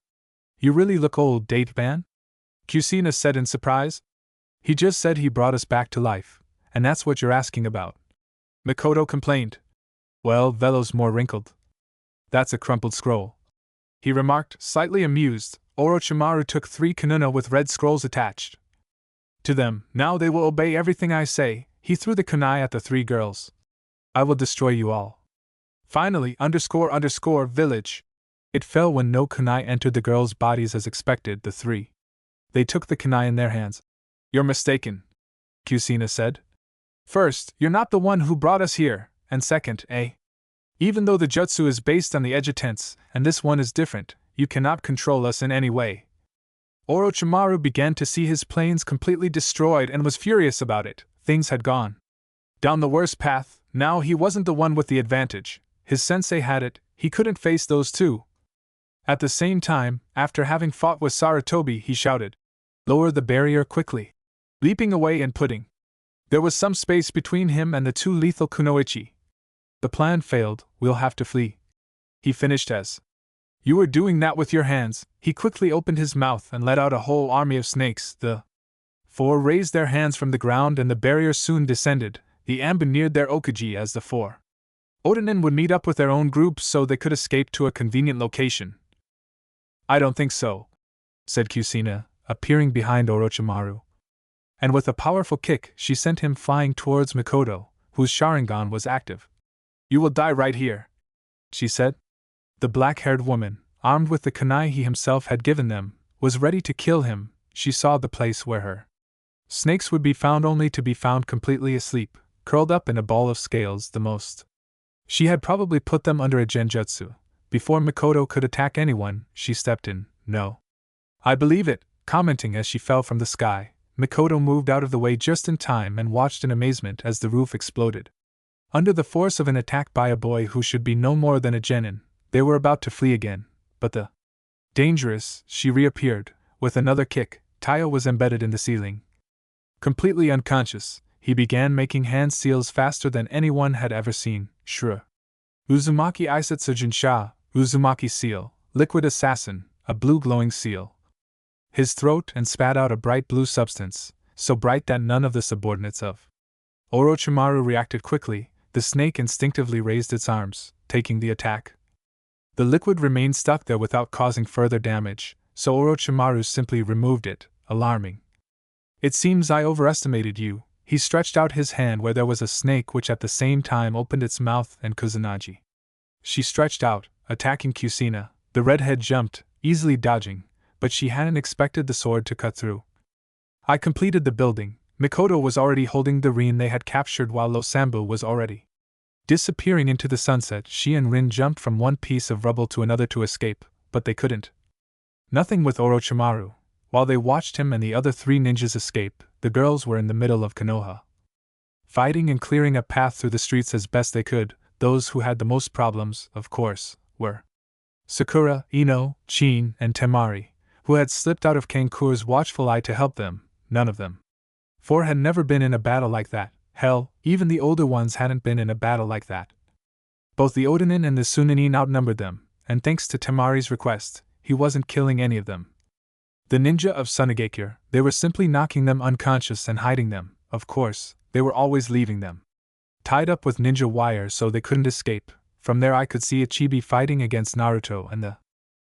You really look old, Date-ban? Kusina said in surprise. He just said he brought us back to life, and that's what you're asking about. Mikoto complained. Well, Velo's more wrinkled. That's a crumpled scroll, he remarked, slightly amused. Orochimaru took 3 kanuna with red scrolls attached to them. Now they will obey everything I say. He threw the kunai at the 3 girls. I will destroy you all. Finally, village. It fell when no kunai entered the girls' bodies as expected. The 3. They took the kunai in their hands. You're mistaken, Kusina said. First, you're not the one who brought us here, and second, even though the jutsu is based on the edge-tense, and this one is different, you cannot control us in any way. Orochimaru began to see his planes completely destroyed and was furious about it. Things had gone down the worst path. Now he wasn't the one with the advantage. His sensei had it. He couldn't face those two. At the same time, after having fought with Sarutobi, he shouted, "Lower the barrier quickly!" Leaping away and putting. There was some space between him and the 2 lethal kunoichi. The plan failed. We'll have to flee, he finished as. You were doing that with your hands. He quickly opened his mouth and let out a whole army of snakes. The 4 raised their hands from the ground and the barrier soon descended. The Anbu neared their Okuji as the 4 Odanin would meet up with their own groups so they could escape to a convenient location. I don't think so, said Kusina, appearing behind Orochimaru. And with a powerful kick, she sent him flying towards Mikoto, whose Sharingan was active. You will die right here, she said. The black-haired woman, armed with the kunai he himself had given them, was ready to kill him. She saw the place where her snakes would be found, only to be found completely asleep, curled up in a ball of scales. The most. She had probably put them under a genjutsu. Before Mikoto could attack anyone, she stepped in. No. I believe it, commenting as she fell from the sky. Mikoto moved out of the way just in time and watched in amazement as the roof exploded. Under the force of an attack by a boy who should be no more than a genin, they were about to flee again, but the dangerous, she reappeared. With another kick, Taiyo was embedded in the ceiling. Completely unconscious, he began making hand seals faster than anyone had ever seen. Shura. Uzumaki Isetsu Jinsha, Uzumaki seal, liquid assassin, a blue glowing seal. His throat and spat out a bright blue substance, so bright that none of the subordinates of Orochimaru reacted quickly. The snake instinctively raised its arms, taking the attack. The liquid remained stuck there without causing further damage, so Orochimaru simply removed it, alarming. It seems I overestimated you. He stretched out his hand where there was a snake, which at the same time opened its mouth, and Kusanagi. She stretched out, attacking Kusina. The redhead jumped, easily dodging, but she hadn't expected the sword to cut through. I completed the building. Mikoto was already holding the rin they had captured while Losambu was already Disappearing into the sunset, she and Rin jumped from one piece of rubble to another to escape, but they couldn't. Nothing with Orochimaru. While they watched him and the other 3 ninjas escape, the girls were in the middle of Konoha, fighting and clearing a path through the streets as best they could. Those who had the most problems, of course, were Sakura, Ino, Chin, and Temari, who had slipped out of Kankur's watchful eye to help them. None of them 4 had never been in a battle like that. Hell, even the older ones hadn't been in a battle like that. Both the Odanin and the Sunanin outnumbered them, and thanks to Temari's request, he wasn't killing any of them. The ninja of Sunagakure, they were simply knocking them unconscious and hiding them. Of course, they were always leaving them tied up with ninja wire so they couldn't escape. From there I could see Ichibi fighting against Naruto and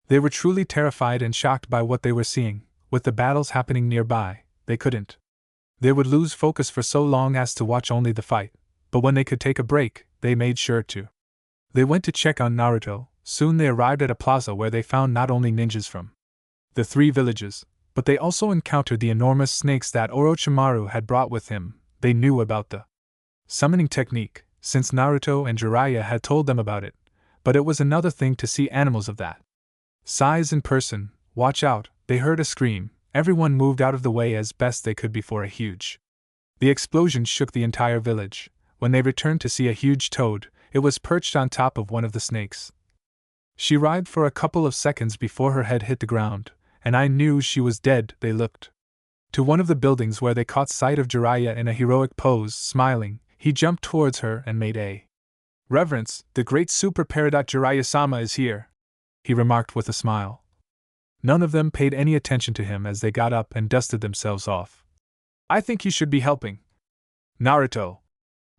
They were truly terrified and shocked by what they were seeing. With the battles happening nearby, they couldn't. They would lose focus for so long as to watch only the fight, but when they could take a break, they made sure to. They went to check on Naruto. Soon they arrived at a plaza where they found not only ninjas from the 3 villages, but they also encountered the enormous snakes that Orochimaru had brought with him. They knew about the summoning technique, since Naruto and Jiraiya had told them about it, but it was another thing to see animals of that size in person. Watch out, they heard a scream. Everyone moved out of the way as best they could before a huge. The explosion shook the entire village. When they returned to see a huge toad, it was perched on top of one of the snakes. She writhed for a couple of seconds before her head hit the ground, and I knew she was dead. They looked to one of the buildings where they caught sight of Jiraiya in a heroic pose, smiling. He jumped towards her and made a reverence. The great super Peridot Jiraiya-sama is here, he remarked with a smile. None of them paid any attention to him as they got up and dusted themselves off. I think you should be helping Naruto,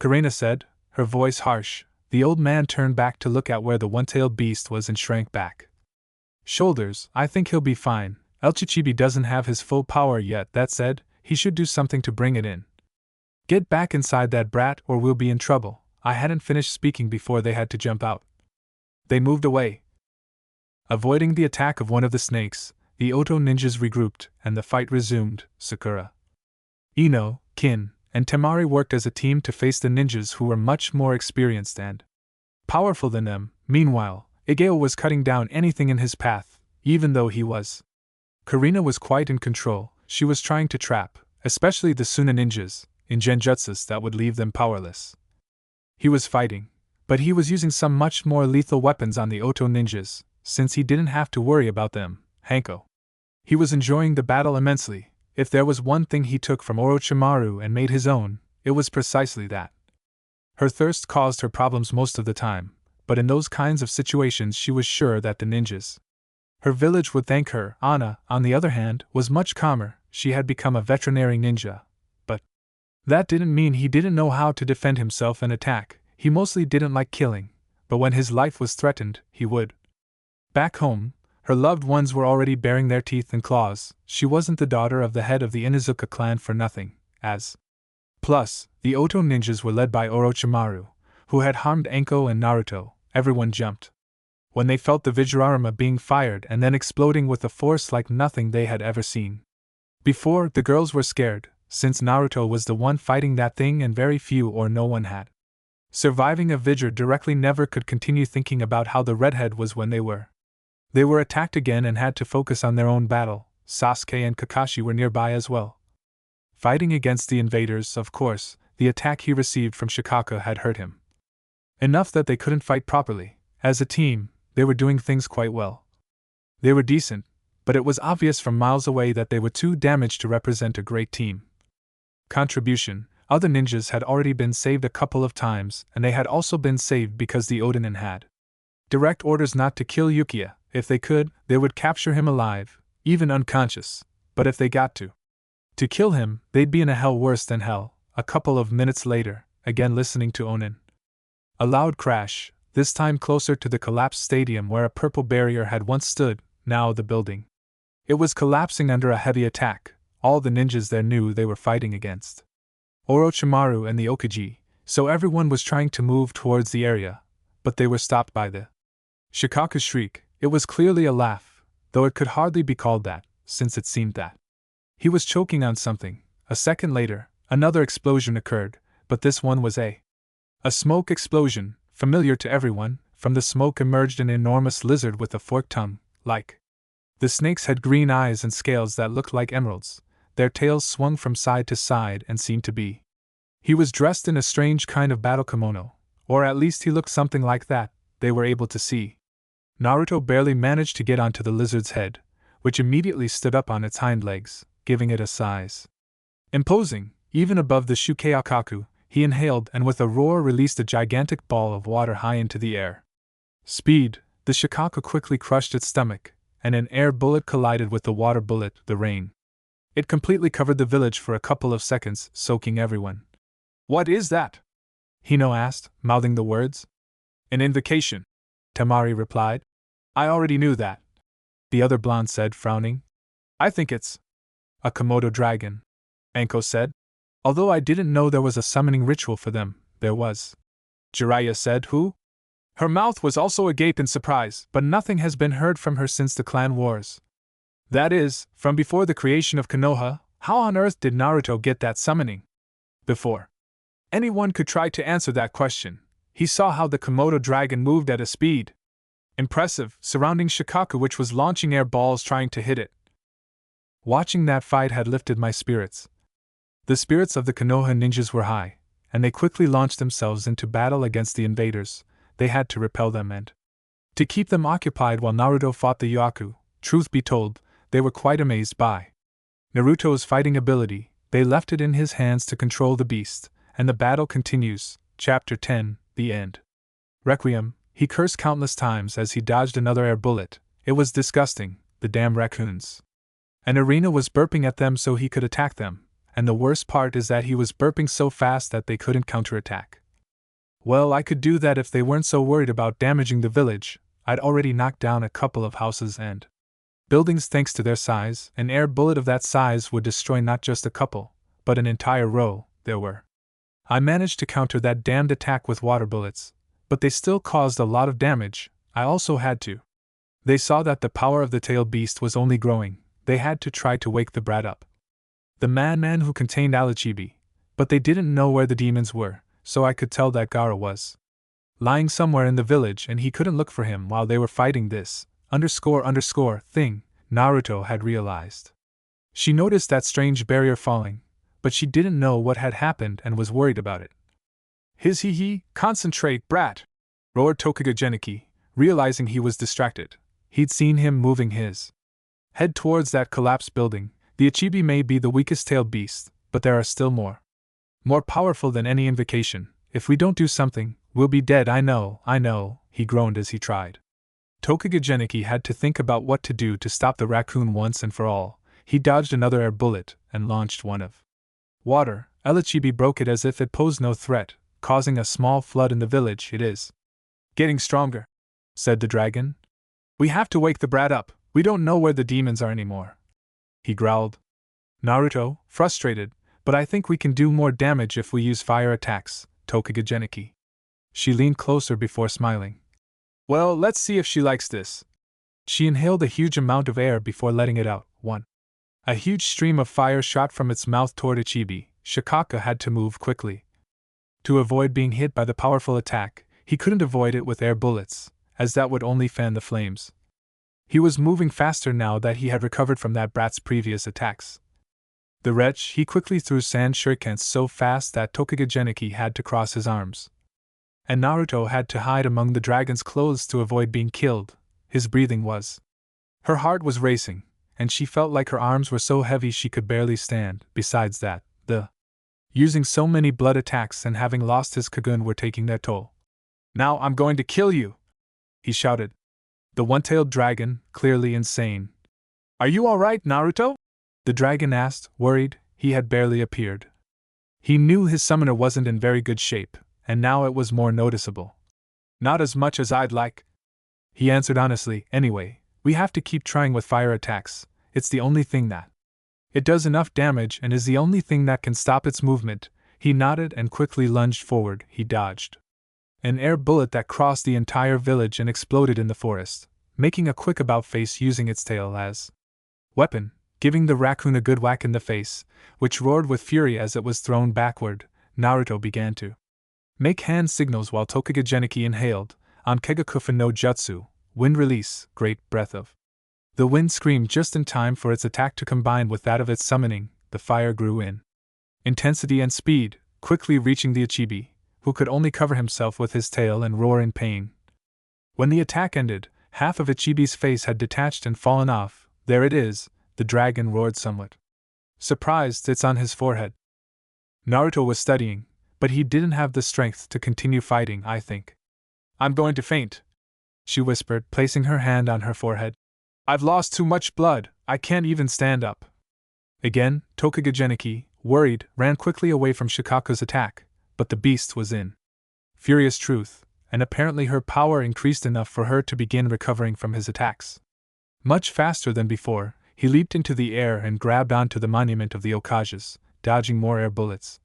Karina said, her voice harsh. The old man turned back to look at where the one-tailed beast was and shrank back. Shoulders, I think he'll be fine. El Chichibi doesn't have his full power yet. That said, he should do something to bring it in. Get back inside that brat or we'll be in trouble. I hadn't finished speaking before they had to jump out. They moved away. Avoiding the attack of one of the snakes, the Oto ninjas regrouped, and the fight resumed. Sakura, Ino, Kin, and Temari worked as a team to face the ninjas who were much more experienced and powerful than them. Meanwhile, Igeo was cutting down anything in his path, even though he was. Karina was quite in control. She was trying to trap, especially the Suna ninjas, in genjutsus that would leave them powerless. He was fighting, but he was using some much more lethal weapons on the Oto ninjas, since he didn't have to worry about them. Hanko. He was enjoying the battle immensely. If there was one thing he took from Orochimaru and made his own, it was precisely that. Her thirst caused her problems most of the time, but in those kinds of situations she was sure that the ninjas, her village, would thank her. Anna, on the other hand, was much calmer. She had become a veterinary ninja. But that didn't mean he didn't know how to defend himself and attack. He mostly didn't like killing, but when his life was threatened, he would. Back home, her loved ones were already baring their teeth and claws. She wasn't the daughter of the head of the Inuzuka clan for nothing, Plus, the Oto ninjas were led by Orochimaru, who had harmed Anko and Naruto. Everyone jumped when they felt the Vajrayana being fired and then exploding with a force like nothing they had ever seen before. The girls were scared, since Naruto was the one fighting that thing and very few or no one had. Surviving a Vajra directly never could continue thinking about how the redhead was when they were attacked again and had to focus on their own battle. Sasuke and Kakashi were nearby as well, fighting against the invaders. Of course, the attack he received from Shikaka had hurt him enough that they couldn't fight properly. As a team, they were doing things quite well. They were decent, but it was obvious from miles away that they were too damaged to represent a great team. Contribution: other ninjas had already been saved a couple of times, and they had also been saved because the Odanin had direct orders not to kill Yukiya. If they could, they would capture him alive, even unconscious. But if they got to kill him, they'd be in a hell worse than hell. A couple of minutes later, again listening to Onin. A loud crash, this time closer to the collapsed stadium where a purple barrier had once stood. Now the building. It was collapsing under a heavy attack. All the ninjas there knew they were fighting against Orochimaru and the Okiji, so everyone was trying to move towards the area, but they were stopped by the Shikaka's shriek. It was clearly a laugh, though it could hardly be called that, since it seemed that he was choking on something. A second later, another explosion occurred, but this one was a A smoke explosion, familiar to everyone. From the smoke emerged an enormous lizard with a forked tongue, like. The snakes had green eyes and scales that looked like emeralds. Their tails swung from side to side and seemed to be. He was dressed in a strange kind of battle kimono, or at least he looked something like that, they were able to see. Naruto barely managed to get onto the lizard's head, which immediately stood up on its hind legs, giving it a size. Imposing, even above the Shukeakaku, he inhaled and with a roar released a gigantic ball of water high into the air. Speed, the Shikaku quickly crushed its stomach, and an air bullet collided with the water bullet, the rain. It completely covered the village for a couple of seconds, soaking everyone. What is that? Hino asked, mouthing the words. An invocation, Temari replied. I already knew that. The other blonde said, frowning. I think it's a Komodo dragon, Anko said. Although I didn't know there was a summoning ritual for them, there was. Jiraiya said, who? Her mouth was also agape in surprise, but nothing has been heard from her since the clan wars. That is, from before the creation of Konoha. How on earth did Naruto get that summoning? Before anyone could try to answer that question, he saw how the Komodo dragon moved at a speed impressive, surrounding Shikaku, which was launching air balls trying to hit it. Watching that fight had lifted my spirits. The spirits of the Konoha ninjas were high, and they quickly launched themselves into battle against the invaders. They had to repel them and to keep them occupied while Naruto fought the Yaku. Truth be told, they were quite amazed by Naruto's fighting ability. They left it in his hands to control the beast, and the battle continues. Chapter 10, The End. Requiem, he cursed countless times as he dodged another air bullet. It was disgusting, the damn raccoons. An arena was burping at them so he could attack them, and the worst part is that he was burping so fast that they couldn't counterattack. Well, I could do that if they weren't so worried about damaging the village. I'd already knocked down a couple of houses and buildings thanks to their size. An air bullet of that size would destroy not just a couple, but an entire row. There were. I managed to counter that damned attack with water bullets, but they still caused a lot of damage. I also had to. They saw that the power of the tailed beast was only growing. They had to try to wake the brat up. The madman who contained Alachibi, but they didn't know where the demons were. So I could tell that Gaara was lying somewhere in the village and he couldn't look for him while they were fighting this thing Naruto had realized. She noticed that strange barrier falling, but she didn't know what had happened and was worried about it. Concentrate, brat! Roared Tokuga Genaki, realizing he was distracted. He'd seen him moving his head towards that collapsed building. The Achibi may be the weakest tailed beast, but there are still more powerful than any invocation. If we don't do something, we'll be dead. I know, he groaned as he tried. Tokuga Genaki had to think about what to do to stop the raccoon once and for all. He dodged another air bullet and launched one of water. Elachibi broke it as if it posed no threat, causing a small flood in the village. It is getting stronger, said the dragon. We have to wake the brat up. We don't know where the demons are anymore. He growled. Naruto, frustrated, but I think we can do more damage if we use fire attacks, Tokuga Genaki. She leaned closer before smiling. Well, let's see if she likes this. She inhaled a huge amount of air before letting it out. A huge stream of fire shot from its mouth toward Ichibi. Shikaka had to move quickly to avoid being hit by the powerful attack. He couldn't avoid it with air bullets, as that would only fan the flames. He was moving faster now that he had recovered from that brat's previous attacks. The wretch, he quickly threw sand shurikens so fast that Tokuga Genaki had to cross his arms. And Naruto had to hide among the dragon's clothes to avoid being killed. His breathing was. Her heart was racing, and she felt like her arms were so heavy she could barely stand. Besides that, using so many blood attacks and having lost his Kagun were taking their toll. Now I'm going to kill you! He shouted. The one-tailed dragon, clearly insane. Are you alright, Naruto? The dragon asked, worried. He had barely appeared. He knew his summoner wasn't in very good shape, and now it was more noticeable. Not as much as I'd like, he answered honestly. Anyway, we have to keep trying with fire attacks. It's the only thing that. It does enough damage and is the only thing that can stop its movement. He nodded and quickly lunged forward. He dodged an air bullet that crossed the entire village and exploded in the forest, making a quick about-face using its tail as weapon, giving the raccoon a good whack in the face, which roared with fury as it was thrown backward. Naruto began to Make hand signals while Tokuga Genaki inhaled, on Kegakufa no Jutsu, wind release, great breath of. The wind screamed just in time for its attack to combine with that of its summoning. The fire grew in intensity and speed, quickly reaching the Ichibi, who could only cover himself with his tail and roar in pain. When the attack ended, half of Ichibi's face had detached and fallen off. There it is, the dragon roared somewhat surprised. It's on his forehead. Naruto was studying, but he didn't have the strength to continue fighting, I think. I'm going to faint, she whispered, placing her hand on her forehead. I've lost too much blood, I can't even stand up. Again, Tokuga Genaki, worried, ran quickly away from Shikaku's attack, but the beast was in furious truth, and apparently her power increased enough for her to begin recovering from his attacks. Much faster than before, he leaped into the air and grabbed onto the monument of the Okages, dodging more air bullets.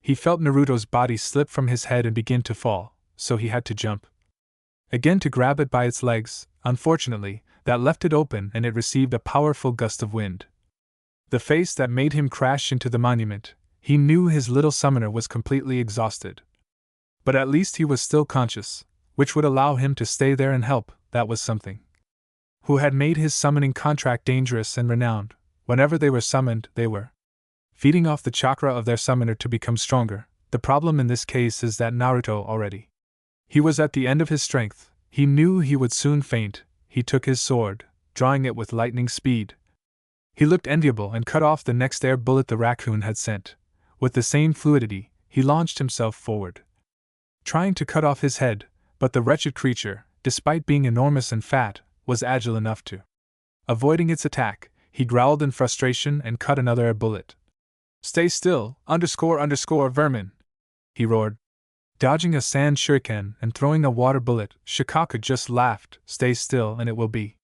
He felt Naruto's body slip from his head and begin to fall, so he had to jump again to grab it by its legs. Unfortunately, that left it open and it received a powerful gust of wind. The face that made him crash into the monument, he knew his little summoner was completely exhausted. But at least he was still conscious, which would allow him to stay there and help. That was something. Who had made his summoning contract dangerous and renowned. Whenever they were summoned, they were feeding off the chakra of their summoner to become stronger. The problem in this case is that Naruto already. He was at the end of his strength. He knew he would soon faint. He took his sword, drawing it with lightning speed. He looked enviable and cut off the next air bullet the raccoon had sent. With the same fluidity, he launched himself forward, trying to cut off his head, but the wretched creature, despite being enormous and fat, was agile enough to. Avoiding its attack, he growled in frustration and cut another air bullet. Stay still, vermin! He roared. Dodging a sand shuriken and throwing a water bullet, Shikaku just laughed. Stay still and it will be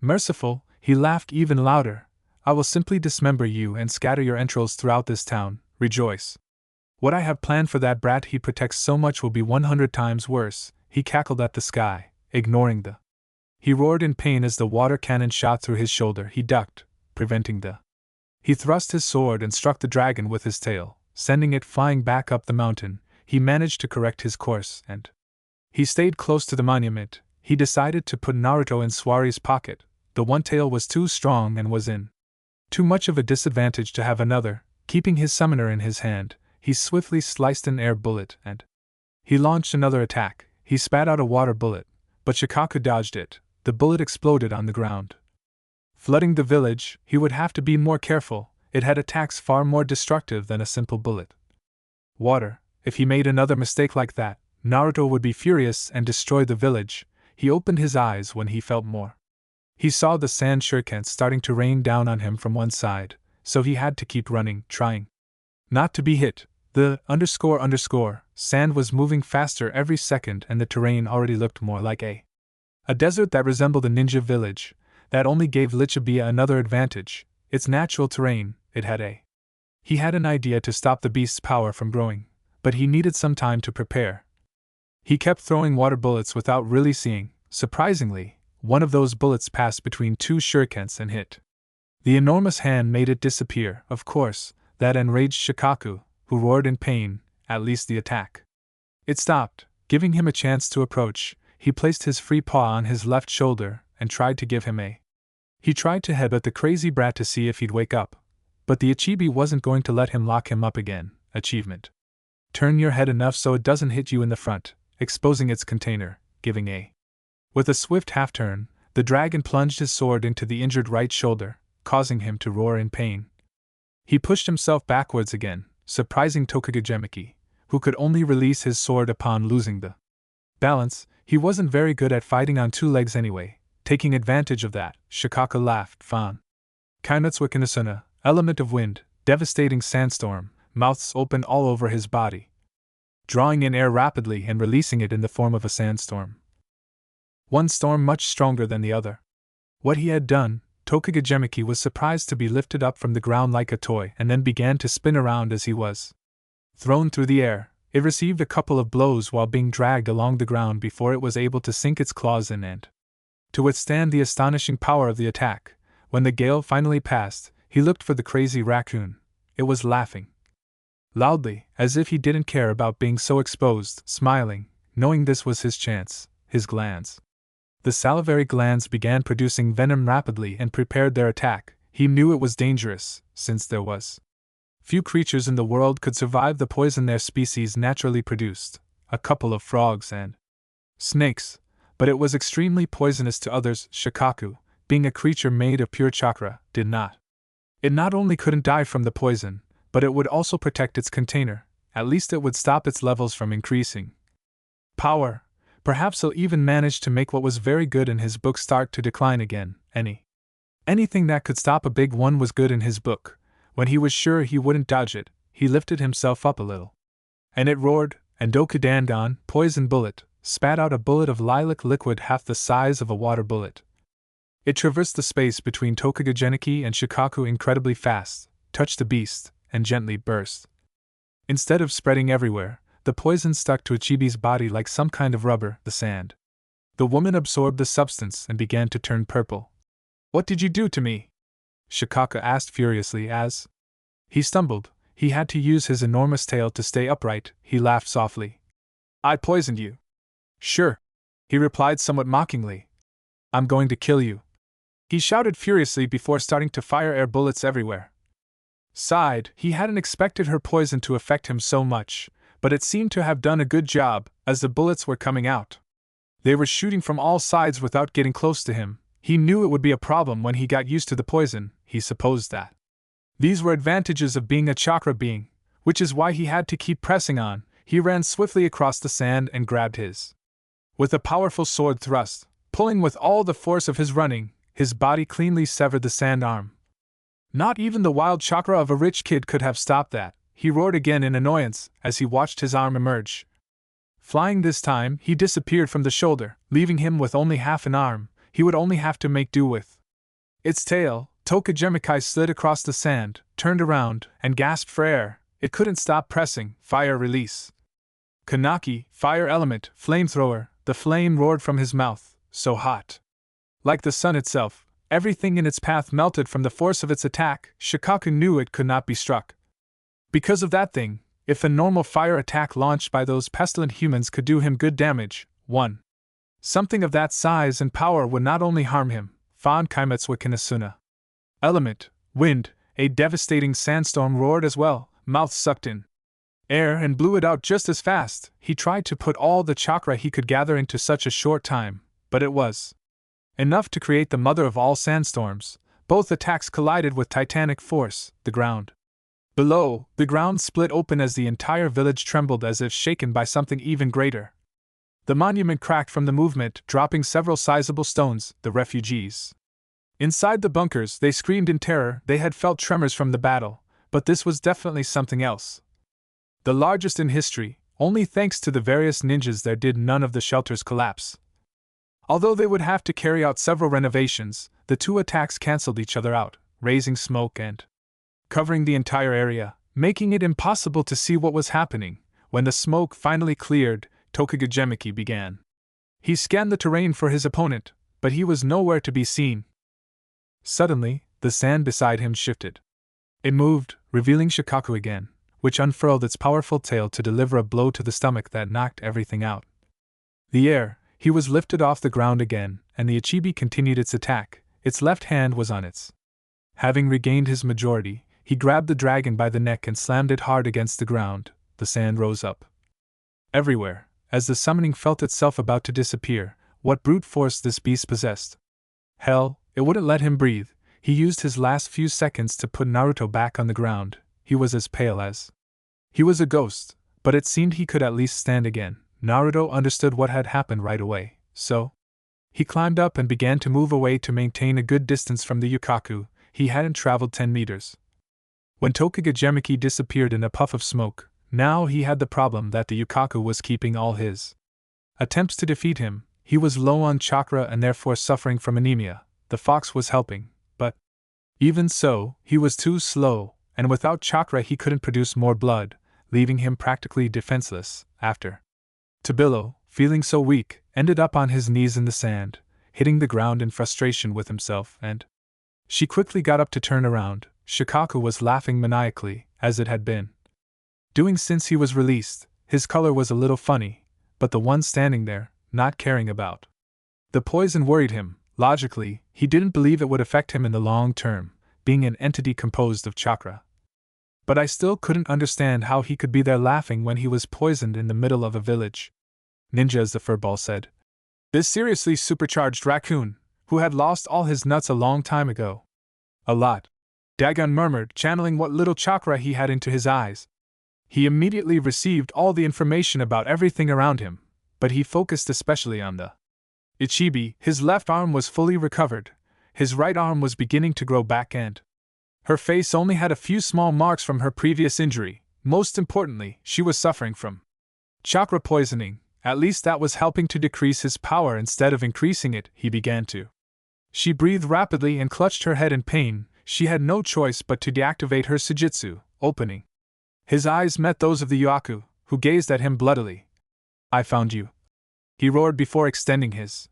merciful, he laughed even louder. I will simply dismember you and scatter your entrails throughout this town. Rejoice. What I have planned for that brat he protects so much will be 100 times worse. He cackled at the sky, ignoring the. He roared in pain as the water cannon shot through his shoulder. He ducked, preventing the. He thrust his sword and struck the dragon with his tail, sending it flying back up the mountain. He managed to correct his course and. He stayed close to the monument. He decided to put Naruto in Suari's pocket. The one tail was too strong and was in too much of a disadvantage to have another. Keeping his summoner in his hand, he swiftly sliced an air bullet and. He launched another attack. He spat out a water bullet, but Shikaku dodged it. The bullet exploded on the ground, flooding the village. He would have to be more careful. It had attacks far more destructive than a simple bullet. Water. If he made another mistake like that, Naruto would be furious and destroy the village. He opened his eyes when he felt more. He saw the sand shurikens starting to rain down on him from one side, so he had to keep running, trying not to be hit. The sand was moving faster every second and the terrain already looked more like a desert that resembled a ninja village. That only gave Lichibia another advantage. Its natural terrain, He had an idea to stop the beast's power from growing, but he needed some time to prepare. He kept throwing water bullets without really seeing. Surprisingly, one of those bullets passed between two shurikens and hit. The enormous hand made it disappear. Of course, that enraged Shikaku, who roared in pain. At least the attack. It stopped, giving him a chance to approach. He placed his free paw on his left shoulder and tried to give him a. He tried to headbutt the crazy brat to see if he'd wake up, but the Ichibi wasn't going to let him lock him up again. Achievement. Turn your head enough so it doesn't hit you in the front, exposing its container, giving a. With a swift half-turn, the dragon plunged his sword into the injured right shoulder, causing him to roar in pain. He pushed himself backwards again, surprising Tokuga Genaki, who could only release his sword upon losing the balance. He wasn't very good at fighting on two legs anyway. Taking advantage of that, Shikaku laughed. Fan. Kainutsuikinasuna, element of wind, devastating sandstorm, mouths open all over his body, drawing in air rapidly and releasing it in the form of a sandstorm. One storm much stronger than the other. What he had done, Tokuga Genaki was surprised to be lifted up from the ground like a toy and then began to spin around as he was thrown through the air. It received a couple of blows while being dragged along the ground before it was able to sink its claws in and to withstand the astonishing power of the attack. When the gale finally passed, he looked for the crazy raccoon. It was laughing loudly, as if he didn't care about being so exposed, smiling, knowing this was his chance, his glands. The salivary glands began producing venom rapidly and prepared their attack. He knew it was dangerous, since there was few creatures in the world could survive the poison their species naturally produced, a couple of frogs and snakes, but it was extremely poisonous to others. Shikaku, being a creature made of pure chakra, did not. It not only couldn't die from the poison, but it would also protect its container, at least it would stop its levels from increasing. Power. Perhaps he'll even manage to make what was very good in his book start to decline again. Anything that could stop a big one was good in his book. When he was sure he wouldn't dodge it, he lifted himself up a little. And it roared, and Dokudangan, poison bullet, spat out a bullet of lilac liquid half the size of a water bullet. It traversed the space between Tokuga Genaki and Shikaku incredibly fast, touched the beast, and gently burst. Instead of spreading everywhere, the poison stuck to Ichibi's body like some kind of rubber, the sand. The woman absorbed the substance and began to turn purple. "What did you do to me?" Shikaku asked furiously as he stumbled. He had to use his enormous tail to stay upright. He laughed softly. "I poisoned you." "Sure," he replied somewhat mockingly. "I'm going to kill you," he shouted furiously before starting to fire air bullets everywhere. Sighed, he hadn't expected her poison to affect him so much, but it seemed to have done a good job, as the bullets were coming out. They were shooting from all sides without getting close to him. He knew it would be a problem when he got used to the poison. He supposed that these were advantages of being a chakra being, which is why he had to keep pressing on. He ran swiftly across the sand and grabbed his. With a powerful sword thrust, pulling with all the force of his running, his body cleanly severed the sand arm. Not even the wild chakra of a rich kid could have stopped that. He roared again in annoyance as he watched his arm emerge. Flying this time, he disappeared from the shoulder, leaving him with only half an arm. He would only have to make do with its tail. Tokugenaki slid across the sand, turned around, and gasped for air. It couldn't stop pressing. Fire release. Kanaki, fire element, flamethrower. The flame roared from his mouth, so hot. Like the sun itself, everything in its path melted from the force of its attack. Shikaku knew it could not be struck. Because of that thing, if a normal fire attack launched by those pestilent humans could do him good damage, something of that size and power would not only harm him. Fan Kaimetsu Kinasuna. Element, wind, a devastating sandstorm roared as well. Mouth sucked in air and blew it out just as fast. He tried to put all the chakra he could gather into such a short time, but it was enough to create the mother of all sandstorms. Both attacks collided with titanic force. The ground below, the ground split open as the entire village trembled as if shaken by something even greater. The monument cracked from the movement, dropping several sizable stones. The refugees inside the bunkers, they screamed in terror. They had felt tremors from the battle, but this was definitely something else. The largest in history. Only thanks to the various ninjas there did none of the shelters collapse. Although they would have to carry out several renovations, the two attacks cancelled each other out, raising smoke and covering the entire area, making it impossible to see what was happening. When the smoke finally cleared, Tokuga Genaki began. He scanned the terrain for his opponent, but he was nowhere to be seen. Suddenly, the sand beside him shifted. It moved, revealing Shikaku again, which unfurled its powerful tail to deliver a blow to the stomach that knocked everything out. He was lifted off the ground again, and the Ichibi continued its attack. Its left hand was on its. Having regained his majority, he grabbed the dragon by the neck and slammed it hard against the ground. The sand rose up everywhere, as the summoning felt itself about to disappear. What brute force this beast possessed! Hell, it wouldn't let him breathe. He used his last few seconds to put Naruto back on the ground. He was as pale as he was a ghost, but it seemed he could at least stand again. Naruto understood what had happened right away, so he climbed up and began to move away to maintain a good distance from the Yukaku. He hadn't traveled 10 meters when Tokuga Genaki disappeared in a puff of smoke. Now he had the problem that the Yukaku was keeping all his attempts to defeat him. He was low on chakra and therefore suffering from anemia. The fox was helping, but even so, he was too slow, and without chakra he couldn't produce more blood, leaving him practically defenseless. After Tabilo, feeling so weak, ended up on his knees in the sand, hitting the ground in frustration with himself, and she quickly got up to turn around. Shikaku was laughing maniacally, as it had been doing since he was released. His color was a little funny, but the one standing there, not caring about the poison worried him. Logically, he didn't believe it would affect him in the long term, being an entity composed of chakra. But I still couldn't understand how he could be there laughing when he was poisoned in the middle of a village. Ninja, as the furball said. This seriously supercharged raccoon, who had lost all his nuts a long time ago. A lot. Dagon murmured, channeling what little chakra he had into his eyes. He immediately received all the information about everything around him, but he focused especially on the Ichibi. His left arm was fully recovered, his right arm was beginning to grow back and her face only had a few small marks from her previous injury. Most importantly, she was suffering from chakra poisoning. At least that was helping to decrease his power instead of increasing it. He began to. She breathed rapidly and clutched her head in pain. She had no choice but to deactivate her Sujitsu, opening. His eyes met those of the Yaku, who gazed at him bloodily. I found you, he roared before extending his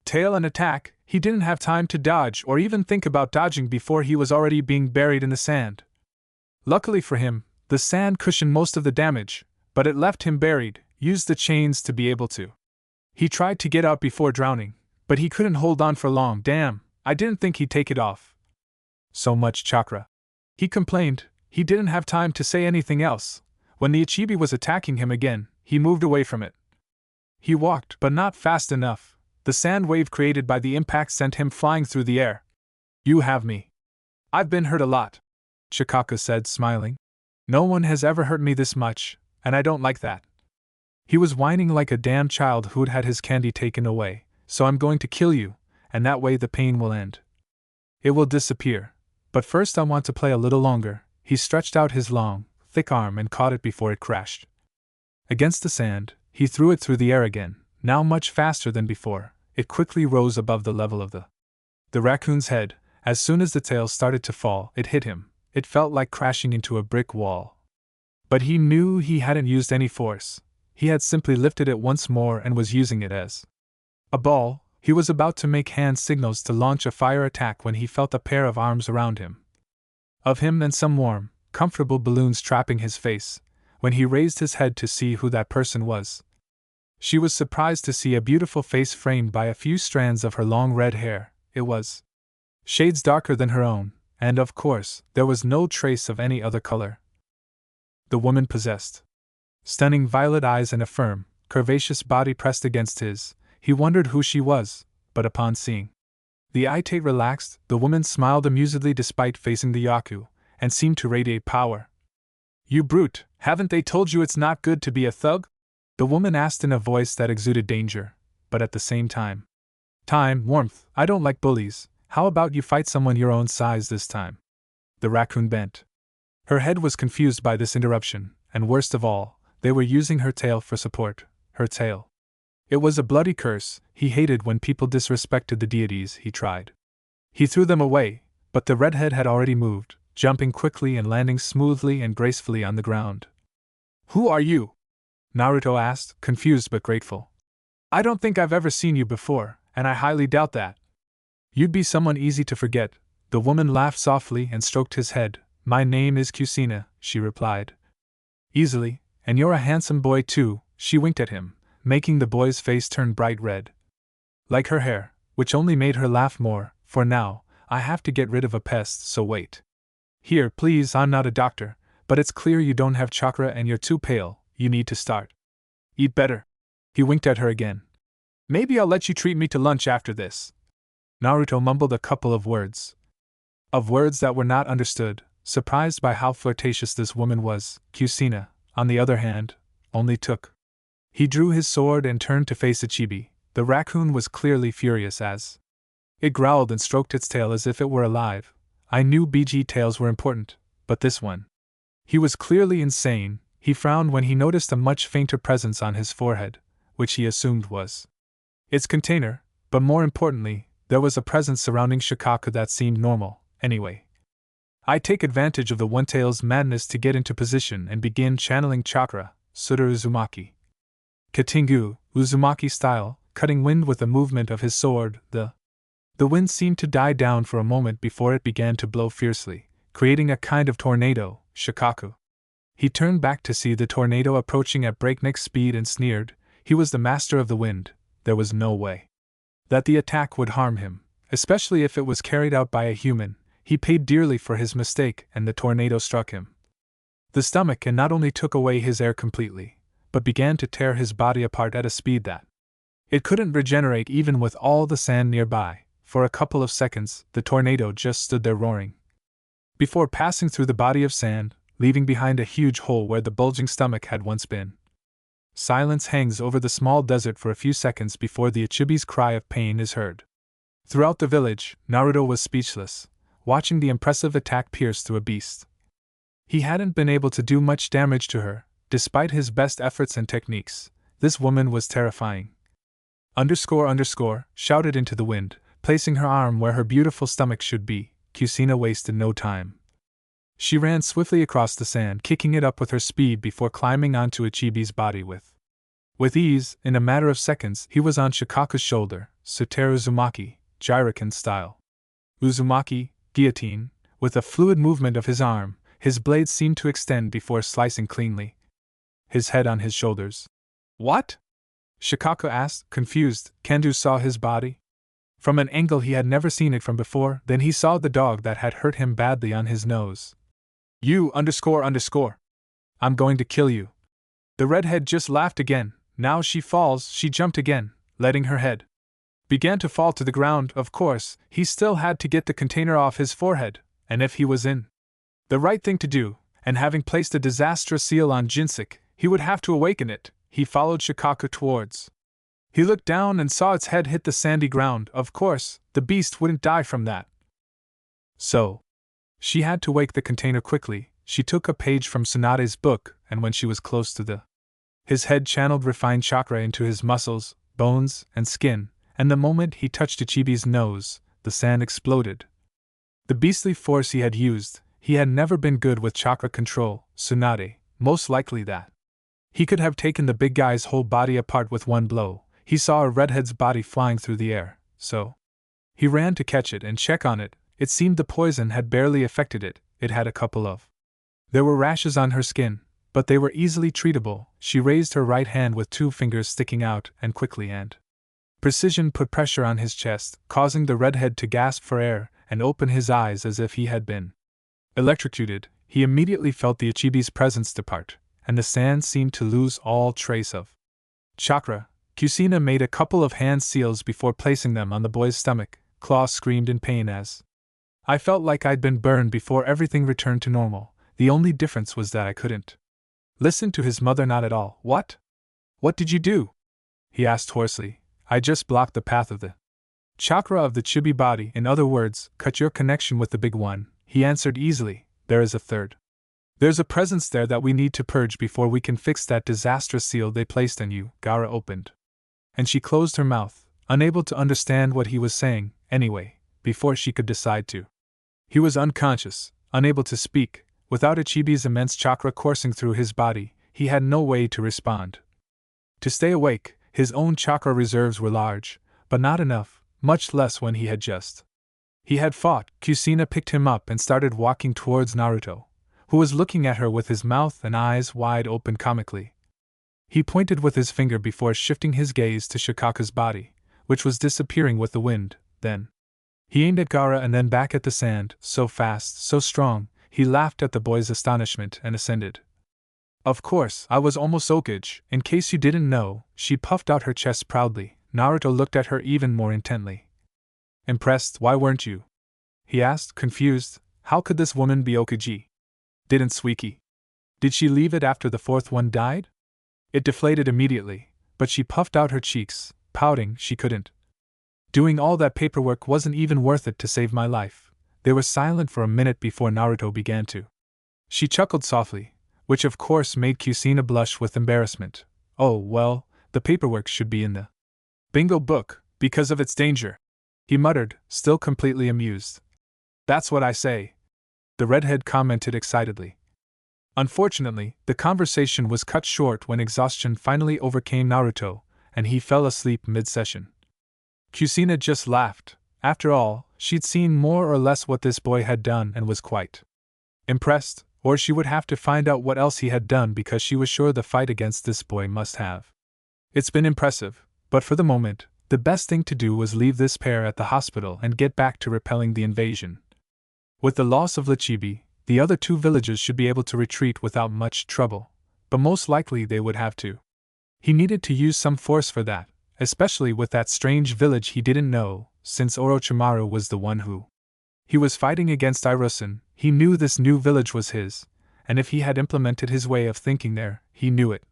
tail and attack. He didn't have time to dodge or even think about dodging before he was already being buried in the sand. Luckily for him, the sand cushioned most of the damage, but it left him buried. Used the chains to be able to. He tried to get out before drowning, but he couldn't hold on for long. Damn, I didn't think he'd take it off. So much chakra, he complained. He didn't have time to say anything else. When the Ichibi was attacking him again, he moved away from it. He walked, but not fast enough. The sand wave created by the impact sent him flying through the air. You have me. I've been hurt a lot, Shikaka said, smiling. No one has ever hurt me this much, and I don't like that. He was whining like a damn child who'd had his candy taken away. So I'm going to kill you, and that way the pain will end. It will disappear. But first I want to play a little longer. He stretched out his long, thick arm and caught it before it crashed against the sand. He threw it through the air again, now much faster than before. It quickly rose above the level of the raccoon's head. As soon as the tail started to fall, it hit him. It felt like crashing into a brick wall. But he knew he hadn't used any force. He had simply lifted it once more and was using it as a ball. He was about to make hand signals to launch a fire attack when he felt a pair of arms around him. Of him and some warm, comfortable balloons trapping his face. When he raised his head to see who that person was, she was surprised to see a beautiful face framed by a few strands of her long red hair. It was shades darker than her own, and of course, there was no trace of any other color. The woman possessed stunning violet eyes and a firm, curvaceous body pressed against his. He wondered who she was, but upon seeing the Aitate relaxed, the woman smiled amusedly despite facing the Yaku, and seemed to radiate power. You brute, haven't they told you it's not good to be a thug? The woman asked in a voice that exuded danger, but at the same time, warmth. I don't like bullies. How about you fight someone your own size this time? The raccoon bent. Her head was confused by this interruption, and worst of all, they were using her tail for support. Her tail. It was a bloody curse. He hated when people disrespected the deities. He tried. He threw them away, but the redhead had already moved, jumping quickly and landing smoothly and gracefully on the ground. Who are you? Naruto asked, confused but grateful. I don't think I've ever seen you before, and I highly doubt that. You'd be someone easy to forget. The woman laughed softly and stroked his head. My name is Kusina, she replied. Easily, and you're a handsome boy too, she winked at him, making the boy's face turn bright red. Like her hair, which only made her laugh more. For now, I have to get rid of a pest, so wait. Here, please, I'm not a doctor, but it's clear you don't have chakra and you're too pale. You need to start. Eat better. He winked at her again. Maybe I'll let you treat me to lunch after this. Naruto mumbled a couple of words. Of words that were not understood, surprised by how flirtatious this woman was. Kusina, on the other hand, only took. He drew his sword and turned to face Ichibi. The raccoon was clearly furious as it growled and stroked its tail as if it were alive. I knew BG tails were important, but this one. He was clearly insane. He frowned when he noticed a much fainter presence on his forehead, which he assumed was its container, but more importantly, there was a presence surrounding Shikaka that seemed normal, anyway. I take advantage of the One-Tail's madness to get into position and begin channeling chakra, Sura Uzumaki. Katingu, Uzumaki style, cutting wind with the movement of his sword. The wind seemed to die down for a moment before it began to blow fiercely, creating a kind of tornado. Shikaku. He turned back to see the tornado approaching at breakneck speed and sneered. He was the master of the wind. There was no way that the attack would harm him, especially if it was carried out by a human. He paid dearly for his mistake, and the tornado struck him. The stomach and not only took away his air completely, but began to tear his body apart at a speed that it couldn't regenerate even with all the sand nearby. For a couple of seconds, the tornado just stood there roaring, before passing through the body of sand, leaving behind a huge hole where the bulging stomach had once been. Silence hangs over the small desert for a few seconds before the Ichibi's cry of pain is heard. Throughout the village, Naruto was speechless, watching the impressive attack pierce through a beast. He hadn't been able to do much damage to her, despite his best efforts and techniques. This woman was terrifying. Shouted into the wind, placing her arm where her beautiful stomach should be. Kusina wasted no time. She ran swiftly across the sand, kicking it up with her speed before climbing onto Ichibi's body with ease. In a matter of seconds, he was on Shikaku's shoulder, Suteru Uzumaki, Gyrokin style. Uzumaki, guillotine, with a fluid movement of his arm, his blade seemed to extend before slicing cleanly. His head on his shoulders. What? Shikaku asked, confused. Kendo saw his body from an angle he had never seen it from before. Then he saw the dog that had hurt him badly on his nose. You I'm going to kill you. The redhead just laughed again. Now she falls. She jumped again, letting her head began to fall to the ground. Of course, he still had to get the container off his forehead, and if he was in the right thing to do, and having placed a disastrous seal on Jinsik, he would have to awaken it. He followed Shikaku towards. He looked down and saw its head hit the sandy ground. Of course, the beast wouldn't die from that. So she had to wake the container quickly. She took a page from Tsunade's book, and when she was close to his head channeled refined chakra into his muscles, bones, and skin, and the moment he touched Ichibi's nose, the sand exploded. The beastly force he had used, he had never been good with chakra control. Tsunade, most likely that he could have taken the big guy's whole body apart with one blow. He saw a redhead's body flying through the air, so he ran to catch it and check on it. It seemed the poison had barely affected it. It had a couple of. There were rashes on her skin, but they were easily treatable. She raised her right hand with 2 fingers sticking out and quickly and precision put pressure on his chest, causing the redhead to gasp for air and open his eyes as if he had been electrocuted. He immediately felt the Ichibi's presence depart, and the sand seemed to lose all trace of chakra. Kusina made a couple of hand seals before placing them on the boy's stomach. Claw screamed in pain as I felt like I'd been burned before everything returned to normal. The only difference was that I couldn't listen to his mother, not at all. What? What did you do? He asked hoarsely. I just blocked the path of the chakra of the chibi body. In other words, cut your connection with the big one. He answered easily. There is a third. There's a presence there that we need to purge before we can fix that disastrous seal they placed on you. Gaara opened, and she closed her mouth, unable to understand what he was saying. Anyway, before she could decide to. He was unconscious, unable to speak. Without Ichibi's immense chakra coursing through his body, he had no way to respond. To stay awake, his own chakra reserves were large, but not enough, much less when he had fought. Kusina picked him up and started walking towards Naruto, who was looking at her with his mouth and eyes wide open comically. He pointed with his finger before shifting his gaze to Shikaku's body, which was disappearing with the wind. Then he aimed at Gaara and then back at the sand, so fast, so strong. He laughed at the boy's astonishment and ascended. Of course, I was almost Okage. In case you didn't know, she puffed out her chest proudly. Naruto looked at her even more intently. Impressed? Why weren't you? He asked, confused. How could this woman be Okage? Didn't Suiki? Did she leave it after the 4th one died? It deflated immediately, but she puffed out her cheeks, pouting she couldn't. Doing all that paperwork wasn't even worth it to save my life. They were silent for a minute before Naruto began to. She chuckled softly, which of course made Kusina blush with embarrassment. Oh, well, the paperwork should be in the bingo book, because of its danger, he muttered, still completely amused. That's what I say, the redhead commented excitedly. Unfortunately, the conversation was cut short when exhaustion finally overcame Naruto, and he fell asleep mid-session. Kusina just laughed. After all, she'd seen more or less what this boy had done and was quite impressed. Or she would have to find out what else he had done because she was sure the fight against this boy must have. It's been impressive, but for the moment, the best thing to do was leave this pair at the hospital and get back to repelling the invasion. With the loss of Lichibi, the other two villages should be able to retreat without much trouble, but most likely they would have to. He needed to use some force for that, especially with that strange village he didn't know, since Orochimaru was the one who. He was fighting against Irusen. He knew this new village was his, and if he had implemented his way of thinking there, he knew it.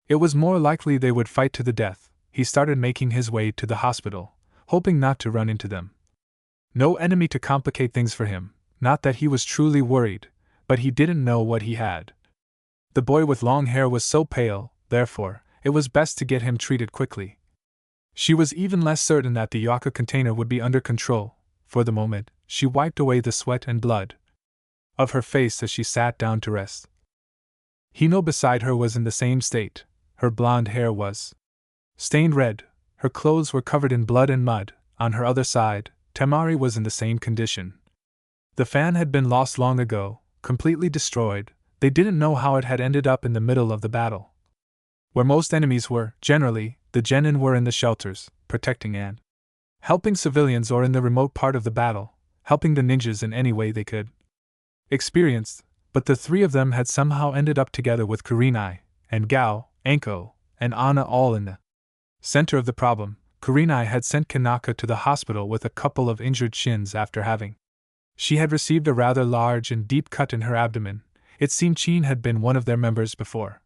It was more likely they would fight to the death. He started making his way to the hospital, hoping not to run into them. No enemy to complicate things for him, not that he was truly worried, but he didn't know what he had. The boy with long hair was so pale, therefore, it was best to get him treated quickly. She was even less certain that the Yaka container would be under control. For the moment, she wiped away the sweat and blood of her face as she sat down to rest. Hino beside her was in the same state. Her blonde hair was stained red, her clothes were covered in blood and mud. On her other side, Temari was in the same condition. The fan had been lost long ago, completely destroyed. They didn't know how it had ended up in the middle of the battle. Where most enemies were, generally, the genin were in the shelters, protecting and helping civilians or in the remote part of the battle, helping the ninjas in any way they could. Experienced, but the three of them had somehow ended up together with Kurenai, and Gao, Anko, and Anna all in the center of the problem. Kurenai had sent Kanaka to the hospital with a couple of injured shins after having. She had received a rather large and deep cut in her abdomen. It seemed Chin had been one of their members before.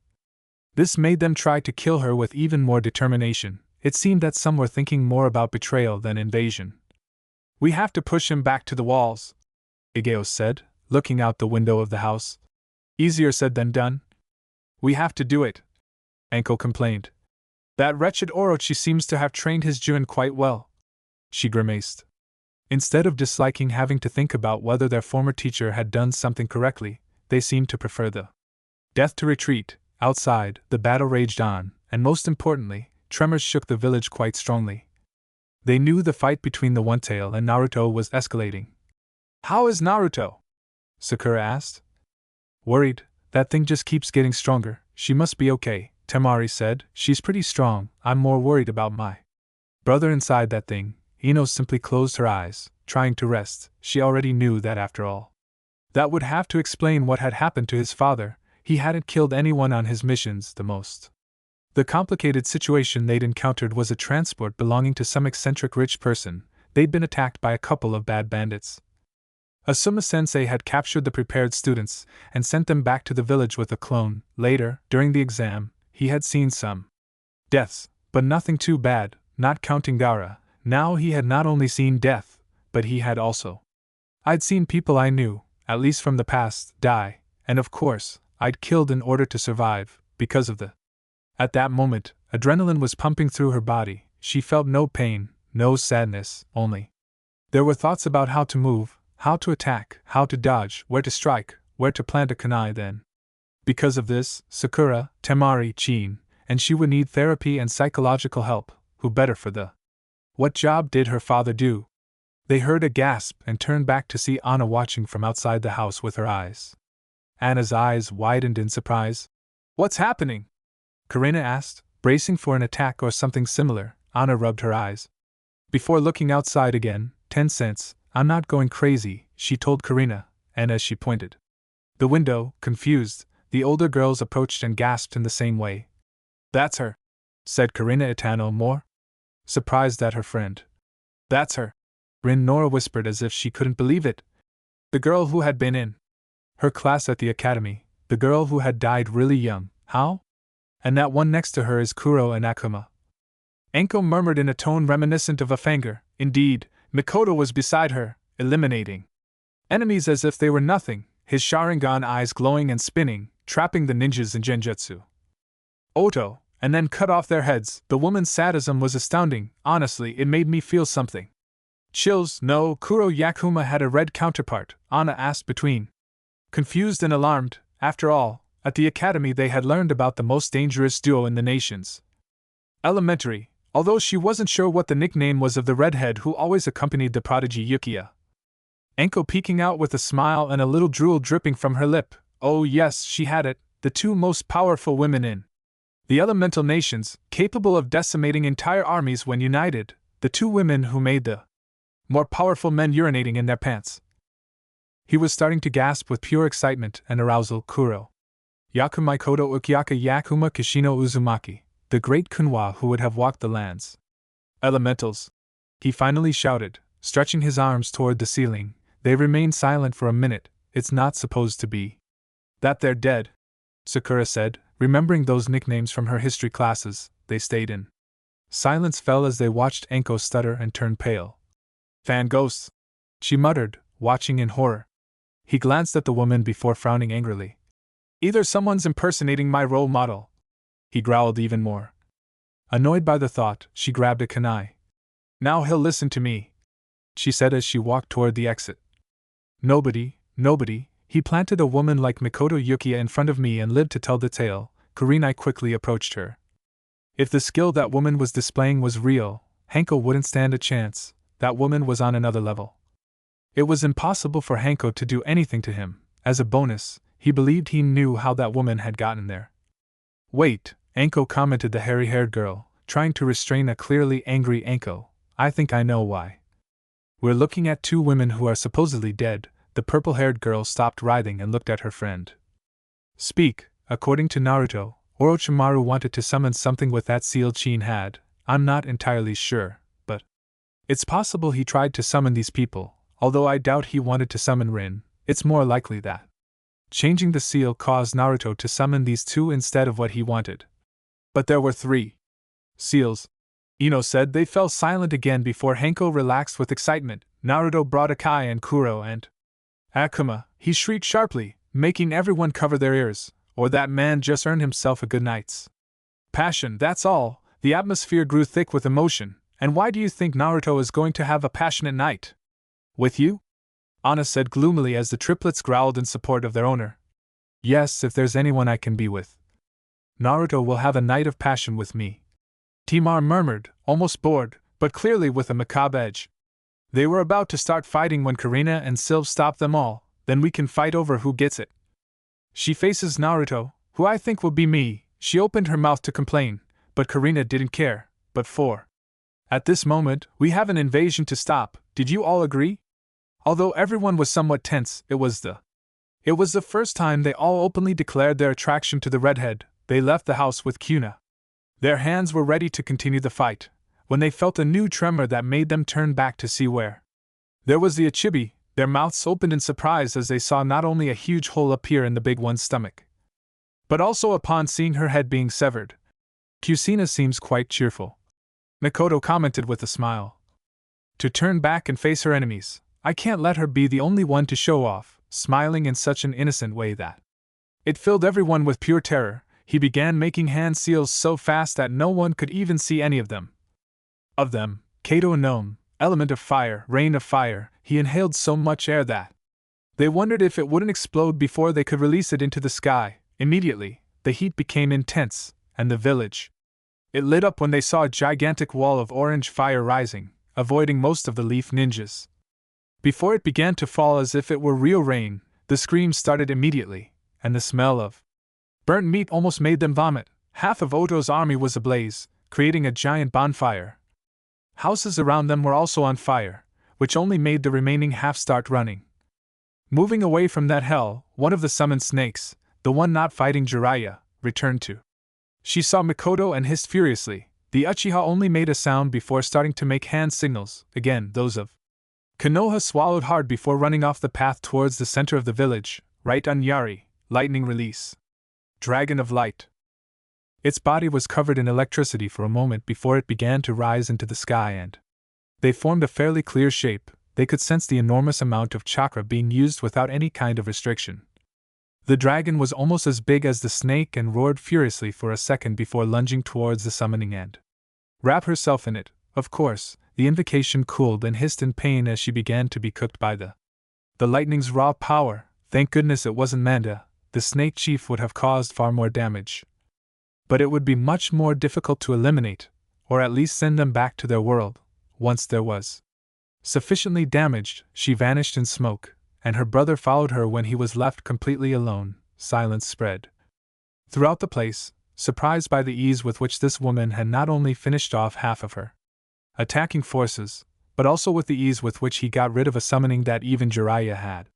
This made them try to kill her with even more determination. It seemed that some were thinking more about betrayal than invasion. "We have to push him back to the walls," Igeo said, looking out the window of the house. "Easier said than done." "We have to do it," Anko complained. "That wretched Orochi seems to have trained his Jun quite well." She grimaced. Instead of disliking having to think about whether their former teacher had done something correctly, they seemed to prefer the death to retreat. Outside, the battle raged on, and most importantly, tremors shook the village quite strongly. They knew the fight between the One-Tail and Naruto was escalating. "How is Naruto?" Sakura asked. "Worried, that thing just keeps getting stronger. She must be okay," Temari said. "She's pretty strong. I'm more worried about my brother inside that thing." Ino simply closed her eyes, trying to rest. She already knew that after all. That would have to explain what had happened to his father. He hadn't killed anyone on his missions the most. The complicated situation they'd encountered was a transport belonging to some eccentric rich person. They'd been attacked by a couple of bad bandits. Asuma-sensei had captured the prepared students and sent them back to the village with a clone. Later, during the exam, he had seen some deaths, but nothing too bad, not counting Gaara. Now he had not only seen death, but he had also. "I'd seen people I knew, at least from the past, die, and of course, I'd killed in order to survive, because of the." At that moment, adrenaline was pumping through her body. She felt no pain, no sadness, only. There were thoughts about how to move, how to attack, how to dodge, where to strike, where to plant a kunai then. Because of this, Sakura, Temari, Chin, and she would need therapy and psychological help. Who better for the. What job did her father do? They heard a gasp and turned back to see Anna watching from outside the house with her eyes. Anna's eyes widened in surprise. "What's happening?" Karina asked, bracing for an attack or something similar. Anna rubbed her eyes. Before looking outside again, 10 cents, "I'm not going crazy," she told Karina, and as she pointed the window, confused, the older girls approached and gasped in the same way. "That's her," said Karina Itano more surprised at her friend. "That's her," Rin Nora whispered as if she couldn't believe it. "The girl who had been in her class at the academy, the girl who had died really young. How? And that one next to her is Kuro and Akuma." Anko murmured in a tone reminiscent of a fanger. Indeed, Mikoto was beside her, eliminating enemies as if they were nothing, his Sharingan eyes glowing and spinning, trapping the ninjas in genjutsu. Oto, and then cut off their heads. The woman's sadism was astounding. Honestly, it made me feel something. Chills. No, Kuro Yakuma had a red counterpart, Anna asked between. Confused and alarmed, after all, at the academy they had learned about the most dangerous duo in the nations. Elementary, although she wasn't sure what the nickname was of the redhead who always accompanied the prodigy Yukiya. Anko peeking out with a smile and a little drool dripping from her lip. Oh yes, she had it, the two most powerful women in the elemental nations, capable of decimating entire armies when united, the two women who made the more powerful men urinating in their pants. He was starting to gasp with pure excitement and arousal. Kuro. Yakumai Koto Ukiaka Yakuma Kishino Uzumaki, the great Kunwa who would have walked the lands. Elementals. He finally shouted, stretching his arms toward the ceiling. They remained silent for a minute. It's not supposed to be that they're dead, Sakura said, remembering those nicknames from her history classes. They stayed in. Silence fell as they watched Enko stutter and turn pale. Fan ghosts, she muttered, watching in horror. He glanced at the woman before frowning angrily. Either someone's impersonating my role model. He growled even more. Annoyed by the thought, she grabbed a kunai. Now he'll listen to me, she said as she walked toward the exit. Nobody, he planted a woman like Mikoto Yukiya in front of me and lived to tell the tale. Kurenai quickly approached her. If the skill that woman was displaying was real, Hanko wouldn't stand a chance. That woman was on another level. It was impossible for Hanko to do anything to him. As a bonus, he believed he knew how that woman had gotten there. Wait, Anko commented the hairy-haired girl, trying to restrain a clearly angry Anko. I think I know why. We're looking at two women who are supposedly dead. The purple-haired girl stopped writhing and looked at her friend. Speak. According to Naruto, Orochimaru wanted to summon something with that seal Chin had. I'm not entirely sure, but it's possible he tried to summon these people, although I doubt he wanted to summon Rin. It's more likely that changing the seal caused Naruto to summon these two instead of what he wanted. But there were 3 seals, Ino said. They fell silent again before Hanko relaxed with excitement. Naruto brought Akai and Kuro and Akuma, he shrieked sharply, making everyone cover their ears, or that man just earned himself a good night's passion, that's all. The atmosphere grew thick with emotion. And why do you think Naruto is going to have a passionate night? With you? Anna said gloomily as the triplets growled in support of their owner. Yes, if there's anyone I can be with. Naruto will have a night of passion with me. Timar murmured, almost bored, but clearly with a macabre edge. They were about to start fighting when Karina and Sylve stopped them all. Then we can fight over who gets it. She faces Naruto, who I think will be me. She opened her mouth to complain, but Karina didn't care. But at this moment, we have an invasion to stop. Did you all agree? Although everyone was somewhat tense, it was the first time they all openly declared their attraction to the redhead. They left the house with Kuna. Their hands were ready to continue the fight, when they felt a new tremor that made them turn back to see where. There was the Achibi. Their mouths opened in surprise as they saw not only a huge hole appear in the big one's stomach, but also upon seeing her head being severed. Kusina seems quite cheerful, Mikoto commented with a smile. To turn back and face her enemies. I can't let her be the only one to show off, smiling in such an innocent way that it filled everyone with pure terror. He began making hand seals so fast that no one could even see any of them. Kato Gnome, element of fire, rain of fire, he inhaled so much air that they wondered if it wouldn't explode before they could release it into the sky. Immediately, the heat became intense, and the village. It lit up when they saw a gigantic wall of orange fire rising, avoiding most of the leaf ninjas. Before it began to fall as if it were real rain, the screams started immediately, and the smell of burnt meat almost made them vomit. Half of Oto's army was ablaze, creating a giant bonfire. Houses around them were also on fire, which only made the remaining half start running. Moving away from that hell, one of the summoned snakes, the one not fighting Jiraiya, returned to. She saw Mikoto and hissed furiously. The Uchiha only made a sound before starting to make hand signals, again those of Konoha swallowed hard before running off the path towards the center of the village. Right on Yari, lightning release. Dragon of Light. Its body was covered in electricity for a moment before it began to rise into the sky and they formed a fairly clear shape. They could sense the enormous amount of chakra being used without any kind of restriction. The dragon was almost as big as the snake and roared furiously for a second before lunging towards the summoning end. Wrap herself in it, of course. The invocation cooled and hissed in pain as she began to be cooked by the lightning's raw power. Thank goodness it wasn't Manda. The snake chief would have caused far more damage. But it would be much more difficult to eliminate, or at least send them back to their world. Once there was sufficiently damaged, she vanished in smoke, and her brother followed her when he was left completely alone, silence spread throughout the place, surprised by the ease with which this woman had not only finished off half of her attacking forces, but also with the ease with which he got rid of a summoning that even Jiraiya had.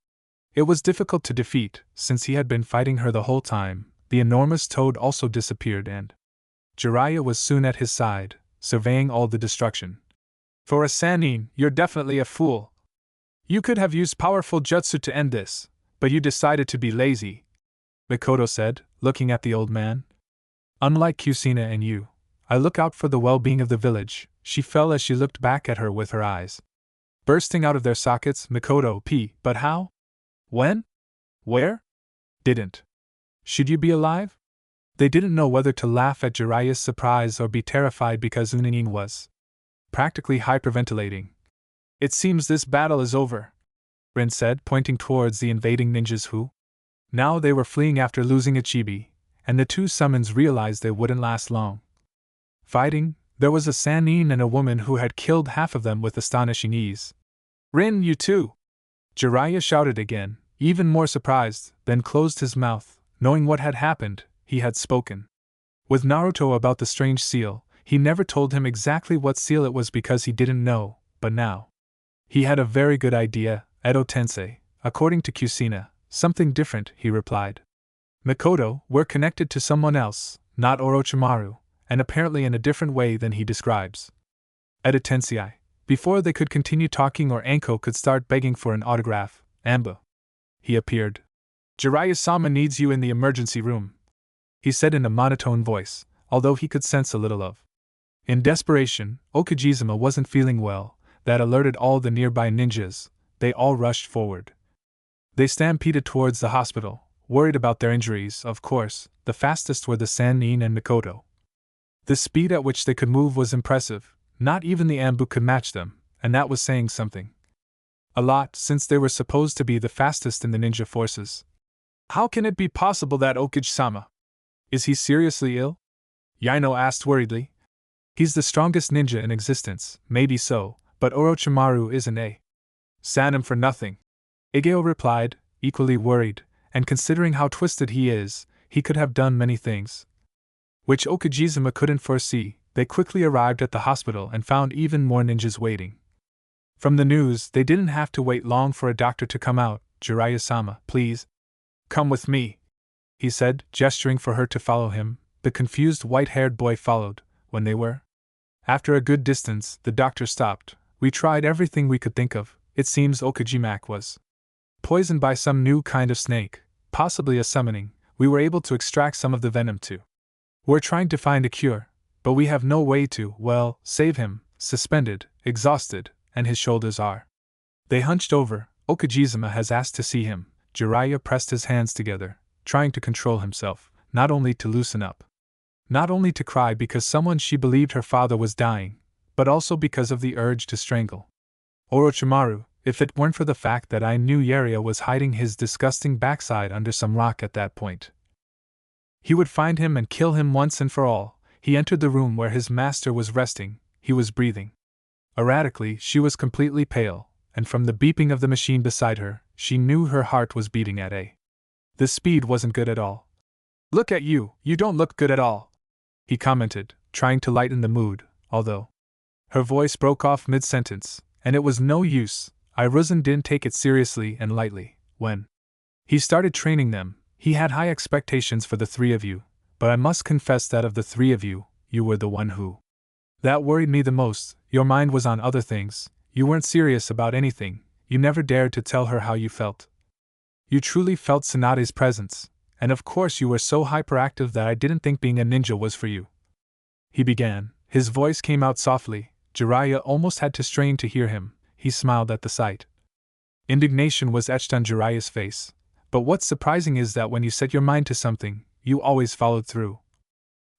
It was difficult to defeat, since he had been fighting her the whole time. The enormous toad also disappeared and Jiraiya was soon at his side, surveying all the destruction. For a Sannin, you're definitely a fool. You could have used powerful jutsu to end this, but you decided to be lazy, Mikoto said, looking at the old man. Unlike Kusina and you, I look out for the well-being of the village, she fell as she looked back at her with her eyes bursting out of their sockets. Mikoto but how? When? Where? Didn't. Should you be alive? They didn't know whether to laugh at Jiraiya's surprise or be terrified because Unin was practically hyperventilating. It seems this battle is over, Rin said, pointing towards the invading ninjas who now they were fleeing after losing Ichibi, and the two summons realized they wouldn't last long. Fighting, there was a Sannin and a woman who had killed half of them with astonishing ease. Rin, you too! Jiraiya shouted again, even more surprised, then closed his mouth, knowing what had happened. He had spoken with Naruto about the strange seal. He never told him exactly what seal it was because he didn't know, but now he had a very good idea. Edo Tensei, according to Kusina, something different, he replied. Mikoto, we're connected to someone else, not Orochimaru, and apparently in a different way than he describes. Edo Tensei. Before they could continue talking or Anko could start begging for an autograph, Ambu. He appeared. Jiraiya-sama needs you in the emergency room, he said in a monotone voice, although he could sense a little of in desperation. Okujizuma wasn't feeling well. That alerted all the nearby ninjas. They all rushed forward. They stampeded towards the hospital, worried about their injuries. Of course, the fastest were the Sannin and Mikoto. The speed at which they could move was impressive. Not even the Ambu could match them, and that was saying something. A lot, since they were supposed to be the fastest in the ninja forces. How can it be possible that Okage-sama? Is he seriously ill? Yaino asked worriedly. He's the strongest ninja in existence, maybe so, but Orochimaru isn't a Sannin for nothing. Igeo replied, equally worried, and considering how twisted he is, he could have done many things which Okujizuma couldn't foresee. They quickly arrived at the hospital and found even more ninjas waiting. From the news, they didn't have to wait long for a doctor to come out. Jiraiya-sama, please come with me, he said, gesturing for her to follow him. The confused white-haired boy followed. When they were after a good distance, the doctor stopped. We tried everything we could think of. It seems Okajimak was poisoned by some new kind of snake, possibly a summoning. We were able to extract some of the venom too. We're trying to find a cure, but we have no way to, well, save him. Suspended, exhausted, and his shoulders are. They hunched over. Okujizuma has asked to see him. Jiraiya pressed his hands together, trying to control himself, not only to loosen up, not only to cry because someone she believed her father was dying, but also because of the urge to strangle Orochimaru. If it weren't for the fact that I knew Yaria was hiding his disgusting backside under some rock at that point, he would find him and kill him once and for all. He entered the room where his master was resting. He was breathing erratically. She was completely pale, and from the beeping of the machine beside her, she knew her heart was beating at a. The speed wasn't good at all. Look at you, you don't look good at all, he commented, trying to lighten the mood, although her voice broke off mid-sentence, and it was no use. Hiruzen didn't take it seriously and lightly. When he started training them, he had high expectations for the three of you, but I must confess that of the three of you, you were the one who that worried me the most. Your mind was on other things. You weren't serious about anything. You never dared to tell her how you felt. You truly felt Tsunade's presence, and of course you were so hyperactive that I didn't think being a ninja was for you. He began. His voice came out softly. Jiraiya almost had to strain to hear him. He smiled at the sight. Indignation was etched on Jiraiya's face. But what's surprising is that when you set your mind to something, you always followed through.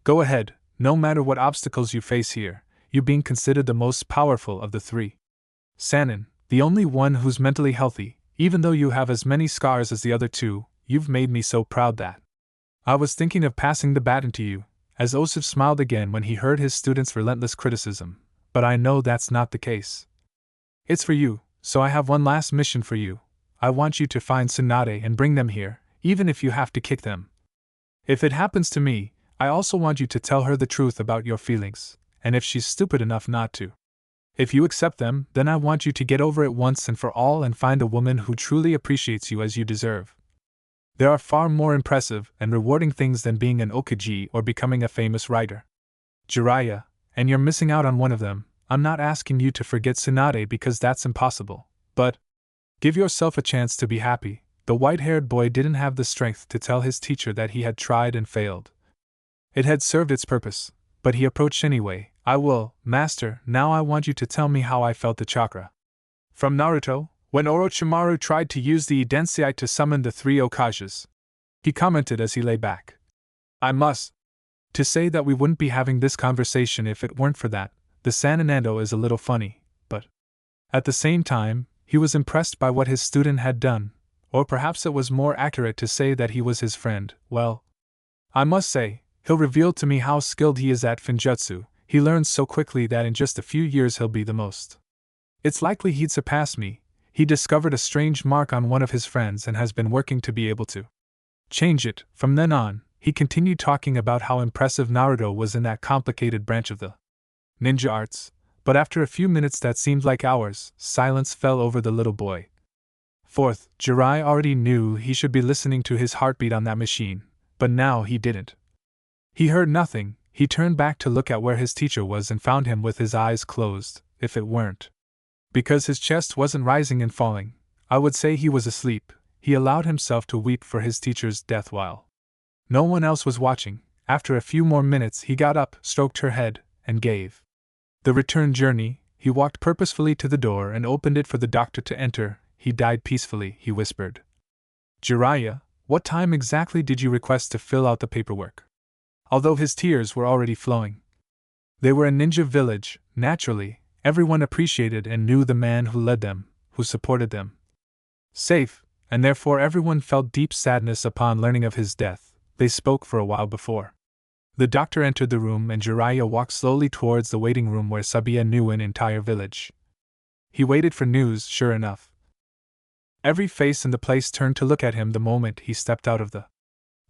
Go ahead, no matter what obstacles you face here, you being considered the most powerful of the three Sannin, the only one who's mentally healthy, even though you have as many scars as the other two, you've made me so proud that I was thinking of passing the baton to you. As Osif smiled again when he heard his student's relentless criticism. But I know that's not the case. It's for you, so I have one last mission for you. I want you to find Tsunade and bring them here. even if you have to kick them. If it happens to me, I also want you to tell her the truth about your feelings, and if she's stupid enough not to. If you accept them, then I want you to get over it once and for all and find a woman who truly appreciates you as you deserve. There are far more impressive and rewarding things than being an Okage or becoming a famous writer. Jiraiya, and you're missing out on one of them. I'm not asking you to forget Tsunade because that's impossible, but give yourself a chance to be happy. The white-haired boy didn't have the strength to tell his teacher that he had tried and failed. It had served its purpose, but he approached anyway. I will, Master, now I want you to tell me how I felt the chakra. From Naruto, when Orochimaru tried to use the Idensei to summon the 3 Hokages. He commented as he lay back. I must to say that we wouldn't be having this conversation if it weren't for that. The Sananando is a little funny, but at the same time, he was impressed by what his student had done, or perhaps it was more accurate to say that he was his friend. Well, I must say, he'll reveal to me how skilled he is at Finjutsu. He learns so quickly that in just a few years he'll be the most. It's likely he'd surpass me. He discovered a strange mark on one of his friends and has been working to be able to change it. From then on, he continued talking about how impressive Naruto was in that complicated branch of the ninja arts, but after a few minutes that seemed like hours, silence fell over the little boy. Fourth, Jiraiya already knew he should be listening to his heartbeat on that machine, but now he didn't. He heard nothing. He turned back to look at where his teacher was and found him with his eyes closed. If it weren't because his chest wasn't rising and falling, I would say he was asleep. He allowed himself to weep for his teacher's death while no one else was watching. After a few more minutes, he got up, stroked her head, and gave the return journey. He walked purposefully to the door and opened it for the doctor to enter. He died peacefully, he whispered. Jiraiya, what time exactly did you request to fill out the paperwork? Although his tears were already flowing. They were a ninja village. Naturally, everyone appreciated and knew the man who led them, who supported them. Safe, and therefore everyone felt deep sadness upon learning of his death. They spoke for a while before the doctor entered the room and Jiraiya walked slowly towards the waiting room where Sabiya knew an entire village. He waited for news. Sure enough, every face in the place turned to look at him the moment he stepped out of the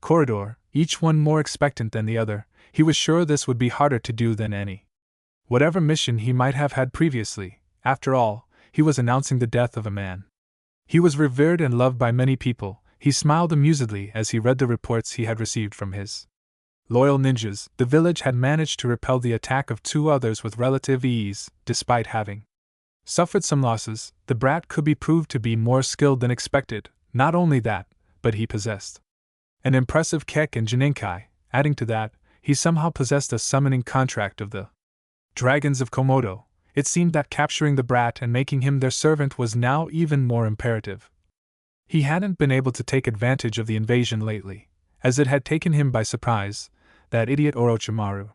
corridor, each one more expectant than the other. He was sure this would be harder to do than any whatever mission he might have had previously. After all, he was announcing the death of a man. He was revered and loved by many people. He smiled amusedly as he read the reports he had received from his loyal ninjas. The village had managed to repel the attack of 2 others with relative ease, despite having suffered some losses. The brat could be proved to be more skilled than expected. Not only that, but he possessed an impressive Kekkei and Genaki. Adding to that, he somehow possessed a summoning contract of the dragons of Komodo. It seemed that capturing the brat and making him their servant was now even more imperative. He hadn't been able to take advantage of the invasion lately, as it had taken him by surprise. That idiot Orochimaru.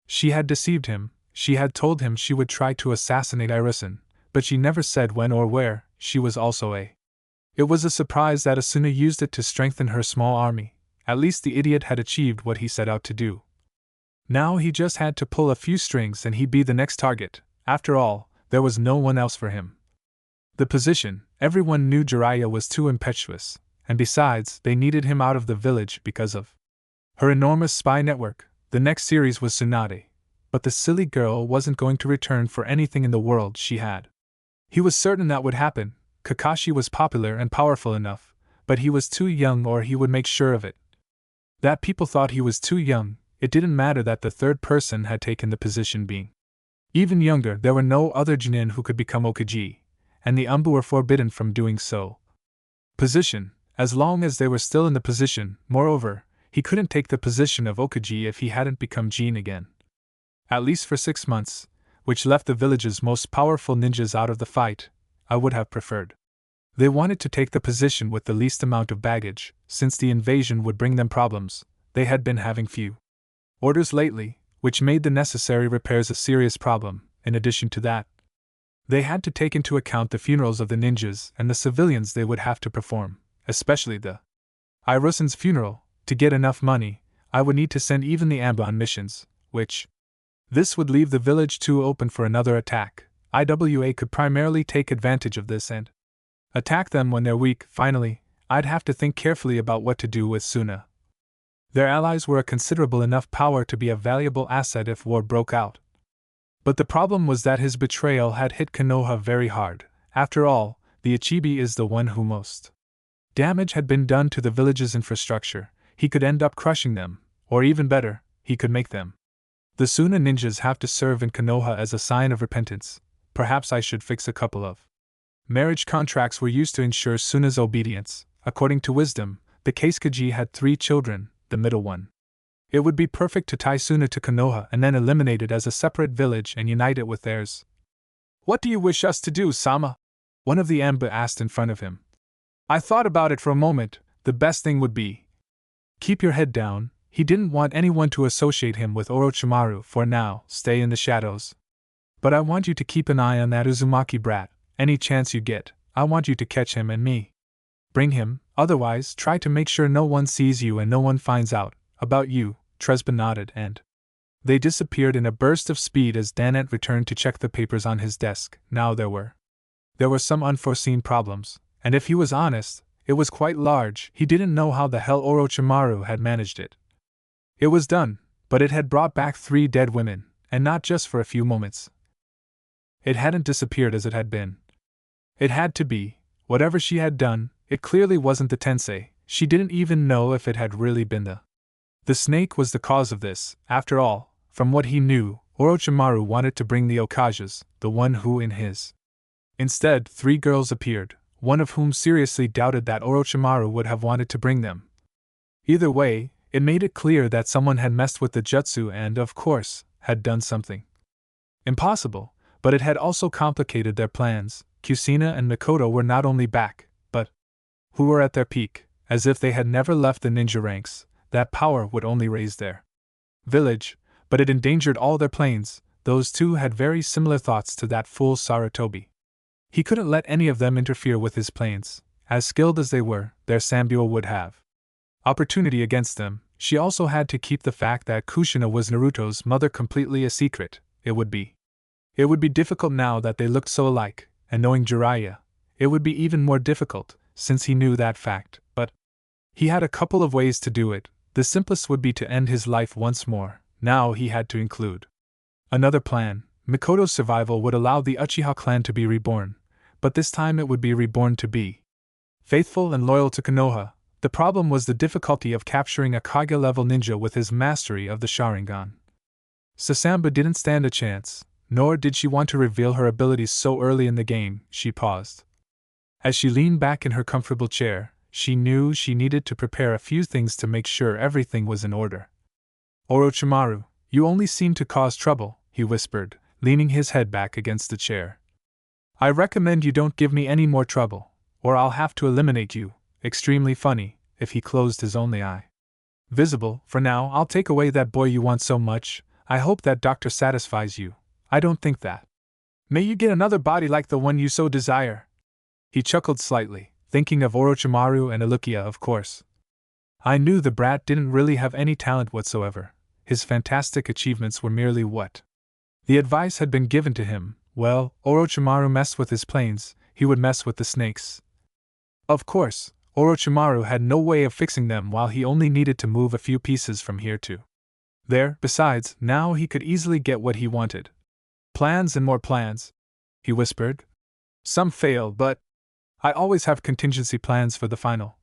She had deceived him. She had told him she would try to assassinate Irusen, but she never said when or where. She was also a. It was a surprise that Asuna used it to strengthen her small army. At least the idiot had achieved what he set out to do. Now he just had to pull a few strings and he'd be the next target. After all, there was no one else for him. The position, everyone knew Jiraiya was too impetuous, and besides, they needed him out of the village because of her enormous spy network. The next series was Tsunade, but the silly girl wasn't going to return for anything in the world she had. He was certain that would happen. Kakashi was popular and powerful enough, but he was too young or he would make sure of it. That people thought he was too young, it didn't matter that the third person had taken the position being even younger. There were no other Chunin who could become Okage, and the Umbu were forbidden from doing so. Position, as long as they were still in the position. Moreover, he couldn't take the position of Okage if he hadn't become Jin again. At least for 6 months, which left the village's most powerful ninjas out of the fight. I would have preferred. They wanted to take the position with the least amount of baggage, since the invasion would bring them problems. They had been having few orders lately, which made the necessary repairs a serious problem. In addition to that, they had to take into account the funerals of the ninjas and the civilians they would have to perform, especially the Irusen's funeral. To get enough money, I would need to send even the Amba on missions, which this would leave the village too open for another attack. IWA could primarily take advantage of this and attack them when they're weak. Finally, I'd have to think carefully about what to do with Suna. Their allies were a considerable enough power to be a valuable asset if war broke out. But the problem was that his betrayal had hit Konoha very hard. After all, the Ichibi is the one who most damage had been done to the village's infrastructure. He could end up crushing them, or even better, he could make them. The Suna ninjas have to serve in Konoha as a sign of repentance. Perhaps I should fix a couple of marriage contracts were used to ensure Suna's obedience. According to wisdom, the Kekkei had 3 children, the middle one. It would be perfect to tie Suna to Konoha and then eliminate it as a separate village and unite it with theirs. What do you wish us to do, Sama? One of the Amba asked in front of him. I thought about it for a moment. The best thing would be. Keep your head down. He didn't want anyone to associate him with Orochimaru for now, stay in the shadows. But I want you to keep an eye on that Uzumaki brat. Any chance you get, I want you to catch him and me. Bring him, otherwise try to make sure no one sees you and no one finds out about you. Tresba nodded and they disappeared in a burst of speed as Danet returned to check the papers on his desk. Now there were some unforeseen problems, and if he was honest, it was quite large. He didn't know how the hell Orochimaru had managed it. It was done, but it had brought back 3 dead women, and not just for a few moments. It hadn't disappeared as it had been. It had to be. Whatever she had done, it clearly wasn't the Tensei. She didn't even know if it had really been the snake was the cause of this. After all, from what he knew, Orochimaru wanted to bring the Okages, the one who in his. Instead, 3 girls appeared, one of whom seriously doubted that Orochimaru would have wanted to bring them. Either way, it made it clear that someone had messed with the jutsu and, of course, had done something impossible, but it had also complicated their plans. Kusina and Mikoto were not only back, but who were at their peak, as if they had never left the ninja ranks. That power would only raise their village, but it endangered all their planes. Those 2 had very similar thoughts to that fool Sarutobi. He couldn't let any of them interfere with his planes. As skilled as they were, their Sanbuo would have opportunity against them. She also had to keep the fact that Kushina was Naruto's mother completely a secret. It would be difficult now that they looked so alike, and knowing Jiraiya, it would be even more difficult, since he knew that fact, but he had a couple of ways to do it. The simplest would be to end his life once more. Now he had to include another plan. Mikoto's survival would allow the Uchiha clan to be reborn, but this time it would be reborn to be faithful and loyal to Konoha. The problem was the difficulty of capturing a Kage-level ninja with his mastery of the Sharingan. Sasamba didn't stand a chance, nor did she want to reveal her abilities so early in the game. She paused. As she leaned back in her comfortable chair, she knew she needed to prepare a few things to make sure everything was in order. Orochimaru, you only seem to cause trouble, he whispered, leaning his head back against the chair. I recommend you don't give me any more trouble, or I'll have to eliminate you. Extremely funny, if he closed his only eye. Visible, for now I'll take away that boy you want so much. I hope that doctor satisfies you. I don't think that. May you get another body like the one you so desire. He chuckled slightly, thinking of Orochimaru and Alukia, of course. I knew the brat didn't really have any talent whatsoever. His fantastic achievements were merely what the advice had been given to him. Well, Orochimaru messed with his planes, he would mess with the snakes. Of course, Orochimaru had no way of fixing them while he only needed to move a few pieces from here to there. Besides, now he could easily get what he wanted. Plans and more plans, he whispered. Some fail, but I always have contingency plans for the final.